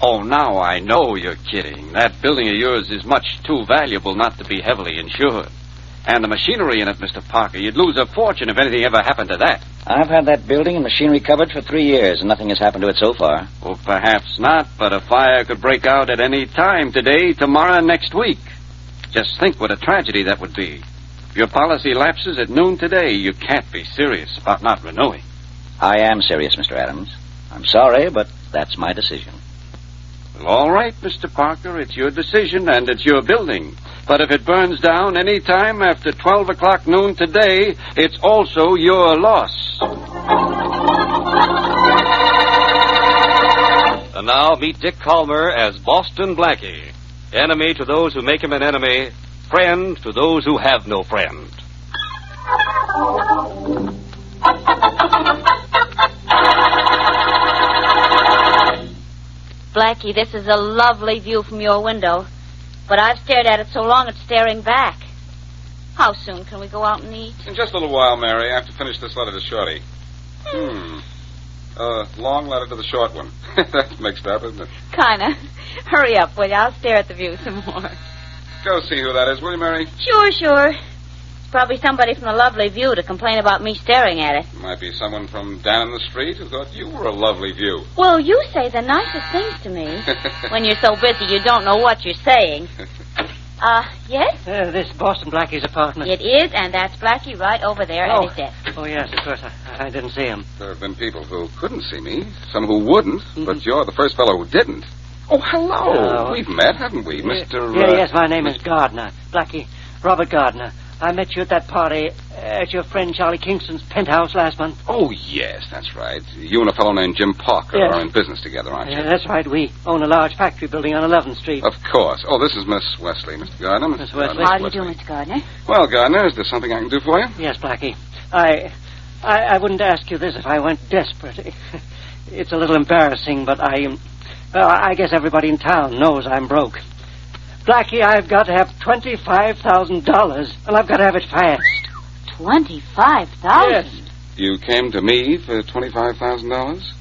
Oh, now I know you're kidding. That building of yours is much too valuable not to be heavily insured. And the machinery in it, Mr. Parker, you'd lose a fortune if anything ever happened to that. I've had that building and machinery covered for 3 years, and nothing has happened to it so far. Well, perhaps not, but a fire could break out at any time, today, tomorrow, next week. Just think what a tragedy that would be. If your policy lapses at noon today, you can't be serious about not renewing. I am serious, Mr. Adams. I'm sorry, but that's my decision. Well, all right, Mr. Parker, it's your decision and it's your building. But if it burns down any time after 12 o'clock noon today, it's also your loss. And now meet Dick Calmer as Boston Blackie. Enemy to those who make him an enemy, friend to those who have no friend. Blackie, this is a lovely view from your window, but I've stared at it so long it's staring back. How soon can we go out and eat? In just a little while, Mary. I have to finish this letter to Shorty. Long letter to the short one. That's mixed up, isn't it? Kinda. Hurry up, will you? I'll stare at the view some more. Go see who that is, will you, Mary? Sure. It's probably somebody from the lovely view to complain about me staring at it. Might be someone from down the street who thought you were a lovely view. Well, you say the nicest things to me. When you're so busy you don't know what you're saying. Yes? This Boston Blackie's apartment. It is, and that's Blackie right over there at his desk. Oh, yes, of course. I didn't see him. There have been people who couldn't see me, some who wouldn't, but you're the first fellow who didn't. Oh, hello. We've met, haven't we, Mr. Yes, my name is Gardner. Blackie. Robert Gardner. I met you at that party at your friend Charlie Kingston's penthouse last month. Oh, yes, that's right. You and a fellow named Jim Parker are in business together, aren't you? Yeah, that's right. We own a large factory building on 11th Street. Of course. Oh, this is Miss Wesley, Mr. Gardner. Miss Wesley. How do you do, Mr. Gardner? Well, Gardner, is there something I can do for you? Yes, Blackie. I I wouldn't ask you this if I weren't desperate. It's a little embarrassing, but I guess everybody in town knows I'm broke. Blackie, I've got to have $25,000, and I've got to have it fast. $25,000? Yes. You came to me for $25,000?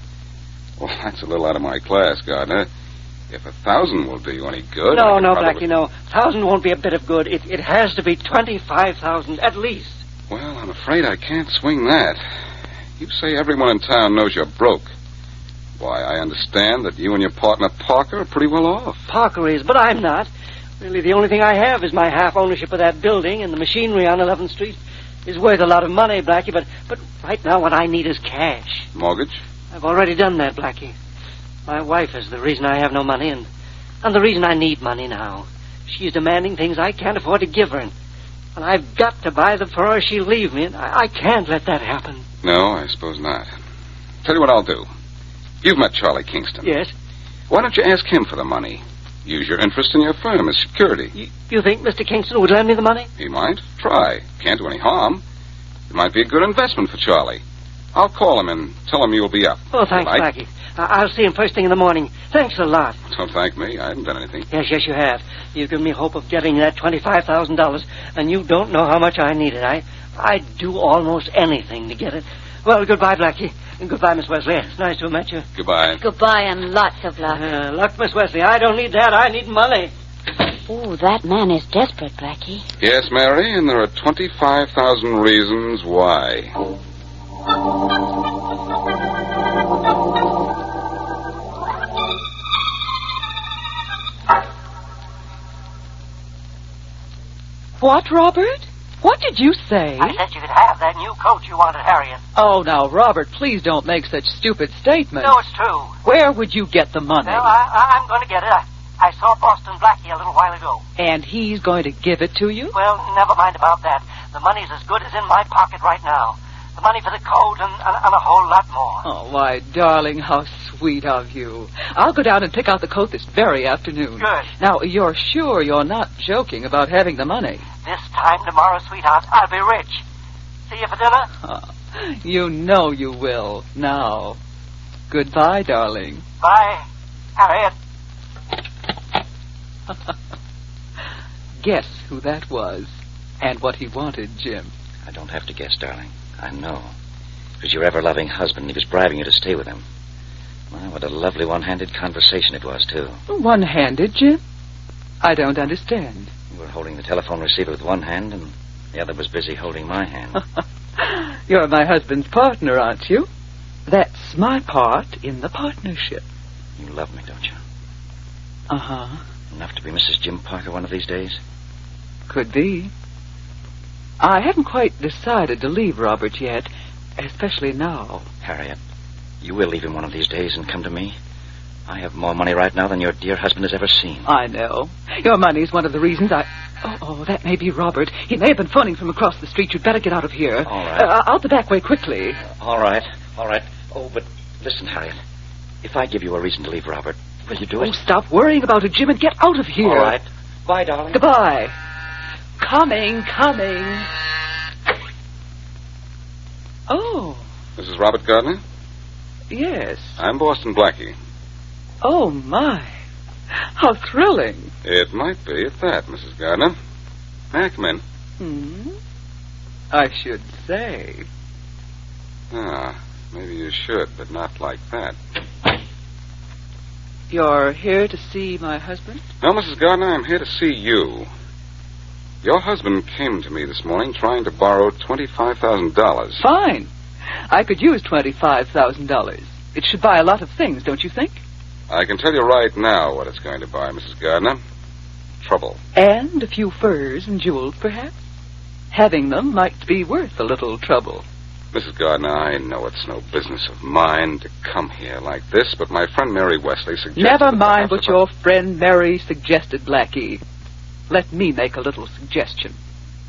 Well, that's a little out of my class, Gardner. If 1,000 will do you any good... No, probably... Blackie, no. 1,000 won't be a bit of good. It has to be 25,000 at least. Well, I'm afraid I can't swing that. You say everyone in town knows you're broke. Why, I understand that you and your partner Parker are pretty well off. Parker is, but I'm not. Really, the only thing I have is my half ownership of that building, and the machinery on 11th Street is worth a lot of money, Blackie, but right now what I need is cash. Mortgage? I've already done that, Blackie. My wife is the reason I have no money, and the reason I need money now. She's demanding things I can't afford to give her, and I've got to buy them for her or she'll leave me, and I can't let that happen. No, I suppose not. Tell you what I'll do. You've met Charlie Kingston. Yes? Why don't you ask him for the money? Use your interest in your firm as security. You think Mr. Kingston would lend me the money? He might. Try. Can't do any harm. It might be a good investment for Charlie. I'll call him and tell him you'll be up. Oh, thanks, Blackie. I'll see him first thing in the morning. Thanks a lot. Don't thank me. I haven't done anything. Yes, you have. You've given me hope of getting that $25,000, and you don't know how much I need it. I'd do almost anything to get it. Well, goodbye, Blackie. And goodbye, Miss Wesley. It's nice to have met you. Goodbye. Goodbye and lots of luck. Luck, Miss Wesley. I don't need that. I need money. Oh, that man is desperate, Blackie. Yes, Mary, and there are 25,000 reasons why. What, Robert? What did you say? I said you could have that new coat you wanted, Harriet. Oh, now, Robert, please don't make such stupid statements. No, it's true. Where would you get the money? Well, I'm going to get it. I saw Boston Blackie a little while ago. And he's going to give it to you? Well, never mind about that. The money's as good as in my pocket right now. The money for the coat and a whole lot more. Oh, why, darling, how sweet of you. I'll go down and pick out the coat this very afternoon. Good. Now, you're sure you're not joking about having the money? This time tomorrow, sweetheart, I'll be rich. See you for dinner? You know you will. Now, goodbye, darling. Bye, Harriet. Guess who that was and what he wanted, Jim. I don't have to guess, darling. I know. It was your ever-loving husband. He was bribing you to stay with him. Well, what a lovely one-handed conversation it was, too. One-handed, Jim? I don't understand. You were holding the telephone receiver with one hand, and the other was busy holding my hand. You're my husband's partner, aren't you? That's my part in the partnership. You love me, don't you? Uh-huh. Enough to be Mrs. Jim Parker one of these days? Could be. I haven't quite decided to leave Robert yet, especially now. Harriet, you will leave him one of these days and come to me. I have more money right now than your dear husband has ever seen. I know. Your money's one of the reasons I... Oh, that may be Robert. He may have been phoning from across the street. You'd better get out of here. All right. Out the back way, quickly. All right. Oh, but listen, Harriet. If I give you a reason to leave Robert, will you do it? Oh, stop worrying about it, Jim, and get out of here. All right. Bye, darling. Goodbye. Coming. Oh. Mrs. Robert Gardner? Yes. I'm Boston Blackie. Oh, my. How thrilling. It might be at that, Mrs. Gardner. May I come in? I should say. Maybe you should, but not like that. You're here to see my husband? No, Mrs. Gardner, I'm here to see you. Your husband came to me this morning trying to borrow $25,000. Fine. I could use $25,000. It should buy a lot of things, don't you think? I can tell you right now what it's going to buy, Mrs. Gardner. Trouble. And a few furs and jewels, perhaps? Having them might be worth a little trouble. Mrs. Gardner, I know it's no business of mine to come here like this, but my friend Mary Wesley suggested... Never mind what your friend Mary suggested, Blackie. Let me make a little suggestion.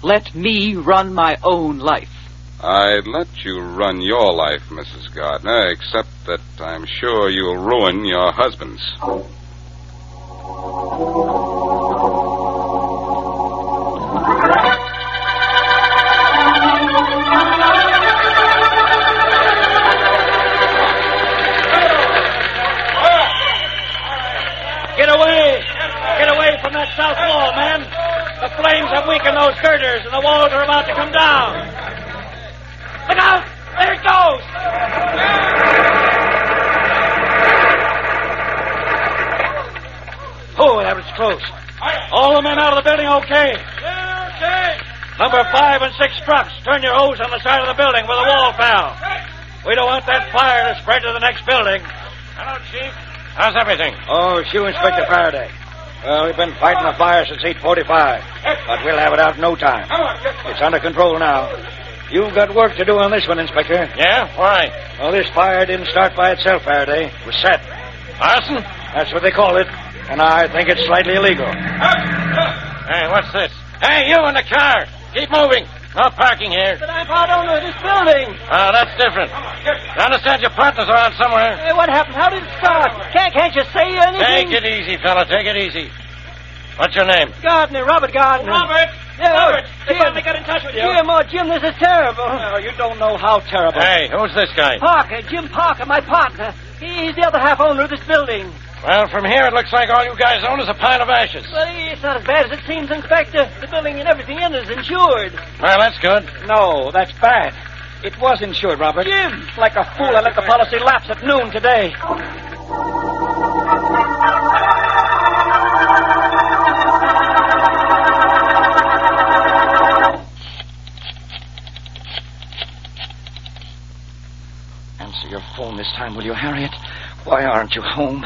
Let me run my own life. I'd let you run your life, Mrs. Gardner, except that I'm sure you'll ruin your husband's. Get away from that south wall, men. The flames have weakened those girders, and the walls are about to come down. Look out! There it goes! Oh, that was close. All the men out of the building okay? Okay. Number 5 and 6 trucks, turn your hose on the side of the building where the wall fell. We don't want that fire to spread to the next building. Hello, Chief. How's everything? Oh, Shoe Inspector Faraday. Well, we've been fighting the fire since 8:45, but we'll have it out in no time. It's under control now. You've got work to do on this one, Inspector. Yeah? Why? Well, this fire didn't start by itself, Faraday. It was set. Arson? That's what they call it. And I think it's slightly illegal. Hey, what's this? Hey, you in the car! Keep moving. No parking here. But I'm part owner of this building. Oh, that's different. I understand your partner's around somewhere. Hey, what happened? How did it start? Can't you say anything? Take it easy, fella. Take it easy. What's your name? Gardner, Robert Gardner. Robert! Yeah, Robert! They Jim. finally got in touch with you. Jim, oh, Jim, this is terrible. Oh, you don't know how terrible. Hey, who's this guy? Parker, Jim Parker, my partner. He's the other half owner of this building. Well, from here it looks like all you guys own is a pile of ashes. Well, it's not as bad as it seems, Inspector. The building and everything in it is insured. Well, that's good. No, that's bad. It was insured, Robert. Jim! Like a fool, I let the policy lapse at noon today. Answer your phone this time, will you, Harriet? Why aren't you home?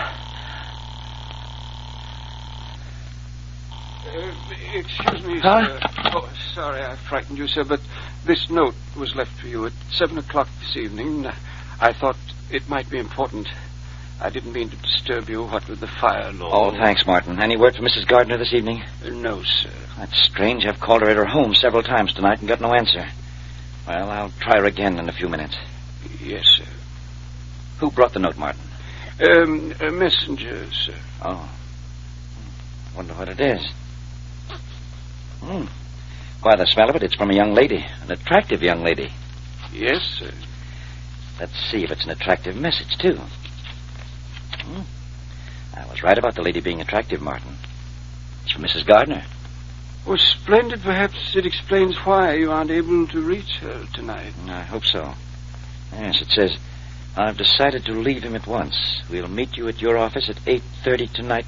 Excuse me, Huh? sir. Oh, sorry I frightened you, sir, but this note was left for you at 7 o'clock this evening. I thought it might be important. I didn't mean to disturb you, what with the fire law. Oh, thanks, Martin. Any word from Mrs. Gardner this evening? No, sir. That's strange. I've called her at her home several times tonight and got no answer. Well, I'll try her again in a few minutes. Yes, sir. Who brought the note, Martin? A messenger, sir. Oh. Wonder what it is. By the smell of it, it's from a young lady. An attractive young lady. Yes, sir. Let's see if it's an attractive message, too. I was right about the lady being attractive, Martin. It's from Mrs. Gardner. Oh, splendid. Perhaps it explains why you aren't able to reach her tonight. I hope so. Yes, it says, I've decided to leave him at once. We'll meet you at your office at 8:30 tonight.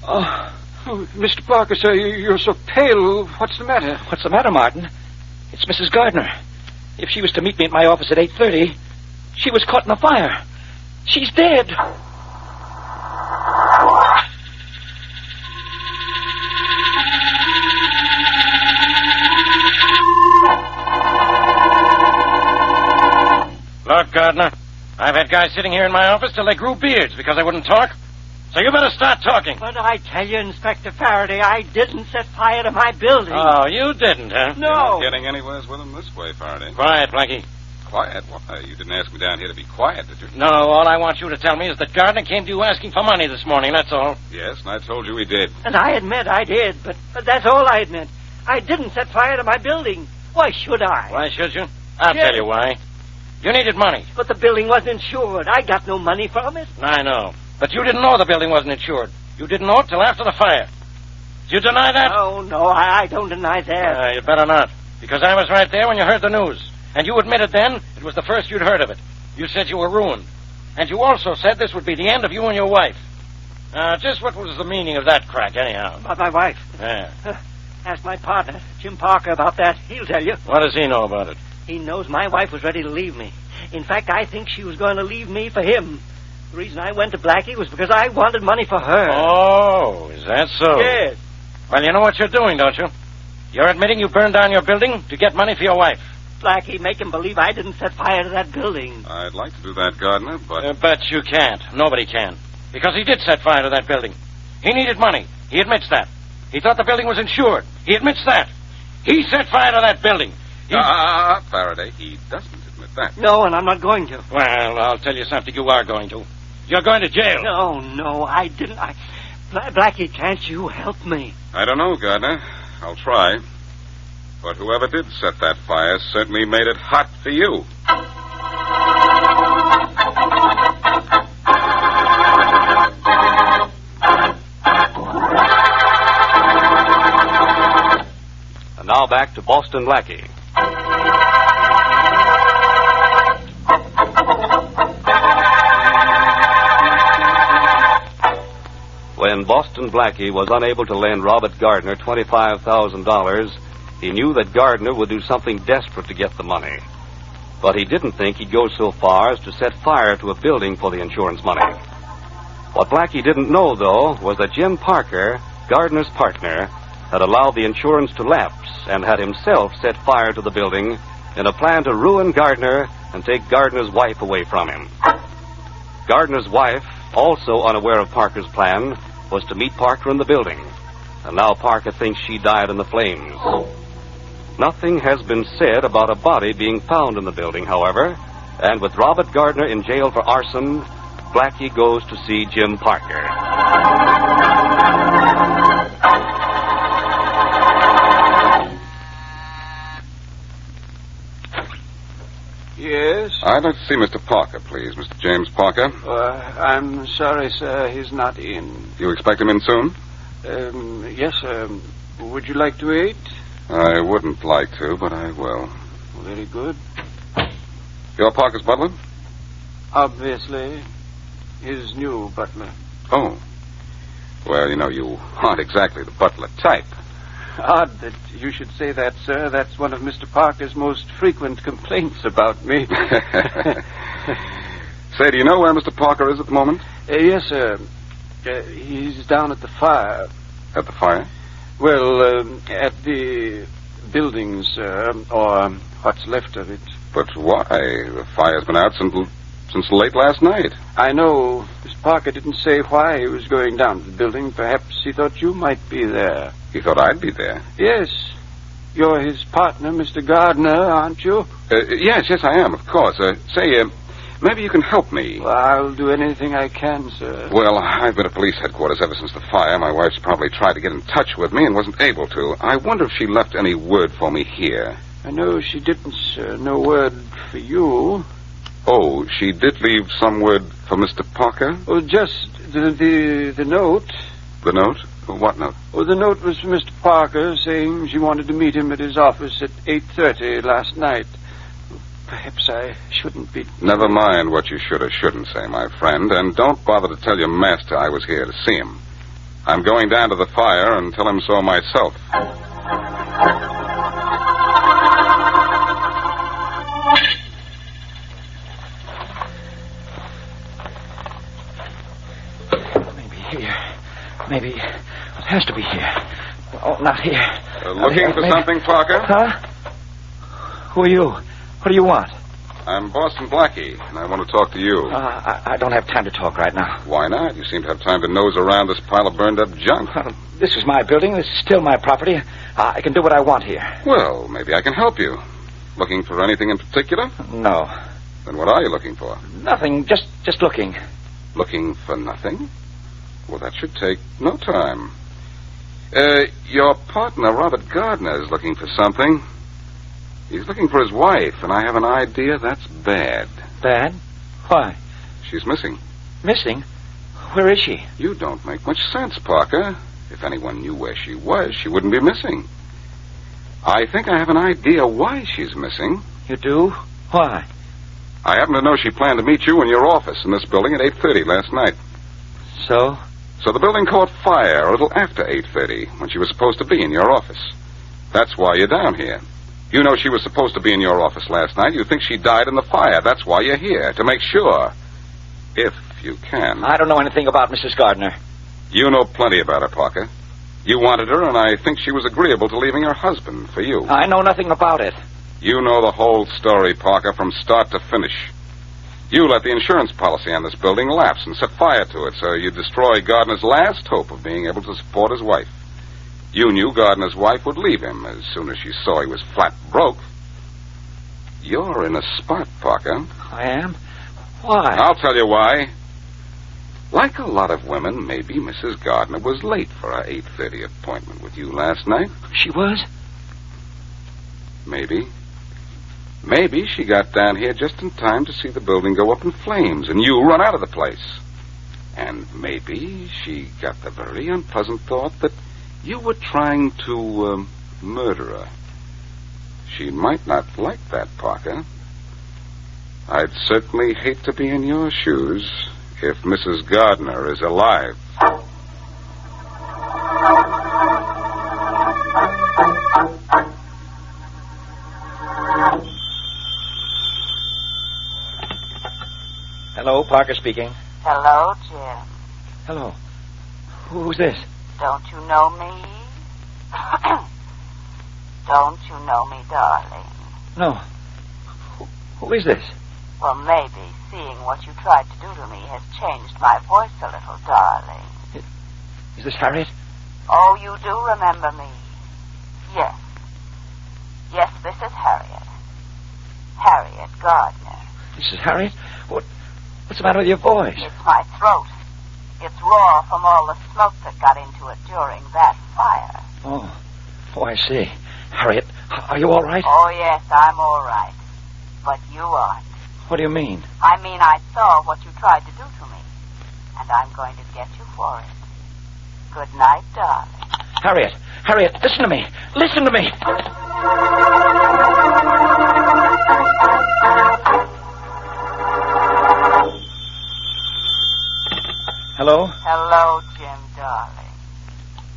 Oh, Mr. Parker, sir, you're so pale. What's the matter? What's the matter, Martin? It's Mrs. Gardner. If she was to meet me at my office at 8:30, she was caught in a fire. She's dead. Look, Gardner, I've had guys sitting here in my office till they grew beards because I wouldn't talk. So you better start talking. But I tell you, Inspector Faraday, I didn't set fire to my building. Oh, you didn't, huh? No. You're not getting anywhere with him this way, Faraday. Quiet, Blackie. Quiet? Why? You didn't ask me down here to be quiet, did you? No, all I want you to tell me is that Gardner came to you asking for money this morning, that's all. Yes, and I told you he did. And I admit I did, but that's all I admit. I didn't set fire to my building. Why should I? Why should you? I'll tell you why. You needed money. But the building wasn't insured. I got no money from it. I know. But you didn't know the building wasn't insured. You didn't know it till after the fire. Do you deny that? Oh, no, I don't deny that. You better not. Because I was right there when you heard the news. And you admitted then it was the first you'd heard of it. You said you were ruined. And you also said this would be the end of you and your wife. Just what was the meaning of that crack, anyhow? About my wife? Yeah. Ask my partner, Jim Parker, about that. He'll tell you. What does he know about it? He knows my wife was ready to leave me. In fact, I think she was going to leave me for him. The reason I went to Blackie was because I wanted money for her. Oh, is that so? Yes. Well, you know what you're doing, don't you? You're admitting you burned down your building to get money for your wife. Blackie, make him believe I didn't set fire to that building. I'd like to do that, Gardner, but... But you can't. Nobody can. Because he did set fire to that building. He needed money. He admits that. He thought the building was insured. He admits that. He set fire to that building. Faraday, he doesn't admit that. No, and I'm not going to. Well, I'll tell you something you are going to. You're going to jail. No, I didn't. Blackie, can't you help me? I don't know, Gardner. I'll try. But whoever did set that fire certainly made it hot for you. Now back to Boston Blackie. When Boston Blackie was unable to lend Robert Gardner $25,000, he knew that Gardner would do something desperate to get the money. But he didn't think he'd go so far as to set fire to a building for the insurance money. What Blackie didn't know, though, was that Jim Parker, Gardner's partner, had allowed the insurance to lapse and had himself set fire to the building in a plan to ruin Gardner and take Gardner's wife away from him. Gardner's wife, also unaware of Parker's plan, was to meet Parker in the building, and now Parker thinks she died in the flames. Nothing has been said about a body being found in the building, however, and with Robert Gardner in jail for arson, Blackie goes to see Jim Parker. Yes? I'd like to see Mr. Parker, please. Mr. James Parker. I'm sorry, sir. He's not in. You expect him in soon? Yes, sir. Would you like to wait? I wouldn't like to, but I will. Very good. You're Parker's butler? Obviously. His new butler. Oh. Well, you aren't exactly the butler type. Odd that you should say that, sir. That's one of Mr. Parker's most frequent complaints about me. Say, do you know where Mr. Parker is at the moment? Yes, sir. He's down at the fire. At the fire? Well, at the building, sir, or what's left of it. But why? The fire's been out since late last night. I know. Mr. Parker didn't say why he was going down to the building. Perhaps he thought you might be there. He thought I'd be there? Yes. You're his partner, Mr. Gardner, aren't you? Yes, I am, of course. Maybe you can help me. Well, I'll do anything I can, sir. Well, I've been at police headquarters ever since the fire. My wife's probably tried to get in touch with me and wasn't able to. I wonder if she left any word for me here. I know she didn't, sir. No word for you. Oh, she did leave some word for Mr. Parker? Oh, just the note. The note? What note? Oh, the note was from Mr. Parker saying she wanted to meet him at his office at 8:30 last night. Perhaps I shouldn't be... Never mind what you should or shouldn't say, my friend, and don't bother to tell your master I was here to see him. I'm going down to the fire and tell him so myself. Maybe it has to be here. Oh, not here. Looking for something, Parker? Huh? Who are you? What do you want? I'm Boston Blackie, and I want to talk to you. I don't have time to talk right now. Why not? You seem to have time to nose around this pile of burned-up junk. This is my building. This is still my property. I can do what I want here. Well, maybe I can help you. Looking for anything in particular? No. Then what are you looking for? Nothing. Just looking. Looking for nothing? Well, that should take no time. Your partner, Robert Gardner, is looking for something. He's looking for his wife, and I have an idea that's bad. Bad? Why? She's missing. Missing? Where is she? You don't make much sense, Parker. If anyone knew where she was, she wouldn't be missing. I think I have an idea why she's missing. You do? Why? I happen to know she planned to meet you in your office in this building at 8:30 last night. So? So the building caught fire a little after 8:30, when she was supposed to be in your office. That's why you're down here. You know she was supposed to be in your office last night. You think she died in the fire. That's why you're here, to make sure. If you can. I don't know anything about Mrs. Gardner. You know plenty about her, Parker. You wanted her, and I think she was agreeable to leaving her husband for you. I know nothing about it. You know the whole story, Parker, from start to finish. You let the insurance policy on this building lapse and set fire to it, so you destroy Gardner's last hope of being able to support his wife. You knew Gardner's wife would leave him as soon as she saw he was flat broke. You're in a spot, Parker. I am? Why? I'll tell you why. Like a lot of women, maybe Mrs. Gardner was late for her 8:30 appointment with you last night. She was? Maybe. Maybe she got down here just in time to see the building go up in flames and you run out of the place. And maybe she got the very unpleasant thought that you were trying to murder her. She might not like that, Parker. I'd certainly hate to be in your shoes if Mrs. Gardner is alive. Hello, Parker speaking. Hello, Jim. Hello. Who's this? Don't you know me? Don't you know me, darling? No. Who is this? Well, maybe seeing what you tried to do to me has changed my voice a little, darling. Is this Harriet? Oh, you do remember me? Yes. Yes, this is Harriet. Harriet Gardner. This is Harriet? What's the matter with your voice? It's my throat. It's raw from all the smoke that got into it during that fire. Oh, I see. Harriet, are you all right? Oh, yes, I'm all right. But you aren't. What do you mean? I mean, I saw what you tried to do to me, and I'm going to get you for it. Good night, darling. Harriet, listen to me. Listen to me. Hello? Hello, Jim, darling.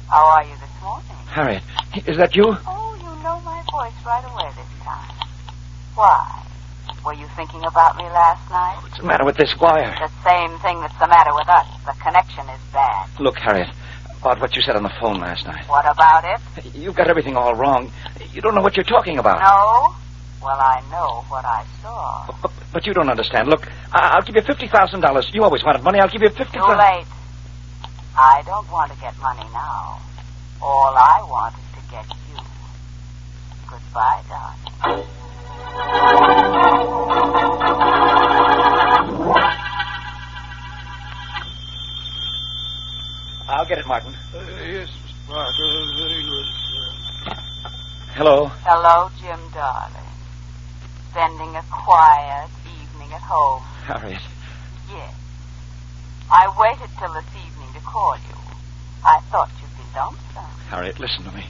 How are you this morning? Harriet, is that you? Oh, you know my voice right away this time. Why? Were you thinking about me last night? What's the matter with this wire? The same thing that's the matter with us. The connection is bad. Look, Harriet, about what you said on the phone last night. What about it? You've got everything all wrong. You don't know what you're talking about. No? Well, I know what I saw. But you don't understand. Look, I'll give you $50,000. You always wanted money. I'll give you $50,000. Too late. I don't want to get money now. All I want is to get you. Goodbye, darling. I'll get it, Martin. Yes, Mr. Parker. Very good, sir. Hello. Hello, Jim, darling. Spending a quiet evening at home. Harriet. Yes. I waited till this evening to call you. I thought you'd be lonesome. Harriet, listen to me.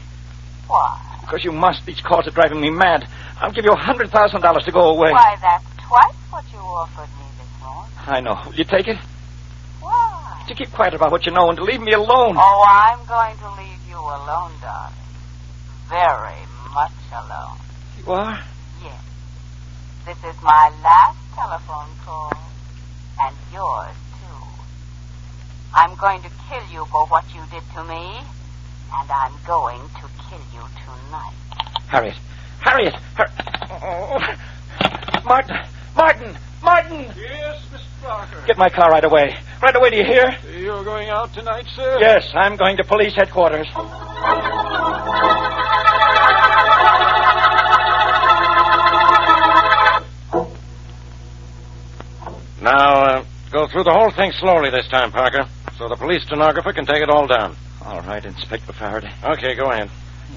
Why? Because you must. These calls are driving me mad. I'll give you $100,000 to go away. Why, that's twice what you offered me this morning. I know. Will you take it? Why? To keep quiet about what you know and to leave me alone. Oh, I'm going to leave you alone, darling. Very much alone. You are? Yes. This is my last telephone call. And yours, too. I'm going to kill you for what you did to me. And I'm going to kill you tonight. Harriet. Oh. Martin! Yes, Mr. Parker. Get my car right away. Right away, do you hear? You're going out tonight, sir? Yes, I'm going to police headquarters. Now, go through the whole thing slowly this time, Parker, so the police stenographer can take it all down. All right, Inspector Faraday. Okay, go ahead.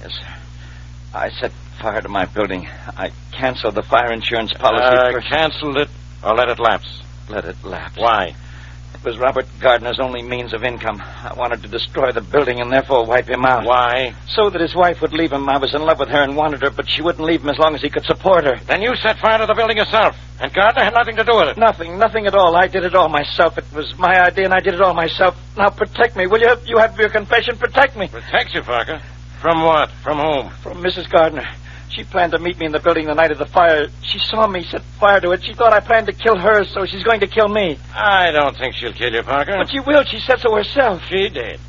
Yes, sir. I set fire to my building. I canceled the fire insurance policy. Canceled it or let it lapse? Let it lapse. Why? It was Robert Gardner's only means of income. I wanted to destroy the building and therefore wipe him out. Why? So that his wife would leave him. I was in love with her and wanted her, but she wouldn't leave him as long as he could support her. Then you set fire to the building yourself, and Gardner had nothing to do with it. Nothing at all. I did it all myself. It was my idea, and I did it all myself. Now protect me, will you? You have your confession. Protect me. Protect you, Parker? From what? From whom? From Mrs. Gardner. She planned to meet me in the building the night of the fire. She saw me set fire to it. She thought I planned to kill her, so she's going to kill me. I don't think she'll kill you, Parker. But she will. She said so herself. She did.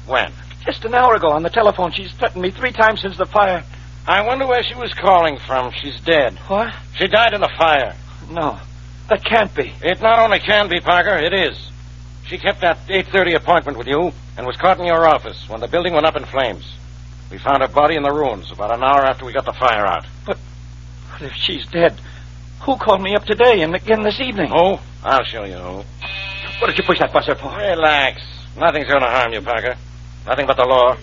When? Just an hour ago on the telephone. She's threatened me 3 times since the fire. I wonder where she was calling from. She's dead. What? She died in the fire. No, that can't be. It not only can be, Parker, it is. She kept that 8:30 appointment with you and was caught in your office when the building went up in flames. We found her body in the ruins about an hour after we got the fire out. But if she's dead, who called me up today and again this evening? Who? I'll show you who. What did you push that buzzer for? Relax. Nothing's going to harm you, Parker. Nothing but the law.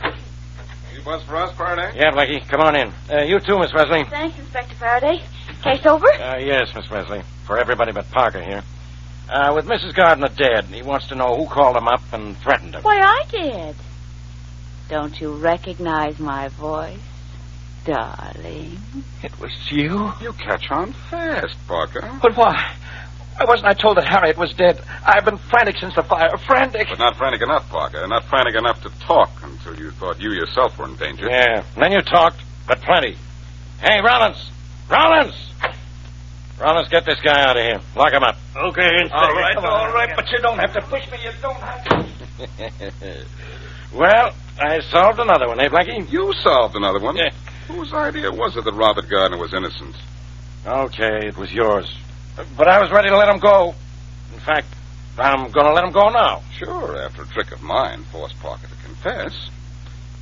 You buzz for us, Faraday? Yeah, Blackie. Come on in. You too, Miss Wesley. Thanks, Inspector Faraday. Case over? Yes, Miss Wesley. For everybody but Parker here. With Mrs. Gardner dead, he wants to know who called him up and threatened him. Why, I did. Don't you recognize my voice? darling. It was you? You catch on fast, Parker. But why? Why wasn't I told that Harriet was dead? I've been frantic since the fire. Frantic. But not frantic enough, Parker. Not frantic enough to talk until you thought you yourself were in danger. Yeah, and then you talked, but plenty. Hey, Rollins! Rollins! Rollins, get this guy out of here. Lock him up. Okay, Inspector. All right, but you don't have to push me. You don't have to. Well, I solved another one, eh, Blackie? You solved another one? Yeah. Whose idea was it that Robert Gardner was innocent? Okay, it was yours. But I was ready to let him go. In fact, I'm going to let him go now. Sure, after a trick of mine forced Parker to confess.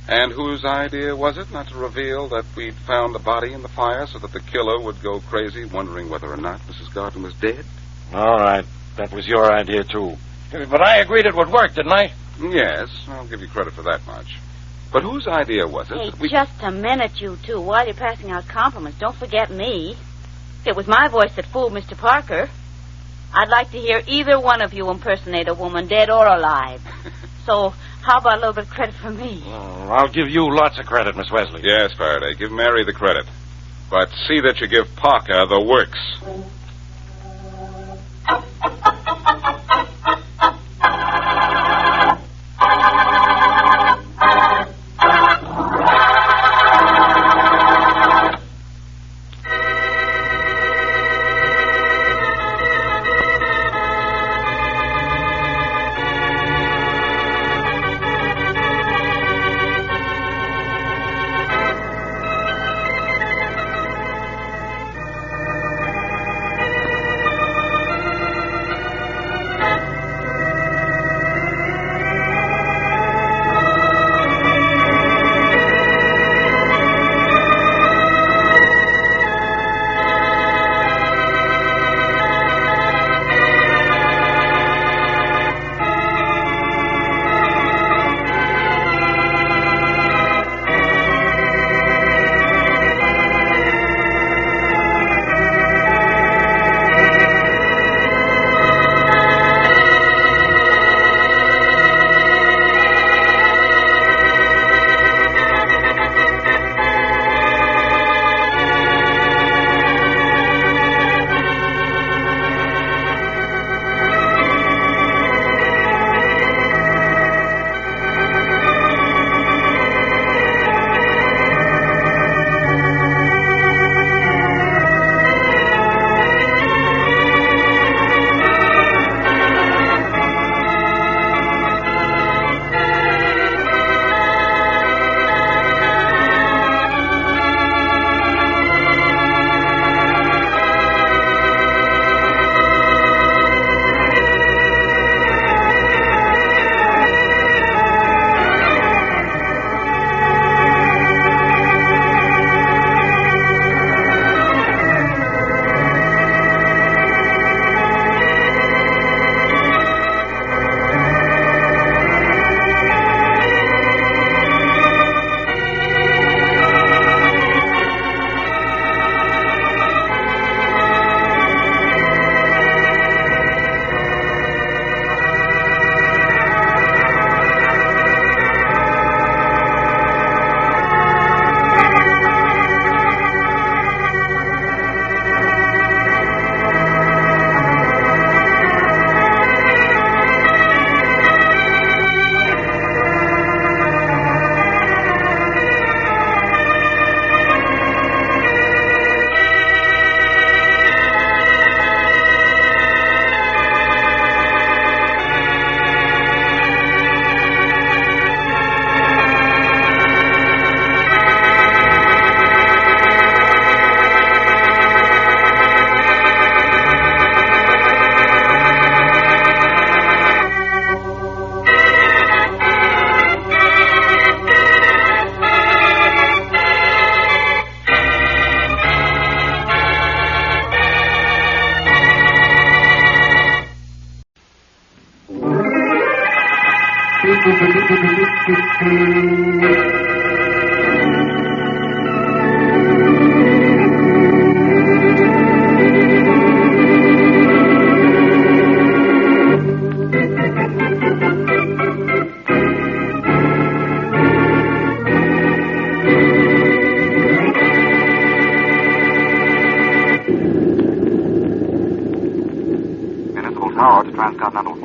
And whose idea was it not to reveal that we'd found the body in the fire so that the killer would go crazy wondering whether or not Mrs. Gardner was dead? All right, that was your idea, too. But I agreed it would work, didn't I? Yes, I'll give you credit for that much. But whose idea was it? Hey, just a minute, you two. While you're passing out compliments, don't forget me. It was my voice that fooled Mr. Parker. I'd like to hear either one of you impersonate a woman, dead or alive. So, how about a little bit of credit for me? Oh, I'll give you lots of credit, Miss Wesley. Yes, Faraday. Give Mary the credit. But see that you give Parker the works.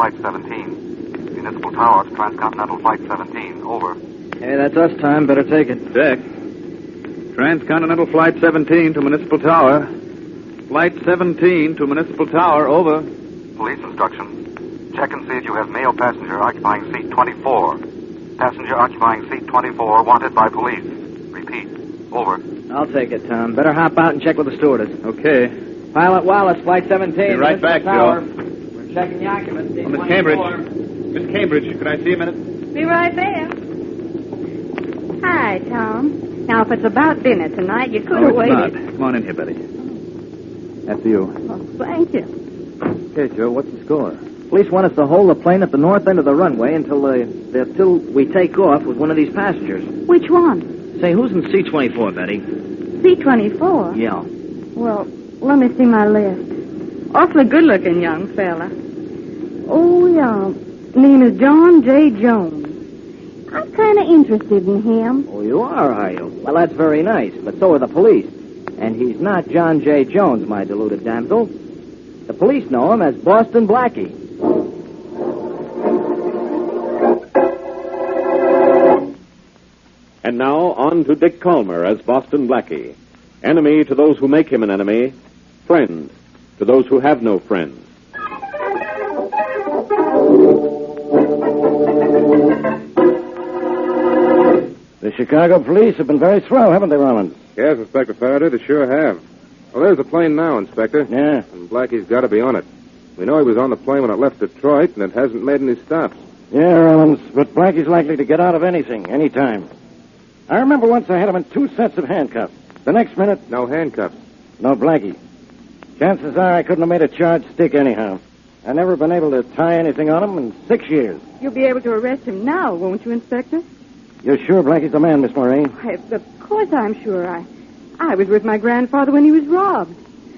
Flight 17. Municipal Tower to Transcontinental Flight 17. Over. Hey, that's us, Tom. Better take it. Jack. Transcontinental Flight 17 to Municipal Tower. Flight 17 to Municipal Tower. Over. Police instructions. Check and see if you have male passenger occupying seat 24. Passenger occupying seat 24 wanted by police. Repeat. Over. I'll take it, Tom. Better hop out and check with the stewardess. Okay. Pilot Wallace, Flight 17. Be right back, Tower. Joe. We're checking the occupants. Oh, Miss Cambridge. Miss Cambridge, could I see a minute? Be right there. Hi, Tom. Now, if it's about dinner tonight, you could have waited. Not. Come on in here, Betty. After you. Oh, thank you. Okay, Joe, what's the score? Police want us to hold the plane at the north end of the runway until we take off with one of these passengers. Which one? Say, who's in C-24, Betty? C-24? Yeah. Well, let me see my list. Awfully good-looking young fella. Oh, yeah. Name is John J. Jones. I'm kind of interested in him. Oh, you are you? Well, that's very nice, but so are the police. And he's not John J. Jones, my deluded damsel. The police know him as Boston Blackie. And now, on to Dick Calmer as Boston Blackie. Enemy to those who make him an enemy. Friend to those who have no friends. The Chicago police have been very thorough, haven't they, Rollins? Yes, Inspector Faraday, they sure have. Well, there's the plane now, Inspector. Yeah. And Blackie's got to be on it. We know he was on the plane when it left Detroit, and it hasn't made any stops. Yeah, Rollins, but Blackie's likely to get out of anything, anytime. I remember once I had him in 2 sets of handcuffs. The next minute... No handcuffs. No Blackie. Chances are I couldn't have made a charge stick anyhow. I've never been able to tie anything on him in 6 years. You'll be able to arrest him now, won't you, Inspector? You're sure Blackie's the man, Miss Moray? Why, of course I'm sure. I was with my grandfather when he was robbed.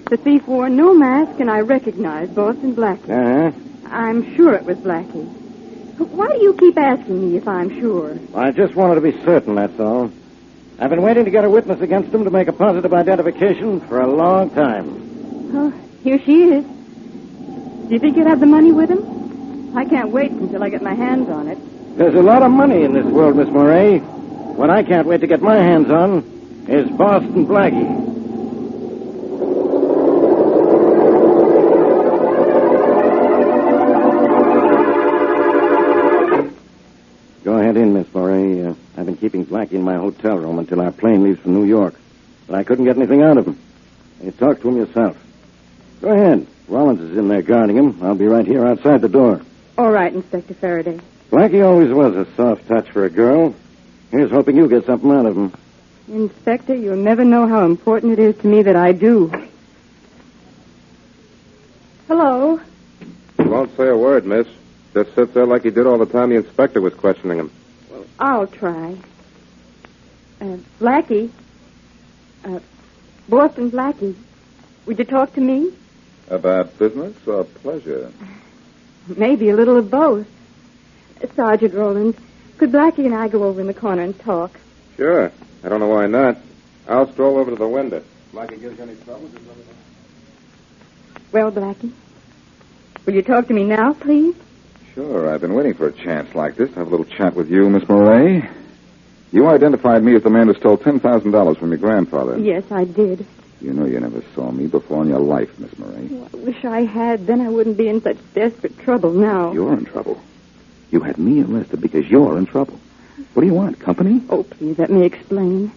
The thief wore no mask, and I recognized Boston Blackie. Uh-huh. I'm sure it was Blackie. Why do you keep asking me if I'm sure? I just wanted to be certain, that's all. I've been waiting to get a witness against him to make a positive identification for a long time. Oh, here she is. Do you think you'll have the money with him? I can't wait until I get my hands on it. There's a lot of money in this world, Miss Moray. What I can't wait to get my hands on is Boston Blackie. Go ahead in, Miss Moray. I've been keeping Blackie in my hotel room until our plane leaves for New York. But I couldn't get anything out of him. You talk to him yourself. Go ahead. Rollins is in there guarding him. I'll be right here outside the door. All right, Inspector Faraday. Blackie always was a soft touch for a girl. Here's hoping you get something out of him. Inspector, you'll never know how important it is to me that I do. Hello? He won't say a word, miss. Just sits there like he did all the time the inspector was questioning him. I'll try. Blackie. Boston Blackie. Would you talk to me? About business or pleasure? Maybe a little of both. Sergeant Rowland, could Blackie and I go over in the corner and talk? Sure. I don't know why not. I'll stroll over to the window. Blackie gives you any trouble? Just let me know. Well, Blackie, will you talk to me now, please? Sure. I've been waiting for a chance like this to have a little chat with you, Miss Moray. You identified me as the man who stole $10,000 from your grandfather. Yes, I did. You know you never saw me before in your life, Miss Moray. Oh, I wish I had. Then I wouldn't be in such desperate trouble now. You're in trouble. You had me arrested because you're in trouble. What do you want, company? Oh, please, let me explain.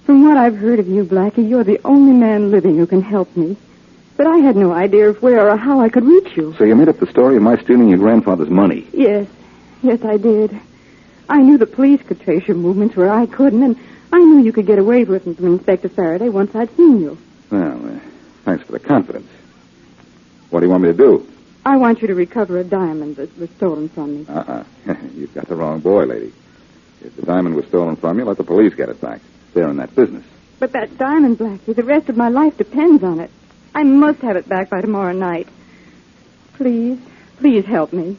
From what I've heard of you, Blackie, you're the only man living who can help me. But I had no idea of where or how I could reach you. So you made up the story of my stealing your grandfather's money? Yes, I did. I knew the police could trace your movements where I couldn't, and I knew you could get away with them from Inspector Faraday once I'd seen you. Well, thanks for the confidence. What do you want me to do? I want you to recover a diamond that was stolen from me. You've got the wrong boy, lady. If the diamond was stolen from you, let the police get it back. They're in that business. But that diamond, Blackie, the rest of my life depends on it. I must have it back by tomorrow night. Please help me.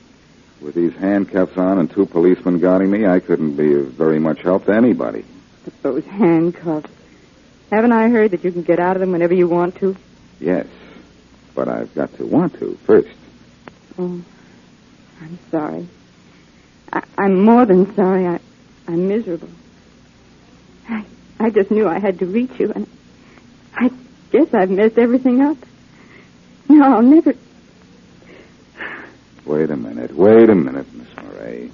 With these handcuffs on and 2 policemen guarding me, I couldn't be of very much help to anybody. But those handcuffs. Haven't I heard that you can get out of them whenever you want to? Yes, but I've got to want to first. Oh, I'm sorry. I'm more than sorry. I'm miserable. I just knew I had to reach you, and I guess I've messed everything up. No, I'll never... Wait a minute, Miss Murray.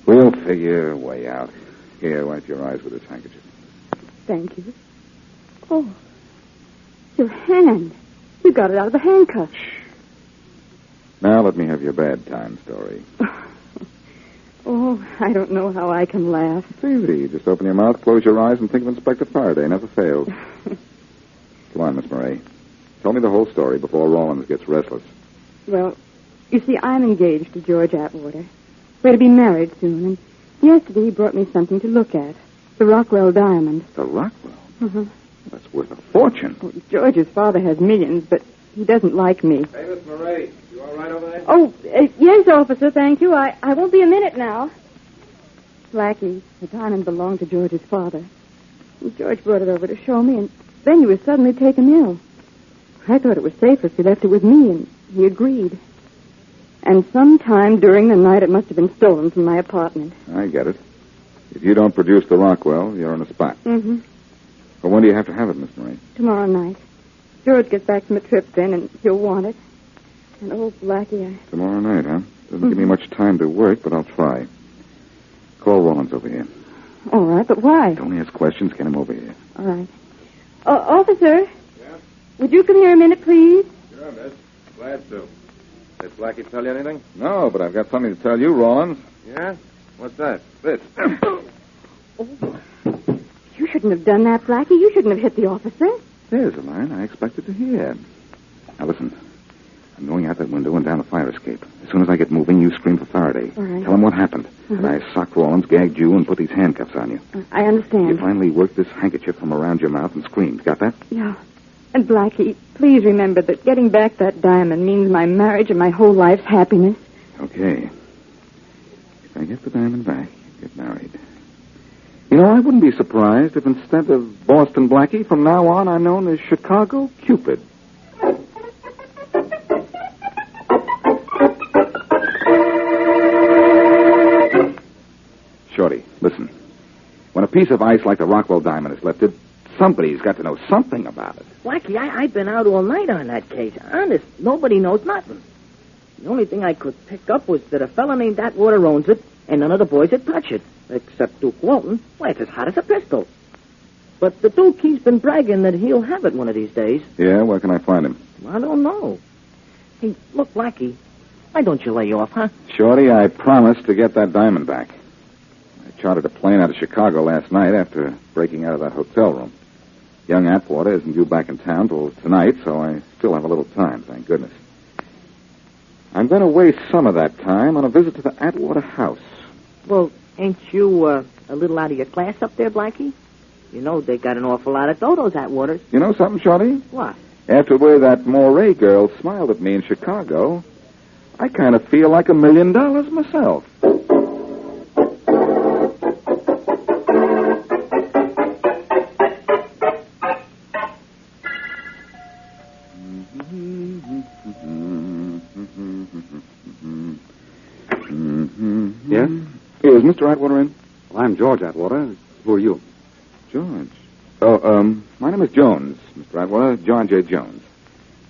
We'll figure a way out. Here, wipe your eyes with this handkerchief. Thank you. Oh, your hand. You got it out of the handcuffs. Now let me have your bad time story. Oh, I don't know how I can laugh. It's easy. Just open your mouth, close your eyes, and think of Inspector Faraday. Never fails. Come on, Miss Murray. Tell me the whole story before Rollins gets restless. Well, you see, I'm engaged to George Atwater. We're to be married soon, and yesterday he brought me something to look at. The Rockwell Diamond. The Rockwell? Uh-huh. That's worth a fortune. Well, George's father has millions, but he doesn't like me. Hey, Miss Murray, you all right over there? Oh, yes, officer, thank you. I won't be a minute now. Blackie, the diamond belonged to George's father. And George brought it over to show me, and then he was suddenly taken ill. I thought it was safer if he left it with me, and he agreed. And sometime during the night, it must have been stolen from my apartment. I get it. If you don't produce the Rockwell, you're in a spot. Mm-hmm. Well, when do you have to have it, Miss Murray? Tomorrow night. George gets back from a trip then, and he'll want it. And oh, Blackie, Tomorrow night, huh? Doesn't give me much time to work, but I'll try. Call Rollins over here. All right, but why? Don't ask questions. Get him over here. All right. Officer? Yeah? Would you come here a minute, please? Sure, miss. Glad to. Did Blackie tell you anything? No, but I've got something to tell you, Rollins. Yeah? What's that? This. You shouldn't have done that, Blackie. You shouldn't have hit the officer. There's a line I expected to hear. Now, listen. I'm going out that window and down the fire escape. As soon as I get moving, you scream for Faraday. All right. Tell him what happened. Uh-huh. And I socked Rollins, gagged you, and put these handcuffs on you. I understand. You finally worked this handkerchief from around your mouth and screamed. Got that? Yeah. And Blackie, please remember that getting back that diamond means my marriage and my whole life's happiness. Okay. If I get the diamond back, get married. You know, I wouldn't be surprised if instead of Boston Blackie, from now on I'm known as Chicago Cupid. Shorty, listen. When a piece of ice like the Rockwell Diamond is lifted, somebody's got to know something about it. Blackie, I've been out all night on that case. Honest, nobody knows nothing. The only thing I could pick up was that a fella named Atwater owns it, and none of the boys had touched it, except Duke Walton. Why, it's as hot as a pistol. But the Duke, he's been bragging that he'll have it one of these days. Yeah, where can I find him? I don't know. Hey, look, Blackie, why don't you lay off, huh? Shorty, I promised to get that diamond back. I chartered a plane out of Chicago last night after breaking out of that hotel room. Young Atwater isn't due back in town till tonight, so I still have a little time, thank goodness. I'm going to waste some of that time on a visit to the Atwater house. Well, ain't you a little out of your class up there, Blackie? You know they got an awful lot of dodos, Atwaters. You know something, Shorty? What? After the way that Moray girl smiled at me in Chicago, I kind of feel like $1 million myself. Yes? Is Mr. Atwater in? Well, I'm George Atwater. Who are you? George. My name is Jones, Mr. Atwater. John J. Jones.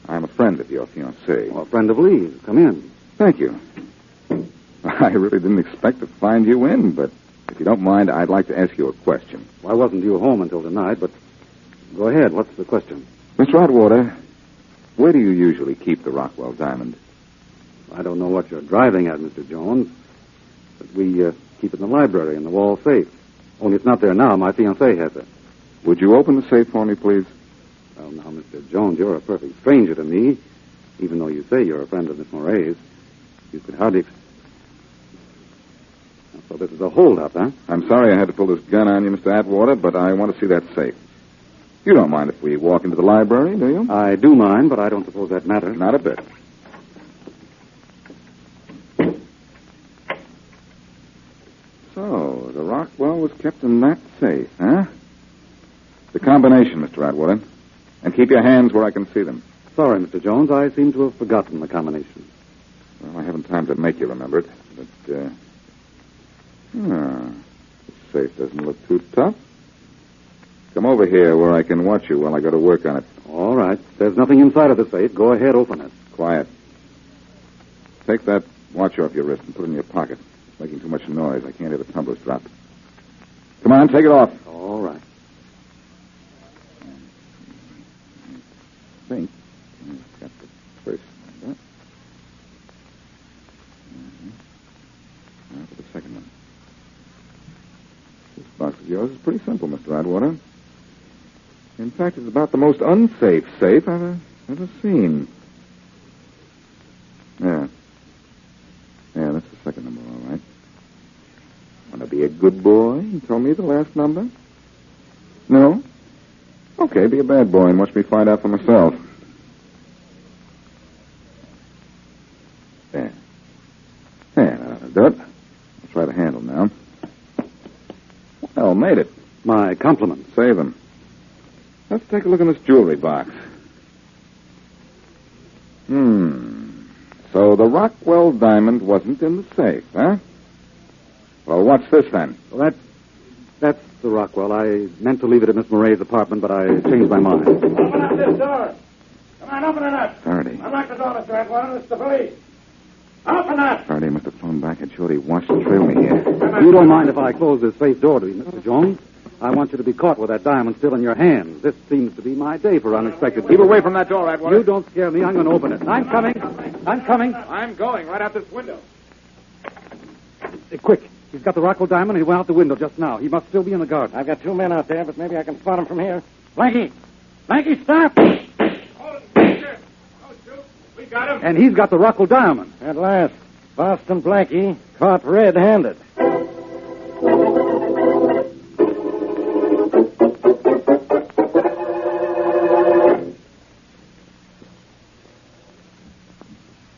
I'm a friend of your fiancée. Well, a friend of Lee's. Come in. Thank you. I really didn't expect to find you in, but if you don't mind, I'd like to ask you a question. Well, I wasn't due home until tonight, but go ahead. What's the question? Mr. Atwater, where do you usually keep the Rockwell Diamond? I don't know what you're driving at, Mr. Jones, but we keep it in the library in the wall safe. Only it's not there now. My fiancée has it. Would you open the safe for me, please? Well, now, Mr. Jones, you're a perfect stranger to me, even though you say you're a friend of Miss Moray's. You could hardly... So this is a hold-up, huh? I'm sorry I had to pull this gun on you, Mr. Atwater, but I want to see that safe. You don't mind if we walk into the library, do you? I do mind, but I don't suppose that matters. Not a bit. So, the Rockwell was kept in that safe, huh? The combination, Mr. Atwater. And keep your hands where I can see them. Sorry, Mr. Jones. I seem to have forgotten the combination. Well, I haven't time to make you remember it, but, the safe doesn't look too tough. Come over here where I can watch you while I go to work on it. All right. There's nothing inside of the safe. Go ahead, open it. Quiet. Take that watch off your wrist and put it in your pocket. It's making too much noise. I can't hear the tumblers drop. Come on, take it off. All right. I think I've got the first number. Now for the second one. This box of yours is pretty simple, Mr. Atwater. In fact, it's about the most unsafe safe I've ever seen. Yeah. Yeah, that's the second number, all right. Want to be a good boy and tell me the last number? No? Okay, be a bad boy and watch me find out for myself. There. There, that'll do it. I'll try the handle now. Well, made it. My compliments. Save them. Let's take a look in this jewelry box. So the Rockwell Diamond wasn't in the safe, huh? Well, what's this then? Well, that's the Rockwell. I meant to leave it at Miss Murray's apartment, but I changed my mind. Open up this door. Come on, open it up. Faraday. Unlock the door, Mr. Atwater. It's the police. Open up. Faraday must have flown back and Shorty watched and trailed me here. You don't mind if I close this safe door to you, Mr. Jones? I want you to be caught with that diamond still in your hand. This seems to be my day for unexpected... Keep away from that door, Atwater. You don't scare me. I'm going to open it. I'm coming. I'm going right out this window. Quick. He's got the Rockwell Diamond, and he went out the window just now. He must still be in the garden. I've got 2 men out there, but maybe I can spot him from here. Blackie! Blackie, stop! We got him. And he's got the Rockwell Diamond. At last, Boston Blackie caught red-handed.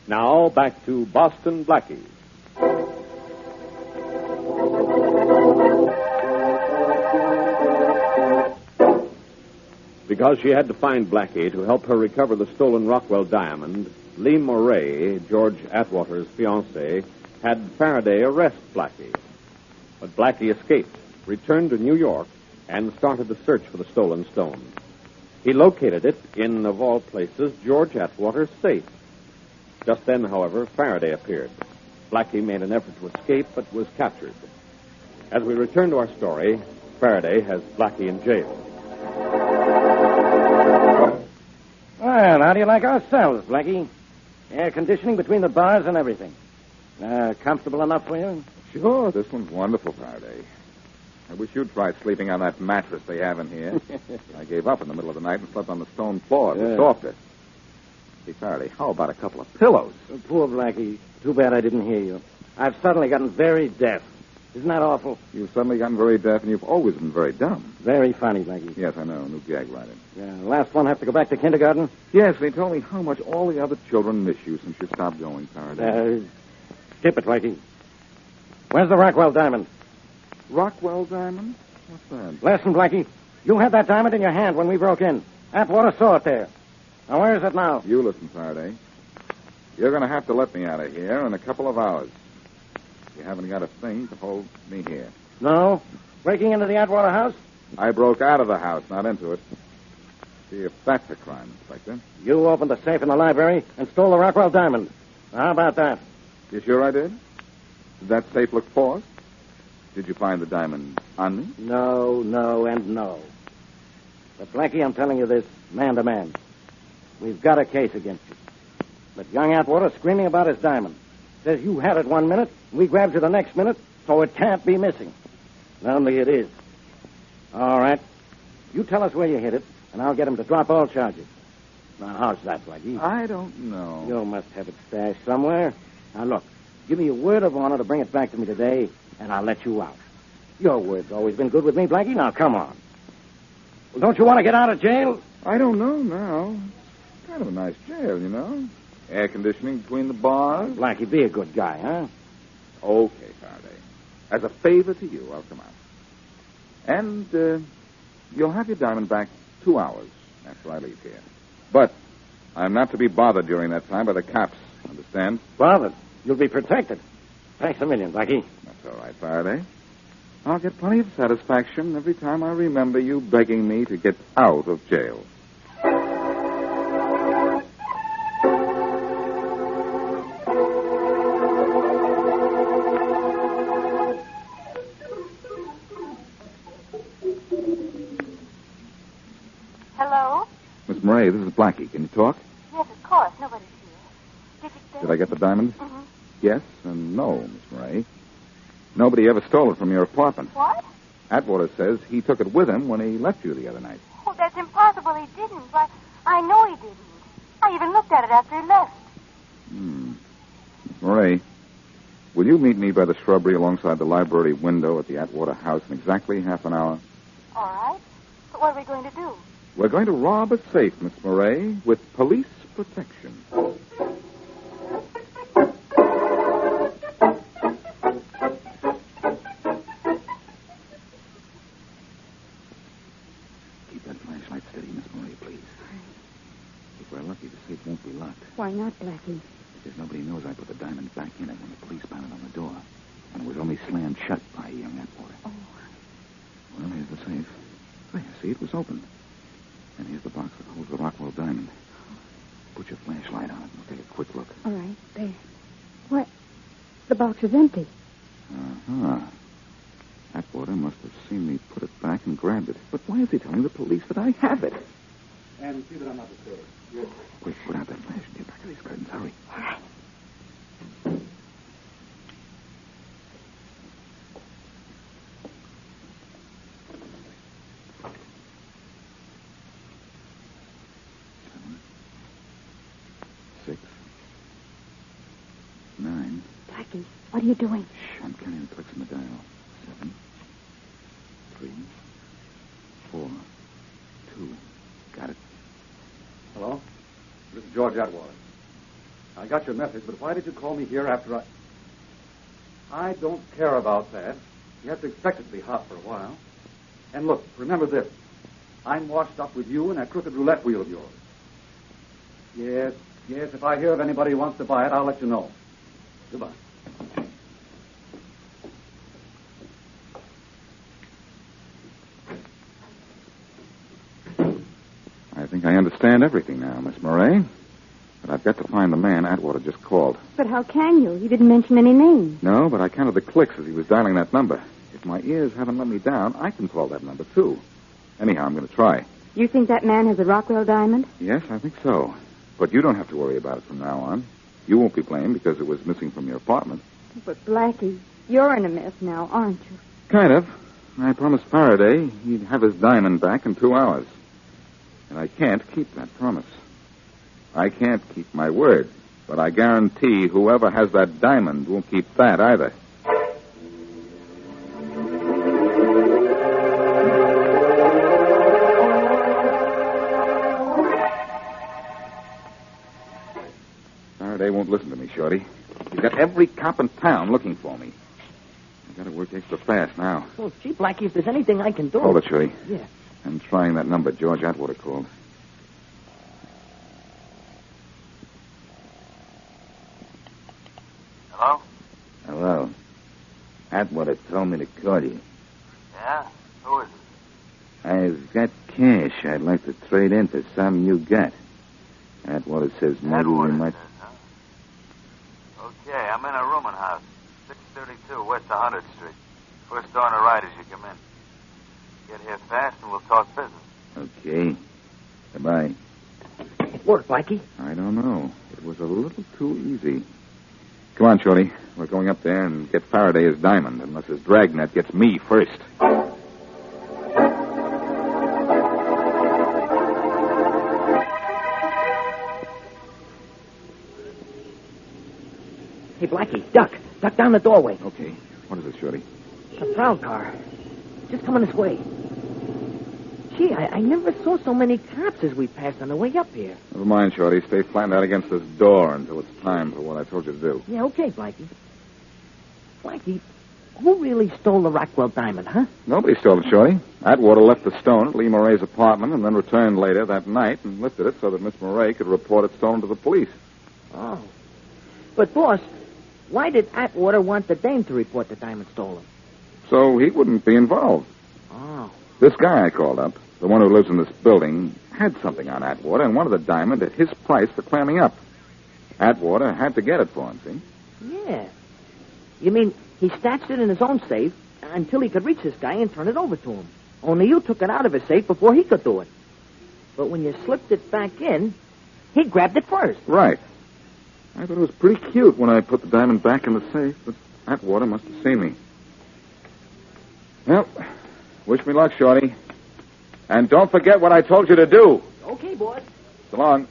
Now, back to Boston Blackie. Because she had to find Blackie to help her recover the stolen Rockwell diamond, Lee Moray, George Atwater's fiancée, had Faraday arrest Blackie. But Blackie escaped, returned to New York, and started the search for the stolen stone. He located it in, of all places, George Atwater's safe. Just then, however, Faraday appeared. Blackie made an effort to escape, but was captured. As we return to our story, Faraday has Blackie in jail. Well, how do you like our cells, Blackie? Air conditioning between the bars and everything. Comfortable enough for you? Sure, this one's wonderful, Faraday. I wish you'd try sleeping on that mattress they have in here. I gave up in the middle of the night and slept on the stone floor. It was softer. See, Faraday, how about a couple of pillows? Oh, poor Blackie. Too bad I didn't hear you. I've suddenly gotten very deaf. Isn't that awful? You've suddenly gotten very deaf, and you've always been very dumb. Very funny, Blackie. Yes, I know. New gag writer. Yeah, last one have to go back to kindergarten? Yes, they told me how much all the other children miss you since you stopped going, Faraday. Skip it, Blackie. Where's the Rockwell diamond? Rockwell diamond? What's that? Listen, Blackie. You had that diamond in your hand when we broke in. Atwater saw it there. Now, where is it now? You listen, Faraday. You're going to have to let me out of here in a couple of hours. You haven't got a thing to hold me here. No? Breaking into the Atwater house? I broke out of the house, not into it. See if that's a crime, Inspector. You opened the safe in the library and stole the Rockwell diamond. How about that? You sure I did? Did that safe look forced? Did you find the diamond on me? No, and no. But, Blackie, I'm telling you this, man to man. We've got a case against you. But young Atwater screaming about his diamond. Says you had it 1 minute, we grabbed you the next minute, so it can't be missing. Only it is. All right. You tell us where you hid it, and I'll get him to drop all charges. Now, how's that, Blackie? I don't know. You must have it stashed somewhere. Now, look, give me your word of honor to bring it back to me today, and I'll let you out. Your word's always been good with me, Blackie. Now, come on. Well, don't you want to get out of jail? I don't know now. It's kind of a nice jail, you know. Air conditioning between the bars. Blackie, be a good guy, huh? Okay, Faraday. As a favor to you, I'll come out. And you'll have your diamond back 2 hours after I leave here. But I'm not to be bothered during that time by the cops. Understand? Father, you'll be protected. Thanks a million, Blackie. That's all right, Faraday. I'll get plenty of satisfaction every time I remember you begging me to get out of jail. Hello? Miss Murray, this is Blackie. Can you talk? Yes, of course. Nobody's here. Did I get the diamond? Mm-hmm. Yes and no, Miss Murray. Nobody ever stole it from your apartment. What? Atwater says he took it with him when he left you the other night. Oh, that's impossible. He didn't. I know he didn't. I even looked at it after he left. Miss Murray, will you meet me by the shrubbery alongside the library window at the Atwater house in exactly half an hour? All right. But what are we going to do? We're going to rob a safe, Miss Murray, with police protection. Won't be locked. Why not, Blackie? Because nobody knows I put the diamond back in it when the police pounded on the door. And it was only slammed shut by young Atwater. Oh. Well, here's the safe. There, see, it was open. And here's the box that holds the Rockwell Diamond. Put your flashlight on it and we'll take a quick look. All right, there. What? The box is empty. Uh-huh. Atwater must have seen me put it back and grabbed it. But why is he telling the police that I have it? And see that I'm not disturbed. Yes. Quick, put out that flash and get back to these curtains. Hurry. All right. Blackie, what are you doing? Shh, I'm counting the clicks in the dial. 7, 3, 4, 2. Got it. Hello? This is George Atwater. I got your message, but why did you call me here after I don't care about that. You have to expect it to be hot for a while. And look, remember this. I'm washed up with you and that crooked roulette wheel of yours. Yes, if I hear of anybody who wants to buy it, I'll let you know. Goodbye. I think I understand everything now, Miss Murray. But I've got to find the man Atwater just called. But how can you? He didn't mention any names. No, but I counted the clicks as he was dialing that number. If my ears haven't let me down, I can call that number, too. Anyhow, I'm going to try. You think that man has a Rockwell Diamond? Yes, I think so. But you don't have to worry about it from now on. You won't be blamed because it was missing from your apartment. But, Blackie, you're in a mess now, aren't you? Kind of. I promised Faraday he'd have his diamond back in 2 hours. And I can't keep that promise. I can't keep my word. But I guarantee whoever has that diamond won't keep that either. Faraday won't listen to me, Shorty. He's got every cop in town looking for me. I've got to work extra fast now. Well, gee, Blackie, if there's anything I can do... Hold it, Shorty. Yeah. I'm trying that number George Atwater called. Hello? Hello. Atwater told me to call you. Yeah? Who is it? I've got cash I'd like to trade in for something you got. Atwater says maybe we might... Okay, I'm in a rooming house, 632 West 100th Street. First door on the right as you come in. Get here fast and we'll talk business. Okay. Goodbye. It worked, Blackie. I don't know. It was a little too easy. Come on, Shorty. We're going up there and get Faraday his diamond, unless his dragnet gets me first. Hey, Blackie, duck. Duck down the doorway. Okay. What is it, Shorty? It's a prowl car. Just coming this way. Gee, I never saw so many cops as we passed on the way up here. Never mind, Shorty. Stay flattened out against this door until it's time for what I told you to do. Yeah, okay, Blackie. Blackie, who really stole the Rockwell Diamond, huh? Nobody stole it, Shorty. Atwater left the stone at Lee Murray's apartment and then returned later that night and lifted it so that Miss Murray could report it stolen to the police. Oh. But, boss, why did Atwater want the dame to report the diamond stolen? So he wouldn't be involved. Oh. This guy I called up, the one who lives in this building, had something on Atwater and wanted the diamond at his price for clamming up. Atwater had to get it for him, see? Yeah. You mean he stashed it in his own safe until he could reach this guy and turn it over to him. Only you took it out of his safe before he could do it. But when you slipped it back in, he grabbed it first. Right. I thought it was pretty cute when I put the diamond back in the safe, but Atwater must have seen me. Well, wish me luck, Shorty. And don't forget what I told you to do. Okay, boss. So long.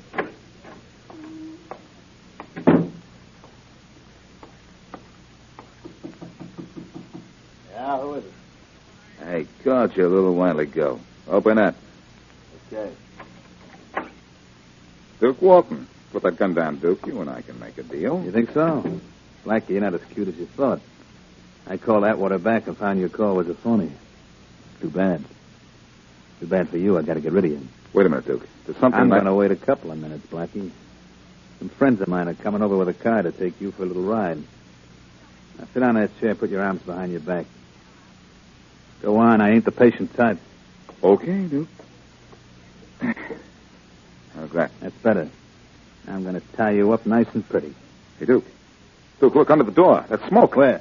Yeah, who is it? I called you a little while ago. Open up. Okay. Duke Walton. Put that gun down, Duke. You and I can make a deal. You think so? Blackie, you're not as cute as you thought. I called Atwater back and found your call was a phony. Too bad. Too bad for you. I got to get rid of you. Wait a minute, Duke. There's something I'm going to wait a couple of minutes, Blackie. Some friends of mine are coming over with a car to take you for a little ride. Now, sit down in that chair. Put your arms behind your back. Go on. I ain't the patient type. Okay, Duke. How's that? That's better. I'm going to tie you up nice and pretty. Hey, Duke. Duke, look under the door. That's smoke. Where?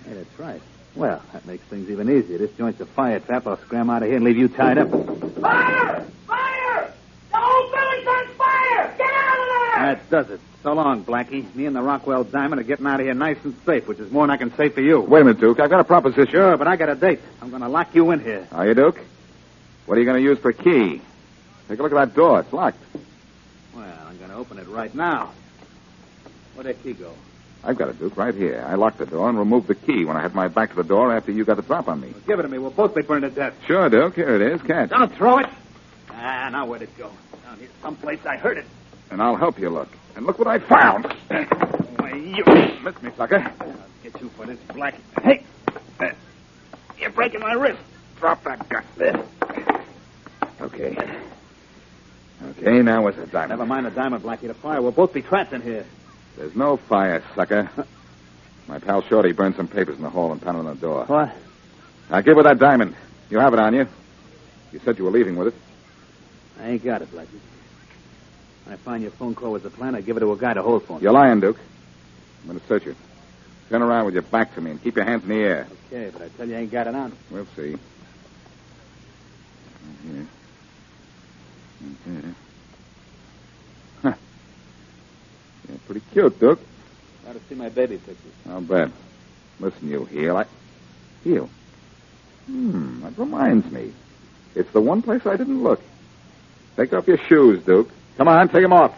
Hey, that's right. Well, that makes things even easier. This joint's a fire trap. I'll scram out of here and leave you tied up. Fire! Fire! The whole building's on fire! Get out of there! That does it. So long, Blackie. Me and the Rockwell Diamond are getting out of here nice and safe, which is more than I can say for you. Wait a minute, Duke. I've got a proposition. Sure, but I got a date. I'm going to lock you in here. Are you, Duke? What are you going to use for key? Take a look at that door. It's locked. Well, I'm going to open it right now. Where'd that key go? I've got it, Duke, right here. I locked the door and removed the key when I had my back to the door after you got the drop on me. Well, give it to me. We'll both be burned to death. Sure, Duke. Here it is. Catch. Don't throw it. Ah, now where'd it go? Down here someplace. I heard it. And I'll help you look. And look what I found. Why, you missed me, sucker. I'll get you for this, Blackie. Hey! You're breaking my wrist. Drop that gun. There. Okay. Okay, now where's the diamond? Never mind the diamond, Blackie. The fire. We'll both be trapped in here. There's no fire, sucker. My pal Shorty burned some papers in the hall and pounded on the door. What? Now, give her that diamond. You have it on you. You said you were leaving with it. I ain't got it, Blackie. When I find your phone call was the plan, I give it to a guy to hold for me. You're lying, Duke. I'm going to search you. Turn around with your back to me and keep your hands in the air. Okay, but I tell you, I ain't got it on. We'll see. Right here. Okay. Huh. Yeah, pretty cute, Duke. Got to see my baby pictures. I'll bet. Listen, you heel. Heel? That reminds me. It's the one place I didn't look. Take off your shoes, Duke. Come on, take them off.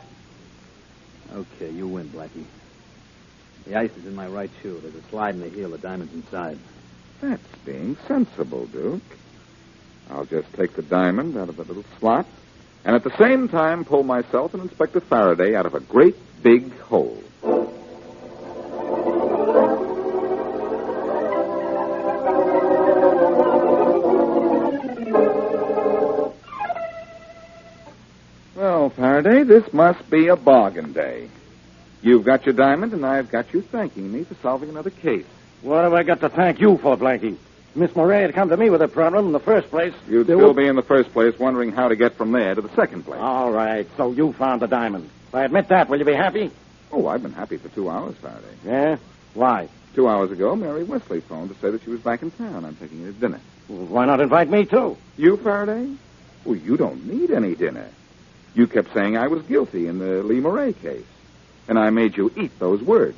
Okay, you win, Blackie. The ice is in my right shoe. There's a slide in the heel. The diamond's inside. That's being sensible, Duke. I'll just take the diamond out of the little slot, and at the same time pull myself and Inspector Faraday out of a great big hole. Well, Faraday, this must be a bargain day. You've got your diamond, and I've got you thanking me for solving another case. What have I got to thank you for, Blackie? Miss Murray had come to me with a problem in the first place. You'd still be in the first place wondering how to get from there to the second place. All right, so you found the diamond. If I admit that, will you be happy? Oh, I've been happy for 2 hours, Faraday. Yeah? Why? 2 hours ago, Mary Wesley phoned to say that she was back in town. I'm taking her to dinner. Well, why not invite me, too? You, Faraday? Well, you don't need any dinner. You kept saying I was guilty in the Lee Murray case. And I made you eat those words.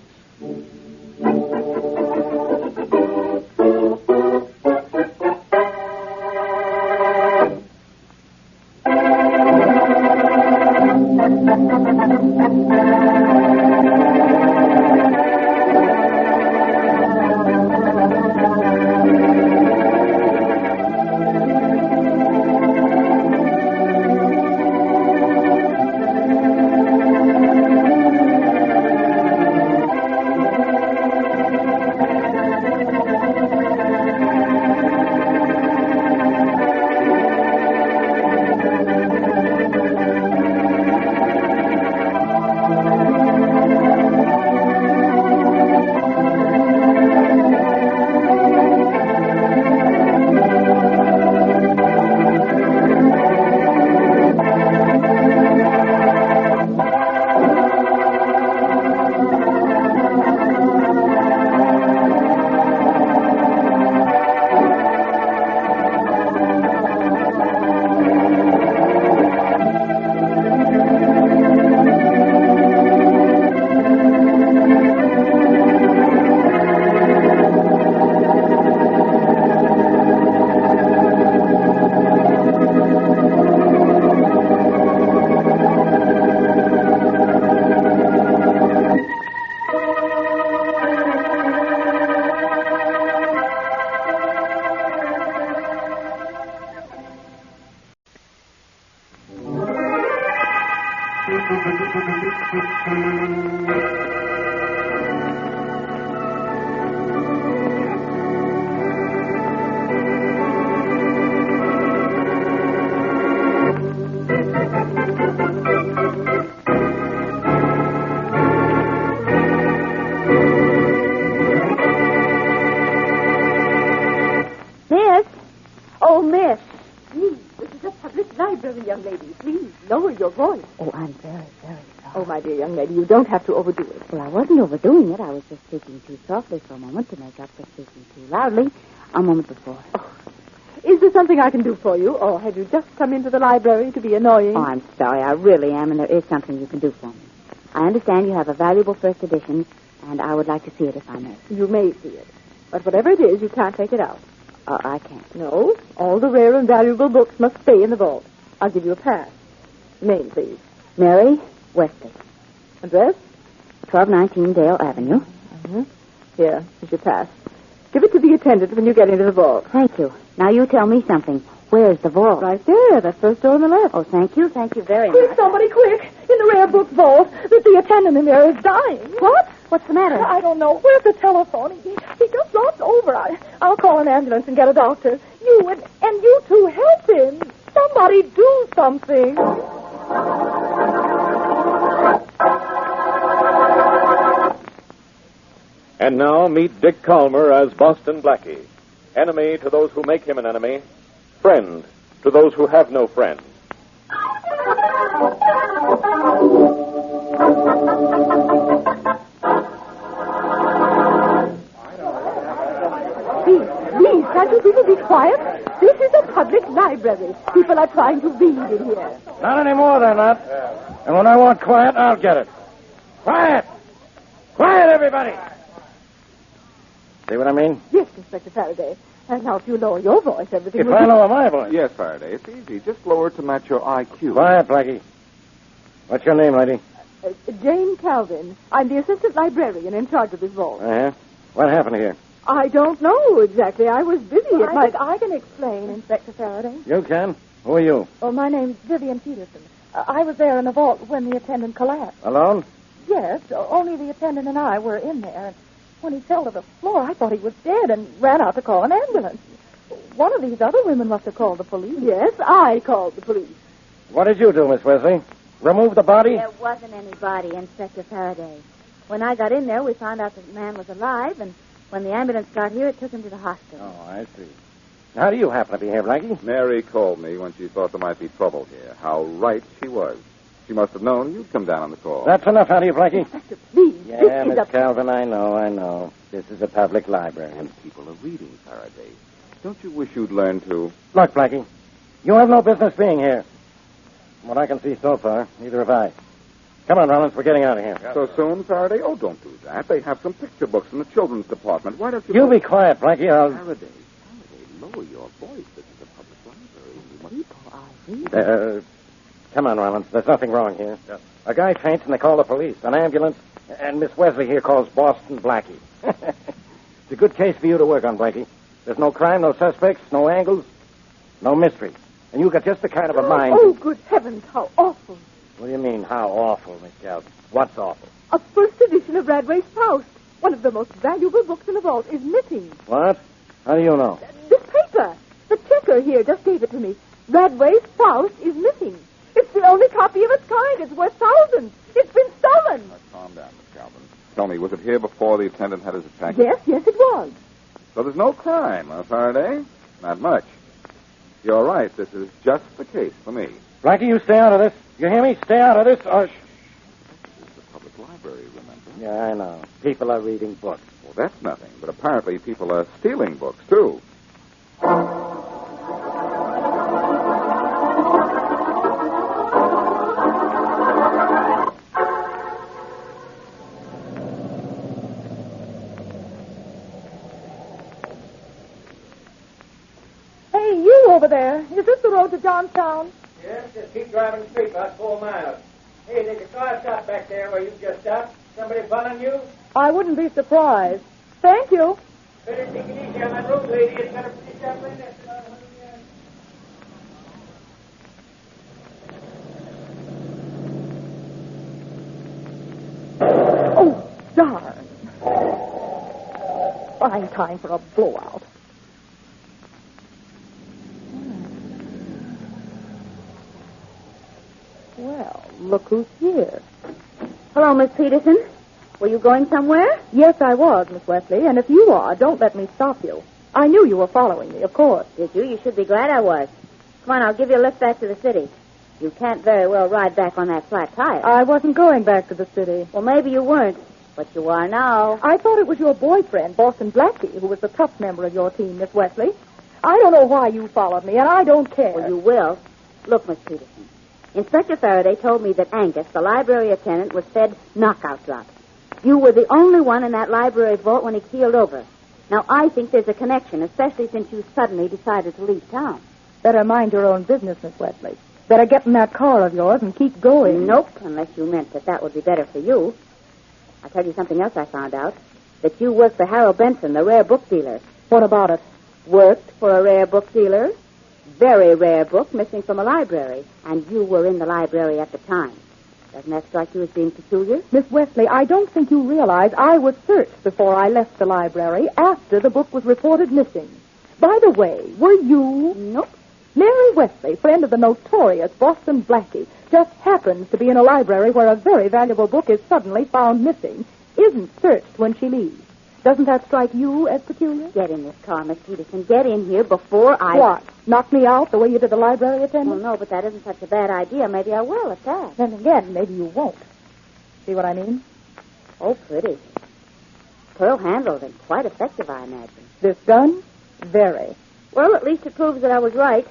Young lady, please lower your voice. Oh, I'm very, very sorry. Oh, my dear young lady, you don't have to overdo it. Well, I wasn't overdoing it. I was just speaking too softly for a moment to make up for speaking too loudly a moment before. Oh. Is there something I can do for you, or have you just come into the library to be annoying? Oh, I'm sorry. I really am, and there is something you can do for me. I understand you have a valuable first edition, and I would like to see it if I may. You may see it. But whatever it is, you can't take it out. I can't. No. All the rare and valuable books must stay in the vault. I'll give you a pass. Name, please. Mary Wesley. Address? 1219 Dale Avenue. Mm-hmm. Here, here's your pass. Give it to the attendant when you get into the vault. Thank you. Now you tell me something. Where's the vault? Right there, that first door on the left. Oh, thank you. Thank you very quick, much. Somebody, quick! In the rare book vault, that the attendant in there is dying. What? What's the matter? I don't know. Where's the telephone? He just dropped over. I'll call an ambulance and get a doctor. You and you two help him. Somebody do something. And now meet Dick Calmer as Boston Blackie. Enemy to those who make him an enemy. Friend to those who have no friend. Please, can't you people be quiet? This is a public library. People are trying to read in here. Not anymore, they're not. And when I want quiet, I'll get it. Quiet! Quiet, everybody! See what I mean? Yes, Inspector Faraday. And now if you lower your voice, everything If will I be... lower my voice. Yes, Faraday. It's easy. Just lower it to match your IQ. Quiet, Blackie. What's your name, lady? Jane Calvin. I'm the assistant librarian in charge of this vault. Uh-huh. What happened here? I don't know exactly. I was busy. I can explain, Inspector Faraday. You can. Who are you? Oh, my name's Vivian Peterson. I was there in the vault when the attendant collapsed. Alone? Yes, only the attendant and I were in there. When he fell to the floor, I thought he was dead and ran out to call an ambulance. One of these other women must have called the police. Yes, I called the police. What did you do, Miss Wesley? Remove the body? There wasn't any body, Inspector Faraday. When I got in there, we found out that the man was alive, and when the ambulance got here, it took him to the hospital. Oh, I see. How do you happen to be here, Blackie? Mary called me when she thought there might be trouble here. How right she was. She must have known you'd come down on the call. That's enough out of you, Blackie. Inspector, please. Yeah, Miss Calvin, I know. This is a public library. And people are reading, Faraday. Don't you wish you'd learn to... Look, Blackie, you have no business being here. From what I can see so far, neither have I. Come on, Rollins, we're getting out of here. So soon, Faraday? Oh, don't do that. They have some picture books in the children's department. Why don't you... You be quiet, Blackie. Faraday, lower your voice. This is a public library. Come on, Rollins. There's nothing wrong here. Yeah. A guy faints and they call the police. An ambulance. And Miss Wesley here calls Boston Blackie. It's a good case for you to work on, Blackie. There's no crime, no suspects, no angles, no mystery. And you got just the kind of a mind... Oh, good heavens, how awful. What do you mean, how awful, Miss Calvin? What's awful? A first edition of Radway's Faust. One of the most valuable books in the vault is missing. What? How do you know? This paper. The checker here just gave it to me. Radway's Faust is missing. It's the only copy of its kind. It's worth thousands. It's been stolen. Calm down, Miss Calvin. Tell me, was it here before the attendant had his attack? Yes, it was. So there's no crime, huh, Faraday? Not much. You're right. This is just the case for me. Blackie, you stay out of this. You hear me? Stay out of this, or... This is a public library, remember? Yeah, I know. People are reading books. Well, that's nothing. But apparently people are stealing books, too. Over there. Is this the road to Johnstown? Yes, just keep driving straight about 4 miles. Hey, there's a car stop back there where you just stopped. Somebody following you? I wouldn't be surprised. Thank you. Better take it easy on that road, lady. It's got a pretty sharp lane. That's about 100 yards. fine time for a blowout. Well, look who's here. Hello, Miss Peterson. Were you going somewhere? Yes, I was, Miss Wesley, and if you are, don't let me stop you. I knew you were following me, of course. Did you? You should be glad I was. Come on, I'll give you a lift back to the city. You can't very well ride back on that flat tire. I wasn't going back to the city. Well, maybe you weren't, but you are now. I thought it was your boyfriend, Boston Blackie, who was the tough member of your team, Miss Wesley. I don't know why you followed me, and I don't care. Well, you will. Look, Miss Peterson, Inspector Faraday told me that Angus, the library attendant, was fed knockout drops. You were the only one in that library vault when he keeled over. Now, I think there's a connection, especially since you suddenly decided to leave town. Better mind your own business, Miss Wesley. Better get in that car of yours and keep going. Nope, unless you meant that would be better for you. I'll tell you something else I found out. That you worked for Harold Benson, the rare book dealer. What about it? Worked for a rare book dealer. Very rare book missing from a library. And you were in the library at the time. Doesn't that strike you as being peculiar? Miss Wesley, I don't think you realize I was searched before I left the library after the book was reported missing. By the way, were you... Nope. Mary Wesley, friend of the notorious Boston Blackie, just happens to be in a library where a very valuable book is suddenly found missing, isn't searched when she leaves. Doesn't that strike you as peculiar? Get in this car, Miss Peterson. Get in here before I... What? Knock me out the way you did the library attendant? Well, no, but that isn't such a bad idea. Maybe I will at that. Then again, maybe you won't. See what I mean? Oh, pretty. Pearl-handled and quite effective, I imagine. This gun? Very. Well, at least it proves that I was right.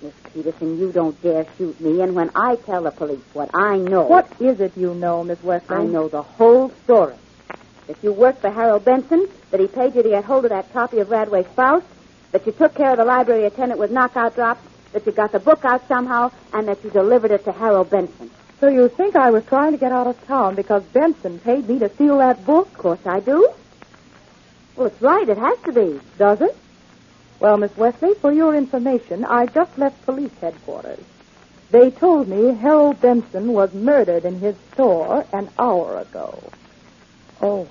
Miss Peterson, you don't dare shoot me, and when I tell the police what I know... What is it you know, Miss Wesley? I know the whole story. That you worked for Harold Benson, that he paid you to get hold of that copy of Radway's Faust, that you took care of the library attendant with knockout drops, that you got the book out somehow, and that you delivered it to Harold Benson. So you think I was trying to get out of town because Benson paid me to steal that book? Of course I do. Well, it's right. It has to be. Does it? Well, Miss Wesley, for your information, I just left police headquarters. They told me Harold Benson was murdered in his store an hour ago. Oh.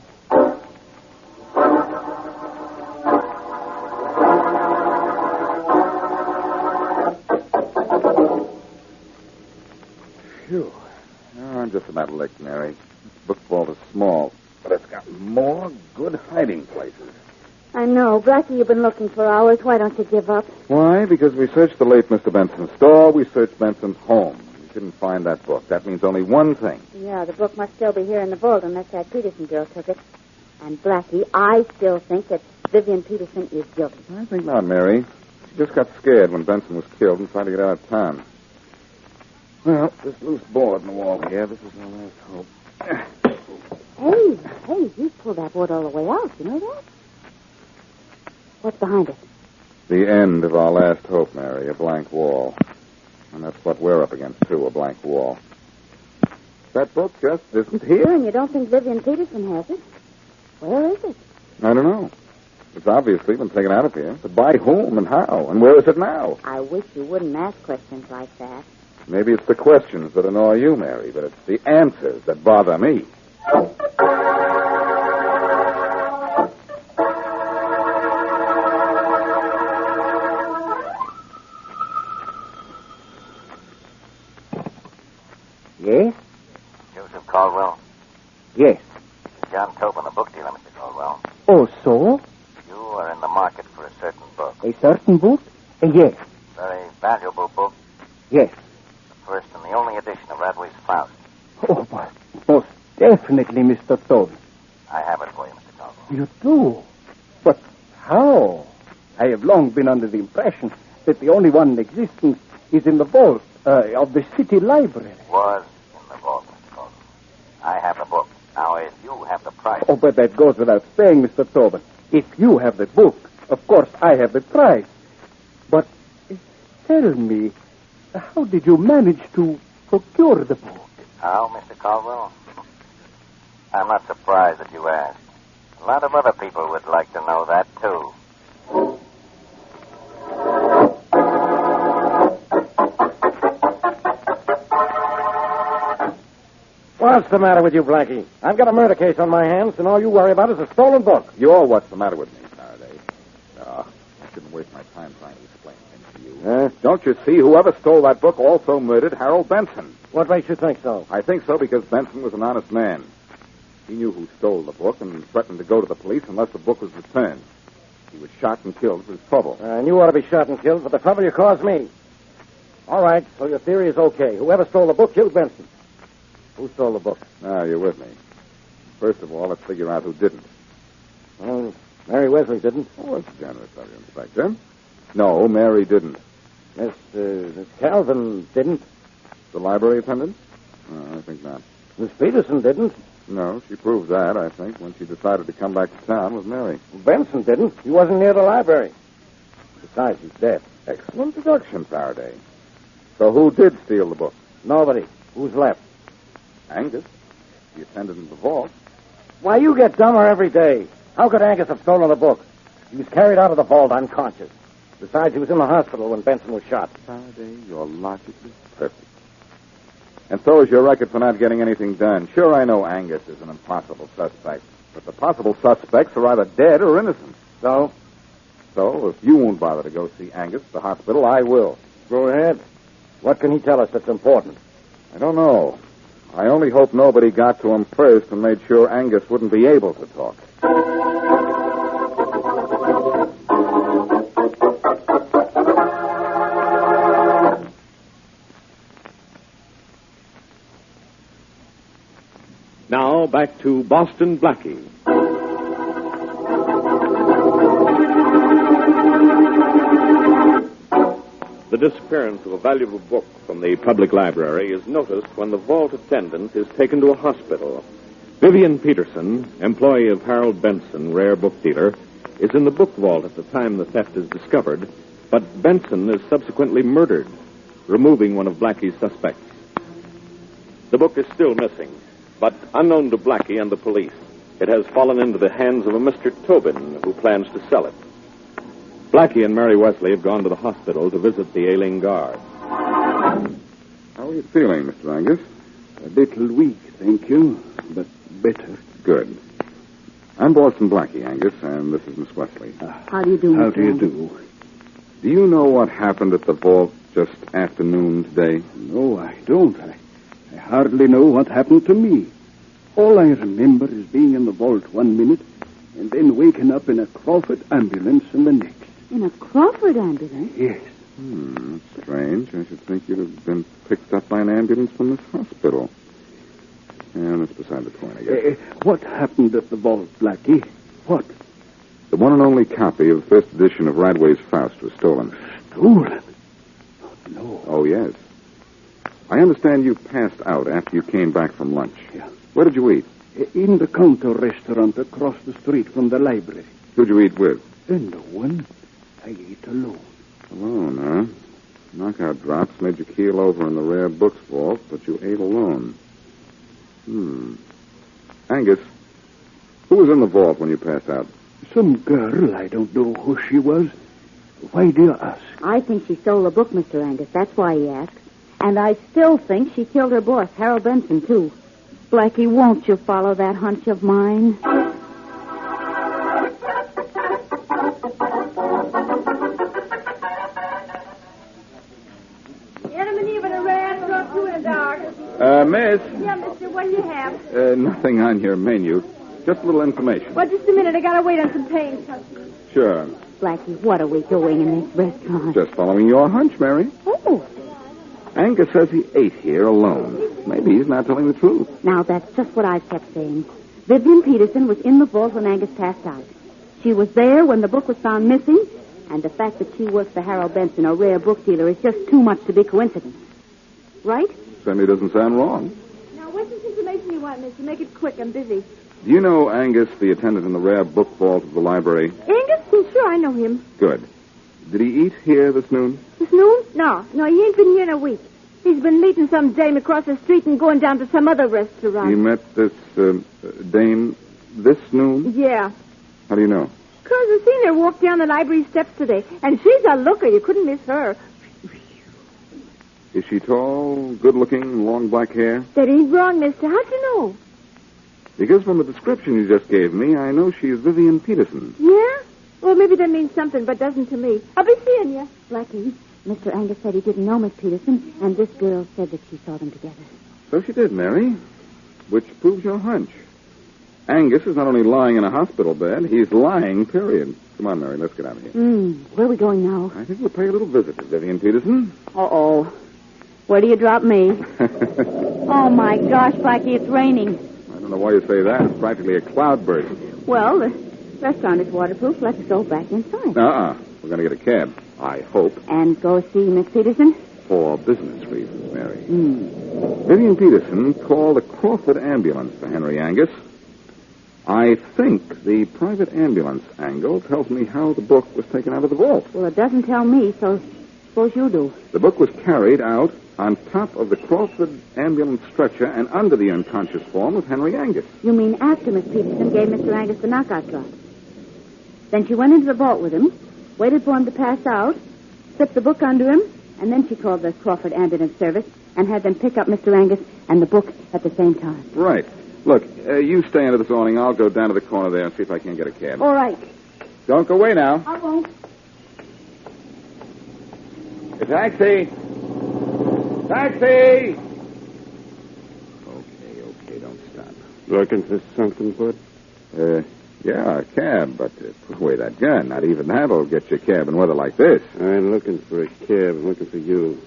Phew. Oh, I'm just about licked, Mary. This book vault is small, but it's got more good hiding places. I know. Blackie, you've been looking for hours. Why don't you give up? Why? Because we searched the late Mr. Benson's store. We searched Benson's home. We couldn't find that book. That means only one thing. Yeah, the book must still be here in the vault unless that Peterson girl took it. And Blackie, I still think that Vivian Peterson is guilty. I think not, Mary. She just got scared when Benson was killed and tried to get out of town. Well, this loose board in the wall here, this is our last hope. Hey, you pulled that board all the way out. You know that? What's behind it? The end of our last hope, Mary, a blank wall. And that's what we're up against, too, a blank wall. That book just isn't here. And you don't think Vivian Peterson has it? Where is it? I don't know. It's obviously been taken out of here. But by whom and how? And where is it now? I wish you wouldn't ask questions like that. Maybe it's the questions that annoy you, Mary, but it's the answers that bother me. Yes? Joseph Caldwell? Yes. John Tobin, the book dealer, Mr. Caldwell. Oh, so? You are in the market for a certain book. A certain book? Yes. Very valuable book. Yes. The first and the only edition of Radway's Faust. Oh, but most definitely, Mr. Tobin. I have it for you, Mr. Caldwell. You do? But how? I have long been under the impression that the only one in existence is in the vault of the city library. Was in the vault, Mr. Caldwell. I have the book. Now, if you have the price... Oh, but that goes without saying, Mr. Tobin. If you have the book, of course I have the price. But tell me, how did you manage to procure the book? How, Mr. Caldwell? I'm not surprised that you asked. A lot of other people would like to know that, too. Why, What's the matter with you, Blackie? I've got a murder case on my hands, and all you worry about is a stolen book. You're what's the matter with me, Faraday? I shouldn't waste my time trying to explain things to you. Don't you see? Whoever stole that book also murdered Harold Benson. What makes you think so? I think so because Benson was an honest man. He knew who stole the book and threatened to go to the police unless the book was returned. He was shot and killed for his trouble. And you ought to be shot and killed for the trouble you caused me. All right, so your theory is okay. Whoever stole the book killed Benson. Who stole the book? Now, you're with me. First of all, let's figure out who didn't. Well, Mary Wesley didn't. Oh, that's generous of you, Inspector. No, Mary didn't. Miss Calvin didn't. The library attendant? I think not. Miss Peterson didn't. No, she proved that, I think, when she decided to come back to town with Mary. Benson didn't. He wasn't near the library. Besides, he's dead. Excellent deduction, Faraday. So who did steal the book? Nobody. Who's left? Angus. The attendant in the vault. Why, you get dumber every day. How could Angus have stolen the book? He was carried out of the vault unconscious. Besides, he was in the hospital when Benson was shot. Faraday, your logic is perfect. And so is your record for not getting anything done. Sure, I know Angus is an impossible suspect, but the possible suspects are either dead or innocent. So? So, if you won't bother to go see Angus at the hospital, I will. Go ahead. What can he tell us that's important? I don't know. I only hope nobody got to him first and made sure Angus wouldn't be able to talk. Now, back to Boston Blackie. The disappearance of a valuable book from the public library is noticed when the vault attendant is taken to a hospital. Vivian Peterson, employee of Harold Benson, rare book dealer, is in the book vault at the time the theft is discovered, but Benson is subsequently murdered, removing one of Blackie's suspects. The book is still missing, but unknown to Blackie and the police, it has fallen into the hands of a Mr. Tobin, who plans to sell it. Blackie and Mary Wesley have gone to the hospital to visit the ailing guard. How are you feeling, Mr. Angus? A little weak, thank you, but better. Good. I'm Boston Blackie, Angus, and this is Miss Wesley. How do you do, Mr. How do you Angus? do? Do you know what happened at the vault just after noon today? No, I don't. I hardly know what happened to me. All I remember is being in the vault 1 minute and then waking up in a Crawford ambulance in the next. In a Crawford ambulance? Yes. That's strange. I should think you'd have been picked up by an ambulance from this hospital. Yeah, that's beside the point, I guess. What happened at the vault, Blackie? What? The one and only copy of the first edition of Radway's Faust was stolen. Stolen? No. Oh, yes. I understand you passed out after you came back from lunch. Yeah. Where did you eat? In the counter restaurant across the street from the library. Who'd you eat with? No one. I ate alone. Alone, huh? Knockout drops made you keel over in the rare books vault, but you ate alone. Angus, who was in the vault when you passed out? Some girl. I don't know who she was. Why do you ask? I think she stole the book, Mr. Angus. That's why he asked. And I still think she killed her boss, Harold Benson, too. Blackie, won't you follow that hunch of mine? Miss? Yeah, mister, what do you have? Nothing on your menu. Just a little information. Well, just a minute. I gotta wait on some paying customers. Sure. Blackie, what are we doing in this restaurant? Just following your hunch, Mary. Oh. Angus says he ate here alone. Maybe he's not telling the truth. Now, that's just what I've kept saying. Vivian Peterson was in the vault when Angus passed out. She was there when the book was found missing, and the fact that she works for Harold Benson, a rare book dealer, is just too much to be coincidence. Right? Certainly doesn't sound wrong. Now, what's this information you want, mister? Make it quick. I'm busy. Do you know Angus, the attendant in the rare book vault of the library? Angus? Well, sure, I know him. Good. Did he eat here this noon? This noon? No, he ain't been here in a week. He's been meeting some dame across the street and going down to some other restaurant. He met this dame this noon? Yeah. How do you know? 'Cause I seen her walk down the library steps today, and she's a looker. You couldn't miss her. Is she tall, good-looking, long black hair? Steady's wrong, mister. How'd you know? Because from the description you just gave me, I know she's Vivian Peterson. Yeah? Well, maybe that means something, but doesn't to me. I'll be seeing you. Blackie, Mr. Angus said he didn't know Miss Peterson, and this girl said that she saw them together. So she did, Mary, which proves your hunch. Angus is not only lying in a hospital bed, he's lying, period. Come on, Mary, let's get out of here. Where are we going now? I think we'll pay a little visit to Vivian Peterson. Uh-oh. Where do you drop me? Oh, my gosh, Blackie, it's raining. I don't know why you say that. It's practically a cloudburst. Well, the restaurant is waterproof. Let's go back inside. We're going to get a cab, I hope. And go see Miss Peterson? For business reasons, Mary. Vivian Peterson called a Crawford ambulance for Henry Angus. I think the private ambulance angle tells me how the book was taken out of the vault. Well, it doesn't tell me, so suppose you do. The book was carried out on top of the Crawford ambulance stretcher and under the unconscious form of Henry Angus. You mean after Miss Peterson gave Mr. Angus the knockout drop? Then she went into the vault with him, waited for him to pass out, slipped the book under him, and then she called the Crawford ambulance service and had them pick up Mr. Angus and the book at the same time. Right. Look, you stay under this awning. I'll go down to the corner there and see if I can't get a cab. All right. Don't go away now. I won't. A taxi! Taxi! Okay, don't stop. Looking for something, Bud? Yeah, a cab, but put away that gun. Not even that'll get you a cab in weather like this. I ain't looking for a cab. I'm looking for you.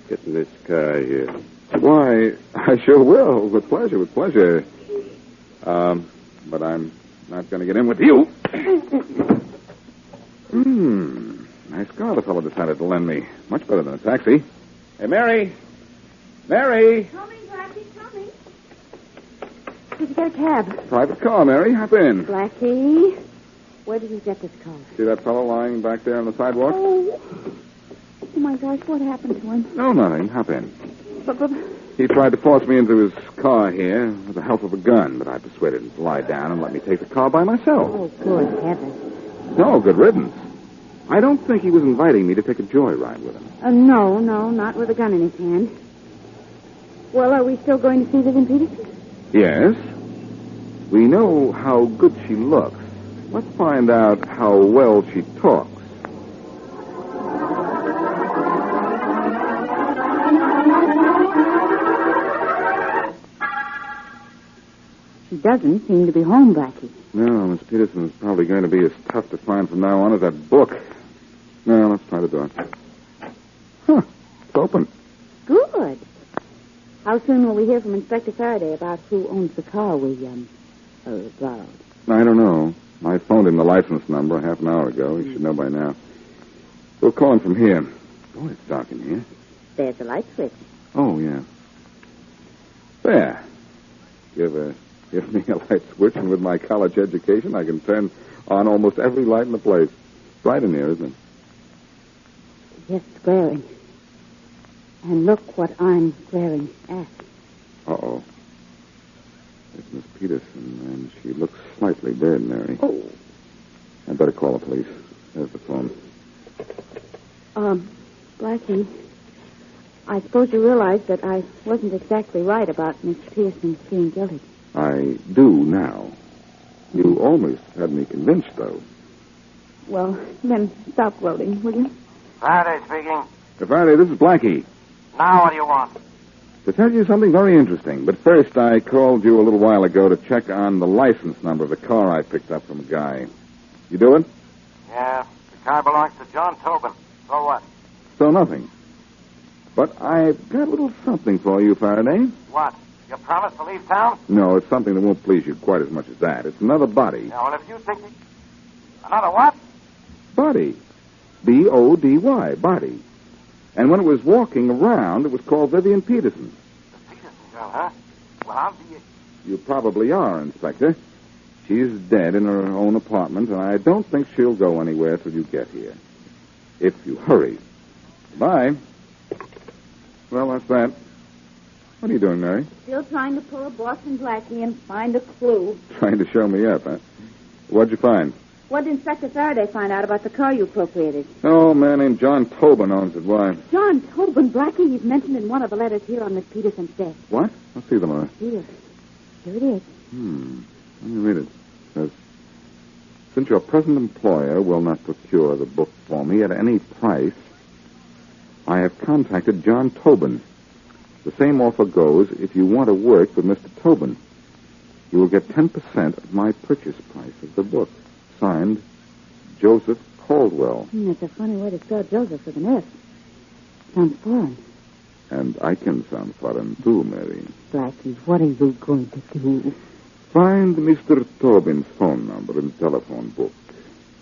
Get in this car here. Why, I sure will. With pleasure. But I'm not going to get in with you. Nice car the fellow decided to lend me. Much better than a taxi. Hey, Mary! Mary! Coming, Blackie, coming. Did you get a cab? Private car, Mary. Hop in. Blackie, where did you get this car? See that fellow lying back there on the sidewalk? Oh, my gosh, what happened to him? No, nothing. Hop in. But... He tried to force me into his car here with the help of a gun, but I persuaded him to lie down and let me take the car by myself. Oh, good heavens. No, good riddance. I don't think he was inviting me to take a joyride with him. No, not with a gun in his hand. Well, are we still going to see Vivian Peterson? Yes. We know how good she looks. Let's find out how well she talks. She doesn't seem to be home, Blackie. No, Miss Peterson's probably going to be as tough to find from now on as that book. Now, let's try the door. It's open. Good. How soon will we hear from Inspector Faraday about who owns the car we, borrowed? I don't know. I phoned him the license number half an hour ago. He should know by now. We'll call him from here. Boy, it's dark in here. There's the light switch. Oh, yeah. There. Give me a light switch, and with my college education, I can turn on almost every light in the place. It's bright in here, isn't it? Yes, it's glaring. And look what I'm glaring at. Uh-oh. It's Miss Peterson, and she looks slightly dead, Mary. Oh. I'd better call the police. There's the phone. Blackie, I suppose you realize that I wasn't exactly right about Miss Peterson being guilty. I do now. You almost had me convinced, though. Well, then stop gloating, will you? Faraday speaking. Faraday, this is Blackie. Now what do you want? To tell you something very interesting. But first, I called you a little while ago to check on the license number of the car I picked up from a guy. You do it? Yeah, the car belongs to John Tobin. So what? So nothing. But I've got a little something for you, Faraday. What? You promised to leave town? No, it's something that won't please you quite as much as that. It's another body. Yeah, well, if you think... Another what? Body. B-O-D-Y, body. And when it was walking around, it was called Vivian Peterson. The Peterson girl, huh? Well, I'll be... You probably are, Inspector. She's dead in her own apartment, and I don't think she'll go anywhere till you get here. If you hurry. Bye. Well, that's that. What are you doing, Mary? Still trying to pull a Boston Blackie and find a clue. Trying to show me up, huh? What'd you find? What did Inspector Faraday find out about the car you appropriated? Oh, a man named John Tobin owns it. Why? John Tobin, Blackie. He's mentioned in one of the letters here on Miss Peterson's desk. What? Let's see them, Laura. Here it is. Let me read it. It says, since your present employer will not procure the book for me at any price, I have contacted John Tobin. The same offer goes if you want to work with Mr. Tobin. You will get 10% of my purchase price of the book. Signed, Joseph Caldwell. That's a funny way to spell Joseph with an S. Sounds foreign. And I can sound foreign, too, Mary. Blackie, what are you going to do? Find Mr. Tobin's phone number in the telephone book.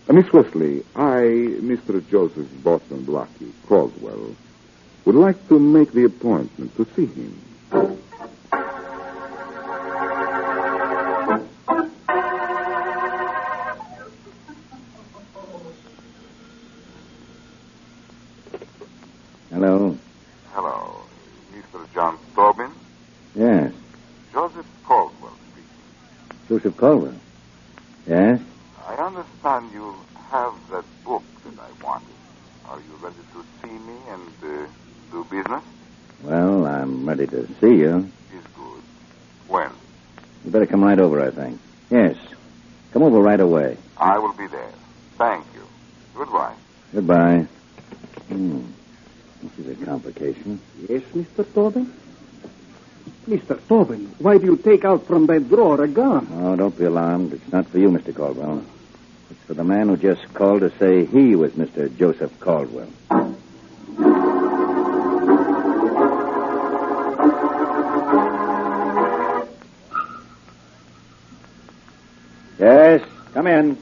Miss Wesley, I, Mr. Joseph Boston Blackie, Caldwell, would like to make the appointment to see him. Hello. Hello. Mr. John Tobin? Yes. Joseph Caldwell speaking. Joseph Caldwell. Yes? I understand you have that book that I wanted. Are you ready to see me and do business? Well, I'm ready to see you. Is good. When? You better come right over, I think. Yes. Come over right away. I will be there. Thank you. Goodbye. Goodbye. This is a complication. Yes, Mr. Tobin? Mr. Tobin, why do you take out from that drawer a gun? Oh, don't be alarmed. It's not for you, Mr. Caldwell. It's for the man who just called to say he was Mr. Joseph Caldwell. Yes, come in.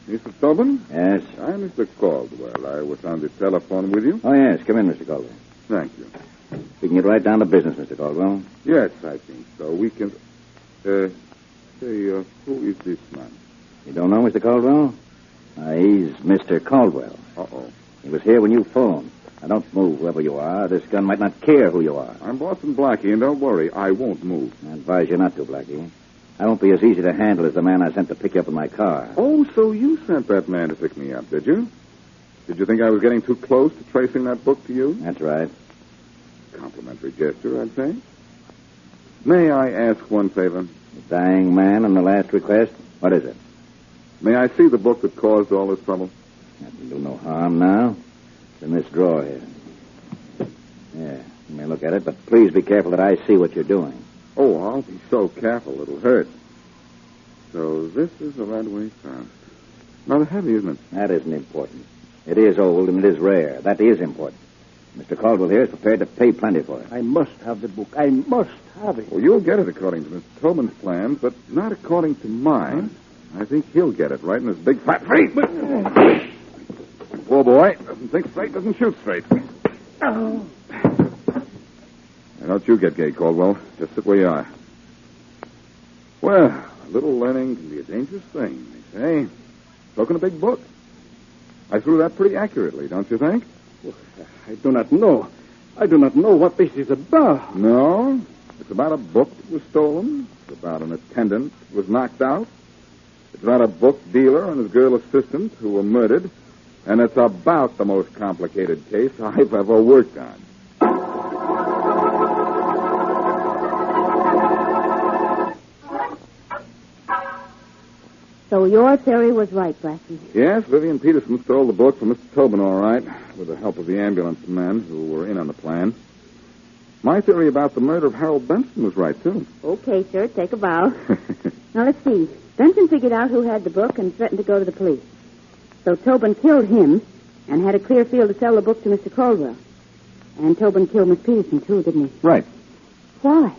Mr. Tobin? Yes. I'm Mr. Caldwell. I was on the telephone with you. Oh, yes. Come in, Mr. Caldwell. Thank you. We can get right down to business, Mr. Caldwell. Yes, I think so. We can... who is this man? You don't know Mr. Caldwell? He's Mr. Caldwell. Uh-oh. He was here when you phoned. Now, don't move, whoever you are. This gun might not care who you are. I'm Boston Blackie, and don't worry, I won't move. I advise you not to, Blackie. I won't be as easy to handle as the man I sent to pick you up in my car. Oh, so you sent that man to pick me up, did you? Did you think I was getting too close to tracing that book to you? That's right. Complimentary gesture, I'd say. May I ask one favor? The dying man and the last request? What is it? May I see the book that caused all this trouble? That can do no harm now. It's in this drawer here. Yeah, you may look at it, but please be careful that I see what you're doing. Oh, I'll be so careful it'll hurt. So this is the Redway Fast. Rather heavy, isn't it? That isn't important. It is old and it is rare. That is important. Mr. Caldwell here is prepared to pay plenty for it. I must have the book. I must have it. Well, you'll get it according to Mr. Tobin's plans, but not according to mine. I think he'll get it right in his big fat face. Poor boy. Doesn't think straight, doesn't shoot straight. Oh. Now, don't you get gay, Caldwell. Just sit where you are. Well, a little learning can be a dangerous thing, they say. So can a big book. I threw that pretty accurately, don't you think? Well, I do not know. I do not know what this is about. No? It's about a book that was stolen. It's about an attendant who was knocked out. It's about a book dealer and his girl assistant who were murdered. And it's about the most complicated case I've ever worked on. So your theory was right, Blackie. Yes, Vivian Peterson stole the book from Mr. Tobin, all right, with the help of the ambulance men who were in on the plan. My theory about the murder of Harold Benson was right, too. Okay, sir, take a bow. Now, let's see. Benson figured out who had the book and threatened to go to the police. So Tobin killed him and had a clear field to sell the book to Mr. Caldwell. And Tobin killed Miss Peterson, too, didn't he? Right. Why?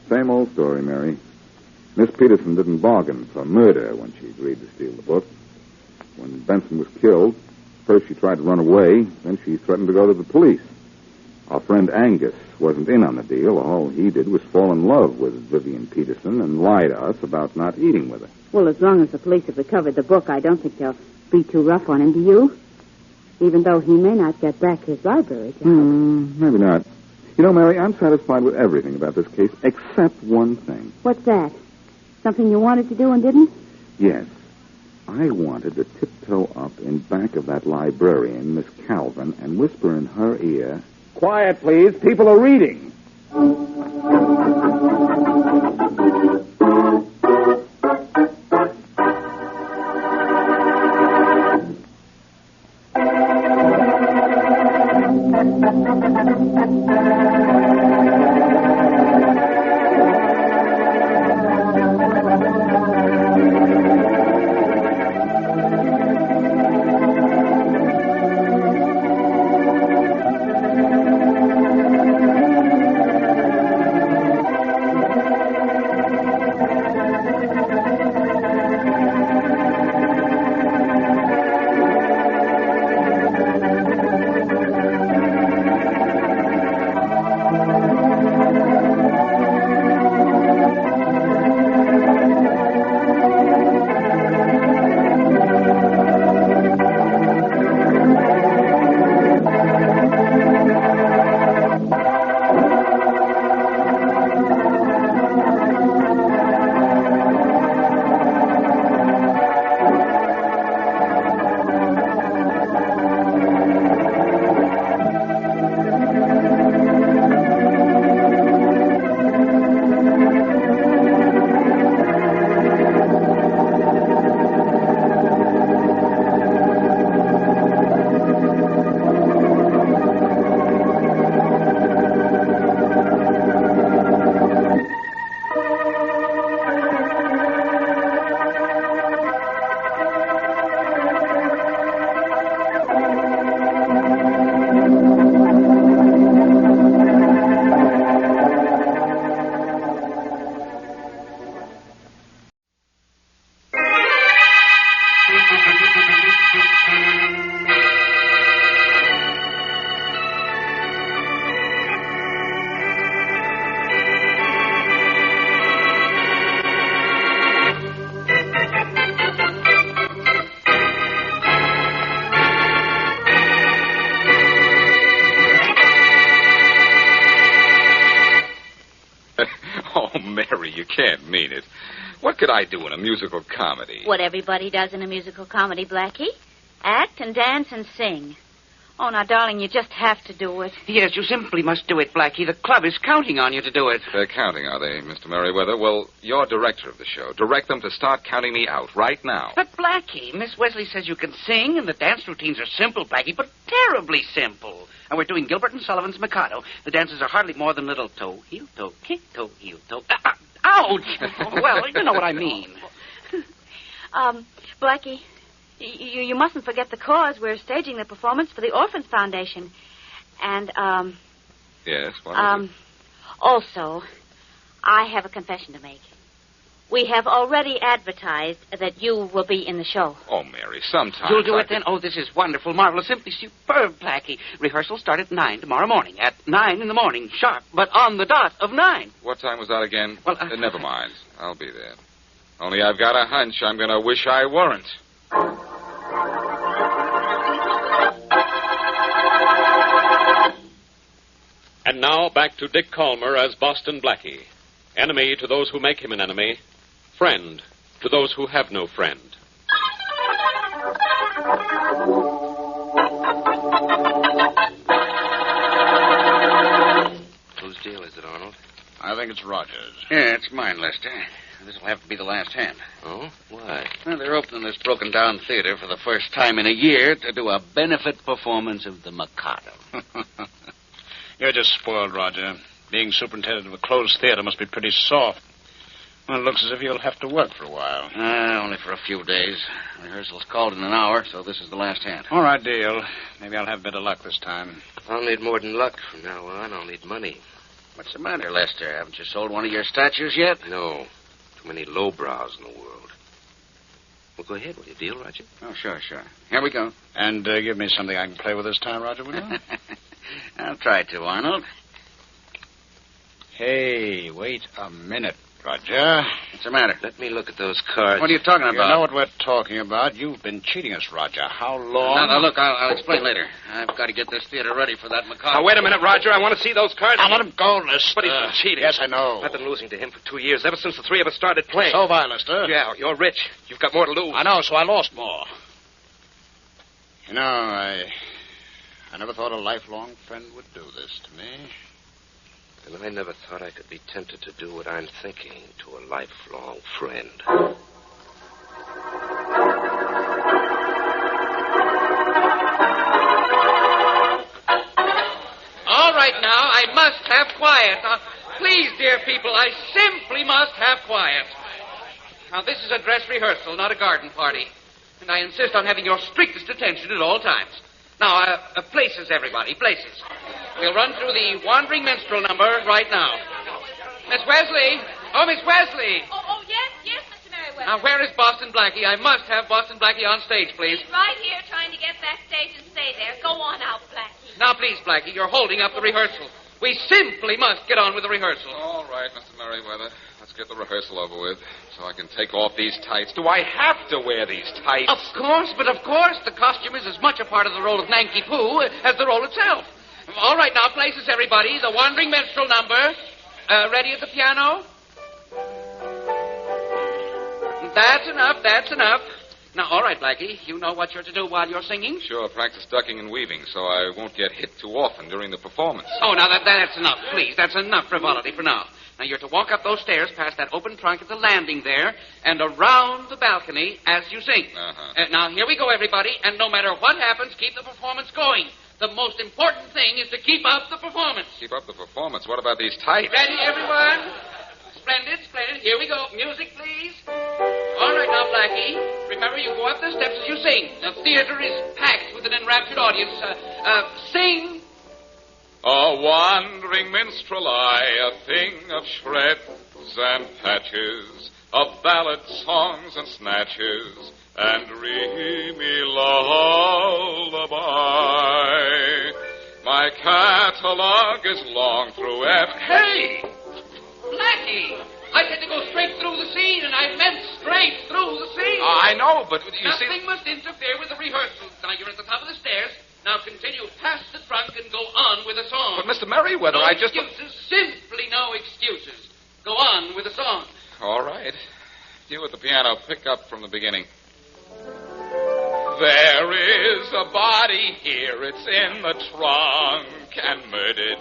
Same old story, Mary. Miss Peterson didn't bargain for murder when she agreed to steal the book. When Benson was killed, first she tried to run away, then she threatened to go to the police. Our friend Angus wasn't in on the deal. All he did was fall in love with Vivian Peterson and lie to us about not eating with her. Well, as long as the police have recovered the book, I don't think they'll be too rough on him, do you? Even though he may not get back his library job. Maybe not. You know, Mary, I'm satisfied with everything about this case except one thing. What's that? Something you wanted to do and didn't? Yes. I wanted to tiptoe up in back of that librarian, Miss Calvin, and whisper in her ear, Quiet, please. People are reading. You can't mean it. What could I do in a musical comedy? What everybody does in a musical comedy, Blackie. Act and dance and sing. Oh, now, darling, you just have to do it. Yes, you simply must do it, Blackie. The club is counting on you to do it. They're counting, are they, Mr. Merriweather? Well, you're director of the show. Direct them to start counting me out right now. But, Blackie, Miss Wesley says you can sing, and the dance routines are simple, Blackie, but terribly simple. And we're doing Gilbert and Sullivan's Mikado. The dances are hardly more than little toe, heel, toe, kick, toe, heel, toe. Ouch! Well, you know what I mean. Blackie, you mustn't forget the cause. We're staging the performance for the Orphans Foundation. And, Yes, what is it? Also, I have a confession to make. We have already advertised that you will be in the show. Oh, Mary, sometimes You'll do it then? Oh, this is wonderful, marvelous, simply superb, Blackie. Rehearsals start at 9 tomorrow morning. At 9 in the morning, sharp, but on the dot of 9. What time was that again? Well, never mind. I'll be there. Only I've got a hunch I'm going to wish I weren't. And now back to Dick Calmer as Boston Blackie. Enemy to those who make him an enemy. Friend to those who have no friend. Whose deal is it, Arnold? I think it's Rogers. Yeah, it's mine, Lester. This will have to be the last hand. Oh? Why? Well, they're opening this broken-down theater for the first time in a year to do a benefit performance of the Mikado. You're just spoiled, Roger. Being superintendent of a closed theater must be pretty soft. Well, it looks as if you'll have to work for a while. Only for a few days. Rehearsal's called in an hour, so this is the last hand. All right, deal. Maybe I'll have better luck this time. I'll need more than luck from now on. I'll need money. What's the matter, Lester? Haven't you sold one of your statues yet? No. Too many lowbrows in the world. Well, go ahead. Will you deal, Roger? Oh, sure. Here we go. And give me something I can play with this time, Roger, will you? I'll try to, Arnold. Hey, wait a minute. Roger. What's the matter? Let me look at those cards. What are you talking about? You know what we're talking about. You've been cheating us, Roger. How long? No, look, I'll explain later. I've got to get this theater ready for that Mikado. Now, wait a minute, Roger. I want to see those cards. Now, let him go, Lister. But he's been cheating. Yes, I know. I've been losing to him for 2 years, ever since the three of us started playing. So have I, Lister. Yeah, you're rich. You've got more to lose. I know, so I lost more. You know, I never thought a lifelong friend would do this to me. And I never thought I could be tempted to do what I'm thinking to a lifelong friend. All right, now, I must have quiet. Now, please, dear people, I simply must have quiet. Now, this is a dress rehearsal, not a garden party. And I insist on having your strictest attention at all times. Now, places, everybody, places. We'll run through the Wandering Minstrel number right now. Miss Wesley! Oh, Miss Wesley! Oh, yes, Mr. Merriweather. Now, where is Boston Blackie? I must have Boston Blackie on stage, please. He's right here trying to get backstage and stay there. Go on out, Blackie. Now, please, Blackie, you're holding up the rehearsal. We simply must get on with the rehearsal. All right, Mr. Merriweather. Let's get the rehearsal over with so I can take off these tights. Do I have to wear these tights? Of course, the costume is as much a part of the role of Nanky Poo as the role itself. All right, now, places, everybody. The Wandering Minstrel number. Ready at the piano? That's enough. Now, all right, Blackie, you know what you're to do while you're singing? Sure, practice ducking and weaving so I won't get hit too often during the performance. Oh, now, that's enough, please. That's enough frivolity for now. Now, you're to walk up those stairs past that open trunk at the landing there and around the balcony as you sing. Now, here we go, everybody, and no matter what happens, keep the performance going. The most important thing is to keep up the performance. Keep up the performance? What about these tights? Ready, everyone? Splendid. Here we go. Music, please. All right, now, Blackie. Remember, you go up the steps as you sing. The theater is packed with an enraptured audience. Sing. A wandering minstrel I, a thing of shreds and patches, of ballad songs and snatches, and dreamy lullaby. My catalog is long through Hey! Blackie! I said to go straight through the scene, and I meant straight through the scene. I know, but you see... Nothing must interfere with the rehearsal. Now, you're at the top of the stairs. Now continue past the trunk and go on with the song. But, Mr. Merriweather, no I just... excuses. Simply no excuses. Go on with the song. All right. You at the piano, pick up from the beginning. There is a body here, it's in the trunk and murdered.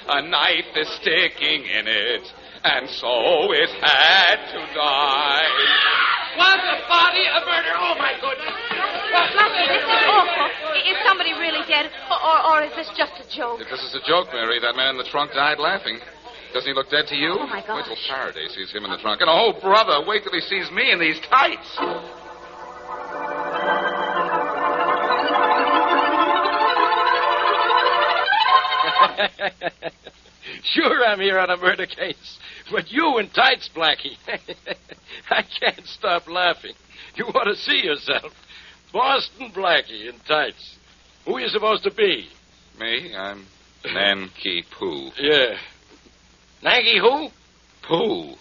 A knife is sticking in it, and so it had to die. Was a body a murder? Oh, my goodness. Blackie, this is awful. Is somebody really dead, or is this just a joke? If this is a joke, Mary, that man in the trunk died laughing. Doesn't he look dead to you? Oh, my gosh. Wait till Faraday sees him in the trunk. And, oh, brother, wait till he sees me in these tights. Sure, I'm here on a murder case. But you in tights, Blackie. I can't stop laughing. You ought to see yourself. Boston Blackie in tights. Who are you supposed to be? Me? I'm Nanky Poo. Yeah. Nanky who? Poo.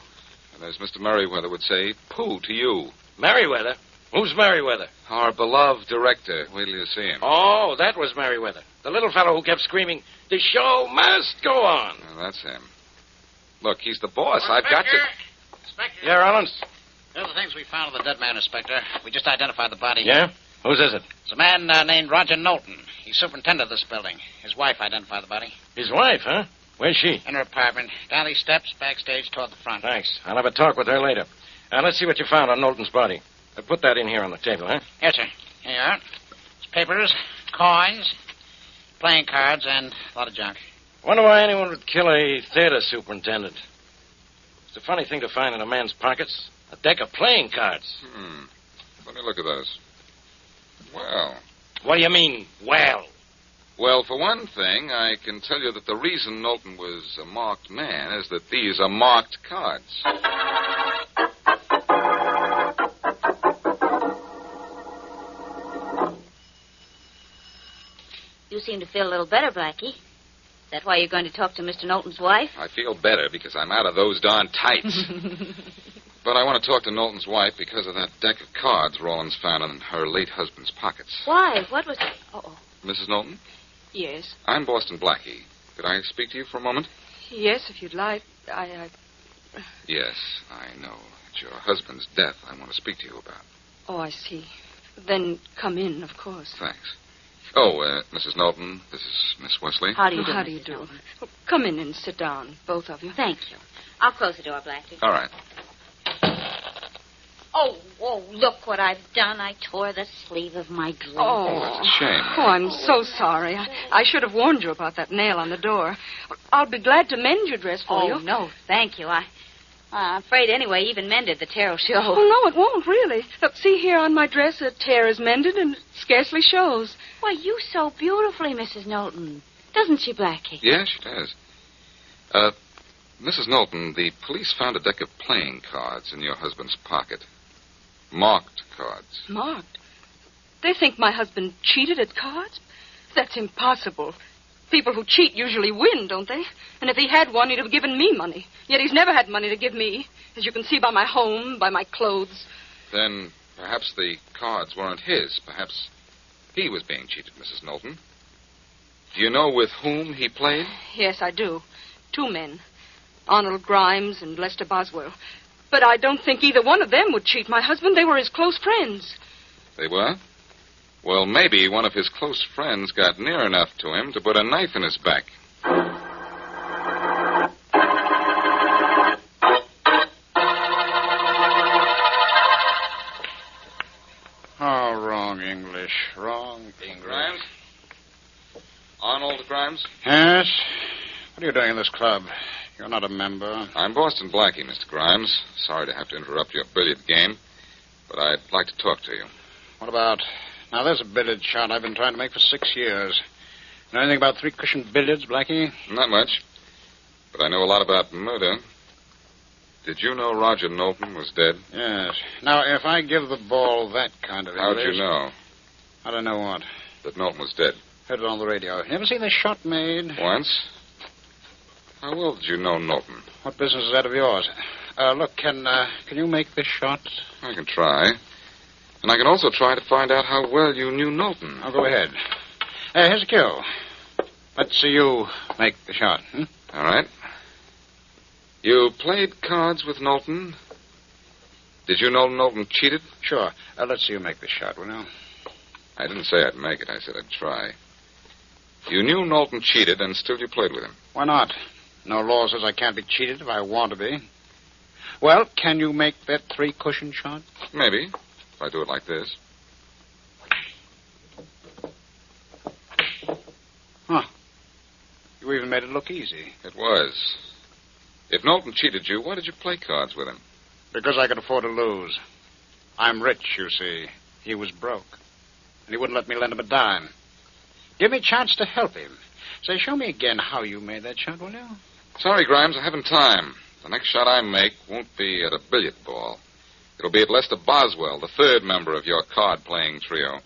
And as Mr. Merriweather would say, poo to you. Merriweather? Who's Merriweather? Our beloved director. Wait till you see him. Oh, that was Merriweather. The little fellow who kept screaming, "The show must go on." Well, that's him. Look, he's the boss. I've got to... Inspector. Yeah, Rollins? Here are the things we found on the dead man, Inspector. We just identified the body. Yeah? Whose is it? It's a man named Roger Knowlton. He's superintendent of this building. His wife identified the body. His wife, huh? Where's she? In her apartment. Down these steps, backstage toward the front. Thanks. I'll have a talk with her later. Now, let's see what you found on Knowlton's body. Put that in here on the table, huh? Yes, sir. Here you are. It's papers, coins, playing cards, and a lot of junk. Wonder why anyone would kill a theater superintendent. It's a funny thing to find in a man's pockets. A deck of playing cards. Let me look at those. Well. What do you mean, well? Well, for one thing, I can tell you that the reason Knowlton was a marked man is that these are marked cards. You seem to feel a little better, Blackie. Is that why you're going to talk to Mr. Knowlton's wife? I feel better because I'm out of those darn tights. But I want to talk to Knowlton's wife because of that deck of cards Rawlins found in her late husband's pockets. Why? What was it? Oh. Mrs. Knowlton? Yes. I'm Boston Blackie. Could I speak to you for a moment? Yes, if you'd like. Yes, I know. It's your husband's death I want to speak to you about. Oh, I see. Then come in, of course. Thanks. Oh, Mrs. Knowlton, this is Miss Wesley. How do you do? How do you do? Well, come in and sit down, both of you. Thank you. I'll close the door, Blackie. All right. Oh, look what I've done. I tore the sleeve of my dress. Oh, that's a shame. Oh, I'm so sorry. I should have warned you about that nail on the door. I'll be glad to mend your dress for you. Oh, no, thank you. I'm afraid anyway, even mended, the tear will show. Oh, no, it won't, really. Look, see here on my dress, a tear is mended and it scarcely shows. Why, you sew beautifully, Mrs. Knowlton. Doesn't she, Blackie? Yes, she does. Mrs. Knowlton, the police found a deck of playing cards in your husband's pocket. Marked cards. Marked? They think my husband cheated at cards? That's impossible. People who cheat usually win, don't they? And if he had won, he'd have given me money. Yet he's never had money to give me, as you can see by my home, by my clothes. Then perhaps the cards weren't his. Perhaps he was being cheated, Mrs. Knowlton. Do you know with whom he played? Yes, I do. 2 men. Arnold Grimes and Lester Boswell. But I don't think either one of them would cheat my husband. They were his close friends. They were? Well, maybe one of his close friends got near enough to him to put a knife in his back. Oh, wrong English. Wrong English. Grimes? Arnold Grimes? Yes? What are you doing in this club? You're not a member. I'm Boston Blackie, Mr. Grimes. Sorry to have to interrupt your billiard game, but I'd like to talk to you. What about... Now, there's a billiard shot I've been trying to make for 6 years. Know anything about 3-cushion billiards, Blackie? Not much, but I know a lot about murder. Did you know Roger Knowlton was dead? Yes. Now, if I give the ball that kind of English... How'd you know? How'd I know what? That Knowlton was dead. Heard it on the radio. You ever seen this shot made? Once. How well did you know Knowlton? What business is that of yours? Look, can you make this shot? I can try. And I can also try to find out how well you knew Knowlton. I'll go ahead. Here's a cue. Let's see you make the shot. All right. You played cards with Knowlton. Did you know Knowlton cheated? Sure. Let's see you make the shot, will you? I didn't say I'd make it. I said I'd try. You knew Knowlton cheated, and still you played with him. Why not? No law says I can't be cheated if I want to be. Well, can you make that 3-cushion shot? Maybe, if I do it like this. Huh. You even made it look easy. It was. If Knowlton cheated you, why did you play cards with him? Because I could afford to lose. I'm rich, you see. He was broke. And he wouldn't let me lend him a dime. Give me a chance to help him. Say, show me again how you made that shot, will you? Sorry, Grimes, I haven't time. The next shot I make won't be at a billiard ball. It'll be at Lester Boswell, the 3rd member of your card-playing trio.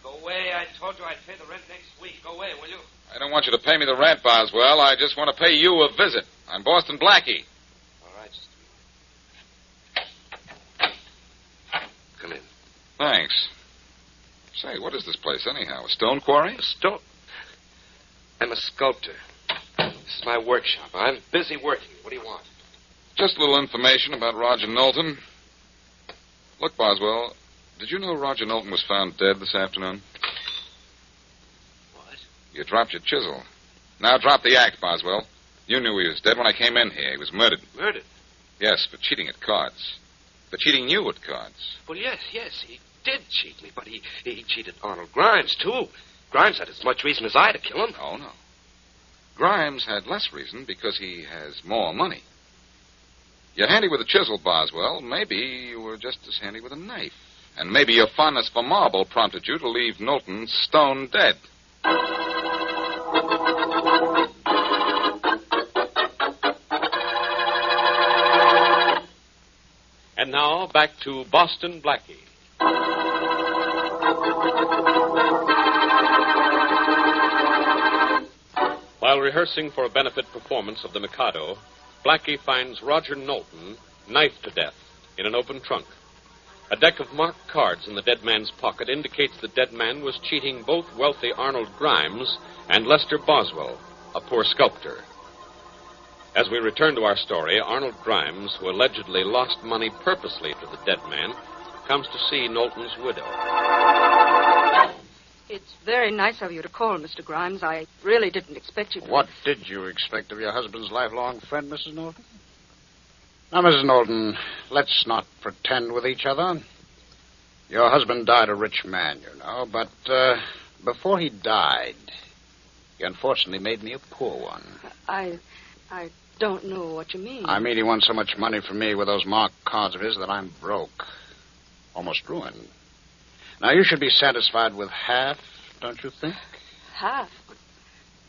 Go away. I told you I'd pay the rent next week. Go away, will you? I don't want you to pay me the rent, Boswell. I just want to pay you a visit. I'm Boston Blackie. All right, just come in. Thanks. Say, what is this place anyhow? A stone quarry? A stone? I'm a sculptor. This is my workshop. I'm busy working. What do you want? Just a little information about Roger Knowlton. Look, Boswell, did you know Roger Knowlton was found dead this afternoon? What? You dropped your chisel. Now drop the act, Boswell. You knew he was dead when I came in here. He was murdered. Murdered? Yes, for cheating at cards. For cheating you at cards. Well, yes, he did cheat me, but he cheated Arnold Grimes, too. Grimes had as much reason as I to kill him. Oh, no. Grimes had less reason because he has more money. You're handy with a chisel, Boswell. Maybe you were just as handy with a knife. And maybe your fondness for marble prompted you to leave Knowlton stone dead. And And now, back to Boston Blackie. While rehearsing for a benefit performance of The Mikado, Blackie finds Roger Knowlton knifed to death in an open trunk. A deck of marked cards in the dead man's pocket indicates the dead man was cheating both wealthy Arnold Grimes and Lester Boswell, a poor sculptor. As we return to our story, Arnold Grimes, who allegedly lost money purposely to the dead man, comes to see Knowlton's widow. It's very nice of you to call, Mr. Grimes. I really didn't expect you to. What did you expect of your husband's lifelong friend, Mrs. Knowlton? Now, Mrs. Knowlton, let's not pretend with each other. Your husband died a rich man, you know, but before he died, he unfortunately made me a poor one. I don't know what you mean. I mean, he won so much money from me with those marked cards of his that I'm broke. Almost ruined. Now, you should be satisfied with half, don't you think? Half?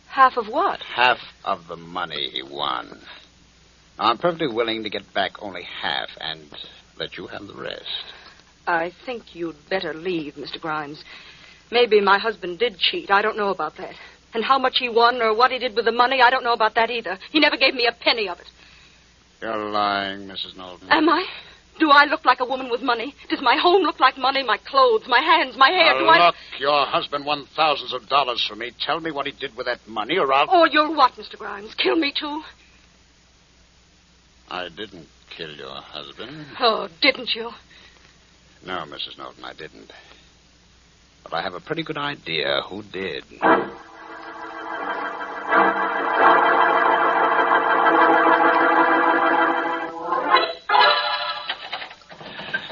Half of what? Half of the money he won. Now, I'm perfectly willing to get back only half and let you have the rest. I think you'd better leave, Mr. Grimes. Maybe my husband did cheat. I don't know about that. And how much he won or what he did with the money, I don't know about that either. He never gave me a penny of it. You're lying, Mrs. Knowlton. Am I? Do I look like a woman with money? Does my home look like money? My clothes, my hands, my hair? Look, your husband won thousands of dollars for me. Tell me what he did with that money or I'll... Oh, you'll what, Mr. Grimes? Kill me, too? I didn't kill your husband. Oh, didn't you? No, Mrs. Knowlton, I didn't. But I have a pretty good idea who did.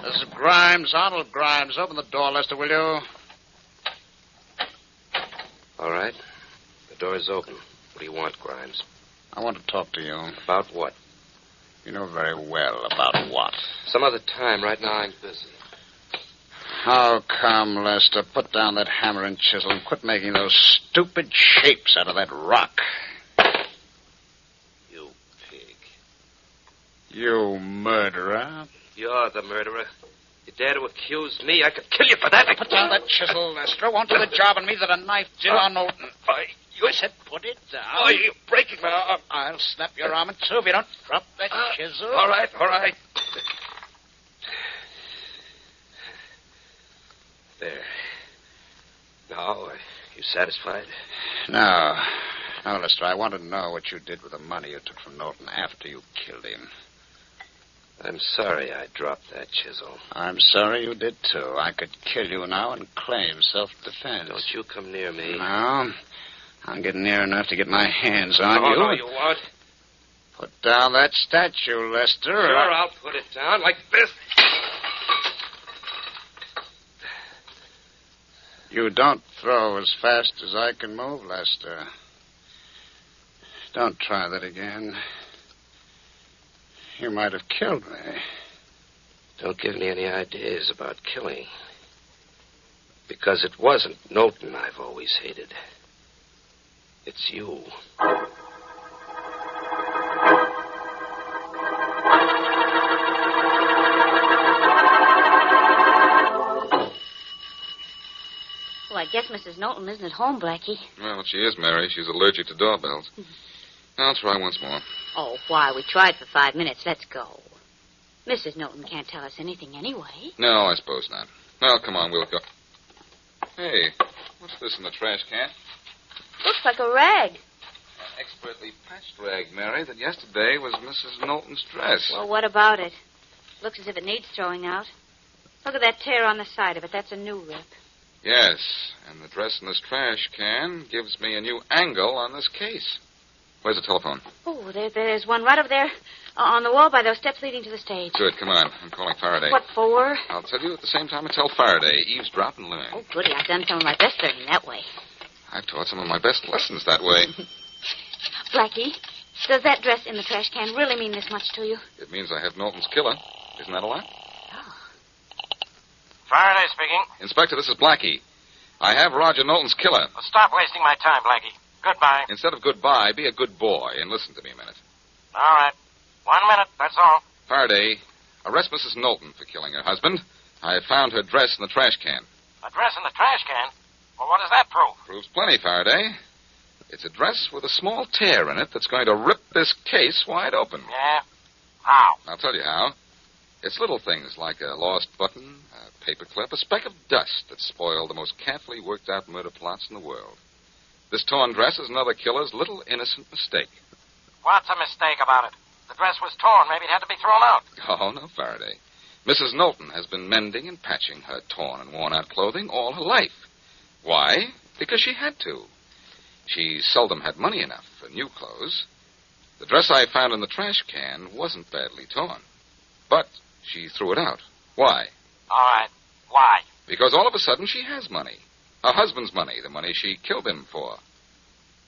This is Grimes, Arnold Grimes. Open the door, Lester, will you? All right. The door's open. What do you want, Grimes? I want to talk to you. About what? You know very well about what. Some other time. Right now I'm busy. How come, Lester? Put down that hammer and chisel and quit making those stupid shapes out of that rock. You pig. You murderer. You're the murderer. You dare to accuse me? I could kill you for that. Put down that chisel, Lester. Won't do the job on me that a knife did on Knowlton. I said put it down. Oh, you're breaking my arm. I'll snap your arm in two if you don't drop that chisel. All right, all right. There. Now, are you satisfied? No. No, Lester, I want to know what you did with the money you took from Knowlton after you killed him. I'm sorry I dropped that chisel. I'm sorry you did, too. I could kill you now and claim self-defense. Don't you come near me. No. I'll get near enough to get my hands on you. No, you won't. Put down that statue, Lester. Sure, I'll put it down like this. You don't throw as fast as I can move, Lester. Don't try that again. You might have killed me. Don't give me any ideas about killing. Because it wasn't Knowlton I've always hated. It's you. Well, I guess Mrs. Knowlton isn't at home, Blackie. Well, she is, Mary. She's allergic to doorbells. I'll try once more. Oh, why? We tried for 5 minutes. Let's go. Mrs. Knowlton can't tell us anything anyway. No, I suppose not. Well, come on, we'll go. Hey, what's this in the trash can? Looks like a rag. An expertly patched rag, Mary, that yesterday was Mrs. Knowlton's dress. Well, what about it? Looks as if it needs throwing out. Look at that tear on the side of it. That's a new rip. Yes, and the dress in this trash can gives me a new angle on this case. Where's the telephone? Oh, there's one right over there on the wall by those steps leading to the stage. Good, come on. I'm calling Faraday. What for? I'll tell you at the same time I tell Faraday. Eavesdrop and learn. Oh, goody. I've done some of my best learning that way. I've taught some of my best lessons that way. Blackie, does that dress in the trash can really mean this much to you? It means I have Knowlton's killer. Isn't that a lot? Faraday speaking. Inspector, this is Blackie. I have Roger Knowlton's killer. Well, stop wasting my time, Blackie. Goodbye. Instead of goodbye, be a good boy and listen to me a minute. All right. 1 minute, that's all. Faraday, Arrest Mrs. Knowlton for killing her husband. I found her dress in the trash can. A dress in the trash can? Well, what does that prove? Proves plenty, Faraday. It's a dress with a small tear in it that's going to rip this case wide open. Yeah? How? I'll tell you how. It's little things like a lost button, a paperclip, a speck of dust that spoil the most carefully worked-out murder plots in the world. This torn dress is another killer's little innocent mistake. What's a mistake about it? The dress was torn. Maybe it had to be thrown out. Oh, no, Faraday. Mrs. Knowlton has been mending and patching her torn and worn-out clothing all her life. Why? Because she had to. She seldom had money enough for new clothes. The dress I found in the trash can wasn't badly torn. But she threw it out. Why? All right. Why? Because all of a sudden she has money. Her husband's money, the money she killed him for.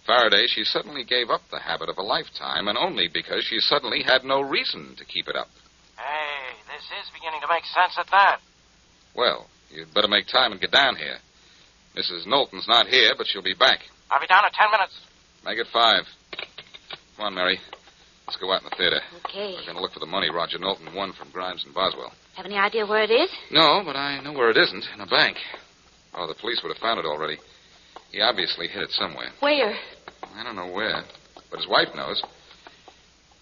Faraday, she suddenly gave up the habit of a lifetime, and only because she suddenly had no reason to keep it up. Hey, this is beginning to make sense at that. Well, you'd better make time and get down here. Mrs. Knowlton's not here, but she'll be back. I'll be down in 10 minutes. Make it 5. Come on, Mary. Let's go out in the theater. Okay. We're going to look for the money Roger Knowlton won from Grimes and Boswell. Have any idea where it is? No, but I know where it isn't. In a bank. Oh, the police would have found it already. He obviously hid it somewhere. Where? I don't know where, but his wife knows.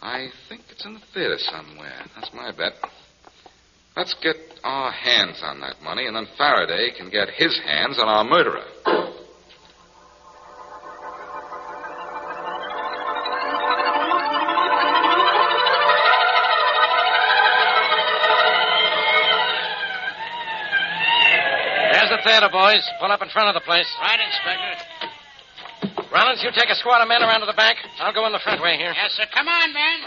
I think it's in the theater somewhere. That's my bet. Let's get our hands on that money, and then Faraday can get his hands on our murderer. There's the theater, boys. Pull up in front of the place. Right, Inspector. Rollins, you take a squad of men around to the back. I'll go in the front way here. Yes, sir. Come on, men.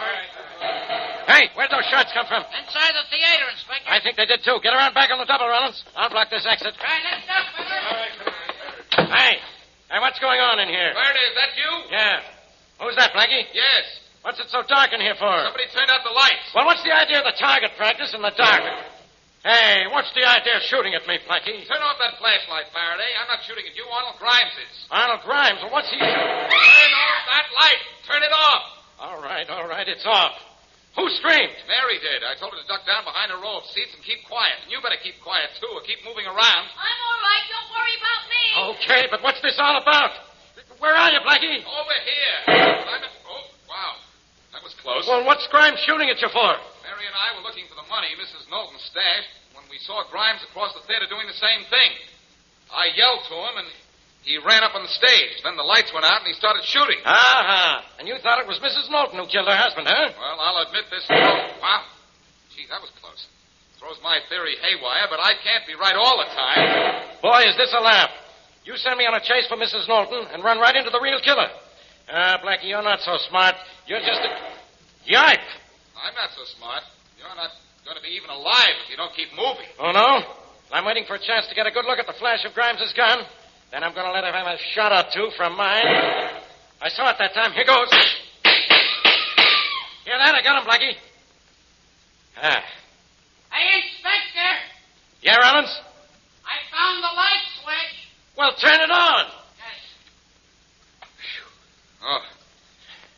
Hey, where'd those shots come from? Inside the theater, Inspector. I think they did, too. Get around back on the double, Rollins. I'll block this exit. Right, let's go, Hey, what's going on in here? Faraday, is that you? Yeah. Who's that, Blackie? Yes. What's it so dark in here for? Somebody turned out the lights. Well, what's the idea of the target practice in the dark? Hey, what's the idea of shooting at me, Blackie? Turn off that flashlight, Faraday. I'm not shooting at you. Arnold Grimes is. Arnold Grimes? Well, what's he... Turn off that light. Turn it off. All right. It's off. Who screamed? Mary did. I told her to duck down behind a row of seats and keep quiet. And you better keep quiet, too, or keep moving around. I'm all right. Don't worry about me. Okay, but what's this all about? Where are you, Blackie? Over here. Oh, wow. That was close. Well, what's Grimes shooting at you for? Mary and I were looking for the money Mrs. Knowlton stashed when we saw Grimes across the theater doing the same thing. I yelled to him, and he ran up on the stage. Then the lights went out, and he started shooting. Uh-huh. And you thought it was Mrs. Knowlton who killed her husband, huh? Well, I'll admit this. Wow. Gee, that was close. Throws my theory haywire, but I can't be right all the time. Boy, is this a laugh. You send me on a chase for Mrs. Knowlton and run right into the real killer. Blackie, you're not so smart. You're just a... Yipe! I'm not so smart. You're not going to be even alive if you don't keep moving. Oh, no? I'm waiting for a chance to get a good look at the flash of Grimes' gun. Then I'm going to let him have a shot or two from mine. I saw it that time. Here goes. Hear that? I got him, Blackie. Hey, Inspector. Yeah, Rollins? I found the light switch. Well, turn it on. Oh,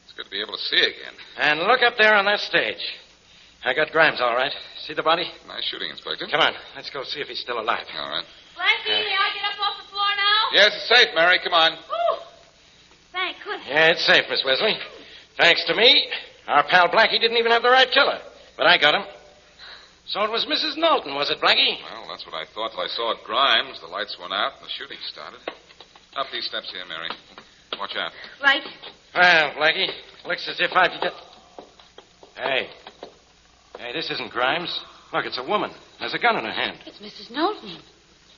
it's good to be able to see again. And look up there on that stage. I got Grimes, all right. See the body? Nice shooting, Inspector. Come on. Let's go see if he's still alive. All right. Blackie, may I get up off the floor now? Yes, it's safe, Mary. Come on. Ooh. Thank goodness. Yeah, it's safe, Miss Wesley. Thanks to me, our pal Blackie didn't even have the right killer. But I got him. So it was Mrs. Knowlton, was it, Blackie? Well, that's what I thought till I saw it Grimes. The lights went out and the shooting started. Up these steps here, Mary. Watch out. Right. Well, Blackie, looks as if I could get... Hey, this isn't Grimes. Look, it's a woman. There's a gun in her hand. It's Mrs. Knowlton.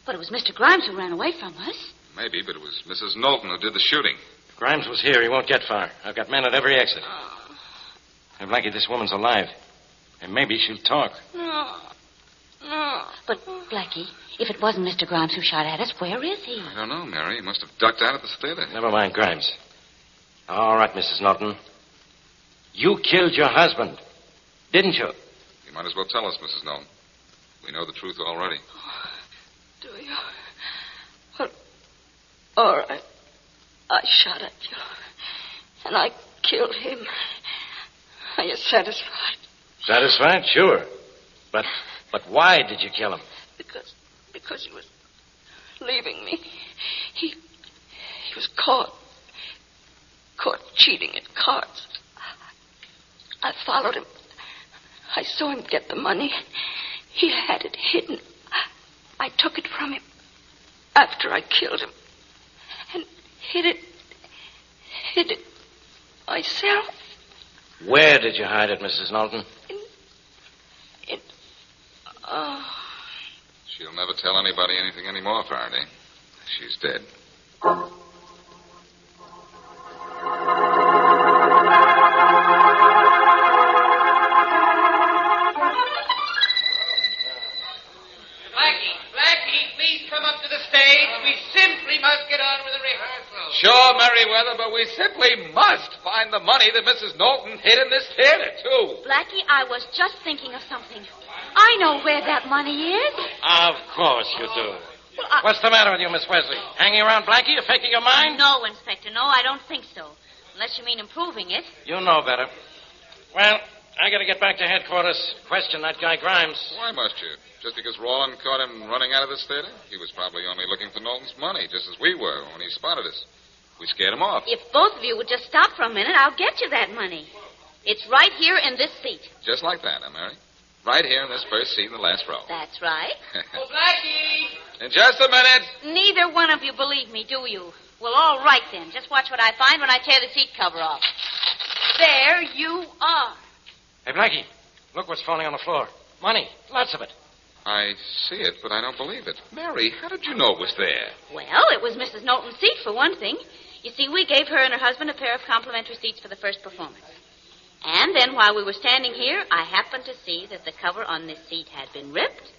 But it was Mr. Grimes who ran away from us. Maybe, but it was Mrs. Knowlton who did the shooting. If Grimes was here, he won't get far. I've got men at every exit. Hey, Blackie, this woman's alive. And maybe she'll talk. No. But, Blackie, if it wasn't Mr. Grimes who shot at us, where is he? I don't know, Mary. He must have ducked out at the theater. Never mind Grimes. All right, Mrs. Knowlton. You killed your husband, didn't you? You might as well tell us, Mrs. Knowlton. We know the truth already. Do you? Well, all right. I shot at you. And I killed him. Are you satisfied? Satisfied? Sure. But why did you kill him? Because he was leaving me. He was caught cheating at cards. I followed him. I saw him get the money. He had it hidden. I took it from him after I killed him and hid it myself. Where did you hide it, Mrs. Knowlton? She'll never tell anybody anything anymore, Faraday. She's dead. Blackie, please come up to the stage. We simply must get on with the rehearsal. Sure, Merriweather, but we simply must find the money that Mrs. Knowlton hid in this theater, too. Blackie, I was just thinking of something. I know where that money is. Of course you do. Well, What's the matter with you, Miss Wesley? Hanging around Blackie? You faking your mind? No, Inspector. No, I don't think so. Unless you mean improving it. You know better. Well, I gotta get back to headquarters. Question that guy Grimes. Why must you? Just because Rawlin caught him running out of this theater? He was probably only looking for Knowlton's money, just as we were when he spotted us. We scared him off. If both of you would just stop for a minute, I'll get you that money. It's right here in this seat. Just like that, huh, Mary? Right here in this first seat in the last row. That's right. Oh, Blackie! In just a minute. Neither one of you believe me, do you? Well, all right then. Just watch what I find when I tear the seat cover off. There you are. Hey, Blackie, look what's falling on the floor. Money. Lots of it. I see it, but I don't believe it. Mary, how did you know it was there? Well, it was Mrs. Knowlton's seat, for one thing. You see, we gave her and her husband a pair of complimentary seats for the first performance. And then while we were standing here, I happened to see that the cover on this seat had been ripped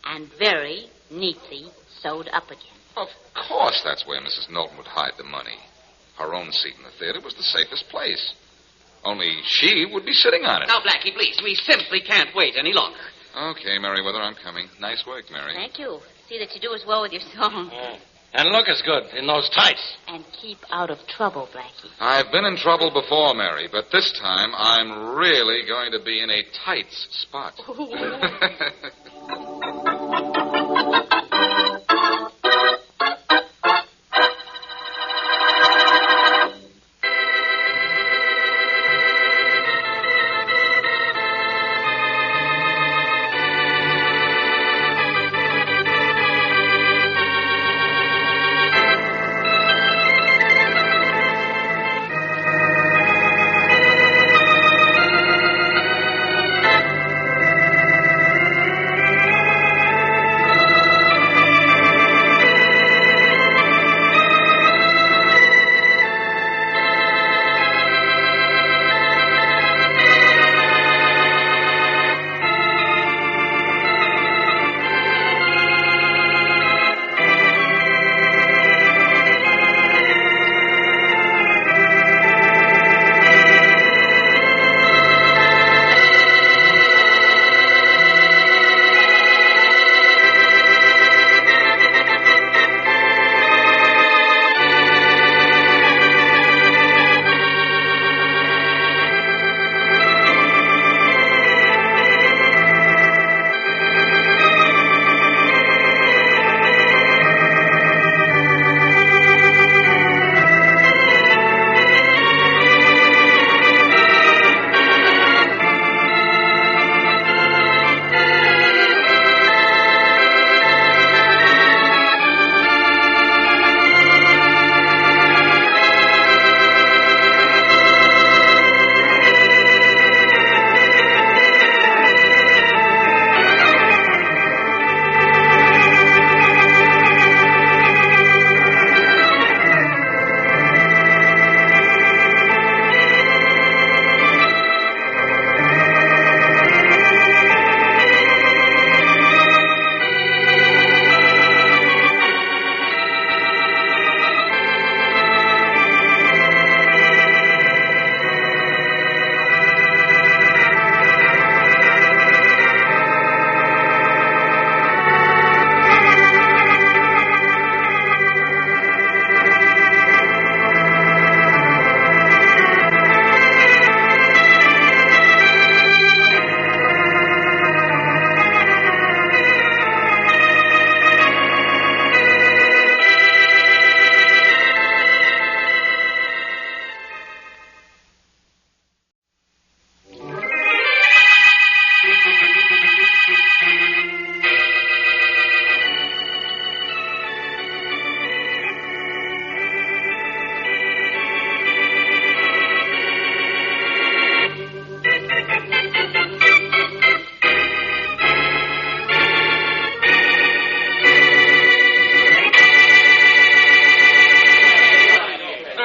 and very neatly sewed up again. Of course that's where Mrs. Knowlton would hide the money. Her own seat in the theater was the safest place. Only she would be sitting on it. Now, Blackie, please, we simply can't wait any longer. Okay, Merriweather, I'm coming. Nice work, Mary. Thank you. See that you do as well with your song. And look as good in those tights. And keep out of trouble, Blackie. I've been in trouble before, Mary, but this time I'm really going to be in a tights spot.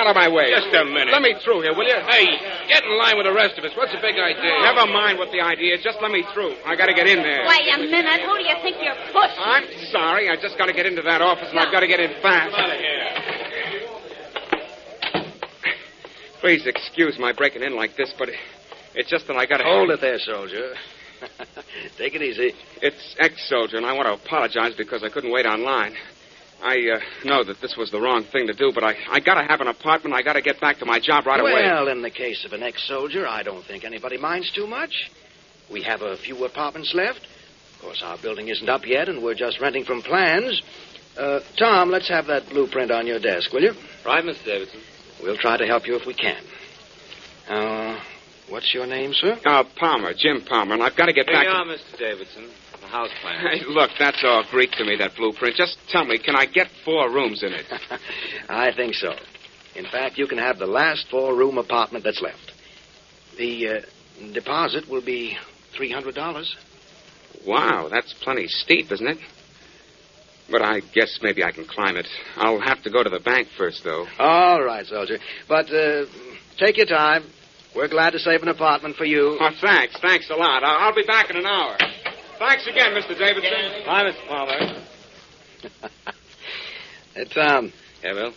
out of my way. Just a minute. Let me through here, will you? Hey, get in line with the rest of us. What's the big idea? Never mind what the idea is. Just let me through. I got to get in there. Wait a minute. Who do you think you're pushing? I'm sorry. I just got to get into that office, and I've got to get in fast. Out of here. Please excuse my breaking in like this, but it's just that I got to... Hold it there, soldier. Take it easy. It's ex-soldier, and I want to apologize because I couldn't wait online. I know that this was the wrong thing to do, but I got to have an apartment. I got to get back to my job right away. Well, in the case of an ex-soldier, I don't think anybody minds too much. We have a few apartments left. Of course, our building isn't up yet, and we're just renting from plans. Tom, let's have that blueprint on your desk, will you? Right, Mr. Davidson. We'll try to help you if we can. What's your name, sir? Palmer, Jim Palmer, and I've got to get back... Here you are, Mr. Davidson. The house plan. Hey, look, that's all Greek to me, that blueprint. Just tell me, can I get 4 rooms in it? I think so. In fact, you can have the last 4-room apartment that's left. The deposit will be $300. Wow, that's plenty steep, isn't it? But I guess maybe I can climb it. I'll have to go to the bank first, though. All right, soldier. But take your time. We're glad to save an apartment for you. Oh, thanks. Thanks a lot. I'll be back in an hour. Thanks again, Mr. Davidson. Bye, Mr. Palmer. Hey, Tom. Yeah, Bill?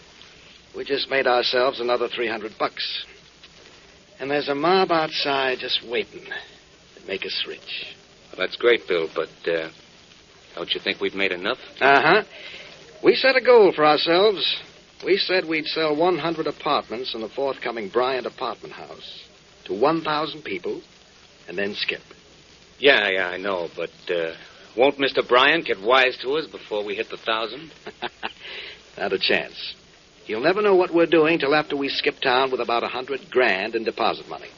We just made ourselves another $300. And there's a mob outside just waiting to make us rich. Well, that's great, Bill, but don't you think we've made enough? Uh-huh. We set a goal for ourselves. We said we'd sell 100 apartments in the forthcoming Bryant apartment house to 1,000 people and then skip. Yeah, I know, but won't Mr. Bryant get wise to us before we hit the 1,000? Not a chance. You'll never know what we're doing till after we skip town with about $100,000 in deposit money.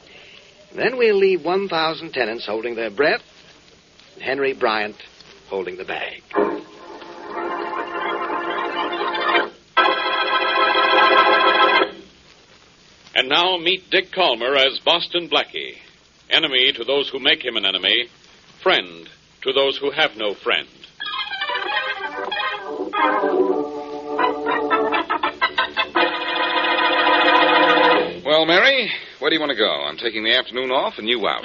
Then we'll leave 1,000 tenants holding their breath and Henry Bryant holding the bag. And now meet Dick Calmer as Boston Blackie. Enemy to those who make him an enemy. Friend to those who have no friend. Well, Mary, where do you want to go? I'm taking the afternoon off and you out.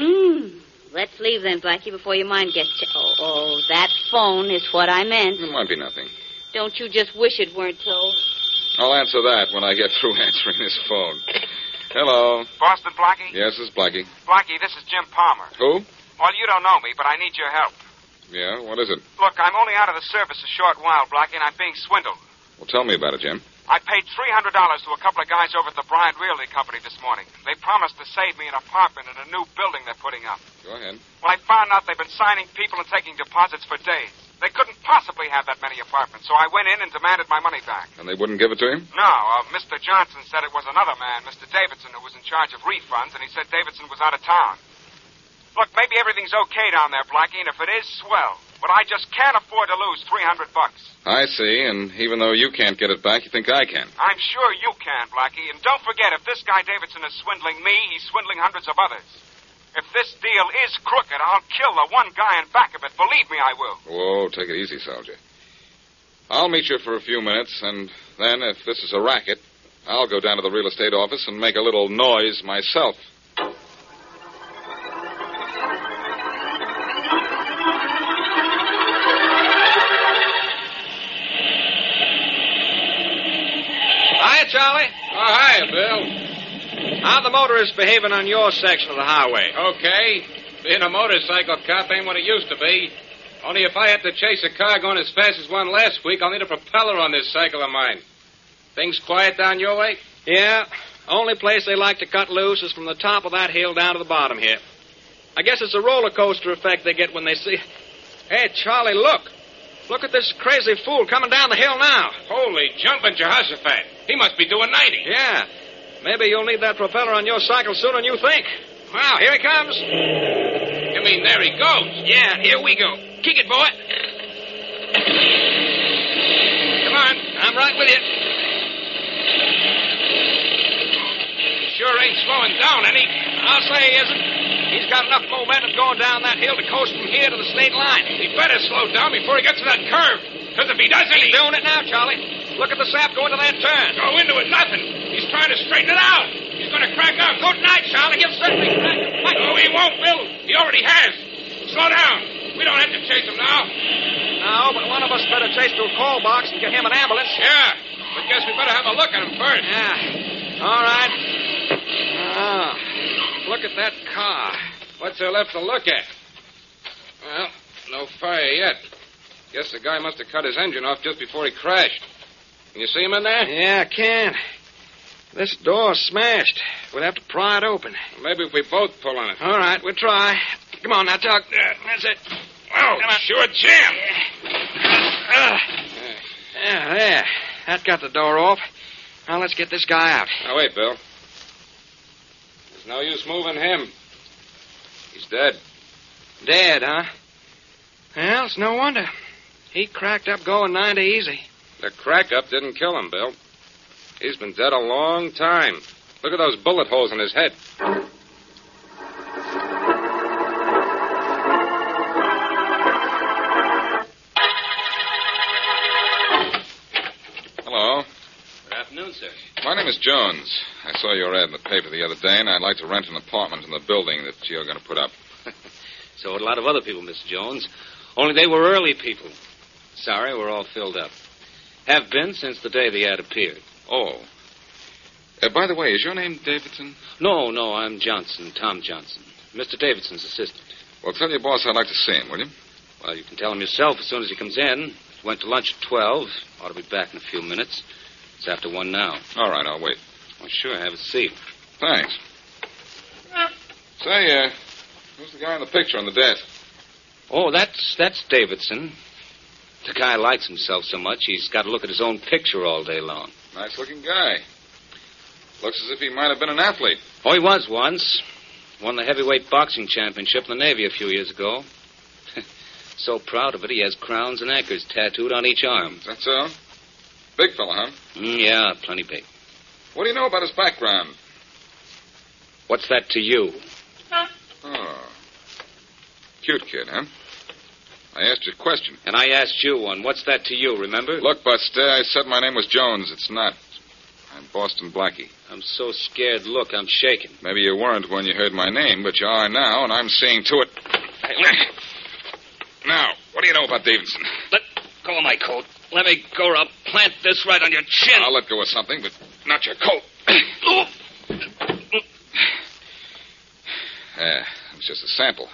Let's leave then, Blackie, before your mind gets... Oh, that phone is what I meant. It might be nothing. Don't you just wish it weren't so? I'll answer that when I get through answering this phone. Hello. Boston Blackie? Yes, this is Blackie. Blackie, this is Jim Palmer. Who? Well, you don't know me, but I need your help. Yeah, what is it? Look, I'm only out of the service a short while, Blackie, and I'm being swindled. Well, tell me about it, Jim. I paid $300 to a couple of guys over at the Bryant Realty Company this morning. They promised to save me an apartment in a new building they're putting up. Go ahead. Well, I found out they've been signing people and taking deposits for days. They couldn't possibly have that many apartments, so I went in and demanded my money back. And they wouldn't give it to him? No, Mr. Johnson said it was another man, Mr. Davidson, who was in charge of refunds, and he said Davidson was out of town. Look, maybe everything's okay down there, Blackie, and if it is, swell. But I just can't afford to lose $300. I see, and even though you can't get it back, you think I can. I'm sure you can, Blackie. And don't forget, if this guy Davidson is swindling me, he's swindling hundreds of others. If this deal is crooked, I'll kill the one guy in back of it. Believe me, I will. Whoa, take it easy, soldier. I'll meet you for a few minutes, and then, if this is a racket, I'll go down to the real estate office and make a little noise myself. Hi, Charlie. Oh, hiya, Bill. How the motorists behaving on your section of the highway? Okay. Being a motorcycle cop ain't what it used to be. Only if I had to chase a car going as fast as one last week, I'll need a propeller on this cycle of mine. Things quiet down your way? Yeah. Only place they like to cut loose is from the top of that hill down to the bottom here. I guess it's a roller coaster effect they get when they see... Hey, Charlie, look. Look at this crazy fool coming down the hill now. Holy jumping Jehoshaphat. He must be doing 90. Yeah. Maybe you'll need that propeller on your cycle sooner than you think. Well, here he comes. You mean there he goes? Yeah, here we go. Kick it, boy. Come on, I'm right with you. He sure ain't slowing down any. I'll say he isn't. He's got enough momentum going down that hill to coast from here to the state line. He better slow down before he gets to that curve. Because if he doesn't, He's doing it now, Charlie. Look at the sap going to that turn. Go into it, nothing. He's trying to straighten it out. He's going to crack out. Good night, Charlie. He'll certainly crack. No, he won't, Bill. He already has. Slow down. We don't have to chase him now. No, but one of us better chase to a call box and get him an ambulance. Yeah, but guess we better have a look at him first. Yeah. All right. Look at that car. What's there left to look at? Well, no fire yet. Guess the guy must have cut his engine off just before he crashed. Can you see him in there? Yeah, I can. This door's smashed. We'll have to pry it open. Maybe if we both pull on it. All right, we'll try. Come on now, Tuck. That's it. Oh, sure jam. Yeah, there. That got the door off. Now let's get this guy out. Now, wait, Bill. There's no use moving him. He's dead. Dead, huh? Well, it's no wonder. He cracked up going 90 easy. The crack-up didn't kill him, Bill. He's been dead a long time. Look at those bullet holes in his head. Hello. Good afternoon, sir. My name is Jones. I saw your ad in the paper the other day, and I'd like to rent an apartment in the building that you're going to put up. So would a lot of other people, Mr. Jones. Only they were early people. Sorry, we're all filled up. Have been since the day the ad appeared. Oh. By the way, is your name Davidson? No, I'm Johnson, Tom Johnson. Mr. Davidson's assistant. Well, tell your boss I'd like to see him, will you? Well, you can tell him yourself as soon as he comes in. He went to lunch at 12. Ought to be back in a few minutes. It's after 1 now. All right, I'll wait. Oh, sure, have a seat. Thanks. Say, who's the guy in the picture on the desk? Oh, that's Davidson. The guy likes himself so much, he's got to look at his own picture all day long. Nice-looking guy. Looks as if he might have been an athlete. Oh, he was once. Won the heavyweight boxing championship in the Navy a few years ago. So proud of it, he has crowns and anchors tattooed on each arm. Is that so? Big fella, huh? Yeah, plenty big. What do you know about his background? What's that to you? Oh. Cute kid, huh? I asked you a question. And I asked you one. What's that to you, remember? Look, Buster, I said my name was Jones. It's not. I'm Boston Blackie. I'm so scared. Look, I'm shaking. Maybe you weren't when you heard my name, but you are now, and I'm seeing to it. Now, what do you know about Davidson? Let go of my coat. Let me go or I'll plant this right on your chin. I'll let go of something, but not your coat. It was just a sample.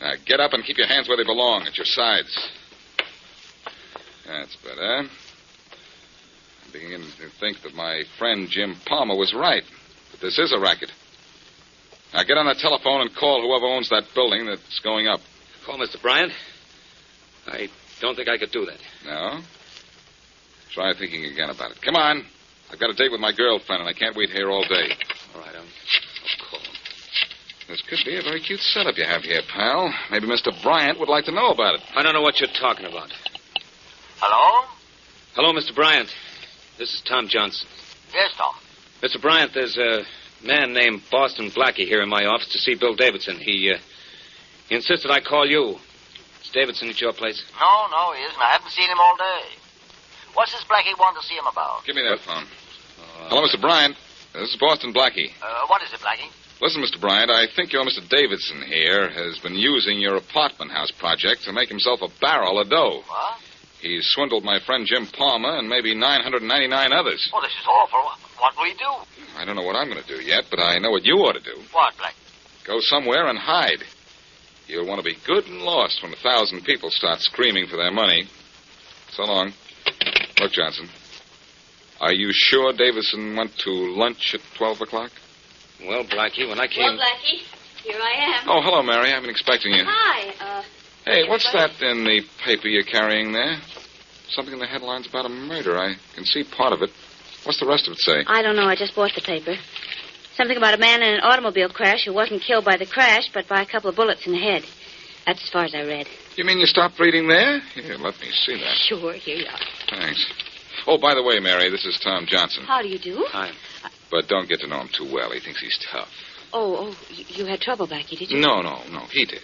Now, get up and keep your hands where they belong, at your sides. That's better. I'm beginning to think that my friend Jim Palmer was right. But this is a racket. Now, get on the telephone and call whoever owns that building that's going up. Call Mr. Bryant? I don't think I could do that. No? Try thinking again about it. Come on. I've got a date with my girlfriend, and I can't wait here all day. All right, I'll call him. This could be a very cute setup you have here, pal. Maybe Mr. Bryant would like to know about it. I don't know what you're talking about. Hello? Hello, Mr. Bryant. This is Tom Johnson. Yes, Tom. Mr. Bryant, there's a man named Boston Blackie here in my office to see Bill Davidson. He insisted I call you. Is Davidson at your place? No, he isn't. I haven't seen him all day. What's this Blackie want to see him about? Give me that phone. Hello, Mr. Bryant. This is Boston Blackie. What is it, Blackie? Listen, Mr. Bryant, I think your Mr. Davidson here has been using your apartment house project to make himself a barrel of dough. What? He's swindled my friend Jim Palmer and maybe 999 others. Oh, this is awful. What will he do? I don't know what I'm going to do yet, but I know what you ought to do. What, Blackie? Go somewhere and hide. You'll want to be good and lost when 1,000 people start screaming for their money. So long. Look, Johnson, are you sure Davidson went to lunch at 12 o'clock? Well, Blackie, when I came... Well, Blackie, here I am. Oh, hello, Mary. I've been expecting you. Hi, Hey, what's that in the paper you're carrying there? Something in the headlines about a murder. I can see part of it. What's the rest of it say? I don't know. I just bought the paper. Something about a man in an automobile crash who wasn't killed by the crash, but by a couple of bullets in the head. That's as far as I read. You mean you stopped reading there? Here, let me see that. Sure, here you are. Thanks. Oh, by the way, Mary, this is Tom Johnson. How do you do? Hi. But don't get to know him too well. He thinks he's tough. Oh, you had trouble, Blackie, did you? No, he did.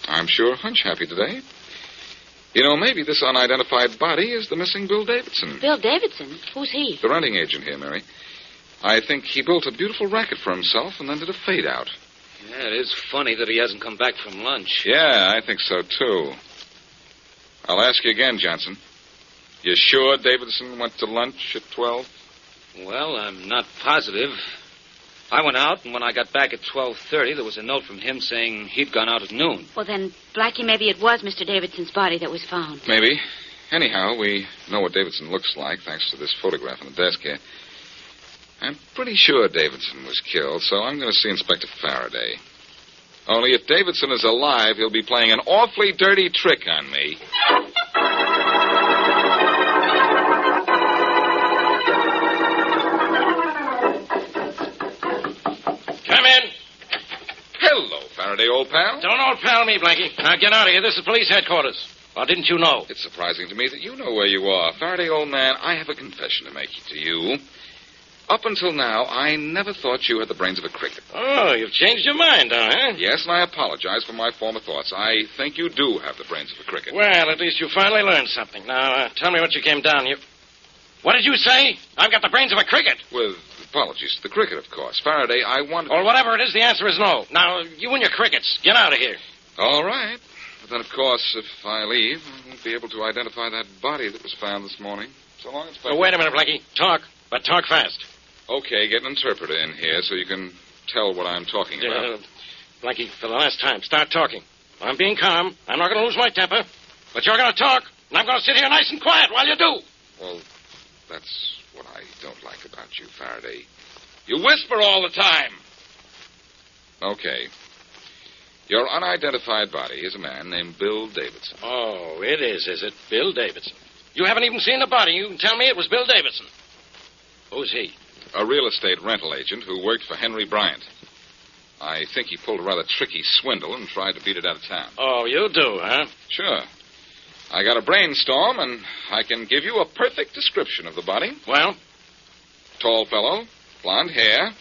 I'm sure hunch happy today. You know, maybe this unidentified body is the missing Bill Davidson. Bill Davidson? Who's he? The renting agent here, Mary. I think he built a beautiful racket for himself and then did a fade-out. Yeah, it is funny that he hasn't come back from lunch. Yeah, I think so, too. I'll ask you again, Johnson. You sure Davidson went to lunch at 12? Well, I'm not positive. I went out, and when I got back at 12:30, there was a note from him saying he'd gone out at noon. Well, then, Blackie, maybe it was Mr. Davidson's body that was found. Maybe. Anyhow, we know what Davidson looks like, thanks to this photograph on the desk here. I'm pretty sure Davidson was killed, so I'm going to see Inspector Faraday. Only if Davidson is alive, he'll be playing an awfully dirty trick on me. Come in. Hello, Faraday, old pal. Don't old pal me, Blackie. Now get out of here. This is police headquarters. Or didn't you know? It's surprising to me that you know where you are. Faraday, old man, I have a confession to make to you. Up until now, I never thought you had the brains of a cricket. Oh, you've changed your mind, huh? Yes, and I apologize for my former thoughts. I think you do have the brains of a cricket. Well, at least you finally learned something. Now, tell me what you came down here. What did you say? I've got the brains of a cricket. With apologies to the cricket, of course. Faraday, I wanted... Or whatever it is, the answer is no. Now, you and your crickets, get out of here. All right. But then, of course, if I leave, I won't be able to identify that body that was found this morning. So long as... Oh, wait a minute, Blackie. Talk, but talk fast. Okay, get an interpreter in here so you can tell what I'm talking about. Blackie, for the last time, start talking. I'm being calm. I'm not going to lose my temper. But you're going to talk, and I'm going to sit here nice and quiet while you do. Well, that's what I don't like about you, Faraday. You whisper all the time. Okay. Your unidentified body is a man named Bill Davidson. Oh, it is it? Bill Davidson. You haven't even seen the body. You can tell me it was Bill Davidson. Who's he? A real estate rental agent who worked for Henry Bryant. I think he pulled a rather tricky swindle and tried to beat it out of town. Oh, you do, huh? Sure. I got a brainstorm, and I can give you a perfect description of the body. Well? Tall fellow, blonde hair,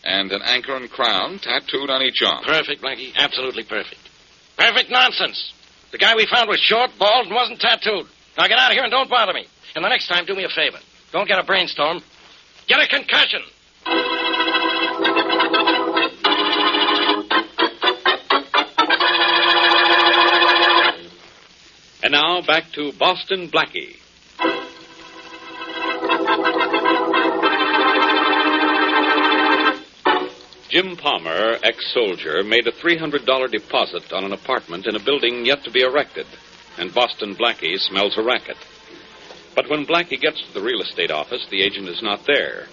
and an anchor and crown tattooed on each arm. Perfect, Blackie. Absolutely perfect. Perfect nonsense. The guy we found was short, bald, and wasn't tattooed. Now get out of here and don't bother me. And the next time, do me a favor. Don't get a brainstorm. Get a concussion. And now back to Boston Blackie. Jim Palmer, ex-soldier, made a $300 deposit on an apartment in a building yet to be erected, and Boston Blackie smells a racket. But when Blackie gets to the real estate office, the agent is not there.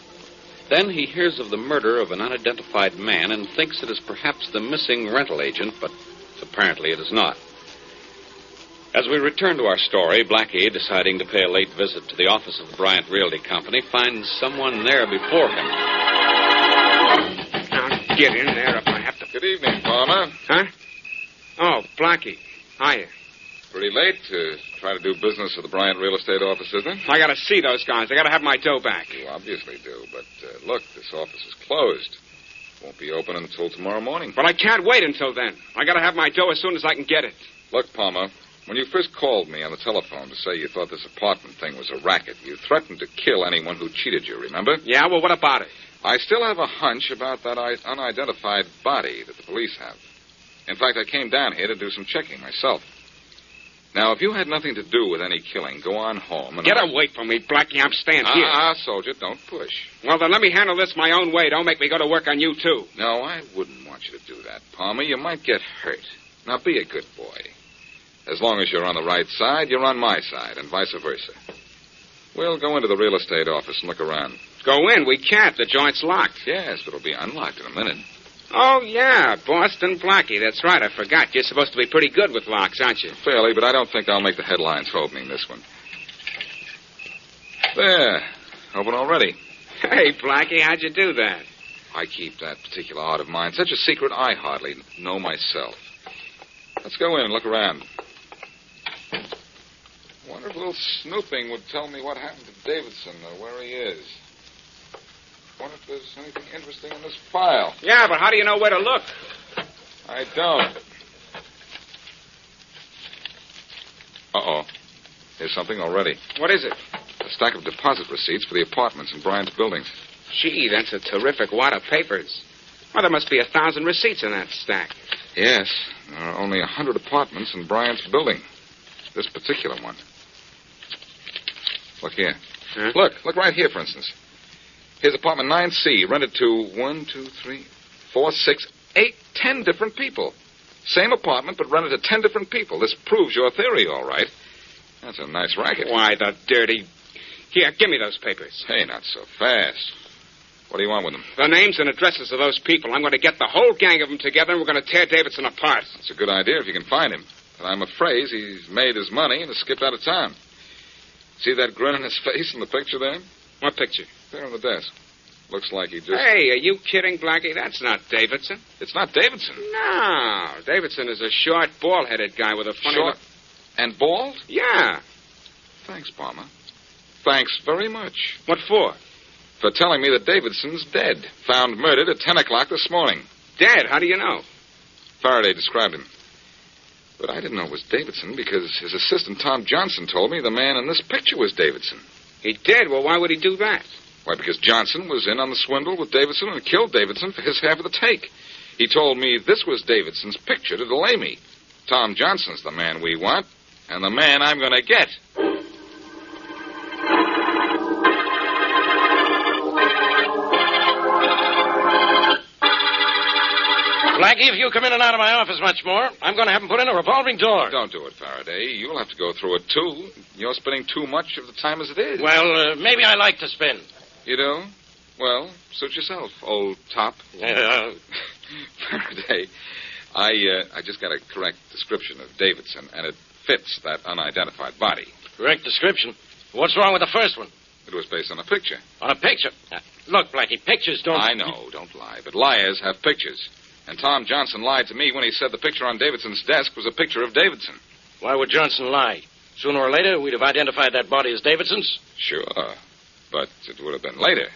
Then he hears of the murder of an unidentified man and thinks it is perhaps the missing rental agent, but apparently it is not. As we return to our story, Blackie, deciding to pay a late visit to the office of the Bryant Realty Company, finds someone there before him. Now, get in there if I have to. Good evening, Palmer. Huh? Oh, Blackie. Hiya. Pretty late to try to do business at the Bryant Real Estate office, isn't it? I gotta see those guys. I gotta have my dough back. You obviously do, but look, this office is closed. Won't be open until tomorrow morning. But I can't wait until then. I gotta have my dough as soon as I can get it. Look, Palmer, when you first called me on the telephone to say you thought this apartment thing was a racket, you threatened to kill anyone who cheated you, remember? Yeah, well, what about it? I still have a hunch about that unidentified body that the police have. In fact, I came down here to do some checking myself. Now, if you had nothing to do with any killing, go on home and... Get away from me, Blackie. I'm staying here. Soldier, don't push. Well, then let me handle this my own way. Don't make me go to work on you, too. No, I wouldn't want you to do that, Palmer. You might get hurt. Now, be a good boy. As long as you're on the right side, you're on my side, and vice versa. We'll go into the real estate office and look around. Go in? We can't. The joint's locked. Yes, but it'll be unlocked in a minute. Oh, yeah, Boston Blackie. That's right. I forgot. You're supposed to be pretty good with locks, aren't you? Fairly, but I don't think I'll make the headlines for opening this one. There. Open already. Hey, Blackie, how'd you do that? I keep that particular art of mine such a secret I hardly know myself. Let's go in and look around. I wonder if a little snooping would tell me what happened to Davidson or where he is. Wonder if there's anything interesting in this file. Yeah, but how do you know where to look? I don't. Uh-oh. Here's something already. What is it? A stack of deposit receipts for the apartments in Bryant's buildings. Gee, that's a terrific wad of papers. Well, there must be 1,000 receipts in that stack. Yes. There are only 100 apartments in Bryant's building. This particular one. Look here. Huh? Look right here, for instance. Here's apartment 9C, rented to 10 different people. Same apartment, but rented to 10 different people. This proves your theory, all right. That's a nice racket. Why, the dirty... Here, give me those papers. Hey, not so fast. What do you want with them? The names and addresses of those people. I'm going to get the whole gang of them together, and we're going to tear Davidson apart. It's a good idea if you can find him. But I'm afraid he's made his money and has skipped out of town. See that grin on his face in the picture there? What picture? There on the desk. Looks like he just... Hey, are you kidding, Blackie? That's not Davidson. It's not Davidson. No. Davidson is a short, bald-headed guy with a funny... Short and bald? Yeah. Thanks, Palmer. Thanks very much. What for? For telling me that Davidson's dead. Found murdered at 10 o'clock this morning. Dead? How do you know? Faraday described him. But I didn't know it was Davidson because his assistant, Tom Johnson, told me the man in this picture was Davidson. He did? Well, why would he do that? Why, because Johnson was in on the swindle with Davidson and killed Davidson for his half of the take. He told me this was Davidson's picture to delay me. Tom Johnson's the man we want, and the man I'm going to get. Blackie, if you come in and out of my office much more, I'm going to have him put in a revolving door. Don't do it, Faraday. You'll have to go through it, too. You're spending too much of the time as it is. Well, maybe I like to spin. You do? Well, suit yourself, old top. Faraday, I just got a correct description of Davidson, and it fits that unidentified body. Correct description? What's wrong with the first one? It was based on a picture. On a picture? Look, Blackie, pictures don't... I know, don't lie, but liars have pictures. And Tom Johnson lied to me when he said the picture on Davidson's desk was a picture of Davidson. Why would Johnson lie? Sooner or later, we'd have identified that body as Davidson's. Sure, but it would have been later.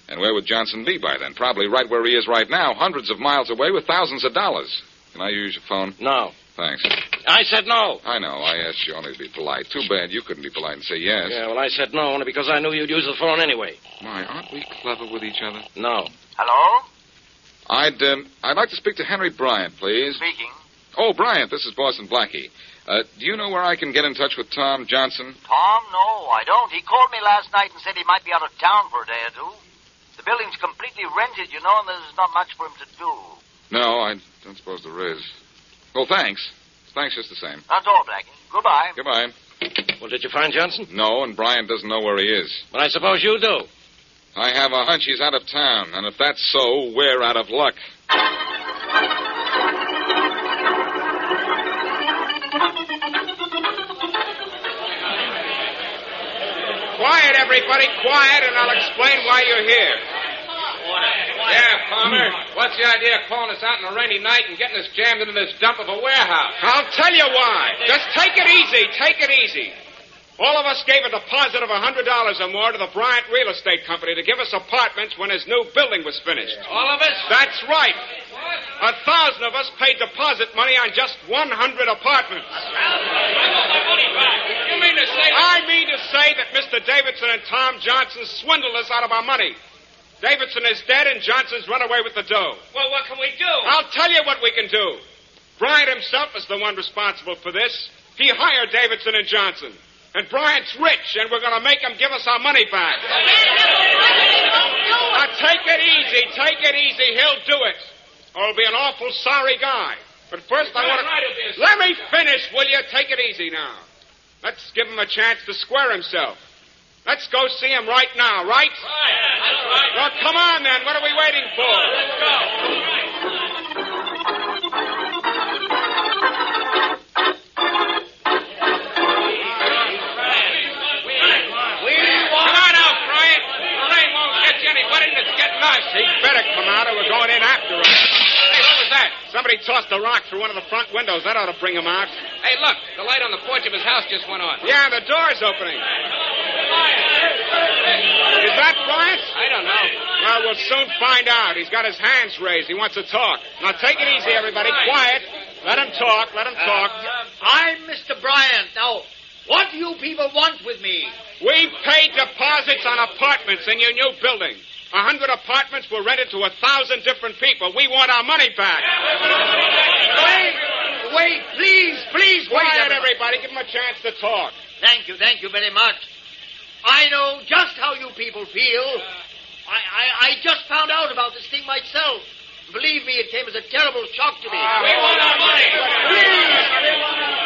And where would Johnson be by then? Probably right where he is right now, hundreds of miles away with thousands of dollars. Can I use your phone? No. Thanks. I said no. I know. I asked you only to be polite. Too bad you couldn't be polite and say yes. Yeah, well, I said no only because I knew you'd use the phone anyway. My, aren't we clever with each other? No. Hello? I'd like to speak to Henry Bryant, please. Speaking. Oh, Bryant, this is Boston Blackie. Do you know where I can get in touch with Tom Johnson? Tom? No, I don't. He called me last night and said he might be out of town for a day or two. The building's completely rented, you know, and there's not much for him to do. No, I don't suppose there is. Well, thanks. Thanks just the same. That's all, Blackie. Goodbye. Goodbye. Well, did you find Johnson? No, and Bryant doesn't know where he is. But I suppose you do. I have a hunch he's out of town, and if that's so, we're out of luck. Quiet, everybody, quiet, and I'll explain why you're here. Yeah, Palmer. What's the idea of calling us out on a rainy night and getting us jammed into this dump of a warehouse? I'll tell you why. Just take it easy. Take it easy. All of us gave a deposit of $100 or more to the Bryant Real Estate Company to give us apartments when his new building was finished. All of us? That's right. 1,000 of us paid deposit money on just 100 apartments. You mean to say... I mean to say that Mr. Davidson and Tom Johnson swindled us out of our money. Davidson is dead and Johnson's run away with the dough. Well, what can we do? I'll tell you what we can do. Bryant himself is the one responsible for this. He hired Davidson and Johnson. And Bryant's rich, and we're going to make him give us our money back. Now, take it easy. Take it easy. He'll do it. Or he'll be an awful sorry guy. But first, I want to... Let me finish, will you? Take it easy now. Let's give him a chance to square himself. Let's go see him right now, right? Right. Well, come on, then. What are we waiting for? Let's go. He'd better come out or we're going in after him. Hey, what was that? Somebody tossed a rock through one of the front windows. That ought to bring him out. Hey, look. The light on the porch of his house just went on. Yeah, the door's opening. Is that Bryant? I don't know. Well, we'll soon find out. He's got his hands raised. He wants to talk. Now, take it easy, everybody. Quiet. Let him talk. Let him talk. I'm Mr. Bryant. Now, what do you people want with me? We paid deposits on apartments in your new building. 100 apartments were rented to 1,000 different people. We want our money back. Wait, please, wait. Quiet, everybody. Give them a chance to talk. Thank you very much. I know just how you people feel. I just found out about this thing myself. Believe me, it came as a terrible shock to me. We want our money.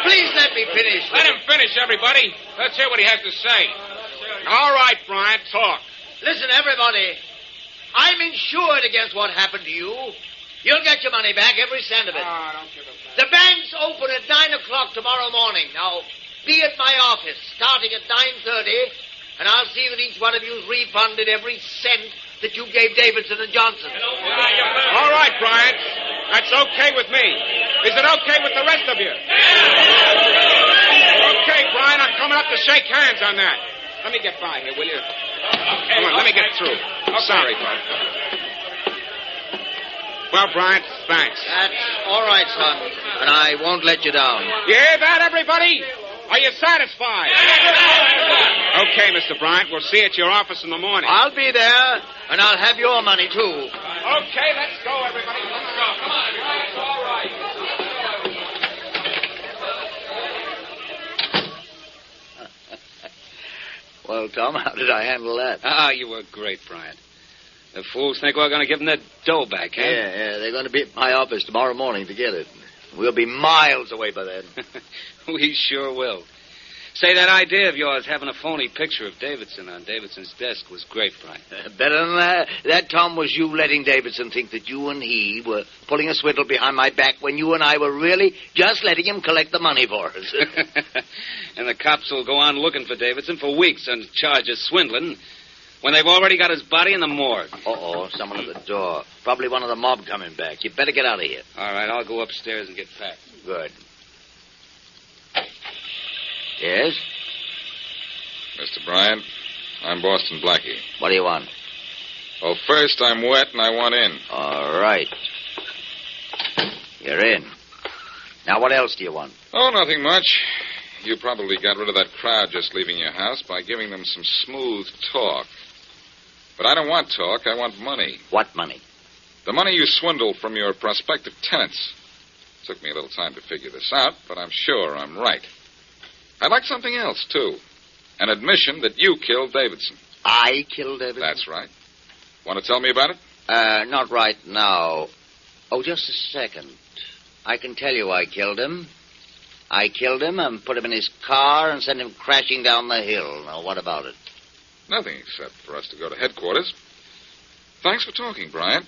Please let me finish. Let him finish, everybody. Let's hear what he has to say. All right, Bryant, talk. Listen, everybody. I'm insured against what happened to you. You'll get your money back, every cent of it. The bank's open at 9 o'clock tomorrow morning. Now, be at my office, starting at 9:30, and I'll see that each one of you's refunded every cent that you gave Davidson and Johnson. All right, Bryant. That's okay with me. Is it okay with the rest of you? Okay, Bryant, I'm coming up to shake hands on that. Let me get by here, will you? Come on, let me get through. Sorry, bud. Well, Bryant, thanks. That's all right, son, and I won't let you down. You hear that, everybody? Are you satisfied? Okay, Mr. Bryant, we'll see you at your office in the morning. I'll be there, and I'll have your money, too. Okay, let's go, everybody. Let's go. Come on, it's all right. Well, Tom, how did I handle that? Ah, you were great, Bryant. The fools think we're going to give them their dough back, huh? Yeah, they're going to be at my office tomorrow morning to get it. We'll be miles away by then. We sure will. Say, that idea of yours, having a phony picture of Davidson on Davidson's desk, was great, Bryant. Better than that. That, Tom, was you letting Davidson think that you and he were pulling a swindle behind my back when you and I were really just letting him collect the money for us. And the cops will go on looking for Davidson for weeks on charge of swindling when they've already got his body in the morgue. Uh-oh, someone at the door. Probably one of the mob coming back. You better get out of here. All right, I'll go upstairs and get packed. Good. Yes? Mr. Bryant, I'm Boston Blackie. What do you want? Well, first, I'm wet and I want in. All right. You're in. Now, what else do you want? Oh, nothing much. You probably got rid of that crowd just leaving your house by giving them some smooth talk. But I don't want talk. I want money. What money? The money you swindled from your prospective tenants. Took me a little time to figure this out, but I'm sure I'm right. I'd like something else, too. An admission that you killed Davidson. I killed Davidson? That's right. Want to tell me about it? Not right now. Oh, just a second. I can tell you I killed him. I killed him and put him in his car and sent him crashing down the hill. Now, what about it? Nothing except for us to go to headquarters. Thanks for talking, Bryant.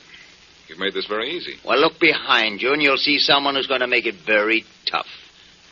You've made this very easy. Well, look behind you, and you'll see someone who's going to make it very tough.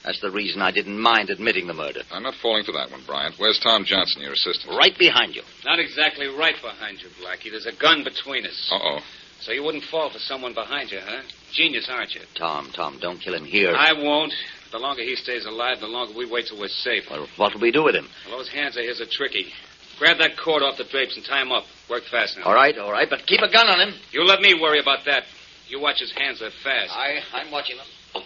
That's the reason I didn't mind admitting the murder. I'm not falling for that one, Bryant. Where's Tom Johnson, your assistant? Right behind you. Not exactly right behind you, Blackie. There's a gun between us. Uh-oh. So you wouldn't fall for someone behind you, huh? Genius, aren't you? Tom, don't kill him here. I won't. The longer he stays alive, the longer we wait till we're safe. Well, what'll we do with him? Well, those hands of his are tricky. Grab that cord off the drapes and tie him up. Work fast now. All right, but keep a gun on him. You let me worry about that. You watch his hands, they're fast. I'm watching them.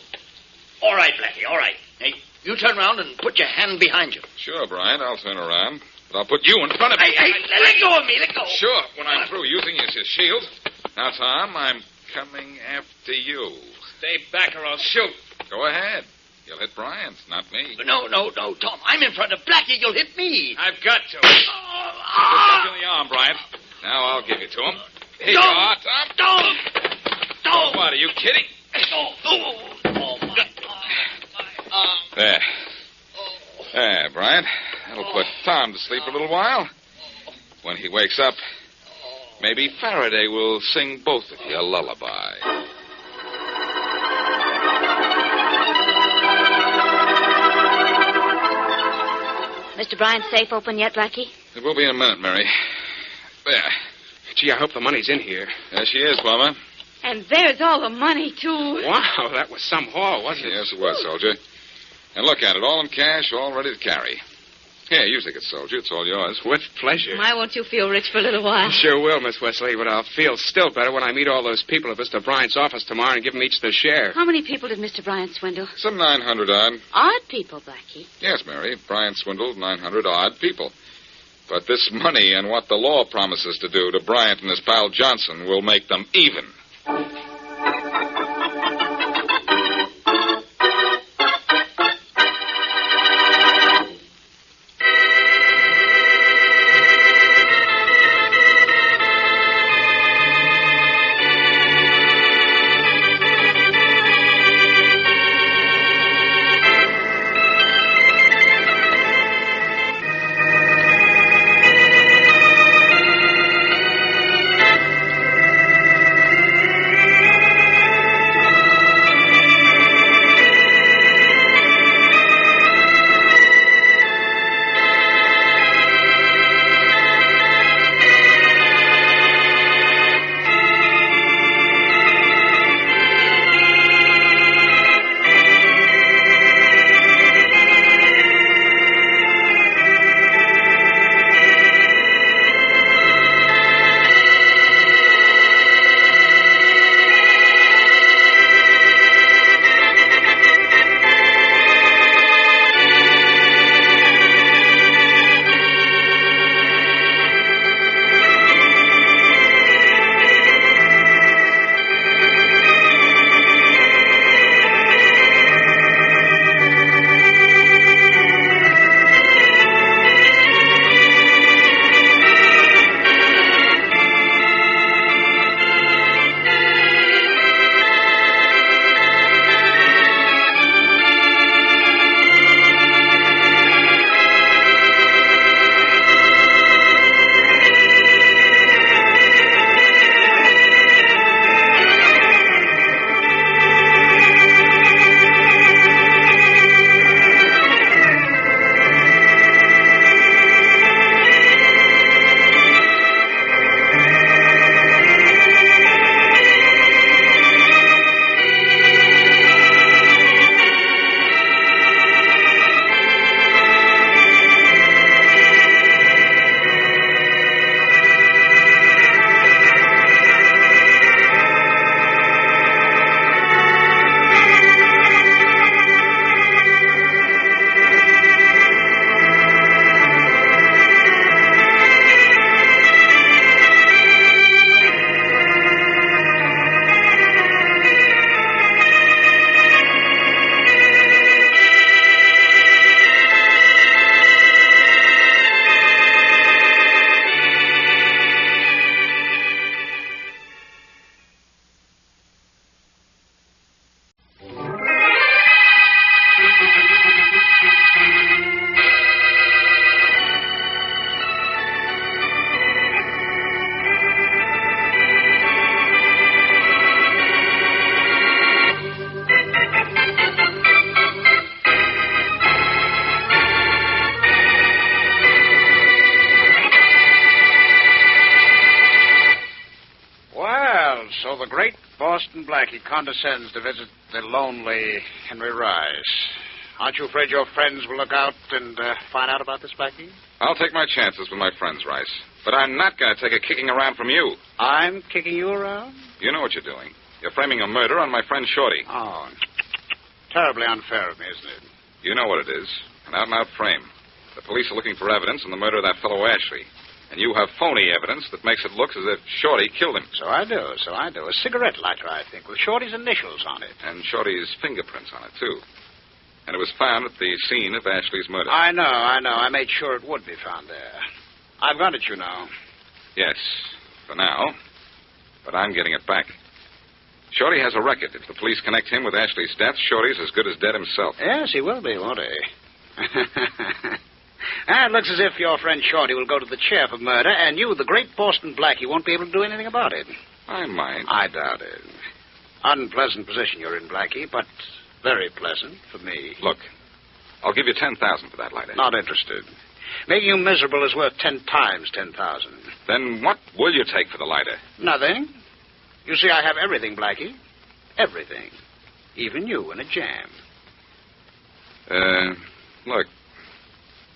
All right, Blackie, all right. Hey, you turn around and put your hand behind you. Sure, Bryant, I'll turn around. But I'll put you in front of me. Hey, let go of me, let go. Sure, when I'm through using you as your shield. Now, Tom, I'm coming after you. Stay back or I'll shoot. Go ahead. You'll hit Bryant, not me. No, Tom. I'm in front of Blackie. You'll hit me. I've got to. Just in the arm, Bryant. Now I'll give it to him. Here you are, Tom. Don't. What, are you kidding? There. There, Bryant. That'll put Tom to sleep a little while. When he wakes up, maybe Faraday will sing both of you a lullaby. Mr. Bryant's safe open yet, Blackie? It will be in a minute, Mary. There. Gee, I hope the money's in here. There she is, Plumber. And there's all the money, too. Wow, that was some haul, wasn't it? Yes, it was, soldier. And look at it, all in cash, all ready to carry. Here, you take it, soldier. It's all yours. With pleasure. Why won't you feel rich for a little while? Sure will, Miss Wesley, but I'll feel still better when I meet all those people at Mr. Bryant's office tomorrow and give them each their share. How many people did Mr. Bryant swindle? Some 900 odd. Odd people, Blackie. Yes, Mary. Bryant swindled 900 odd people. But this money and what the law promises to do to Bryant and his pal Johnson will make them even. So the great Boston Blackie condescends to visit the lonely Henry Rice. Aren't you afraid your friends will look out and find out about this, Blackie? I'll take my chances with my friends, Rice. But I'm not going to take a kicking around from you. I'm kicking you around? You know what you're doing. You're framing a murder on my friend Shorty. Oh, terribly unfair of me, isn't it? You know what it is. An out-and-out frame. The police are looking for evidence on the murder of that fellow Ashley. And you have phony evidence that makes it look as if Shorty killed him. So I do. A cigarette lighter, I think, with Shorty's initials on it. And Shorty's fingerprints on it, too. And it was found at the scene of Ashley's murder. I know. I made sure it would be found there. I've got it, you know. Yes, for now. But I'm getting it back. Shorty has a record. If the police connect him with Ashley's death, Shorty's as good as dead himself. Yes, he will be, won't he? It looks as if your friend Shorty will go to the chair for murder, and you, the great Boston Blackie, won't be able to do anything about it. I might. I doubt it. Unpleasant position you're in, Blackie, but very pleasant for me. Look, I'll give you $10,000 for that lighter. Not interested. Making you miserable is worth 10 times 10,000. Then what will you take for the lighter? Nothing. You see, I have everything, Blackie. Everything. Even you in a jam. Look,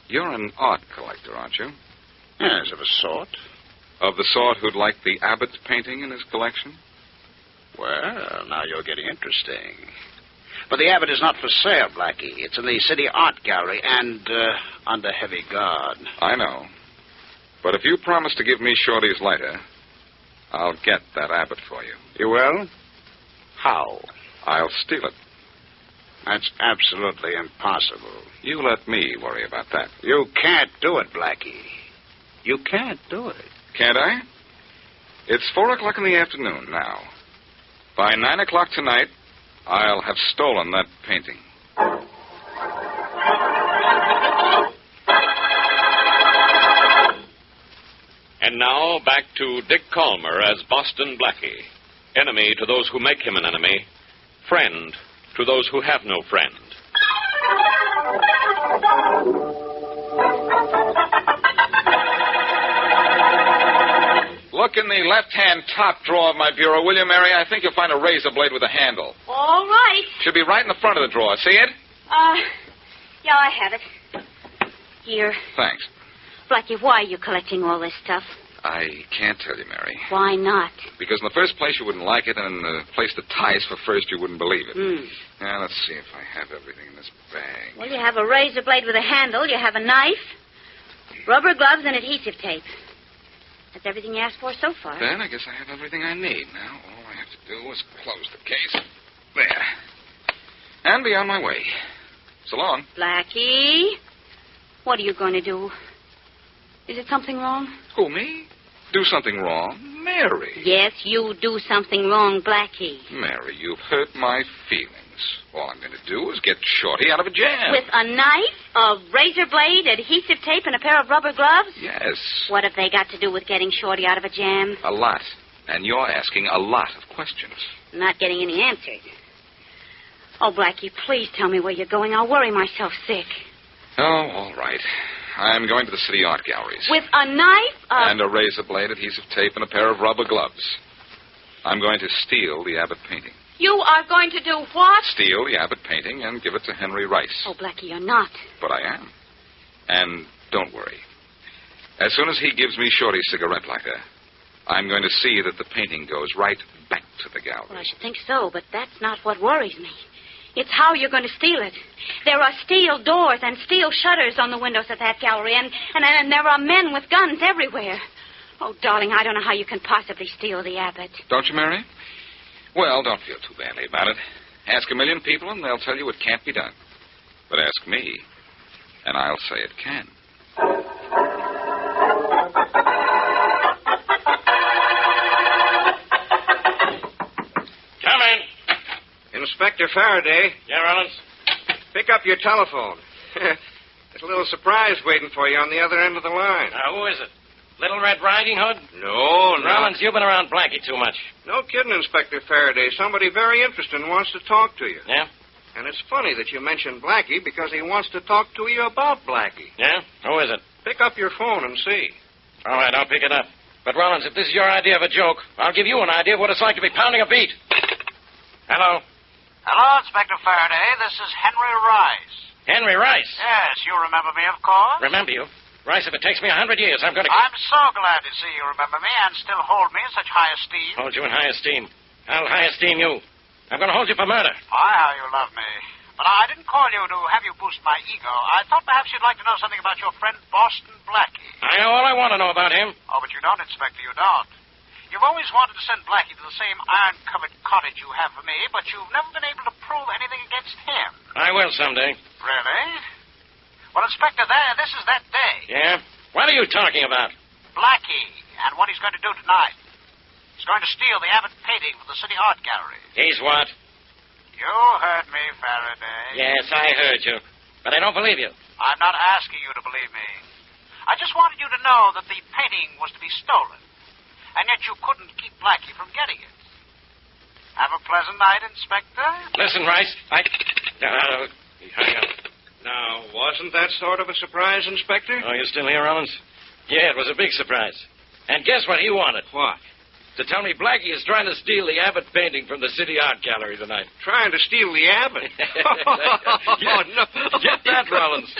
You're an art collector, aren't you? Yes, of a sort. Of the sort who'd like the Abbott painting in his collection? Well, now you're getting interesting. But the Abbott is not for sale, Blackie. It's in the City Art Gallery and under heavy guard. I know. But if you promise to give me Shorty's lighter, I'll get that Abbott for you. You will? How? I'll steal it. That's absolutely impossible. You let me worry about that. You can't do it, Blackie. You can't do it. Can't I? It's 4 o'clock in the afternoon now. By 9 o'clock tonight, I'll have stolen that painting. And now, back to Dick Calmer as Boston Blackie. Enemy to those who make him an enemy. Friend to those who have no friend. Look in the left-hand top drawer of my bureau, will you, Mary? I think you'll find a razor blade with a handle. All right. Should be right in the front of the drawer. See it? Yeah, I have it. Here. Thanks. Blackie, why are you collecting all this stuff? I can't tell you, Mary. Why not? Because in the first place, you wouldn't like it, and in the place to ties for first, you wouldn't believe it. Now, let's see if I have everything in this bag. Well, you have a razor blade with a handle. You have a knife, rubber gloves, and adhesive tape. That's everything you asked for so far. Then I guess I have everything I need. Now, all I have to do is close the case. There. And be on my way. So long. Blackie, what are you going to do? Is it something wrong? Who, me? Do something wrong? Mary. Yes, you do something wrong, Blackie. Mary, you've hurt my feelings. All I'm going to do is get Shorty out of a jam. With a knife, a razor blade, adhesive tape, and a pair of rubber gloves? Yes. What have they got to do with getting Shorty out of a jam? A lot. And you're asking a lot of questions. I'm not getting any answers. Oh, Blackie, please tell me where you're going. I'll worry myself sick. Oh, all right. I'm going to the City Art Galleries. With a knife? And a razor blade, adhesive tape, and a pair of rubber gloves. I'm going to steal the Abbott painting. You are going to do what? Steal the Abbott painting and give it to Henry Rice. Oh, Blackie, you're not. But I am. And don't worry. As soon as he gives me Shorty's cigarette lighter, I'm going to see that the painting goes right back to the gallery. Well, I should think so, but that's not what worries me. It's how you're going to steal it. There are steel doors and steel shutters on the windows of that gallery, and there are men with guns everywhere. Oh, darling, I don't know how you can possibly steal the Abbott. Don't you, Mary? Well, don't feel too badly about it. Ask a million people, and they'll tell you it can't be done. But ask me, and I'll say it can. Come in. Inspector Faraday. Yeah, Rollins? Pick up your telephone. There's a little surprise waiting for you on the other end of the line. Who is it? Little Red Riding Hood? No. Rollins, you've been around Blackie too much. No kidding, Inspector Faraday. Somebody very interesting wants to talk to you. Yeah? And it's funny that you mentioned Blackie because he wants to talk to you about Blackie. Yeah? Who is it? Pick up your phone and see. All right, I'll pick it up. But, Rollins, if this is your idea of a joke, I'll give you an idea of what it's like to be pounding a beat. Hello? Hello, Inspector Faraday. This is Henry Rice. Henry Rice? Yes, you remember me, of course. Remember you? Rice, if it takes me 100 years, I'm going to... I'm so glad to see you remember me and still hold me in such high esteem. Hold you in high esteem. I'll high esteem you. I'm going to hold you for murder. Why, how you love me. But I didn't call you to have you boost my ego. I thought perhaps you'd like to know something about your friend Boston Blackie. I know all I want to know about him. Oh, but you don't, Inspector, you don't. You've always wanted to send Blackie to the same iron-covered cottage you have for me, but you've never been able to prove anything against him. I will someday. Really? Well, Inspector, this is that day. Yeah? What are you talking about? Blackie, and what he's going to do tonight. He's going to steal the Abbott painting from the City Art Gallery. He's what? You heard me, Faraday. Yes, I heard you. But I don't believe you. I'm not asking you to believe me. I just wanted you to know that the painting was to be stolen. And yet you couldn't keep Blackie from getting it. Have a pleasant night, Inspector. Listen, Rice, hang up. Now, wasn't that sort of a surprise, Inspector? Oh, you still here, Rollins? Yeah, it was a big surprise. And guess what he wanted? What? To tell me Blackie is trying to steal the Abbott painting from the City Art Gallery tonight. Trying to steal the Abbott? Oh, no. Get that Rollins.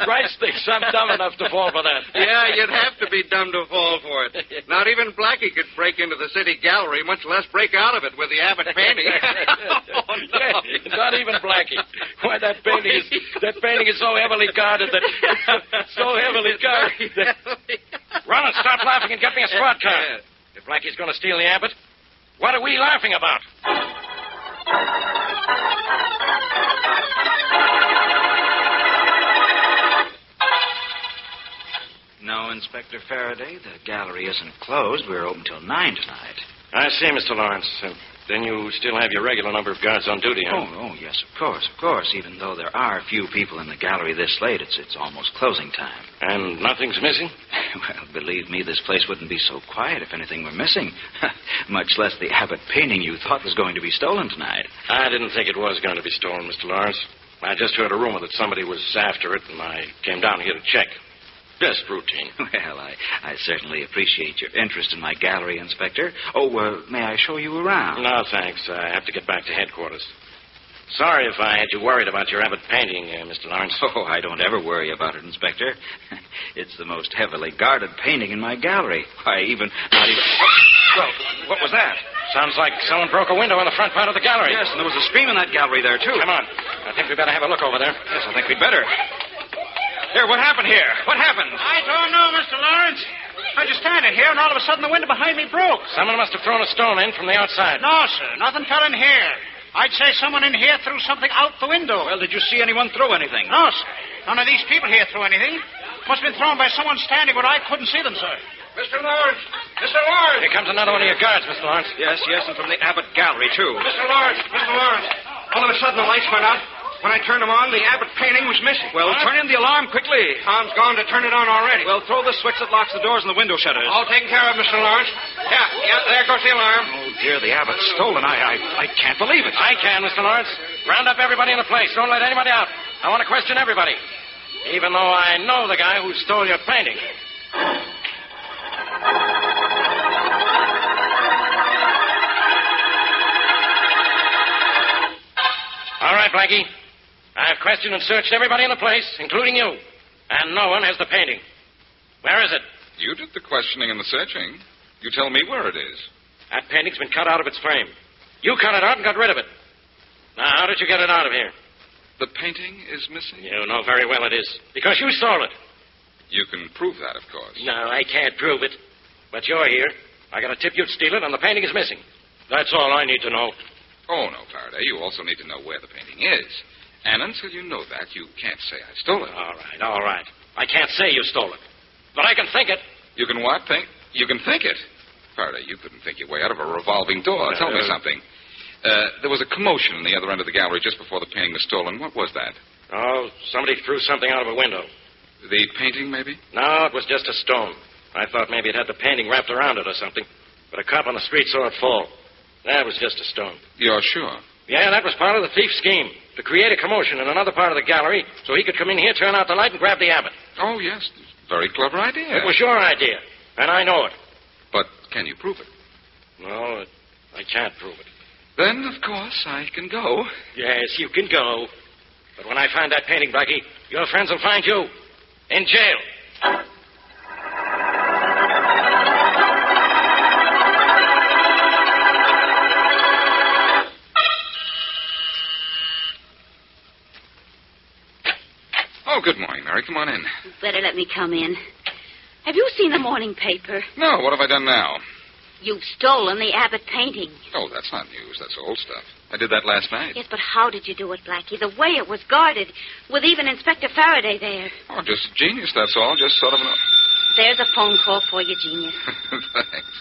Rice thinks I'm dumb enough to fall for that. Yeah, you'd have to be dumb to fall for it. Not even Blackie could break into the city gallery, much less break out of it with the Abbott painting. Oh, no. Yeah, not even Blackie. Why, that painting is so heavily guarded that... so heavily guarded that... Rollins, stop laughing and get me a squad car. If Blackie's going to steal the Abbott, what are we laughing about? No, Inspector Faraday, the gallery isn't closed. We're open till 9 tonight. I see, Mr. Lawrence. Then you still have your regular number of guards on duty, huh? Oh, yes, of course. Even though there are a few people in the gallery this late, it's almost closing time. And nothing's missing? Well, believe me, this place wouldn't be so quiet if anything were missing. Much less the Abbott painting you thought was going to be stolen tonight. I didn't think it was going to be stolen, Mr. Lawrence. I just heard a rumor that somebody was after it, and I came down here to check. Just routine. Well, I certainly appreciate your interest in my gallery, Inspector. Oh, may I show you around? No, thanks. I have to get back to headquarters. Sorry if I had you worried about your Abbott painting, Mr. Lawrence. Oh, I don't ever worry about it, Inspector. It's the most heavily guarded painting in my gallery. Not even... Well, what was that? Sounds like someone broke a window in the front part of the gallery. Yes, and there was a scream in that gallery there, too. Come on. I think we better have a look over there. Yes, I think we'd better. Here, what happened here? What happened? I don't know, Mr. Lawrence. I was just standing here, and all of a sudden the window behind me broke. Someone must have thrown a stone in from the outside. No, sir. Nothing fell in here. I'd say someone in here threw something out the window. Well, did you see anyone throw anything? No, sir. None of these people here threw anything. Must have been thrown by someone standing where I couldn't see them, sir. Mr. Lawrence! Mr. Lawrence! Here comes another one of your guards, Mr. Lawrence. Yes, and from the Abbott gallery, too. Mr. Lawrence! All of a sudden the lights went out. When I turned them on, the Abbott painting was missing. Well, turn in the alarm quickly. Tom's gone to turn it on already. Well, throw the switch that locks the doors and the window shutters. All taken care of, Mr. Lawrence. Yeah, there goes the alarm. Oh, dear, the Abbott's stolen. I can't believe it. I can, Mr. Lawrence. Round up everybody in the place. Don't let anybody out. I want to question everybody. Even though I know the guy who stole your painting. All right, Blackie. I've questioned and searched everybody in the place, including you. And no one has the painting. Where is it? You did the questioning and the searching. You tell me where it is. That painting's been cut out of its frame. You cut it out and got rid of it. Now, how did you get it out of here? The painting is missing? You know very well it is. Because you stole it. You can prove that, of course. No, I can't prove it. But you're here. I got a tip you'd steal it, and the painting is missing. That's all I need to know. Oh, no, Faraday. You also need to know where the painting is. And until you know that, you can't say I stole it. All right. I can't say you stole it. But I can think it. You can what? Think? You can think it? Faraday, you couldn't think your way out of a revolving door. Tell me something. There was a commotion in the other end of the gallery just before the painting was stolen. What was that? Oh, somebody threw something out of a window. The painting, maybe? No, it was just a stone. I thought maybe it had the painting wrapped around it or something. But a cop on the street saw it fall. That was just a stone. You're sure? Yeah, that was part of the thief's scheme. To create a commotion in another part of the gallery so he could come in here, turn out the light, and grab the Abbott. Oh, yes. Very clever idea. It was your idea, and I know it. But can you prove it? No, I can't prove it. Then, of course, I can go. Yes, you can go. But when I find that painting, Blackie, your friends will find you in jail. Oh, good morning, Mary. Come on in. You better let me come in. Have you seen the morning paper? No, what have I done now? You've stolen the Abbott painting. Oh, that's not news. That's old stuff. I did that last night. Yes, but how did you do it, Blackie? The way it was guarded, with even Inspector Faraday there. Oh, just genius, that's all. Just sort of an... There's a phone call for you, genius. Thanks.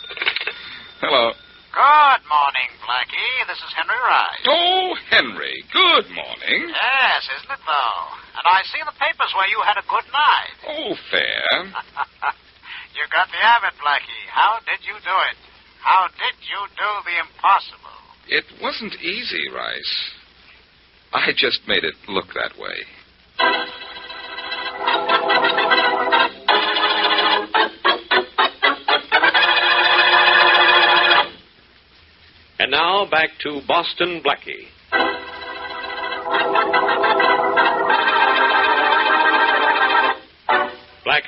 Hello. Good morning, Blackie. This is Henry Rice. Oh, Henry. Good morning. Yes, isn't it, though? And I see in the papers where you had a good night. Oh, fair. You got the Abbott, Blackie. How did you do it? How did you do the impossible? It wasn't easy, Rice. I just made it look that way. And now back to Boston Blackie.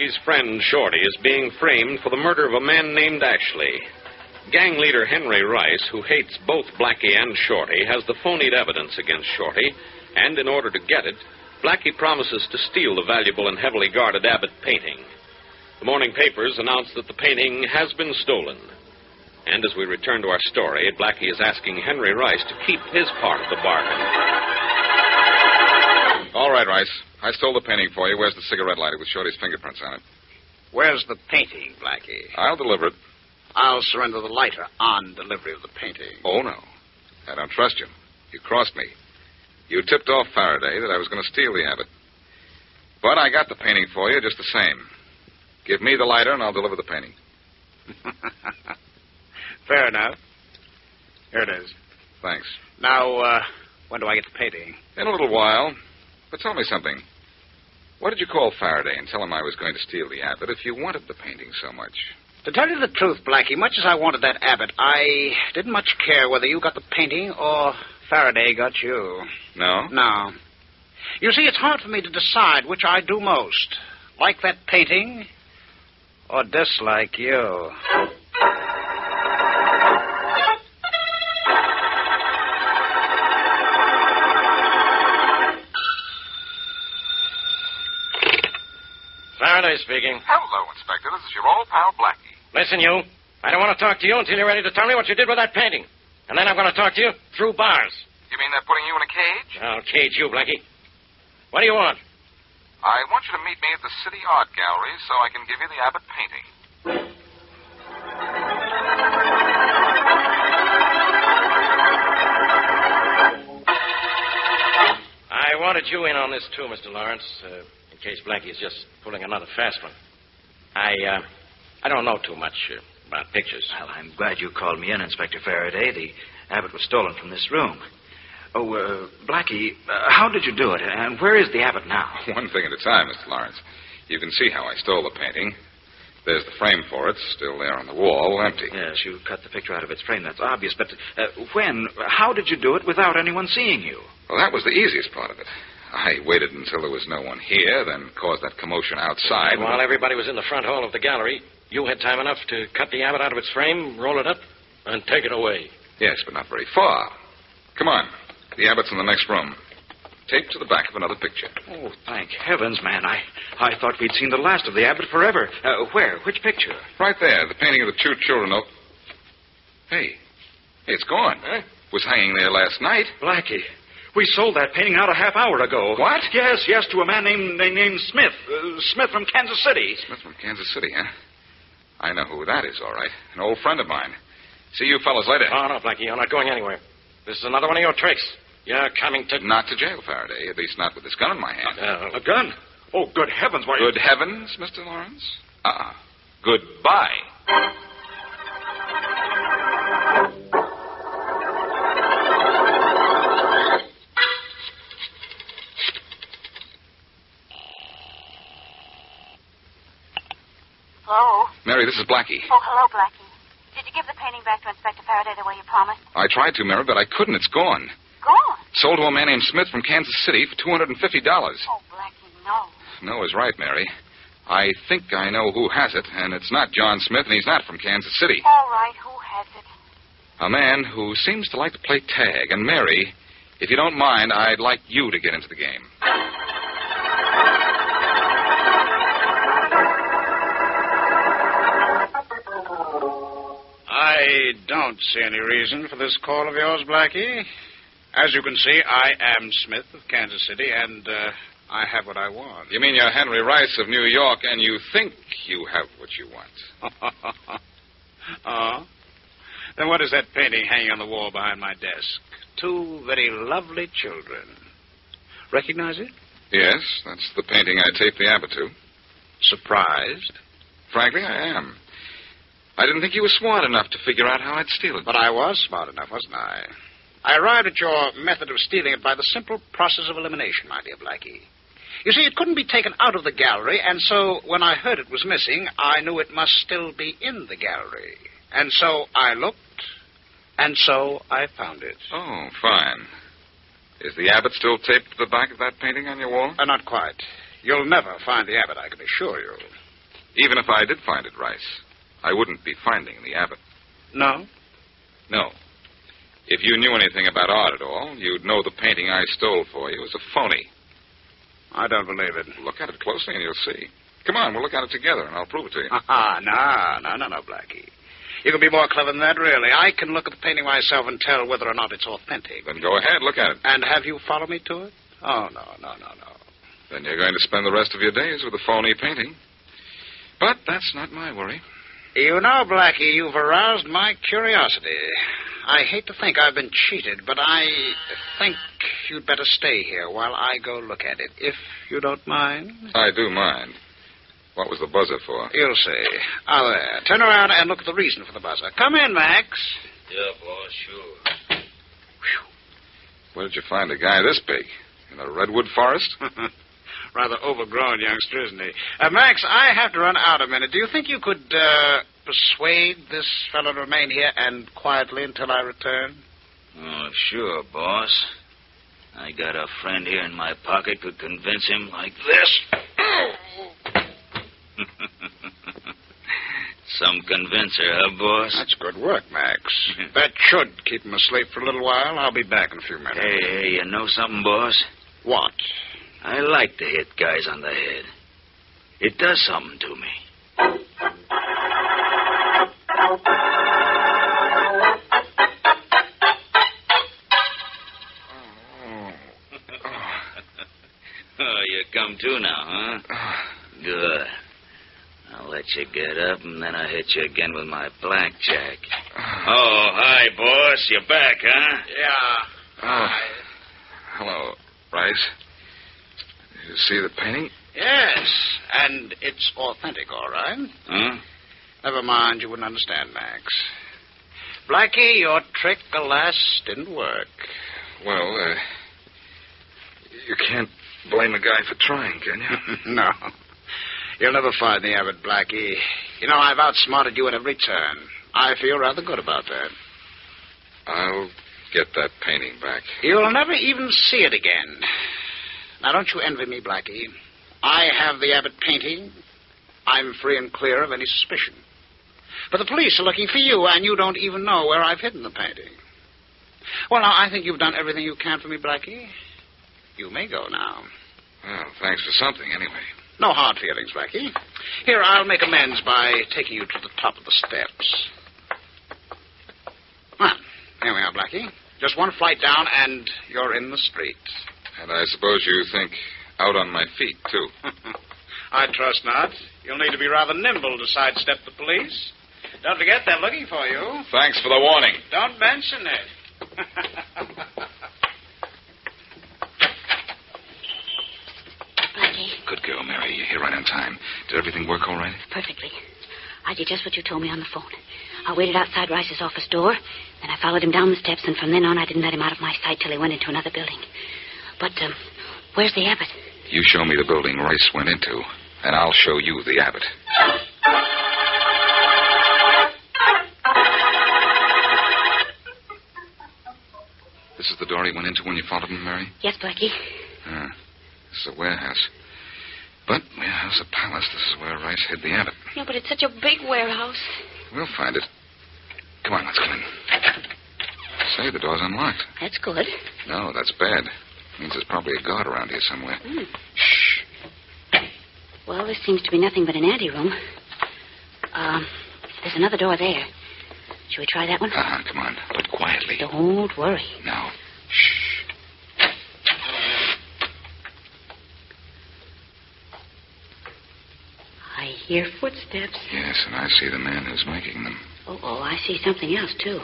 Blackie's friend, Shorty, is being framed for the murder of a man named Ashley. Gang leader Henry Rice, who hates both Blackie and Shorty, has the phonied evidence against Shorty, and in order to get it, Blackie promises to steal the valuable and heavily guarded Abbott painting. The morning papers announce that the painting has been stolen. And as we return to our story, Blackie is asking Henry Rice to keep his part of the bargain. All right, Rice. I stole the painting for you. Where's the cigarette lighter with Shorty's fingerprints on it? Where's the painting, Blackie? I'll deliver it. I'll surrender the lighter on delivery of the painting. Oh, no. I don't trust you. You crossed me. You tipped off Faraday that I was going to steal the Abbott. But I got the painting for you just the same. Give me the lighter and I'll deliver the painting. Fair enough. Here it is. Thanks. Now, when do I get the painting? In a little while. But tell me something. Why did you call Faraday and tell him I was going to steal the Abbott if you wanted the painting so much? To tell you the truth, Blackie, much as I wanted that Abbott, I didn't much care whether you got the painting or Faraday got you. No? No. You see, it's hard for me to decide which I do most. Like that painting or dislike you. Faraday speaking. Hello, Inspector. This is your old pal, Blackie. Listen, you. I don't want to talk to you until you're ready to tell me what you did with that painting. And then I'm going to talk to you through bars. You mean they're putting you in a cage? I'll cage you, Blackie. What do you want? I want you to meet me at the City Art Gallery so I can give you the Abbott painting. I wanted you in on this, too, Mr. Lawrence, in case Blackie is just pulling another fast one. I don't know too much about pictures. Well, I'm glad you called me in, Inspector Faraday. The Abbott was stolen from this room. Oh, Blackie, how did you do it? And where is the Abbott now? One thing at a time, Mr. Lawrence. You can see how I stole the painting. There's the frame for it, still there on the wall, empty. Yes, you cut the picture out of its frame. That's obvious. But how did you do it without anyone seeing you? Well, that was the easiest part of it. I waited until there was no one here, then caused that commotion outside. And while everybody was in the front hall of the gallery, you had time enough to cut the Abbott out of its frame, roll it up, and take it away. Yes, but not very far. Come on. The Abbott's in the next room. Taped to the back of another picture. Oh, thank heavens, man. I thought we'd seen the last of the Abbott forever. Where? Which picture? Right there, the painting of the two children. Oh. Hey, it's gone. Huh? Was hanging there last night. Blackie, we sold that painting out a half hour ago. What? Yes, to a man named Smith. Smith from Kansas City. Smith from Kansas City, huh? I know who that is, all right. An old friend of mine. See you fellas later. Oh, no, Blackie, you're not going anywhere. This is another one of your tricks. You're coming to... Not to jail, Faraday. At least not with this gun in my hand. A gun? Oh, good heavens, why... Good heavens, Mr. Lawrence? Goodbye. Hello? Mary, this is Blackie. Oh, hello, Blackie. Did you give the painting back to Inspector Faraday the way you promised? I tried to, Mary, but I couldn't. It's gone. Gone? Sold to a man named Smith from Kansas City for $250. Oh, Blackie, no. No is right, Mary. I think I know who has it, and it's not John Smith, and he's not from Kansas City. All right, who has it? A man who seems to like to play tag. And, Mary, if you don't mind, I'd like you to get into the game. I don't see any reason for this call of yours, Blackie. As you can see, I am Smith of Kansas City, and I have what I want. You mean you're Henry Rice of New York, and you think you have what you want? Oh? Then what is that painting hanging on the wall behind my desk? Two very lovely children. Recognize it? Yes, that's the painting I taped the Abbott to. Surprised? Frankly, I am. I didn't think you were smart enough to figure out how I'd steal it. But I was smart enough, wasn't I? I arrived at your method of stealing it by the simple process of elimination, my dear Blackie. You see, it couldn't be taken out of the gallery, and so when I heard it was missing, I knew it must still be in the gallery. And so I looked, and so I found it. Oh, fine. Is the Abbott still taped to the back of that painting on your wall? Not quite. You'll never find the Abbott, I can assure you. Even if I did find it, Rice, I wouldn't be finding the Abbott. No? No. If you knew anything about art at all, you'd know the painting I stole for you was a phony. I don't believe it. Look at it closely and you'll see. Come on, we'll look at it together and I'll prove it to you. No, Blackie. You can be more clever than that, really. I can look at the painting myself and tell whether or not it's authentic. Then go ahead, look at it. And have you follow me to it? Oh, no. Then you're going to spend the rest of your days with a phony painting. But that's not my worry. You know, Blackie, you've aroused my curiosity. I hate to think I've been cheated, but I think you'd better stay here while I go look at it, if you don't mind. I do mind. What was the buzzer for? You'll see. There. Turn around and look at the reason for the buzzer. Come in, Max. Yeah, boss, sure. Where did you find a guy this big? In the redwood forest? Rather overgrown youngster, isn't he? Max, I have to run out a minute. Do you think you could persuade this fellow to remain here and quietly until I return? Oh, sure, boss. I got a friend here in my pocket could convince him like this. Some convincer, huh, boss? That's good work, Max. That should keep him asleep for a little while. I'll be back in a few minutes. Hey, you know something, boss? What? I like to hit guys on the head. It does something to me. Oh, you come to now, huh? Good. I'll let you get up, and then I'll hit you again with my blackjack. Oh, hi, boss. You're back, huh? Yeah. Hello, Rice. Did you see the painting? Yes, and it's authentic, all right. Huh? Never mind, you wouldn't understand, Max. Blackie, your trick, alas, didn't work. Well, you can't blame a guy for trying, can you? No. You'll never find the Abbott, Blackie. You know, I've outsmarted you at every turn. I feel rather good about that. I'll get that painting back. You'll never even see it again. Now, don't you envy me, Blackie. I have the Abbott painting. I'm free and clear of any suspicion. But the police are looking for you, and you don't even know where I've hidden the painting. Well, now, I think you've done everything you can for me, Blackie. You may go now. Well, thanks for something, anyway. No hard feelings, Blackie. Here, I'll make amends by taking you to the top of the steps. Well, here we are, Blackie. Just one flight down, and you're in the street. And I suppose you think out on my feet, too. I trust not. You'll need to be rather nimble to sidestep the police. Don't forget they're looking for you. Thanks for the warning. Don't mention it. Blackie. Good girl, Mary. You're here right on time. Did everything work all right? Perfectly. I did just what you told me on the phone. I waited outside Rice's office door, then I followed him down the steps, and from then on I didn't let him out of my sight till he went into another building. But, where's the Abbott? You show me the building Rice went into, and I'll show you the Abbott. This is the door he went into when you followed him, Mary? Yes, Blackie. This is a warehouse. But warehouse or palace, this is where Rice hid the Abbott. Yeah, but it's such a big warehouse. We'll find it. Come on, let's come in. Say, the door's unlocked. That's good. No, that's bad. Means there's probably a guard around here somewhere. Shh. Well, this seems to be nothing but an anteroom. There's another door there. Shall we try that one? Come on, but quietly. Don't worry. No. Shh. I hear footsteps. Yes, and I see the man who's making them. Oh, I see something else, too.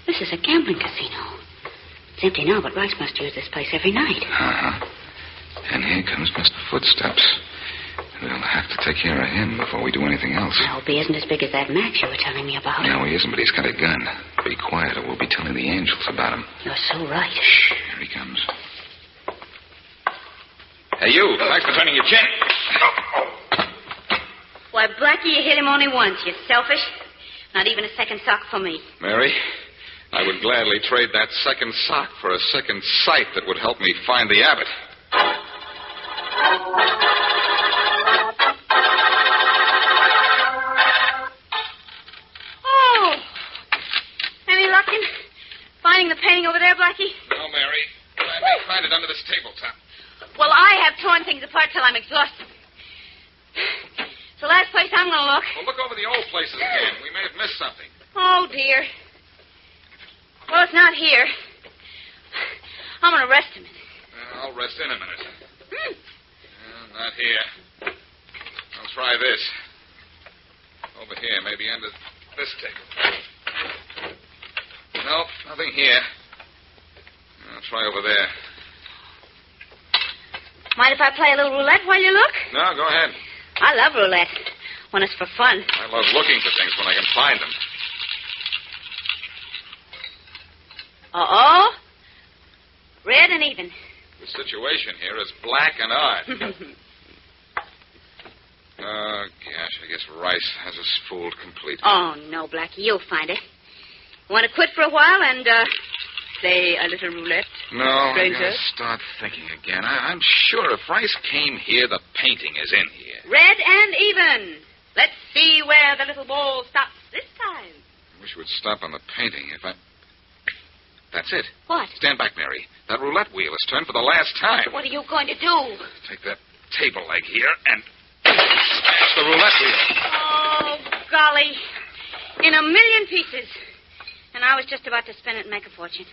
This is a gambling casino. It's empty now, but Rice must use this place every night. And here comes Mr. Footsteps. We'll have to take care of him before we do anything else. I hope he isn't as big as that Max you were telling me about. No, he isn't, but he's got a gun. Be quiet, or we'll be telling the angels about him. You're so right. Shh, here he comes. Hey, you. Thanks for turning your chin. Why, Blackie, you hit him only once. You're selfish. Not even a second sock for me. Mary, I would gladly trade that second sock for a second sight that would help me find the Abbott. torn things apart till I'm exhausted. It's the last place I'm going to look. Well, look over the old places again. We may have missed something. Oh, dear. Well, it's not here. I'm going to rest a minute. I'll rest in a minute. Not here. I'll try this. Over here, maybe under this table. Nope, nothing here. I'll try over there. Mind if I play a little roulette while you look? No, go ahead. I love roulette when it's for fun. I love looking for things when I can find them. Uh-oh. Red and even. The situation here is black and odd. Oh, gosh, I guess Rice has us fooled completely. Oh, no, Blackie, you'll find it. Want to quit for a while and, play a little roulette? No, I'm stranger? going to start thinking again. I'm sure if Rice came here, the painting is in here. Red and even. Let's see where the little ball stops this time. I wish it would stop on the painting if I... That's it. What? Stand back, Mary. That roulette wheel is turned for the last time. What are you going to do? Take that table leg here and smash the roulette wheel. Oh, golly. In a million pieces. And I was just about to spin it and make a fortune.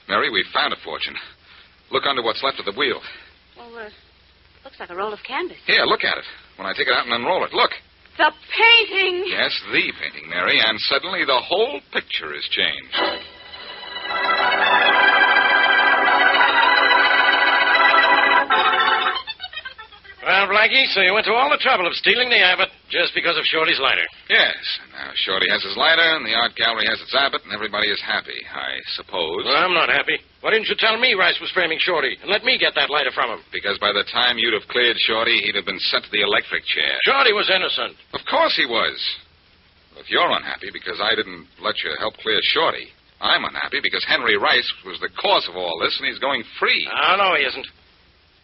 Mary, we found a fortune. Look under what's left of the wheel. Well, looks like a roll of canvas. Here, look at it. When I take it out and unroll it, look. The painting. Yes, the painting, Mary, and suddenly the whole picture is changed. Well, Blackie, so you went to all the trouble of stealing the Abbott just because of Shorty's lighter. Yes. Now, Shorty has his lighter, and the art gallery has its Abbott, and everybody is happy, I suppose. Well, I'm not happy. Why didn't you tell me Rice was framing Shorty and let me get that lighter from him? Because by the time you'd have cleared Shorty, he'd have been sent to the electric chair. Shorty was innocent. Of course he was. If you're unhappy because I didn't let you help clear Shorty, I'm unhappy because Henry Rice was the cause of all this, and he's going free. Oh, no, he isn't.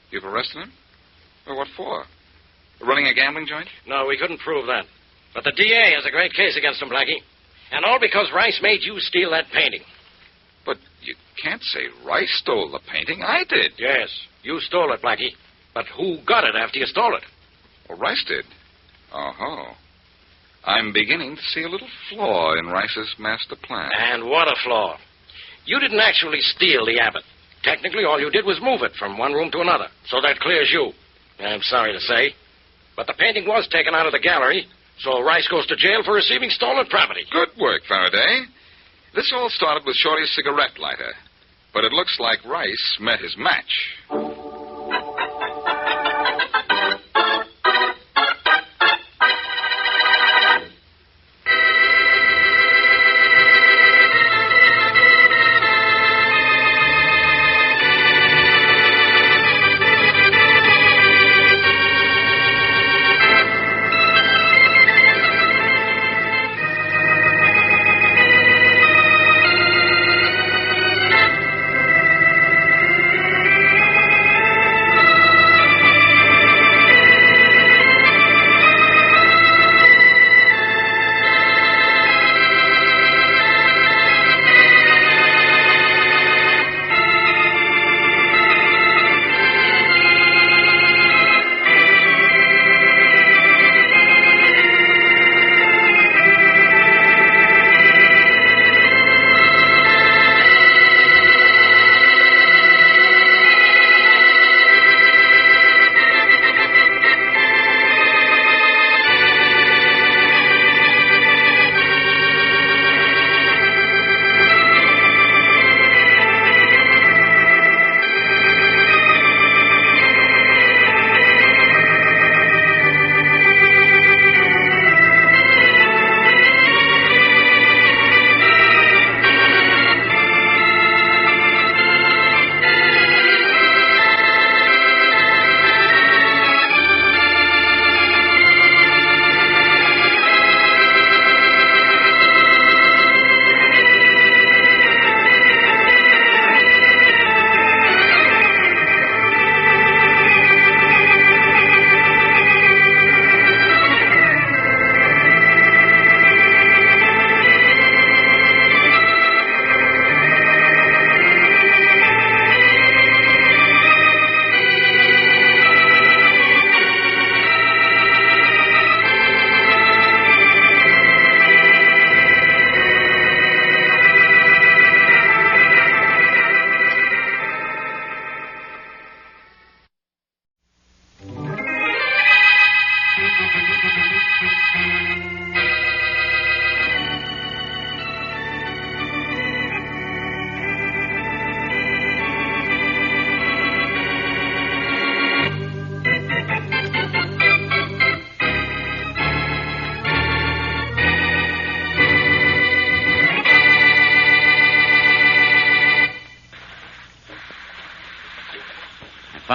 You've arrested him? Well, what for? Running a gambling joint? No, we couldn't prove that. But the DA has a great case against him, Blackie. And all because Rice made you steal that painting. But you can't say Rice stole the painting. I did. Yes, you stole it, Blackie. But who got it after you stole it? Well, Rice did. Oh-ho. I'm beginning to see a little flaw in Rice's master plan. And what a flaw. You didn't actually steal the Abbott. Technically, all you did was move it from one room to another. So that clears you. I'm sorry to say. But the painting was taken out of the gallery, so Rice goes to jail for receiving stolen property. Good work, Faraday. This all started with Shorty's cigarette lighter. But it looks like Rice met his match.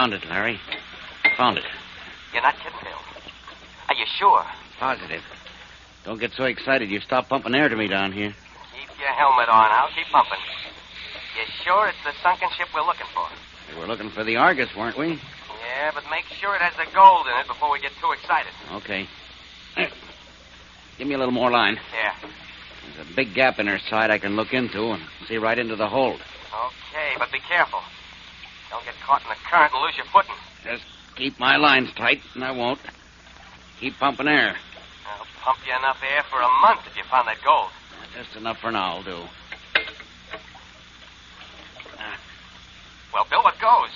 Found it, Larry. Found it. You're not kidding, Bill. Are you sure? Positive. Don't get so excited you stop pumping air to me down here. Keep your helmet on. I'll keep pumping. You sure it's the sunken ship we're looking for? We were looking for the Argus, weren't we? Yeah, but make sure it has the gold in it before we get too excited. Okay. Give me a little more line. Yeah. There's a big gap in her side I can look into and see right into the hold. Okay, but be careful. Don't get caught in the current and lose your footing. Just keep my lines tight, and I won't. Keep pumping air. I'll pump you enough air for a month if you found that gold. Just enough for now will do. Well, Bill, what goes?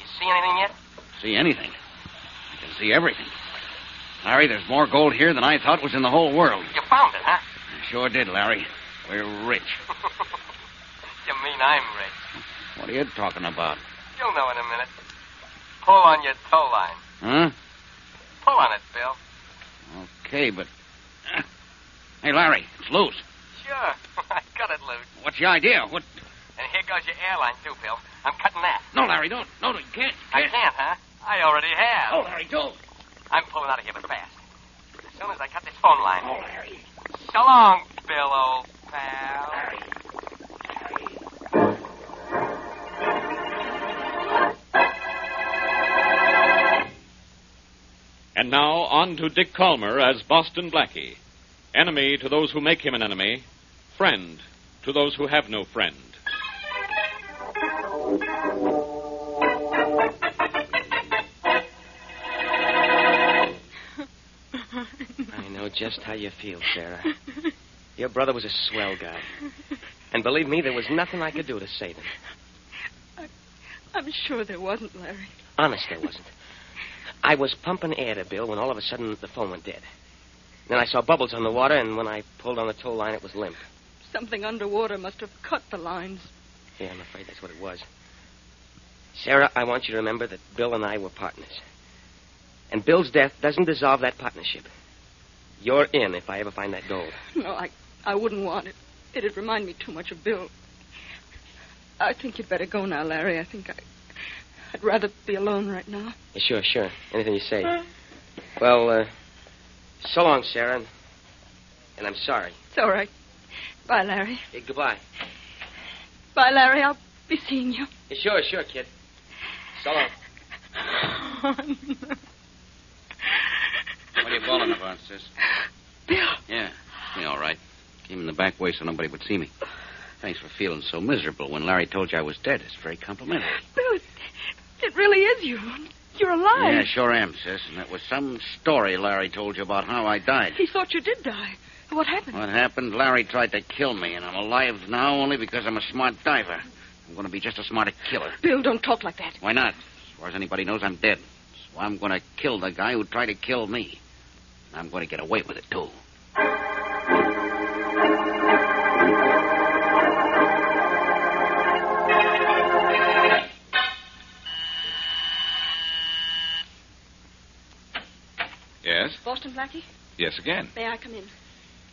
You see anything yet? See anything? I can see everything. Larry, there's more gold here than I thought was in the whole world. You found it, huh? I sure did, Larry. We're rich. You mean I'm rich? What are you talking about? You'll know in a minute. Pull on your tow line. Huh? Pull on it, Bill. Okay, but... Hey, Larry, it's loose. Sure. I got it loose. What's the idea? What... And here goes your airline, too, Bill. I'm cutting that. No, Larry, don't. No, you can't. I can't, huh? I already have. Oh, Larry, don't. I'm pulling out of here, but fast. As soon as I cut this phone line. Oh, Larry. So long, Bill, old pal. Larry. And now on to Dick Calmer as Boston Blackie. Enemy to those who make him an enemy. Friend to those who have no friend. I know just how you feel, Sarah. Your brother was a swell guy. And believe me, there was nothing I could do to save him. I'm sure there wasn't, Larry. Honest, there wasn't. I was pumping air to Bill when all of a sudden the phone went dead. Then I saw bubbles on the water, and when I pulled on the tow line, it was limp. Something underwater must have cut the lines. Yeah, I'm afraid that's what it was. Sarah, I want you to remember that Bill and I were partners. And Bill's death doesn't dissolve that partnership. You're in if I ever find that gold. No, I wouldn't want it. It'd remind me too much of Bill. I think you'd better go now, Larry. I think I'd rather be alone right now. Yeah, sure. Anything you say. Well, so long, Sarah. And I'm sorry. It's all right. Bye, Larry. Hey, goodbye. Bye, Larry. I'll be seeing you. Yeah, sure, kid. So long. What are you bawling about, sis? Bill. Yeah, me all right. Came in the back way so nobody would see me. Thanks for feeling so miserable when Larry told you I was dead. It's very complimentary. Bill, it really is you. You're alive. Yeah, sure am, sis. And it was some story Larry told you about how I died. He thought you did die. What happened? What happened? Larry tried to kill me, and I'm alive now only because I'm a smart diver. I'm going to be just as smart a killer. Bill, don't talk like that. Why not? As far as anybody knows, I'm dead. So I'm going to kill the guy who tried to kill me. And I'm going to get away with it, too. Yes? Boston Blackie? Yes, again. May I come in?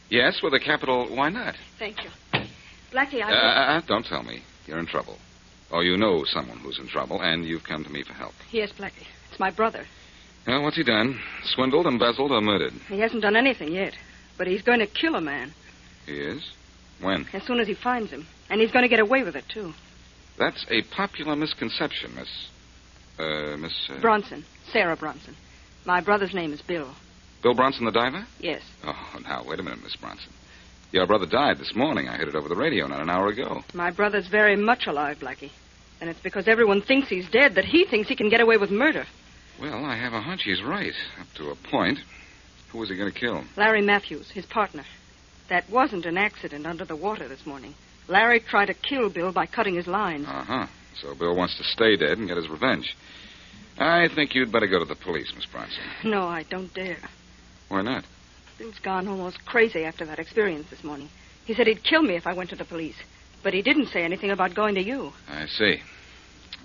Yes, with a capital why not? Thank you. Blackie, Don't tell me. You're in trouble. Or you know someone who's in trouble, and you've come to me for help. Yes, Blackie. It's my brother. Well, what's he done? Swindled, embezzled, or murdered? He hasn't done anything yet. But he's going to kill a man. He is? When? As soon as he finds him. And he's going to get away with it, too. That's a popular misconception, Miss... Bronson. Sarah Bronson. My brother's name is Bill. Bill Bronson, the diver? Yes. Oh, now, wait a minute, Miss Bronson. Your brother died this morning. I heard it over the radio not an hour ago. My brother's very much alive, Blackie. And it's because everyone thinks he's dead that he thinks he can get away with murder. Well, I have a hunch he's right, up to a point. Who was he going to kill? Larry Matthews, his partner. That wasn't an accident under the water this morning. Larry tried to kill Bill by cutting his lines. Uh-huh. So Bill wants to stay dead and get his revenge. I think you'd better go to the police, Miss Bronson. No, I don't dare. Why not? Bill's gone almost crazy after that experience this morning. He said he'd kill me if I went to the police. But he didn't say anything about going to you. I see.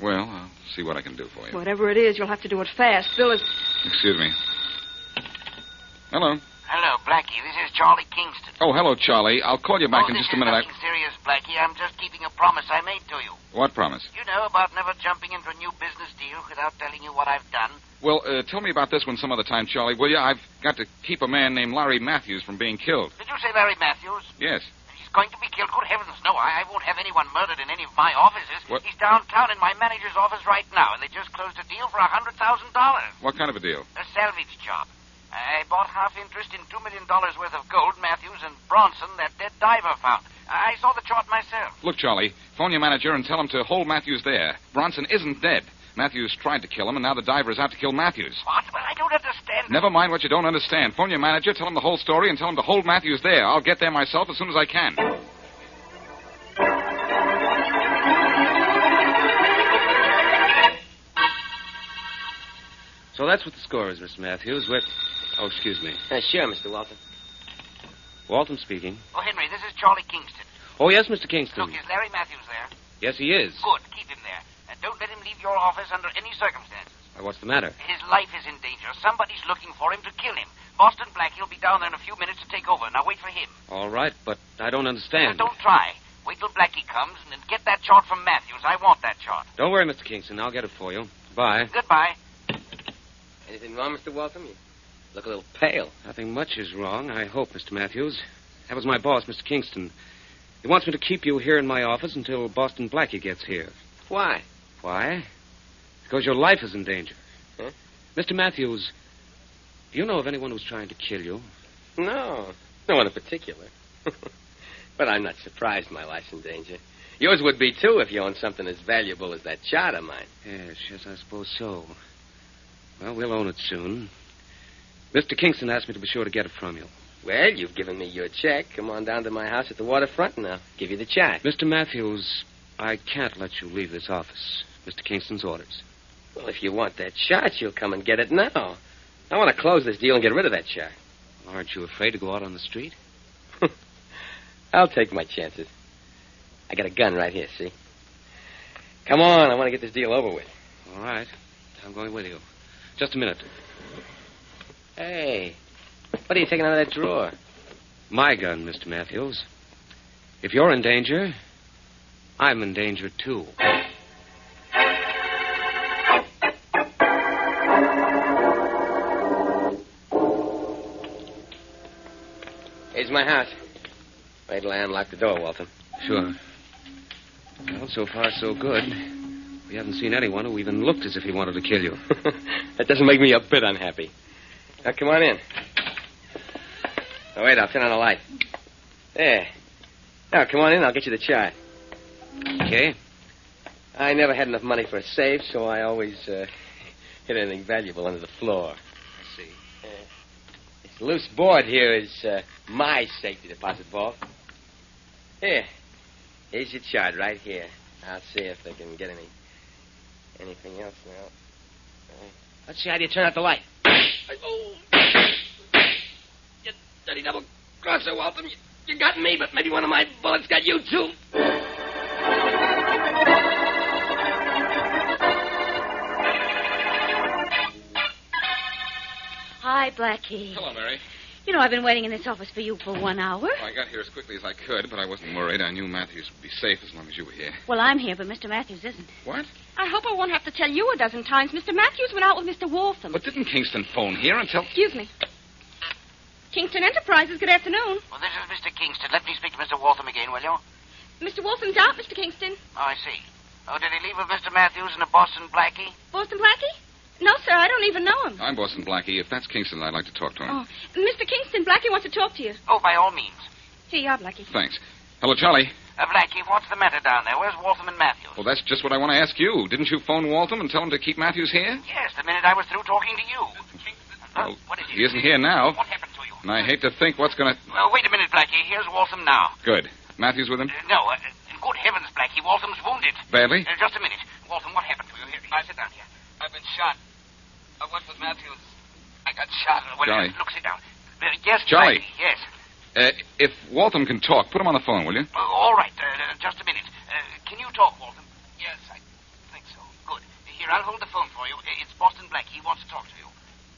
Well, I'll see what I can do for you. Whatever it is, you'll have to do it fast. Bill is... Excuse me. Hello. Hello, Blackie. This is Charlie Kingston. Oh, hello, Charlie. I'll call you back in just a minute. Nothing serious, Blackie. I'm just keeping a promise I made to you. What promise? You know about never jumping into a new business deal without telling you what I've done? Well, tell me about this one some other time, Charlie, will you? I've got to keep a man named Larry Matthews from being killed. Did you say Larry Matthews? Yes. He's going to be killed? Good heavens, no. I won't have anyone murdered in any of my offices. What? He's downtown in my manager's office right now, and they just closed a deal for $100,000. What kind of a deal? A salvage job. I bought half interest in $2 million worth of gold Matthews and Bronson, that dead diver, found. I saw the chart myself. Look, Charlie, phone your manager and tell him to hold Matthews there. Bronson isn't dead. Matthews tried to kill him, and now the diver is out to kill Matthews. What? But I don't understand. Never mind what you don't understand. Phone your manager, tell him the whole story, and tell him to hold Matthews there. I'll get there myself as soon as I can. So that's what the score is, Mr. Matthews. Oh, excuse me. Sure, Mr. Walton. Walton speaking. Oh, Henry, this is Charlie Kingston. Oh, yes, Mr. Kingston. Look, is Larry Matthews there? Yes, he is. Good. Keep him there. And don't let him leave your office under any circumstances. What's the matter? His life is in danger. Somebody's looking for him to kill him. Boston Blackie will be down there in a few minutes to take over. Now wait for him. All right, but I don't understand. Don't try. Wait till Blackie comes and get that chart from Matthews. I want that chart. Don't worry, Mr. Kingston. I'll get it for you. Bye. Goodbye. Anything wrong, Mr. Walton? You look a little pale. Nothing much is wrong, I hope, Mr. Matthews. That was my boss, Mr. Kingston. He wants me to keep you here in my office until Boston Blackie gets here. Why? Why? Because your life is in danger. Huh? Mr. Matthews, do you know of anyone who's trying to kill you? No. No one in particular. But I'm not surprised my life's in danger. Yours would be, too, if you owned something as valuable as that chart of mine. Yes, I suppose so. Well, we'll own it soon. Mr. Kingston asked me to be sure to get it from you. Well, you've given me your check. Come on down to my house at the waterfront, and I'll give you the chart. Mr. Matthews, I can't let you leave this office. Mr. Kingston's orders. Well, if you want that chart, you'll come and get it now. I want to close this deal and get rid of that chart. Aren't you afraid to go out on the street? I'll take my chances. I got a gun right here, see? Come on, I want to get this deal over with. All right. I'm going with you. Just a minute. Hey, what are you taking out of that drawer? My gun, Mr. Matthews. If you're in danger, I'm in danger, too. Here's my house. Wait till I unlock the door, Walton. Sure. Well, so far, so good. We haven't seen anyone who even looked as if he wanted to kill you. That doesn't make me a bit unhappy. Now, come on in. Oh, wait, I'll turn on the light. There. Now, come on in. I'll get you the chart. Okay. I never had enough money for a safe, so I always hid anything valuable under the floor. I see. This loose board here is my safety deposit vault. Here. Here's your chart right here. I'll see if I can get anything else now. Let's see how do you turn out the light. Oh. You dirty double crosser, Walton. You got me, but maybe one of my bullets got you, too. Hi, Blackie. Hello, Mary. You know, I've been waiting in this office for you for 1 hour. Well, I got here as quickly as I could, but I wasn't worried. I knew Matthews would be safe as long as you were here. Well, I'm here, but Mr. Matthews isn't. What? I hope I won't have to tell you a dozen times. Mr. Matthews went out with Mr. Waltham. But didn't Kingston phone here and tell... Excuse me. Kingston Enterprises, good afternoon. Well, this is Mr. Kingston. Let me speak to Mr. Waltham again, will you? Mr. Waltham's out, Mr. Kingston. Oh, I see. Oh, did he leave with Mr. Matthews and a Boston Blackie? Boston Blackie? No, sir, I don't even know him. I'm Boston Blackie. If that's Kingston, I'd like to talk to him. Oh, Mr. Kingston, Blackie wants to talk to you. Oh, by all means. Here you are, Blackie. Thanks. Hello, Charlie. Blackie, what's the matter down there? Where's Waltham and Matthews? Well, that's just what I want to ask you. Didn't you phone Waltham and tell him to keep Matthews here? Yes, the minute I was through talking to you. Well, what is it? he isn't here now. What happened to you? And I hate to think what's going to... Wait a minute, Blackie. Here's Waltham now. Good. Matthews with him? No. Good heavens, Blackie. Waltham's wounded. Badly? Just a minute. Waltham, what happened to you? Here, sit down here. I've been shot. I went with Matthews. I got shot. Charlie. Look, sit down. Yes, Charlie. Blackie, yes. If Waltham can talk, put him on the phone, will you? All right. Just a minute. Can you talk, Waltham? Yes, I think so. Good. Here, I'll hold the phone for you. It's Boston Blackie. He wants to talk to you.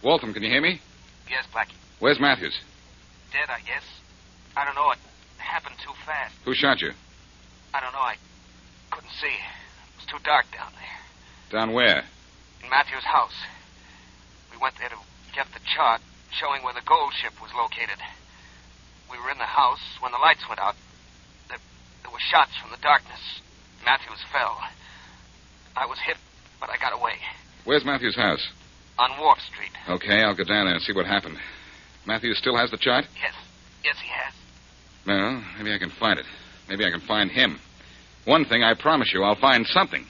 Waltham, can you hear me? Yes, Blackie. Where's Matthews? dead, I guess. I don't know. It happened too fast. Who shot you? I don't know. I couldn't see. It was too dark down there. Down where? In Matthew's house. We went there to get the chart showing where the gold ship was located. We were in the house when the lights went out. There were shots from the darkness. Matthews fell. I was hit, but I got away. Where's Matthew's house? On Wharf Street. Okay, I'll go down there and see what happened. Matthews still has the chart? Yes. Yes, he has. Well, maybe I can find it. Maybe I can find him. One thing, I promise you, I'll find something.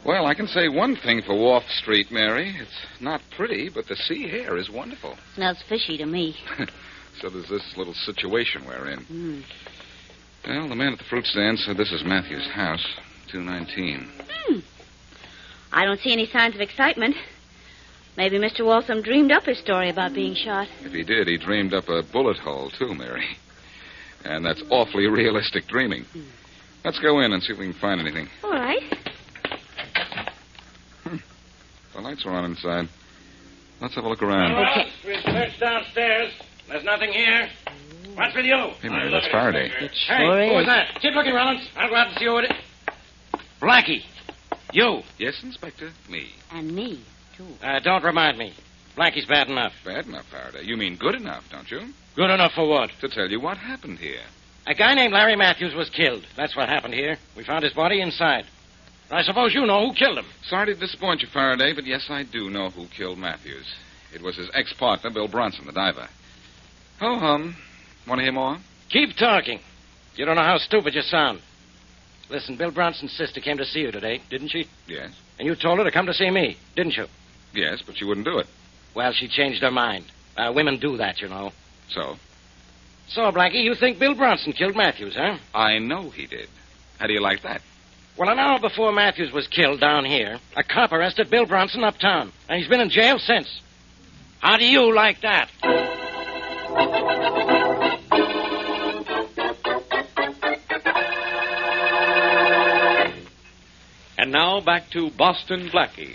Well, I can say one thing for Wharf Street, Mary. It's not pretty, but the sea air is wonderful. Smells fishy to me. So there's this little situation we're in. Well, the man at the fruit stand said this is Matthew's house, 219. I don't see any signs of excitement. Maybe Mr. Waltham dreamed up his story about being shot. If he did, he dreamed up a bullet hole, too, Mary. And that's awfully realistic dreaming. Let's go in and see if we can find anything. All right. The lights are on inside. Let's have a look around. Okay. We've searched downstairs. There's nothing here. What's with you? Hey, Mary, that's Faraday. Hey, who was that? Keep looking, Rollins. I'll go out and see who it is. Blackie. You. Yes, Inspector. Me. And me, too. Don't remind me. Blackie's bad enough. Bad enough, Faraday. You mean good enough, don't you? Good enough for what? To tell you what happened here. A guy named Larry Matthews was killed. That's what happened here. We found his body inside. I suppose you know who killed him. Sorry to disappoint you, Faraday, but yes, I do know who killed Matthews. It was his ex-partner, Bill Bronson, the diver. Ho-hum. Want to hear more? Keep talking. You don't know how stupid you sound. Listen, Bill Bronson's sister came to see you today, didn't she? Yes. And you told her to come to see me, didn't you? Yes, but she wouldn't do it. Well, she changed her mind. Women do that, you know. So? So, Blackie, you think Bill Bronson killed Matthews, huh? I know he did. How do you like that? Well, an hour before Matthews was killed down here, a cop arrested Bill Bronson uptown, and he's been in jail since. How do you like that? And now back to Boston Blackie.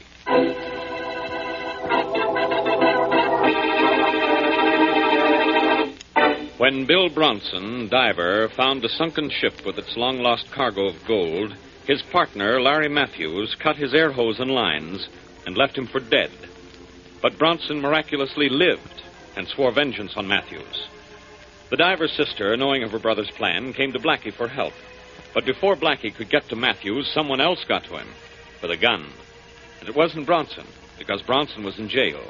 When Bill Bronson, diver, found the sunken ship with its long-lost cargo of gold, his partner, Larry Matthews, cut his air hose and lines and left him for dead. But Bronson miraculously lived and swore vengeance on Matthews. The diver's sister, knowing of her brother's plan, came to Blackie for help. But before Blackie could get to Matthews, someone else got to him with a gun. And it wasn't Bronson, because Bronson was in jail.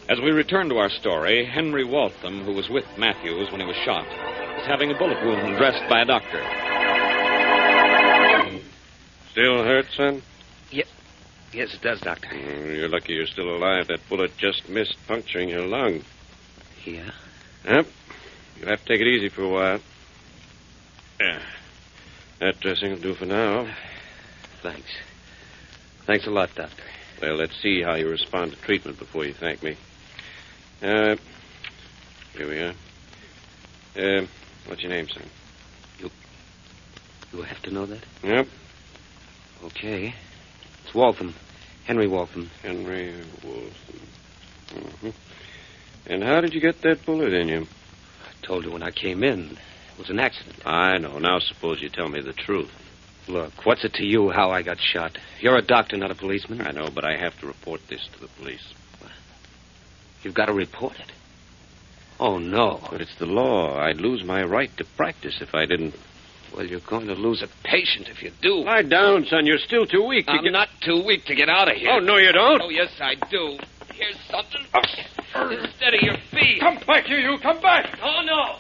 As we return to our story, Henry Waltham, who was with Matthews when he was shot, is having a bullet wound dressed by a doctor. Still hurt, son? Yes, it does, Doctor. You're lucky you're still alive. That bullet just missed puncturing your lung. Yeah? Yep. You'll have to take it easy for a while. Yeah. That dressing will do for now. Thanks. Thanks a lot, Doctor. Well, let's see how you respond to treatment before you thank me. Here we are. What's your name, son? You have to know that? Yep. Okay. It's Waltham. Henry Waltham. Henry Waltham. Mm-hmm. And how did you get that bullet in you? I told you when I came in. It was an accident. I know. Now suppose you tell me the truth. Look, what's it to you how I got shot? You're a doctor, not a policeman. I know, but I have to report this to the police. You've got to report it. Oh, no. But it's the law. I'd lose my right to practice if I didn't. Well, you're going to lose a patient if you do. Lie down, son. You're still too weak to I'm not too weak to get out of here. Oh, no, you don't. Oh, yes, I do. Here's something. Steady your feet. Come back here, you. Come back. Oh, no.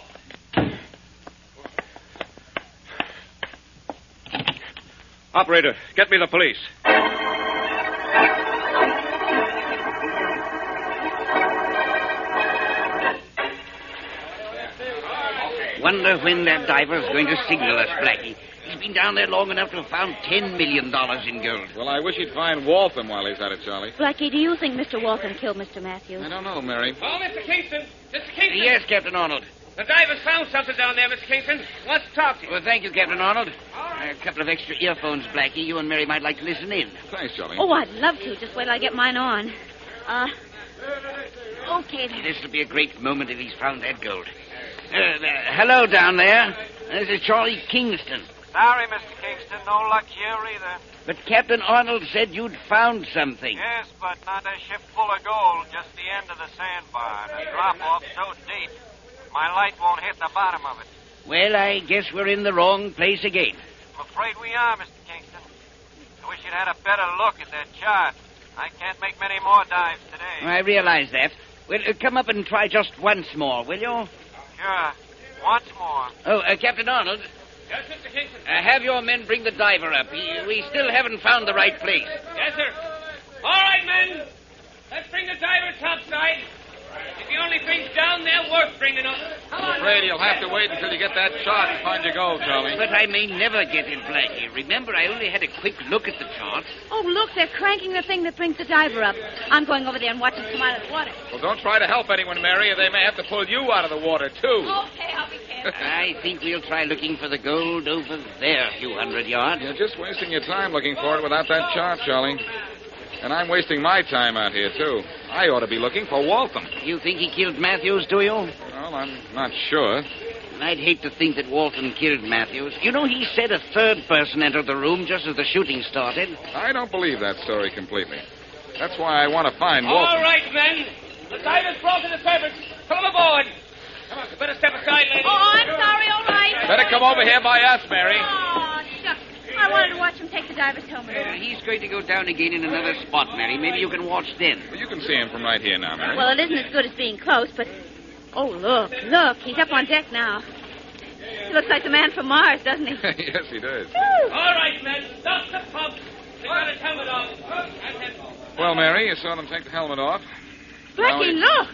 Operator, get me the police. Wonder when that diver's going to signal us, Blackie. He's been down there long enough to have found $10 million in gold. Well, I wish he'd find Waltham while he's at it, Charlie. Blackie, do you think Mr. Waltham killed Mr. Matthews? I don't know, Mary. Oh, Mr. Kingston. Mr. Kingston. Yes, Captain Arnold. The diver's found something down there, Mr. Kingston. Wants to talk to you. Well, thank you, Captain Arnold. All right. A couple of extra earphones, Blackie. You and Mary might like to listen in. Thanks, Johnny. Oh, I'd love to. Just wait till I get mine on. Okay, then. This will be a great moment if he's found that gold. Hello down there. This is Charlie Kingston. Sorry, Mr. Kingston. No luck here either. But Captain Arnold said you'd found something. Yes, but not a ship full of gold. Just the end of the sandbar. The drop-off so deep, my light won't hit the bottom of it. Well, I guess we're in the wrong place again. I'm afraid we are, Mr. Kingston. I wish you'd had a better look at that chart. I can't make many more dives today. I realize that. Well, come up and try just once more, will you? Sure. Once more. Oh, Captain Arnold. Yes, Mr. Kingston. Have your men bring the diver up. We still haven't found the right place. Yes, sir. All right, men. Let's bring the diver topside. It's the only things down there worth bringing up. Come on. I'm afraid you'll have to wait until you get that chart to find your gold, Charlie. But I may never get it, Blackie. Remember, I only had a quick look at the chart. Oh, look, they're cranking the thing that brings the diver up. I'm going over there and watch them come out of the water. Well, don't try to help anyone, Mary, or they may have to pull you out of the water, too. Okay, I'll be careful. I think we'll try looking for the gold over there a few hundred yards. You're just wasting your time looking for it without that chart, Charlie. And I'm wasting my time out here, too. I ought to be looking for Waltham. You think he killed Matthews, do you? Well, I'm not sure. I'd hate to think that Walton killed Matthews. You know, he said a third person entered the room just as the shooting started. I don't believe that story completely. That's why I want to find Waltham. All right, men. The diver's broken the surface. Pull him aboard. Come on, you better step aside, lady. Oh, I'm sorry, all right. Better come over here by us, Mary. Oh, shucks. I wanted to watch him take the divers home. He's going to go down again in another spot, Mary. Maybe you can watch then. Well, you can see him from right here now, Mary. Well, it isn't as good as being close, but... Oh, look. He's up on deck now. He looks like the man from Mars, doesn't he? Yes, he does. All right, men. Stop the pump. They got his helmet off. That's it. Well, Mary, you saw them take the helmet off. Blackie, look!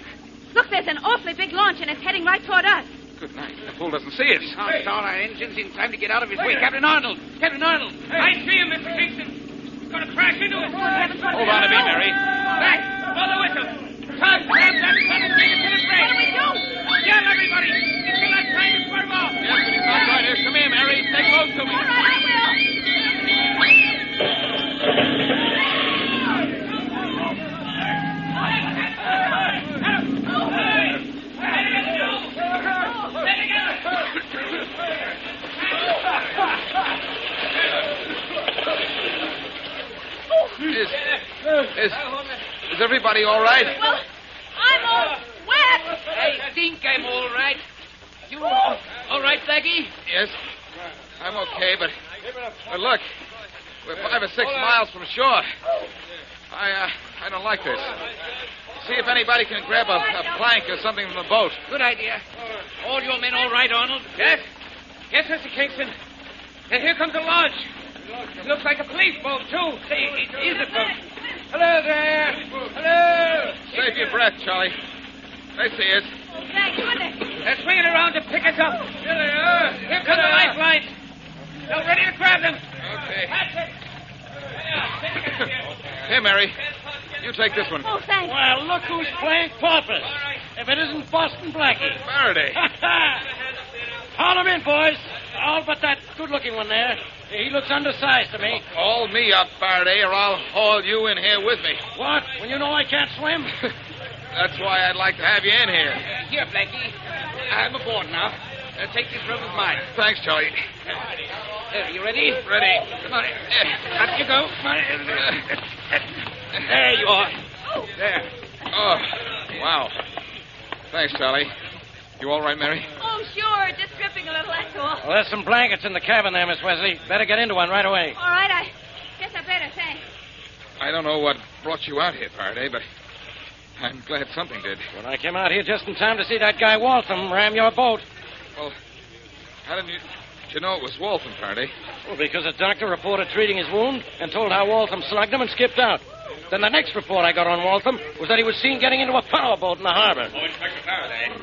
Look, there's an awfully big launch, and it's heading right toward us. Good night. The fool doesn't see us. Start our engines in time to get out of his way. Captain Arnold! Captain Arnold! I see him, Mr. Kingston. He's going to crash into us. Hold on a bit, Mary. Back! Blow the whistle. Tom, grab that son and take it to the bridge. What do we do? Yell, everybody. Until that time is swerve off. Yes, but he's not right here. Come here, Mary. Stay close to me. All right, I will. Is everybody all right? Well, I'm all wet. I think I'm all right. You all right, Blackie? Yes. I'm okay, but look. We're 5 or 6 miles from shore. I don't like this. See if anybody can grab a plank or something from the boat. Good idea. All your men all right, Arnold? Yes? Yes, Mr. Kingston. And here comes the launch. It looks like a police boat, too. Say, it is a boat. Hello there. Hello. Save your breath, Charlie. They see us. Thank goodness. They're swinging around to pick us up. Here they are. Here come the lifelines. They're ready to grab them. Okay. That's it. Here, Mary. You take this one. Oh, thanks. Well, look who's playing paupers. If it isn't Boston Blackie. Faraday. Haul him in, boys. All but that good-looking one there. He looks undersized to me. Haul me up, Faraday, or I'll haul you in here with me. What? When you know I can't swim? That's why I'd like to have you in here. Here, Blackie. I'm aboard now. Take this rope of mine. Thanks, Charlie. You ready? Ready. Come on. Up you go. Come on. There you are. There. Oh, wow. Thanks, Charlie. You all right, Mary? Oh, sure. Just dripping a little, that's all. Well, there's some blankets in the cabin there, Miss Wesley. Better get into one right away. All right, I guess I better, thanks. I don't know what brought you out here, Faraday, but I'm glad something did. When I came out here just in time to see that guy Waltham ram your boat. Well, how did you know it was Waltham, Faraday? Well, because a doctor reported treating his wound and told how Waltham slugged him and skipped out. Then the next report I got on Waltham was that he was seen getting into a power boat in the harbor. Oh, Inspector Faraday.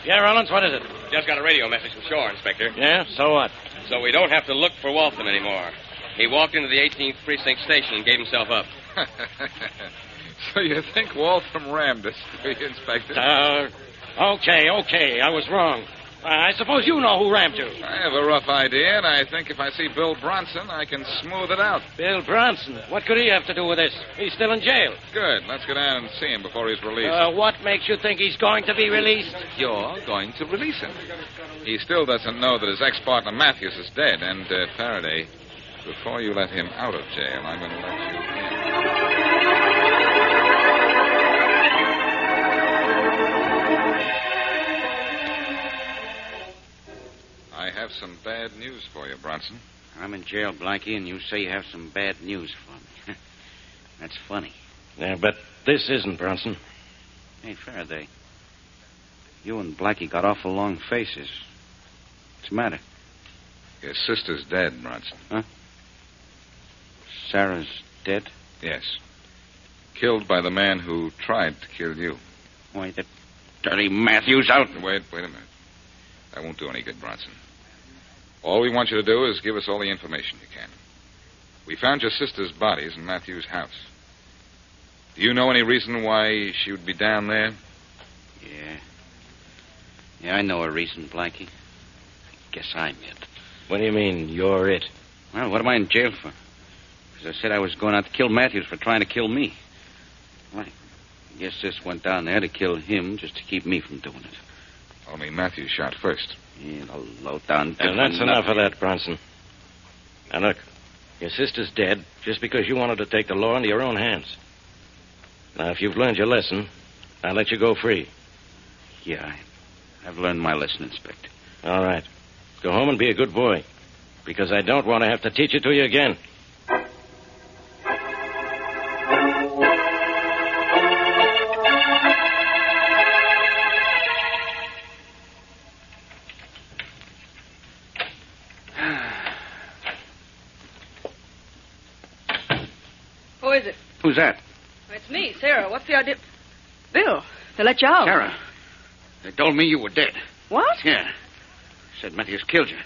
Yeah, Rollins, what is it? Just got a radio message from shore, Inspector. Yeah, so what? So we don't have to look for Waltham anymore. He walked into the 18th Precinct Station and gave himself up. So you think Waltham rammed us, do you, Inspector? Okay. I was wrong. I suppose you know who rammed you. I have a rough idea, and I think if I see Bill Bronson, I can smooth it out. Bill Bronson? What could he have to do with this? He's still in jail. Good. Let's go down and see him before he's released. What makes you think he's going to be released? You're going to release him. He still doesn't know that his ex-partner Matthews is dead, and Faraday, before you let him out of jail, I'm going to let you in. I have some bad news for you, Bronson. I'm in jail, Blackie, and you say you have some bad news for me. That's funny. Yeah, but this isn't, Bronson. Hey, Faraday. You and Blackie got awful long faces. What's the matter? Your sister's dead, Bronson. Huh? Sarah's dead? Yes. Killed by the man who tried to kill you. Why, that dirty Matthews out. Wait a minute. That won't do any good, Bronson. All we want you to do is give us all the information you can. We found your sister's bodies in Matthew's house. Do you know any reason why she would be down there? Yeah, I know a reason, Blackie. I guess I'm it. What do you mean, you're it? Well, what am I in jail for? Because I said I was going out to kill Matthews for trying to kill me. Well, I guess this went down there to kill him just to keep me from doing it. Only Matthews shot first. Yeah, the low-down... And that's enough of that, Bronson. Now, look, your sister's dead just because you wanted to take the law into your own hands. Now, if you've learned your lesson, I'll let you go free. Yeah, I've learned my lesson, Inspector. All right. Go home and be a good boy, because I don't want to have to teach it to you again. Who is it? Who's that? It's me, Sarah. What's the idea? Bill, they let you out. Sarah. They told me you were dead. What? Yeah. Said Matthews killed you.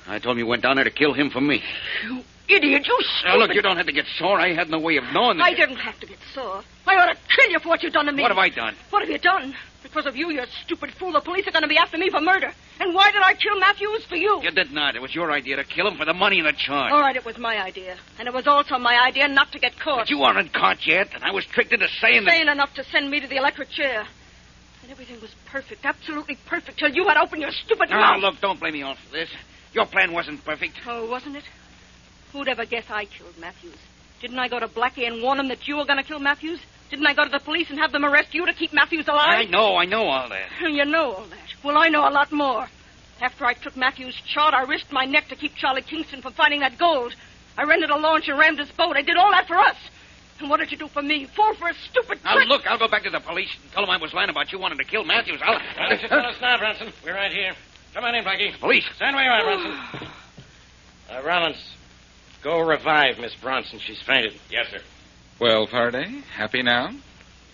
I told him you went down there to kill him for me. You idiot, you stupid... Now, look, you don't have to get sore. I had no way of knowing that... I didn't have to get sore. I ought to kill you for what you've done to me. What have I done? What have you done? Because of you stupid fool, the police are going to be after me for murder. And why did I kill Matthews? For you. You did not. It was your idea to kill him for the money and the charge. All right, it was my idea. And it was also my idea not to get caught. But you aren't caught yet, and I was tricked into saying that... Sane enough to send me to the electric chair. And everything was perfect, absolutely perfect, till you had opened your stupid mouth. Now, look, don't blame me all for this. Your plan wasn't perfect. Oh, wasn't it? Who'd ever guess I killed Matthews? Didn't I go to Blackie and warn him that you were going to kill Matthews? Didn't I go to the police and have them arrest you to keep Matthews alive? I know all that. You know all that. Well, I know a lot more. After I took Matthews' chart, I risked my neck to keep Charlie Kingston from finding that gold. I rented a launch and rammed his boat. I did all that for us. And what did you do for me? Fall for a stupid Now, trick? look, I'll go back to the police and tell them I was lying about you wanting to kill Matthews. Now, let you tell us now, Bronson. We're right here. Come on in, Blackie. Police. Stand where you are, Bronson. Rollins, go revive Miss Bronson. She's fainted. Yes, sir. Well, Faraday, happy now?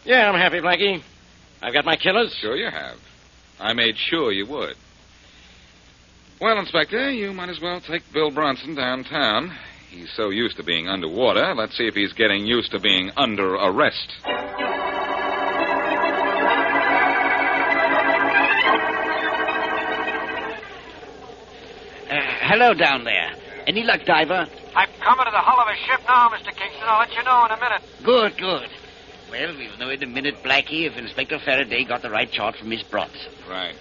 Yeah, I'm happy, Blackie. I've got my killers. Sure you have. I made sure you would. Well, Inspector, you might as well take Bill Bronson downtown. He's so used to being underwater. Let's see if he's getting used to being under arrest. Hello down there. Any luck, diver? I'm coming to the hull of a ship now, Mr. Kingston. I'll let you know in a minute. Good. Well, we'll know in a minute, Blackie, if Inspector Faraday got the right chart from Miss Bronson. Right.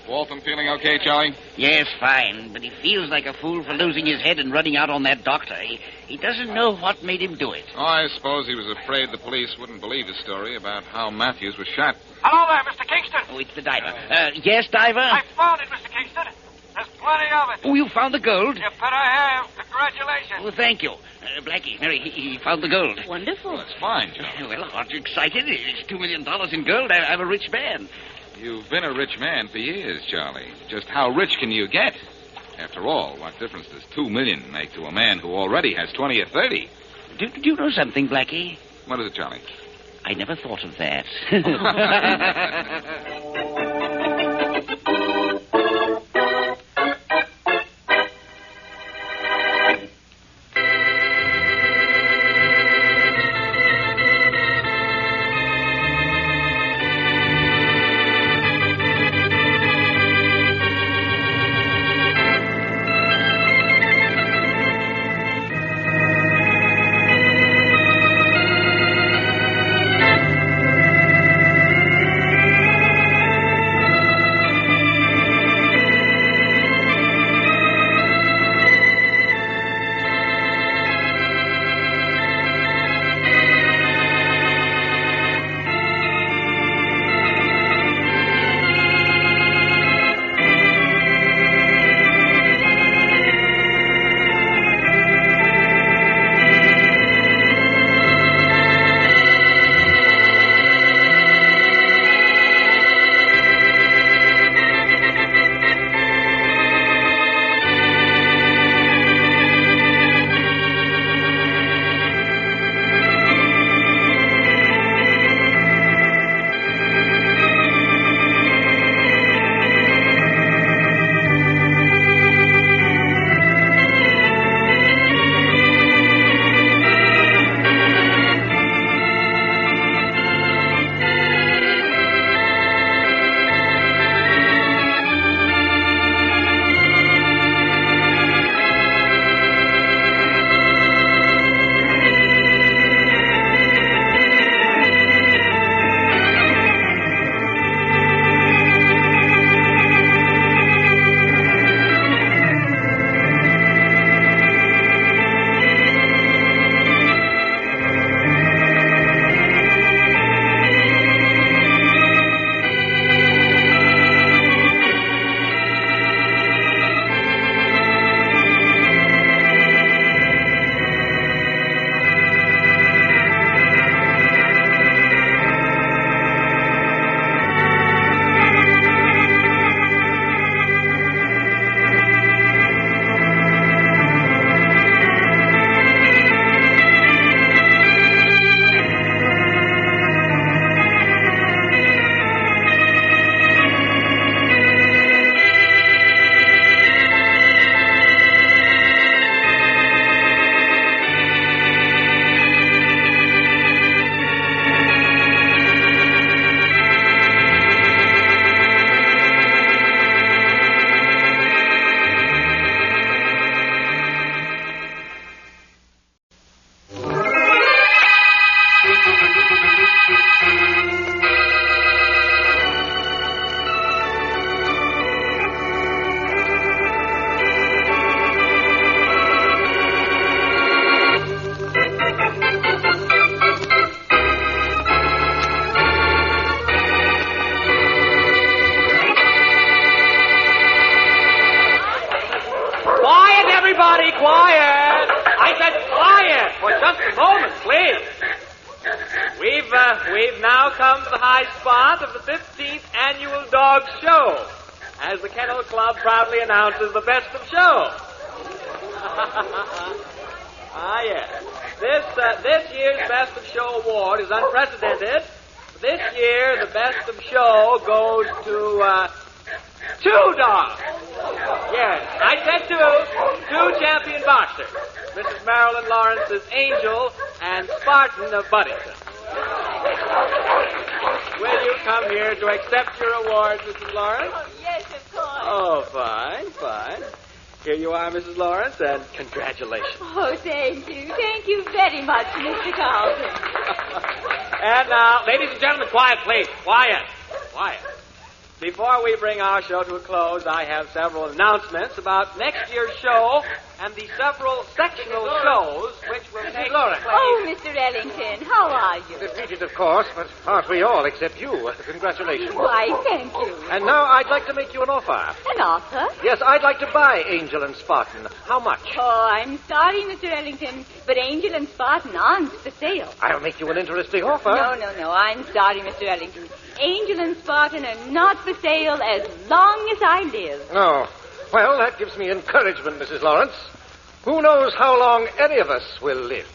Waltham feeling okay, Charlie? Yes, fine, but he feels like a fool for losing his head and running out on that doctor. He doesn't know what made him do it. Oh, I suppose he was afraid the police wouldn't believe his story about how Matthews was shot. Hello there, Mr. Kingston. Oh, it's the diver. Yes, diver? I found it, Mr. Kingston. There's plenty of it. Oh, you found the gold? You bet I have. Congratulations. Oh, thank you. Blackie, Mary, he found the gold. Wonderful. Well, that's fine, Joe. Well, aren't you excited? It's $2 million in gold. I'm a rich man. You've been a rich man for years, Charlie. Just how rich can you get? After all, what difference does $2 million make to a man who already has 20 or 30? Do you know something, Blackie? What is it, Charlie? I never thought of that. Everybody quiet! I said quiet for just a moment, please. We've now come to the high spot of the 15th annual dog show, as the Kennel Club proudly announces the best of show. Yes. This year's Best of Show award is unprecedented. This year, the Best of Show goes to, 2 dogs. Yes, I said 2 champion boxers. Mrs. Marilyn Lawrence's Angel and Spartan of Buddington. Will you come here to accept your award, Mrs. Lawrence? Oh, yes, of course. Oh, fine. Here you are, Mrs. Lawrence, and congratulations. Oh, thank you. Thank you very much, Mr. Carlton. And now, ladies and gentlemen, quiet, please. Quiet. Before we bring our show to a close, I have several announcements about next year's show and the several sectional shows which will take place. Oh, Mr. Ellington, how are you? Defeated, of course, but aren't we all except you? Congratulations. Why, thank you. And now I'd like to make you an offer. An offer? Yes, I'd like to buy Angel and Spartan. How much? Oh, I'm sorry, Mr. Ellington, but Angel and Spartan aren't for sale. I'll make you an interesting offer. No. I'm sorry, Mr. Ellington. Angel and Spartan are not for sale as long as I live. No. Well, that gives me encouragement, Mrs. Lawrence. Who knows how long any of us will live?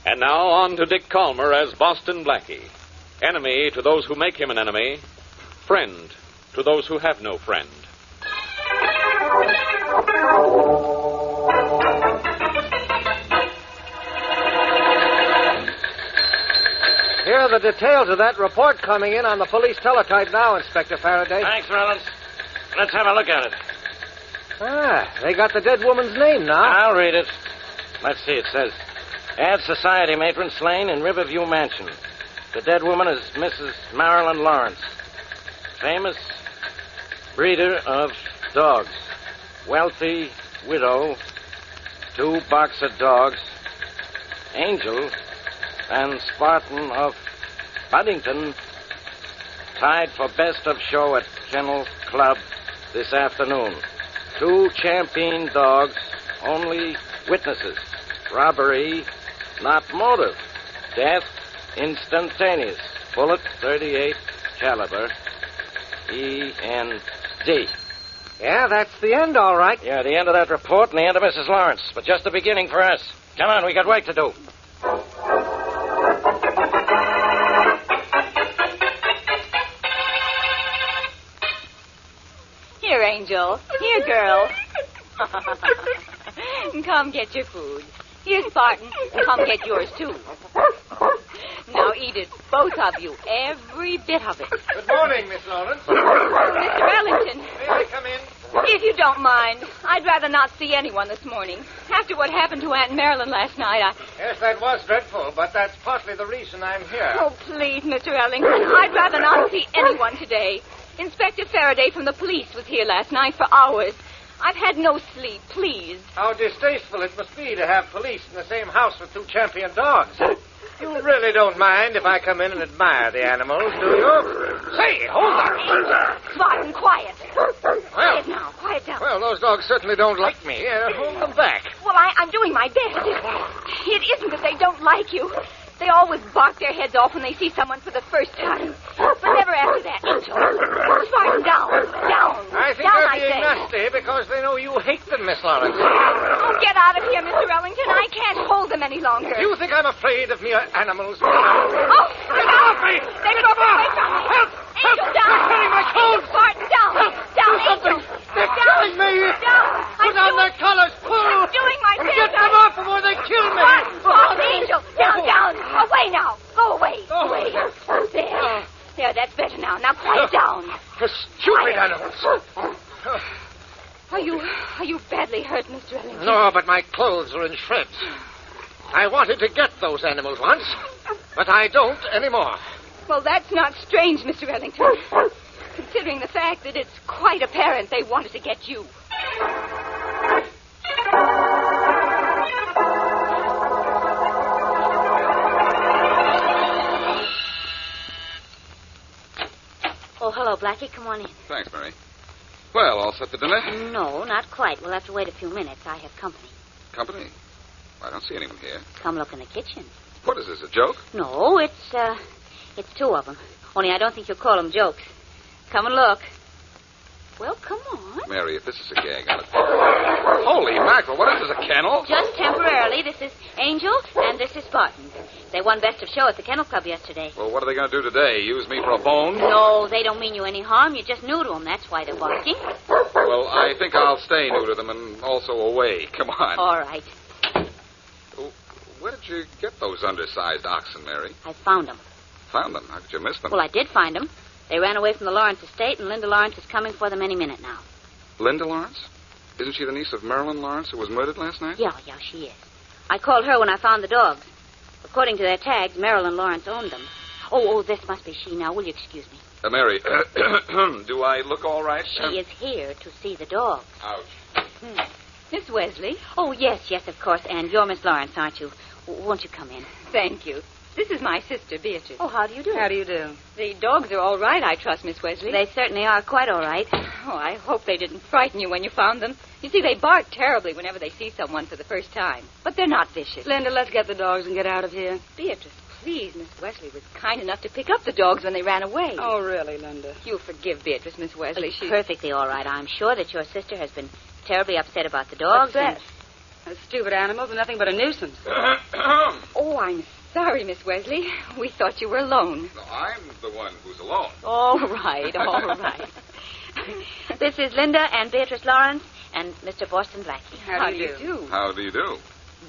And now on to Dick Calmer as Boston Blackie. Enemy to those who make him an enemy. Friend to those who have no friend. Here are the details of that report coming in on the police teletype now, Inspector Faraday. Thanks, Rollins. Let's have a look at it. They got the dead woman's name now. I'll read it. Let's see, it says, Ad Society matron slain in Riverview Mansion. The dead woman is Mrs. Marilyn Lawrence. Famous breeder of dogs. Wealthy widow. 2 boxer dogs. Angel and Spartan of Buddington tied for best of show at Kennel Club this afternoon. 2 champion dogs, only witnesses. Robbery, not motive. Death, instantaneous. Bullet, .38 caliber. E.N.D. Yeah, that's the end, all right. Yeah, the end of that report and the end of Mrs. Lawrence. But just the beginning for us. Come on, we got work to do. Here, Angel. Here, girl. Come get your food. Here, Spartan. Come get yours, too. Now eat it, both of you. Every bit of it. Good morning, Miss Lawrence. Mr. Ellington. May I come in? If you don't mind, I'd rather not see anyone this morning. After what happened to Aunt Marilyn last night, Yes, that was dreadful, but that's partly the reason I'm here. Oh, please, Mr. Ellington. I'd rather not see anyone today. Inspector Faraday from the police was here last night for hours. I've had no sleep, please. How distasteful it must be to have police in the same house with 2 champion dogs. You really don't mind if I come in and admire the animals, do you? Say, hold on. Spartan, quiet. Quiet now. Quiet down. Well, those dogs certainly don't like me. Hold them back. Well, I'm doing my best. It isn't that they don't like you. They always bark their heads off when they see someone for the first time. But never after that, Angel. Spartan, down. Down. I think down, they're being nasty because they know you hate them, Miss Lawrence. Oh, get out of here, Mr. Ellington. I can't hold them any longer. You think I'm afraid of mere animals? Oh, get off me! They broke away from me. Help! Angel, down. They're killing my cold. Spartan, down. Down, Do something. Angel. They're down. killing me. Down. Put on their collars. Pull. I'm doing my best. Get them off before they kill me. Spartan, Angel. Down. Away now. Go away. Away. There, that's better now. Now quiet down. The stupid animals. Are you badly hurt, Mr. Ellington? No, but my clothes are in shreds. I wanted to get those animals once, but I don't anymore. Well, that's not strange, Mr. Ellington, considering the fact that it's quite apparent they wanted to get you. Oh, hello, Blackie. Come on in. Thanks, Mary. Well, all set for dinner? No, not quite. We'll have to wait a few minutes. I have company. Company? I don't see anyone here. Come look in the kitchen. What is this, a joke? No, it's two of them. Only I don't think you'll call them jokes. Come and look. Well, come on. Mary, if this is a gag, Holy mackerel, what is this, a kennel? Just temporarily. This is Angel, and this is Spartan. They won Best of Show at the Kennel Club yesterday. Well, what are they going to do today? Use me for a bone? No, they don't mean you any harm. You're just new to them. That's why they're barking. Well, I think I'll stay new to them and also away. Come on. All right. Where did you get those undersized oxen, Mary? I found them. Found them? How could you miss them? Well, I did find them. They ran away from the Lawrence estate, and Linda Lawrence is coming for them any minute now. Linda Lawrence? Isn't she the niece of Marilyn Lawrence who was murdered last night? Yeah, she is. I called her when I found the dogs. According to their tags, Marilyn Lawrence owned them. Oh, this must be she now. Will you excuse me? Mary, do I look all right? She is here to see the dogs. Ouch. Miss Wesley? Oh, yes, of course. And you're Miss Lawrence, aren't you? Won't you come in? Thank you. This is my sister, Beatrice. Oh, how do you do? How do you do? The dogs are all right, I trust, Miss Wesley. They certainly are quite all right. Oh, I hope they didn't frighten you when you found them. You see, they bark terribly whenever they see someone for the first time. But they're not vicious. Linda, let's get the dogs and get out of here. Beatrice, please. Miss Wesley was kind enough to pick up the dogs when they ran away. Oh, really, Linda? You'll forgive Beatrice, Miss Wesley. She's perfectly all right. I'm sure that your sister has been terribly upset about the dogs. What's that? Those stupid animals are nothing but a nuisance. Oh, I'm sorry, Miss Wesley. We thought you were alone. No, I'm the one who's alone. All right. This is Linda and Beatrice Lawrence and Mr. Boston Blackie. How do you do? How do you do?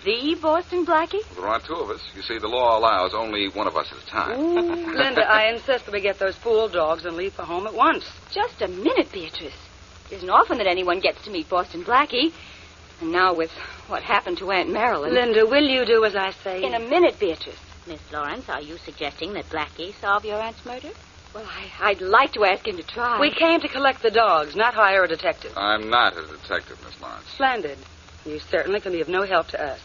The Boston Blackie? Well, there aren't two of us. You see, the law allows only one of us at a time. Ooh. Linda, I insist that we get those fool dogs and leave for home at once. Just a minute, Beatrice. It isn't often that anyone gets to meet Boston Blackie. And now with what happened to Aunt Marilyn... Linda, will you do as I say? In a minute, Beatrice. Miss Lawrence, are you suggesting that Blackie solve your aunt's murder? Well, I'd like to ask him to try. We came to collect the dogs, not hire a detective. I'm not a detective, Miss Lawrence. Splendid. You certainly can be of no help to us.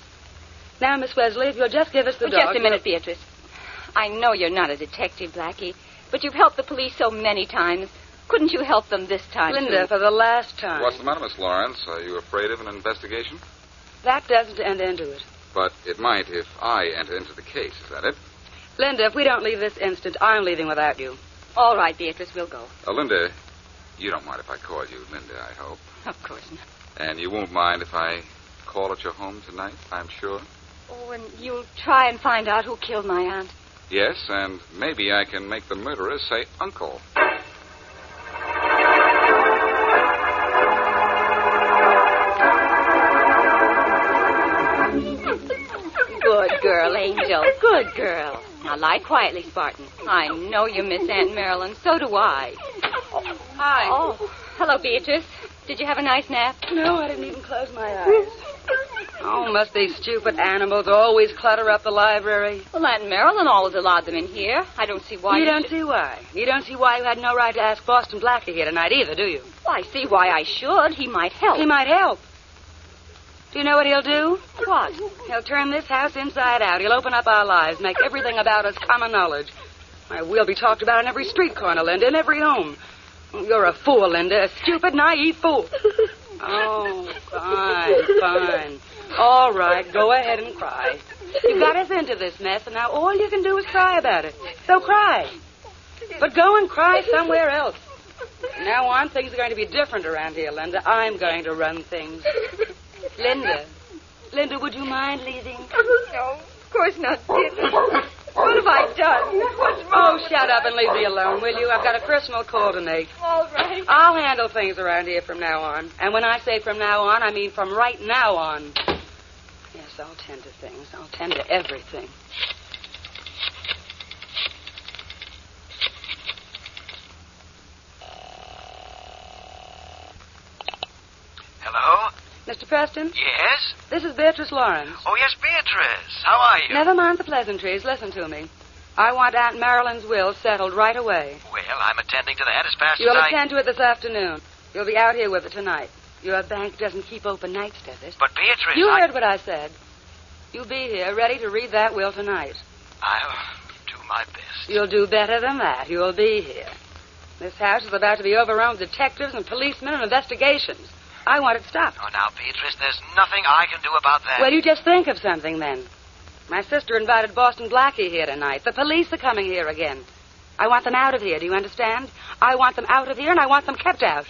Now, Miss Wesley, if you'll just give us the dogs... Just a minute, Beatrice. I know you're not a detective, Blackie, but you've helped the police so many times. Couldn't you help them this time, Linda, for the last time. What's the matter, Miss Lawrence? Are you afraid of an investigation? That doesn't enter into it. But it might if I enter into the case. Is that it? Linda, if we don't leave this instant, I'm leaving without you. All right, Beatrice, we'll go. Linda, you don't mind if I call you Linda, I hope. Of course not. And you won't mind if I call at your home tonight, I'm sure? Oh, and you'll try and find out who killed my aunt? Yes, and maybe I can make the murderers say uncle. Good girl, Angel. Good girl. Now lie quietly, Spartan. I know you miss Aunt Marilyn. So do I. Hi. Oh, hello, Beatrice. Did you have a nice nap? No, I didn't even close my eyes. Oh, must these stupid animals always clutter up the library? Well, Aunt Marilyn always allowed them in here. I don't see why You don't see why. You don't see why you had no right to ask Boston Blackie here tonight either, do you? Well, I see why I should. He might help. He might help. Do you know what he'll do? What? He'll turn this house inside out. He'll open up our lives, make everything about us common knowledge. Why, we'll be talked about in every street corner, Linda, in every home. You're a fool, Linda, a stupid, naive fool. Oh, fine. All right, go ahead and cry. You got us into this mess, and now all you can do is cry about it. So cry. But go and cry somewhere else. From now on, things are going to be different around here, Linda. I'm going to run things. Linda, would you mind leaving? No, of course not, Beatrice. What have I done? What's wrong? Oh, shut up and leave me alone, will you? I've got a personal call to make. All right. I'll handle things around here from now on. And when I say from now on, I mean from right now on. Yes, I'll tend to things. I'll tend to everything. Hello? Mr. Preston? Yes? This is Beatrice Lawrence. Oh, yes, Beatrice. How are you? Never mind the pleasantries. Listen to me. I want Aunt Marilyn's will settled right away. Well, I'm attending to that as fast You'll as I... attend to it this afternoon. You'll be out here with it tonight. Your bank doesn't keep open nights, does it? But, Beatrice, You heard what I said. You'll be here, ready to read that will tonight. I'll do my best. You'll do better than that. You'll be here. This house is about to be overrun with detectives and policemen and investigations. I want it stopped. Oh, now, Beatrice, there's nothing I can do about that. Well, you just think of something, then. My sister invited Boston Blackie here tonight. The police are coming here again. I want them out of here, do you understand? I want them out of here, and I want them kept out.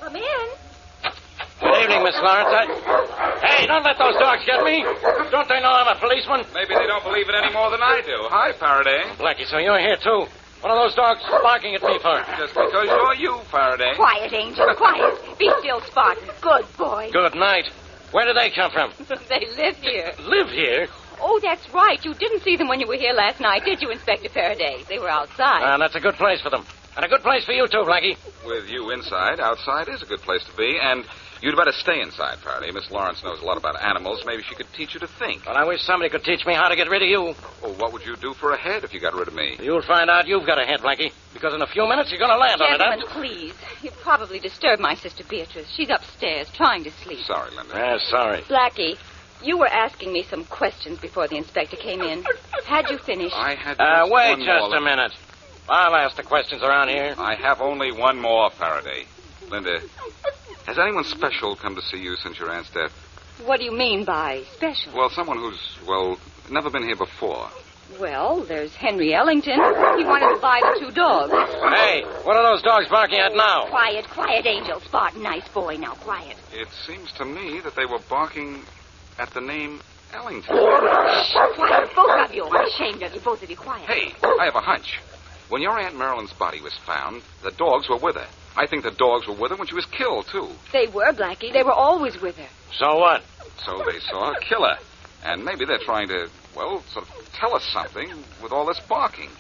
Come in. Good evening, Miss Lawrence. Hey, don't let those dogs get me. Don't they know I'm a policeman? Maybe they don't believe it any more than I do. Hi, Faraday. Blackie, so you're here, too. What are those dogs barking at me for? Just because you're you, Faraday. Quiet, Angel, quiet. Be still, Spartan. Good boy. Good night. Where did they come from? They live here. Live here? Oh, that's right. You didn't see them when you were here last night, did you, Inspector Faraday? They were outside. That's a good place for them. And a good place for you, too, Blackie. With you inside, outside is a good place to be, and you'd better stay inside, Faraday. Miss Lawrence knows a lot about animals. Maybe she could teach you to think. Well, I wish somebody could teach me how to get rid of you. Oh, what would you do for a head if you got rid of me? You'll find out you've got a head, Blackie, because in a few minutes you're going to land on it, Gentlemen, please. You probably disturbed my sister Beatrice. She's upstairs trying to sleep. Sorry, Linda. Sorry. Blackie, you were asking me some questions before the inspector came in. Had you finished? I had wait just a minute. I'll ask the questions around here. I have only one more, Faraday. Linda, has anyone special come to see you since your aunt's death? What do you mean by special? Well, someone who's, never been here before. Well, there's Henry Ellington. He wanted to buy the 2 dogs. Hey, what are those dogs barking at now? Quiet, Angel. Spartan, nice boy. Now, quiet. It seems to me that they were barking at the name Ellington. Shh, quiet, both of you. I'm ashamed of you, both of you. Quiet. Hey, I have a hunch. When your Aunt Marilyn's body was found, the dogs were with her. I think the dogs were with her when she was killed, too. They were, Blackie. They were always with her. So what? So they saw her kill her. And maybe they're trying to, sort of tell us something with all this barking.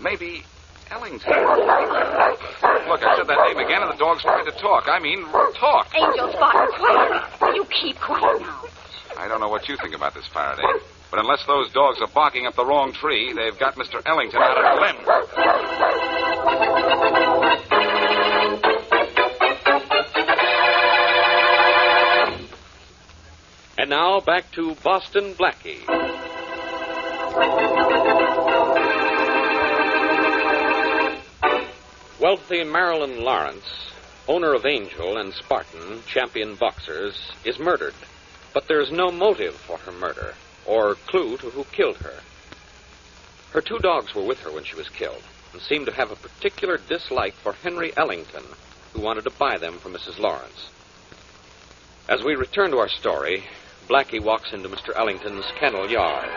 Maybe Ellington. Look, I said that name again, and the dog's trying to talk. I mean, talk. Angel, Spartan, quiet. You keep quiet now. I don't know what you think about this, Faraday. But unless those dogs are barking up the wrong tree, they've got Mr. Ellington out of a limb. And now back to Boston Blackie. Wealthy Marilyn Lawrence, owner of Angel and Spartan, champion boxers, is murdered. But there's no motive for her murder or clue to who killed her. Her 2 dogs were with her when she was killed and seemed to have a particular dislike for Henry Ellington, who wanted to buy them from Mrs. Lawrence. As we return to our story, Blackie walks into Mr. Ellington's kennel yard.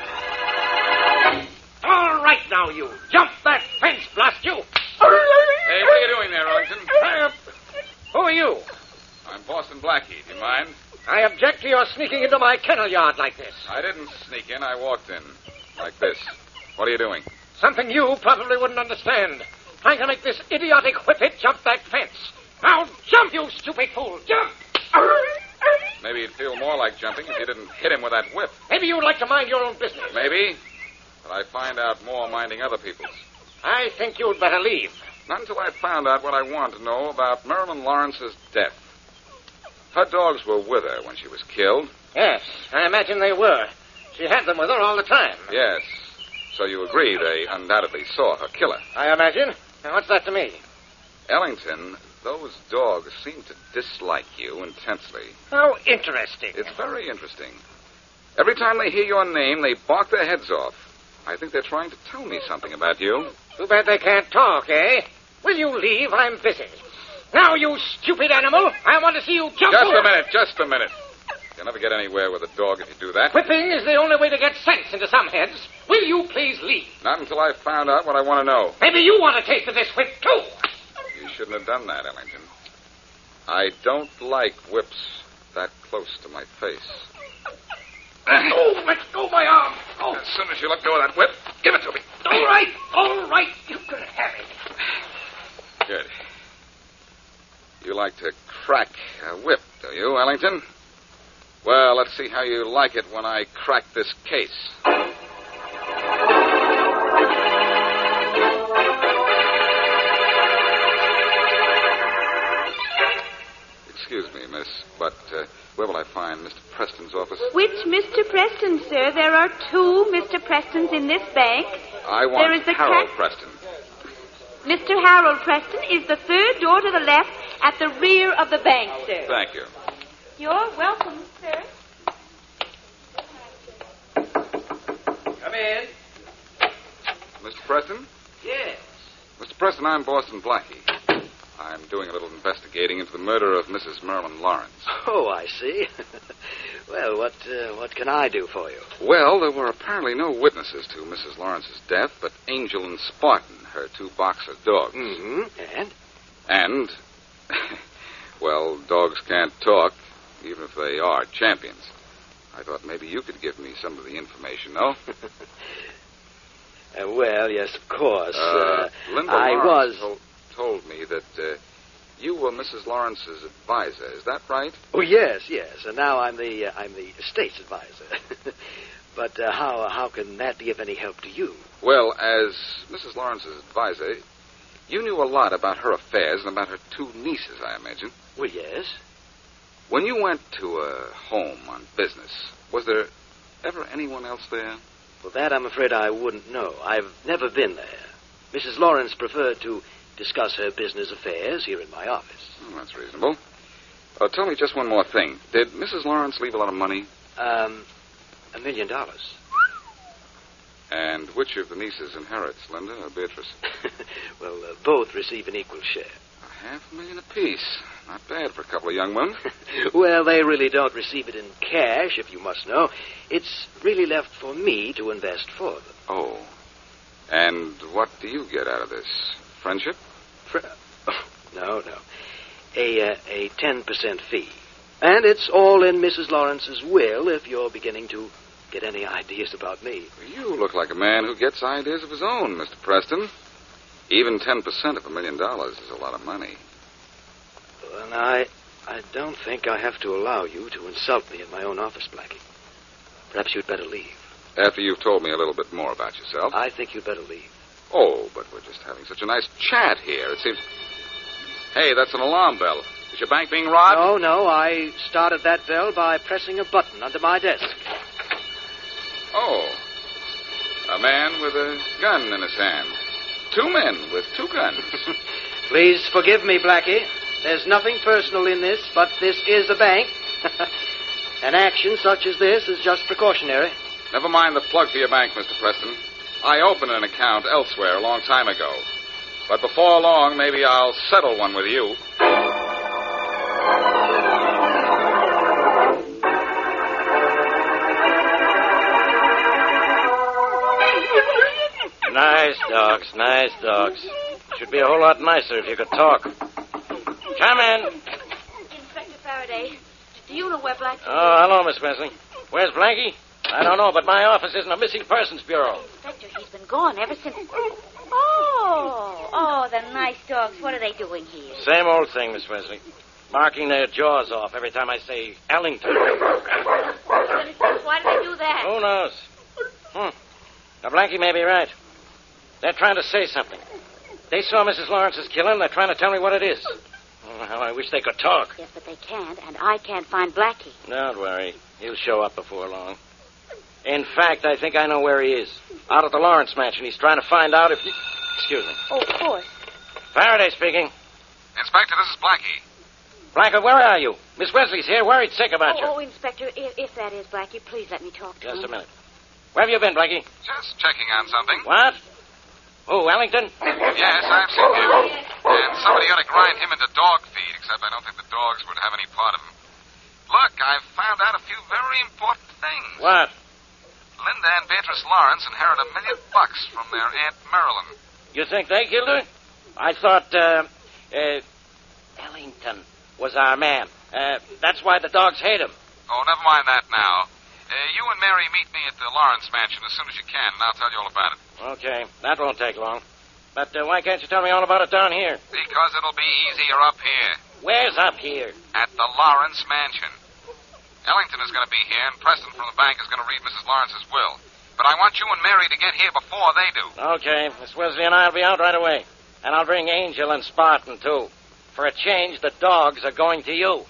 All right now, you. Jump that fence, blast you. Hey, what are you doing there, Ellington? Who are you? I'm Boston Blackie. Do you mind? I object to your sneaking into my kennel yard like this. I didn't sneak in. I walked in. Like this. What are you doing? Something you probably wouldn't understand. Trying to make this idiotic whippet jump that fence. Now jump, you stupid fool. Jump! Maybe you'd feel more like jumping if you didn't hit him with that whip. Maybe you'd like to mind your own business. Maybe. But I find out more minding other people's. I think you'd better leave. Not until I found out what I want to know about Marilyn Lawrence's death. Her dogs were with her when she was killed. Yes, I imagine they were. She had them with her all the time. Yes. So you agree they undoubtedly saw her kill her. I imagine. Now, what's that to me? Ellington, those dogs seem to dislike you intensely. How interesting. It's very interesting. Every time they hear your name, they bark their heads off. I think they're trying to tell me something about you. Too bad they can't talk, eh? Will you leave? I'm busy. Now, you stupid animal, I want to see you jump. Just a minute. You'll never get anywhere with a dog if you do that. Whipping is the only way to get sense into some heads. Will you please leave? Not until I've found out what I want to know. Maybe you want a taste of this whip, too. You shouldn't have done that, Ellington. I don't like whips that close to my face. Oh, let go my arm. Oh. As soon as you let go of that whip, give it to me. All right. You can have it. Good. You like to crack a whip, do you, Ellington? Well, let's see how you like it when I crack this case. Excuse me, miss, but where will I find Mr. Preston's office? Which Mr. Preston, sir? There are two Mr. Prestons in this bank. I want There is the Harold Preston. Mr. Harold Preston is the third door to the left at the rear of the bank, sir. Thank you. You're welcome, sir. Come in. Mr. Preston? Yes. Mr. Preston, I'm Boston Blackie. I'm doing a little investigating into the murder of Mrs. Marilyn Lawrence. Oh, I see. Well, what can I do for you? Well, there were apparently no witnesses to Mrs. Lawrence's death, but Angel and Spartan, her two boxer dogs. Mm-hmm. And, well, dogs can't talk, even if they are champions. I thought maybe you could give me some of the information, no? Well, yes, of course. Linda I Lawrence was... told me that you were Mrs. Lawrence's advisor. Is that right? Oh, yes. And now I'm the estate's advisor. But how can that be of any help to you? Well, as Mrs. Lawrence's advisor, you knew a lot about her affairs and about her two nieces, I imagine. Well, yes. When you went to a home on business, was there ever anyone else there? Well, that I'm afraid I wouldn't know. I've never been there. Mrs. Lawrence preferred to discuss her business affairs here in my office. Oh, that's reasonable. Tell me just one more thing. Did Mrs. Lawrence leave a lot of money? $1 million. And which of the nieces inherits, Linda or Beatrice? Well, both receive an equal share. $500,000 apiece. Not bad for a couple of young women. Well, they really don't receive it in cash, if you must know. It's really left for me to invest for them. Oh. And what do you get out of this? Friendship? No. A 10% fee. And it's all in Mrs. Lawrence's will if you're beginning to get any ideas about me. You look like a man who gets ideas of his own, Mr. Preston. Even 10% of $1 million is a lot of money. Well, I don't think I have to allow you to insult me in my own office, Blackie. Perhaps you'd better leave. After you've told me a little bit more about yourself. I think you'd better leave. Oh, but we're just having such a nice chat here. It seems... Hey, that's an alarm bell. Is your bank being robbed? No. I started that bell by pressing a button under my desk. Oh. A man with a gun in his hand. Two men with two guns. Please forgive me, Blackie. There's nothing personal in this, but this is a bank. An action such as this is just precautionary. Never mind the plug for your bank, Mr. Preston. I opened an account elsewhere a long time ago. But before long, maybe I'll settle one with you. Nice dogs. Should be a whole lot nicer if you could talk. Come in. Inspector Faraday, do you know where Blackie is? Oh, hello, Miss Wesley. Where's Blackie? I don't know, but my office isn't a missing persons bureau. Inspector, he's been gone ever since... Oh, the nice dogs. What are they doing here? Same old thing, Miss Wesley. Marking their jaws off every time I say Ellington. Why do they do that? Who knows? Now, Blackie may be right. They're trying to say something. They saw Mrs. Lawrence's killing. They're trying to tell me what it is. Oh, how I wish they could talk. Yes, but they can't, and I can't find Blackie. Don't worry. He'll show up before long. In fact, I think I know where he is. Out at the Lawrence mansion. He's trying to find out if... Excuse me. Oh, of course. Faraday speaking. Inspector, this is Blackie. Blackie, where are you? Miss Wesley's here, worried sick about you. Oh, Inspector, if that is Blackie, please let me talk to him. Just a minute. Where have you been, Blackie? Just checking on something. What? Oh, Ellington? Yes, I've seen him. And somebody ought to grind him into dog feed, except I don't think the dogs would have any part of him. Look, I've found out a few very important things. What? Linda and Beatrice Lawrence inherited $1 million from their Aunt Marilyn. You think they killed her? I thought, Ellington was our man. That's why the dogs hate him. Oh, never mind that now. You and Mary meet me at the Lawrence mansion as soon as you can, and I'll tell you all about it. Okay, that won't take long. But why can't you tell me all about it down here? Because it'll be easier up here. Where's up here? At the Lawrence mansion. Ellington is going to be here, and Preston from the bank is going to read Mrs. Lawrence's will. But I want you and Mary to get here before they do. Okay, Miss Wesley and I'll be out right away. And I'll bring Angel and Spartan, too. For a change, the dogs are going to you.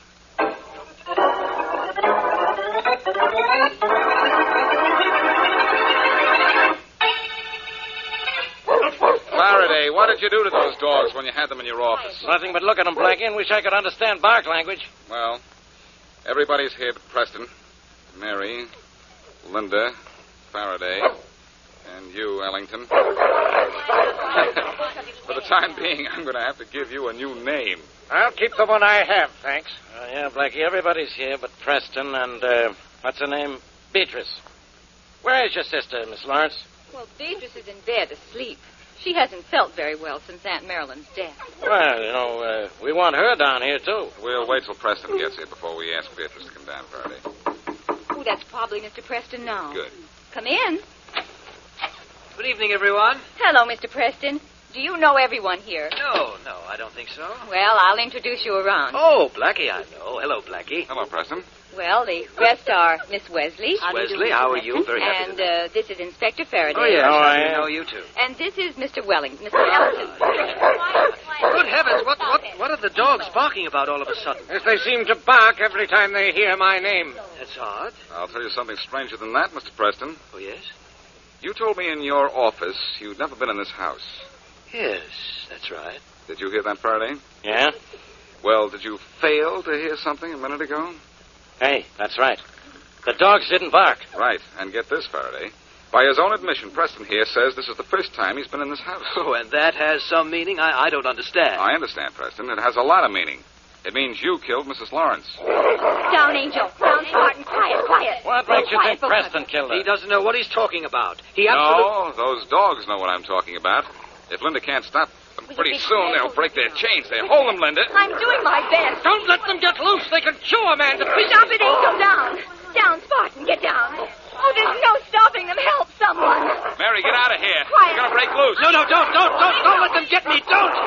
Faraday, what did you do to those dogs when you had them in your office? Nothing but look at them, Blackie, and wish I could understand bark language. Well, everybody's here but Preston, Mary, Linda, Faraday, and you, Ellington. For the time being, I'm going to have to give you a new name. I'll keep the one I have, thanks. Yeah, Blackie, everybody's here but Preston and, what's her name? Beatrice. Where is your sister, Miss Lawrence? Well, Beatrice is in bed asleep. She hasn't felt very well since Aunt Marilyn's death. Well, we want her down here, too. We'll wait till Preston gets here before we ask Beatrice to come down, Faraday. Oh, that's probably Mr. Preston now. Good. Come in. Good evening, everyone. Hello, Mr. Preston. Do you know everyone here? No, I don't think so. Well, I'll introduce you around. Oh, Blackie, I know. Hello, Blackie. Hello, Preston. Well, the rest are Miss Wesley. Miss Wesley, how are you? Very happy and to know. this is Inspector Faraday. Oh, yes, I know you, too. And this is Mr. Ellington. Good heavens, what are the dogs barking about all of a sudden? Yes, they seem to bark every time they hear my name. That's odd. I'll tell you something stranger than that, Mr. Preston. Oh, yes? You told me in your office you'd never been in this house. Yes, that's right. Did you hear that, Faraday? Yeah? Well, did you fail to hear something a minute ago? Hey, that's right. The dogs didn't bark. Right, and get this, Faraday. By his own admission, Preston here says this is the first time he's been in this house. Oh, and that has some meaning? I don't understand. I understand, Preston. It has a lot of meaning. It means you killed Mrs. Lawrence. Down, Angel. Down, Spartan. Quiet. What makes you Quiet, think Preston killed her? He doesn't know what he's talking about. No, those dogs know what I'm talking about. If Linda can't stop them pretty soon, they'll break their chains. They hold them, Linda. I'm doing my best. Don't let them get loose. They can chew a man to pieces. Stop it, Angel. Down. Down, Spartan. Get down. Oh, there's no stopping them. Help someone. Mary, get out of here. Quiet. They're going to break loose. No, don't let them get me. Don't.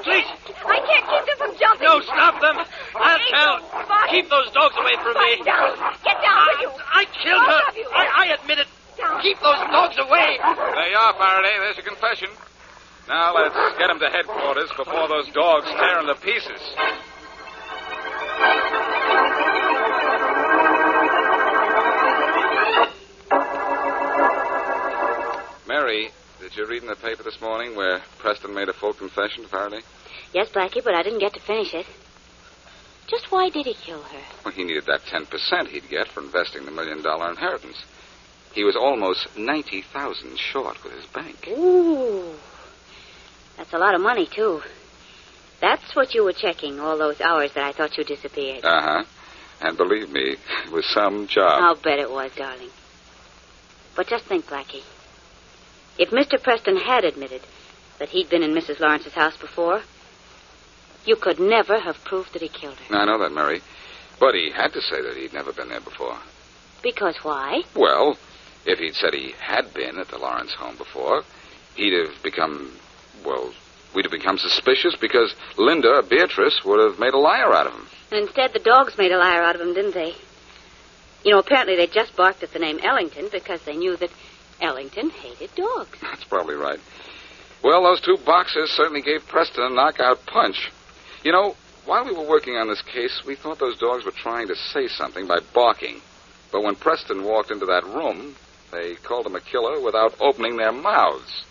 Please. I can't keep them from jumping. No, stop them. I'll tell. Spartan. Keep those dogs away from me. Down. Get down, will you? I killed her. I admit it. Down. Keep those dogs away. There you are, Faraday. There's your confession. Now let's get him to headquarters before those dogs tear him to pieces. Mary, did you read in the paper this morning where Preston made a full confession to Faraday? Yes, Blackie, but I didn't get to finish it. Just why did he kill her? Well, he needed that 10% he'd get for investing the $1 million inheritance. He was almost $90,000 short with his bank. Ooh. That's a lot of money, too. That's what you were checking all those hours that I thought you disappeared. Uh-huh. And believe me, it was some job. I'll bet it was, darling. But just think, Blackie. If Mr. Preston had admitted that he'd been in Mrs. Lawrence's house before, you could never have proved that he killed her. I know that, Mary. But he had to say that he'd never been there before. Because why? Well, if he'd said he had been at the Lawrence home before, he'd have become, well, we'd have become suspicious because Linda or Beatrice would have made a liar out of him. And instead, the dogs made a liar out of him, didn't they? You know, apparently they just barked at the name Ellington because they knew that Ellington hated dogs. That's probably right. Well, those two boxers certainly gave Preston a knockout punch. You know, while we were working on this case, we thought those dogs were trying to say something by barking. But when Preston walked into that room, they called him a killer without opening their mouths.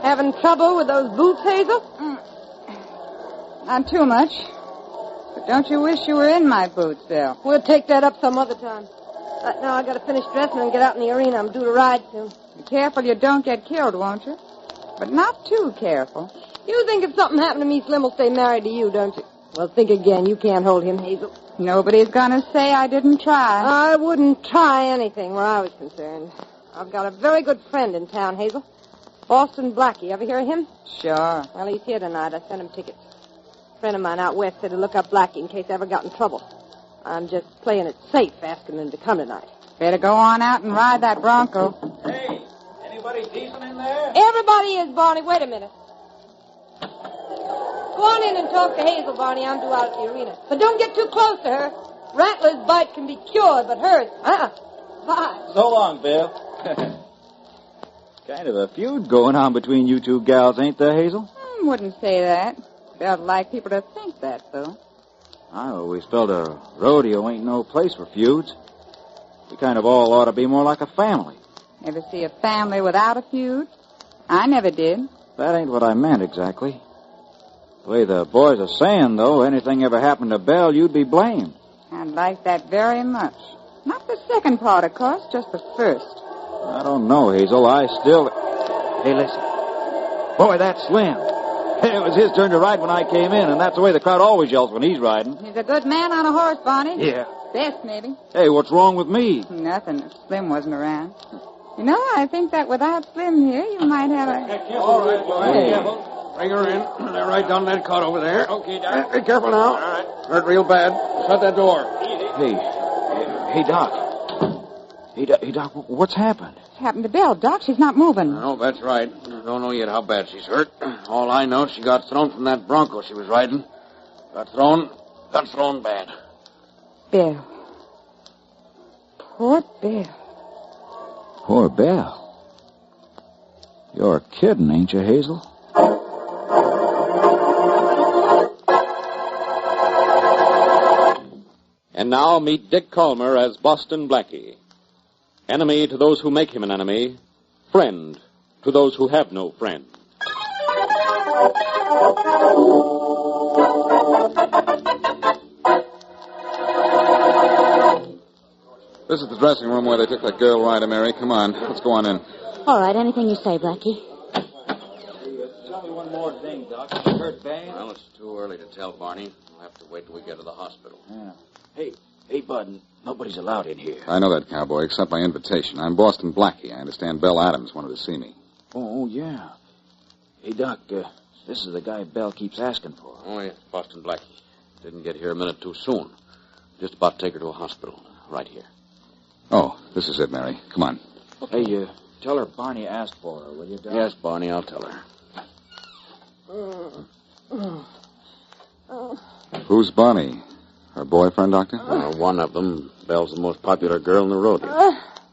Having trouble with those boots, Hazel? Not too much. But don't you wish you were in my boots, Bill? We'll take that up some other time. Right now I gotta finish dressing and get out in the arena. I'm due to ride soon. Be careful you don't get killed, won't you? But not too careful. You think if something happened to me, Slim will stay married to you, don't you? Well, think again. You can't hold him, Hazel. Nobody's gonna say I didn't try. I wouldn't try anything where I was concerned. I've got a very good friend in town, Hazel. Boston Blackie. Ever hear of him? Sure. Well, he's here tonight. I sent him tickets. A friend of mine out west said to look up Blackie in case I ever got in trouble. I'm just playing it safe, asking him to come tonight. Better go on out and ride that Bronco. Hey, anybody decent in there? Everybody is, Barney. Wait a minute. Go on in and talk to Hazel, Barney. I'm due out at the arena. But don't get too close to her. Rattler's bite can be cured, but hers, Bye. So long, Bill. Kind of a feud going on between you two gals, ain't there, Hazel? Wouldn't say that. I'd like people to think that, though. I always felt a rodeo ain't no place for feuds. We kind of all ought to be more like a family. Ever see a family without a feud? I never did. That ain't what I meant exactly. The way the boys are saying, though, anything ever happened to Belle, you'd be blamed. I'd like that very much. Not the second part, of course, just the first. I don't know, Hazel. I still... Hey, listen. Boy, that's Slim. It was his turn to ride when I came in, and that's the way the crowd always yells when he's riding. He's a good man on a horse, Barney. Yeah. Best, maybe. Hey, what's wrong with me? Nothing if Slim wasn't around. You know, I think that without Slim here, you might have a... All right, boy. Be careful. Bring her in. They're right down that cot over there. Okay, Doc. Be careful now. All right. Hurt real bad. Shut that door. Hey, Doc. Hey, Doc, what's happened? What's happened to Belle, Doc? She's not moving. No, that's right. Don't know yet how bad she's hurt. All I know, she got thrown from that Bronco she was riding. Got thrown bad. Belle. Poor Belle. Poor Belle. You're kidding, ain't you, Hazel? And now meet Dick Calmer as Boston Blackie. Enemy to those who make him an enemy. Friend to those who have no friend. This is the dressing room where they took that girl rider, Mary. Come on, let's go on in. All right, anything you say, Blackie. Tell me one more thing, Doc. You hurt bad? Well, it's too early to tell, Barney. We'll have to wait till we get to the hospital. Yeah. Hey, Bud, nobody's allowed in here. I know that, cowboy, except by invitation. I'm Boston Blackie. I understand Belle Adams wanted to see me. Oh, yeah. Hey, Doc, this is the guy Belle keeps asking for. Oh, yeah, Boston Blackie. Didn't get here a minute too soon. Just about to take her to a hospital. Right here. Oh, this is it, Mary. Come on. Okay. Hey, tell her Barney asked for her, will you, Doc? Yes, Barney, I'll tell her. Who's Barney? Her boyfriend, Doctor? One of them. Belle's the most popular girl in the rodeo.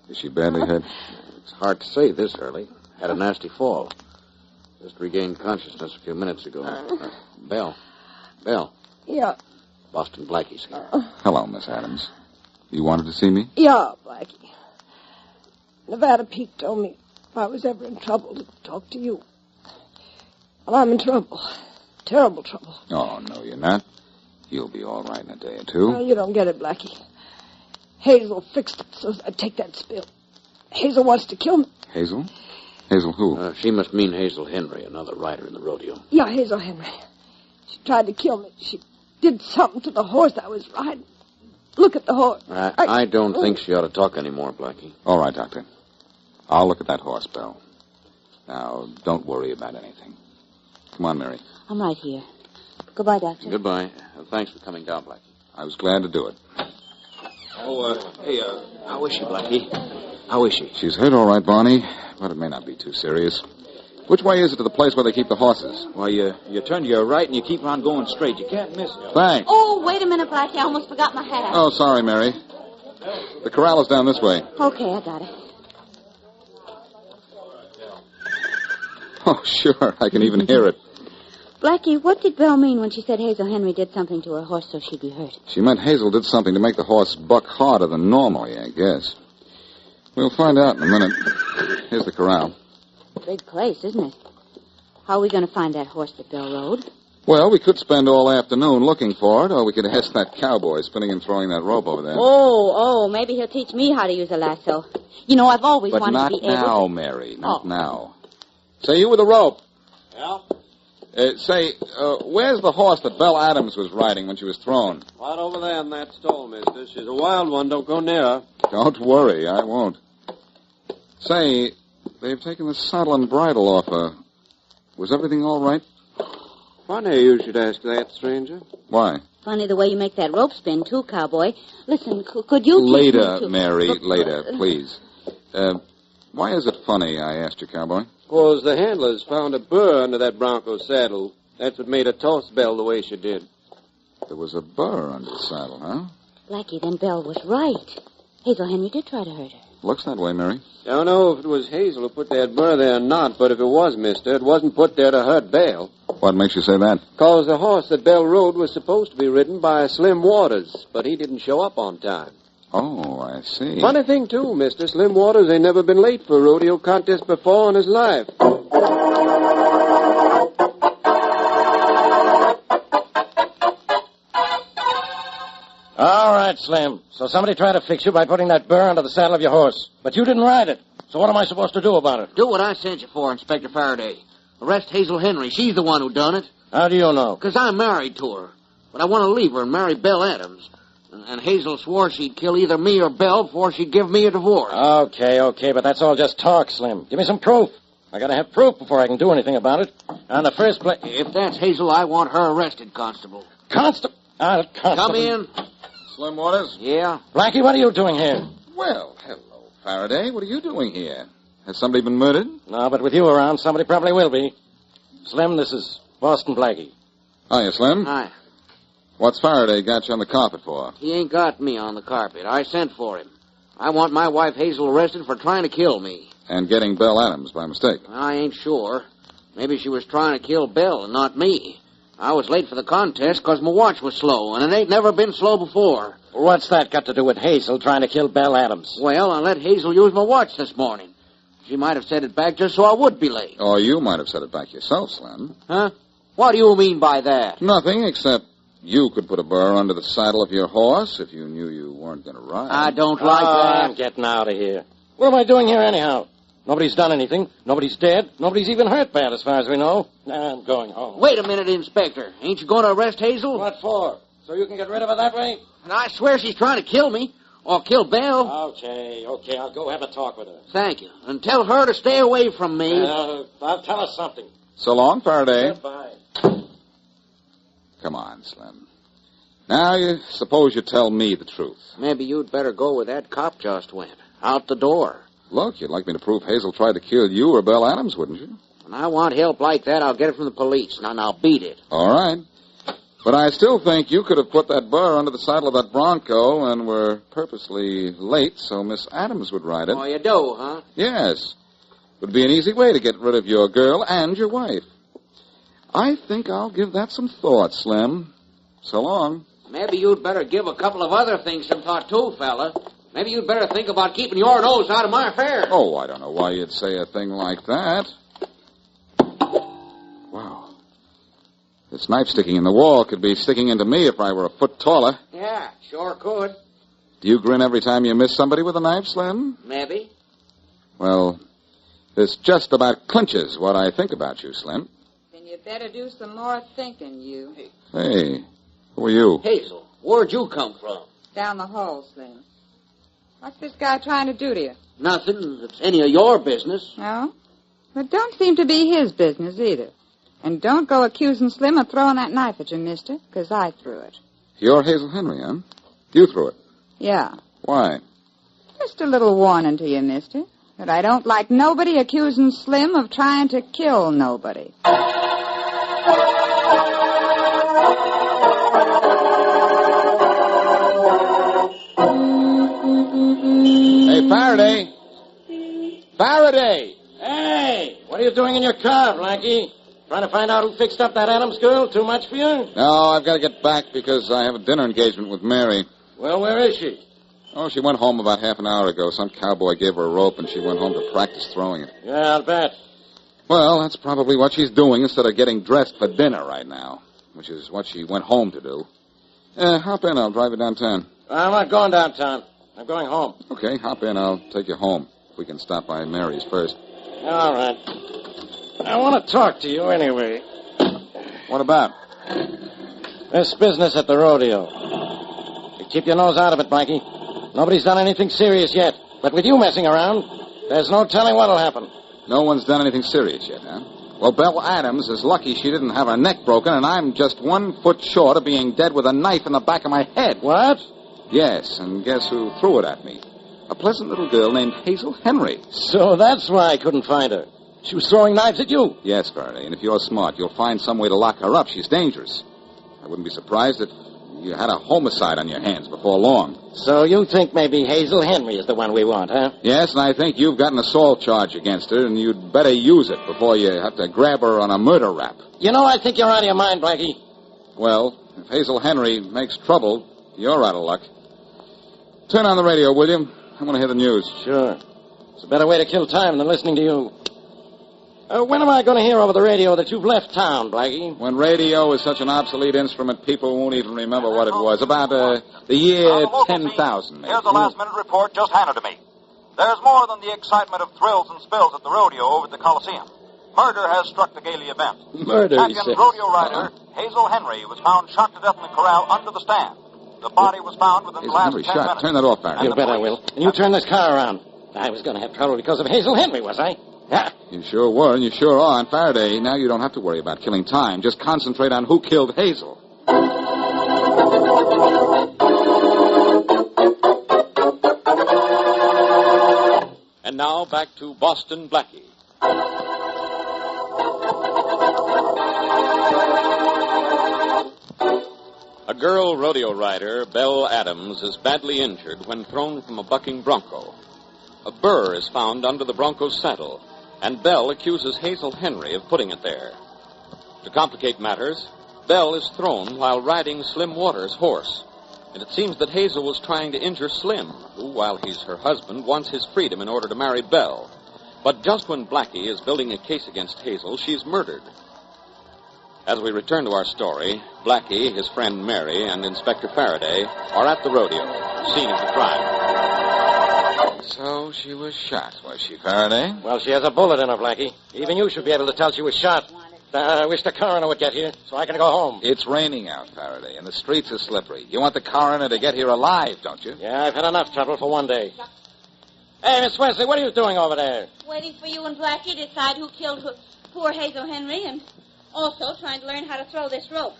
Is she badly hurt? It's hard to say this early. Had a nasty fall. Just regained consciousness a few minutes ago. Belle. Yeah. Boston Blackie's here. Hello, Miss Adams. You wanted to see me? Yeah, Blackie. Nevada Pete told me if I was ever in trouble to talk to you. Well, I'm in trouble. Terrible trouble. Oh, no, you're not. You'll be all right in a day or two. No, you don't get it, Blackie. Hazel fixed it so I'd take that spill. Hazel wants to kill me. Hazel? Hazel who? She must mean Hazel Henry, another rider in the rodeo. Yeah, Hazel Henry. She tried to kill me. She did something to the horse I was riding. Look at the horse. I don't think she ought to talk anymore, Blackie. All right, Doctor. I'll look at that horse, Belle. Now, don't worry about anything. Come on, Mary. I'm right here. Goodbye, Doctor. Goodbye. Thanks for coming down, Blackie. I was glad to do it. How is she, Blackie? How is she? She's hurt all right, Barney, but it may not be too serious. Which way is it to the place where they keep the horses? Well, you turn to your right and you keep on going straight. You can't miss it. Thanks. Oh, wait a minute, Blackie. I almost forgot my hat. Oh, sorry, Mary. The corral is down this way. Okay, I got it. Oh, sure. I can even hear it. Blackie, what did Belle mean when she said Hazel Henry did something to her horse so she'd be hurt? She meant Hazel did something to make the horse buck harder than normally, I guess. We'll find out in a minute. Here's the corral. Big place, isn't it? How are we going to find that horse that Belle rode? Well, we could spend all afternoon looking for it, or we could ask that cowboy spinning and throwing that rope over there. Oh, maybe he'll teach me how to use a lasso. You know, I've always But wanted not to be able now, to... Mary, not now. Say, you with the rope. Yeah? Where's the horse that Belle Adams was riding when she was thrown? Right over there in that stall, mister. She's a wild one. Don't go near her. Don't worry, I won't. Say, they've taken the saddle and bridle off her. Was everything all right? Funny you should ask that, stranger. Why? Funny the way you make that rope spin, too, cowboy. Listen, could you... Later, Mary, later, please. Why is it funny, I asked you, cowboy? Because the handlers found a burr under that bronco's saddle. That's what made her toss Belle the way she did. There was a burr under the saddle, huh? Blackie, then Belle was right. Hazel Henry did try to hurt her. Looks that way, Mary. Don't know if it was Hazel who put that burr there or not, but if it was, mister, it wasn't put there to hurt Belle. What makes you say that? Because the horse that Belle rode was supposed to be ridden by Slim Waters, but he didn't show up on time. Oh, I see. Funny thing, too, mister. Slim Waters ain't never been late for a rodeo contest before in his life. All right, Slim. So somebody tried to fix you by putting that burr under the saddle of your horse. But you didn't ride it. So what am I supposed to do about it? Do what I sent you for, Inspector Faraday. Arrest Hazel Henry. She's the one who done it. How do you know? Because I'm married to her. But I want to leave her and marry Belle Adams. And Hazel swore she'd kill either me or Belle before she'd give me a divorce. Okay, but that's all just talk, Slim. Give me some proof. I gotta have proof before I can do anything about it. In the first place... If that's Hazel, I want her arrested, Constable. Constable? Constable. Come in. Slim Waters? Yeah? Blackie, what are you doing here? Well, hello, Faraday. What are you doing here? Has somebody been murdered? No, but with you around, somebody probably will be. Slim, this is Boston Blackie. Hiya, Slim. Hi. What's Faraday got you on the carpet for? He ain't got me on the carpet. I sent for him. I want my wife Hazel arrested for trying to kill me. And getting Belle Adams by mistake. I ain't sure. Maybe she was trying to kill Belle and not me. I was late for the contest because my watch was slow, and it ain't never been slow before. What's that got to do with Hazel trying to kill Belle Adams? Well, I let Hazel use my watch this morning. She might have set it back just so I would be late. Or you might have set it back yourself, Slim. Huh? What do you mean by that? Nothing, except you could put a burr under the saddle of your horse if you knew you weren't going to ride. I don't like that. I'm getting out of here. What am I doing here anyhow? Nobody's done anything. Nobody's dead. Nobody's even hurt bad as far as we know. I'm going home. Wait a minute, Inspector. Ain't you going to arrest Hazel? What for? So you can get rid of her that way? And I swear she's trying to kill me. Or kill Belle. Okay. I'll go have a talk with her. Thank you. And tell her to stay away from me. I'll tell her something. So long, Faraday. Goodbye. Come on, Slim. Now, suppose you tell me the truth. Maybe you'd better go where that cop just went. Out the door. Look, you'd like me to prove Hazel tried to kill you or Belle Adams, wouldn't you? When I want help like that, I'll get it from the police. Now, beat it. All right. But I still think you could have put that burr under the saddle of that bronco and were purposely late so Miss Adams would ride it. Oh, you do, huh? Yes. Would be an easy way to get rid of your girl and your wife. I think I'll give that some thought, Slim. So long. Maybe you'd better give a couple of other things some thought, too, fella. Maybe you'd better think about keeping your nose out of my affairs. Oh, I don't know why you'd say a thing like that. Wow. This knife sticking in the wall could be sticking into me if I were a foot taller. Yeah, sure could. Do you grin every time you miss somebody with a knife, Slim? Maybe. Well, this just about clinches what I think about you, Slim. Then you better do some more thinking, you. Hey, who are you? Hazel, where'd you come from? Down the hall, Slim. What's this guy trying to do to you? Nothing. It's any of your business. No? But don't seem to be his business either. And don't go accusing Slim of throwing that knife at you, mister, because I threw it. You're Hazel Henry, huh? You threw it. Yeah. Why? Just a little warning to you, mister. But I don't like nobody accusing Slim of trying to kill nobody. Hey, Faraday. Faraday! Hey, what are you doing in your car, Blackie? Trying to find out who fixed up that Adams girl? Too much for you? No, I've got to get back because I have a dinner engagement with Mary. Well, where is she? Oh, she went home about half an hour ago. Some cowboy gave her a rope, and she went home to practice throwing it. Yeah, I'll bet. Well, that's probably what she's doing instead of getting dressed for dinner right now, which is what she went home to do. Hop in. I'll drive you downtown. I'm not going downtown. I'm going home. Okay, hop in. I'll take you home. We can stop by Mary's first. All right. I want to talk to you anyway. What about? This business at the rodeo. You keep your nose out of it, Blackie. Nobody's done anything serious yet. But with you messing around, there's no telling what'll happen. No one's done anything serious yet, huh? Well, Belle Adams is lucky she didn't have her neck broken, and I'm just 1 foot short of being dead with a knife in the back of my head. What? Yes, and guess who threw it at me? A pleasant little girl named Hazel Henry. So that's why I couldn't find her. She was throwing knives at you. Yes, Faraday, and if you're smart, you'll find some way to lock her up. She's dangerous. I wouldn't be surprised if you had a homicide on your hands before long. So you think maybe Hazel Henry is the one we want, huh? Yes, and I think you've got an assault charge against her, and you'd better use it before you have to grab her on a murder rap. You know, I think you're out of your mind, Blackie. Well, if Hazel Henry makes trouble, you're out of luck. Turn on the radio, will you? I want to hear the news. Sure. It's a better way to kill time than listening to you. When am I going to hear over the radio that you've left town, Blackie? When radio is such an obsolete instrument, people won't even remember what it was. About the year 10,000, maybe. Here's a last-minute report just handed to me. There's more than the excitement of thrills and spills at the rodeo over at the Coliseum. Murder has struck the Gailey event. Murder, he Champion says. rodeo rider Hazel Henry was found shot to death in the corral under the stand. The body was found within the last 10 minutes. Turn that off, Faraday. You bet I will. And you turn this car around. I was going to have trouble because of Hazel Henry, was I? Yeah. You sure were, and you sure are. And Faraday, now you don't have to worry about killing time. Just concentrate on who killed Hazel. And now back to Boston Blackie. A girl rodeo rider, Belle Adams, is badly injured when thrown from a bucking bronco. A burr is found under the bronco's saddle, and Belle accuses Hazel Henry of putting it there. To complicate matters, Belle is thrown while riding Slim Waters' horse, and it seems that Hazel was trying to injure Slim, who, while he's her husband, wants his freedom in order to marry Belle. But just when Blackie is building a case against Hazel, she's murdered. As we return to our story, Blackie, his friend Mary, and Inspector Faraday are at the rodeo, scene of the crime. So she was shot, was she, Faraday? Well, she has a bullet in her, Blackie. Even you should be able to tell she was shot. I wish the coroner would get here so I can go home. It's raining out, Faraday, and the streets are slippery. You want the coroner to get here alive, don't you? Yeah, I've had enough trouble for one day. Hey, Miss Wesley, what are you doing over there? Waiting for you and Blackie to decide who killed poor Hazel Henry, and also trying to learn how to throw this rope.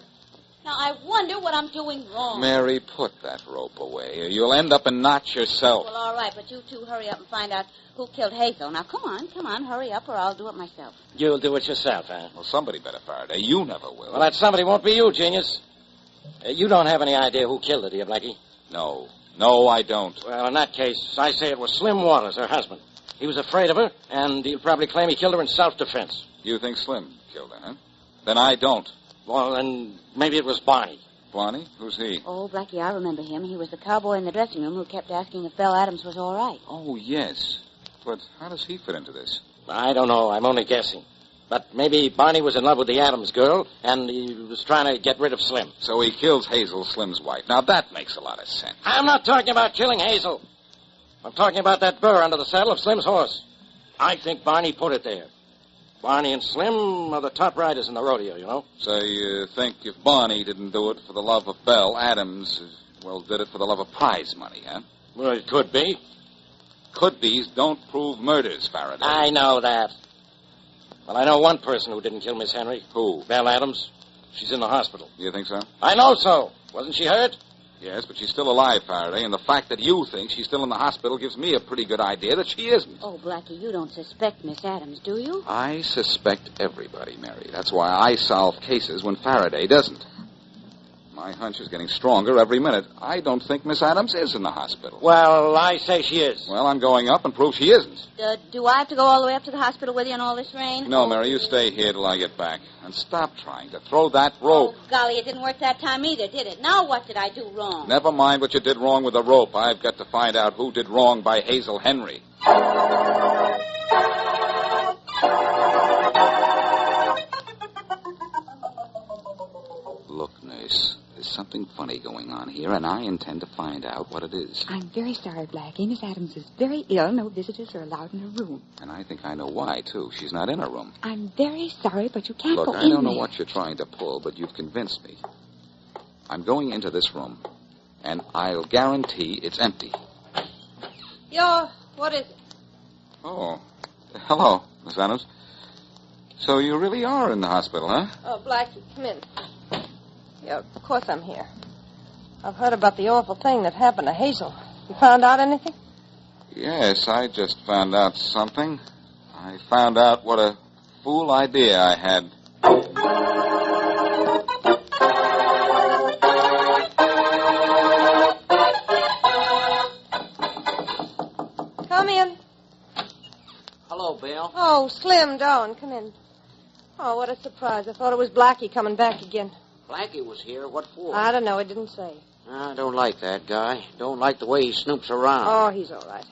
Now, I wonder what I'm doing wrong. Mary, put that rope away, or you'll end up in knots yourself. Well, all right, but you two hurry up and find out who killed Hazel. Now, come on, hurry up, or I'll do it myself. You'll do it yourself, huh? Well, somebody better, Faraday. You never will. Well, that somebody won't be you, genius. You don't have any idea who killed her, do you, Blackie? No, I don't. Well, in that case, I say it was Slim Waters, her husband. He was afraid of her, and he'll probably claim he killed her in self-defense. You think Slim killed her, huh? Then I don't. Well, then maybe it was Barney. Barney? Who's he? Oh, Blackie, I remember him. He was the cowboy in the dressing room who kept asking if Belle Adams was all right. Oh, yes. But how does he fit into this? I don't know. I'm only guessing. But maybe Barney was in love with the Adams girl, and he was trying to get rid of Slim. So he kills Hazel, Slim's wife. Now, that makes a lot of sense. I'm not talking about killing Hazel. I'm talking about that burr under the saddle of Slim's horse. I think Barney put it there. Barney and Slim are the top riders in the rodeo, you know. So you think if Barney didn't do it for the love of Belle, Adams, did it for the love of prize money, huh? Well, it could be. Could-be's don't prove murders, Faraday. I know that. Well, I know one person who didn't kill Miss Henry. Who? Belle Adams. She's in the hospital. You think so? I know so. Wasn't she hurt? Yes, but she's still alive, Faraday, and the fact that you think she's still in the hospital gives me a pretty good idea that she isn't. Oh, Blackie, you don't suspect Miss Adams, do you? I suspect everybody, Mary. That's why I solve cases when Faraday doesn't. My hunch is getting stronger every minute. I don't think Miss Adams is in the hospital. Well, I say she is. Well, I'm going up and prove she isn't. Do I have to go all the way up to the hospital with you in all this rain? No, Mary, you stay here till I get back. And stop trying to throw that rope. Oh, golly, it didn't work that time either, did it? Now what did I do wrong? Never mind what you did wrong with the rope. I've got to find out who did wrong by Hazel Henry. Look, nurse, there's something funny going on here, and I intend to find out what it is. I'm very sorry, Blackie. Miss Adams is very ill. No visitors are allowed in her room. And I think I know why, too. She's not in her room. I'm very sorry, but you can't Look, go in I don't know there. what you're trying to pull, but you've convinced me. I'm going into this room, and I'll guarantee it's empty. What is it? Oh, hello, Miss Adams. So you really are in the hospital, huh? Oh, Blackie, come in. Yeah, of course I'm here. I've heard about the awful thing that happened to Hazel. You found out anything? Yes, I just found out something. I found out what a fool idea I had. Come in. Hello, Bill. Oh, Slim, Dawn, come in. Oh, what a surprise. I thought it was Blackie coming back again. Blackie was here. What for? I don't know. It didn't say. I don't like that guy. Don't like the way he snoops around. Oh, he's all right.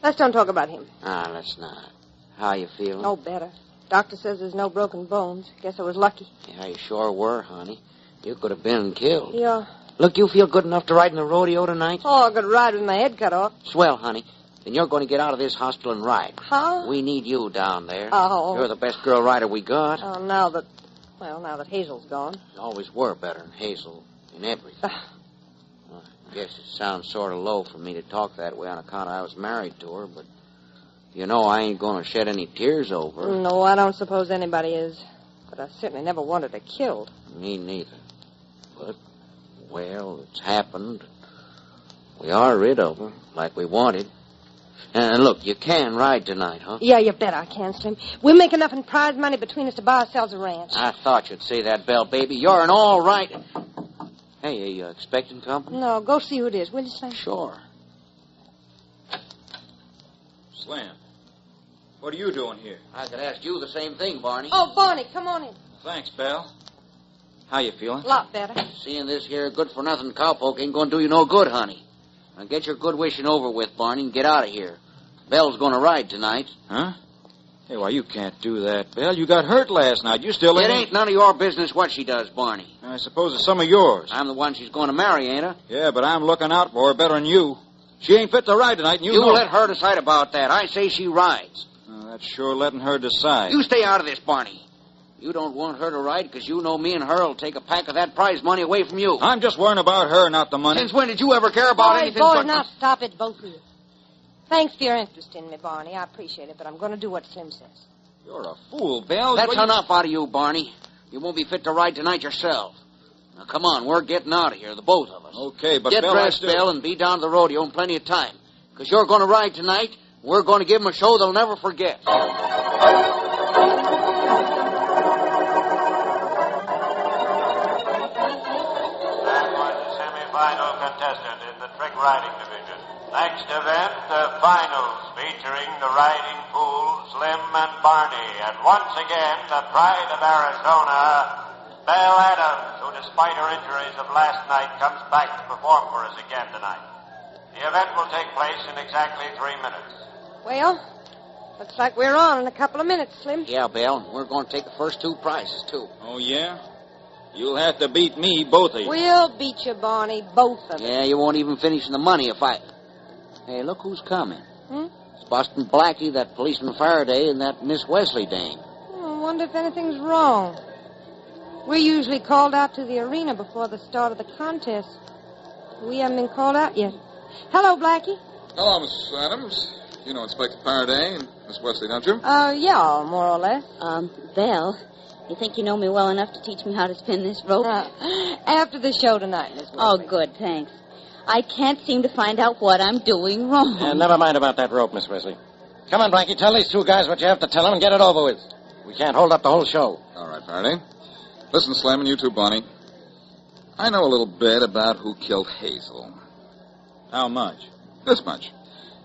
Let's don't talk about him. Let's not. How you feeling? Oh, better. Doctor says there's no broken bones. Guess I was lucky. Yeah, you sure were, honey. You could have been killed. Yeah. Look, you feel good enough to ride in the rodeo tonight? Oh, I could ride with my head cut off. Swell, honey. Then you're going to get out of this hospital and ride. Huh? We need you down there. Oh. You're the best girl rider we got. Oh, now that Hazel's gone. You always were better than Hazel in everything. Well, I guess it sounds sort of low for me to talk that way on account I was married to her, but you know I ain't going to shed any tears over her. No, I don't suppose anybody is. But I certainly never wanted her killed. Me neither. But, well, it's happened. We are rid of her, like we wanted. And look, you can ride tonight, huh? Yeah, you bet I can, Slim. We'll make enough in prize money between us to buy ourselves a ranch. I thought you'd say that, Belle, baby. You're an all right... Hey, are you expecting company? No, go see who it is, will you, Slim? Sure. Slim, what are you doing here? I could ask you the same thing, Barney. Oh, Barney, come on in. Thanks, Belle. How you feeling? A lot better. Seeing this here good-for-nothing cowpoke ain't going to do you no good, honey. Now get your good wishing over with, Barney, and get out of here. Belle's going to ride tonight. Huh? Hey, why, you can't do that, Belle. You got hurt last night. You still It ain't none of your business what she does, Barney. I suppose it's some of yours. I'm the one she's going to marry, ain't I? Yeah, but I'm looking out for her better than you. She ain't fit to ride tonight, and you know... You let her decide about that. I say she rides. That's sure letting her decide. You stay out of this, Barney. You don't want her to ride because you know me and her will take a pack of that prize money away from you. I'm just worrying about her, not the money. Since when did you ever care about anything boy, but... now stop it, both of you. Thanks for your interest in me, Barney. I appreciate it, but I'm going to do what Slim says. You're a fool, Belle. That's enough out of you, Barney. You won't be fit to ride tonight yourself. Now, come on, we're getting out of here, the both of us. Okay, but Get Belle, dressed, Belle, and be down to the rodeo in plenty of time. Because you're going to ride tonight. We're going to give them a show they'll never forget. Final contestant in the trick riding division. Next event, the finals featuring the riding pool, Slim and Barney. And once again, the pride of Arizona, Belle Adams, who despite her injuries of last night comes back to perform for us again tonight. The event will take place in exactly 3 minutes. Well, looks like we're on in a couple of minutes, Slim. Yeah, Belle, we're going to take the first 2 prizes, too. Oh, yeah? You'll have to beat me, both of you. We'll beat you, Barney, both of us. Yeah, you won't even finish the money if I... Hey, look who's coming. It's Boston Blackie, that policeman Faraday, and that Miss Wesley dame. I wonder if anything's wrong. We're usually called out to the arena before the start of the contest. We haven't been called out yet. Hello, Blackie. Hello, Miss Adams. You know Inspector Faraday and Miss Wesley, don't you? Yeah, more or less. Belle, You think you know me well enough to teach me how to spin this rope? After the show tonight, Miss Wesley. Oh, good, thanks. I can't seem to find out what I'm doing wrong. Never mind about that rope, Miss Wesley. Come on, Blackie, tell these two guys what you have to tell them and get it over with. We can't hold up the whole show. All right, Faraday. Listen, Slim, and you too, Bonnie. I know a little bit about who killed Hazel. How much? This much.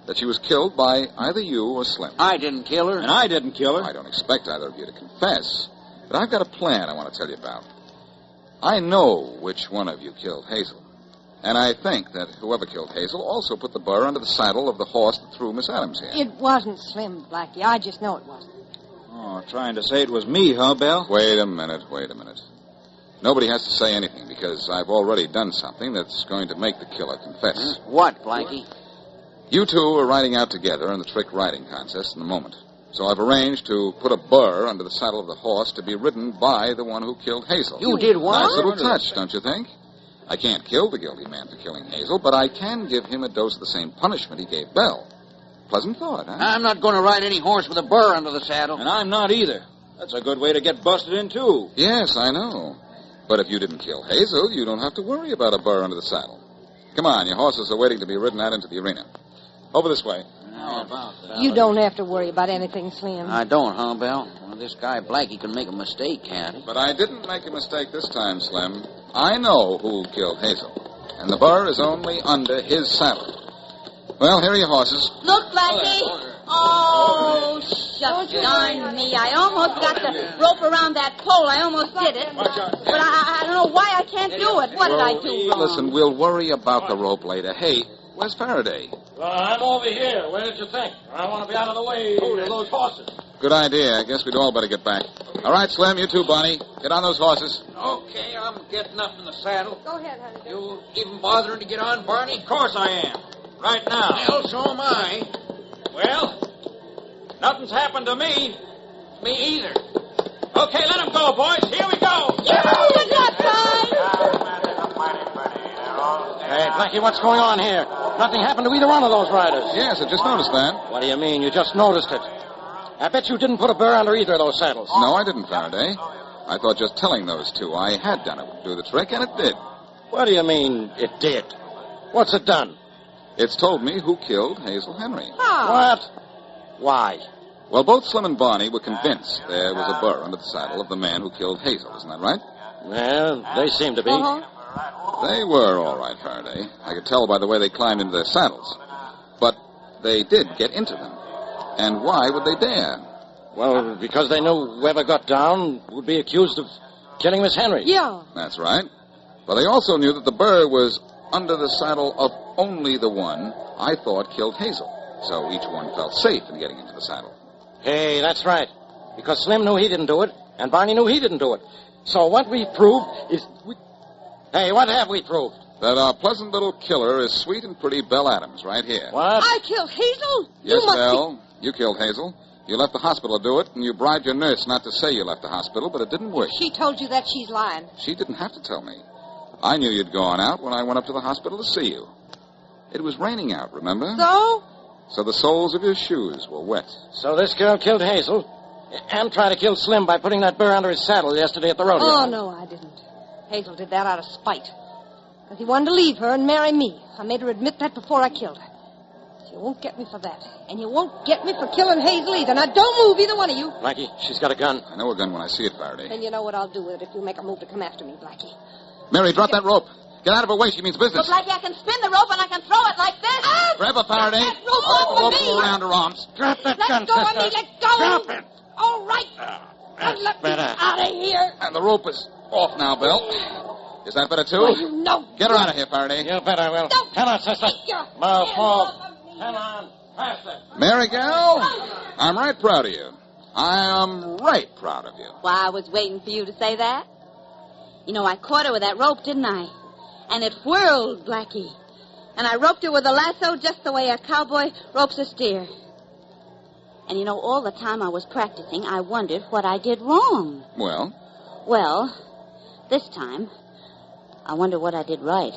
That she was killed by either you or Slim. I didn't kill her. And I didn't kill her. I don't expect either of you to confess. But I've got a plan I want to tell you about. I know which one of you killed Hazel. And I think that whoever killed Hazel also put the burr under the saddle of the horse that threw Miss Adams here. It wasn't Slim, Blackie. I just know it wasn't. Oh, trying to say it was me, huh, Belle? Wait a minute. Nobody has to say anything because I've already done something that's going to make the killer confess. What, Blackie? You two are riding out together in the trick riding contest in a moment. So I've arranged to put a burr under the saddle of the horse to be ridden by the one who killed Hazel. You did what? Nice little touch, don't you think? I can't kill the guilty man for killing Hazel, but I can give him a dose of the same punishment he gave Belle. Pleasant thought, huh? I'm not going to ride any horse with a burr under the saddle. And I'm not either. That's a good way to get busted in, too. Yes, I know. But if you didn't kill Hazel, you don't have to worry about a burr under the saddle. Come on, your horses are waiting to be ridden out into the arena. Over this way. How about that? You don't have to worry about anything, Slim. I don't, huh, Belle? Well, this guy Blackie can make a mistake, can't he? But I didn't make a mistake this time, Slim. I know who killed Hazel. And the burr is only under his saddle. Well, here are your horses. Look, Blackie. Oh, shucks, darn me. I almost got the rope around that pole. I almost did it. But I don't know why I can't do it. What did I do wrong? Listen, we'll worry about the rope later. Hey, where's Faraday? Well, I'm over here. Where did you think? I want to be out of the way of those horses. Good idea. I guess we'd all better get back. All right, Slim, you too, Bonnie. Get on those horses. Okay, I'm getting up in the saddle. Go ahead, honey. You even bothering to get on, Barney? Of course I am. Right now. Well, so am I. Well, nothing's happened to me. Me either. Okay, let him go, boys. Here we go. Good luck, guys. Hey, Blackie, what's going on here? Nothing happened to either one of those riders. Yes, I just noticed that. What do you mean? You just noticed it? I bet you didn't put a burr under either of those saddles. No, I didn't, Faraday. I thought just telling those two I had done it would do the trick, and it did. What do you mean, it did? What's it done? It's told me who killed Hazel Henry. What? Why? Well, both Slim and Barney were convinced there was a burr under the saddle of the man who killed Hazel. Isn't that right? Well, they seem to be. They were all right, Faraday. I could tell by the way they climbed into their saddles. But they did get into them. And why would they dare? Well, because they knew whoever got down would be accused of killing Miss Henry. Yeah. That's right. But they also knew that the burr was under the saddle of only the one I thought killed Hazel. So each one felt safe in getting into the saddle. Hey, that's right. Because Slim knew he didn't do it, and Barney knew he didn't do it. So what we proved is... Hey, what have we proved? That our pleasant little killer is sweet and pretty Belle Adams right here. What? I killed Hazel? Yes, Belle. You killed Hazel. You left the hospital to do it, and you bribed your nurse not to say you left the hospital, but it didn't work. She told you that she's lying. She didn't have to tell me. I knew you'd gone out when I went up to the hospital to see you. It was raining out, remember? So the soles of your shoes were wet. So this girl killed Hazel and tried to kill Slim by putting that burr under his saddle yesterday at the rodeo. Oh, no, I didn't. Hazel did that out of spite. Because he wanted to leave her and marry me. I made her admit that before I killed her. So you won't get me for that. And you won't get me for killing Hazel either. Now, don't move, either one of you. Blackie, she's got a gun. I know a gun when I see it, Faraday. Then you know what I'll do with it if you make a move to come after me, Blackie. Mary, drop that rope. Get out of her way. She means business. Look, Blackie, I can spin the rope and I can throw it like this. Grab her, Faraday. That rope off of me. Around her arms. Drop that gun, Let go sister. of me. Let go. Drop it. All right. That's let better. me out of here. And the rope is off now, Belle. Is that better, too? Well, you know. Get her out of here, Faraday. You bet I will. Don't Come on, sister. take your Move, hands move. off of me. Come on. Faster. Mary Gal, I'm right proud of you. I am right proud of you. Why, I was waiting for you to say that. You know, I caught her with that rope, didn't I? And it whirled, Blackie. And I roped her with a lasso just the way a cowboy ropes a steer. And you know, all the time I was practicing, I wondered what I did wrong. Well? Well, this time, I wonder what I did right.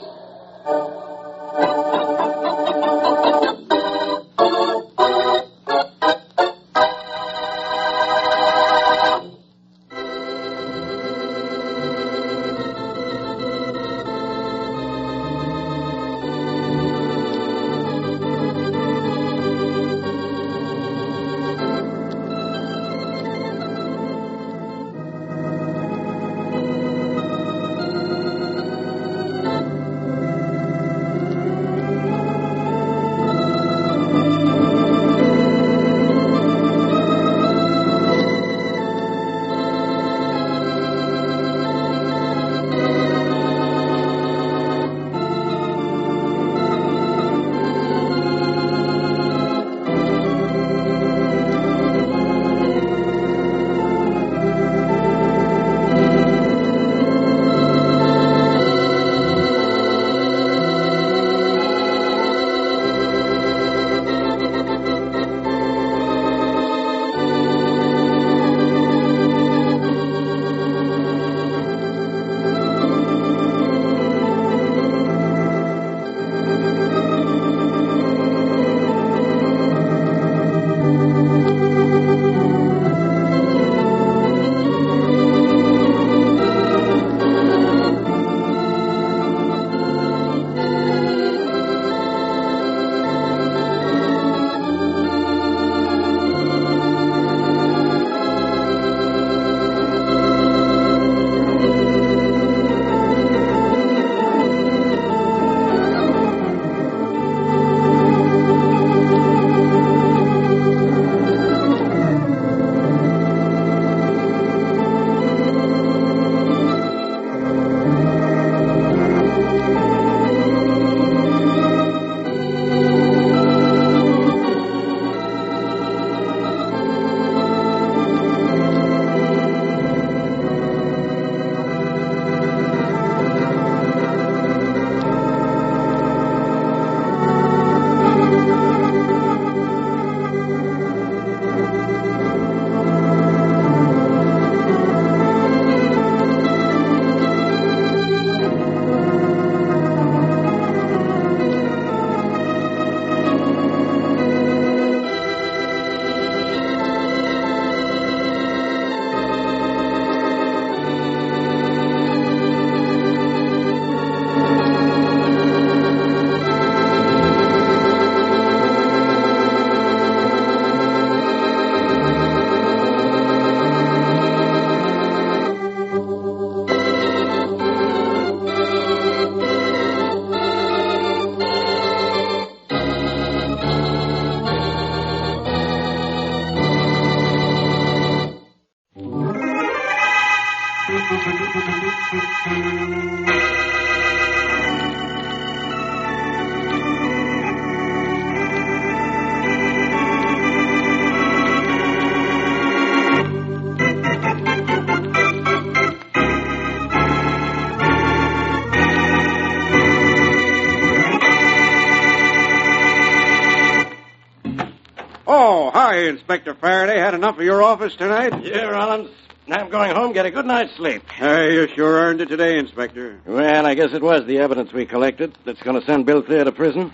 Oh, hi, Inspector Faraday. Had enough of your office tonight? Yeah, Rollins. Now I'm going home, get a good night's sleep. Hey, you sure earned it today, Inspector. Well, I guess it was the evidence we collected that's going to send Bill Thayer to prison.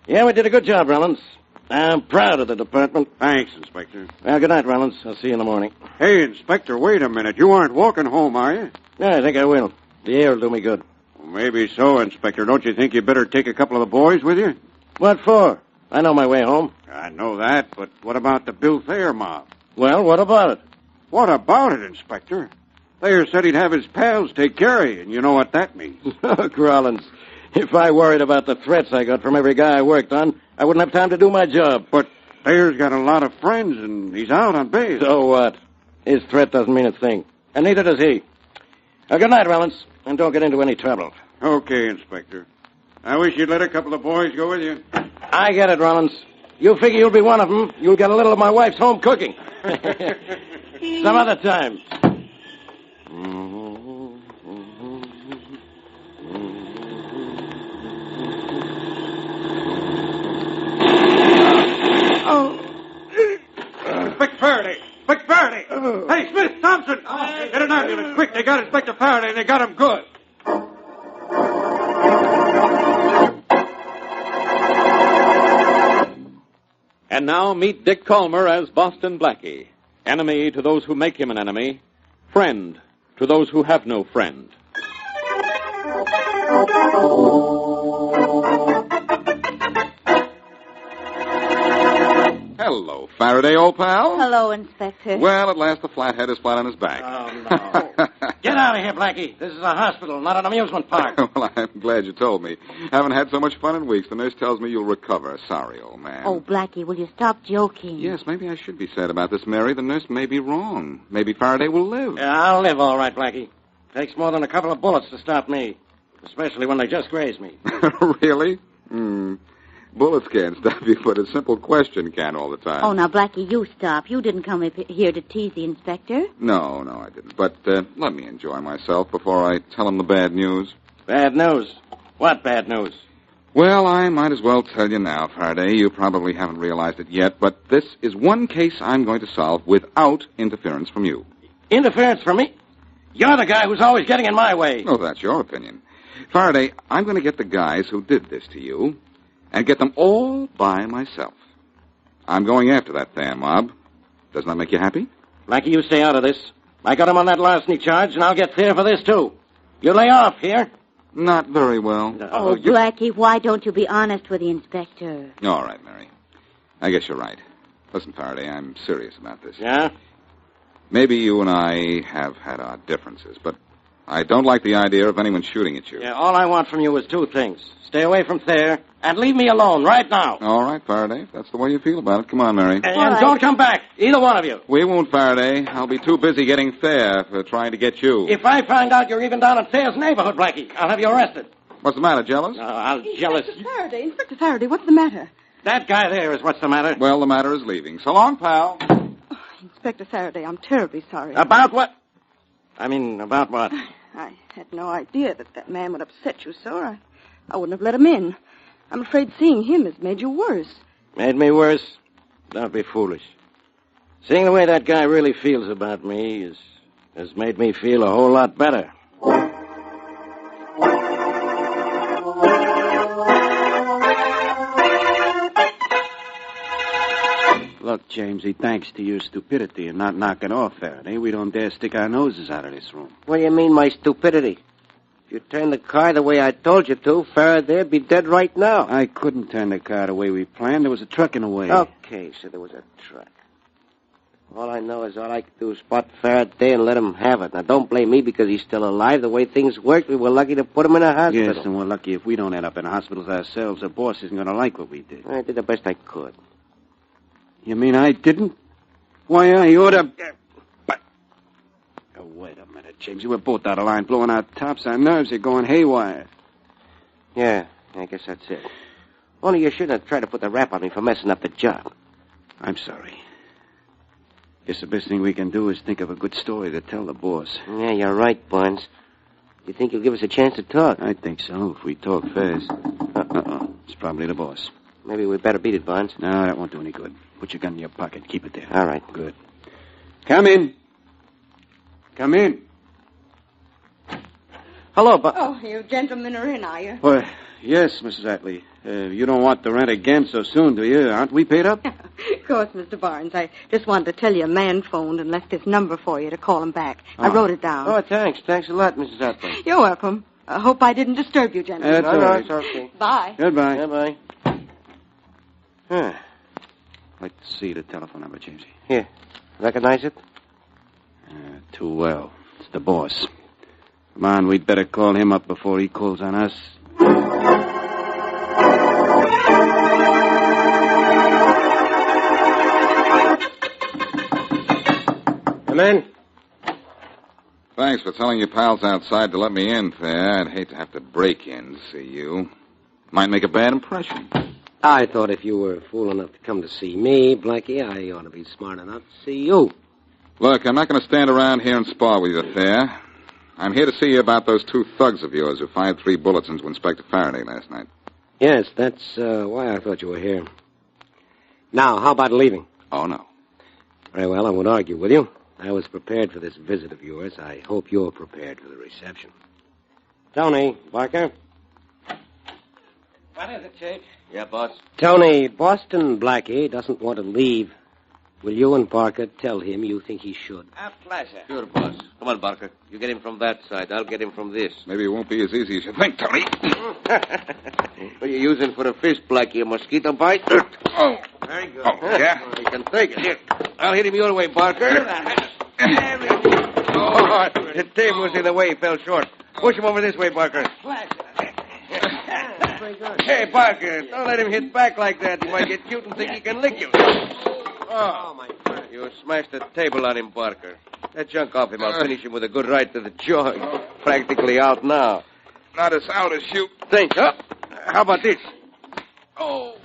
Yeah, we did a good job, Rollins. I'm proud of the department. Thanks, Inspector. Well, good night, Rollins. I'll see you in the morning. Hey, Inspector, wait a minute. You aren't walking home, are you? Yeah, I think I will. The air will do me good. Well, maybe so, Inspector. Don't you think you better take a couple of the boys with you? What for? I know my way home. I know that, but what about the Bill Thayer mob? Well, what about it? What about it, Inspector? Thayer said he'd have his pals take care of you, and you know what that means. Look, Rollins, if I worried about the threats I got from every guy I worked on, I wouldn't have time to do my job. But Thayer's got a lot of friends, and he's out on bail. So what? His threat doesn't mean a thing. And neither does he. Good night, Rollins, and don't get into any trouble. Okay, Inspector. I wish you'd let a couple of boys go with you. I get it, Rollins. You figure you'll be one of them. You'll get a little of my wife's home cooking. Some other time. Inspector Faraday! Inspector Faraday! Hey, Smith, Thompson! Get an ambulance, quick. They got Inspector Faraday, and they got him good. And now meet Dick Calmer as Boston Blackie. Enemy to those who make him an enemy. Friend to those who have no friend. Hello, Faraday, old pal. Hello, Inspector. Well, at last the flathead is flat on his back. Oh, no. Get out of here, Blackie. This is a hospital, not an amusement park. Well, I'm glad you told me. Haven't had so much fun in weeks. The nurse tells me you'll recover. Sorry, old man. Oh, Blackie, will you stop joking? Yes, maybe I should be sad about this, Mary. The nurse may be wrong. Maybe Faraday will live. Yeah, I'll live all right, Blackie. Takes more than a couple of bullets to stop me, especially when they just graze me. Really? Bullets can't stop you, but a simple question can all the time. Oh, now, Blackie, you stop. You didn't come here to tease the inspector. No, I didn't. But let me enjoy myself before I tell him the bad news. Bad news? What bad news? Well, I might as well tell you now, Faraday. You probably haven't realized it yet, but this is one case I'm going to solve without interference from you. Interference from me? You're the guy who's always getting in my way. Oh, that's your opinion. Faraday, I'm going to get the guys who did this to you and get them all by myself. I'm going after that Thayer mob. Doesn't that make you happy? Blackie, you stay out of this. I got him on that larceny charge, and I'll get Thayer for this, too. You lay off here. Not very well. Oh, Blackie, why don't you be honest with the inspector? All right, Mary. I guess you're right. Listen, Faraday, I'm serious about this. Yeah? Maybe you and I have had our differences, but I don't like the idea of anyone shooting at you. Yeah, all I want from you is two things. Stay away from Thayer, and leave me alone right now. All right, Faraday, if that's the way you feel about it. Come on, Mary. And don't come back, either one of you. We won't, Faraday. I'll be too busy getting Thayer for trying to get you. If I find out you're even down in Thayer's neighborhood, Blackie, I'll have you arrested. What's the matter, jealous? I'm jealous. Inspector Faraday, what's the matter? That guy there is what's the matter. Well, the matter is leaving. So long, pal. Oh, Inspector Faraday, I'm terribly sorry. About what? About what? I had no idea that man would upset you so. I wouldn't have let him in. I'm afraid seeing him has made you worse. Made me worse? Don't be foolish. Seeing the way that guy really feels about me has made me feel a whole lot better. Look, Jamesy, thanks to your stupidity and not knocking off Faraday, we don't dare stick our noses out of this room. What do you mean, my stupidity? If you turned the car the way I told you to, Faraday'd be dead right now. I couldn't turn the car the way we planned. There was a truck in the way. Okay, so there was a truck. All I know is all I could do is spot Faraday and let him have it. Now, don't blame me because he's still alive. The way things worked, we were lucky to put him in a hospital. Yes, and we're lucky if we don't end up in hospitals ourselves. The boss isn't going to like what we did. I did the best I could. You mean I didn't? Why, I ought to... Oh, wait a minute, Jamesy. We're both out of line, blowing our tops. Our nerves are going haywire. Yeah, I guess that's it. Only you shouldn't have tried to put the rap on me for messing up the job. I'm sorry. Guess the best thing we can do is think of a good story to tell the boss. Yeah, you're right, Barnes. You think you'll give us a chance to talk? I think so, if we talk fast. Uh-oh. It's probably the boss. Maybe we better beat it, Barnes. No, that won't do any good. Put your gun in your pocket. Keep it there. All right. Good. Come in. Come in. Hello, Oh, you gentlemen are in, are you? Well, yes, Mrs. Atlee. You don't want the rent again so soon, do you? Aren't we paid up? Of course, Mr. Barnes. I just wanted to tell you a man phoned and left his number for you to call him back. I wrote it down. Oh, thanks. Thanks a lot, Mrs. Atlee. You're welcome. I hope I didn't disturb you, gentlemen. That's all right. It's okay. Bye. Goodbye. Goodbye. Huh. I'd like to see the telephone number, Jamesy. Here. Recognize it? Too well. It's the boss. Come on, we'd better call him up before he calls on us. Come in. Thanks for telling your pals outside to let me in, Fair. I'd hate to have to break in to see you. Might make a bad impression. I thought if you were fool enough to come to see me, Blackie, I ought to be smart enough to see you. Look, I'm not going to stand around here and spar with you, Fair. I'm here to see you about those two thugs of yours who fired 3 bullets into Inspector Faraday last night. Yes, that's why I thought you were here. Now, how about leaving? Oh, no. Very well, I won't argue with you. I was prepared for this visit of yours. I hope you're prepared for the reception. Tony, Barker. What is it, Chief? Yeah, boss. Tony, Boston Blackie doesn't want to leave. Will you and Barker tell him you think he should? A pleasure. Sure, boss. Come on, Barker. You get him from that side. I'll get him from this. Maybe it won't be as easy as you think, Tony. What are you using for a fish, Blackie? A mosquito bite? Oh. Very good. Oh, yeah? You can take it. Here. I'll hit him your way, Barker. Oh, the table was in the way. He fell short. Push him over this way, Barker. Hey, Barker, don't let him hit back like that. He might get cute and think he can lick you. Oh, my friend. You smashed the table on him, Barker. That junk off him. I'll finish him with a good right to the jaw. He's practically out now. Not as out as you. Think, huh? How about this? Oh.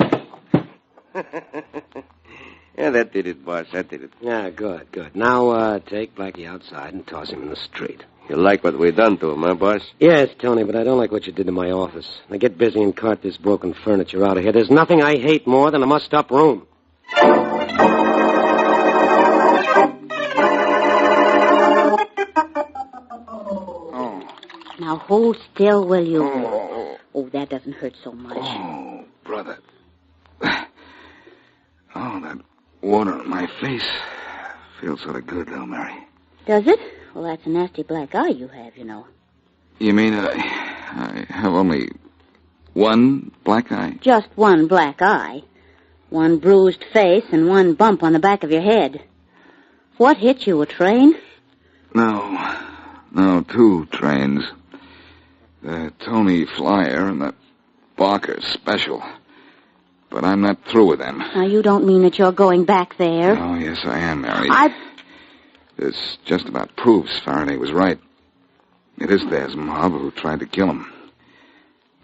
Yeah, that did it, boss. That did it. Yeah, good. Now, take Blackie outside and toss him in the street. You like what we done to him, huh, boss? Yes, Tony, but I don't like what you did to my office. Now get busy and cart this broken furniture out of here. There's nothing I hate more than a mussed-up room. Oh. Now hold still, will you? Oh, that doesn't hurt so much. Oh, brother. Oh, that water on my face feels sort of good, though, Mary. Does it? Well, that's a nasty black eye you have, you know. You mean I have only one black eye? Just one black eye. One bruised face and one bump on the back of your head. What hit you, a train? No, 2 trains. The Tony Flyer and the Barker Special. But I'm not through with them. Now, you don't mean that you're going back there? Oh, yes, I am, Mary. This just about proves Faraday was right. It is Thayer's mob who tried to kill him.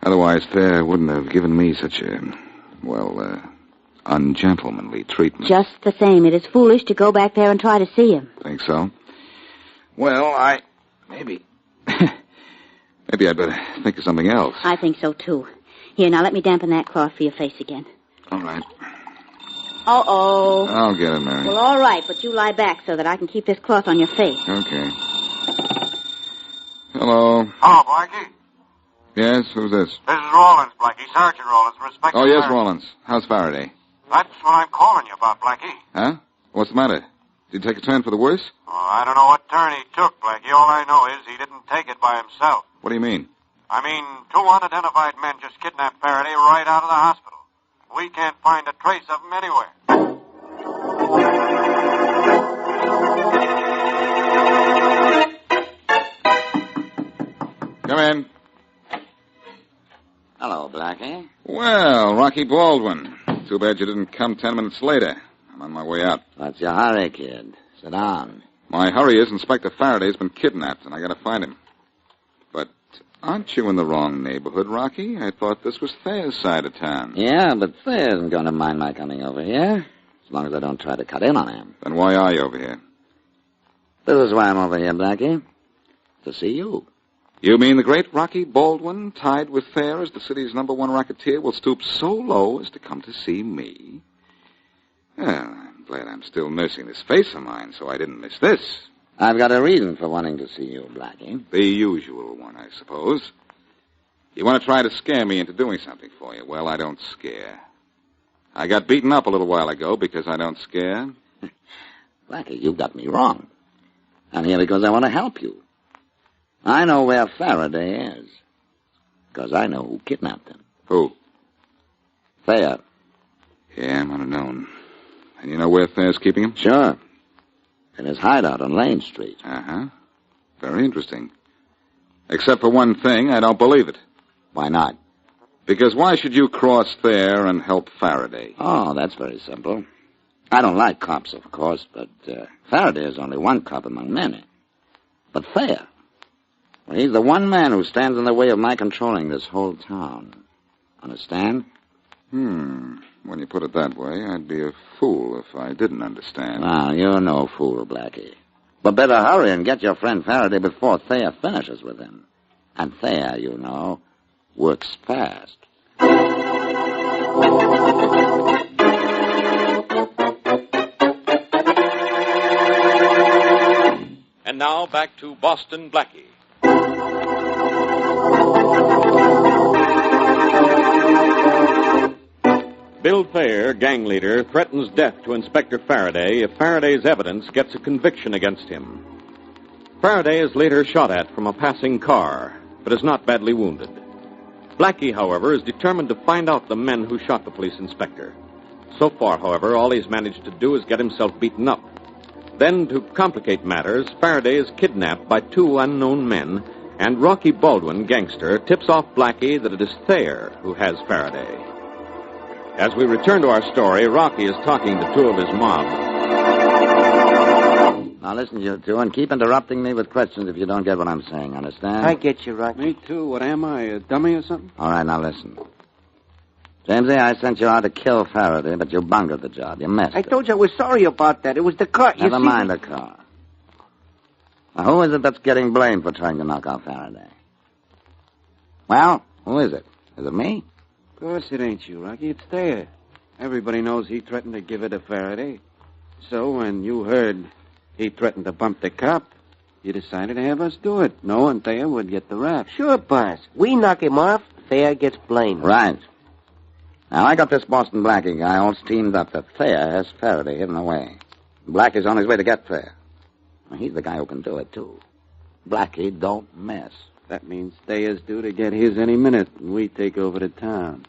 Otherwise, Thayer wouldn't have given me such a, ungentlemanly treatment. Just the same, it is foolish to go back there and try to see him. Think so? Well, maybe I'd better think of something else. I think so, too. Here, now let me dampen that cloth for your face again. All right. Uh-oh. I'll get it, Mary. Well, all right, but you lie back so that I can keep this cloth on your face. Okay. Hello. Oh, Blackie. Yes, who's this? This is Rawlins, Blackie. Sergeant Rawlins. Respect. Oh, yes, Rawlins. How's Faraday? That's what I'm calling you about, Blackie. Huh? What's the matter? Did he take a turn for the worse? Oh, I don't know what turn he took, Blackie. All I know is he didn't take it by himself. What do you mean? I mean, 2 unidentified men just kidnapped Faraday right out of the hospital. We can't find a trace of him anywhere. Come in. Hello, Blackie. Well, Rocky Baldwin. Too bad you didn't come 10 minutes later. I'm on my way out. What's your hurry, kid? Sit down. My hurry is Inspector Faraday's been kidnapped, and I gotta find him. But aren't you in the wrong neighborhood, Rocky? I thought this was Thayer's side of town. Yeah, but Thayer isn't going to mind my coming over here, as long as I don't try to cut in on him. Then why are you over here? This is why I'm over here, Blackie. To see you. You mean the great Rocky Baldwin, tied with Thayer as the city's #1 racketeer, will stoop so low as to come to see me? Well, I'm glad I'm still nursing this face of mine, so I didn't miss this. I've got a reason for wanting to see you, Blackie. The usual one, I suppose. You want to try to scare me into doing something for you. Well, I don't scare. I got beaten up a little while ago because I don't scare. Blackie, you got me wrong. I'm here because I want to help you. I know where Faraday is. Because I know who kidnapped him. Who? Thayer. Yeah, I might have known. And you know where Thayer's keeping him? Sure. In his hideout on Lane Street. Uh-huh. Very interesting. Except for one thing, I don't believe it. Why not? Because why should you cross Thayer and help Faraday? Oh, that's very simple. I don't like cops, of course, but Faraday is only one cop among many. But Thayer, well, he's the one man who stands in the way of my controlling this whole town. Understand? When you put it that way, I'd be a fool if I didn't understand. Now, you're no fool, Blackie. But better hurry and get your friend Faraday before Thayer finishes with him. And Thayer, you know, works fast. And now back to Boston Blackie. Bill Thayer, gang leader, threatens death to Inspector Faraday if Faraday's evidence gets a conviction against him. Faraday is later shot at from a passing car, but is not badly wounded. Blackie, however, is determined to find out the men who shot the police inspector. So far, however, all he's managed to do is get himself beaten up. Then, to complicate matters, Faraday is kidnapped by 2 unknown men, and Rocky Baldwin, gangster, tips off Blackie that it is Thayer who has Faraday. As we return to our story, Rocky is talking to 2 of his mob. Now listen, you two, and keep interrupting me with questions if you don't get what I'm saying, understand? I get you, Rocky. Me too. What am I, a dummy or something? All right, now listen. Jamesy, I sent you out to kill Faraday, but you bungled the job. You messed I it. told you I was sorry about that. It was the car. Never mind the car. Now, who is it that's getting blamed for trying to knock out Faraday? Well, who is it? Is it me? Of course it ain't you, Rocky. It's Thayer. Everybody knows he threatened to give it to Faraday. So when you heard he threatened to bump the cop, you decided to have us do it, knowing Thayer would get the rap. Sure, boss. We knock him off, Thayer gets blamed. Right. Now, I got this Boston Blackie guy all steamed up that Thayer has Faraday hidden away. Blackie's on his way to get Thayer. Well, he's the guy who can do it, too. Blackie don't mess. That means Thayer's due to get his any minute, and we take over the town.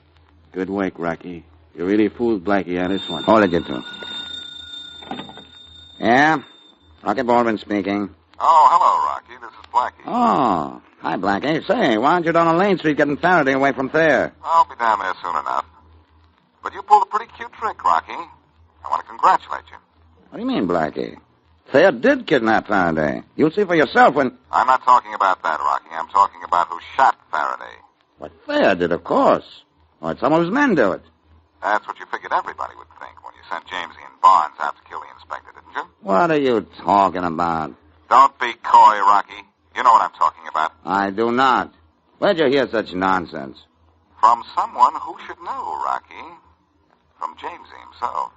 Good work, Rocky. You really fooled Blackie on this one. Hold it, you two. Yeah? Rocky Baldwin speaking. Oh, hello, Rocky. This is Blackie. Oh, hi, Blackie. Say, why aren't you down on Lane Street getting Faraday away from Thayer? I'll be down there soon enough. But you pulled a pretty cute trick, Rocky. I want to congratulate you. What do you mean, Blackie? Thayer did kidnap Faraday. You'll see for yourself when... I'm not talking about that, Rocky. I'm talking about who shot Faraday. What Thayer did, of course. Or had some of his men do it. That's what you figured everybody would think when you sent Jamesy and Barnes out to kill the inspector, didn't you? What are you talking about? Don't be coy, Rocky. You know what I'm talking about. I do not. Where'd you hear such nonsense? From someone who should know, Rocky. From Jamesy himself.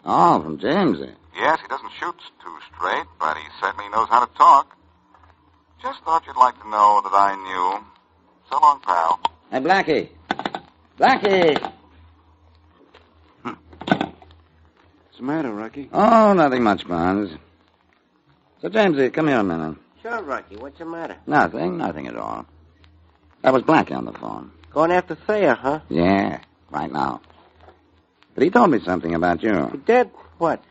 Oh, from Jamesy. Yes, he doesn't shoot too straight, but he certainly knows how to talk. Just thought you'd like to know that I knew. So long, pal. Hey, Blackie. Blackie! What's the matter, Rocky? Oh, nothing much, Barnes. So, Jamesy, come here a minute. Sure, Rocky. What's the matter? Nothing at all. That was Blackie on the phone. Going after Thayer, huh? Yeah, right now. But he told me something about you. He did? What?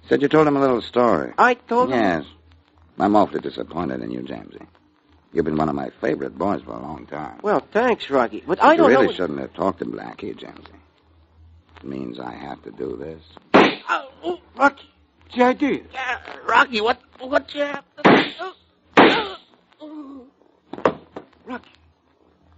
Said you told him a little story. I told him? Yes. I'm awfully disappointed in you, Jamesy. You've been one of my favorite boys for a long time. Well, thanks, Rocky. But I don't know... You know... really shouldn't have talked to Blackie, Jamesy. It means I have to do this. Rocky. What's the idea? Rocky, what you have to do? Rocky,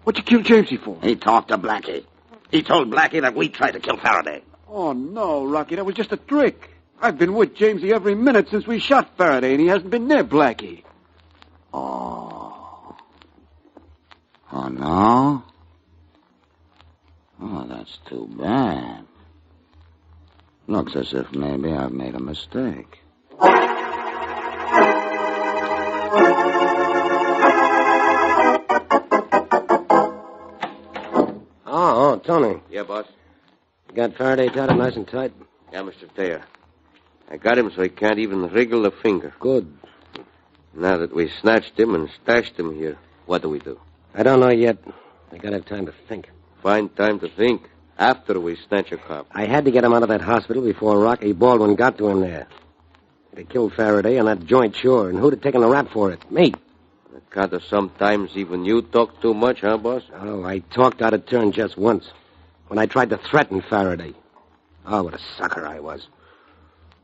what'd you kill Jamesy for? He talked to Blackie. He told Blackie that we tried to kill Faraday. Oh, no, Rocky, that was just a trick. I've been with Jamesy every minute since we shot Faraday, and he hasn't been near Blackie. Oh. Oh, no? Oh, that's too bad. Looks as if maybe I've made a mistake. Oh, Tony. Yeah, boss? You got Faraday tied up nice and tight? Yeah, Mr. Thayer. I got him so he can't even wriggle a finger. Good. Now that we snatched him and stashed him here, what do we do? I don't know yet. I gotta have time to think. Find time to think after we snatch a cop. I had to get him out of that hospital before Rocky Baldwin got to him there. They killed Faraday on that joint, sure, and who'd have taken the rap for it? Me. Kind of sometimes even you talk too much, huh, boss? Oh, I talked out of turn just once. When I tried to threaten Faraday. Oh, what a sucker I was.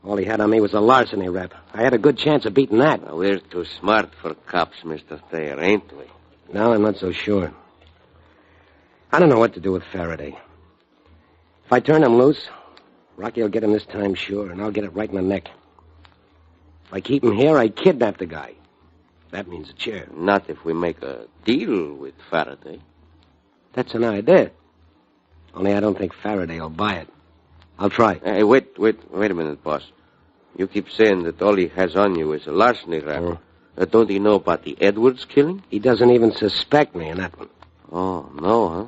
All he had on me was a larceny rap. I had a good chance of beating that. Well, we're too smart for cops, Mr. Thayer, ain't we? No, I'm not so sure. I don't know what to do with Faraday. If I turn him loose, Rocky will get him this time, sure, and I'll get it right in the neck. If I keep him here, I kidnap the guy. That means a chair. Not if we make a deal with Faraday. That's an idea. Only I don't think Faraday will buy it. I'll try. Hey, wait a minute, boss. You keep saying that all he has on you is a larceny rap. Don't he know about the Edwards killing? He doesn't even suspect me in that one. Oh, no, huh?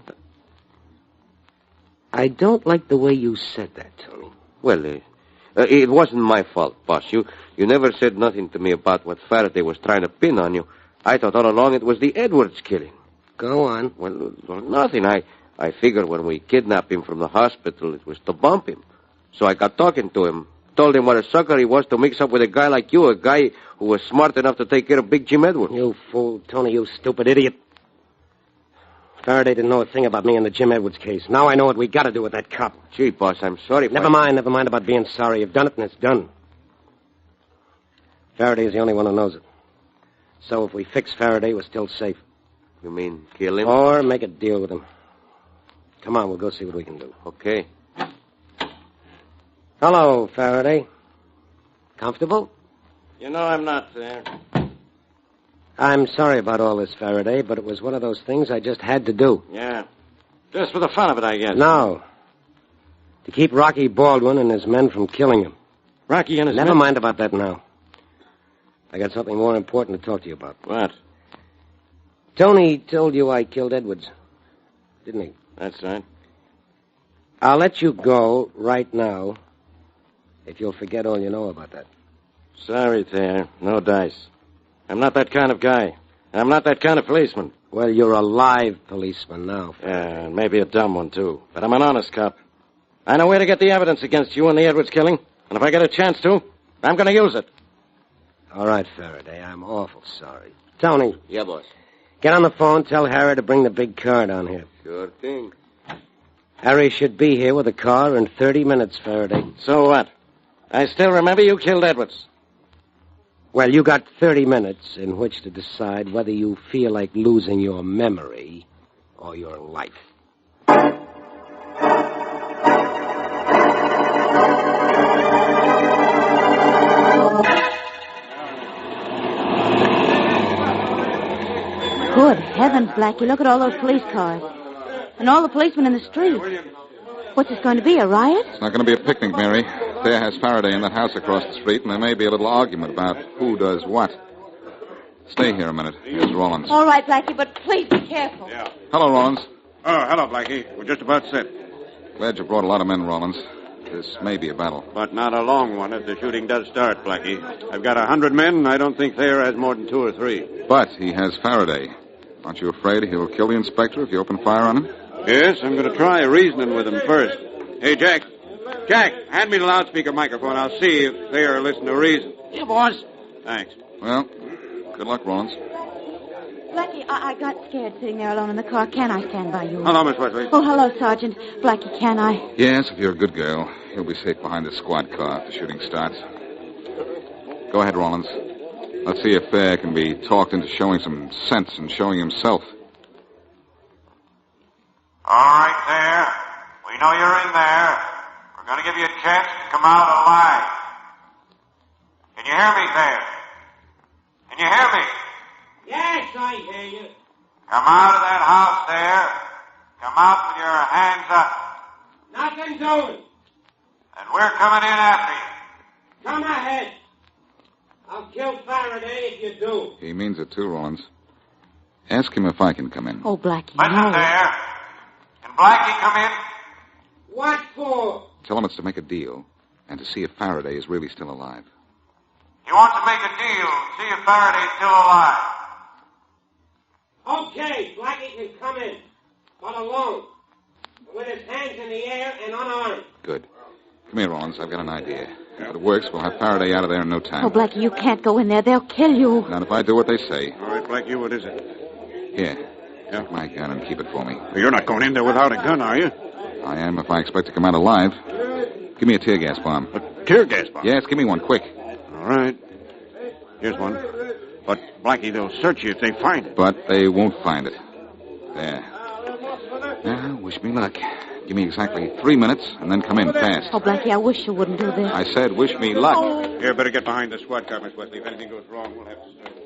I don't like the way you said that, Tony. Well, it wasn't my fault, boss. You never said nothing to me about what Faraday was trying to pin on you. I thought all along it was the Edwards killing. Go on. Well, nothing. I figured when we kidnapped him from the hospital, it was to bump him. So I got talking to him, told him what a sucker he was to mix up with a guy like you, a guy who was smart enough to take care of Big Jim Edwards. You fool, Tony, you stupid idiot. Faraday didn't know a thing about me in the Jim Edwards case. Now I know what we got to do with that cop. Gee, boss, I'm sorry. Never mind about being sorry. You've done it and it's done. Faraday is the only one who knows it. So if we fix Faraday, we're still safe. You mean kill him? Or make a deal with him. Come on, we'll go see what we can do. Okay. Hello, Faraday. Comfortable? You know I'm not there. I'm sorry about all this, Faraday, but it was one of those things I just had to do. Yeah. Just for the fun of it, I guess. No. To keep Rocky Baldwin and his men from killing him. Rocky and his Never men? mind about that now. I got something more important to talk to you about. What? Tony told you I killed Edwards. Didn't he? That's right. I'll let you go right now if you'll forget all you know about that. Sorry, Thayer. No dice. I'm not that kind of guy. I'm not that kind of policeman. Well, you're a live policeman now. Yeah, maybe a dumb one, too. But I'm an honest cop. I know where to get the evidence against you in the Edwards killing. And if I get a chance to, I'm going to use it. All right, Faraday. I'm awful sorry. Tony. Yeah, boss. Get on the phone. Tell Harry to bring the big car down here. Sure thing. Harry should be here with a car in 30 minutes, Faraday. So what? I still remember you killed Edwards. Well, you got 30 minutes in which to decide whether you feel like losing your memory or your life. Good heavens, Blackie, look at all those police cars. And all the policemen in the street. What's this going to be, a riot? It's not going to be a picnic, Mary. Thayer has Faraday in that house across the street, and there may be a little argument about who does what. Stay here a minute. Here's Rollins. All right, Blackie, but please be careful. Yeah. Hello, Rollins. Oh, hello, Blackie. We're just about set. Glad you brought a lot of men, Rollins. This may be a battle. But not a long one if the shooting does start, Blackie. I've got 100 men, and I don't think Thayer has more than 2 or 3. But he has Faraday. Aren't you afraid he'll kill the inspector if you open fire on him? Yes, I'm going to try reasoning with him first. Hey, Jack. Jack, hand me the loudspeaker microphone. I'll see if Thayer will listen to reason. Yeah, boss. Thanks. Well, good luck, Rollins. Blackie, I got scared sitting there alone in the car. Can I stand by you? Hello, Miss Wesley. Oh, hello, Sergeant. Blackie, can I? Yes, if you're a good girl. He'll be safe behind the squad car if the shooting starts. Go ahead, Rollins. Let's see if Thayer can be talked into showing some sense and showing himself. All right, Thayer. We know you're in there. We're going to give you a chance to come out alive. Can you hear me, Thayer? Can you hear me? Yes, I hear you. Come out of that house there. Come out with your hands up. Nothing doing. And we're coming in after you. Come ahead. I'll kill Faraday if you do. He means it too, Rollins. Ask him if I can come in. Oh, Blackie, Listen, no. Thayer. Can Blackie come in? What for? Tell him it's to make a deal and to see if Faraday is really still alive. He wants to make a deal and see if Faraday's still alive. Okay, Blackie can come in, but alone. With his hands in the air and unarmed. Good. Come here, Rollins. I've got an idea. If it works, we'll have Faraday out of there in no time. Oh, Blackie, you can't go in there. They'll kill you. Not if I do what they say. All right, Blackie, what is it? Here. Take my gun and keep it for me. Well, you're not going in there without a gun, are you? I am if I expect to come out alive. Give me a tear gas bomb. A tear gas bomb? Yes, give me one, quick. All right. Here's one. But, Blackie, they'll search you if they find it. But they won't find it. There. Now, wish me luck. Give me exactly 3 minutes, and then come in fast. Oh, Blackie, I wish you wouldn't do this. I said wish me luck. Here, better get behind the squad car, Miss Wesley. If anything goes wrong, we'll have to start.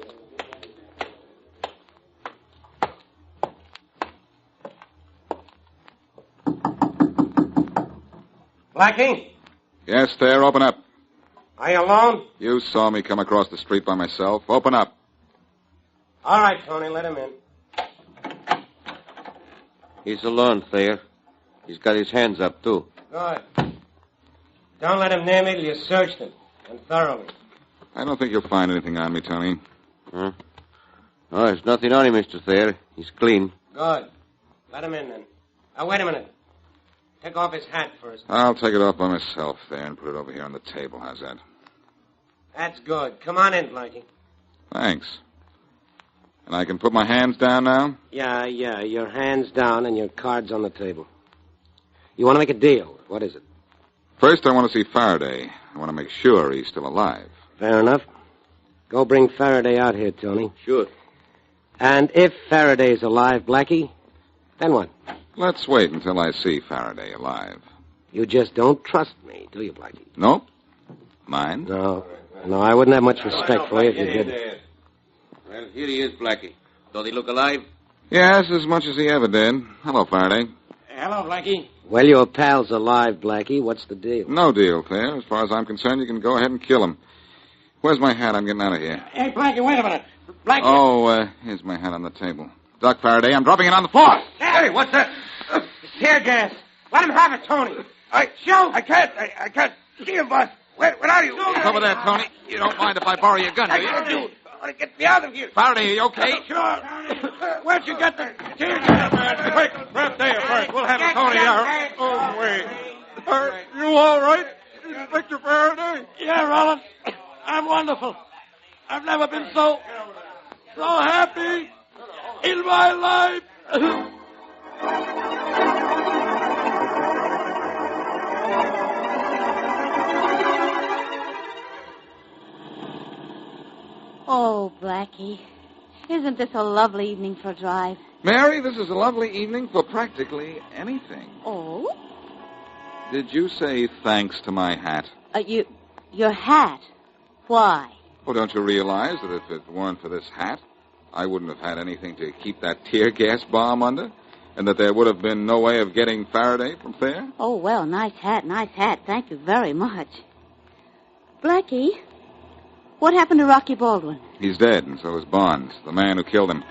Blackie, Yes, there. Open up. are you alone? You saw me come across the street by myself. Open up. All right, Tony, let him in. He's alone, Thayer. He's got his hands up, too. Good. Don't let him near me till you searched him, and thoroughly. I don't think you'll find anything on me, Tony. Huh? Oh, there's nothing on him, Mr. Thayer. He's clean. Good. Let him in, then. Now, wait a minute. Take off his hat first. I'll take it off by myself there and put it over here on the table. How's that? That's good. Come on in, Blackie. Thanks. And I can put my hands down now? Yeah. Your hands down and your cards on the table. You want to make a deal. What is it? First, I want to see Faraday. I want to make sure he's still alive. Fair enough. Go bring Faraday out here, Tony. Sure. And if Faraday's alive, Blackie, then what? Let's wait until I see Faraday alive. You just don't trust me, do you, Blackie? Nope. Mind? No, I wouldn't have much respect for you if you did. Well, here he is, Blackie. Does he look alive? Yes, as much as he ever did. Hello, Faraday. Hello, Blackie. Well, your pal's alive, Blackie. What's the deal? No deal, Thayer. As far as I'm concerned, you can go ahead and kill him. Where's my hat? I'm getting out of here. Hey, Blackie, wait a minute. Blackie. Oh, here's my hat on the table. Duck, Faraday. I'm dropping it on the floor. Hey, what's that? It's tear gas. Let him have it, Tony. I can't see him, boss. Where are you? Over there, Tony. You don't mind if I borrow your gun, do you? I do. I want to get me out of here. Faraday, are you okay? Sure. Where'd you get the tear gas? Quick, grab Thayer first. We'll have Tony out. Oh, wait. You all right, Inspector Faraday? Yeah, Rollins. I'm wonderful. I've never been so happy in my life. Oh, Blackie, isn't this a lovely evening for a drive? Mary, this is a lovely evening for practically anything. Oh? Did you say thanks to my hat? Your hat? Why? Oh, don't you realize that if it weren't for this hat, I wouldn't have had anything to keep that tear gas bomb under? And that there would have been no way of getting Faraday from Thayer? Oh, well, nice hat, nice hat. Thank you very much. Blackie, what happened to Rocky Baldwin? He's dead, and so is Barnes, the man who killed him.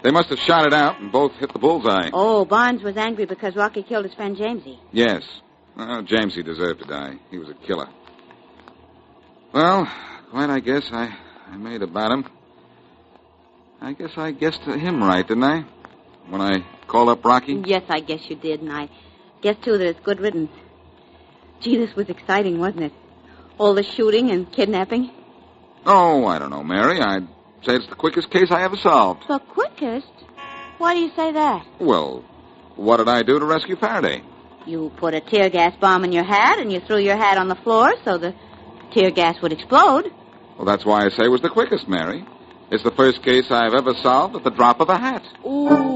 They must have shot it out and both hit the bullseye. Oh, Barnes was angry because Rocky killed his friend Jamesy. Yes. Well, Jamesy deserved to die. He was a killer. Well, quite I guess I made about him. I guess I guessed him right, didn't I? When I called up Rocky? Yes, I guess you did, and I guess, too, that it's good riddance. Gee, this was exciting, wasn't it? All the shooting and kidnapping. Oh, I don't know, Mary. I'd say it's the quickest case I ever solved. The quickest? Why do you say that? Well, what did I do to rescue Faraday? You put a tear gas bomb in your hat, and you threw your hat on the floor so the tear gas would explode. Well, that's why I say it was the quickest, Mary. It's the first case I've ever solved at the drop of a hat. Ooh.